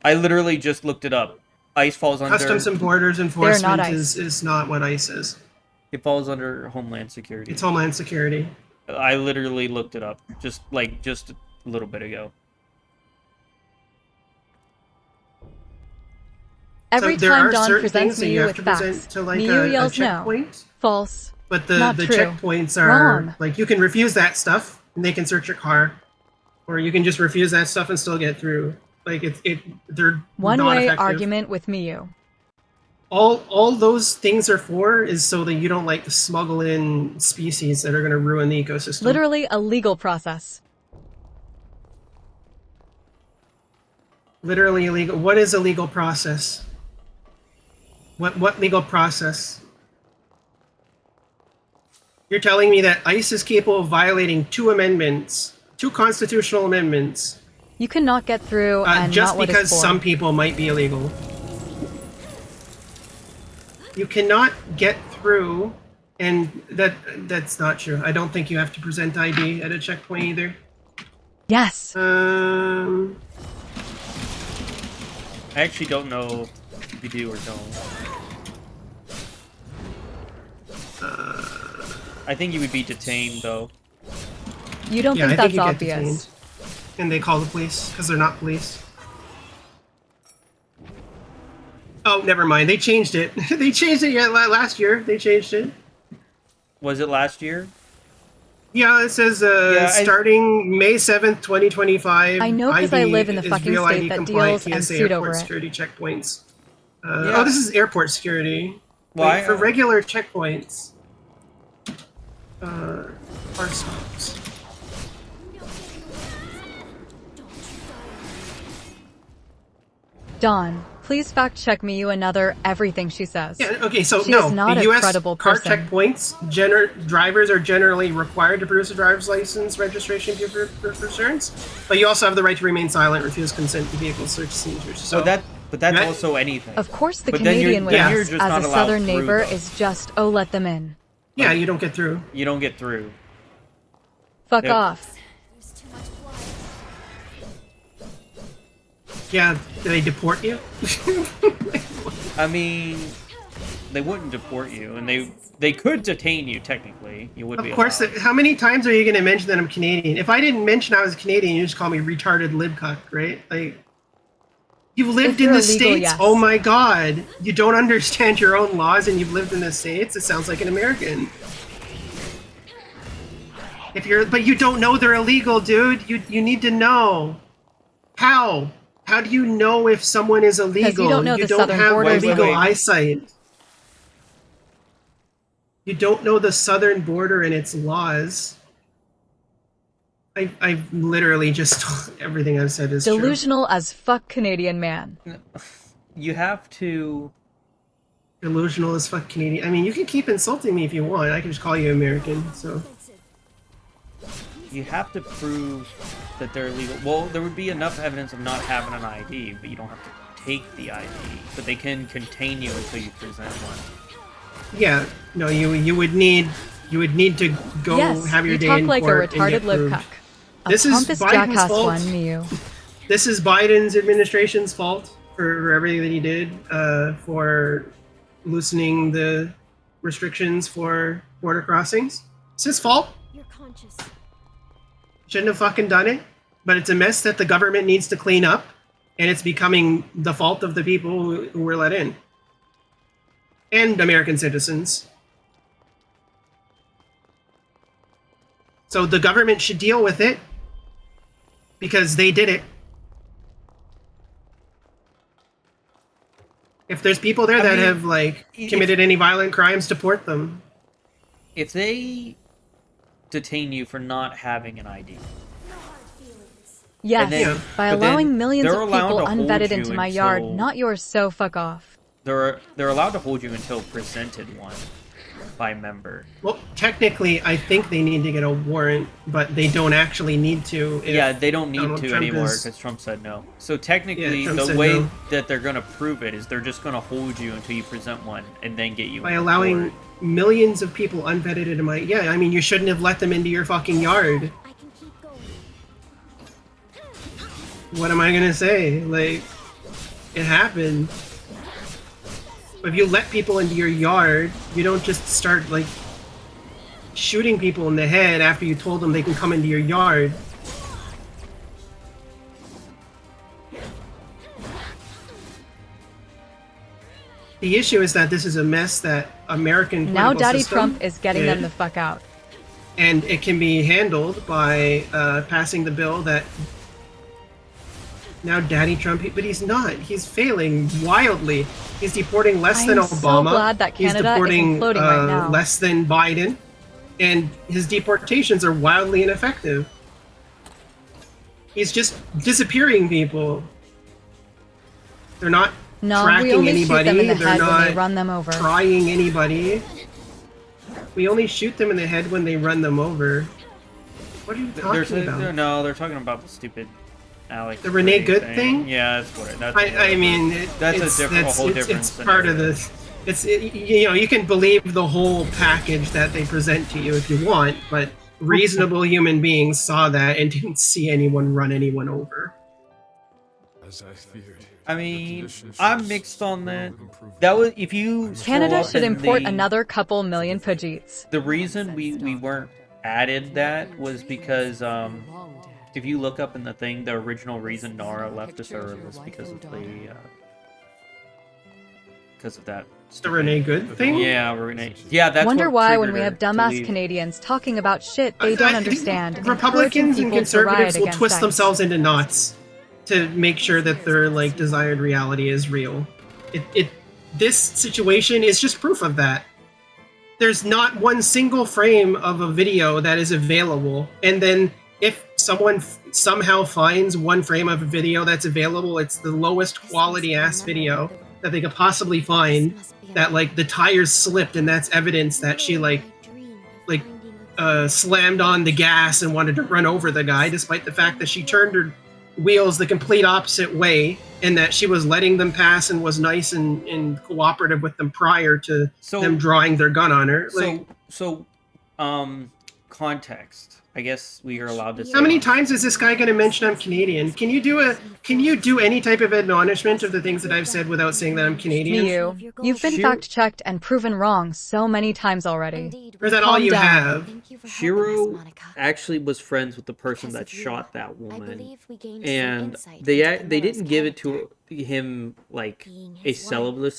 I literally just looked it up. ICE falls under... Customs and Borders Enforcement ICE. is not what ICE is. It falls under Homeland Security. It's Homeland Security. I literally looked it up just a little bit ago. Every So there time are Don certain presents things that you Miyu have with to facts, present to, like, Miyu a yells no. checkpoint. False. But Not the true. checkpoints are Wrong. like you can refuse that stuff and they can search your car, or you can just refuse that stuff and still get through. Like they're One not way effective. argument with Miyu. All those things are for is so that you don't like smuggle in species that are going to ruin the ecosystem. Literally a legal process. Literally illegal. What is a legal process? What legal process? You're telling me that ICE is capable of violating two constitutional amendments, You cannot get through and just not what because is for. some people might be illegal. You cannot get through, and that's not true. I don't think you have to present ID at a checkpoint either. Yes. I actually don't know if you do or don't. I think you would be detained, though. You don't Yeah, think I that's think you get obvious. detained. And they call the police because they're not police. Oh, never mind. They changed it. They changed it last year. They changed it. Was it last year? Yeah, it says starting May 7th, 2025. I know 'cause I ID live in the is fucking real state ID that compliant deals and TSA sued airport over it. security checkpoints. Yeah. Oh, this is airport security. Why? Like, for regular checkpoints. Car stops. Don, Please fact check me, you another everything she says. Yeah, okay, so she no, is not the a U.S. credible car person. checkpoints, drivers are generally required to produce a driver's license registration for concerns, but you also have the right to remain silent, refuse consent to vehicle search seizures. So but that's also anything. Of course, the But then Canadian way, you're just as not a allowed southern through, neighbor, though. is just, oh, let them in. Yeah, you don't get through. You don't get through. Fuck off. Yeah, do they deport you? I mean, they wouldn't deport you, and they could detain you technically. You would be. Of course. allowed. How many times are you going to mention that I'm Canadian? If I didn't mention I was Canadian, you just call me retarded libcuck, right? Like, you've lived in you're the illegal, States. yes. Oh my God, you don't understand your own laws, and you've lived in the States. It sounds like an American. But you don't know they're illegal, dude. You need to know. How? How do you know if someone is illegal? You don't know the southern have borders. legal eyesight. You don't know the southern border and its laws. I've literally just everything I've said is Delusional as fuck Canadian man. You have to. Delusional as fuck Canadian. I mean, you can keep insulting me if you want. I can just call you American. So. You have to prove that they're illegal. Well, there would be enough evidence of not having an ID, but you don't have to take the ID. But they can contain you until you present one. Yeah, no, you would need to go Yes, have your you day talk in like a court and retarded get proved. libcuck. A This is pompous Biden's jackass fault. one, you. This is Biden's administration's fault for everything that he did for loosening the restrictions for border crossings. It's his fault. You're conscious. Shouldn't have fucking done it, but it's a mess that the government needs to clean up, and it's becoming the fault of the people who were let in. And American citizens. So the government should deal with it, because they did it. If there's people there that have, like, committed any violent crimes, deport them. If they detain you for not having an ID. Yes, then- by but then allowing millions they're of allowed people to hold unvetted you into my yard, until- not yours, so fuck off. They're allowed to hold you until presented one by member. Well, technically, I think they need to get a warrant, but they don't actually need to. If Yeah, they don't need Donald to Trump anymore is- because Trump said no. So technically, Trump the said way no. that they're going to prove it is they're just going to hold you until you present one and then get you By in allowing court. millions of people unvetted into my... Yeah, I mean, you shouldn't have let them into your fucking yard. What am I gonna say? Like, it happened. If you let people into your yard, you don't just start, like, shooting people in the head after you told them they can come into your yard. The issue is that this is a mess that American Now political Daddy system Trump is getting them did, the fuck out. and it can be handled by passing the bill that now Daddy Trump, but he's not. He's failing wildly. He's deporting less than I'm Obama. so glad that He's Canada deporting isn't floating right now. less than Biden, and his deportations are wildly ineffective. He's just disappearing people. They're not No, tracking we only anybody. shoot them in the They're head not when they run them over. trying anybody. We only shoot them in the head when they run them over. What are you talking about? No, they're talking about the stupid Alex. The Renee Ray Good thing. thing? Yeah, that's what it. That's I mean, that's a whole different. It's part of the. You know, you can believe the whole package that they present to you if you want, but reasonable human beings saw that and didn't see anyone run anyone over. As I feared. I mean, I'm mixed on that. That was if you. Canada scroll should up in import the- another couple million Pajits. The reason we weren't added that was because if you look up in the thing, the original reason Nara left the server was because of that. The Renee Good thing? Yeah, Renee. Yeah, that's Wonder what why when triggered we her have to dumbass leave. Canadians talking about shit they don't understand. Republicans encouraging and people to conservatives riot will against twist ICE. themselves into knots to make sure that their like desired reality is real. This situation is just proof of that. There's not one single frame of a video that is available, and then if someone somehow finds one frame of a video that's available, it's the lowest quality ass video that they could possibly find, that like the tires slipped and that's evidence that she slammed on the gas and wanted to run over the guy, despite the fact that she turned her wheels the complete opposite way and that she was letting them pass and was nice and cooperative with them prior to them drawing their gun on her. Context. I guess we are allowed to say. How many times is this guy going to mention I'm Canadian? Can you do any type of admonishment of the things that I've said without saying that I'm Canadian? You've been fact-checked and proven wrong so many times already. Or is that all you have? Shiro actually was friends with the person that shot that woman, and they didn't give it to him like a celibate.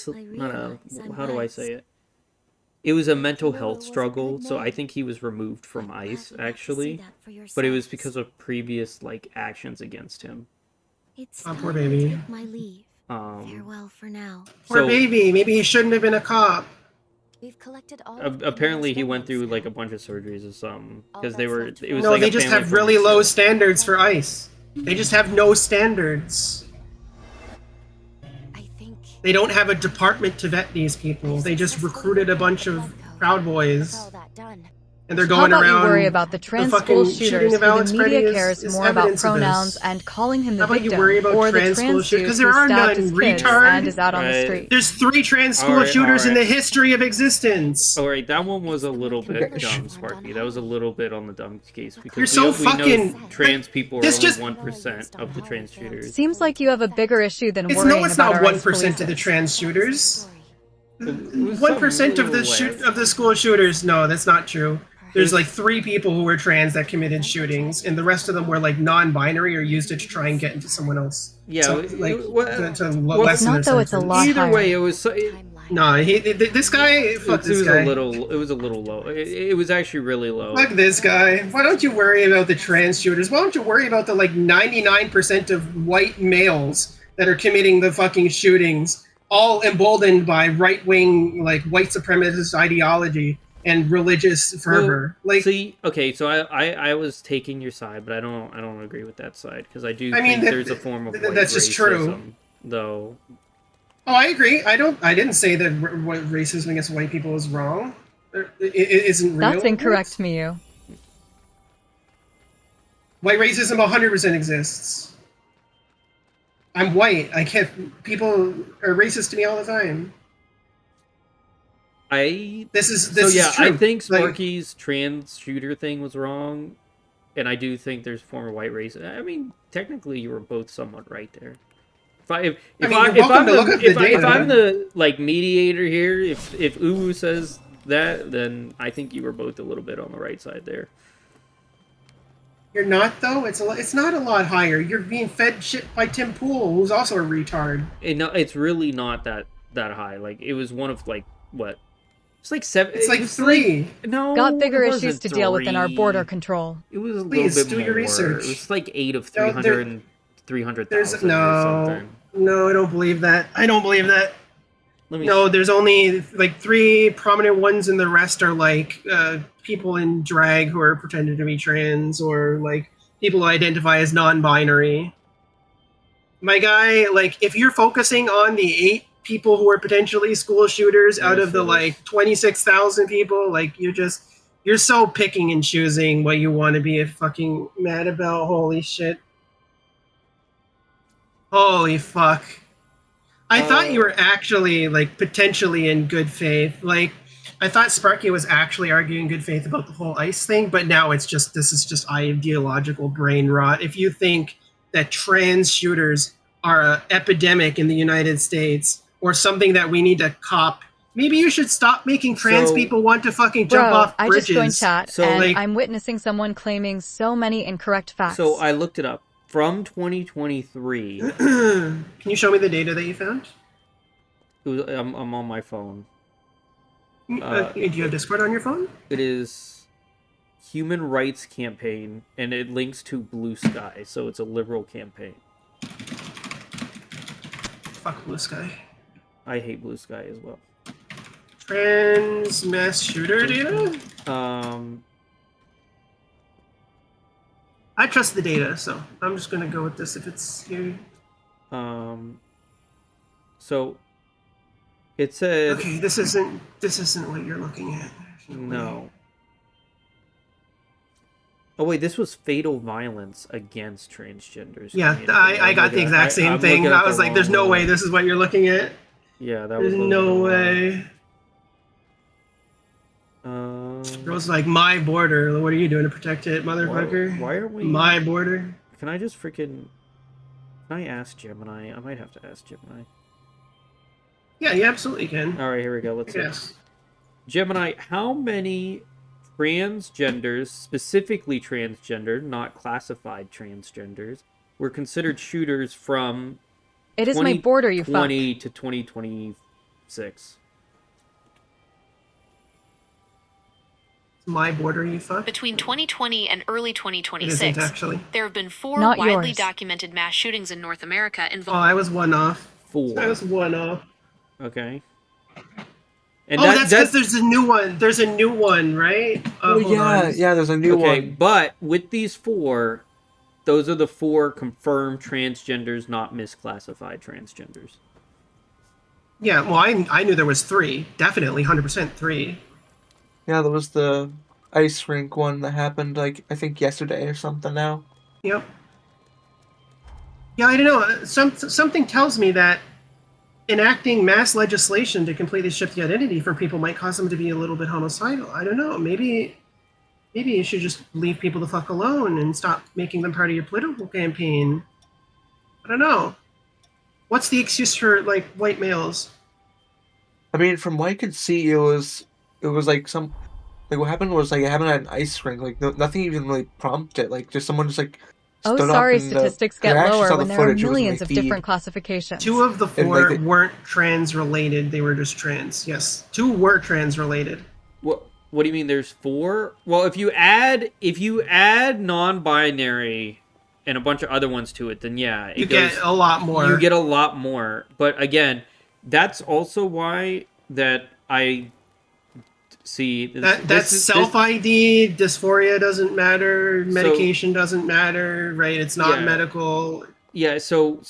How do I say it? It was a mental health struggle, so I think he was removed from ICE, actually. But it was because of previous, like, actions against him. Oh, poor baby. Farewell for now. Poor baby. Maybe he shouldn't have been a cop. We've collected all apparently he went through, like, a bunch of surgeries or something. Because they were... It was no, like they just have really low standards for ICE. They just have no standards. They don't have a department to vet these people. They just recruited a bunch of Proud Boys. And they're going How about around. You worry about the trans school shooters who the media cares more about pronouns and calling him the How about victim, you worry about or the trans school trans shooters? dude Because who there are stabbed none, his kids retard. and is out on the street. There's 3 trans school shooters in the history of existence. Alright, that one was a little bit dumb, Sparky. That was a little bit on the dumb case. Because You're so we know fucking... trans people are This only just- 1% of the trans shooters. Seems like you have a bigger issue than It's worrying no, it's about not our ICE 1% of the trans shooters. 1% of the school shooters. No, that's not true. There's like 3 people who were trans that committed shootings, and the rest of them were like non-binary or used it to try and get into someone else. Yeah, so, like to lessen not their though, it's a lot Either higher. way, it was... No, this guy. Fuck this guy. It was a little low. It was actually really low. Fuck this guy. Why don't you worry about the trans shooters? Why don't you worry about the like 99% of white males that are committing the fucking shootings, all emboldened by right-wing like white supremacist ideology and religious fervor? Well, see, okay, so I was taking your side, but I don't agree with that side because I think there's a form of white that's just racism, true. Though. Oh, I agree. I didn't say that racism against white people is wrong. It isn't real. That's incorrect, Miyu. White racism 100% exists. I'm white. I can't. People are racist to me all the time. This is true. I think Sparky's trans shooter thing was wrong, and I do think there's a form of white racism. I mean, technically, you were both somewhat right there. If I'm the like mediator here, if Uwu says that, then I think you were both a little bit on the right side there. You're not though. It's not a lot higher. You're being fed shit by Tim Pool, who's also a retard. It's really not that high. Like it was one of like what? It's like 7. It's like 3. No, got bigger it issues wasn't to deal with than our 3. border control. It was a Please, little bit do more. your research. It was like 8 of 300 300,000 no, or something. No, I don't believe that. I don't believe that. No, there's only like 3 prominent ones, and the rest are like people in drag who are pretending to be trans, or like people who identify as non-binary. My guy, like if you're focusing on the 8 people who are potentially school shooters out of the like 26,000 people, like you're so picking and choosing what you want to be fucking mad about. Holy shit. Holy fuck. I thought you were actually, like, potentially in good faith. Like, I thought Sparky was actually arguing good faith about the whole ICE thing, but now this is just ideological brain rot. If you think that trans shooters are an epidemic in the United States, or something that we need to cop, maybe you should stop making trans people want to fucking jump off bridges. I just joined chat, and I'm witnessing someone claiming so many incorrect facts. So I looked it up. From 2023. Can you show me the data that you found? I'm on my phone. Do you have Discord on your phone? It is Human Rights Campaign, and it links to Blue Sky, so it's a liberal campaign. Fuck Blue Sky. I hate Blue Sky as well. Trans mass shooter data? I trust the data, so I'm just gonna go with this if it's here. So it said. Okay, this isn't what you're looking at. No. Oh wait, this was fatal violence against transgenders. Yeah, I got the exact same thing. I was like, there's no way this is what you're looking at. Yeah, that There's was. no way. Girl's like, my border. What are you doing to protect it, motherfucker? Why are we? My border. Can I just freaking? Can I ask Gemini? I might have to ask Gemini. Yeah, you absolutely can. All right, here we go. Let's Yes. see. Gemini, how many transgenders, specifically transgender, not classified transgenders, were considered shooters from It is my border, you fuck. 2020 to 2026? My border, you fuck. Between 2020 and early It 2026, isn't actually. there have been 4 Not widely yours. documented mass shootings in North America Oh, involving. I was one off. 4. I was one off. Okay. And Oh, that's because there's a new one. There's a new one, right? Oh Hold yeah, on. yeah. There's a new okay, one. but with these 4, those are the 4 confirmed transgenders, not misclassified transgenders. Yeah, well, I knew there was 3. Definitely, 100% 3. Yeah, there was the ice rink one that happened like I think yesterday or something. Now. Yep. Yeah, I don't know. Something tells me that enacting mass legislation to completely shift the identity for people might cause them to be a little bit homicidal. I don't know. Maybe you should just leave people the fuck alone and stop making them part of your political campaign. I don't know. What's the excuse for like white males? I mean, from what I could see, it was like what happened was like it happened at an ice rink. Like nothing even really prompted. Like just someone just like. Oh, stood up sorry, and, statistics I get actually lower saw when the there are footage, it was in millions my of feed. different classifications. 2 of the 4 And, like, weren't trans related. They were just trans. Yes, 2 were trans related. What do you mean there's 4? Well, if you add non-binary and a bunch of other ones to it, then yeah, You get a lot more. You get a lot more. But again, that's also why that I see That's self-ID, dysphoria doesn't matter, medication doesn't matter, right? It's not Yeah. medical. Yeah, so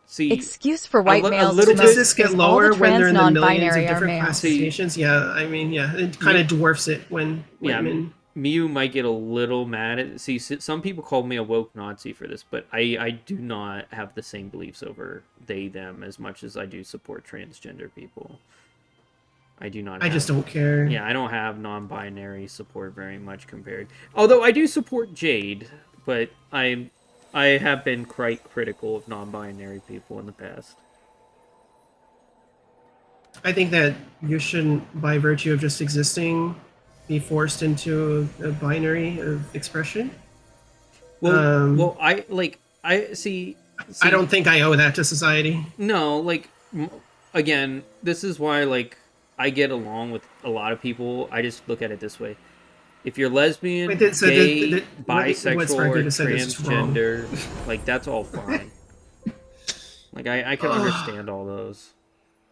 see. Excuse for white males little to Statistics bit get is all lower the when they're in trans the millions of non-binary are different males. classifications. Yeah, I mean, yeah, it kind of dwarfs it when Yeah, women. Miu might get a little mad at. See, some people call me a woke Nazi for this, but I do not have the same beliefs over they them as much as I do support transgender people. I do not. I just don't care. Yeah, I don't have non-binary support very much compared. Although I do support Jade, but I have been quite critical of non-binary people in the past. I think that you shouldn't, by virtue of just existing, be forced into a binary of expression. Well, I see. I don't think I owe that to society. No, like again, this is why like I get along with a lot of people. I just look at it this way: if you're lesbian, Wait, so gay, what's bisexual, or Sparky to say this is wrong? transgender, like that's all fine. Like I can understand all those.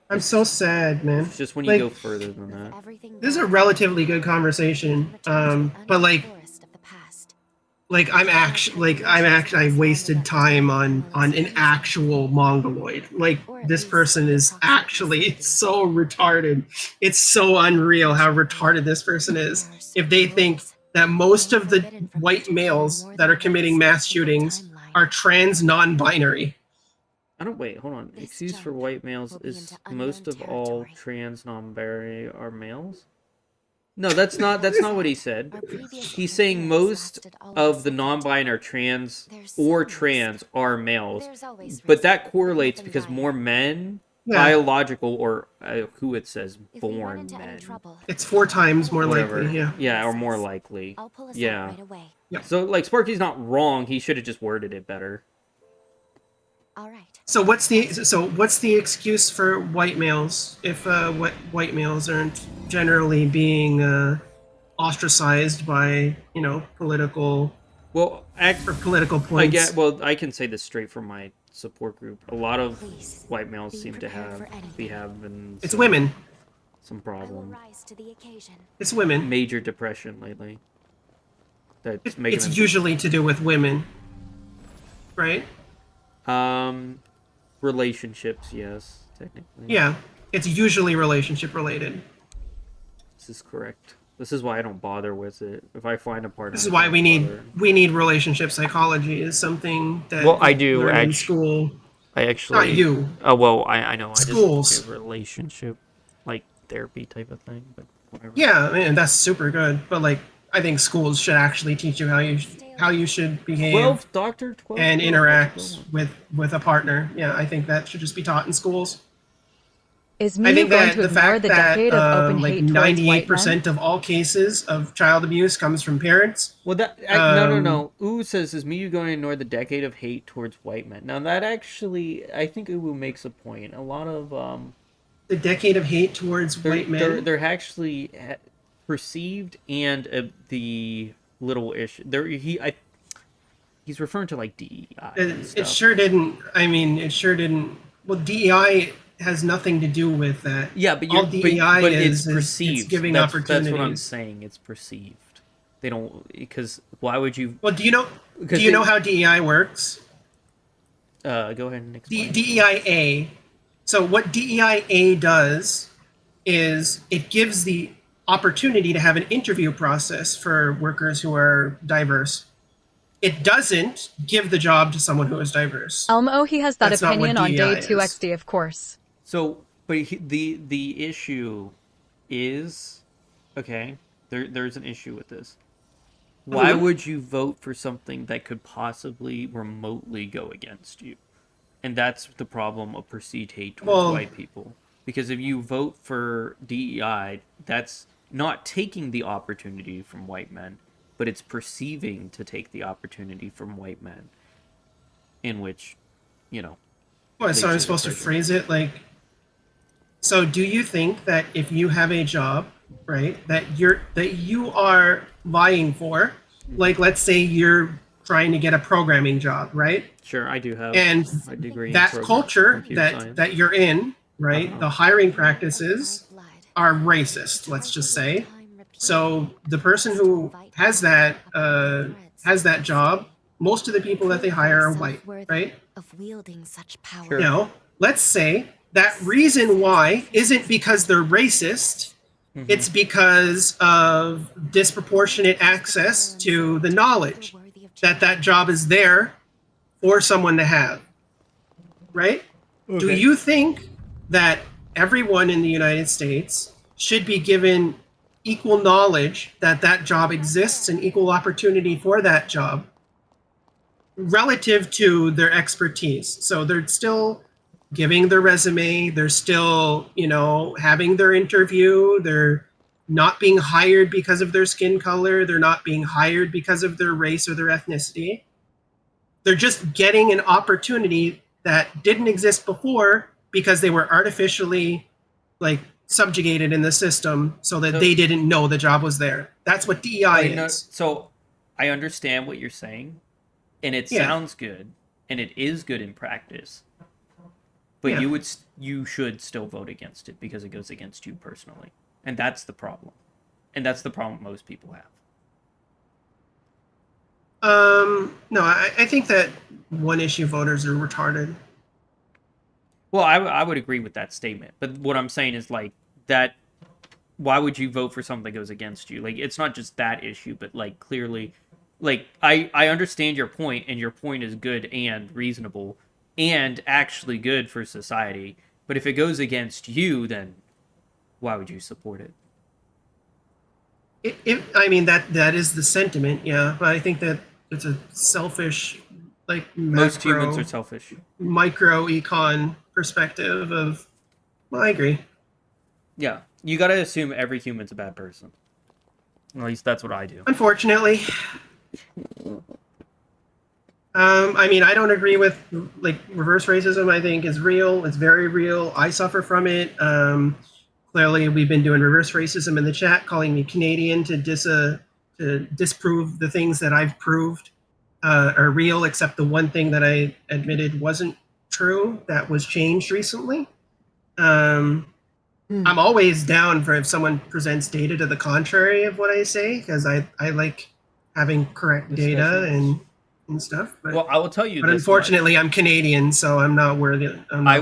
I'm so sad, man. It's just when you Like, go further than that. This is a relatively good conversation, but I wasted time on an actual mongoloid. Like this person is actually so retarded. It's so unreal how retarded this person is. If they think that most of the white males that are committing mass shootings are trans non-binary. Wait, hold on. Excuse for white males is most of all trans non-binary are males? No, that's not what he said. He's saying most of the non-binary trans are males. But that correlates because more men, biological or who it says born men. It's 4 times more Whatever. likely, yeah. Yeah, or more likely. Yeah. Yeah. So like Sparky's not wrong. He should have just worded it better. So what's the excuse for white males if white males aren't generally being ostracized by political political points? I can say this straight from my support group. A lot of white males seem to be having It's women. Some problem. It's women. Major depression lately. that's making It's them usually to do with women, right? Relationships, yes, technically. Yeah, it's usually relationship related. This is correct. This is why I don't bother with it. If I find a partner, This is why we need relationship psychology. Is something that Well, I you do learn in actually. school. I actually. Not you. Oh well, I know. Schools. I just relationship, like therapy type of thing, but whatever. Yeah, man, that's super good. But like, I think schools should actually teach you how you should behave 12 doctor, 12 and girl, interact with a partner. Yeah, I think that should just be taught in schools. Is I Miyu think going that to the ignore fact the that decade of open like hate towards white men? 98% of all cases of child abuse comes from parents. Well, no. Uwu says, is Miyu going to ignore the decade of hate towards white men? Now, that actually, I think Uwu makes a point. A lot of, the decade of hate towards white men? They're actually perceived and the little issue. He's referring to, like, DEI and stuff. It sure didn't, well, DEI has nothing to do with that. Yeah, but all DEI but is it's perceived. It's giving that's opportunities. That's what I'm saying. It's perceived. They don't, because why would you? Well, do you know how DEI works? Go ahead and explain. DEIA. So what DEIA does is it gives the opportunity to have an interview process for workers who are diverse. It doesn't give the job to someone who is diverse. Elmo, he has that That's not what opinion on day DEI 2XD, of course. So, but the issue is, okay, there's an issue with this. Why would you vote for something that could possibly remotely go against you? And that's the problem of perceived hate towards white people. Because if you vote for DEI, that's not taking the opportunity from white men, but it's perceiving to take the opportunity from white men. In which, Well, so I'm supposed to phrase it like, so do you think that if you have a job, right, that you are vying for, like let's say you're trying to get a programming job, right? Sure, I do have and a degree that in culture computer science. that you're in, right? The hiring practices are racist, let's just say. So the person who has that job, most of the people that they hire are white, right? Of wielding such power. Let's say that reason why isn't because they're racist. It's because of disproportionate access to the knowledge that job is there for someone to have, right? Okay. Do you think that everyone in the United States should be given equal knowledge that job exists and equal opportunity for that job relative to their expertise? So they're still giving their resume, they're still, having their interview, they're not being hired because of their skin color, they're not being hired because of their race or their ethnicity. They're just getting an opportunity that didn't exist before because they were artificially subjugated in the system so that they didn't know the job was there. That's what DEI is. So I understand what you're saying, and it sounds good, and it is good in practice. But you should still vote against it because it goes against you personally. And that's the problem. And that's the problem most people have. No, I think that one-issue voters are retarded. Well, I would agree with that statement. But what I'm saying is, that why would you vote for something that goes against you? It's not just that issue, but, clearly... I understand your point, and your point is good and reasonable, and actually good for society. But if it goes against you, then why would you support it? That is the sentiment, yeah. But I think that it's a selfish, most humans are selfish. Micro econ perspective of. Well, I agree. Yeah, you got to assume every human's a bad person. At least that's what I do. Unfortunately. I don't agree with reverse racism. I think is real. It's very real. I suffer from it. Clearly, we've been doing reverse racism in the chat, calling me Canadian to disprove the things that I've proved are real, except the one thing that I admitted wasn't true that was changed recently. I'm always down for if someone presents data to the contrary of what I say, because I like having correct data and stuff. But, well, I will tell you. But this unfortunately, much. I'm Canadian, so I'm not worthy. I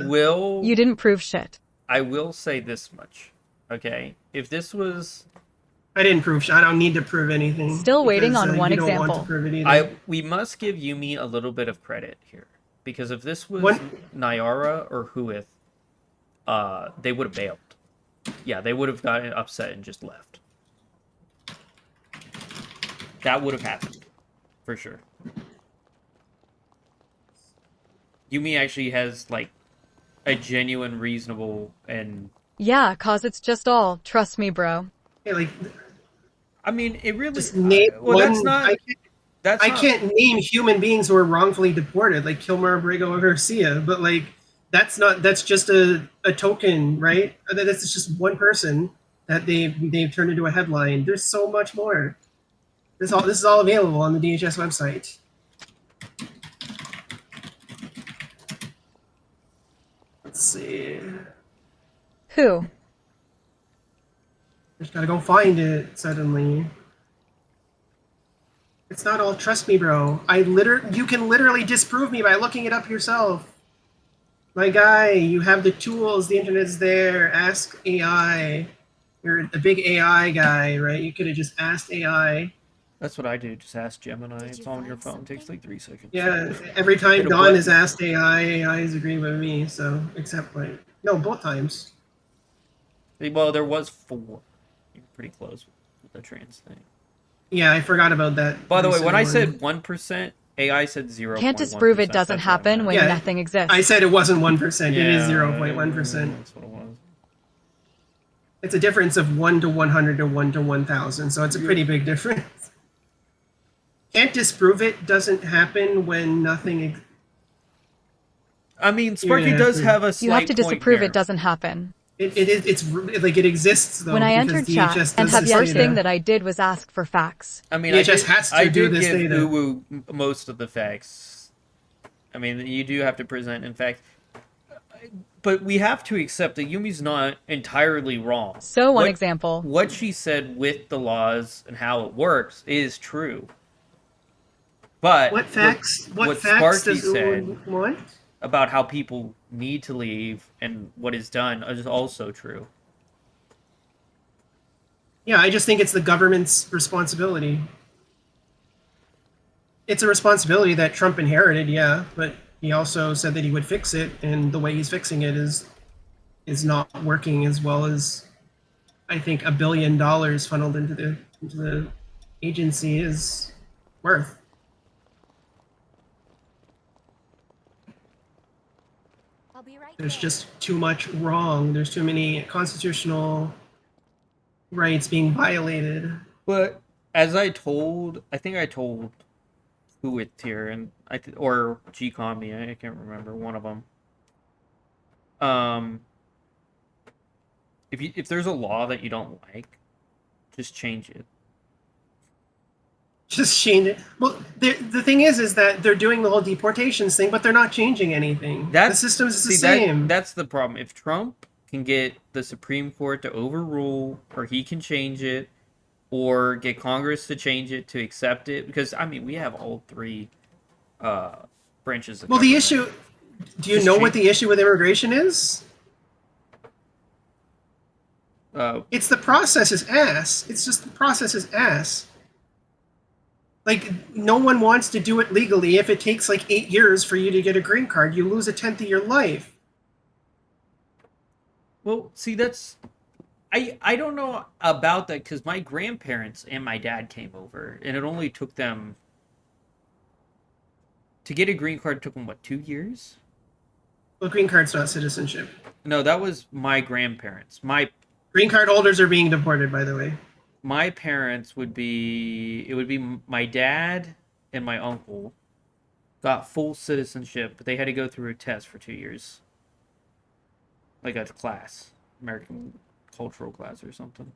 will. You didn't prove shit. I will say this much. Okay, if this was. I didn't prove. I don't need to prove anything. Still waiting on one you don't example. Want to prove it either. We must give Yumi a little bit of credit here, because if this was Nyara or Huith, they would have bailed. Yeah, they would have gotten upset and just left. That would have happened, for sure. Yumi actually has like a genuine, reasonable, and yeah, cause it's just all. Trust me, bro. Yeah, like. I mean, it really. Just name well, one, that's not. I can't name human beings who are wrongfully deported, like Kilmar Abrego or Garcia, but like that's just a token, right? That's just one person that they've turned into a headline. There's so much more. This is all available on the DHS website. Let's see. Who? Just gotta go find it suddenly. It's not all trust me, bro. You can literally disprove me by looking it up yourself. My guy, you have the tools, the internet's there. Ask AI. You're a big AI guy, right? You could have just asked AI. That's what I do. Just ask Gemini. It's on your phone. It takes like 3 seconds. Yeah, every time Don has asked AI has agreed with me. So, except both times. Well, there was 4. You're pretty close with the trans thing. Yeah, I forgot about that. By the way, when I said 1%, AI said 0.1%. Can't disprove it doesn't happen when nothing exists. I said it wasn't 1%. It is 0.1%. That's what it was. It's a difference of 1 to 100 to 1 to 1,000, so it's a pretty big difference. Can't disprove it doesn't happen when nothing. I mean, Sparky does have a slight You have to disapprove point it doesn't happen. It's like it exists though. When I entered chat and the first thing that I did was ask for facts. I mean, DHS has to do this give data. Uwu most of the facts. I mean, you do have to present, in fact, but we have to accept that Yumi's not entirely wrong. So one example. What she said with the laws and how it works is true. But what facts? What facts does Sparky said Uwu want? about how people need to leave and what is done is also true. Yeah, I just think it's the government's responsibility. It's a responsibility that Trump inherited, yeah, but he also said that he would fix it, and the way he's fixing it is not working as well as I think $1 billion funneled into the agency is worth. There's just too much wrong. There's too many constitutional rights being violated. But as I think I told who it's here, and or GCOME, I can't remember, one of them. If there's a law that you don't like, just change it. Just change it. Well, the thing is that they're doing the whole deportations thing, but they're not changing anything. The system is the same. That's the problem. If Trump can get the Supreme Court to overrule, or he can change it, or get Congress to change it, to accept it, because, I mean, we have all 3 branches of government. The issue... Do you know what the issue with immigration is? It's the process is ass. It's just the process is ass. Like, no one wants to do it legally. If it takes like 8 years for you to get a green card, you lose 1/10 of your life. Well, see, that's... I don't know about that, because my grandparents and my dad came over, and it only took them... To get a green card took them, what, 2 years? Well, green card's not citizenship. No, that was my grandparents. My green card holders are being deported, by the way. My parents would be my dad and my uncle got full citizenship, but they had to go through a test for 2 years. Like a class, American cultural class or something.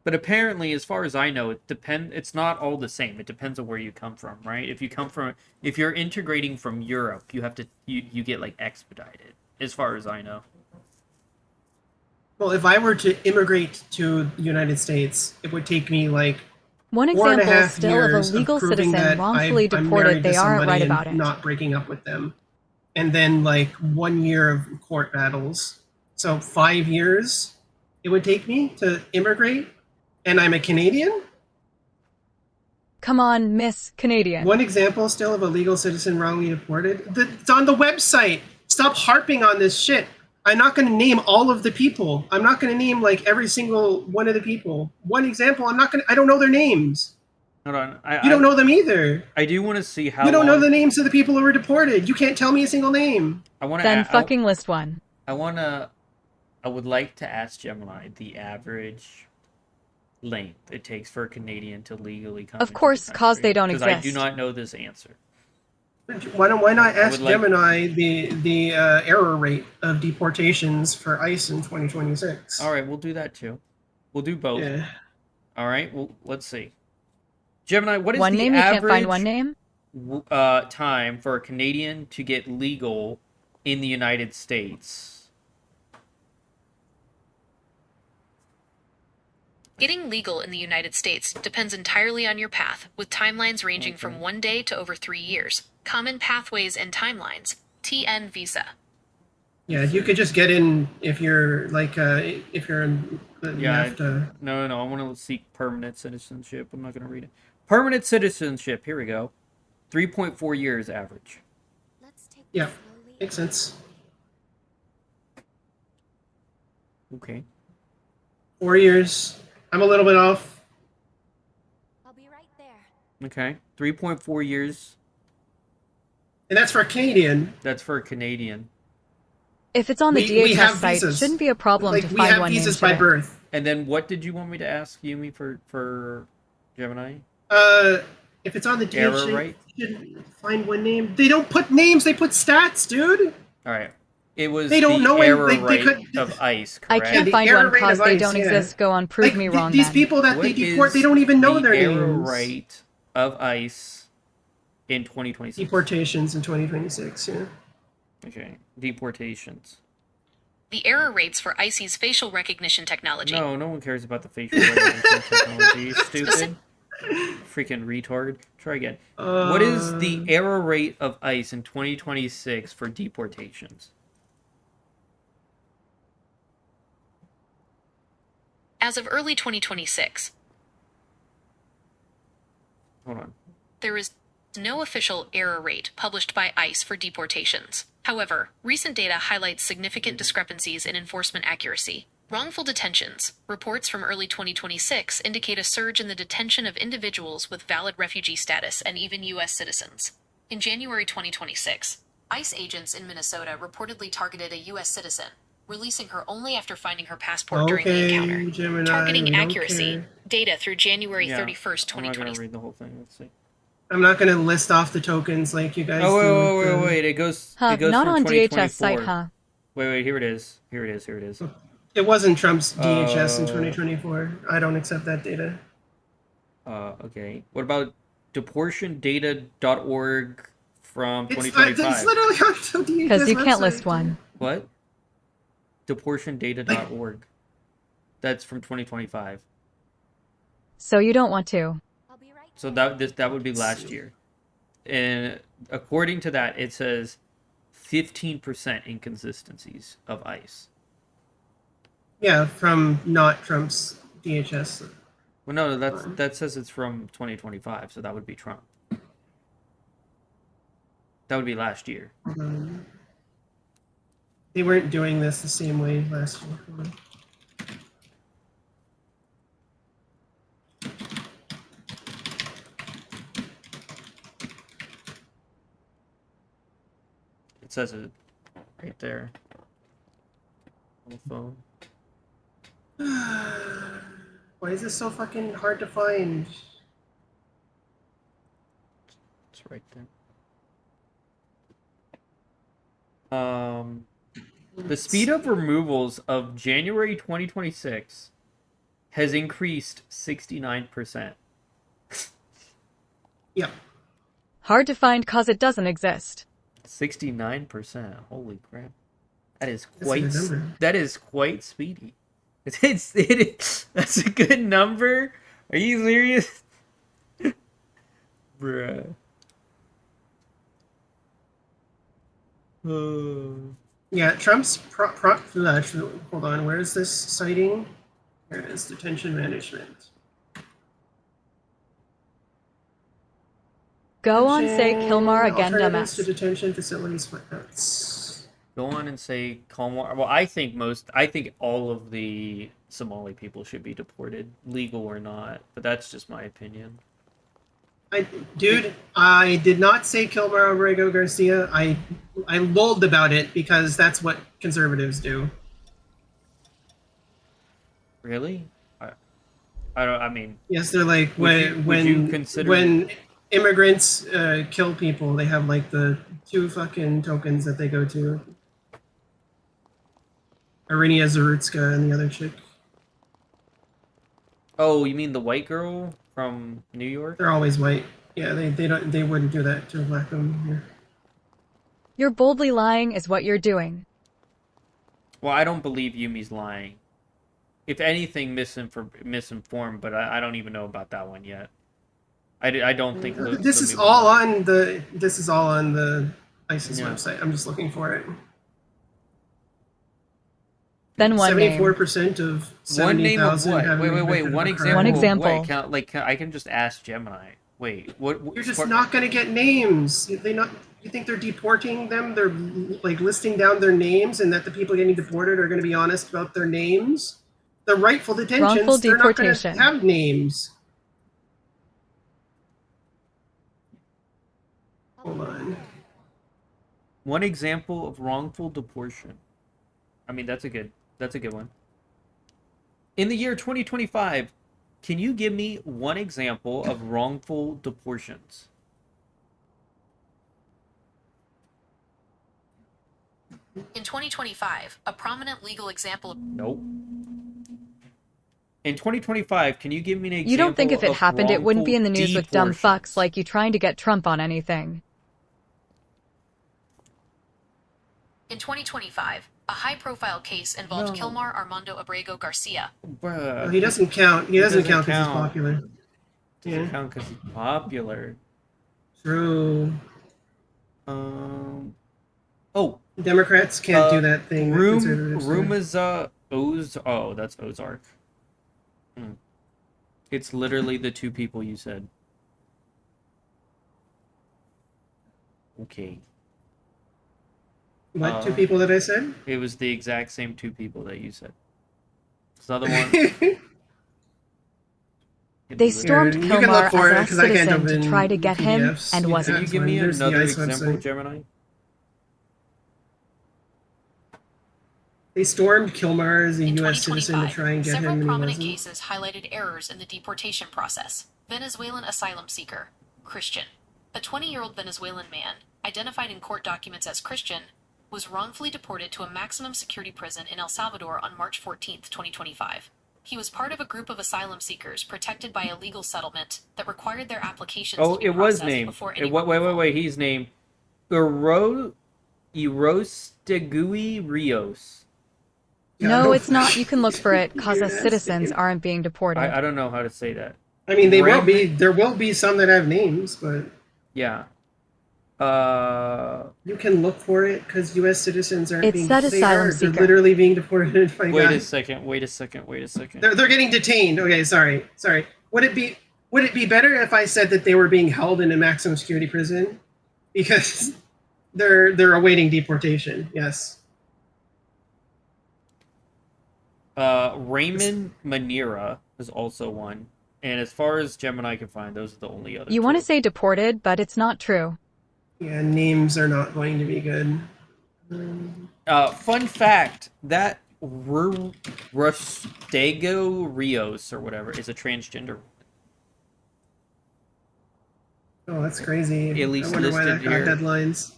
But apparently, as far as I know, it's not all the same. It depends on where you come from, right? If you're integrating from Europe, you get like expedited, as far as I know. Well, if I were to immigrate to the United States, it would take me like One 4.5 example still of a years legal proving citizen that wrongfully I'm deported, married to they aren't somebody right and about it. not breaking up with them. And then like 1 year of court battles. So 5 years it would take me to immigrate, and I'm a Canadian? Come on, Miss Canadian. One example still of a legal citizen wrongly deported. It's on the website. Stop harping on this shit. I'm not going to name all of the people. I'm not going to name like every single one of the people. One example, I don't know their names. Hold on. You don't know them either. I do want to see how You don't know long- the names of the people who were deported. You can't tell me a single name. I want to Then fucking list one. I would like to ask Gemini the average length it takes for a Canadian to legally come. Of course, cause they don't Because exist. I do not know this answer. Why not ask would like- Gemini the error rate of deportations for ICE in 2026? All right, we'll do that too. We'll do both. Yeah. All right. Well, let's see. Gemini, what is One the name? You average can't find one name? time for a Canadian to get legal in the United States? Getting legal in the United States depends entirely on your path, with timelines ranging from 1 day to over 3 years. Common pathways and timelines. TN visa. Yeah, you could just get in if you're like if you're in Yeah. NAFTA. No. I want to seek permanent citizenship. I'm not going to read it. Permanent citizenship. Here we go. 3.4 years average. Yeah, makes sense. Okay. 4 years. I'm a little bit off. Okay. 3.4 years. And that's for a Canadian. That's for a Canadian. If it's on the We DHS have site, visas. shouldn't be a problem Like, to we find have one visas name by today. birth. And then what did you want me to ask Yumi for Gemini? If it's on the Error DHS, rate? you should find one name. They don't put names, they put stats, dude. All right. It was They don't the know error they rate could- of ICE, I correct? can't the find error one rate cause of they ICE, don't yeah. exist. Go on, prove Like, me wrong these then. people that What they deport, is they don't even know the their error names. rate of ICE in 2026? Deportations in 2026, yeah. Okay. Deportations. The error rates for ICE's facial recognition technology. No one cares about the facial recognition technology. You stupid. Freaking retard. Try again. What is the error rate of ICE in 2026 for deportations? As of early 2026, Hold on. there is no official error rate published by ICE for deportations. However, recent data highlights significant discrepancies in enforcement accuracy. Wrongful detentions. Reports from early 2026 indicate a surge in the detention of individuals with valid refugee status and even U.S. citizens. In January 2026, ICE agents in Minnesota reportedly targeted a U.S. citizen, releasing her only after finding her passport during the Okay, encounter. Gemini, Targeting we don't accuracy. care. Data through January Yeah, 31st, I'm not 2026. gonna read the whole thing. Let's see. I'm not gonna list off the tokens like you guys Oh do. with the- wait! It goes. Huh, It goes not from on DHS 2024. site, huh? Wait! Here it is. Here it is. It wasn't Trump's DHS in Uh, 2024. I don't accept that data. Okay. What about deportiondata.org from It's 2025? literally on the DHS Because you can't website. list one. What? Deportiondata.org. That's from 2025. So you don't want to. So that would be last year. And according to that, it says 15% inconsistencies of ICE. Yeah, from not Trump's DHS. Well, no, that says it's from 2025, so that would be Trump. That would be last year. They weren't doing this the same way last year. It says it right there on the phone. Why is this so fucking hard to find? It's right there. The speed of removals of January 2026 has increased 69%. Yep. Hard to find cause it doesn't exist. 69%. Holy crap. That is That's a quite good number. that is quite speedy. That's a good number. Are you serious? Bruh. Yeah, Trump's hold on, where is this citing? Here it is, detention management. Go on, say Kilmar again, Alternatives to dumbass. detention facilities footnotes. Go on and say Kalmar. Well, I think all of the Somali people should be deported, legal or not. But that's just my opinion. Dude, I did not say Kilmar Abrego Garcia. I lulled about it because that's what conservatives do. Really? I don't. I mean. Yes, they're like when immigrants kill people, they have like the 2 fucking tokens that they go to. Arinia Zarutska and the other chick. Oh, you mean the white girl from New York? They're always white. Yeah, they wouldn't do that to a black woman here. You're boldly lying is what you're doing. Well, I don't believe Yumi's lying. If anything, misinformed, but I don't even know about that one yet. I don't think this is all on the ISIS website. I'm just looking for it. Then one 74% of 70,000. Wait. One example. One example. Wait, I can just ask Gemini. Wait, what? You're just not going to get names. You think they're deporting them? They're like listing down their names, and that the people getting deported are going to be honest about their names. The rightful detentions, Wrongful they're not going to deportation. have names. Hold on. One example of wrongful deportation. I mean, that's a good one. In the year 2025, can you give me one example of wrongful deportations? In 2025, a prominent legal example. Nope. In 2025, can you give me an example? You don't think if it of happened, it wouldn't be in the news with dumb deportation? fucks like you trying to get Trump on anything. In 2025, a high-profile case involved Kilmar Armando Abrego Garcia. Well, he doesn't count. He doesn't count because he's popular. Doesn't count because he's popular. True. Oh. Democrats can't do that thing. Oh, that's Ozark. It's literally the 2 people you said. Okay. What 2 people that I said? It was the exact same 2 people that you said. This other one. They stormed Kilmar as a citizen to try to get him, and wasn't. Can you give me another example, Gemini? They stormed Kilmar as a U.S. citizen to try and get him, Several and he prominent wasn't. cases highlighted errors in the deportation process. Venezuelan asylum seeker, Christian. A 20-year-old Venezuelan man, identified in court documents as Christian, was wrongfully deported to a maximum security prison in El Salvador on March 14, 2025. He was part of a group of asylum seekers protected by a legal settlement that required their applications to be processed before any Wait. He's named Irostegui Rios. No, it's not. You can look for it, cause us citizens aren't being deported. I don't know how to say that. I mean, there will be some that have names, but yeah. You can look for it because U.S. citizens aren't being. They're literally being deported. Wait a second. They're getting detained. Okay, sorry. Would it be better if I said that they were being held in a maximum security prison because they're awaiting deportation? Yes. Raymond Manera is also one, and as far as Gemini can find, those are the only other. You want to say deported, but it's not true. Yeah, names are not going to be good. Fun fact, that Rostego Rios or whatever is a transgender. Oh, that's crazy. At least I wonder why that listed got here. headlines.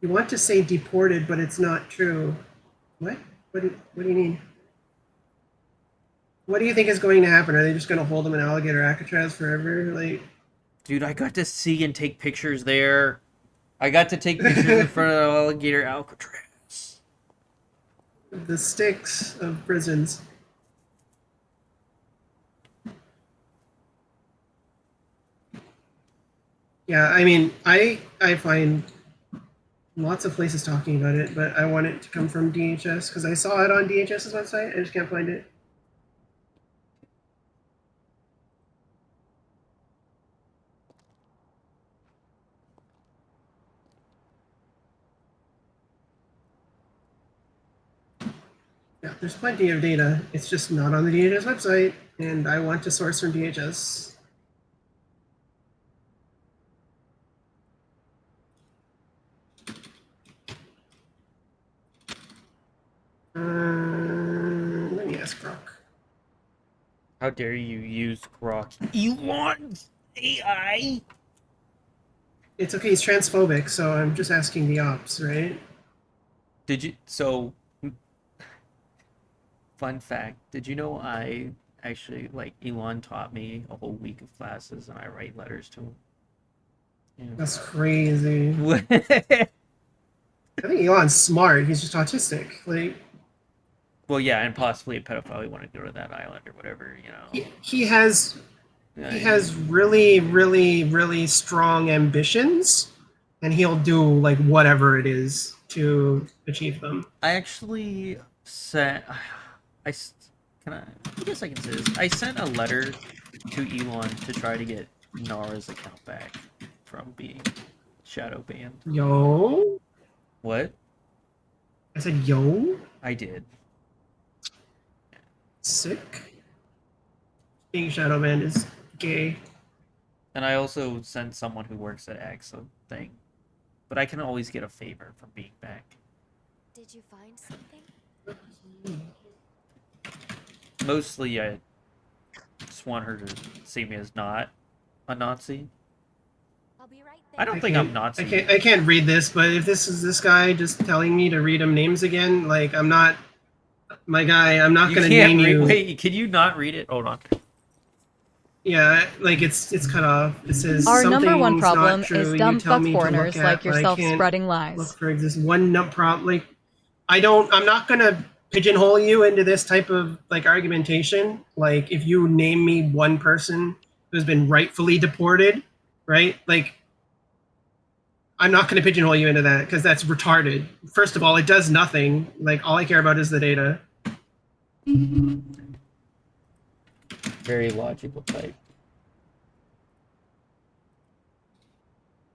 You want to say deported, but it's not true. What? What do you mean? What do you think is going to happen? Are they just going to hold him in alligator Alcatraz forever? Like, dude, I got to see and take pictures there. I got to take pictures in front of alligator Alcatraz. The sticks of prisons. Yeah, I mean, I find lots of places talking about it, but I want it to come from DHS because I saw it on DHS's website. I just can't find it. Yeah, there's plenty of data. It's just not on the DHS website, and I want to source from DHS. Let me ask Grok. How dare you use Grok? Elon's AI? It's okay, he's transphobic, so I'm just asking the ops, right? Did you... So... Fun fact. Did you know I actually, like, Elon taught me a whole week of classes and I write letters to him? Yeah. That's crazy. I think Elon's smart. He's just autistic. Like, well, yeah, and possibly a pedophile. He wanted to go to that island or whatever, you know. He has really, really, really strong ambitions, and he'll do like whatever it is to achieve them. I actually sent. I guess I can say this. I sent a letter to Elon to try to get Nara's account back from being shadow banned. Yo. What? I said yo. I did. Sick. Being shadow banned is gay. And I also sent someone who works at Axe a thing. But I can always get a favor from being back. Did you find something? Mostly, I just want her to see me as not a Nazi. I'll be right there. I don't think I'm Nazi. I can't read this, but if this is this guy just telling me to read him names again, like I'm not, my guy, I'm not gonna name you. Wait, can you not read it? Hold on. Yeah, like it's cut off. It says Our number one something's problem not true, is you dumb tell fuck me to foreigners look at, like but I yourself can't spreading lies. Look for this one problem. Like, I'm not gonna pigeonhole you into this type of like argumentation. Like, if you name me one person who's been rightfully deported, right? Like, I'm not gonna pigeonhole you into that because that's retarded. First of all, it does nothing. Like, all I care about is the data. Very logical type.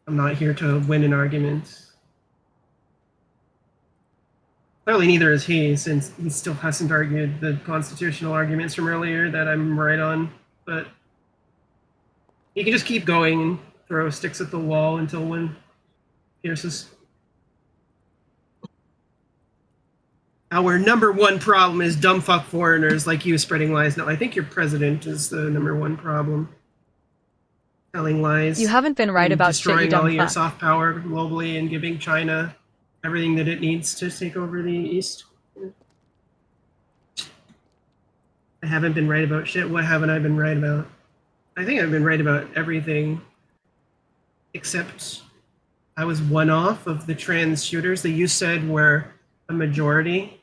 I'm not here to win an argument. Clearly neither is he, since he still hasn't argued the constitutional arguments from earlier that I'm right on. But he can just keep going and throw sticks at the wall until one pierces. Our number one problem is dumb fuck foreigners like you spreading lies. No, I think your president is the number one problem. Telling lies. You haven't been right about shit, you destroying dumb all your fuck. soft power globally and giving China everything that it needs to take over the East. I haven't been right about shit. What haven't I been right about? I think I've been right about everything, except I was one off of the trans shooters that you said were a majority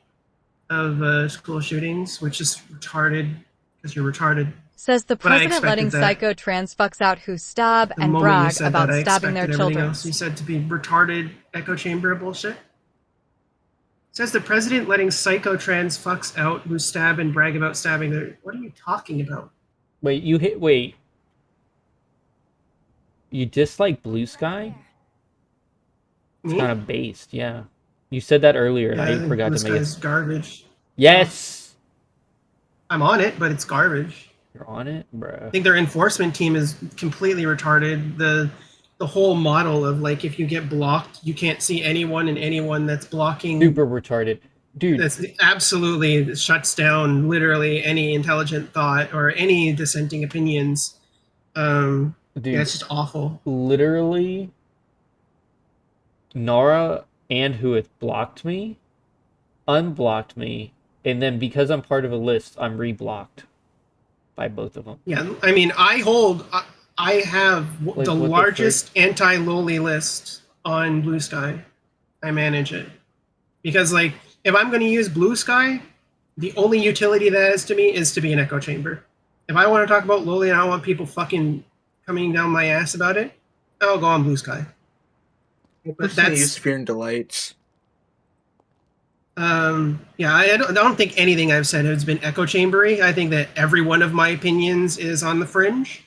of school shootings, which is retarded because you're retarded. Says the But I president letting expected that. psycho trans fucks out who stab The and moment you brag said about that, I stabbing their expected everything children. else you said to be retarded echo chamber bullshit. Says the president letting psycho trans fucks out who stab and brag about stabbing their. What are you talking about? Wait, you dislike Blue Sky? It's Me? kind of based, yeah. You said that earlier, and Yeah, I forgot this to make guy's it. garbage. Yes. I'm on it, but it's garbage. You're on it, I bro. think their enforcement team is completely retarded. The whole model of like if you get blocked, you can't see anyone, and anyone that's blocking Super retarded, dude. That's absolutely shuts down literally any intelligent thought or any dissenting opinions. Dude, yeah, it's just awful. Literally, Nara and Huith blocked me, unblocked me, and then because I'm part of a list, I'm reblocked by both of them. Yeah, I mean, I have Like, the what the largest anti-loli list on Blue Sky. I manage it. Because, like, if I'm going to use Blue Sky, the only utility that is to me is to be an echo chamber. If I want to talk about loli and I don't want people fucking coming down my ass about it, I'll go on Blue Sky. I But personally that's use Fear and Delights. yeah, I don't think anything I've said has been echo chambery. I think that every one of my opinions is on the fringe.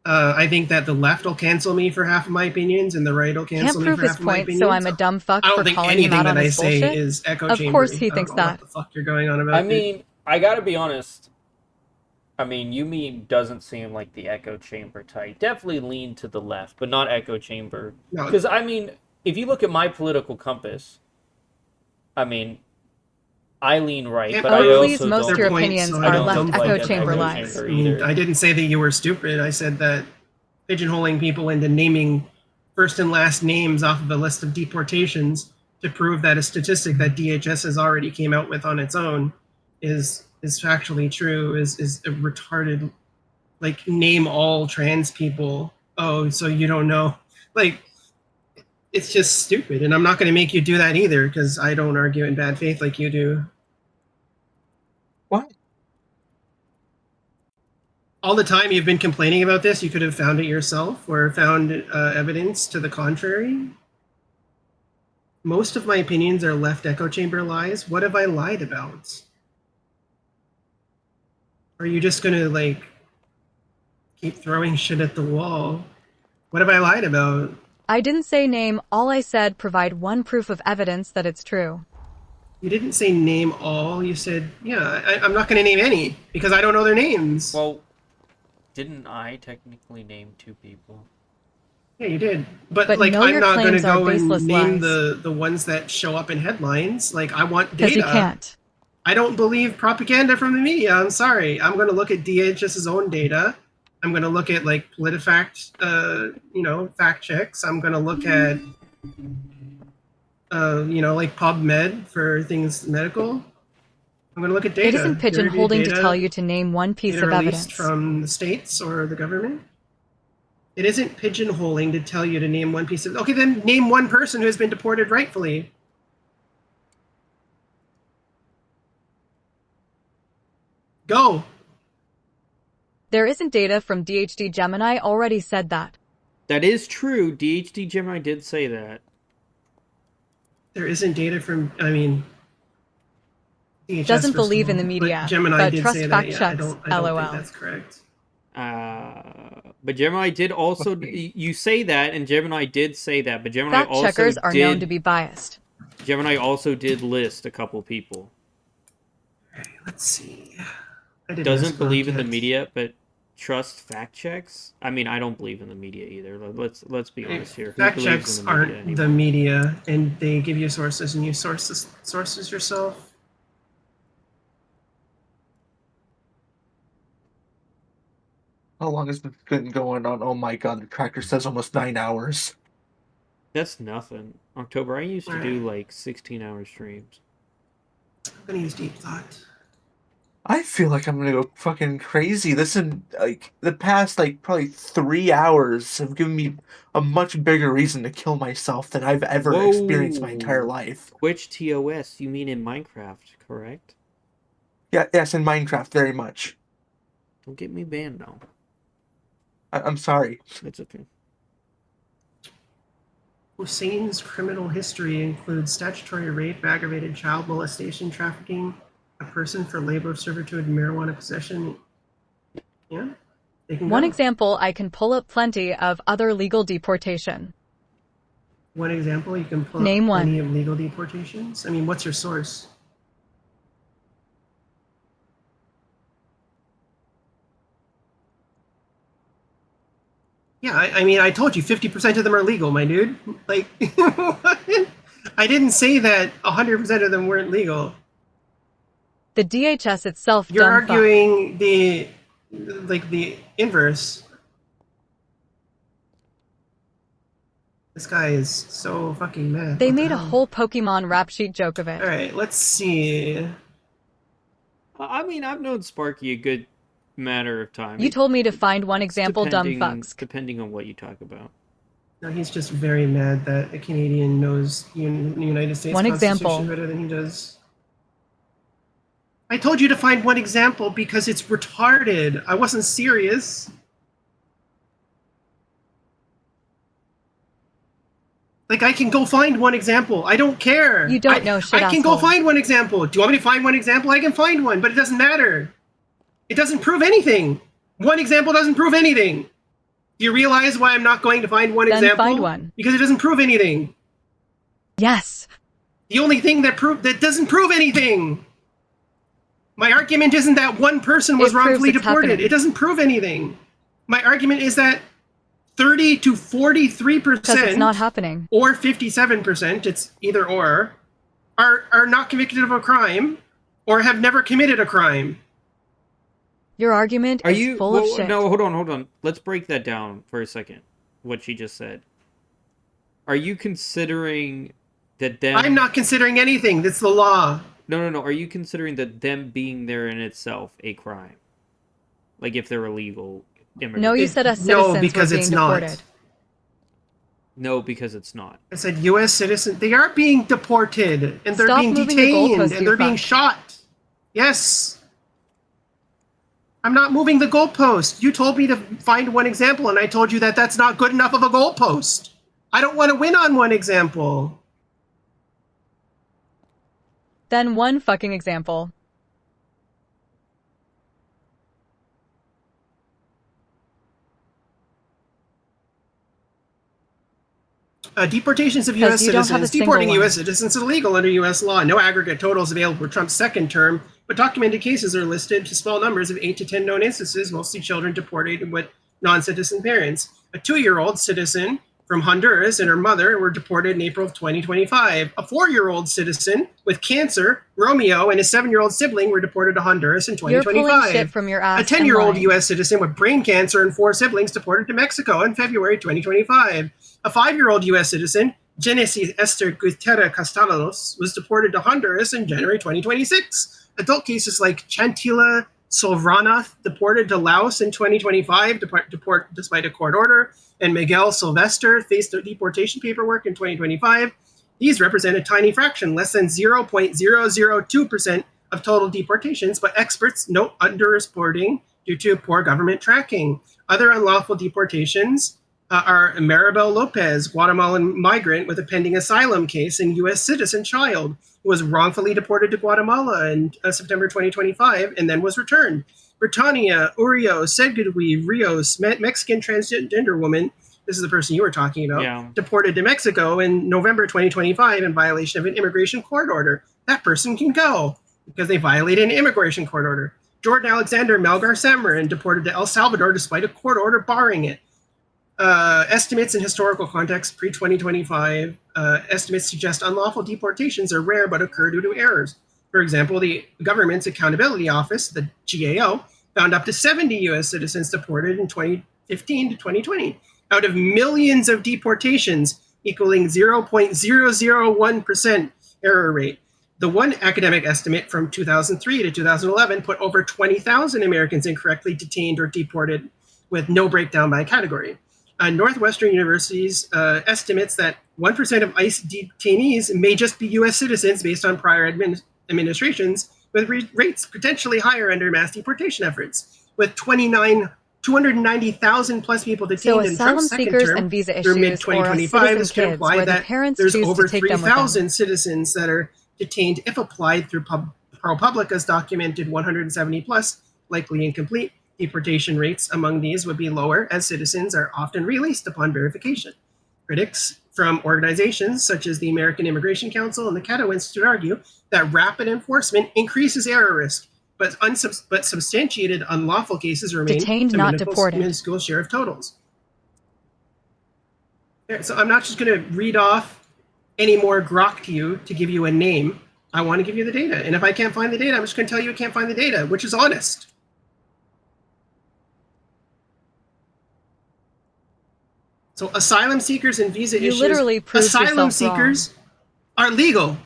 I think that the left will cancel me for half of my opinions, and the right will Can't cancel me prove for his half of my point, opinions. so I'm a dumb fuck I don't for think calling him anything out on that I his say bullshit? is echo Of chambery. course he I don't thinks know that. what the fuck you're going on about. I dude. mean, I gotta be honest. I mean, Yumi doesn't seem like the echo chamber type. Definitely lean to the left, but not echo chamber. No. Because, I mean, if you look at my political compass, I mean, I lean right, Can't but I prove please, also most don't. of your their point, opinions so I are don't left look echo like an chamber echo lies. chamber I mean, either. I didn't say that you were stupid. I said that pigeonholing people into naming first and last names off of a list of deportations to prove that a statistic that DHS has already came out with on its own is factually true is a retarded. Like, name all trans people. Oh, so you don't know? Like, it's just stupid, and I'm not going to make you do that either because I don't argue in bad faith like you do. What? All the time you've been complaining about this, you could have found it yourself or found evidence to the contrary. Most of my opinions are left echo chamber lies. What have I lied about? Are you just gonna like keep throwing shit at the wall? What have I lied about? I didn't say name, all I said provide one proof of evidence that it's true. You didn't say name all. You said, yeah, I'm not gonna name any because I don't know their names. Well, didn't I technically name 2 people? Yeah, you did. But like, know I'm your not going to claims are go and baseless name lies. the ones that show up in headlines. Like, I want Because data. you can't. I don't believe propaganda from the media. I'm sorry. I'm going to look at DHS's own data. I'm going to look at like PolitiFact, fact checks. I'm going to look at, like PubMed for things medical. I'm going to look at data. It isn't pigeonholing to tell you to name one piece data of released evidence. from the states or the government. It isn't pigeonholing to tell you to name one piece of... Okay, then name one person who has been deported rightfully. Go. There isn't data from DHD Gemini already said that. That is true. DHD Gemini did say that. There isn't data from... I mean... DHS, Doesn't first of believe in all, the media, but Gemini but did trust say fact that. Yeah, checks, I don't LOL. think that's correct. But Gemini did also... You say that, and Gemini did say that, but Gemini Fact also checkers are did... known to be biased. Gemini also did list a couple people. Let's see. I didn't Doesn't ask believe in the yet. media, but trust fact checks? I mean, I don't believe in the media either. Let's be honest here. Who Fact believes checks in the media aren't anymore? the media, and they give you sources, and you source the sources yourself. How long has this been going on? Oh my god, the tracker says almost 9 hours. That's nothing. October, I used to do like 16-hour streams. I'm gonna use deep thought. I feel like I'm gonna go fucking crazy. This is like the past probably 3 hours have given me a much bigger reason to kill myself than I've ever experienced my entire life. Twitch TOS, you mean in Minecraft, correct? Yeah, yes, in Minecraft, very much. Don't get me banned now. I'm sorry. It's okay. Hussein's criminal history includes statutory rape, aggravated child molestation, trafficking, a person for labor of servitude, and marijuana possession. Yeah, they can One go. example, I can pull up plenty of other legal deportation. One example, you can pull Name up one. plenty of legal deportations. I mean, what's your source? Yeah, I mean, I told you 50% of them are legal, my dude. Like, I didn't say that 100% of them weren't legal. The DHS itself You're dumb fuck. arguing the inverse. This guy is so fucking mad. They What the made a hell? whole Pokemon rap sheet joke of it. Alright, let's see. I mean, I've known Sparky a good matter of time. You told me to find one It's example, dumb depending- fucks. Depending on what you talk about. No, he's just very mad that a Canadian knows United States One Constitution example. better than he does. I told you to find one example because it's retarded. I wasn't serious. Like, I can go find one example. I don't care. You don't know shit, I can go asshole. find one example. Do you want me to find one example? I can find one, but it doesn't matter. It doesn't prove anything. One example doesn't prove anything. Do you realize why I'm not going to find one Then example? find one. Because it doesn't prove anything. Yes. The only thing that doesn't prove anything. My argument isn't that one person was It proves wrongfully it's deported. happening. It doesn't prove anything. My argument is that 30 to 43%, Because it's not happening. or 57%, it's either or, are not convicted of a crime or have never committed a crime. Your argument Are is you full of shit. No, hold on. Let's break that down for a second. What she just said. Are you considering that them? I'm not considering anything. That's the law. No. Are you considering that them being there in itself a crime? Like if they're illegal immigrants? No, you said us citizens because were being it's not. deported. No, because it's not. I said U.S. citizens. They are being deported, and they're Stop being moving the detained, goalposts, and you they're being fuck. shot. Yes. I'm not moving the goalpost. You told me to find one example, and I told you that that's not good enough of a goalpost. I don't want to win on one example. Then one fucking example. Deportations of 'Cause U.S. you don't have a citizens. single Deporting one. U.S. citizens is illegal under U.S. law. No aggregate totals available for Trump's second term, but documented cases are listed to small numbers of 8 to 10 known instances, mostly children deported with non-citizen parents. A 2-year-old citizen from Honduras and her mother were deported in April of 2025. A 4-year-old citizen with cancer, Romeo, and his 7-year-old sibling were deported to Honduras in You're 2025. pulling shit from your ass. A 10-year-old and lying. U.S. citizen with brain cancer and 4 siblings deported to Mexico in February 2025. A 5-year-old U.S. citizen, Genesis Esther Gutierrez Castellanos, was deported to Honduras in January 2026. Adult cases like Chantila Solvranath, deported to Laos in 2025 despite a court order, and Miguel Sylvester faced their deportation paperwork in 2025. These represent a tiny fraction, less than 0.002% of total deportations, but experts note underreporting due to poor government tracking. Other unlawful deportations are Maribel Lopez, Guatemalan migrant with a pending asylum case, and U.S. citizen child who was wrongfully deported to Guatemala in September 2025 and then was returned. Britannia Urios Segudui Rios, Mexican transgender woman, this is the person you were talking about, deported to Mexico in November 2025 in violation of an immigration court order. That person can go because they violated an immigration court order. Jordan Alexander Melgar Samarin, deported to El Salvador despite a court order barring it. Estimates in historical context pre-2025, estimates suggest unlawful deportations are rare but occur due to errors. For example, the Government's Accountability Office, the GAO, found up to 70 U.S. citizens deported in 2015 to 2020, out of millions of deportations, equaling 0.001% error rate. The one academic estimate from 2003 to 2011 put over 20,000 Americans incorrectly detained or deported with no breakdown by category. Northwestern University's estimates that 1% of ICE detainees may just be U.S. citizens based on prior administrations, with rates potentially higher under mass deportation efforts. With 290,000 plus people detained in asylum Trump's second seekers term and visa through issues or mid-2025, this citizen could kids imply where the that parents there's choose to over take them with them. 3,000 citizens that are detained if applied through ProPublica's documented 170 plus, likely incomplete, deportation rates among these would be lower as citizens are often released upon verification. Critics from organizations such as the American Immigration Council and the Cato Institute argue that rapid enforcement increases error risk, but substantiated unlawful cases remain Detained, a not deported. minuscule share of totals. So I'm not just going to read off any more grok to you to give you a name. I want to give you the data. And if I can't find the data, I'm just going to tell you I can't find the data, which is honest. So asylum seekers and visa You issues, literally proved asylum yourself seekers are legal.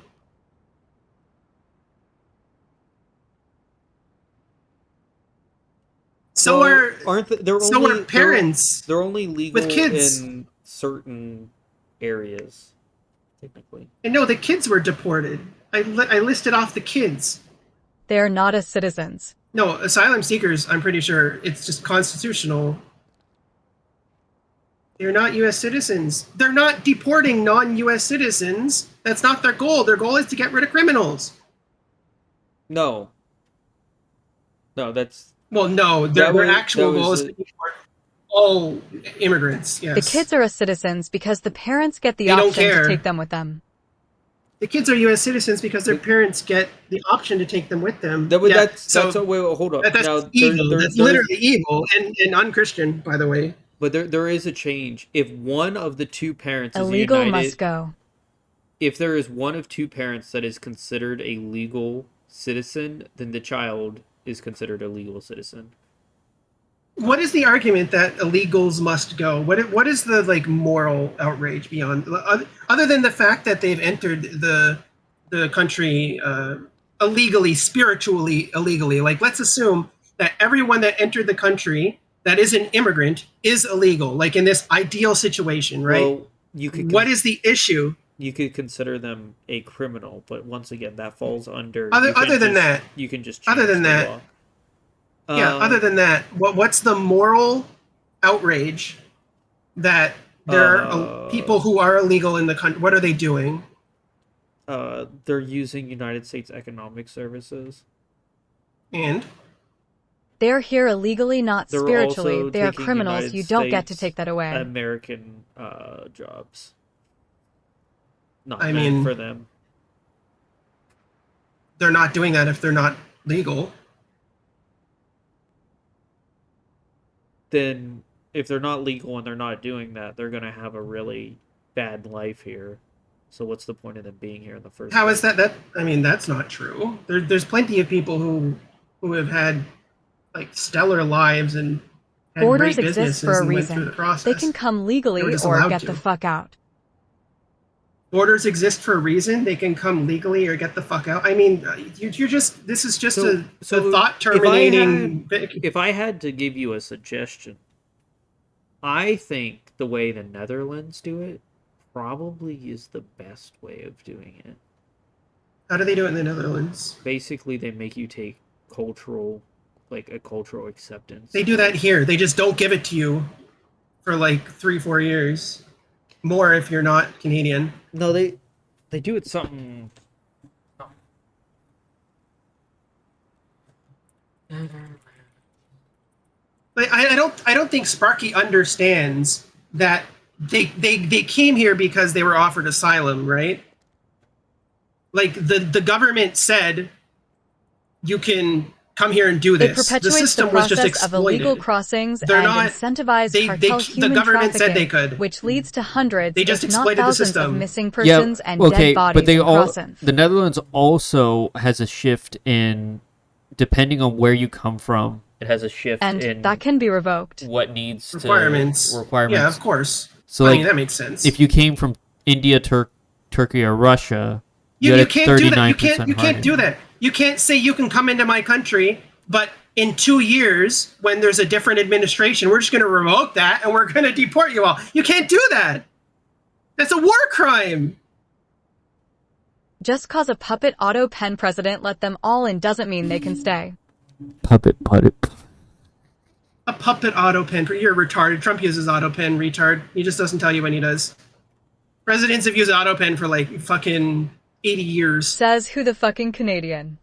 So are parents. They're only legal with kids. in certain areas, technically. And no, the kids were deported. I listed off the kids. They are not as citizens. No, asylum seekers, I'm pretty sure it's just constitutional. They're not U.S. citizens. They're not deporting non-U.S. citizens. That's not their goal. Their goal is to get rid of criminals. No. No, that's... Well, no, their actual goal is to deport all immigrants, yes. The kids are citizens because the parents get the They don't option to care. take them with them. The kids are U.S. citizens because their parents get the option to take them with them. That's wait, hold up. That's Now, evil. there's That's literally evil and unchristian, by the way. But there is a change. If one of the two parents Illegal is united, must go. If there is one of two parents that is considered a legal citizen, then the child is considered a legal citizen. What is the argument that illegals must go? What is the moral outrage beyond other than the fact that they've entered the country illegally, spiritually illegally? Like, let's assume that everyone that entered the country that is an immigrant is illegal, like in this ideal situation, right? Well, what is the issue? You could consider them a criminal, but once again, that falls under. Other than that, you can just other than change the that. law. Other than that, what's the moral outrage that there are people who are illegal in the country? What are they doing? They're using United States economic services. And? They're here illegally, not They're spiritually. also They are taking criminals. United You don't get to States take that away. American jobs. Not I meant mean, for them. They're not doing that if they're not legal. Then if they're not legal and they're not doing that, they're going to have a really bad life here. So what's the point of them being here in the first place? How is that? I mean, that's not true. There's plenty of people who have had stellar lives and had Borders great exist businesses for a and went through reason. the process. They can come legally They were just or allowed get to. the fuck out. Borders exist for a reason. They can come legally or get the fuck out. I mean, you're just. This is just a thought terminating. If I had to give you a suggestion, I think the way the Netherlands do it probably is the best way of doing it. How do they do it in the Netherlands? Basically, they make you take a cultural acceptance. They do that here. They just don't give it to you for 3-4 years. More if you're not Canadian. No, they do it something. I don't think Sparky understands that they came here because they were offered asylum, right? The government said you can come here and do It this. The perpetuates system the was just process of illegal exploited. crossings They're and not- incentivized they- cartel the human government said trafficking, they could. which leads to hundreds, They just if not exploited the thousands, of system. missing persons and dead bodies but they in all crossings. the Netherlands also has a shift in depending on where you come from. It has a shift And in that can be revoked. what needs Requirements. to Yeah, of course. So I like, mean, that makes sense. If you came from India, Turkey, or Russia, you You had a can't do that. 39% You can't do that. You can't say you can come into my country, but in 2 years, when there's a different administration, we're just going to revoke that and we're going to deport you all. You can't do that. That's a war crime. Just cause a puppet auto pen president let them all in doesn't mean they can stay. Puppet. A puppet auto pen. You're retarded. Trump uses auto pen, retard. He just doesn't tell you when he does. Presidents have used auto pen for fucking 80 years. Says who the fucking Canadian.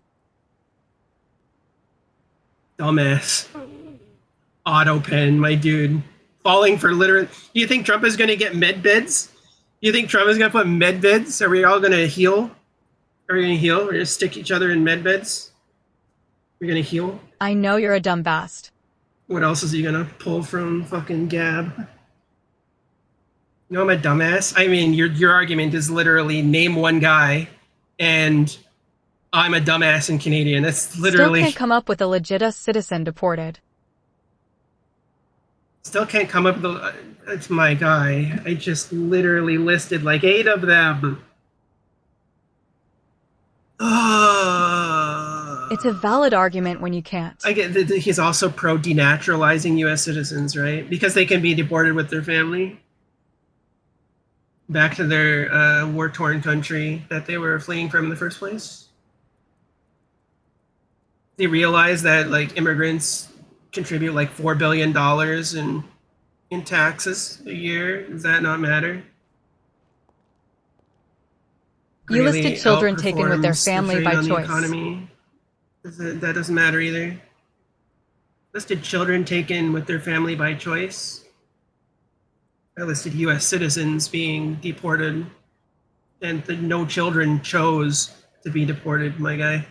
Dumbass. Auto pen, my dude. Falling for literally. Do you think Trump is going to get med beds? Do you think Trump is going to put med beds? Are we all going to heal? Are we going to heal? We're going to stick each other in med beds? We're going to heal? I know you're a dumb bast. What else is he going to pull from fucking Gab? You know I'm a dumbass? I mean, your argument is literally name one guy and I'm a dumbass and Canadian. That's literally... Still can't come up with a legit citizen deported. Still can't come up with a... That's my guy. I just literally listed 8 of them. It's a valid argument when you can't. I get that he's also pro denaturalizing U.S. citizens, right? Because they can be deported with their family back to their war-torn country that they were fleeing from in the first place. They realize that immigrants contribute $4 billion in taxes a year. Does that not matter? You listed children taken with their outperforms the family trade by on the choice. economy. That doesn't matter either. Listed children taken with their family by choice. I listed U.S. citizens being deported, and no children chose to be deported, my guy.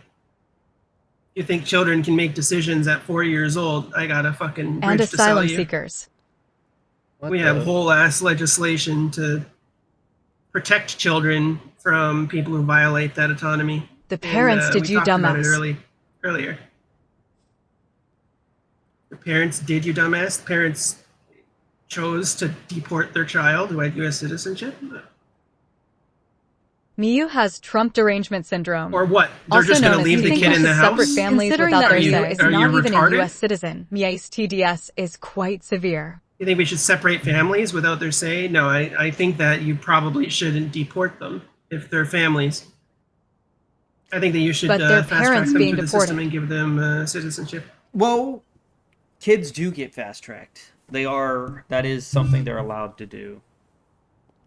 You think children can make decisions at 4 years old? I got a fucking bridge And to sell asylum you. seekers. We have whole ass legislation to protect children from people who violate that autonomy. The parents And, did we you talked about it dumbass. earlier. The parents did you dumbass. The parents chose to deport their child who had U.S. citizenship. Miyu has Trump derangement syndrome. Or what? They're Also just known gonna as leave the kid in the house? separate families Considering without that their you- say is are you not even a retarded? U.S. citizen. Miya's TDS is quite severe. You think we should separate families without their say? No, I think that you probably shouldn't deport them if they're families. I think that you should But their fast track parents them being through the system deported. and give them citizenship. Well, kids do get fast tracked. That is something they're allowed to do.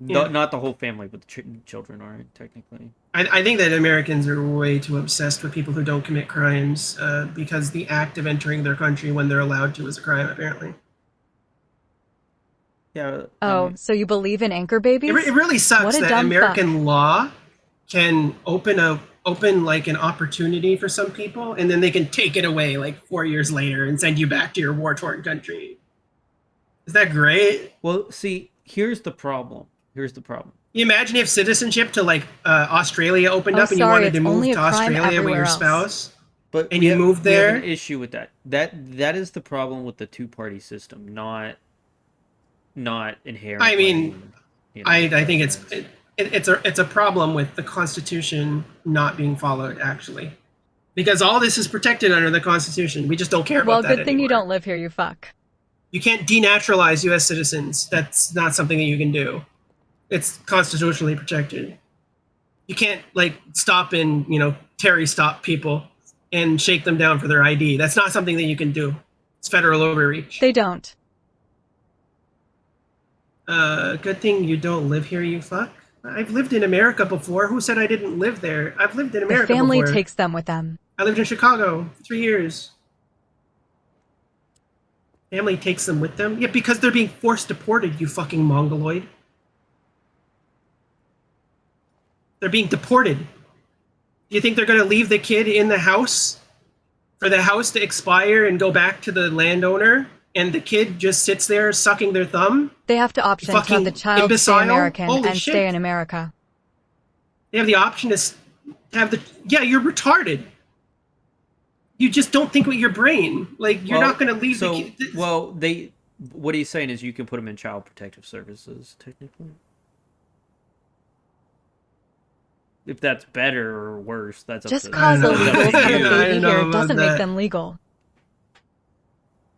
Yeah. Not the whole family, but the children aren't technically. I think that Americans are way too obsessed with people who don't commit crimes because the act of entering their country when they're allowed to is a crime, apparently. Yeah. Oh, so you believe in anchor babies? It really What sucks a that dumb American fuck. law can open like an opportunity for some people, and then they can take it away like 4 years later and send you back to your war-torn country. Is that great? Well, see, here's the problem. You imagine if citizenship to like Australia opened Oh, up and you sorry, wanted it's to move only a to crime Australia with everywhere your else. spouse, But and we you have- moved we have there. an issue with that. That is the problem with the two-party system, not inherently. I mean, you know, I think it's a problem with the Constitution not being followed, actually, because all this is protected under the Constitution. We just don't care Well, about that good thing anymore. you don't live here, you fuck. You can't denaturalize U.S. citizens. That's not something that you can do. It's constitutionally protected. You can't like stop and Terry stop people and shake them down for their ID. That's not something that you can do. It's federal overreach. They don't. Good thing you don't live here, you fuck. I've lived in America before. Who said I didn't live there? I've lived in The America family before. takes them with them. I lived in Chicago for 3 years. Family takes them with them? Yeah, because they're being forced deported, you fucking mongoloid. They're being deported. Do you think they're going to leave the kid in the house for the house to expire and go back to the landowner, and the kid just sits there sucking their thumb? They have to option to have Fucking the child stay imbecile? American Holy and shit. stay in America. They have the option to have the... Yeah, you're retarded. You just don't think with your brain. Like, you're not going to leave the kid... Well, what he's saying is you can put them in child protective services, technically. If that's better or worse, that's Just up cause to illegals have a I baby don't know here about doesn't make that. them legal.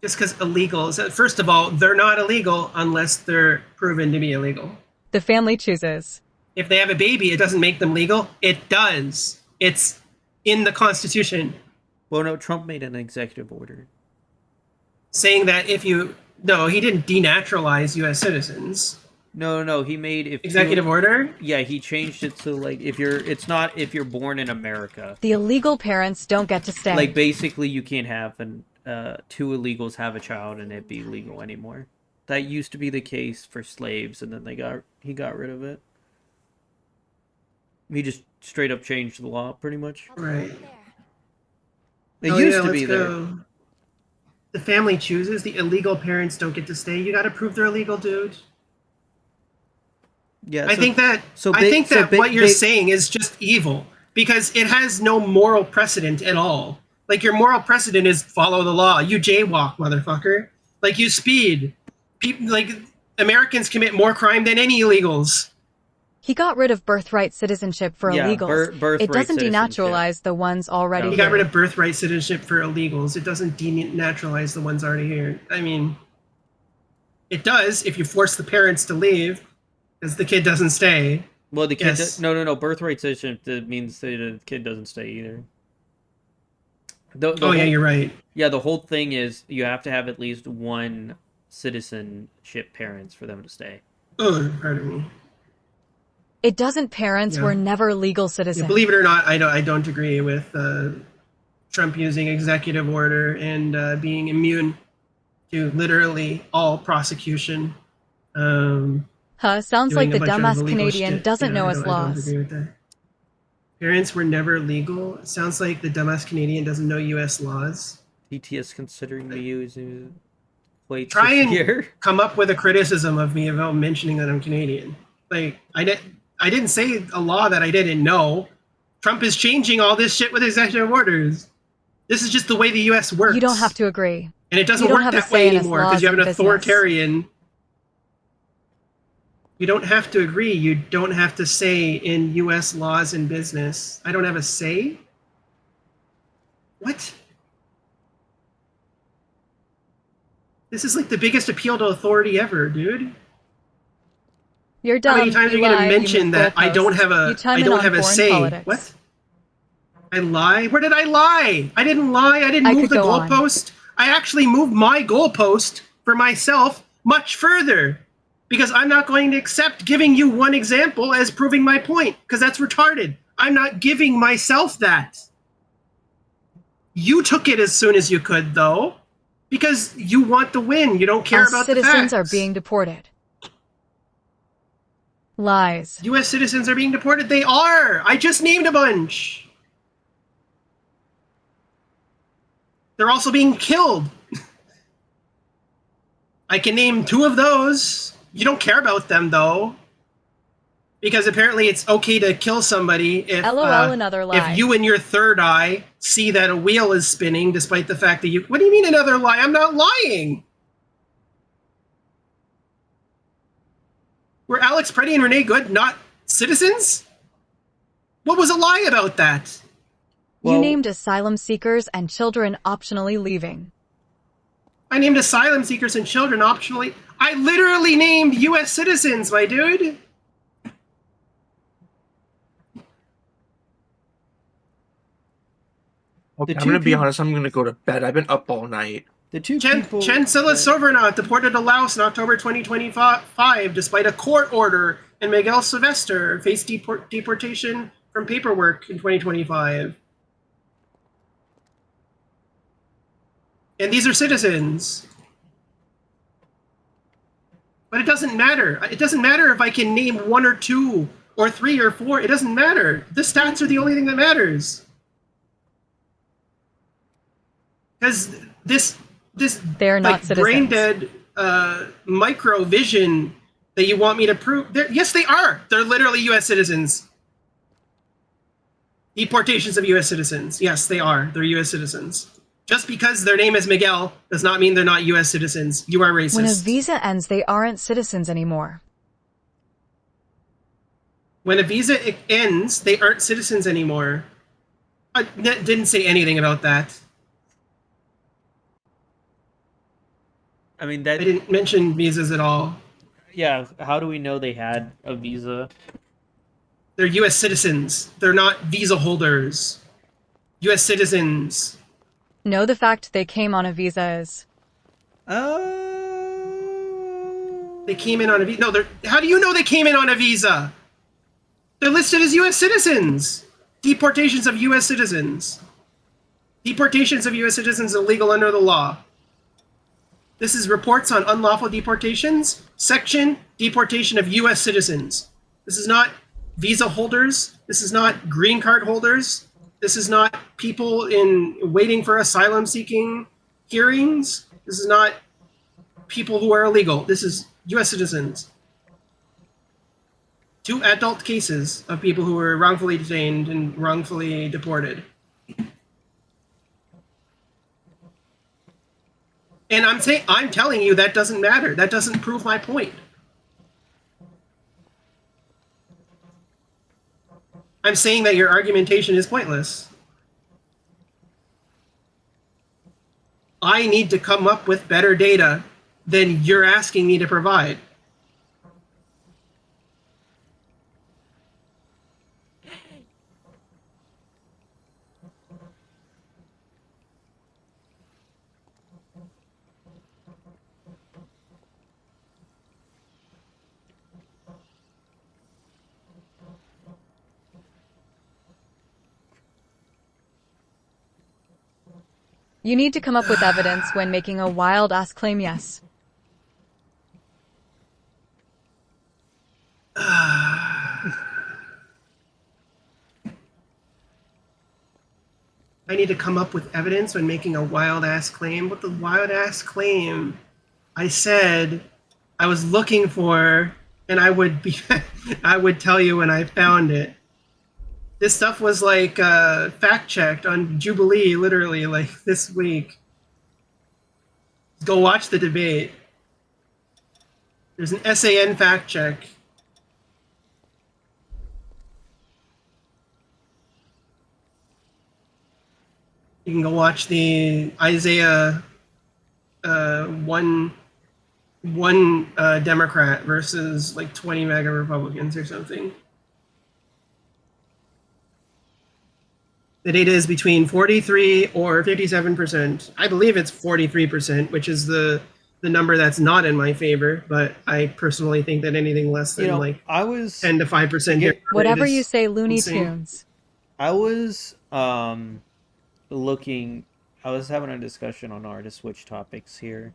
Just because illegals... First of all, they're not illegal unless they're proven to be illegal. The family chooses. If they have a baby, it doesn't make them legal. It does. It's in the Constitution. Well, no, Trump made an executive order saying that if you... No, he didn't denaturalize U.S. citizens. No, he made Executive order? Yeah, he changed it to like if you're born in America. The illegal parents don't get to stay. Like basically, you can't have two illegals have a child and it be legal anymore. That used to be the case for slaves, and then he got rid of it. He just straight up changed the law, pretty much. Right. It used to let's be there. go. The family chooses. The illegal parents don't get to stay. You got to prove they're illegal, dude. Yeah, I think that what you're saying is just evil because it has no moral precedent at all. Like your moral precedent is follow the law. You jaywalk, motherfucker. Like you speed. People like Americans commit more crime than any illegals. He got rid of birthright citizenship for illegals. birthright It doesn't citizenship. denaturalize the ones already He here. got rid of birthright citizenship for illegals. It doesn't denaturalize the ones already here. I mean, it does if you force the parents to leave, because the kid doesn't stay. Well, the kid Yes. no birthright citizenship that means that the kid doesn't stay either. Yeah, you're right. Yeah, the whole thing is you have to have at least one citizenship parents for them to stay. Oh, pardon me. It doesn't. Parents Yeah. were never legal Yeah, citizens. believe it or not, I don't agree with Trump using executive order and being immune to literally all prosecution. Sounds like Doing a the bunch of dumbass illegal Canadian shit. doesn't know I his don't laws. agree with that. Parents were never legal. It sounds like the dumbass Canadian doesn't know U.S. laws. DT is considering me using quite Try severe. and come up with a criticism of me about mentioning that I'm Canadian. Like I didn't say a law that I didn't know. Trump is changing all this shit with executive orders. This is just the way the U.S. works. You don't have to agree. And it doesn't You don't work have a that way say in his anymore because laws you have an and business. authoritarian. You don't have to agree. You don't have to say in U.S. laws and business. I don't have a say? What? This is like the biggest appeal to authority ever, dude. You're dumb. How many times are you going to mention that I don't have a say? Politics. What? I lie? Where did I lie? I didn't lie. I didn't I move could the go on. goalpost. I actually moved my goalpost for myself much further because I'm not going to accept giving you one example as proving my point because that's retarded. I'm not giving myself that. You took it as soon as you could, though, because you want the win. You don't care Us about the facts. citizens are being deported. Lies. U.S. citizens are being deported. They are. I just named a bunch. They're also being killed. I can name 2 of those. You don't care about them, though. Because apparently it's okay to kill somebody if, LOL, another lie. if you and your third eye see that a wheel is spinning despite the fact that you... What do you mean another lie? I'm not lying. Were Alex Preddy and Renee Good not citizens? What was a lie about that? You named asylum seekers and children optionally leaving. I named asylum seekers and children optionally. I literally named U.S. citizens, my dude. Okay, I'm gonna be honest. I'm gonna go to bed. I've been up all night. The two people... Chancellor Sovereign deported to Laos in October 2025 despite a court order, and Miguel Sylvester faced deportation from paperwork in 2025. And these are citizens. But it doesn't matter. It doesn't matter if I can name 1 or 2 or 3 or 4. It doesn't matter. The stats are the only thing that matters. Because they're not like citizens. brain dead micro vision that you want me to prove. Yes, they are. They're literally U.S. citizens. Deportations of U.S. citizens. Yes, they are. They're U.S. citizens. Just because their name is Miguel does not mean they're not U.S. citizens. You are racist. When a visa ends, they aren't citizens anymore. When a visa ends, they aren't citizens anymore. I didn't say anything about that. I mean, that... I didn't mention visas at all. Yeah, how do we know they had a visa? They're U.S. citizens. They're not visa holders. U.S. citizens. No, the fact they came on a visa is... They came in on a visa. No, how do you know they came in on a visa? They're listed as U.S. citizens. Deportations of U.S. citizens. Deportations of U.S. citizens are illegal under the law. This is reports on unlawful deportations, section, deportation of U.S. citizens. This is not visa holders. This is not green card holders. This is not people waiting for asylum seeking hearings. This is not people who are illegal. This is U.S. citizens. 2 adult cases of people who were wrongfully detained and wrongfully deported. And I'm telling you that doesn't matter. That doesn't prove my point. I'm saying that your argumentation is pointless. I need to come up with better data than you're asking me to provide. You need to come up with evidence when making a wild-ass claim, yes. I need to come up with evidence when making a wild-ass claim. What the wild-ass claim? I said I was looking for, and I would be, I would tell you when I found it. This stuff was like fact-checked on Jubilee, literally, like this week. Go watch the debate. There's an SAN fact-check. You can go watch the Isaiah one Democrat versus like 20 MAGA Republicans or something. The data is between 43 or 57%. I believe it's 43%, which is the number that's not in my favor. But I personally think that anything less than I was 10 to 5%. Whatever you say, Looney Tunes. I was looking. I was having a discussion on our to switch topics here.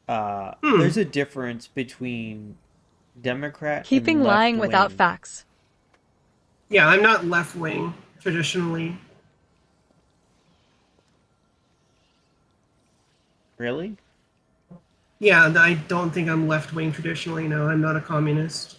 There's a difference between Democrat Keeping and lying left-wing. without facts. Yeah, I'm not left wing traditionally. Really? Yeah, I don't think I'm left wing traditionally. No, I'm not a communist.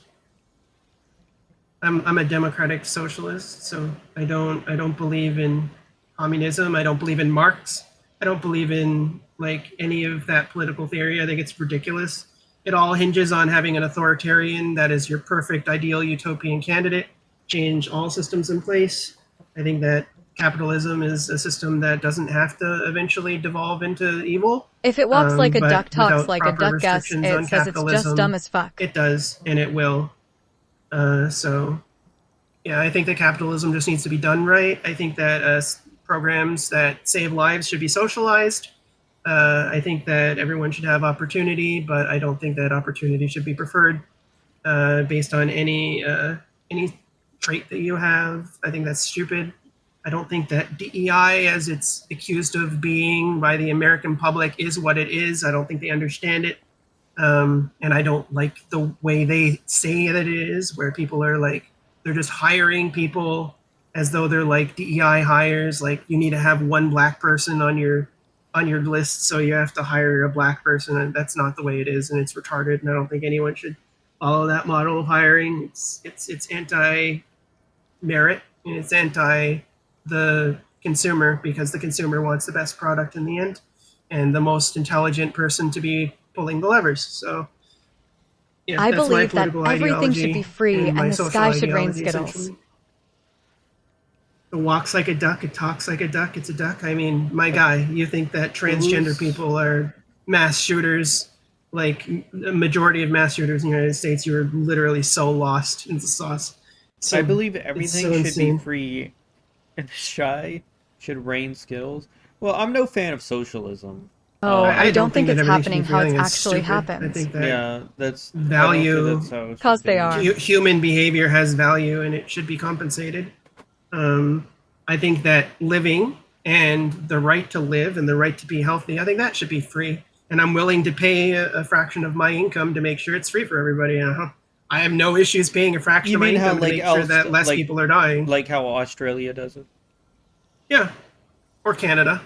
I'm a democratic socialist, so I don't believe in communism. I don't believe in Marx. I don't believe in like any of that political theory. I think it's ridiculous. It all hinges on having an authoritarian that is your perfect ideal utopian candidate, change all systems in place. I think that capitalism is a system that doesn't have to eventually devolve into evil. If it walks like a but duck, talks without like a proper duck, guess restrictions it on says it's just capitalism, dumb as fuck. It does, and it will. So, yeah, I think that capitalism just needs to be done right. I think that programs that save lives should be socialized. I think that everyone should have opportunity, but I don't think that opportunity should be preferred based on any trait that you have. I think that's stupid. I don't think that DEI, as it's accused of being by the American public, is what it is. I don't think they understand it. And I don't like the way they say that it is, where people are like, they're just hiring people as though they're like DEI hires. Like you need to have one black person on your list, so you have to hire a black person, and that's not the way it is, and it's retarded. And I don't think anyone should follow that model of hiring. It's anti merit, and it's anti the consumer, because the consumer wants the best product in the end and the most intelligent person to be pulling the levers. So yeah, I that's my believe that political everything should be ideology free my and the social sky should rain ideology, Skittles. essentially. It walks like a duck, it talks like a duck, it's a duck. I mean, my guy, you think that transgender people are mass shooters? Like the majority of mass shooters in the United States, you're literally so lost in the sauce. So I believe it's everything so should insane. be free and the shy should rain Skittles. Well, I'm no fan of socialism. Oh, I don't think it's that everything happening should be how free. I it's think that's actually stupid. I happens. think that Yeah, that's I don't value. think that's how it should 'Cause they be. are. Human behavior has value, and it should be compensated. I think that living and the right to live and the right to be healthy, I think that should be free. And I'm willing to pay a fraction of my income to make sure it's free for everybody. I have no issues paying a fraction You of my mean how income to like make sure that less people are dying. Like how Australia does it? Yeah, or Canada.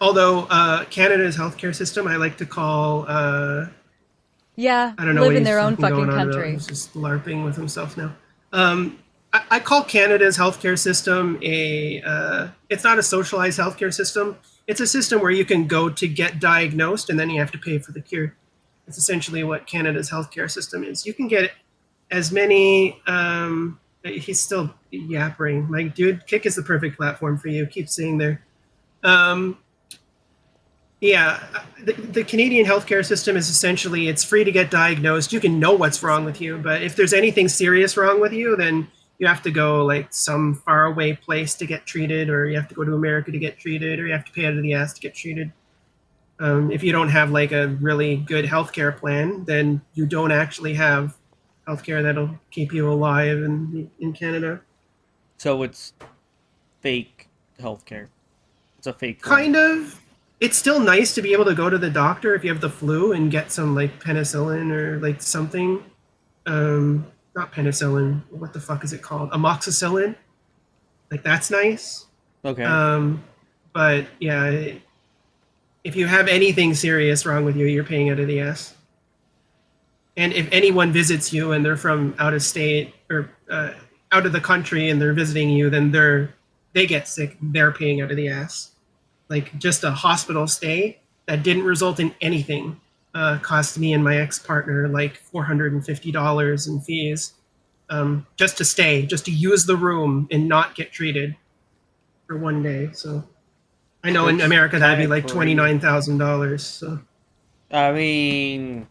Although Canada's healthcare system, I like to call. Yeah, I don't know live what in he's their own fucking fucking going on about. country. He's just LARPing with himself now. I call Canada's healthcare system it's not a socialized healthcare system. It's a system where you can go to get diagnosed and then you have to pay for the cure. It's essentially what Canada's healthcare system is. You can get as many. He's still yappering. Like, dude, Kick is the perfect platform for you. Keep saying there. Yeah, the Canadian healthcare system is essentially, it's free to get diagnosed. You can know what's wrong with you, but if there's anything serious wrong with you, then you have to go like some faraway place to get treated, or you have to go to America to get treated, or you have to pay out of the ass to get treated. If you don't have like a really good healthcare plan, then you don't actually have healthcare that'll keep you alive in Canada. So it's fake healthcare. It's a fake form. Kind of. It's still nice to be able to go to the doctor if you have the flu and get some like penicillin or like something. Not penicillin. What the fuck is it called? Amoxicillin. Like that's nice. Okay. But yeah, if you have anything serious wrong with you, you're paying out of the ass. And if anyone visits you and they're from out of state or out of the country and they're visiting you, then they get sick. They're paying out of the ass. Like just a hospital stay that didn't result in anything cost me and my ex-partner like $450 in fees just to stay, just to use the room and not get treated for one day. So I know in America that'd be like $29,000. So I mean,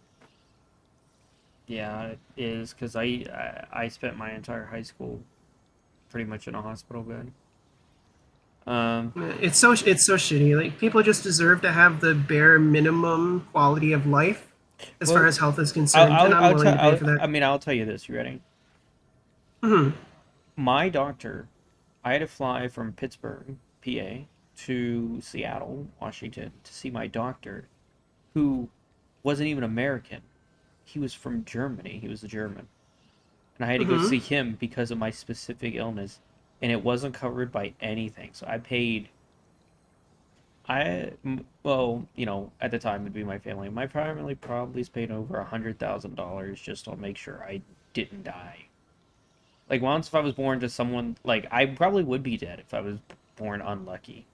yeah, it is because I spent my entire high school pretty much in a hospital bed. It's so shitty. Like people just deserve to have the bare minimum quality of life as far as health is concerned, and I'm willing to pay for that. I mean, I'll tell you this. You ready? Mm-hmm. My doctor, I had to fly from Pittsburgh, PA, to Seattle, Washington, to see my doctor, who wasn't even American. He was from Germany. He was a German, and I had to go see him because of my specific illness. And it wasn't covered by anything. So I paid, well, you know, at the time it'd be my family. My family probably paid over $100,000 just to make sure I didn't die. Like once if I was born to someone, like I probably would be dead if I was born unlucky.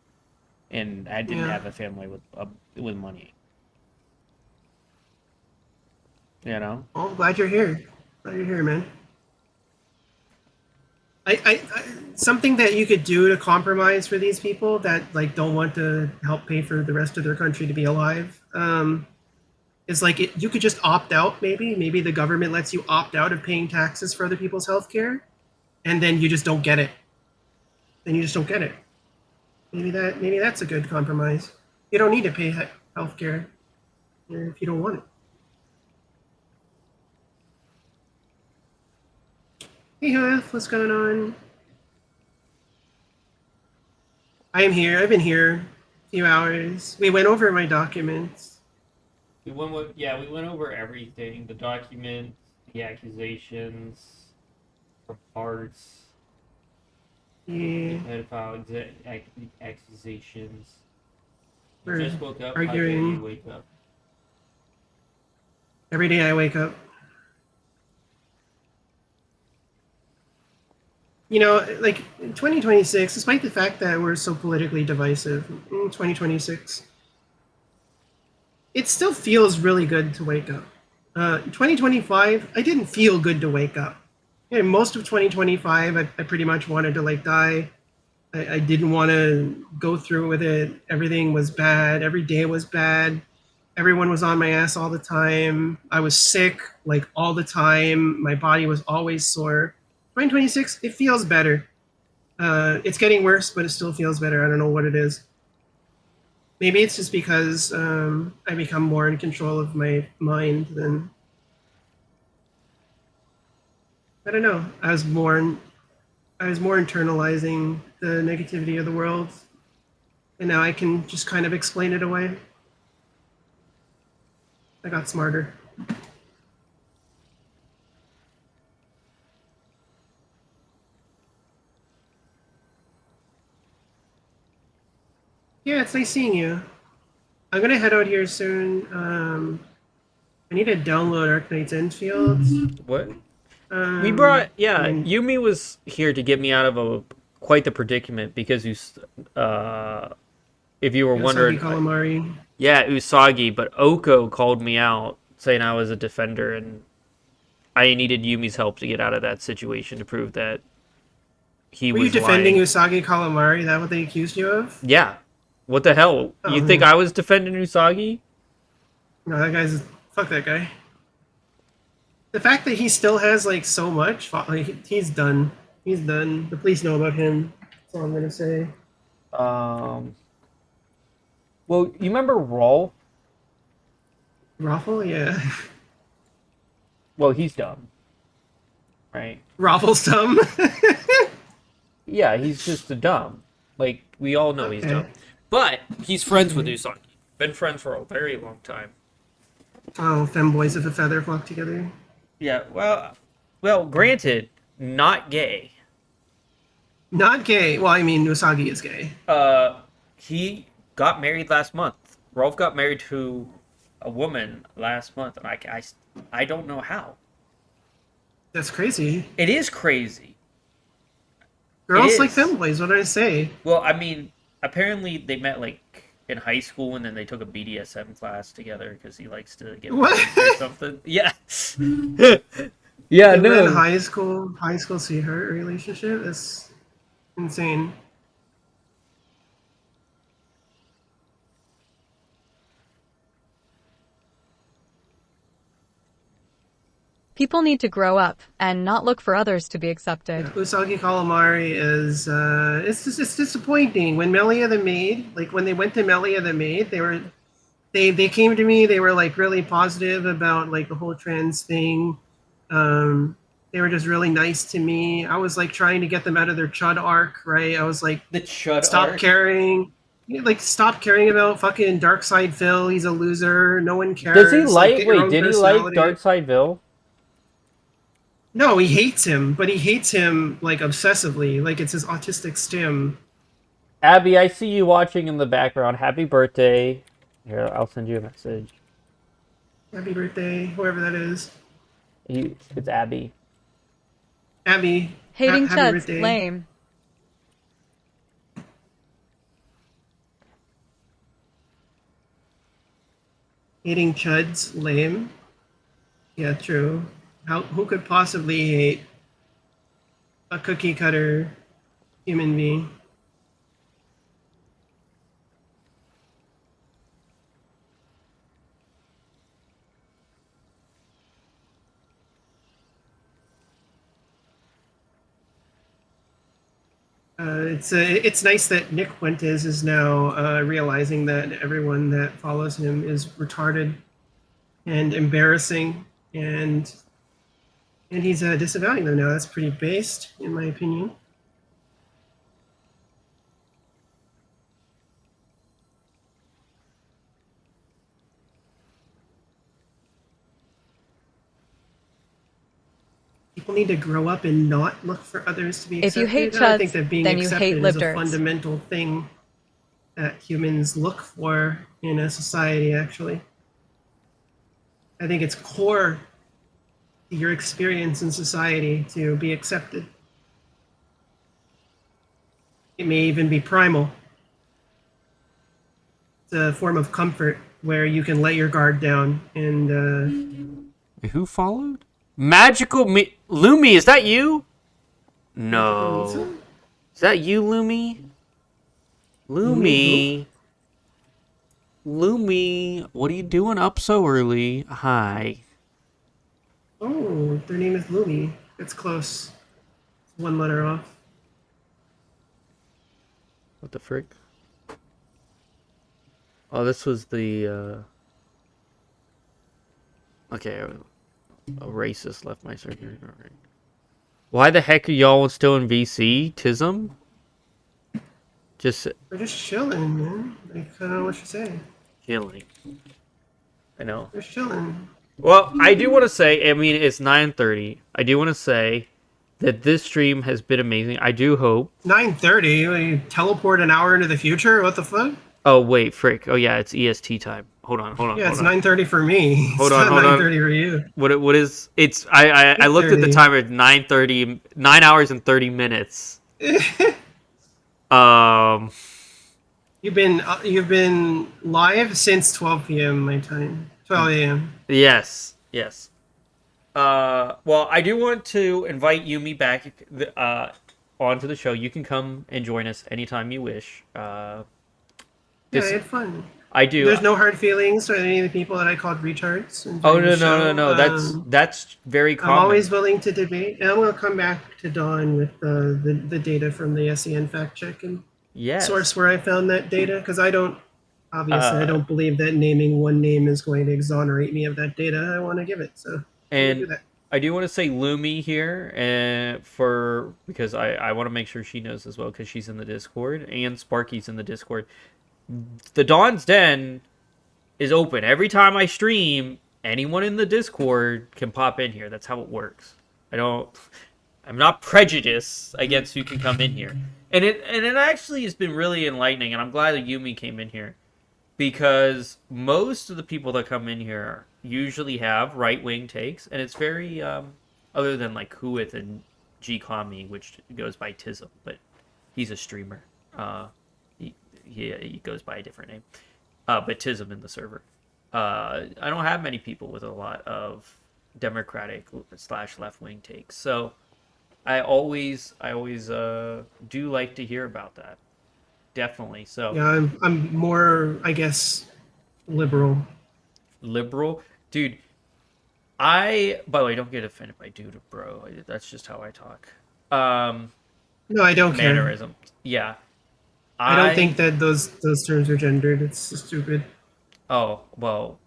And I didn't have a family with money. You know? Oh, glad you're here. Glad you're here, man. I something that you could do to compromise for these people that like don't want to help pay for the rest of their country to be alive is like you could just opt out. Maybe the government lets you opt out of paying taxes for other people's healthcare, and then you just don't get it. Then you just don't get it. Maybe that's a good compromise. You don't need to pay healthcare if you don't want it. Hey, Huff, what's going on? I am here. I've been here a few hours. We went over my documents. We went over everything. The documents, the accusations, reports, Yeah. pedophile accusations. You We're just woke up. arguing. How dare you wake up? Every day I wake up. You know, like in 2026, despite the fact that we're so politically divisive in 2026, it still feels really good to wake up. 2025, I didn't feel good to wake up. Most of 2025, I pretty much wanted to like die. I didn't want to go through with it. Everything was bad. Every day was bad. Everyone was on my ass all the time. I was sick like all the time. My body was always sore. 2026, it feels better. It's getting worse, but it still feels better. I don't know what it is. Maybe it's just because I become more in control of my mind than... I don't know. I was more internalizing the negativity of the world, and now I can just kind of explain it away. I got smarter. Yeah, it's nice seeing you. I'm gonna head out here soon. I need to download Arknight's Enfield. What? We brought Yumi was here to get me out of quite the predicament because if you were wondering, calamari. Yeah, Usagi, but Oko called me out saying I was a defender and I needed Yumi's help to get out of that situation to prove that he Were was you defending lying. Usagi calamari? Is that what they accused you of? Yeah. What the hell? Oh. You think I was defending Usagi? No, that guy's fuck that guy. The fact that he still has like so much, like, he's done. He's done. The police know about him. That's all I'm gonna say. Well, you remember Rolf? Raffle, yeah. Well, he's dumb, right? Raffle's dumb. Yeah, he's just a dumb. Like, we all know he's dumb. But he's friends with Usagi. Been friends for a very long time. Oh, femboys of a feather flock together. Yeah, well, granted, not gay. Not gay. Well, I mean, Usagi is gay. He got married last month. Rolf got married to a woman last month, and I don't know how. That's crazy. It is crazy. Girls like femboys. What did I say? Well, I mean, apparently they met like in high school, and then they took a BDSM class together because he likes to get what? or something. Yeah. Yeah, they no. In high school sweetheart relationship. That's insane. People need to grow up and not look for others to be accepted. Usagi Calamari is it's disappointing. When Melia the Maid, like when they went to Melia the Maid, they came to me, they were like really positive about like the whole trans thing. They were just really nice to me. I was like trying to get them out of their chud arc, right? I was like, the chud stop arc? caring. Like, stop caring about fucking Darkseidville. He's a loser. No one cares. Does he like? Get your Wait, own did he like personality. Darkseidville? No, he hates him, but he hates him like obsessively, like it's his autistic stim. Abby, I see you watching in the background. Happy birthday. Here, I'll send you a message. Happy birthday, whoever that is. It's Abby. Abby. Hating happy chuds, birthday. lame. Hating chuds, lame. Yeah, true. Who could possibly hate a cookie cutter human being? It's nice that Nick Fuentes is now realizing that everyone that follows him is retarded and embarrassing, and he's disavowing them now. That's pretty based, in my opinion. People need to grow up and not look for others to be accepted. If you hate I think chuds, that being then you accepted hate is a libtards. fundamental thing that humans look for in a society, actually. I think it's core to your experience in society to be accepted. It may even be primal. It's a form of comfort where you can let your guard down and... Who followed? Magical Lumi, is that you? No. Is that you, Lumi? Lumi? Lumi, what are you doing up so early? Hi. Oh, their name is Lumi. It's close. It's one letter off. What the frick? Oh, this was the, Okay, a racist left my server. Alright. Why the heck are y'all still in VC? Tism? We're just chilling, man. Like, I don't know what you say. Chilling. I know. We're chilling. Well, I do want to say, I mean, it's 9:30. I do want to say that this stream has been amazing. I do hope. 9:30? You teleport an hour into the future? What the fuck? Oh, wait, frick. Oh, yeah, it's EST time. Hold on. Yeah, it's 9:30 for me. Hold It's on. not 9:30 for you. What is... It's... I looked at the 8:30. timer at 9:30... 9 hours and 30 minutes. You've been live since 12 p.m. my time. 12 a.m. Yes. Well, I do want to invite Yumi back onto the show. You can come and join us anytime you wish. Yeah, I had fun. I do. There's no hard feelings to any of the people that I called retards. Oh, no. That's very common. I'm always willing to debate. And I'm going to come back to Dawn with the data from the SEN fact check and source where I found that data, because I don't believe that naming one name is going to exonerate me of that data. I want to give it, so and do that. I do want to say Lumi here, because I want to make sure she knows as well, because she's in the Discord, and Sparky's in the Discord. The Dawn's Den is open. Every time I stream, anyone in the Discord can pop in here. That's how it works. I'm not prejudiced against who can come in here. And it actually has been really enlightening, and I'm glad that Yumi came in here. Because most of the people that come in here usually have right-wing takes, and it's very, other than like Huith and G-Kami, which goes by Tism, but he's a streamer. He goes by a different name. But Tism in the server. I don't have many people with a lot of Democratic / left-wing takes, so I always do like to hear about that. Definitely. So yeah, I'm more, I guess, liberal. Liberal, dude. By the way, don't get offended by dude or bro. That's just how I talk. No, I don't care. Mannerism. Yeah. I don't think that those terms are gendered. It's stupid. Oh well,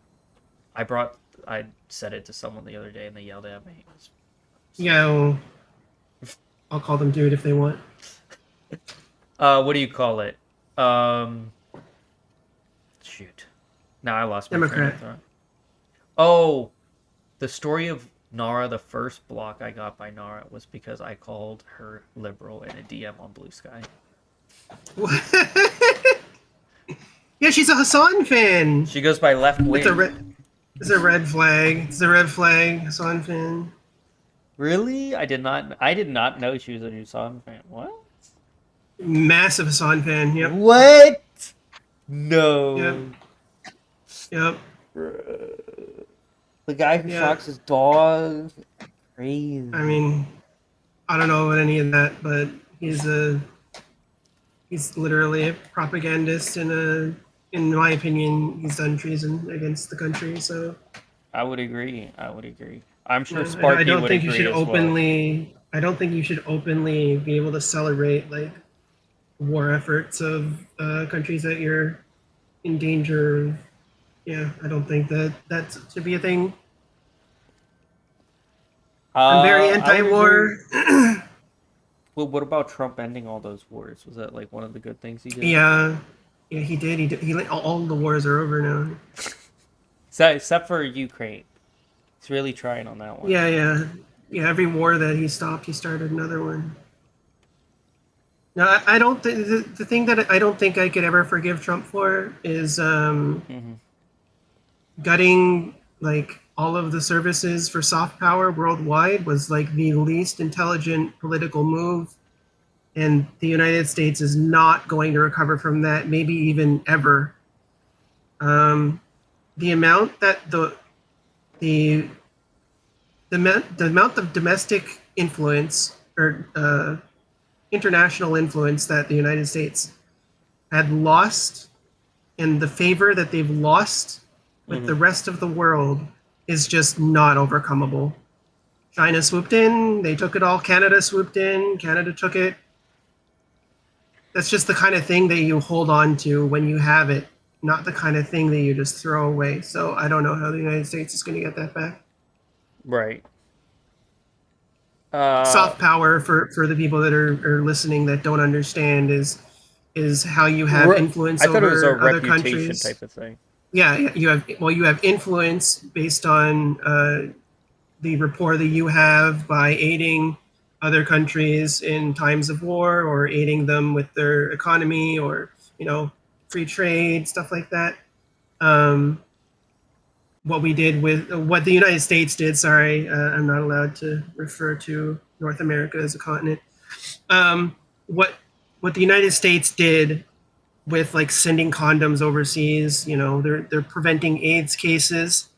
I said it to someone the other day and they yelled at me. Yeah, well, I'll call them dude if they want. What do you call it? Shoot. Now I lost my train of thought. Oh, the story of Nara, the first block I got by Nara was because I called her liberal in a DM on Blue Sky. Yeah, she's a Hassan fan. She goes by left wing. It's a red flag. It's a red flag. Hassan fan. Really? I did not know she was a Hassan fan. What? Massive Hassan fan. Yep. What? No. Yep. The guy who shocks his dog. Crazy. I mean, I don't know about any of that, but he's literally a propagandist, and in my opinion, he's done treason against the country. So I would agree. I'm sure Sparky I don't would think agree you should as well. I don't think you should openly be able to celebrate like war efforts of countries that you're in danger of. Yeah, I don't think that should be a thing. I'm very anti-war. Well, what about Trump ending all those wars? Was that like one of the good things he did? Yeah, he did. All the wars are over now. Except for Ukraine. He's really trying on that one. Yeah. Every war that he stopped, he started another one. No, I don't think the thing that I don't think I could ever forgive Trump for is gutting like all of the services for soft power worldwide was like the least intelligent political move, and the United States is not going to recover from that, maybe even ever. The amount that the amount of domestic influence or international influence that the United States had lost, and the favor that they've lost with the rest of the world is just not overcomable. China swooped in, they took it all. Canada swooped in, Canada took it. That's just the kind of thing that you hold on to when you have it, not the kind of thing that you just throw away. So I don't know how the United States is going to get that back. Right. Soft power, for the people that are listening that don't understand, is how you have influence over it was a other reputation countries. type of thing. Yeah, you have influence based on the rapport that you have by aiding other countries in times of war, or aiding them with their economy, or free trade, stuff like that. What the United States did. Sorry, I'm not allowed to refer to North America as a continent. What the United States did with like sending condoms overseas, they're preventing AIDS cases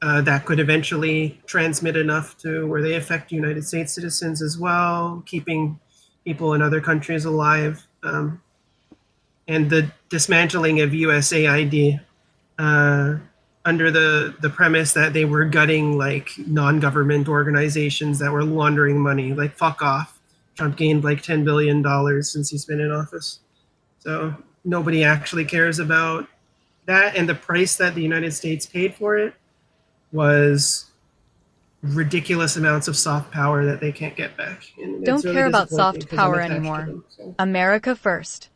that could eventually transmit enough to where they affect United States citizens as well, keeping people in other countries alive, and the dismantling of USAID under the premise that they were gutting like non-government organizations that were laundering money. Like, fuck off. Trump gained like $10 billion since he's been in office. So nobody actually cares about that, and the price that the United States paid for it was ridiculous amounts of soft power that they can't get back. And it's Don't really care about disappointing soft 'cause I'm power attached to anymore. them, so. America first.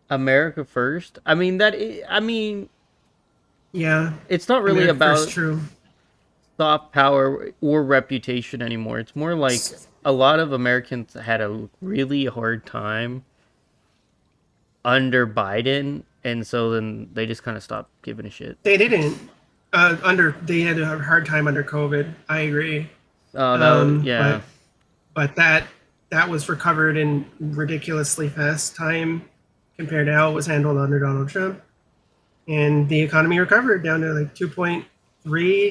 America first. I mean yeah, it's not really America about first, true. soft power or reputation anymore. It's more like a lot of Americans had a really hard time under Biden, and so then they just kind of stopped giving a shit. They didn't. They had a hard time under COVID. I agree. Yeah. But that was recovered in ridiculously fast time compared to how it was handled under Donald Trump. And the economy recovered down to like 2.3,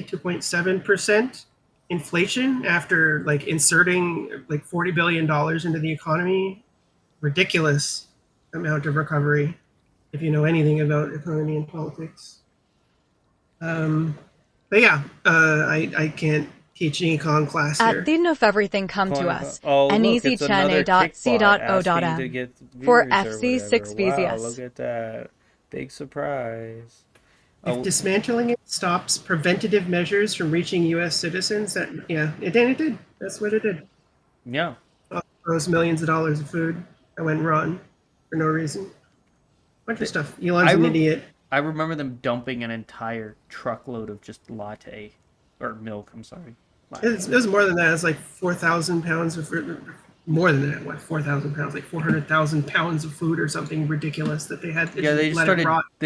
2.7% inflation after like inserting like $40 billion into the economy. Ridiculous amount of recovery if you know anything about economy and politics. But yeah, I can't teach an econ class here. At the end of everything come to us. Oh, An look, easy it's another C.O.M. asking to get for viewers or whatever. FC6BZS. Wow, look at that. Big surprise. If dismantling it stops preventative measures from reaching U.S. citizens, it did. That's what it did. Yeah. Those millions of dollars of food that went wrong for no reason. Bunch of stuff. Elon's an idiot. I remember them dumping an entire truckload of just latte. Or milk, I'm sorry. It was more than that. It's like 4,000 pounds of fruit. More than that. What, 4,000 pounds? Like 400,000 pounds of food or something ridiculous that they had. Yeah, they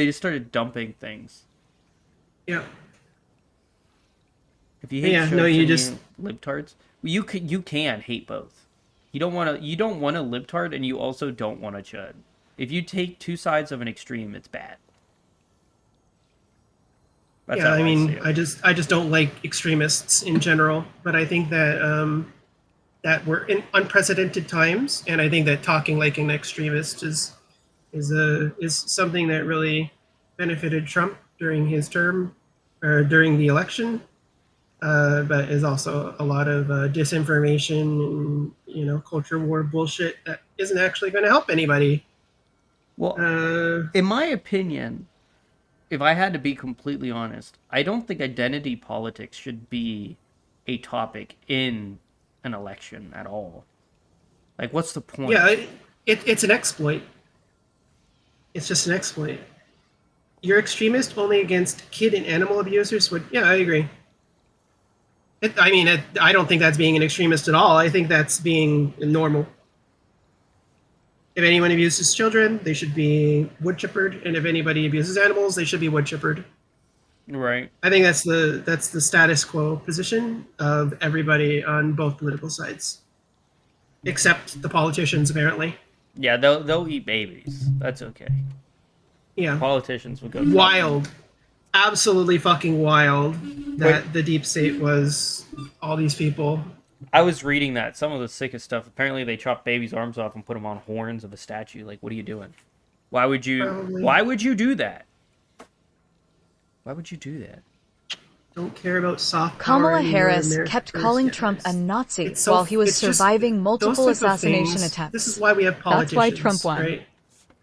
just started dumping things. Yeah. If you hate libtards, you can hate both. You don't want a libtard, and you also don't want a chud. If you take two sides of an extreme, it's bad. That's I mean, I just don't like extremists in general, but I think that that we're in unprecedented times, and I think that talking like an extremist is something that really benefited Trump during his term or during the election, but is also a lot of disinformation and culture war bullshit that isn't actually going to help anybody. Well, in my opinion, if I had to be completely honest, I don't think identity politics should be a topic in an election at all. Like, what's the point? Yeah, it's an exploit. It's just an exploit. You're extremist only against kid and animal abusers? Yeah, I agree. I don't think that's being an extremist at all. I think that's being normal. If anyone abuses children, they should be wood chippered, and if anybody abuses animals, they should be wood chippered. Right. I think that's the status quo position of everybody on both political sides, except the politicians, apparently. Yeah, they'll eat babies. That's okay. Yeah. Politicians would go wild, absolutely fucking wild that the deep state was all these people. I was reading that some of the sickest stuff. Apparently, they chopped babies' arms off and put them on horns of a statue. Like, what are you doing? Why would you? Probably. Why would you do that? Why would you do that? Don't care about soft power. Kamala Harris kept calling Trump a Nazi while he was surviving multiple assassination attempts. This is why we have politicians. That's why Trump won. Right?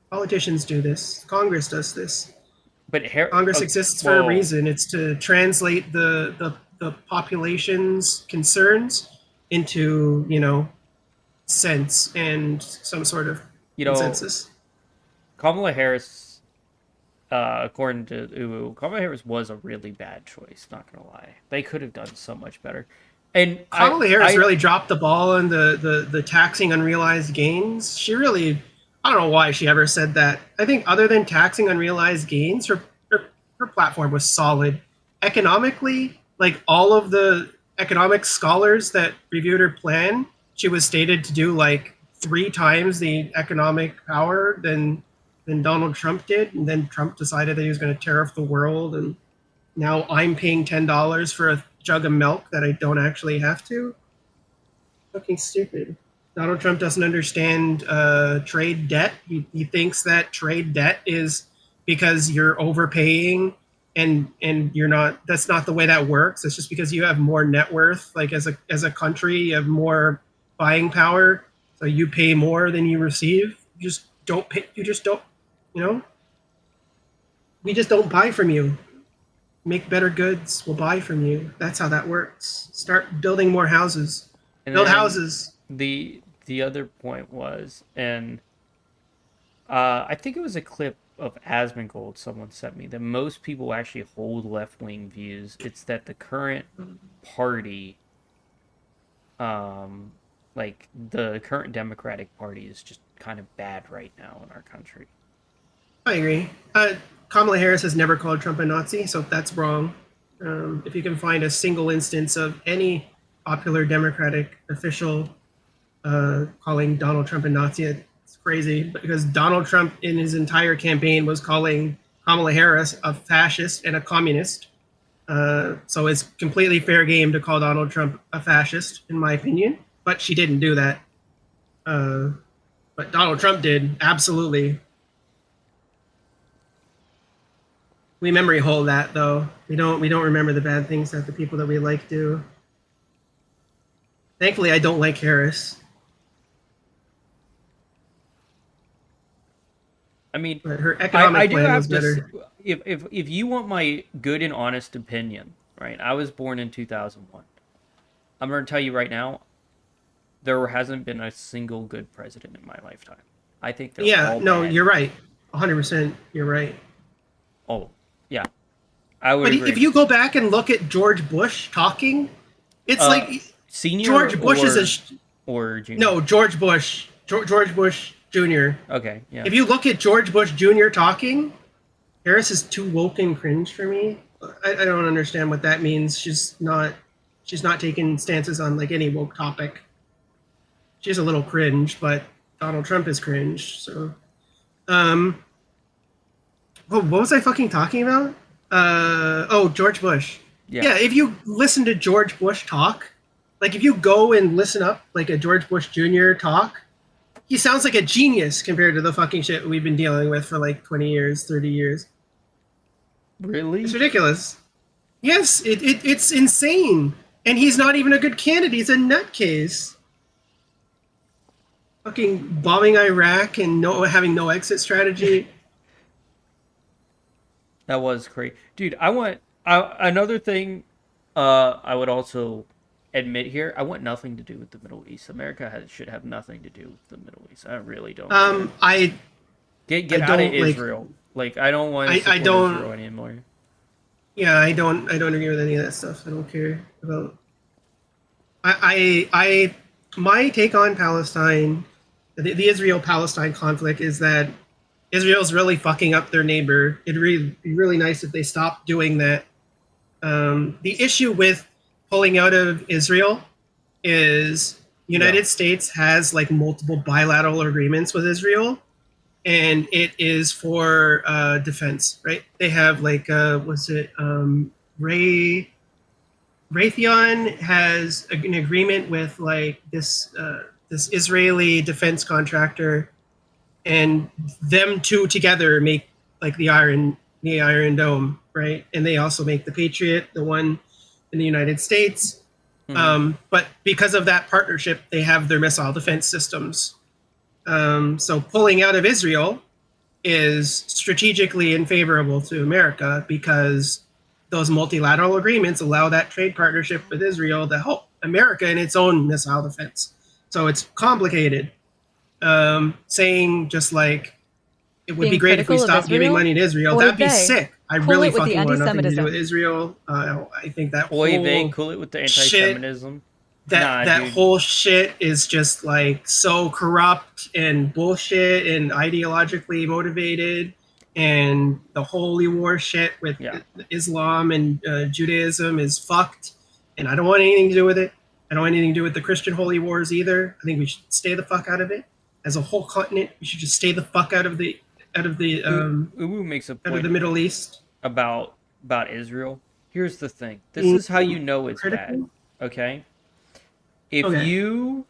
Politicians do this. Congress does this. But Congress exists for a reason. It's to translate the population's concerns into sense and some sort of consensus. Kamala Harris, according to Uwu, Kamala Harris was a really bad choice. Not gonna lie, they could have done so much better. And Kamala Harris really dropped the ball on the taxing unrealized gains. She really, I don't know why she ever said that. I think other than taxing unrealized gains, her platform was solid. Economically, like all of the economic scholars that reviewed her plan, she was stated to do like 3 times the economic power than Donald Trump did. And then Trump decided that he was going to tariff the world. And now I'm paying $10 for a jug of milk that I don't actually have to. Fucking stupid. Donald Trump doesn't understand trade debt. He thinks that trade debt is because you're overpaying and you're not. That's not the way that works. It's just because you have more net worth. Like as a country, you have more buying power, so you pay more than you receive. You just don't pay. You just don't. We just don't buy from you. make better goods, we'll buy from you. That's how that works. Start building more houses. And Build then houses. The other point was, and I think it was a clip of Asmongold someone sent me, that most people actually hold left-wing views. It's that the current party, like the current Democratic Party, is just kind of bad right now in our country. I agree. Kamala Harris has never called Trump a Nazi, so that's wrong. If you can find a single instance of any popular Democratic official calling Donald Trump a Nazi, it's crazy, because Donald Trump in his entire campaign was calling Kamala Harris a fascist and a communist. So it's completely fair game to call Donald Trump a fascist, in my opinion, but she didn't do that. But Donald Trump did, absolutely. We memory hold that, though. We don't remember the bad things that the people that we like do. Thankfully, I don't like Harris. I mean, but her economic plan was better. If you want my good and honest opinion, right? I was born in 2001. I'm going to tell you right now, there hasn't been a single good president in my lifetime. I think they're all bad. You're right. 100%, you're right. Oh, yeah. I would But agree. if you go back and look at George Bush talking, it's like senior George Bush or junior? No, George Bush. George Bush Jr. Okay, yeah. If you look at George Bush Jr. talking, Harris is too woke and cringe for me. I don't understand what that means. She's not taking stances on like any woke topic. She's a little cringe, but Donald Trump is cringe. So, what was I fucking talking about? George Bush. Yeah, if you listen to George Bush talk, like if you go and listen up like a George Bush Jr. talk, he sounds like a genius compared to the fucking shit we've been dealing with for like 20 years, 30 years. Really? It's ridiculous. Yes, it's insane. And he's not even a good candidate. He's a nutcase. Fucking bombing Iraq and having no exit strategy. That was crazy. Dude, another thing I would also admit here, I want nothing to do with the Middle East. America should have nothing to do with the Middle East. I really don't. Get out of Israel. Like I don't want to support Israel anymore. Yeah, I don't agree with any of that stuff. I don't care about. My take on Palestine, the Israel-Palestine conflict, is that Israel's really fucking up their neighbor. It'd be really nice if they stopped doing that. The issue with pulling out of Israel is United States has like multiple bilateral agreements with Israel, and it is for defense, right? They have like Raytheon has an agreement with like this Israeli defense contractor, and them two together make like the Iron Dome, right? And they also make the Patriot, the one in the United States. Mm-hmm. But because of that partnership, they have their missile defense systems. So pulling out of Israel is strategically unfavorable to America because those multilateral agreements allow that trade partnership with Israel to help America in its own missile defense. So it's complicated. Saying just like, it would be great if we stopped giving money to Israel. That'd be sick. I really fucking want nothing to do with Israel. I think that cool it with the anti-Semitism. That whole shit is just like so corrupt and bullshit and ideologically motivated, and the holy war shit with Islam and Judaism is fucked, and I don't want anything to do with it. I don't want anything to do with the Christian holy wars either. I think we should stay the fuck out of it. As a whole continent, we should just stay the fuck out of the Uwu makes a point out of the Middle East about Israel. Here's the thing. This is how you know it's bad. Okay? If you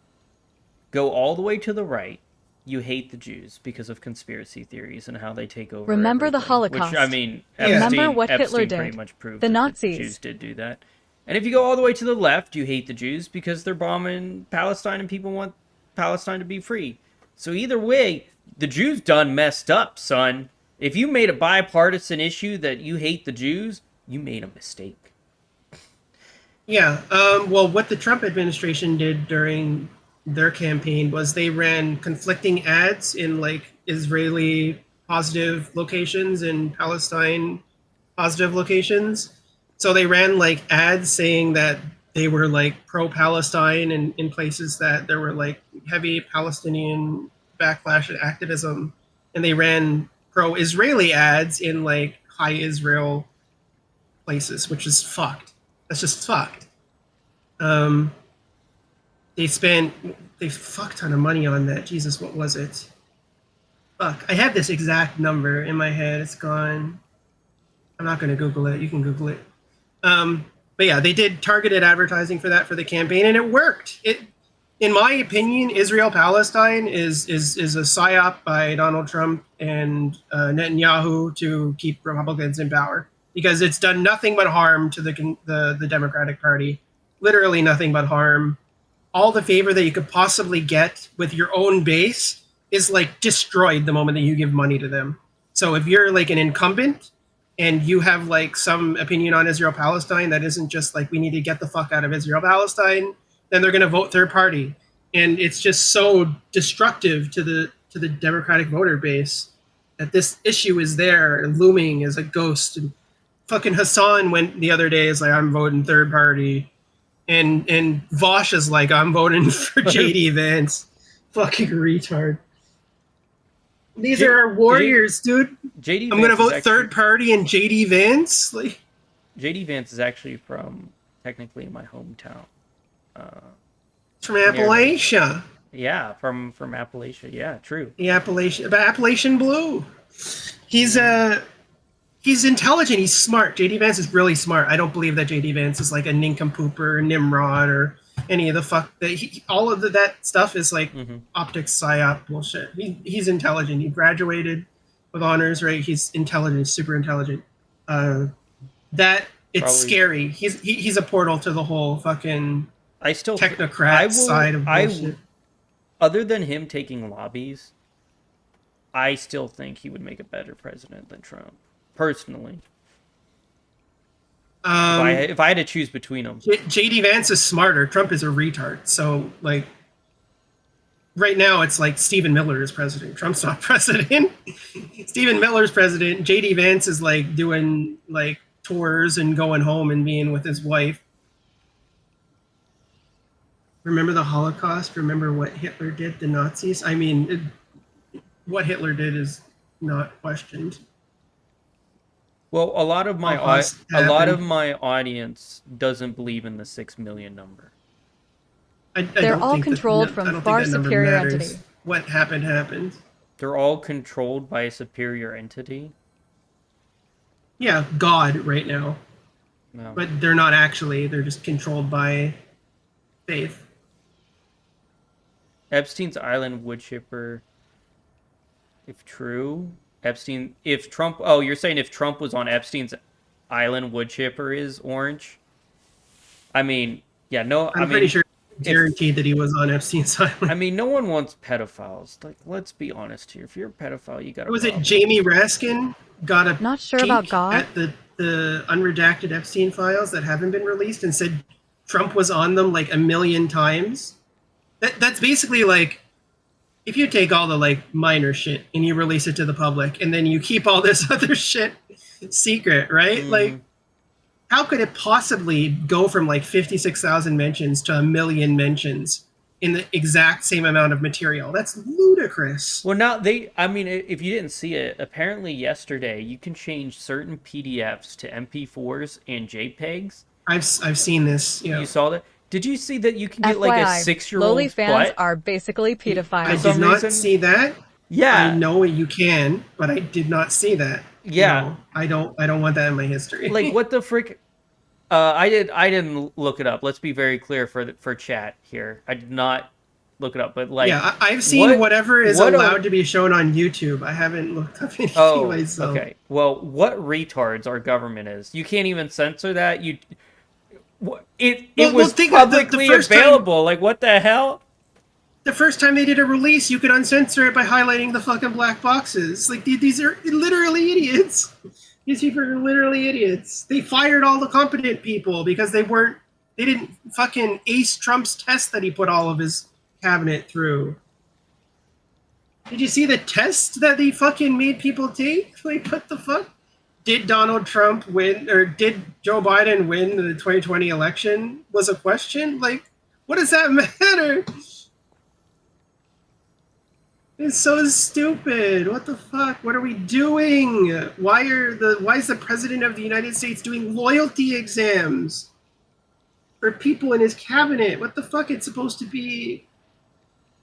go all the way to the right, you hate the Jews because of conspiracy theories and how they take over. Remember the everything, Holocaust. Which, I mean, Remember what Hitler Epstein pretty did. much proved The that Nazis. The Jews did do that. And if you go all the way to the left, you hate the Jews because they're bombing Palestine and people want Palestine to be free. So either way, the Jews done messed up, son. If you made a bipartisan issue that you hate the Jews, you made a mistake. Yeah. Well, what the Trump administration did during their campaign was they ran conflicting ads in like Israeli positive locations and Palestine positive locations. So they ran like ads saying that they were like pro-Palestine and in places that there were like heavy Palestinian backlash and activism, and they ran pro-Israeli ads in like high Israel places, which is fucked. That's just fucked. They spent a fuck ton of money on that. Jesus, what was it? Fuck, I had this exact number in my head. It's gone. I'm not going to Google it. You can Google it. But yeah, they did targeted advertising for that for the campaign, and it worked. It, in my opinion, Israel-Palestine is a psyop by Donald Trump and Netanyahu to keep Republicans in power, because it's done nothing but harm to the Democratic Party. Literally nothing but harm. All the favor that you could possibly get with your own base is like destroyed the moment that you give money to them. So if you're like an incumbent and you have like some opinion on Israel-Palestine that isn't just like, we need to get the fuck out of Israel-Palestine, then they're going to vote third party. And it's just so destructive to the Democratic voter base that this issue is there looming as a ghost. And fucking Hassan went the other day, is like, I'm voting third party. And Vosh is like, I'm voting for JD Vance. Fucking retard. These are our warriors, dude. JD I'm gonna vote third party and JD Vance. Like, JD Vance is actually from technically my hometown. from Appalachia. Yeah, from Appalachia. Yeah, true. The Appalachian Blue. He's intelligent. He's smart. JD Vance is really smart. I don't believe that JD Vance is like a nincompoop or Nimrod or any of the fuck that all of that stuff is like optics psyop bullshit. He's intelligent. He graduated with honors, right? He's intelligent, super intelligent. That it's Probably. Scary. He's a portal to the whole fucking technocrat side of bullshit. Other than him taking lobbies, I still think he would make a better president than Trump. Personally, if I had to choose between them, JD Vance is smarter. Trump is a retard. So, like, right now it's like Stephen Miller is president. Trump's not president. Stephen Miller's president. JD Vance is like doing like tours and going home and being with his wife. Remember the Holocaust? Remember what Hitler did to Nazis? I mean, what Hitler did is not questioned. Well, a lot of my audience doesn't believe in the 6 million number. They're all controlled from far superior entity. What happened. They're all controlled by a superior entity. Yeah, God right now. No. But they're not actually. They're just controlled by faith. Epstein's Island wood chipper, if true. If Trump, you're saying if Trump was on Epstein's Island, wood chipper is orange? I mean, yeah, no, I'm pretty sure guaranteed that he was on Epstein's Island. I mean, no one wants pedophiles. Like, let's be honest here. If you're a pedophile, you gotta. Was it Jamie Raskin got a not sure about God at the unredacted Epstein files that haven't been released and said Trump was on them like 1 million times? That's basically like, if you take all the like minor shit and you release it to the public and then you keep all this other shit secret, right? Like, how could it possibly go from like 56,000 mentions to 1 million mentions in the exact same amount of material? That's ludicrous. Well, now if you didn't see it, apparently yesterday you can change certain PDFs to MP4s and JPEGs. I've seen this. Yeah. You saw that? Did you see that you can get like a 6-year-old lowly fans butt? are basically pedophiles. I did not see that. Yeah. I know you can, but I did not see that. Yeah. No, I don't want that in my history. Like, what the frick? I didn't look it up. Let's be very clear for chat here. I did not look it up, but like, yeah, I've seen whatever is allowed to be shown on YouTube. I haven't looked up anything myself. Okay. Well, what retards our government is? You can't even censor that. It was publicly available. Like, what the hell? The first time they did a release, you could uncensor it by highlighting the fucking black boxes. Like, these are literally idiots. These people are literally idiots. They fired all the competent people because they didn't fucking ace Trump's test that he put all of his cabinet through. Did you see the test that they fucking made people take? Like, what the fuck? Did Donald Trump win, or did Joe Biden win the 2020 election? Was a question. Like, what does that matter? It's so stupid. What the fuck? What are we doing? Why is the president of the United States doing loyalty exams for people in his cabinet? What the fuck? It's supposed to be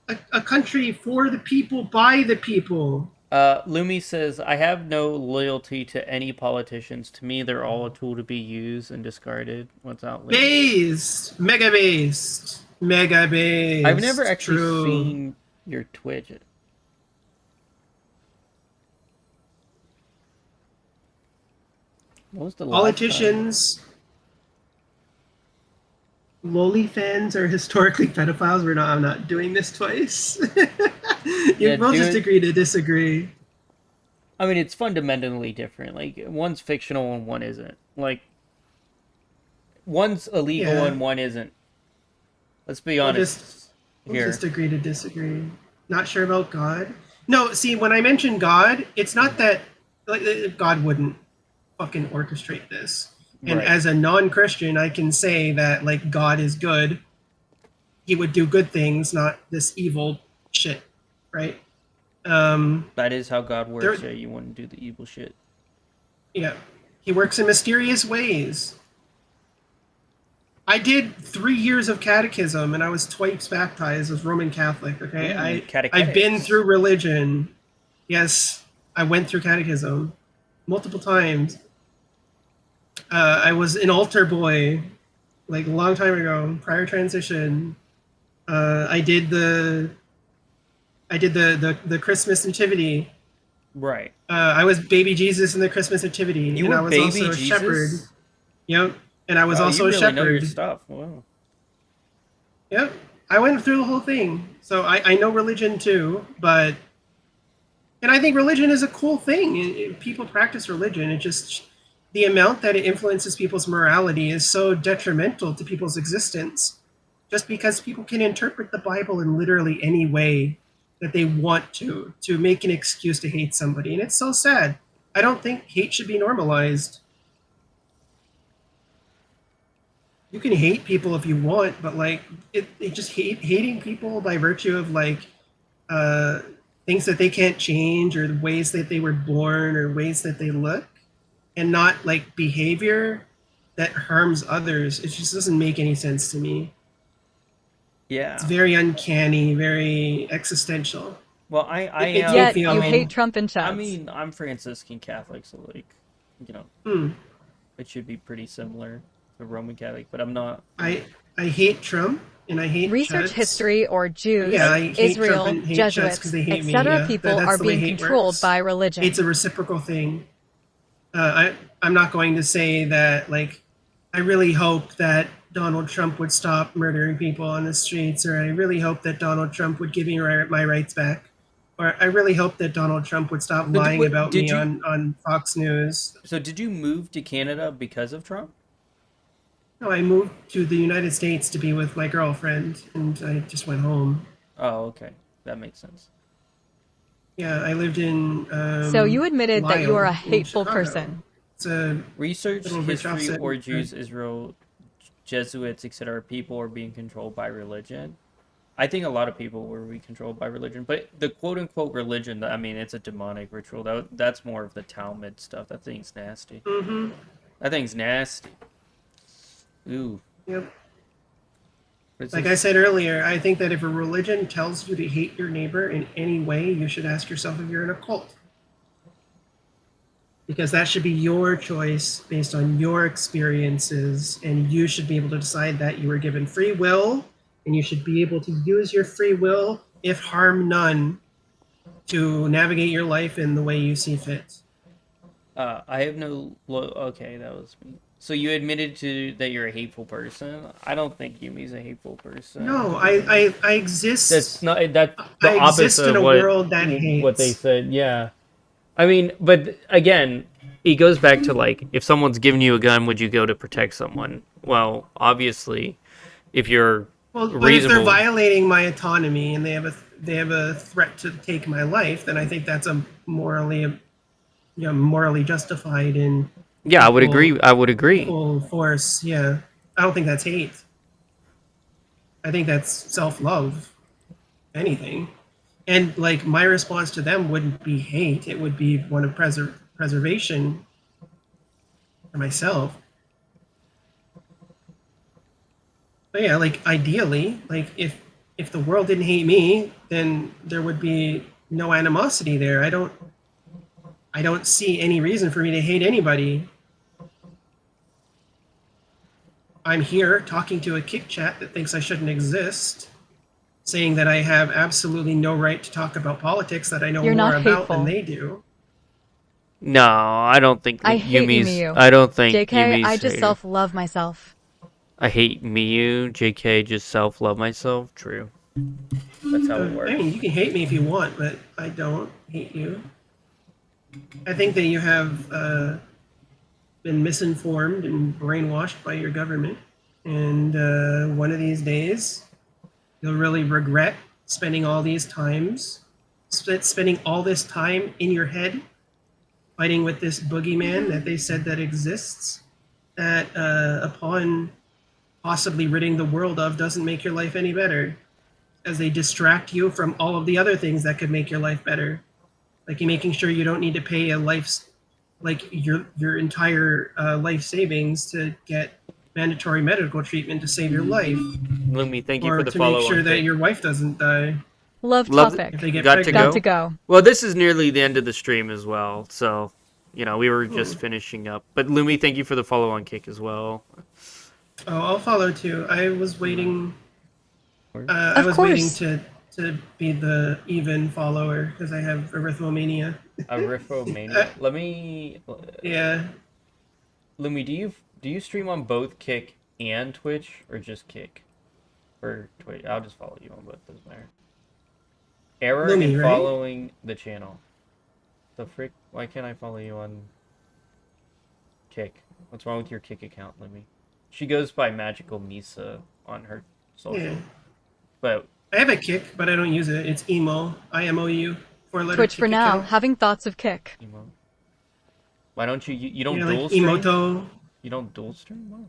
a country for the people, by the people. Lumi says, I have no loyalty to any politicians. To me, they're all a tool to be used and discarded without limit. Based. Mega based. Mega based. I've never actually seen your Twitch. What was the politicians? Loli fans are historically pedophiles. I'm not doing this twice. We'll just agree to disagree. I mean, it's fundamentally different. Like, one's fictional and one isn't. Like, one's illegal and one isn't. Let's be honest. We'll just agree to disagree. Not sure about God? No, see, when I mention God, it's not that God wouldn't fucking orchestrate this. And as a non-Christian, I can say that, like, God is good. He would do good things, not this evil shit, right? That is how God works. Yeah, you wouldn't do the evil shit. Yeah. He works in mysterious ways. I did 3 years of catechism, and I was twice baptized as Roman Catholic, okay? I've been through religion. Yes, I went through catechism multiple times. I was an altar boy, like a long time ago, prior transition. I did the Christmas nativity. Right. I was baby Jesus in the Christmas nativity, and I was also a shepherd. Yep. And I was also you a really shepherd. Know your stuff. Wow. Yep. I went through the whole thing, so I know religion too. And I think religion is a cool thing. People practice religion. It just the amount that it influences people's morality is so detrimental to people's existence. Just because people can interpret the Bible in literally any way that they want to make an excuse to hate somebody, and it's so sad. I don't think hate should be normalized. You can hate people if you want, but like it just hating people by virtue of like things that they can't change, or the ways that they were born, or ways that they look, and not like behavior that harms others. It just doesn't make any sense to me. Yeah. It's very uncanny, very existential. Well, Yet you hate Trump in chat. I mean, I'm Franciscan Catholic, so like, you know, it should be pretty similar to Roman Catholic, but I'm not. I hate Trump, and I hate research Chuds. history or Jews, Israel, Jesuits, etc. People are being controlled by religion. It's a reciprocal thing. I'm not going to say that, like, I really hope that Donald Trump would stop murdering people on the streets, or I really hope that Donald Trump would give me my rights back, or I really hope that Donald Trump would stop lying about me on Fox News. So did you move to Canada because of Trump? No, I moved to the United States to be with my girlfriend, and I just went home. Oh, okay. That makes sense. Yeah, I lived in so you admitted that you are a Lyle, hateful Chicago. person. It's a research little rich history offset. or Jews, Israel, Jesuits, etc. People are being controlled by religion. I think a lot of people were being controlled by religion, but the quote-unquote religion, I mean, it's a demonic ritual. That's more of the Talmud stuff. That thing's nasty. Mm-hmm. That thing's nasty. Ooh. Yep. Like I said earlier, I think that if a religion tells you to hate your neighbor in any way, you should ask yourself if you're in a cult. Because that should be your choice based on your experiences, and you should be able to decide that. You were given free will, and you should be able to use your free will, if harm none, to navigate your life in the way you see fit. I have no... Okay, that was me. So you admitted that you're a hateful person? I don't think Yumi's a hateful person. No, I exist. That's not the I opposite exist in a of world that hates. what they said. Yeah, I mean, but again, it goes back to like, if someone's giving you a gun, would you go to protect someone? Well, obviously, if you're Well, but if reasonable, they're violating my autonomy and they have a threat to take my life, then I think that's a morally justified in yeah, I would agree. I would agree. equal force. Yeah, I don't think that's hate. I think that's self-love. Anything, and like my response to them wouldn't be hate. It would be one of preservation for myself. But yeah, like ideally, like if the world didn't hate me, then there would be no animosity there. I don't see any reason for me to hate anybody. I'm here talking to a kick chat that thinks I shouldn't exist, saying that I have absolutely no right to talk about politics that I know You're more not about hateful. than they do. No, I don't think I hate Yumi's. Miyu. I don't think JK, Yumi's I just hater. self-love myself. I hate Miyu. JK, just self-love myself. True. That's how it works. I mean, you can hate me if you want, but I don't hate you. I think that you have been misinformed and brainwashed by your government, and one of these days, you'll really regret spending all these times, spending all this time in your head, fighting with this boogeyman that they said that exists, that upon possibly ridding the world of doesn't make your life any better, as they distract you from all of the other things that could make your life better, like you making sure you don't need to pay a life's, like your entire life savings to get mandatory medical treatment to save your life, Lumi, thank you or for the to follow. make sure on that Kick. your wife doesn't die. Love Love topic. If they get got to pregnant. go. Got to go. Well, this is nearly the end of the stream as well, so we were just Ooh. finishing up. But Lumi, thank you for the follow on Kick as well. Oh, I'll follow too. I was waiting. I Of was course. waiting to be the even follower because I have arithmomania. Arithmomania. Let me. Yeah. Lumi, do you stream on both Kick and Twitch, or just Kick? Or Twitch? I'll just follow you on both. Doesn't matter. Error Lumi, in right? following the channel. The frick? Why can't I follow you on Kick? What's wrong with your Kick account, Lumi? She goes by Magical Misa on her social. Yeah. But I have a Kick, but I don't use it. It's emo. IMOU. Four-letter Twitch Kick for now. account. Having thoughts of Kick. why don't you don't Yeah, dual like stream? Emoto. You don't dual stream? Why?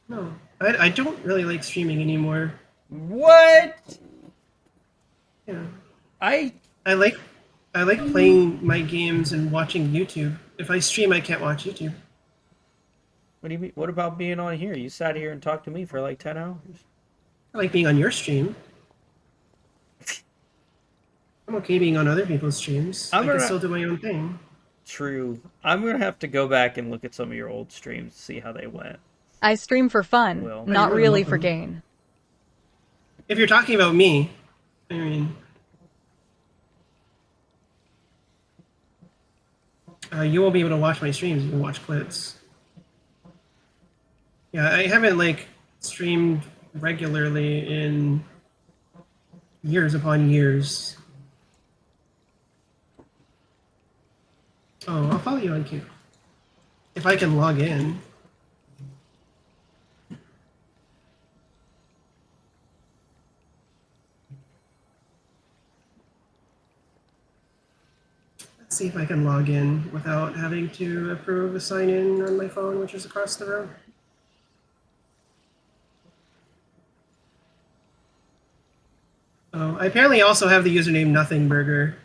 No, I don't really like streaming anymore. What? Yeah. I like playing my games and watching YouTube. If I stream, I can't watch YouTube. What do you mean? What about being on here? You sat here and talked to me for like 10 hours. I like being on your stream. I'm okay being on other people's streams. I can still do my own thing. True. I'm gonna have to go back and look at some of your old streams to see how they went. I stream for fun, Well. not You're really for welcome. gain. If you're talking about me, I mean, you won't be able to watch my streams. You can watch clips. Yeah, I haven't like streamed regularly in years upon years. Oh, I'll follow you on Q. If I can log in. Let's see if I can log in without having to approve a sign in on my phone, which is across the room. Oh, I apparently also have the username nothingburger.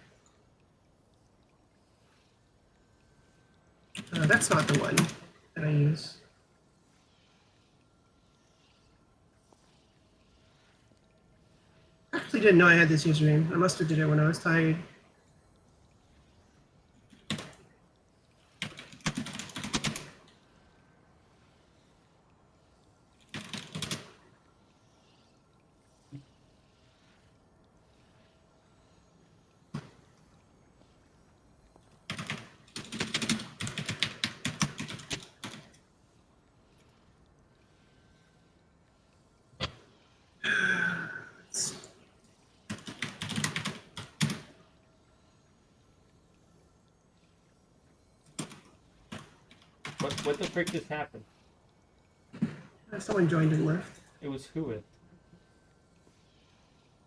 That's not the one that I use. I actually didn't know I had this username. I must have did it when I was tired. What the frick just happened? Someone joined and left. It was who it?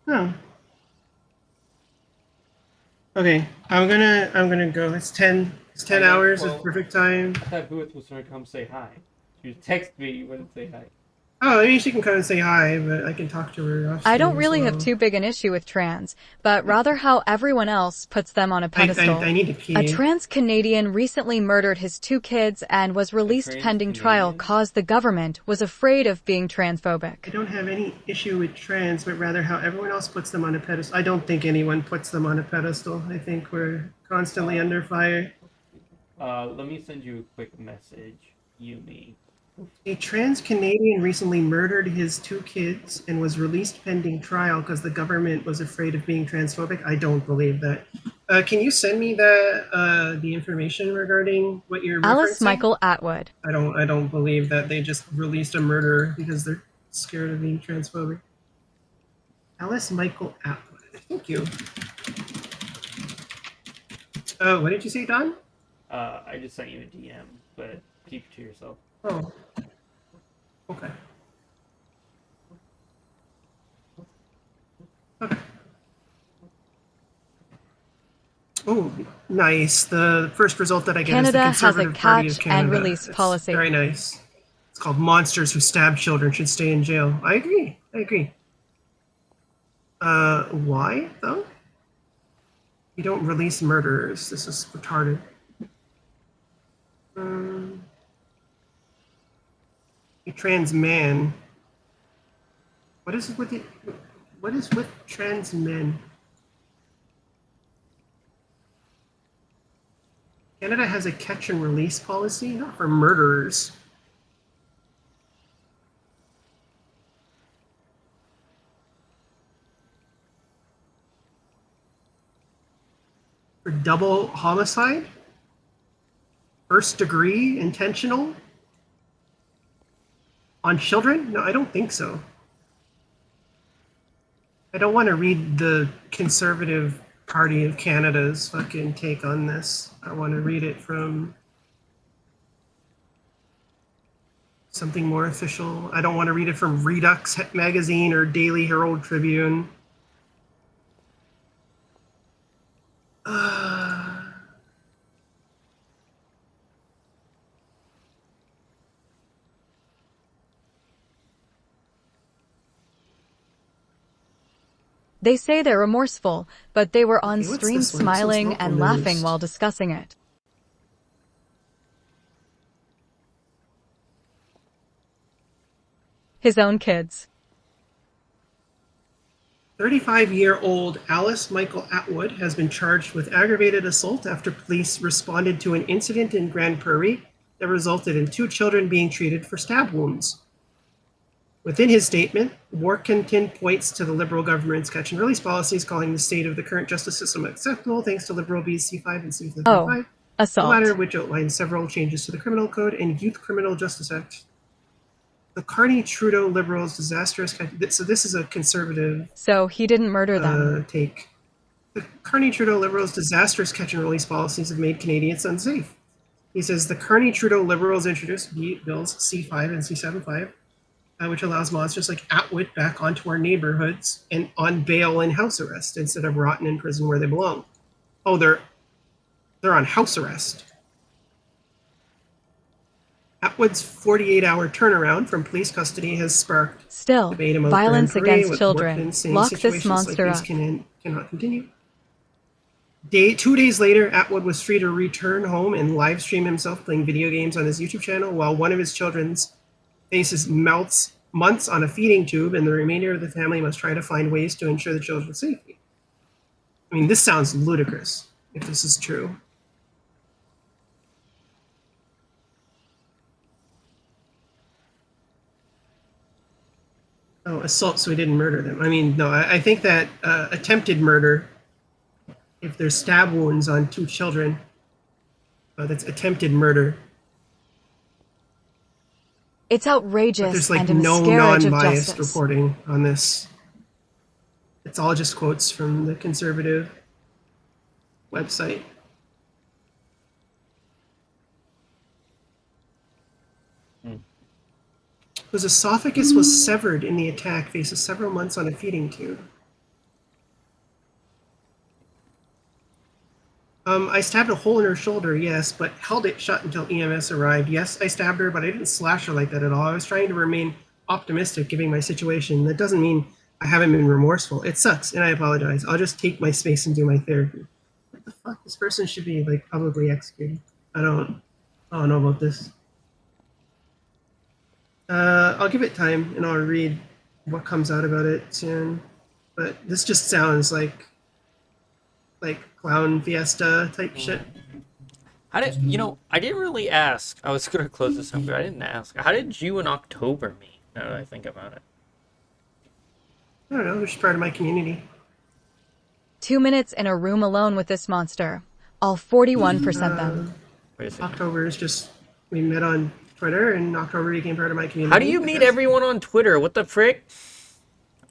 Oh. Okay, I'm gonna go. It's 10 hours. It's perfect time. I thought Huith was gonna come say hi. She was text me, you wouldn't say hi. Oh, I mean, she can come and say hi, but I can talk to her off I don't stream as really have well. too big an issue with trans, but rather how everyone else puts them on a pedestal. I need to pee. A trans Canadian recently murdered his 2 kids and was released pending trial cause the government was afraid of being transphobic. I don't have any issue with trans, but rather how everyone else puts them on a pedestal. I don't think anyone puts them on a pedestal. I think we're constantly under fire. Let me send you a quick message, Yumi. A trans Canadian recently murdered his 2 kids and was released pending trial because the government was afraid of being transphobic. I don't believe that. Can you send me the information regarding what you're Alice referencing? Michael Atwood. I don't believe that they just released a murderer because they're scared of being transphobic. Alice Michael Atwood. Thank you. Oh, what did you say, Don? I just sent you a DM, but keep it to yourself. Oh. Okay. Okay. Oh, nice. The first result that I get Canada is the has a Conservative Party of catch Canada. and release That's policy. very nice. It's called Monsters Who Stab Children Should Stay in Jail. I agree. Why, though? You don't release murderers. This is retarded. A trans man. What is with it? What is with trans men? Canada has a catch and release policy, not for murderers. For double homicide? First degree intentional? On children? No, I don't think so. I don't want to read the Conservative Party of Canada's fucking take on this. I want to read it from something more official. I don't want to read it from Redux Magazine or Daily Herald Tribune. They say they're remorseful, but they were on Okay, what's stream this one? smiling This one's and local laughing news. while discussing it. His own kids. 35-year-old Alice Michael Atwood has been charged with aggravated assault after police responded to an incident in Grand Prairie that resulted in 2 children being treated for stab wounds. Within his statement, Warkentin points to the Liberal government's catch and release policies, calling the state of the current justice system acceptable thanks to Liberal B's C5 and C75, Oh, the assault. latter of which outlines several changes to the Criminal Code and Youth Criminal Justice Act. The Carney-Trudeau Liberals' disastrous... So this is a conservative So he didn't murder them. take. The Carney-Trudeau Liberals' disastrous catch and release policies have made Canadians unsafe. He says the Carney-Trudeau Liberals introduced bills C5 and C75, which allows monsters like Atwood back onto our neighborhoods and on bail and house arrest instead of rotting in prison where they belong. Oh, they're on house arrest. Atwood's 48-hour turnaround from police custody has sparked Still, debate among violence Grand Prairie, against with children. Workman saying Lock this situations monster like up. these cannot continue. 2 days later, Atwood was free to return home and live stream himself playing video games on his YouTube channel while one of his children's faces melts months on a feeding tube, and the remainder of the family must try to find ways to ensure the children's safety. I mean, this sounds ludicrous, if this is true. Oh, assault, so he didn't murder them. I mean, no, I think that attempted murder, if there's stab wounds on 2 children, that's attempted murder. It's But outrageous there's like and a no miscarriage of non-biased justice. reporting on this. It's all just quotes from the Conservative website. whose esophagus was severed in the attack, faces several months on a feeding tube. I stabbed a hole in her shoulder, yes, but held it shut until EMS arrived. Yes, I stabbed her, but I didn't slash her like that at all. I was trying to remain optimistic given my situation. That doesn't mean I haven't been remorseful. It sucks, and I apologize. I'll just take my space and do my therapy. What the fuck? This person should be, like, publicly executed. I don't know about this. I'll give it time, and I'll read what comes out about it soon. But this just sounds like clown fiesta type shit. How did I didn't really ask. I was gonna close this up, but I didn't ask. How did you and October meet? Now that I think about it. I don't know. They're just part of my community. 2 minutes in a room alone with this monster. All 41% them. October is just, we met on Twitter, and October became part of my community. How do you meet everyone on Twitter? What the frick?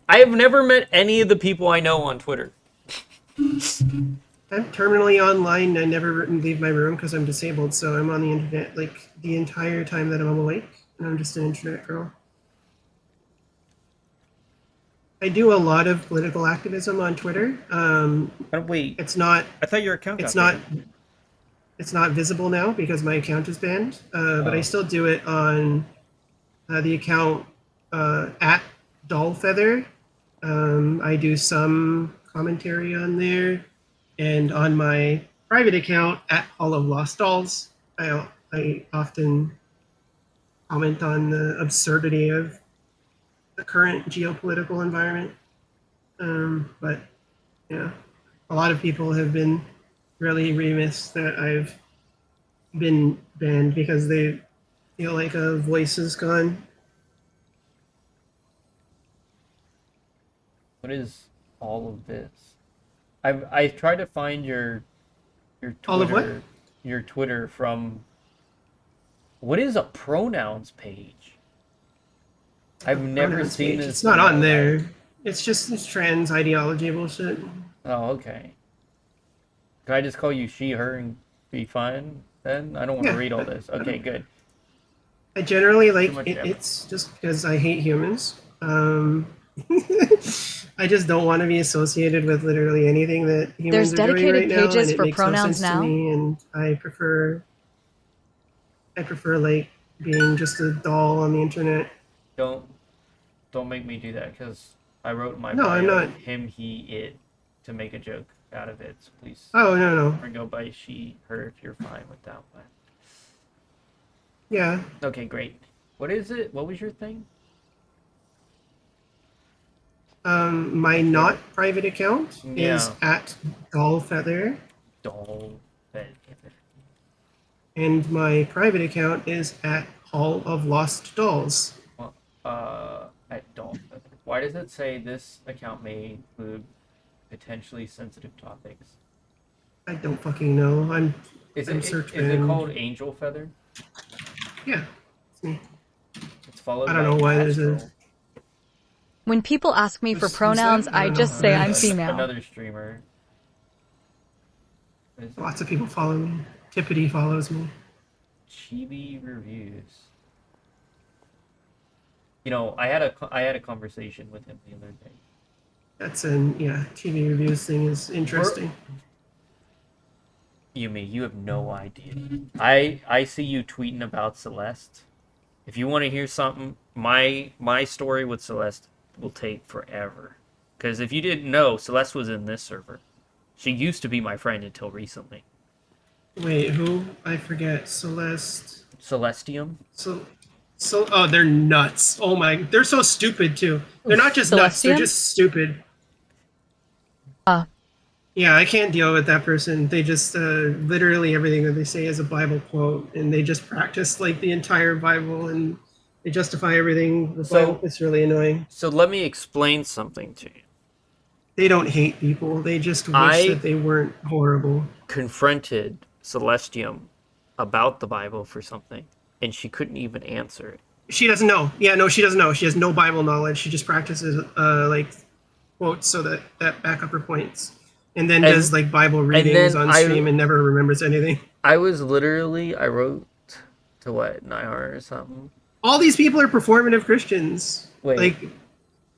I have never met any of the people I know on Twitter. I'm terminally online. I never leave my room because I'm disabled, so I'm on the internet like the entire time that I'm awake, and I'm just an internet girl. I do a lot of political activism on Twitter. Wait, it's not. I thought your account. It's not. It's not visible now because my account is banned. But I still do it on the account at Dollfeather. I do some commentary on there, and on my private account at Hall of Lost Dolls, I often comment on the absurdity of the current geopolitical environment. But yeah, a lot of people have been really remiss that I've been banned because they feel like a voice is gone. What is all of this? I tried to find your Twitter. All of what? Your Twitter from. What is a pronouns page? I've never seen this. It's not on there. It's just this trans ideology bullshit. Oh, okay. Can I just call you she, her, and be fine then? I don't want to read all this. Okay, good. I generally like it. It's just because I hate humans. I just don't want to be associated with literally anything that humans are doing right now. There's dedicated pages and for it makes pronouns no sense now. to me, and I prefer like being just a doll on the internet. Don't make me do that because I wrote in my No, bio I'm not. him, he, it to make a joke out of it. So please. Oh, no. Or go by she, her if you're fine with that one. Yeah. Okay, great. What is it? What was your thing? My not private account is at Dollfeather. Dollfeather. And my private account is at Hall of Lost Dolls. At Dollfeather. Why does it say this account may include potentially sensitive topics? I don't fucking know. I'm search is it banned. called Angel Feather? Yeah, it's me. It's followed I don't by know why there's Astral. When people ask me for pronouns, I just say I'm female. Another streamer. Lots of people follow me. Tippity follows me. Chibi reviews. You know, I had a conversation with him the other day. That's TV reviews thing is interesting. Yumi, you have no idea. I see you tweeting about Celeste. If you want to hear something, my story with Celeste will take forever. Because if you didn't know, Celeste was in this server. She used to be my friend until recently. Wait, who? I forget. Celeste. Celestium? Oh, they're nuts. Oh my, they're so stupid too. They're not just nuts, they're just stupid. Yeah, I can't deal with that person. They just, literally everything that they say is a Bible quote, and they just practice like the entire Bible, and they justify everything. The Bible. It's really annoying. So let me explain something to you. They don't hate people, they just wish that they weren't horrible. Confronted Celestium about the Bible for something, and she couldn't even answer it. She doesn't know. Yeah, no, she doesn't know. She has no Bible knowledge. She just practices like quotes so that back up her points, and then does like Bible readings on stream and never remembers anything. I wrote to what, Nihar or something, all these people are performative Christians. Wait. Like,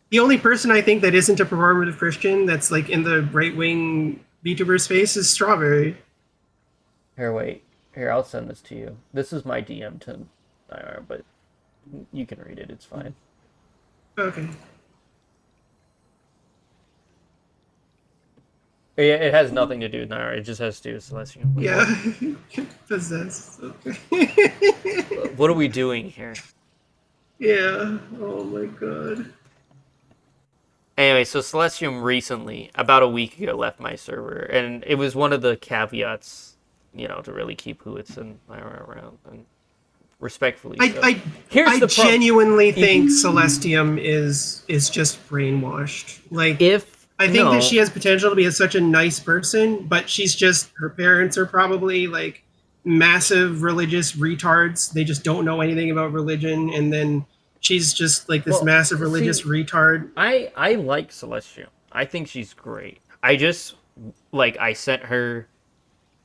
the only person I think that isn't a performative Christian that's like in the right wing VTuber space is Strawberry. Here, wait. Here, I'll send this to you. This is my DM to IR, but you can read it. It's fine. Okay. It has nothing to do with Naira. It just has to do with Celestium. Yeah. Possessed. Okay. What are we doing here? Yeah. Oh my god. Anyway, so Celestium recently, about a week ago, left my server, and it was one of the caveats, you know, to really keep Huitz and Naira around, and respectfully. I genuinely think Celestium is just brainwashed. Like, I think that she has potential to be such a nice person, but she's just, her parents are probably like massive religious retards. They just don't know anything about religion, and then she's just like this massive religious retard. I like Celestium. I think she's great. I just, like, I sent her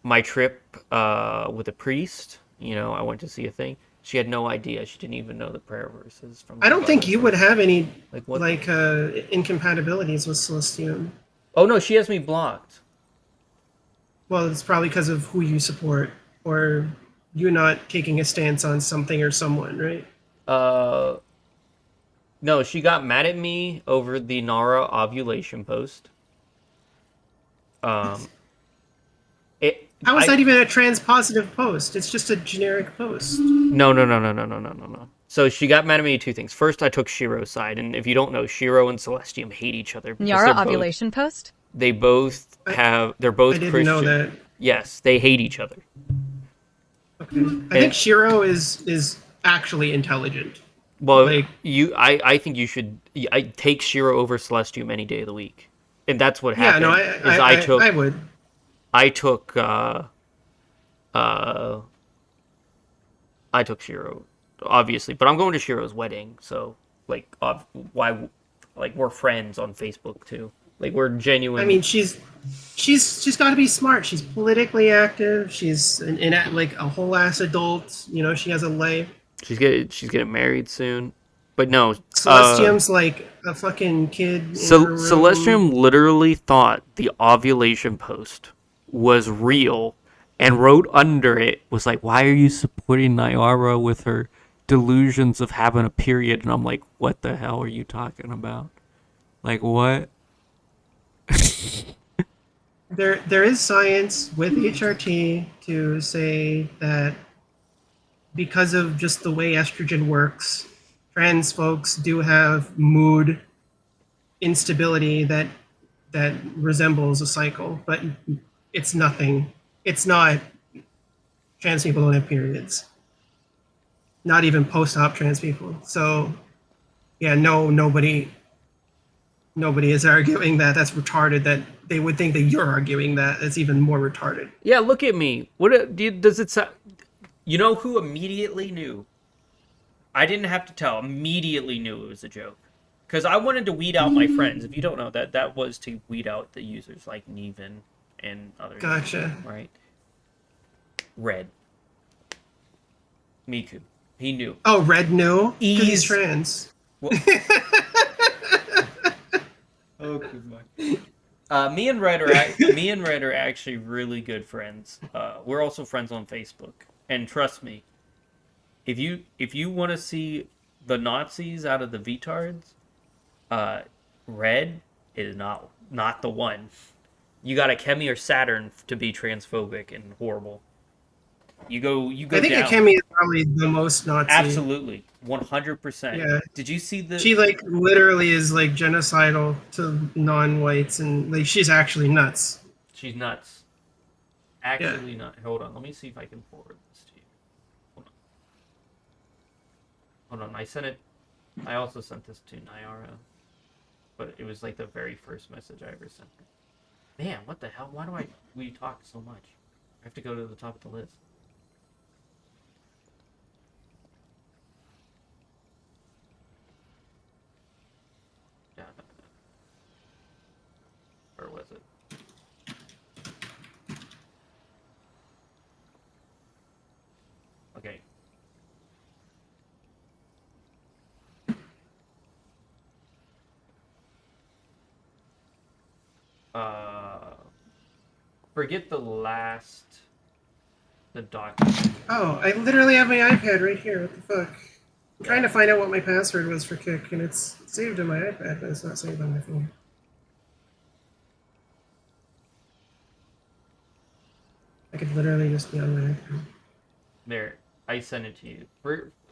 my trip with a priest. You know, I went to see a thing. She had no idea. She didn't even know the prayer verses. From I don't think you would have any like incompatibilities with Celestium. Oh no, she has me blocked. Well, it's probably because of who you support, or you not taking a stance on something or someone, right? No, she got mad at me over the Nara ovulation post. How is that even a trans-positive post? It's just a generic post. No. So she got mad at me 2 things. First, I took Shiro's side, and if you don't know, Shiro and Celestium hate each other. Nyara ovulation post? They're both Christian. didn't know that. Yes, they hate each other. Okay. I think Shiro is actually intelligent. Well, I think you should. I take Shiro over Celestium any day of the week, and that's what happened. Yeah, no, I would. I took Shiro, obviously, but I'm going to Shiro's wedding, so like, why? Like, we're friends on Facebook too. Like, we're genuine. I mean, she's got to be smart. She's politically active. She's like a whole ass adult. You know, she has a life. She's getting married soon, but no. Celestium's like a fucking kid. Celestium literally thought the ovulation post was real and wrote under it, was like, why are you supporting Nyara with her delusions of having a period? And I'm like, what the hell are you talking about? Like, what? There is science with HRT to say that because of just the way estrogen works, trans folks do have mood instability that resembles a cycle, but it's nothing. It's not. Trans people don't have periods. Not even post-op trans people. So, yeah, nobody is arguing that. That's retarded. That they would think that you're arguing that. It's even more retarded. Yeah, look at me. What does it sound? You know who immediately knew? I didn't have to tell. Immediately knew it was a joke. Because I wanted to weed out my friends. If you don't know, that was to weed out the users like Neven and others. Gotcha. Right? Red. Miku. He knew. Oh, Red knew? Because he's trans. Oh, goodbye. Me and Red are actually really good friends. We're also friends on Facebook. And trust me, if you want to see the Nazis out of the VTards, Red is not the one. You got a Kemi or Saturn to be transphobic and horrible. You go. I think Akemi is probably the most Nazi. Absolutely, 100%. Yeah. Did you see the? She like literally is like genocidal to non-whites, and like she's actually nuts. She's nuts. Actually, not. Hold on. Let me see if I can forward this to you. Hold on. I sent it. I also sent this to Nyara, but it was like the very first message I ever sent her. Man, what the hell? Why do we talk so much? I have to go to the top of the list. Where was it? Okay. Forget the document. Oh, I literally have my iPad right here. What the fuck? I'm trying to find out what my password was for Kick, and it's saved on my iPad, but it's not saved on my phone. I could literally just be on my iPad. There, I sent it to you.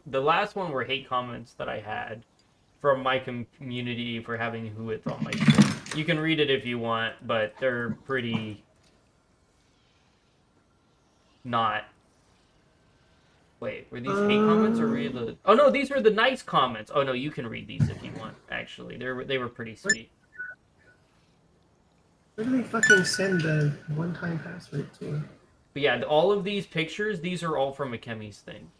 The last one were hate comments that I had from my community for having Huith on my stream. You can read it if you want, but they're pretty not. Wait, were these hate comments or were the? Oh no, these were the nice comments. Oh no, you can read these if you want. Actually, they were pretty sweet. Where do they fucking send the one-time password to? But yeah, all of these pictures, these are all from Akemi's thing.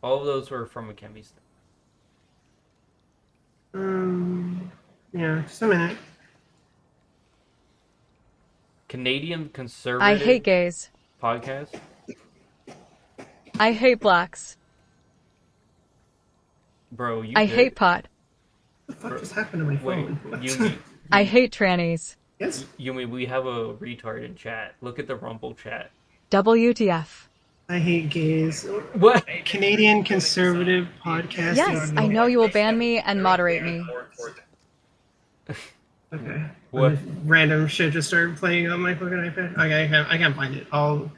All of those were from Akemi's thing. Yeah, just a minute. Canadian conservative. I hate gays. Podcast. I hate blacks. Bro, you. I hate pot. What the fuck just happened to my phone? Yumi. I hate trannies. Yes. Yumi, we have a retard in chat. Look at the Rumble chat. WTF. I hate gays. What? Canadian conservative podcast. Yes, I know you will ban me and moderate me. Okay. What? Random shit just started playing on my fucking iPad. Okay, I can't find it. I'll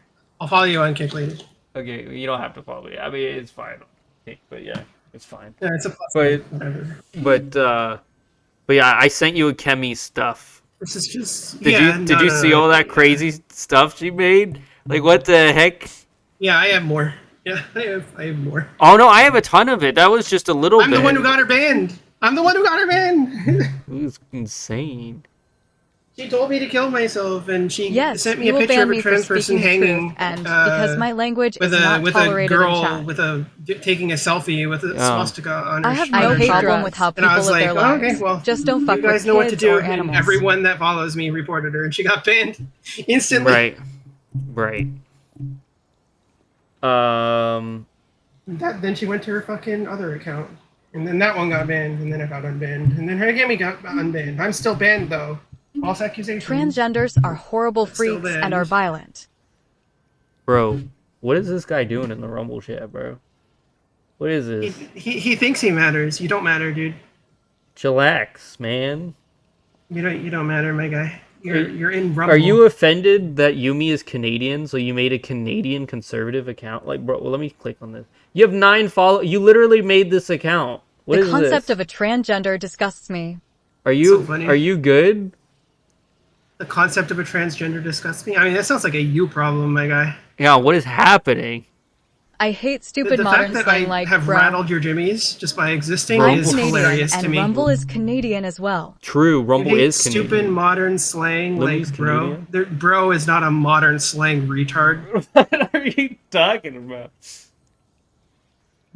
follow you on Kick later. Okay, you don't have to follow me. I mean, it's fine. But yeah, it's fine. Yeah, it's a plus. But yeah, I sent you Akemi's stuff. This is just. Did you see all that crazy stuff she made? Like, what the heck? Yeah, I have more. Yeah, I have more. Oh no, I have a ton of it. That was just a little bit. I'm the one who got her banned. I'm the one who got her banned. It was insane. She told me to kill myself, and she sent me you a will picture ban of a me for trans person speaking the hanging. truth, and because my language is not with tolerated a girl in chat. with taking a selfie with a swastika on her. I have no problem with how and people I was live like, their oh, lives. okay, well, Just don't fuck you guys with know what to kids do. or And animals. everyone that follows me reported her, and she got banned instantly. Right. Then she went to her fucking other account, and then that one got banned, and then it got unbanned, and then her Akemi got unbanned. I'm still banned though. False accusations. Transgenders are horrible freaks banned. and are violent. Bro, what is this guy doing in the Rumble chat, bro? What is this? He thinks he matters. You don't matter, dude. Chillax, man. You don't matter, my guy. You're in Rumble. Are you offended that Yumi is Canadian, so you made a Canadian conservative account? Like, bro, well, let me click on this. You have 9 followers. You literally made this account. What is The concept this? of a transgender disgusts me. Are you good? The concept of a transgender disgusts me. I mean, that sounds like a you problem, my guy. Yeah, what is happening? I hate stupid The modern fact that slang I like have bro. rattled your jimmies just by existing I'm is Canadian, hilarious and to me. Rumble is Canadian as well. True, Rumble You hate is Canadian. stupid modern slang Lily's like bro. Canadian? Bro is not a modern slang, retard. What are you talking about?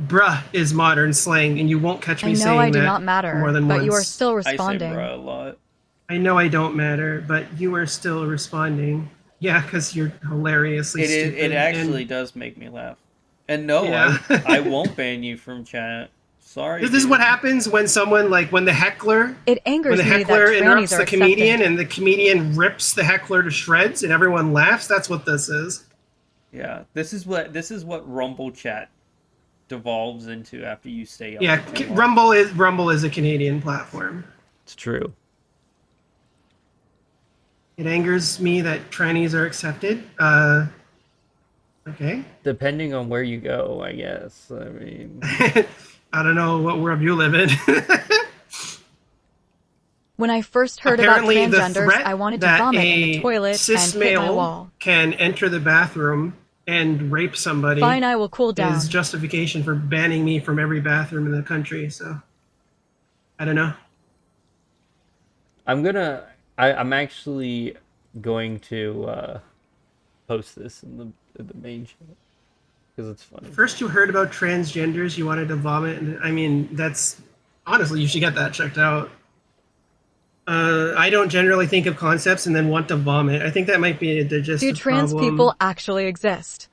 Bruh is modern slang, and you won't catch me I know saying I do that not matter, more than but once. you are still responding. a lot. I know I don't matter, but you are still responding. Yeah, because you're hilariously stupid. It actually does make me laugh. And no, Yeah. I won't ban you from chat. Sorry. This is what happens when someone, like, when the heckler... It angers When the me that heckler trannies interrupts are the comedian accepted. and the comedian rips the heckler to shreds and everyone laughs, that's what this is. Yeah, this is what Rumble chat devolves into after you stay up. Yeah, for too long. Rumble is a Canadian platform. It's true. It angers me that trannies are accepted. Okay. Depending on where you go, I guess. I mean, I don't know what world you live in. When I first heard Apparently, about the transgenders, threat I wanted to that vomit in a the toilet cis and hit my male wall. can enter the bathroom and rape somebody. Fine, I will cool down. Is justification for banning me from every bathroom in the country. So, I don't know. I'm actually going to post this in the main chat because it's funny. First, you heard about transgenders, you wanted to vomit, and I mean, that's honestly, you should get that checked out. I don't generally think of concepts and then want to vomit. I think that might be a digestive Do trans problem. people actually exist?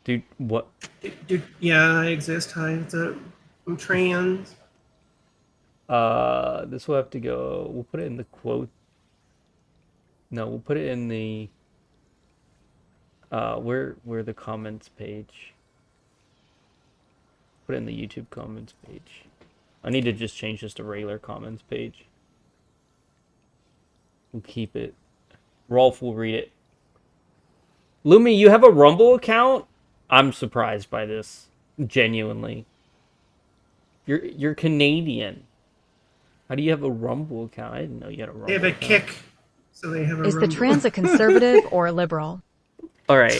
Dude, what? Dude, yeah, I exist. Hi, I'm trans. This will have to go. We'll put it in the quote. No, we'll put it in the. Where the comments page. Put it in the YouTube comments page. I need to just change this to regular comments page. We'll keep it. Rolf will read it. Lumi, you have a Rumble account? I'm surprised by this. Genuinely. You're Canadian. How do you have a Rumble account? I didn't know you had a Rumble They have a account. kick, so they have a Is the Rumble. trans a conservative or a liberal? All right,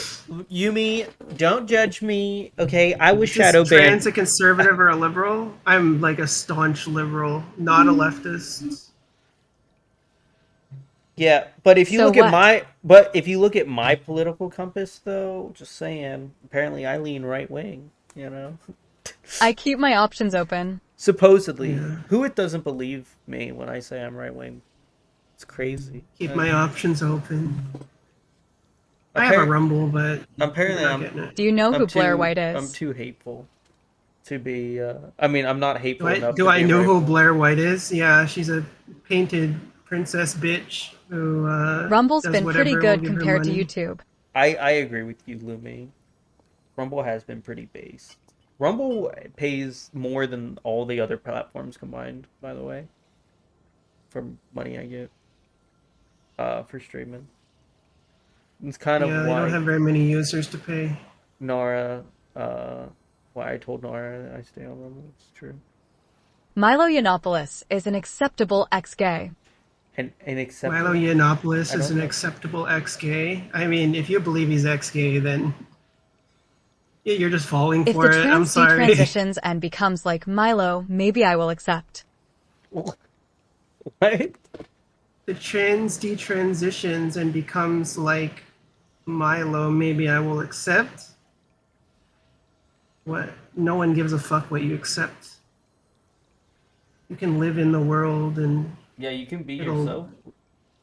Yumi, don't judge me. Okay, I was Is shadow trans banned. a conservative or a liberal? I'm like a staunch liberal, not a leftist. Yeah, but if you So look what? at my political compass, though, just saying, apparently I lean right wing. You know, I keep my options open. supposedly, Yeah. who it doesn't believe me when I say I'm right wing? It's crazy. Keep my options open. I have a Rumble, but apparently you're not getting it. Do you know who I'm Blair too- White is? I'm too hateful to be. I mean, I'm not hateful Do enough. do to I be know who rightful. Blair White is? Yeah, she's a painted princess bitch who Rumble's does been whatever pretty will good give her compared to money. YouTube. I agree with you, Lumi. Rumble has been pretty based. Rumble pays more than all the other platforms combined, by the way, for money I get for streaming. It's kind Yeah, of they don't why have very many users to pay. Nara, why I told Nara that I stay on Rumble. It's true. Milo Yiannopoulos is an acceptable ex-gay. And acceptable. Milo Yiannopoulos I is don't an know. acceptable ex-gay. I mean, if you believe he's ex-gay, then you're just falling If for the it. I'm trans sorry. detransitions and becomes like Milo, maybe I will accept. What? The trans detransitions and becomes like Milo, maybe I will accept. What? No one gives a fuck what you accept. You can live in the world and Yeah, you can be it'll- yourself,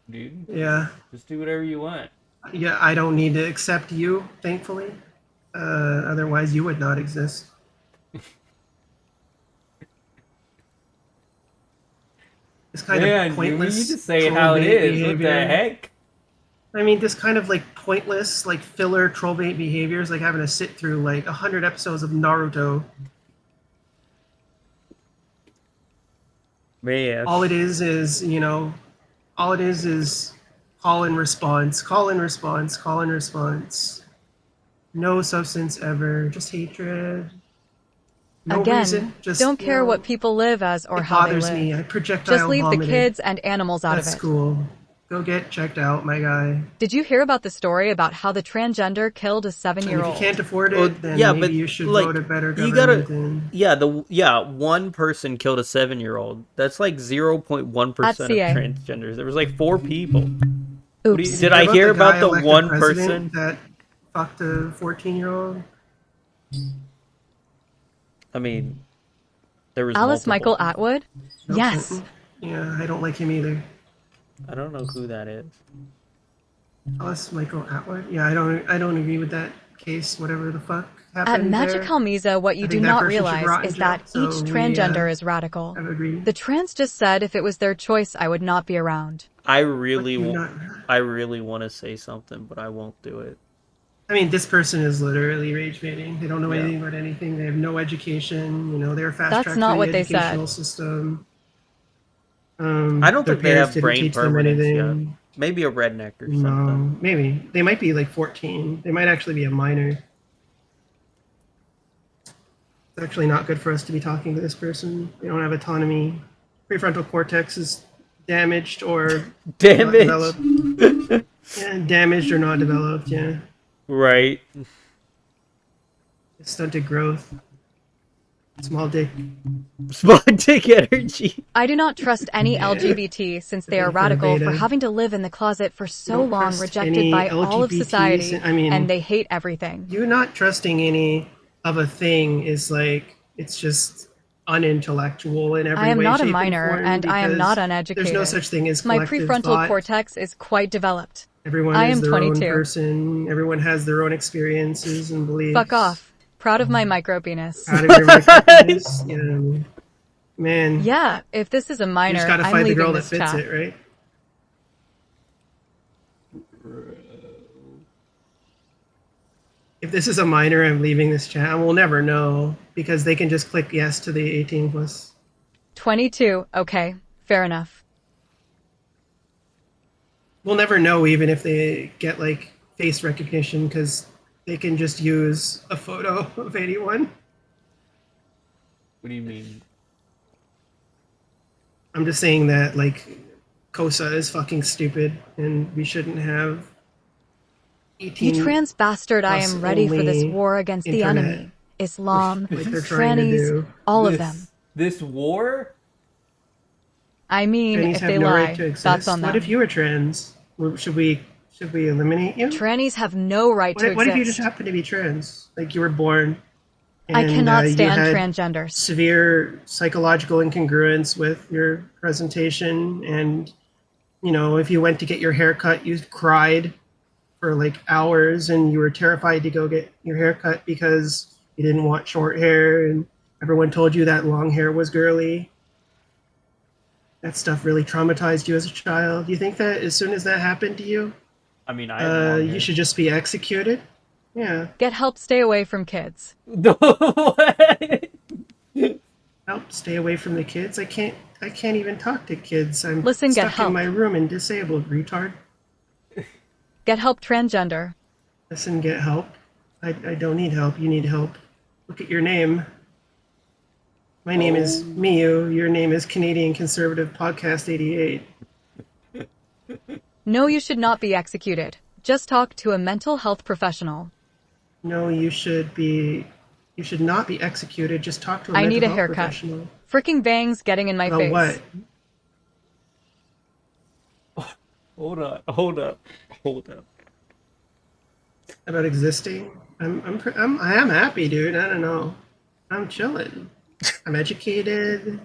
dude. Yeah. Just do whatever you want. Yeah, I don't need to accept you, thankfully. Otherwise, you would not exist. This kind Man, of you pointless. just say it troll how it bait is. What the behavior. heck? I mean, this kind of like pointless, like filler troll bait behaviors, like having to sit through like 100 episodes of Naruto. Man. All it is, you know, all it is call and response, call and response, call and response. No substance ever, just hatred. No Again, reason, just don't you care know, what people live as or it how they bothers live. me. I projectile Just leave vomited. the kids and animals out That's of it. cool. Go get checked out, my guy. Did you hear about the story about how the transgender killed a And if 7-year-old? you can't afford it, then yeah, maybe but you should like vote a better you government. gotta, and one person killed a 7-year-old. That's like 0.1% of CA. transgenders. There was like 4 people. Oops. Did I hear about the elected one president person? that fucked a 14-year-old? I mean, there was Alice multiple. Michael Atwood? Bill Yes. Clinton? Yeah, I don't like him either. I don't know who that is. Alice Michael Atwood? Yeah, I don't agree with that case. Whatever the fuck At happened Magic there. Helmiza, what I you do think that not person should realize rot in is jail, that so each we, transgender is radical. I've agreed. The trans just said if it was their choice, I would not be around. I really But you're want to say something, but I won't do it. I mean, this person is literally rage baiting. They don't know Yeah. anything about anything. They have no education. You know, they're fast That's tracked not through what the they educational said. system. I don't Their think they parents have didn't brain teach them permanence anything. yet. Maybe a redneck or No, something. maybe they might be like 14. They might actually be a minor. It's actually not good for us to be talking to this person. They don't have autonomy. Prefrontal cortex is damaged or Damaged. not developed. Yeah, damaged or not developed. Yeah, Right. stunted growth. Small dick. Small dick energy. I do not trust any LGBT since they are For radical beta. for having to live in the closet for so Don't long, trust rejected any by all of LGBT society, I mean, and they hate everything. You not trusting any of a thing is like it's just unintellectual in every way. I am not a shape, and minor, form and I am because not uneducated. There's no such thing as My collective prefrontal thought. cortex is quite developed. Everyone I is am their own 22. person. Everyone has their own experiences and beliefs. Fuck off. Proud of my micro penis. Out of your micropenis. Man. Yeah, if this is a You minor, just gotta I'm find the leaving girl that this fits chat. it, right? If this is a minor, I'm leaving this chat. And we'll never know because they can just click yes to the 18 plus. 22. Okay, fair enough. We'll never know even if they get like face recognition because they can just use a photo of anyone. What do you mean? I'm just saying that like COSA is fucking stupid and we shouldn't have 18 You trans bastard, I plus am ready for this only war against the internet. enemy. Islam, Like they're trying to trannies, do. all of them. This war? I mean, Trannies if have they no lie, right to exist. that's on What them. if you were trans? Should we eliminate you? Trannies have no right to What if you exist. just happen to be trans? Like you were born. I cannot you stand had transgenders. Severe psychological incongruence with your presentation, and you know, if you went to get your hair cut, you cried for like hours, and you were terrified to go get your hair cut because you didn't want short hair, and everyone told you that long hair was girly. That stuff really traumatized you as a child. Do you think that as soon as that happened to you, I mean, I have long hair. you should just be executed? Yeah. Get help, stay away from kids. Help, stay away from the kids. I can't even talk to kids. I'm Listen, get stuck help. in my room and disabled, retard. Get help, transgender. Listen, get help. I don't need help. You need help. Look at your name. My name is Miyu. Your name is Canadian Conservative Podcast 88. No, you should not be executed. Just talk to a mental health professional. No, you should not be executed. Just talk to a I mental need a health haircut. professional. Freaking bangs getting in my About face. what? Hold up. About existing? I am happy, dude. I don't know. I'm chilling. I'm educated.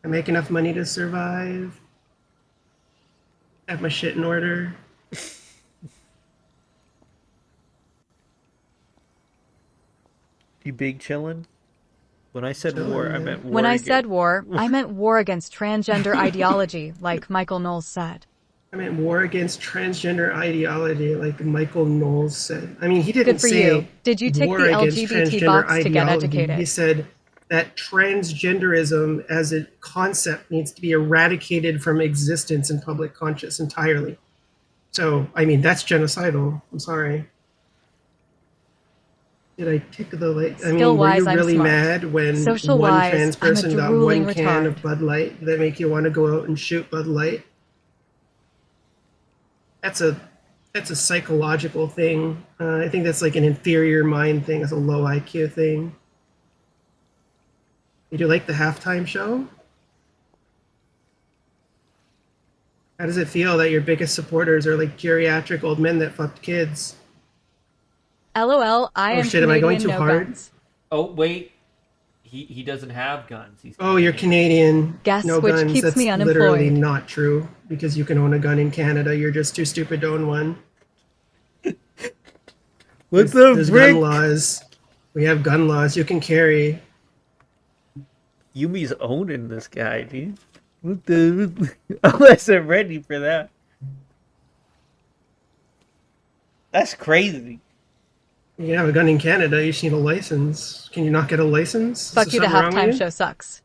I make enough money to survive. I have my shit in order. You big chillin'? When I said war, I meant war. When I against- said war, I meant war against transgender ideology, like Michael Knowles said. I meant war against transgender ideology, like Michael Knowles said. I mean, he didn't Good for say you. Did you tick war the against LGBT transgender box to get ideology. educated? He said that transgenderism as a concept needs to be eradicated from existence in public conscious entirely. So, I mean, that's genocidal. I'm sorry. Did I tick the light? I mean, were Skill-wise, you I'm really smart. mad when one Social-wise, trans I'm a person got drooling one can retard. of Bud Light that make you want to go out and shoot Bud Light? That's a psychological thing. I think that's like an inferior mind thing. It's a low IQ thing. Did you like the halftime show? How does it feel that your biggest supporters are like geriatric old men that fucked kids? LOL, I Oh am shit, am I going Canadian, too no hard? guns. Oh wait, he doesn't have guns. He's Oh, you're Canadian. Guess no which guns. keeps That's me literally unemployed. not true because you can own a gun in Canada. You're just too stupid to own one. What There's gun laws. We have gun laws. You can carry. Yumi's owning this guy, dude. What the? I wasn't ready for that. That's crazy. You can have a gun in Canada. You just need a license. Can you not get a license? Fuck Is you, the something wrong with halftime you? show sucks.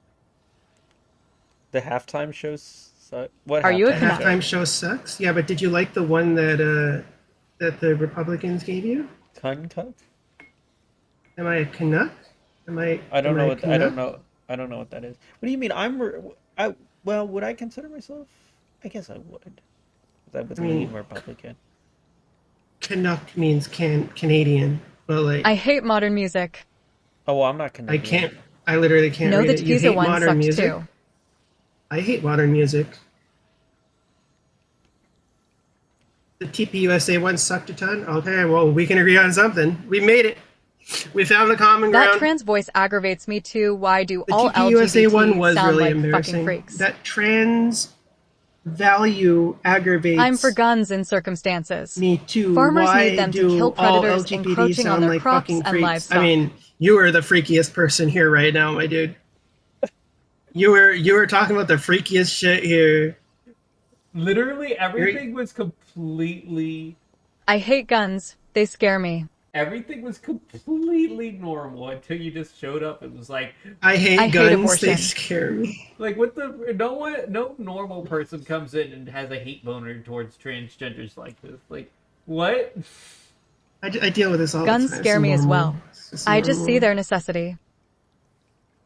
The halftime shows suck. What Are you a The Canuck? halftime show sucks. Yeah, but did you like the one that the Republicans gave you? Cunt? Am I a Canuck? I don't am know a what I don't Canuck? know. I don't know what that is. What do you mean? Well, would I consider myself? I guess I would. I would I mean, lean Republican. Canuck means Canadian, but like I hate modern music. Oh, well, I'm not Canadian. I literally can't No, read the it. You Tequila hate one modern sucked music? too. I hate modern music. The TPUSA one sucked a ton? Okay, well, we can agree on something. We made it. We found the common That ground. trans voice aggravates me too. Why do The all TPUSA LGBT one was sound really like fucking embarrassing. freaks? That trans value aggravates I'm for guns in circumstances. me too. Farmers Why need them to do kill all predators LGBT encroaching on sound their like crops fucking and freaks? livestock. I mean, you are the freakiest person here right now, my dude. You were talking about the freakiest shit here. Literally everything was completely. I hate guns. They scare me. Everything was completely normal until you just showed up. It was like I hate guns. They abortion. scare me. Like what the no normal person comes in and has a hate boner towards transgenders like this. Like what? I deal with this all Guns the time. scare me as well. I just normal. see their necessity.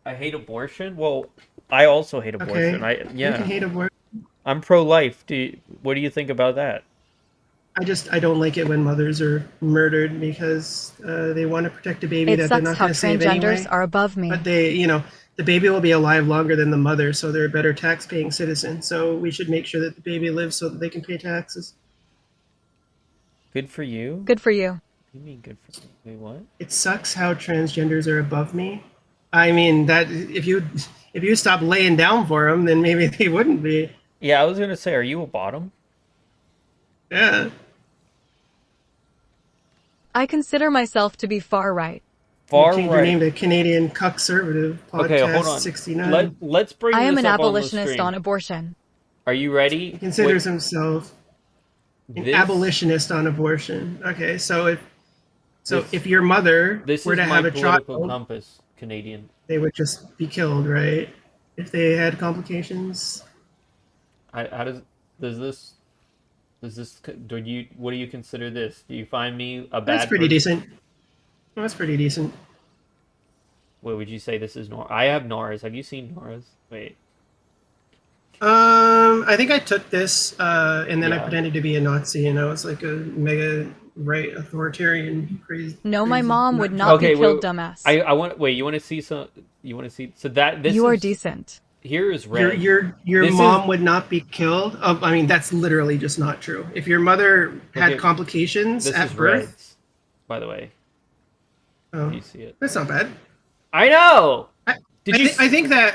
I hate abortion. Well, I also hate abortion. Okay. Yeah. You can hate abortion. I'm pro-life. What do you think about that? I don't like it when mothers are murdered because they want to protect a baby It that they're sucks not how going to save transgenders anyway. are above me. But the baby will be alive longer than the mother, so they're a better tax-paying citizen. So we should make sure that the baby lives so that they can pay taxes. Good for you. Good for you. What do you mean good for you? Wait, what? It sucks how transgenders are above me. I mean that if you stop laying down for them, then maybe they wouldn't be. Yeah, I was gonna say, are you a bottom? Yeah. I consider myself to be far right. Far Change right. your name to Canadian Cuckservative Podcast Okay, hold on. 69. Let's bring. I am this an up on the abolitionist stream. on abortion. Are you ready? He considers Wait, himself an this- abolitionist on abortion. Okay, so This- if your mother This were is to my have a political child, compass, Canadian. they would just be killed, right? If they had complications. How does this? What do you consider this? Do you find me a bad? That's pretty person? decent. That's pretty decent. What would you say this is? I have Nora's. Have you seen Nora's? Wait. I think I took this and then I Yeah. pretended to be a Nazi and I was like a mega right authoritarian crazy. No, my crazy mom would nut not job. be killed, dumbass. I want. Wait. You want to see some? You want to see? So that this You are is, decent. Here is red. Your This mom is- would not be killed. Oh, I mean, that's literally just not true. If your mother had Okay, complications This at is birth, reds, by the way. oh, Do you see it? that's not bad. I know. I think that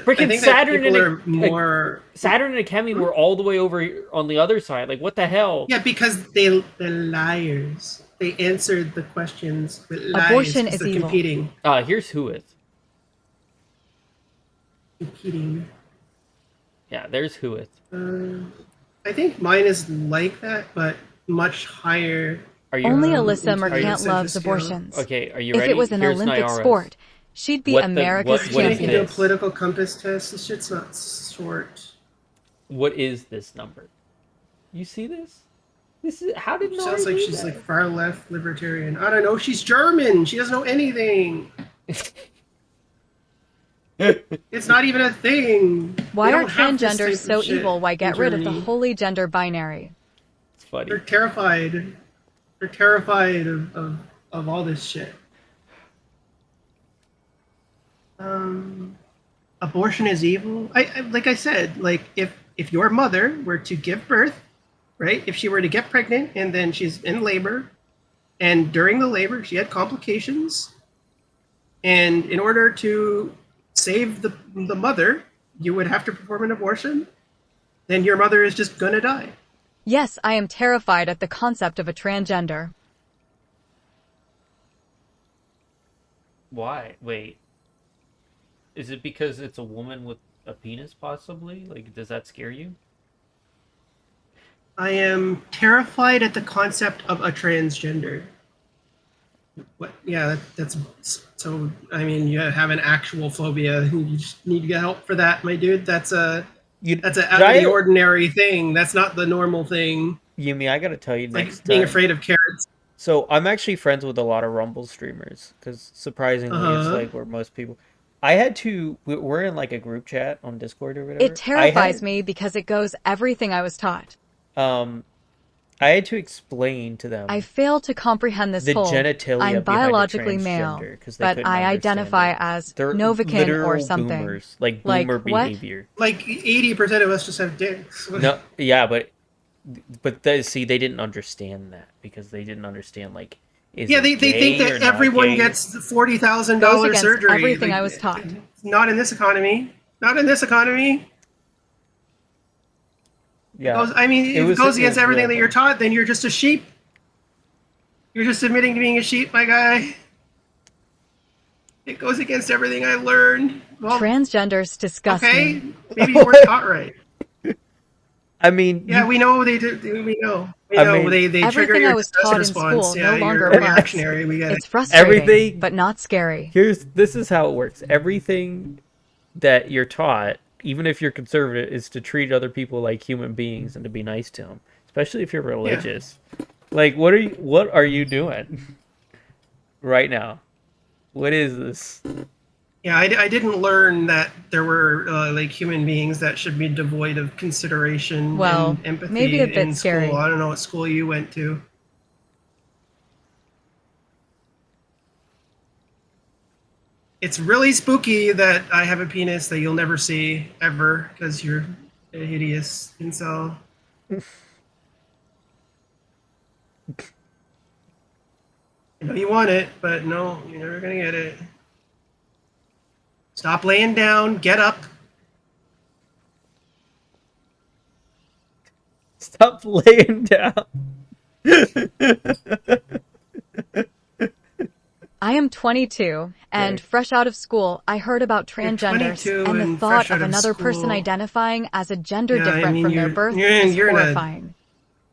Freaking Saturn people and are more. Saturn and Akemi were all the way over on the other side. Like what the hell? Yeah, because they're liars. They answered the questions with lies. Abortion because is they're evil. Competing. Here's who it. Competing. Yeah, there's who it. I think mine is like that, but much higher. Are you? Only in Alyssa terms of Mercant social loves scale. abortions. Okay, are you If ready? it was an Here's Olympic Nyara's. sport, she'd be What the- America's what Can is you champion. do a this? political compass test? This shit's not short. What is this number? You see this? This is how did Nora Sounds like do she's that? like far left libertarian. I don't know. She's German. She doesn't know anything. It's not even a thing. Why They are don't have this type transgenders of so shit evil? Why in get rid of the Germany. holy gender binary? It's funny. They're terrified. They're terrified of all this shit. Abortion is evil. I like I said, like if your mother were to give birth, right? If she were to get pregnant and then she's in labor, and during the labor she had complications, and in order to save the mother, you would have to perform an abortion, then your mother is just gonna die. Yes, I am terrified at the concept of a transgender. Why? Wait. Is it because it's a woman with a penis, possibly? Like, does that scare you? I am terrified at the concept of a transgender. What? Yeah, that's so. I mean, you have an actual phobia. You just need to get help for that, my dude. That's an out of the ordinary thing. That's not the normal thing. Yumi, I gotta tell you Like next being time. afraid of carrots. So I'm actually friends with a lot of Rumble streamers because surprisingly, it's Uh-huh. like where most people. I had to. We're in like a group chat on Discord or whatever. It terrifies me because it goes everything I was taught. I had to explain to them. I fail to comprehend this the whole, genitalia I'm behind a biologically male, transgender, 'cause they but couldn't I understand identify it. as They're Novakin or literal something. boomers, like boomer what? behavior. Like 80% of us just have dicks. No, yeah, but see, they didn't understand that because they didn't understand like. Is Yeah, it they think gay or that not everyone gay? gets $40,000 Goes against surgery. everything Like, I was taught. Not in this economy. Not in this economy. Yeah, I mean, if it goes against everything that you're taught, then you're just a sheep. You're just admitting to being a sheep, my guy. It goes against everything I learned. Well, Transgenders disgust okay, me. maybe you weren't taught right. I mean, Yeah, we know they do. We know. We I know mean, they trigger Everything your I was stress taught in response. school Yeah, no longer you're works. reactionary. We get It's it. frustrating, Everything- but not scary. This is how it works. Everything that you're taught, even if you're conservative, is to treat other people like human beings and to be nice to them, especially if you're religious. Like, what are you doing right now? What is this? Yeah, I didn't learn that there were like human beings that should be devoid of consideration Well, and empathy maybe a bit in scary. school. I don't know what school you went to. It's really spooky that I have a penis that you'll never see ever because you're a hideous incel. I know you want it, but no, you're never gonna get it. Stop laying down. Get up. Stop laying down. I am 22, and fresh out of school, I heard about transgenders, 22 and the and thought fresh out of of another person school. identifying as a gender Yeah, I different mean, from their you're- birth you're- is you're in a- horrifying.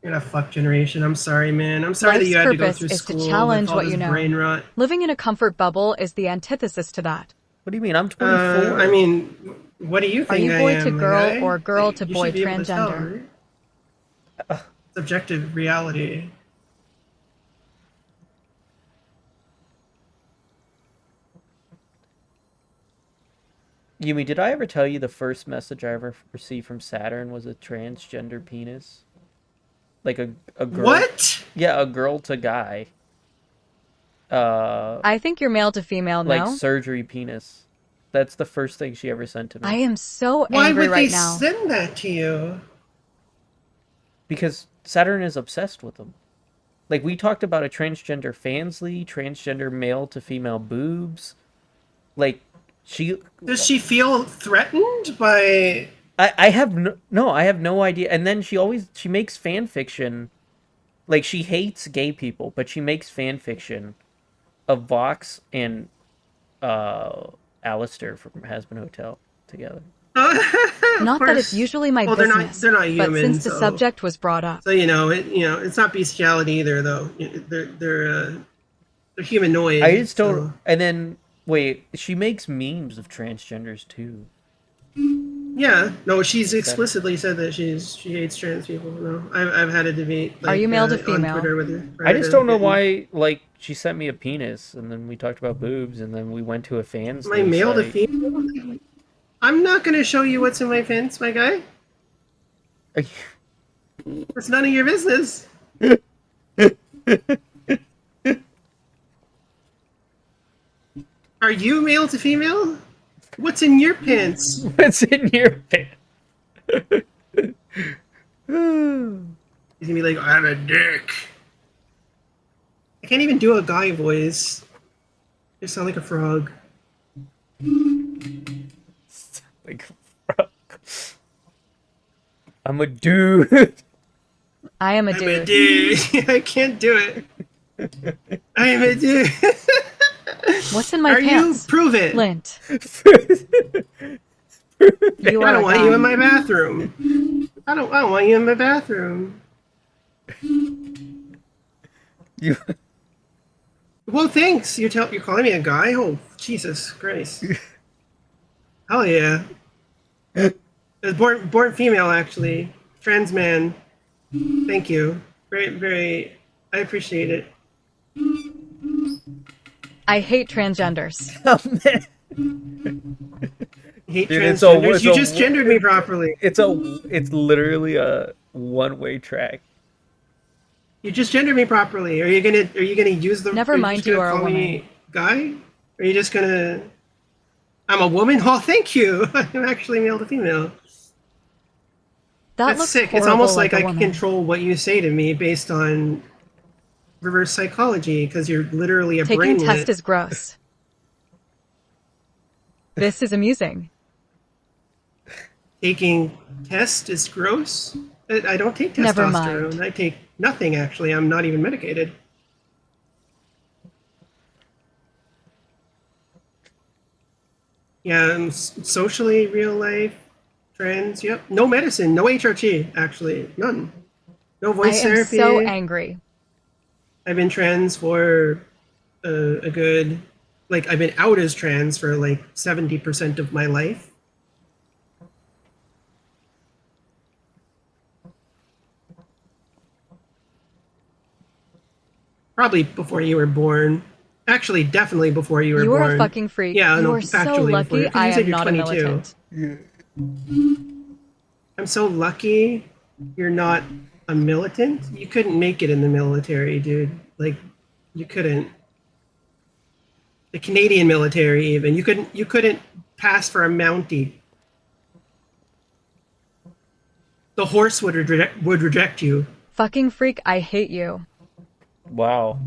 You're in a fuck generation. I'm sorry, man. I'm sorry that Life's you had to go purpose through is school to challenge with all what this you know. brain rot. Living in a comfort bubble is the antithesis to that. What do you mean? I'm 24. I mean, what do you Are think you I boy am, to my girl guy? or girl to You boy should be able to tell, transgender? right? Subjective reality. Yumi, did I ever tell you the first message I ever received from Saturn was a transgender penis? Like a girl. What? Yeah, a girl to guy. I think you're male to female, Like no? surgery penis. That's the first thing she ever sent to me. I am so Why angry would right they now. send that to you? Because Saturn is obsessed with them. Like, we talked about a transgender fansly, transgender male to female boobs. Like, Does she feel threatened by? I have I have no idea. And then she makes fan fiction. Like, she hates gay people, but she makes fan fiction of Vox and Alistair from Has Been Hotel together. Not that it's usually my Well, business, they're not but human, since the so- subject was brought up. So it's not bestiality either, though. They're humanoid. I just don't. so- And then wait, she makes memes of transgenders too. Yeah, no, she's explicitly said that she hates trans people. No, I've had a debate. Are you male to on female? Twitter with her. I just don't know why. Like, she sent me a penis, and then we talked about boobs, and then we went to a fans. Am I male to female? I'm not going to show you what's in my pants, my guy. It's none of your business. Are you male to female? What's in your pants? What's in your pants? He's gonna be like, I'm a dick. I can't even do a guy voice. You sound like a frog. Like, I'm a dude. I am a I'm dude. a dude. I can't do it. I am a dude. What's in my Are pants? you? Prove it. Lint. I don't want you in my bathroom. I don't want you in my bathroom. You. Well, thanks. You're calling me a guy? Oh, Jesus Christ. Hell yeah. It was born female, actually. Trans man. Thank you. Very, I appreciate it. I hate transgenders. Hate Dude, transgenders. You just gendered me properly. It's literally a one-way track. You just gendered me properly. Are you gonna use the? Never mind, you are a woman. Guy? Are you just gonna? I'm a woman. Oh, thank you. I'm actually male to female. That's looks sick. It's horrible almost like a I can woman. control what you say to me based on reverse psychology because you're literally a Taking brainlet. test is gross. This is amusing. Taking test is gross. I don't take Never testosterone. mind. I take nothing, actually. I'm not even medicated. Yeah, socially, real life, trans. Yep. No medicine, no HRT, actually, none. No I voice am therapy. so angry. I've been trans for a good, like, I've been out as trans for like 70% of my life. Probably before you were born. Actually, definitely before you were You born. are a fucking freak. Yeah, You no, are so actually, lucky because I you said am you're not a 22. militant. I'm so lucky you're not a militant. You couldn't make it in the military, dude. Like, you couldn't. The Canadian military, even you couldn't pass for a Mountie. The horse would reject you. Fucking freak, I hate you. Wow.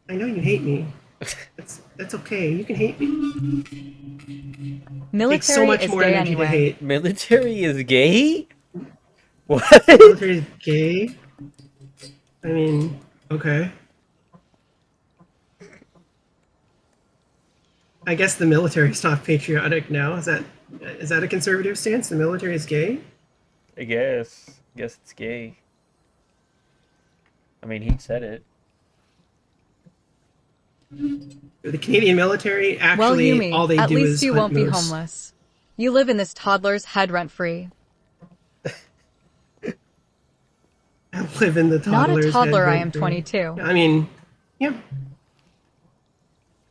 I know you hate me. That's okay. You can hate me. Military Takes so much is more gay energy to anyway. hate. Military is gay? What? Military is gay? I mean, okay. I guess the military is not patriotic now. Is that a conservative stance? The military is gay? I guess. Guess it's gay. I mean, he said it. The Canadian military, actually, Well, Yumi, all they at do least is you hunt won't be moose. homeless. You live in this toddler's head rent-free. I live in the Not toddler's a toddler, head I am rent-free. 22. I mean, yeah.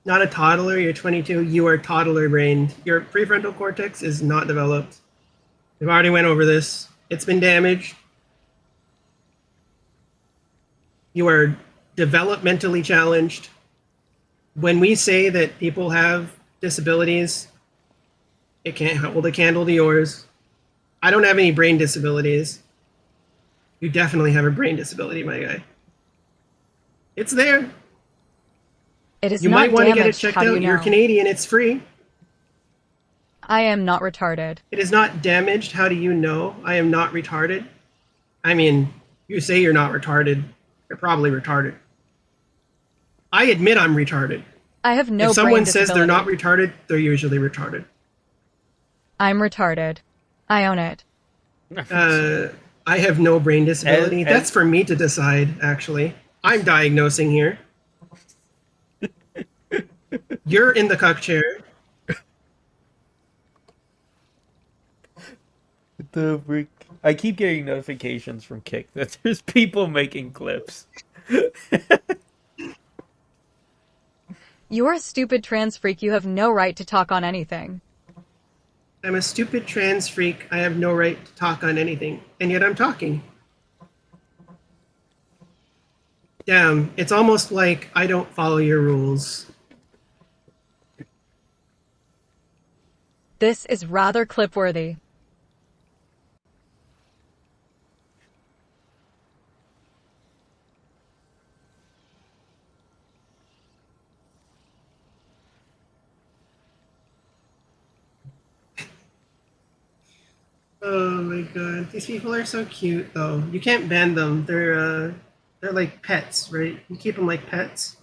Not a toddler, you're 22. You are toddler-brained. Your prefrontal cortex is not developed. We've already went over this. It's been damaged. You are developmentally challenged. When we say that people have disabilities, it can't hold a candle to yours. I don't have any brain disabilities. You definitely have a brain disability, my guy. It's there. It is You not might want to get it damaged, checked how do out. you You're know? Canadian, it's free. I am not retarded. It is not damaged. How do you know? I am not retarded. I mean, you say you're not retarded. You're probably retarded. I admit I'm retarded. I have no If someone brain says they're disability. not retarded, they're usually retarded. I'm retarded. I own it. I have no brain disability. And- That's for me to decide, actually. I'm diagnosing here. You're in the cuck chair. The freak. I keep getting notifications from Kick that there's people making clips. You're a stupid trans freak. You have no right to talk on anything. I'm a stupid trans freak. I have no right to talk on anything. And yet I'm talking. Damn, it's almost like I don't follow your rules. This is rather clip-worthy. Oh my god, these people are so cute though. You can't ban them. They're like pets, right? You keep them like pets.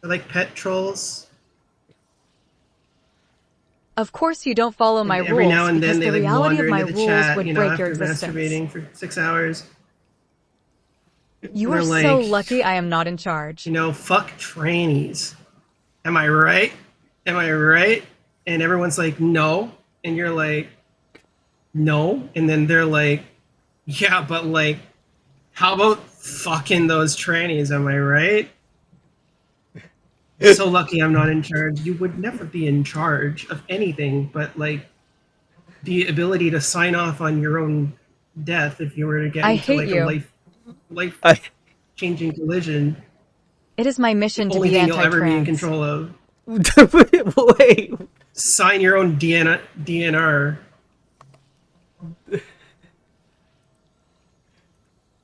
They're like pet trolls. Of course you don't follow my And every rules now and because then they the like reality wander of my into the rules chat, would you know, break after your existence. masturbating for 6 hours. You They're are so like, lucky I am not in charge. you know, fuck trannies. Am I right? Am I right? And everyone's like, no. And you're like, no. And then they're like, yeah, but like, how about fucking those trannies? Am I right? So lucky I'm not in charge. You would never be in charge of anything but like the ability to sign off on your own death if you were to get I into hate like you. a life changing collision. It is my mission to Only be thing you'll ever be in anti-trans. control of. Wait. Sign your own DNR.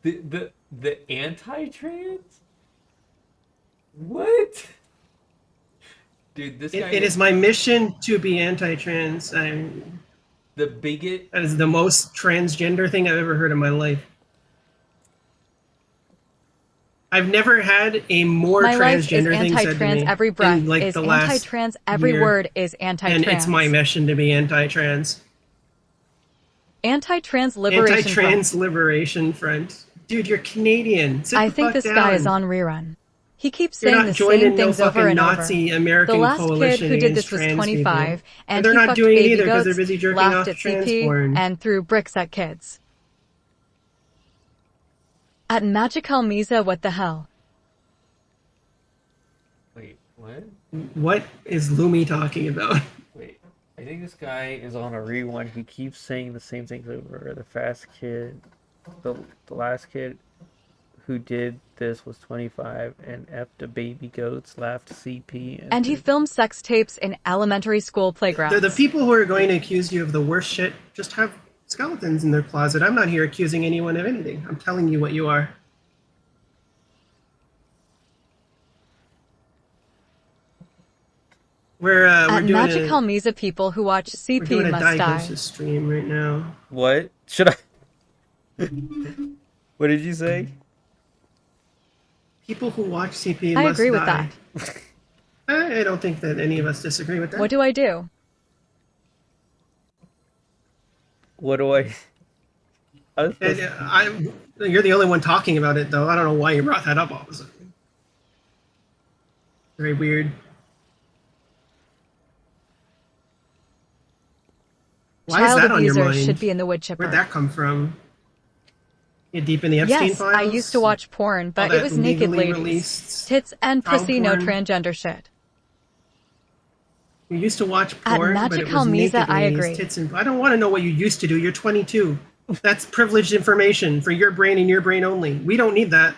The anti-trans? What? Dude, this guy It is my mission to be anti-trans. I'm the bigot. That is the most transgender thing I've ever heard in my life. I've never had a more My life is transgender thing said to anti-trans. me Every breath in like is the last anti-trans. Every year. word is And anti-trans. it's my mission to be anti-trans. Anti-trans liberation Anti-trans front. liberation front. Dude, you're Canadian. Sit I the think fuck this down. guy is on rerun. He keeps You're saying not the joining same no things over fucking and Nazi over. American The last kid coalition who did against this was trans 25, people. and they're he not fucked doing it baby either because they're goats, busy jerking laughed off at trans CP, porn. and threw bricks at kids. At Magical Misa, what the hell? Wait, what? What is Lumi talking about? Wait, I think this guy is on a rewind. He keeps saying the same things over. The fast kid, the last kid who did this was 25 and effed the baby goats, laughed CP, And he filmed sex tapes in elementary school playgrounds. The people who are going to accuse you of the worst shit just have skeletons in their closet. I'm not here accusing anyone of anything. I'm telling you what you are. We're At doing Magical Misa, people who watch we're doing CP a must die. diagnosis stream right now. What? Should I? What did you say? People who watch CP I must agree with die. that. I don't think that any of us disagree with that. What do I do? What do I? You're the only one talking about it, though. I don't know why you brought that up all of a sudden. Very weird. Why Child is that on your abusers mind? should be in the wood chipper. Where'd that come from? You deep in the Epstein Yes, files? I used to watch porn, but All it that was naked legally ladies. released Tits and child pussy, no porn? transgender shit. You used to watch At porn, but it Magical was Misa, naked I ladies, agree. tits and... I don't want to know what you used to do. You're 22. That's privileged information for your brain and your brain only. We don't need that.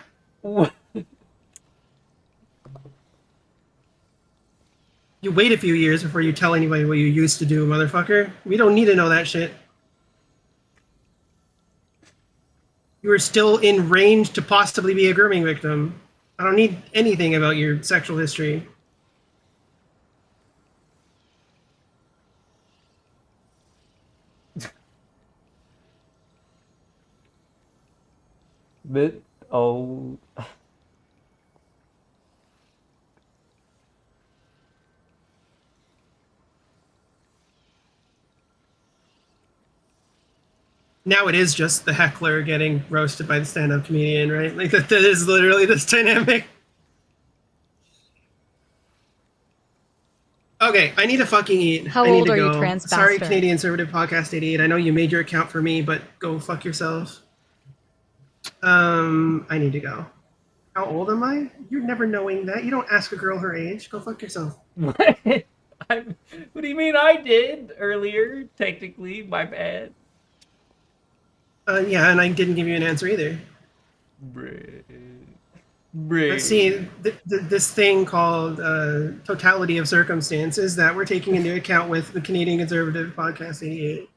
You wait a few years before you tell anybody what you used to do, motherfucker. We don't need to know that shit. You are still in range to possibly be a grooming victim. I don't need anything about your sexual history. But oh. Now it is just the heckler getting roasted by the stand-up comedian, right? Like that is literally this dynamic. Okay, I need to fucking eat. How I need old to are you, go. trans Sorry, bastard? Canadian Conservative Podcast 88. I know you made your account for me, but go fuck yourself. I need to go. How old am I? You're never knowing that. You don't ask a girl her age. Go fuck yourself. What do you mean I did earlier? Technically, my bad. Yeah, and I didn't give you an answer either. Let's see, this thing called totality of circumstances that we're taking into account with the Canadian Conservative Podcast 88.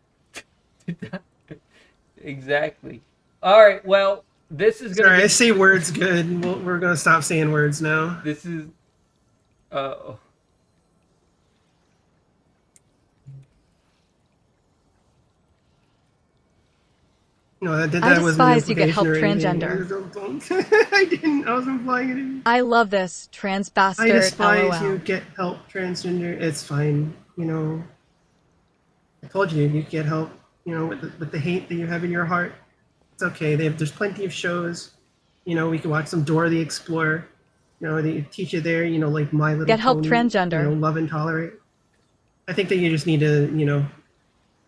Exactly. All right. Well, this is gonna. Sorry, I say words good. We're gonna stop saying words now. This is. No, that I wasn't an despise you get help implication or transgender. anything. I didn't. I was implying it. I love this trans bastard. I despise LOL. you get help transgender. It's fine. You know, I told you you get help. You know, with the hate that you have in your heart. It's okay. There's plenty of shows. You know, we can watch some Dora the Explorer. You know, they teach you there. You know, like My Little Get help Pony, transgender. You know, Love and Tolerate. I think that you just need to, you know,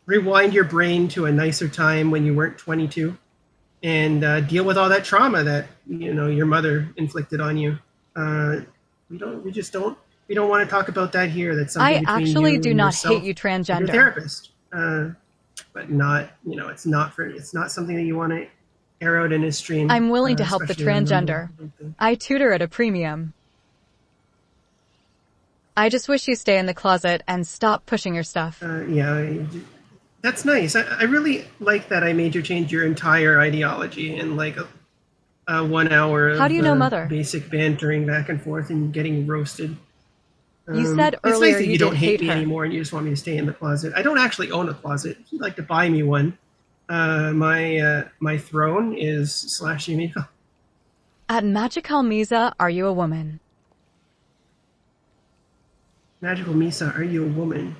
rewind your brain to a nicer time when you weren't 22, and deal with all that trauma that you know your mother inflicted on you. We don't want to talk about that here. That's something I between actually you do and not yourself hate you, and your transgender. therapist. But not, you know, it's not something that you want to air out in a stream. I'm willing to help the especially on transgender. I tutor at a premium. I just wish you stay in the closet and stop pushing your stuff. That's nice. I really like that I made you change your entire ideology in like a 1 hour of How do you know Mother? basic bantering back and forth and getting roasted. You said It's earlier nice that you you don't did hate hate me her. anymore and you just want me to stay in the closet. I don't actually own a closet. If you'd like to buy me one, my throne is /Yumiko. At Magical Misa, are you a woman? Magical Misa, are you a woman?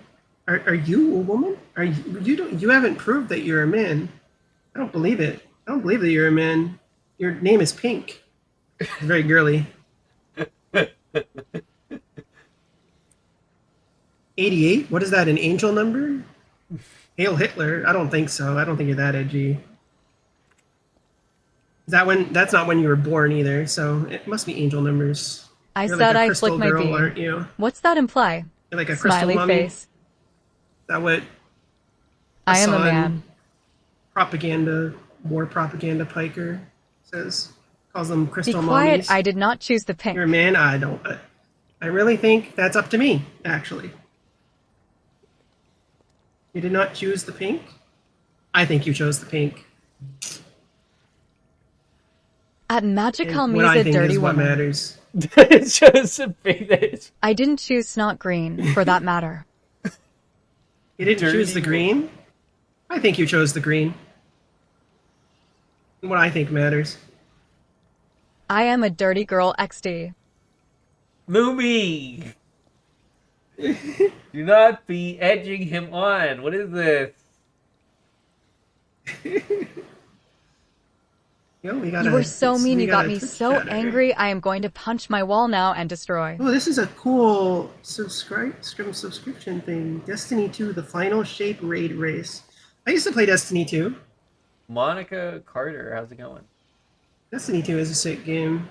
Are you a woman? Are you haven't proved that you're a man. I don't believe it. I don't believe that you're a man. Your name is Pink. It's very girly. 88? What is that, an angel number? Hail Hitler? I don't think so. I don't think you're that edgy. Is that when? That's not when you were born either, so it must be angel numbers. I You're said like a I crystal flick my girl, bean. aren't you? What's that imply? You're like a crystal Smiley mummy? face. Is that what I am a Hassan, man. war propaganda piker says? Calls them Be crystal quiet, mummies. I did not choose the pink. You're a man? I don't. I really think that's up to me, actually. You did not choose the pink? I think you chose the pink. At Magical And what I Misa, think dirty is what woman. matters. I didn't choose snot green, for that matter. You didn't Dirty choose the green? I think you chose the green. What I think matters. I am a dirty girl XD. Moomy! Do not be edging him on. What is this? Yo, we You were so mean, we you got a me Twitch so chatter. angry, I am going to punch my wall now and destroy. Oh, this is a cool subscription thing. Destiny 2, the final shape raid race. I used to play Destiny 2. Monica Carter, how's it going? Destiny 2 is a sick game.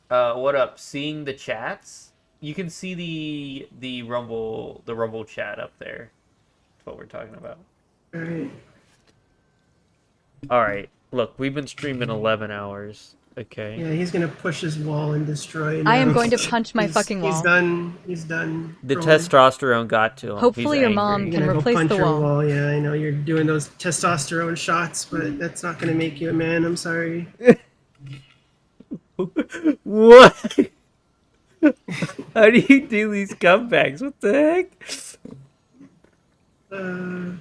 What up? Seeing the chats? You can see the Rumble chat up there. That's what we're talking about. Alright. Alright. Look, we've been streaming 11 hours. Okay. Yeah, he's gonna push his wall and destroy it. I am now. going to punch my fucking wall. He's done. The trolling. testosterone got to him. Hopefully He's your angry. mom You're can gonna go replace punch the your wall. Yeah, I know you're doing those testosterone shots, but that's not gonna make you a man. I'm sorry. What? How do you do these comebacks? What the heck?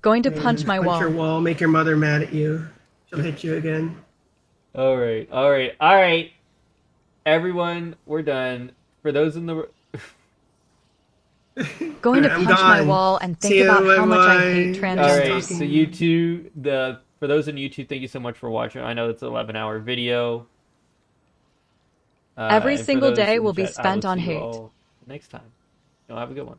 Going to punch my Punch wall. your wall. Make your mother mad at you. She'll hit you again. Alright. Everyone, we're done. For those in the... Going to I'm punch my gone. wall and think See you, about how much I bye-bye. hate Alright, transgenders. so you two, for those in YouTube, thank you so much for watching. I know it's an 11-hour video. Every And for single those day in will be chat, I spent on see you hate. all next time. Have a good one.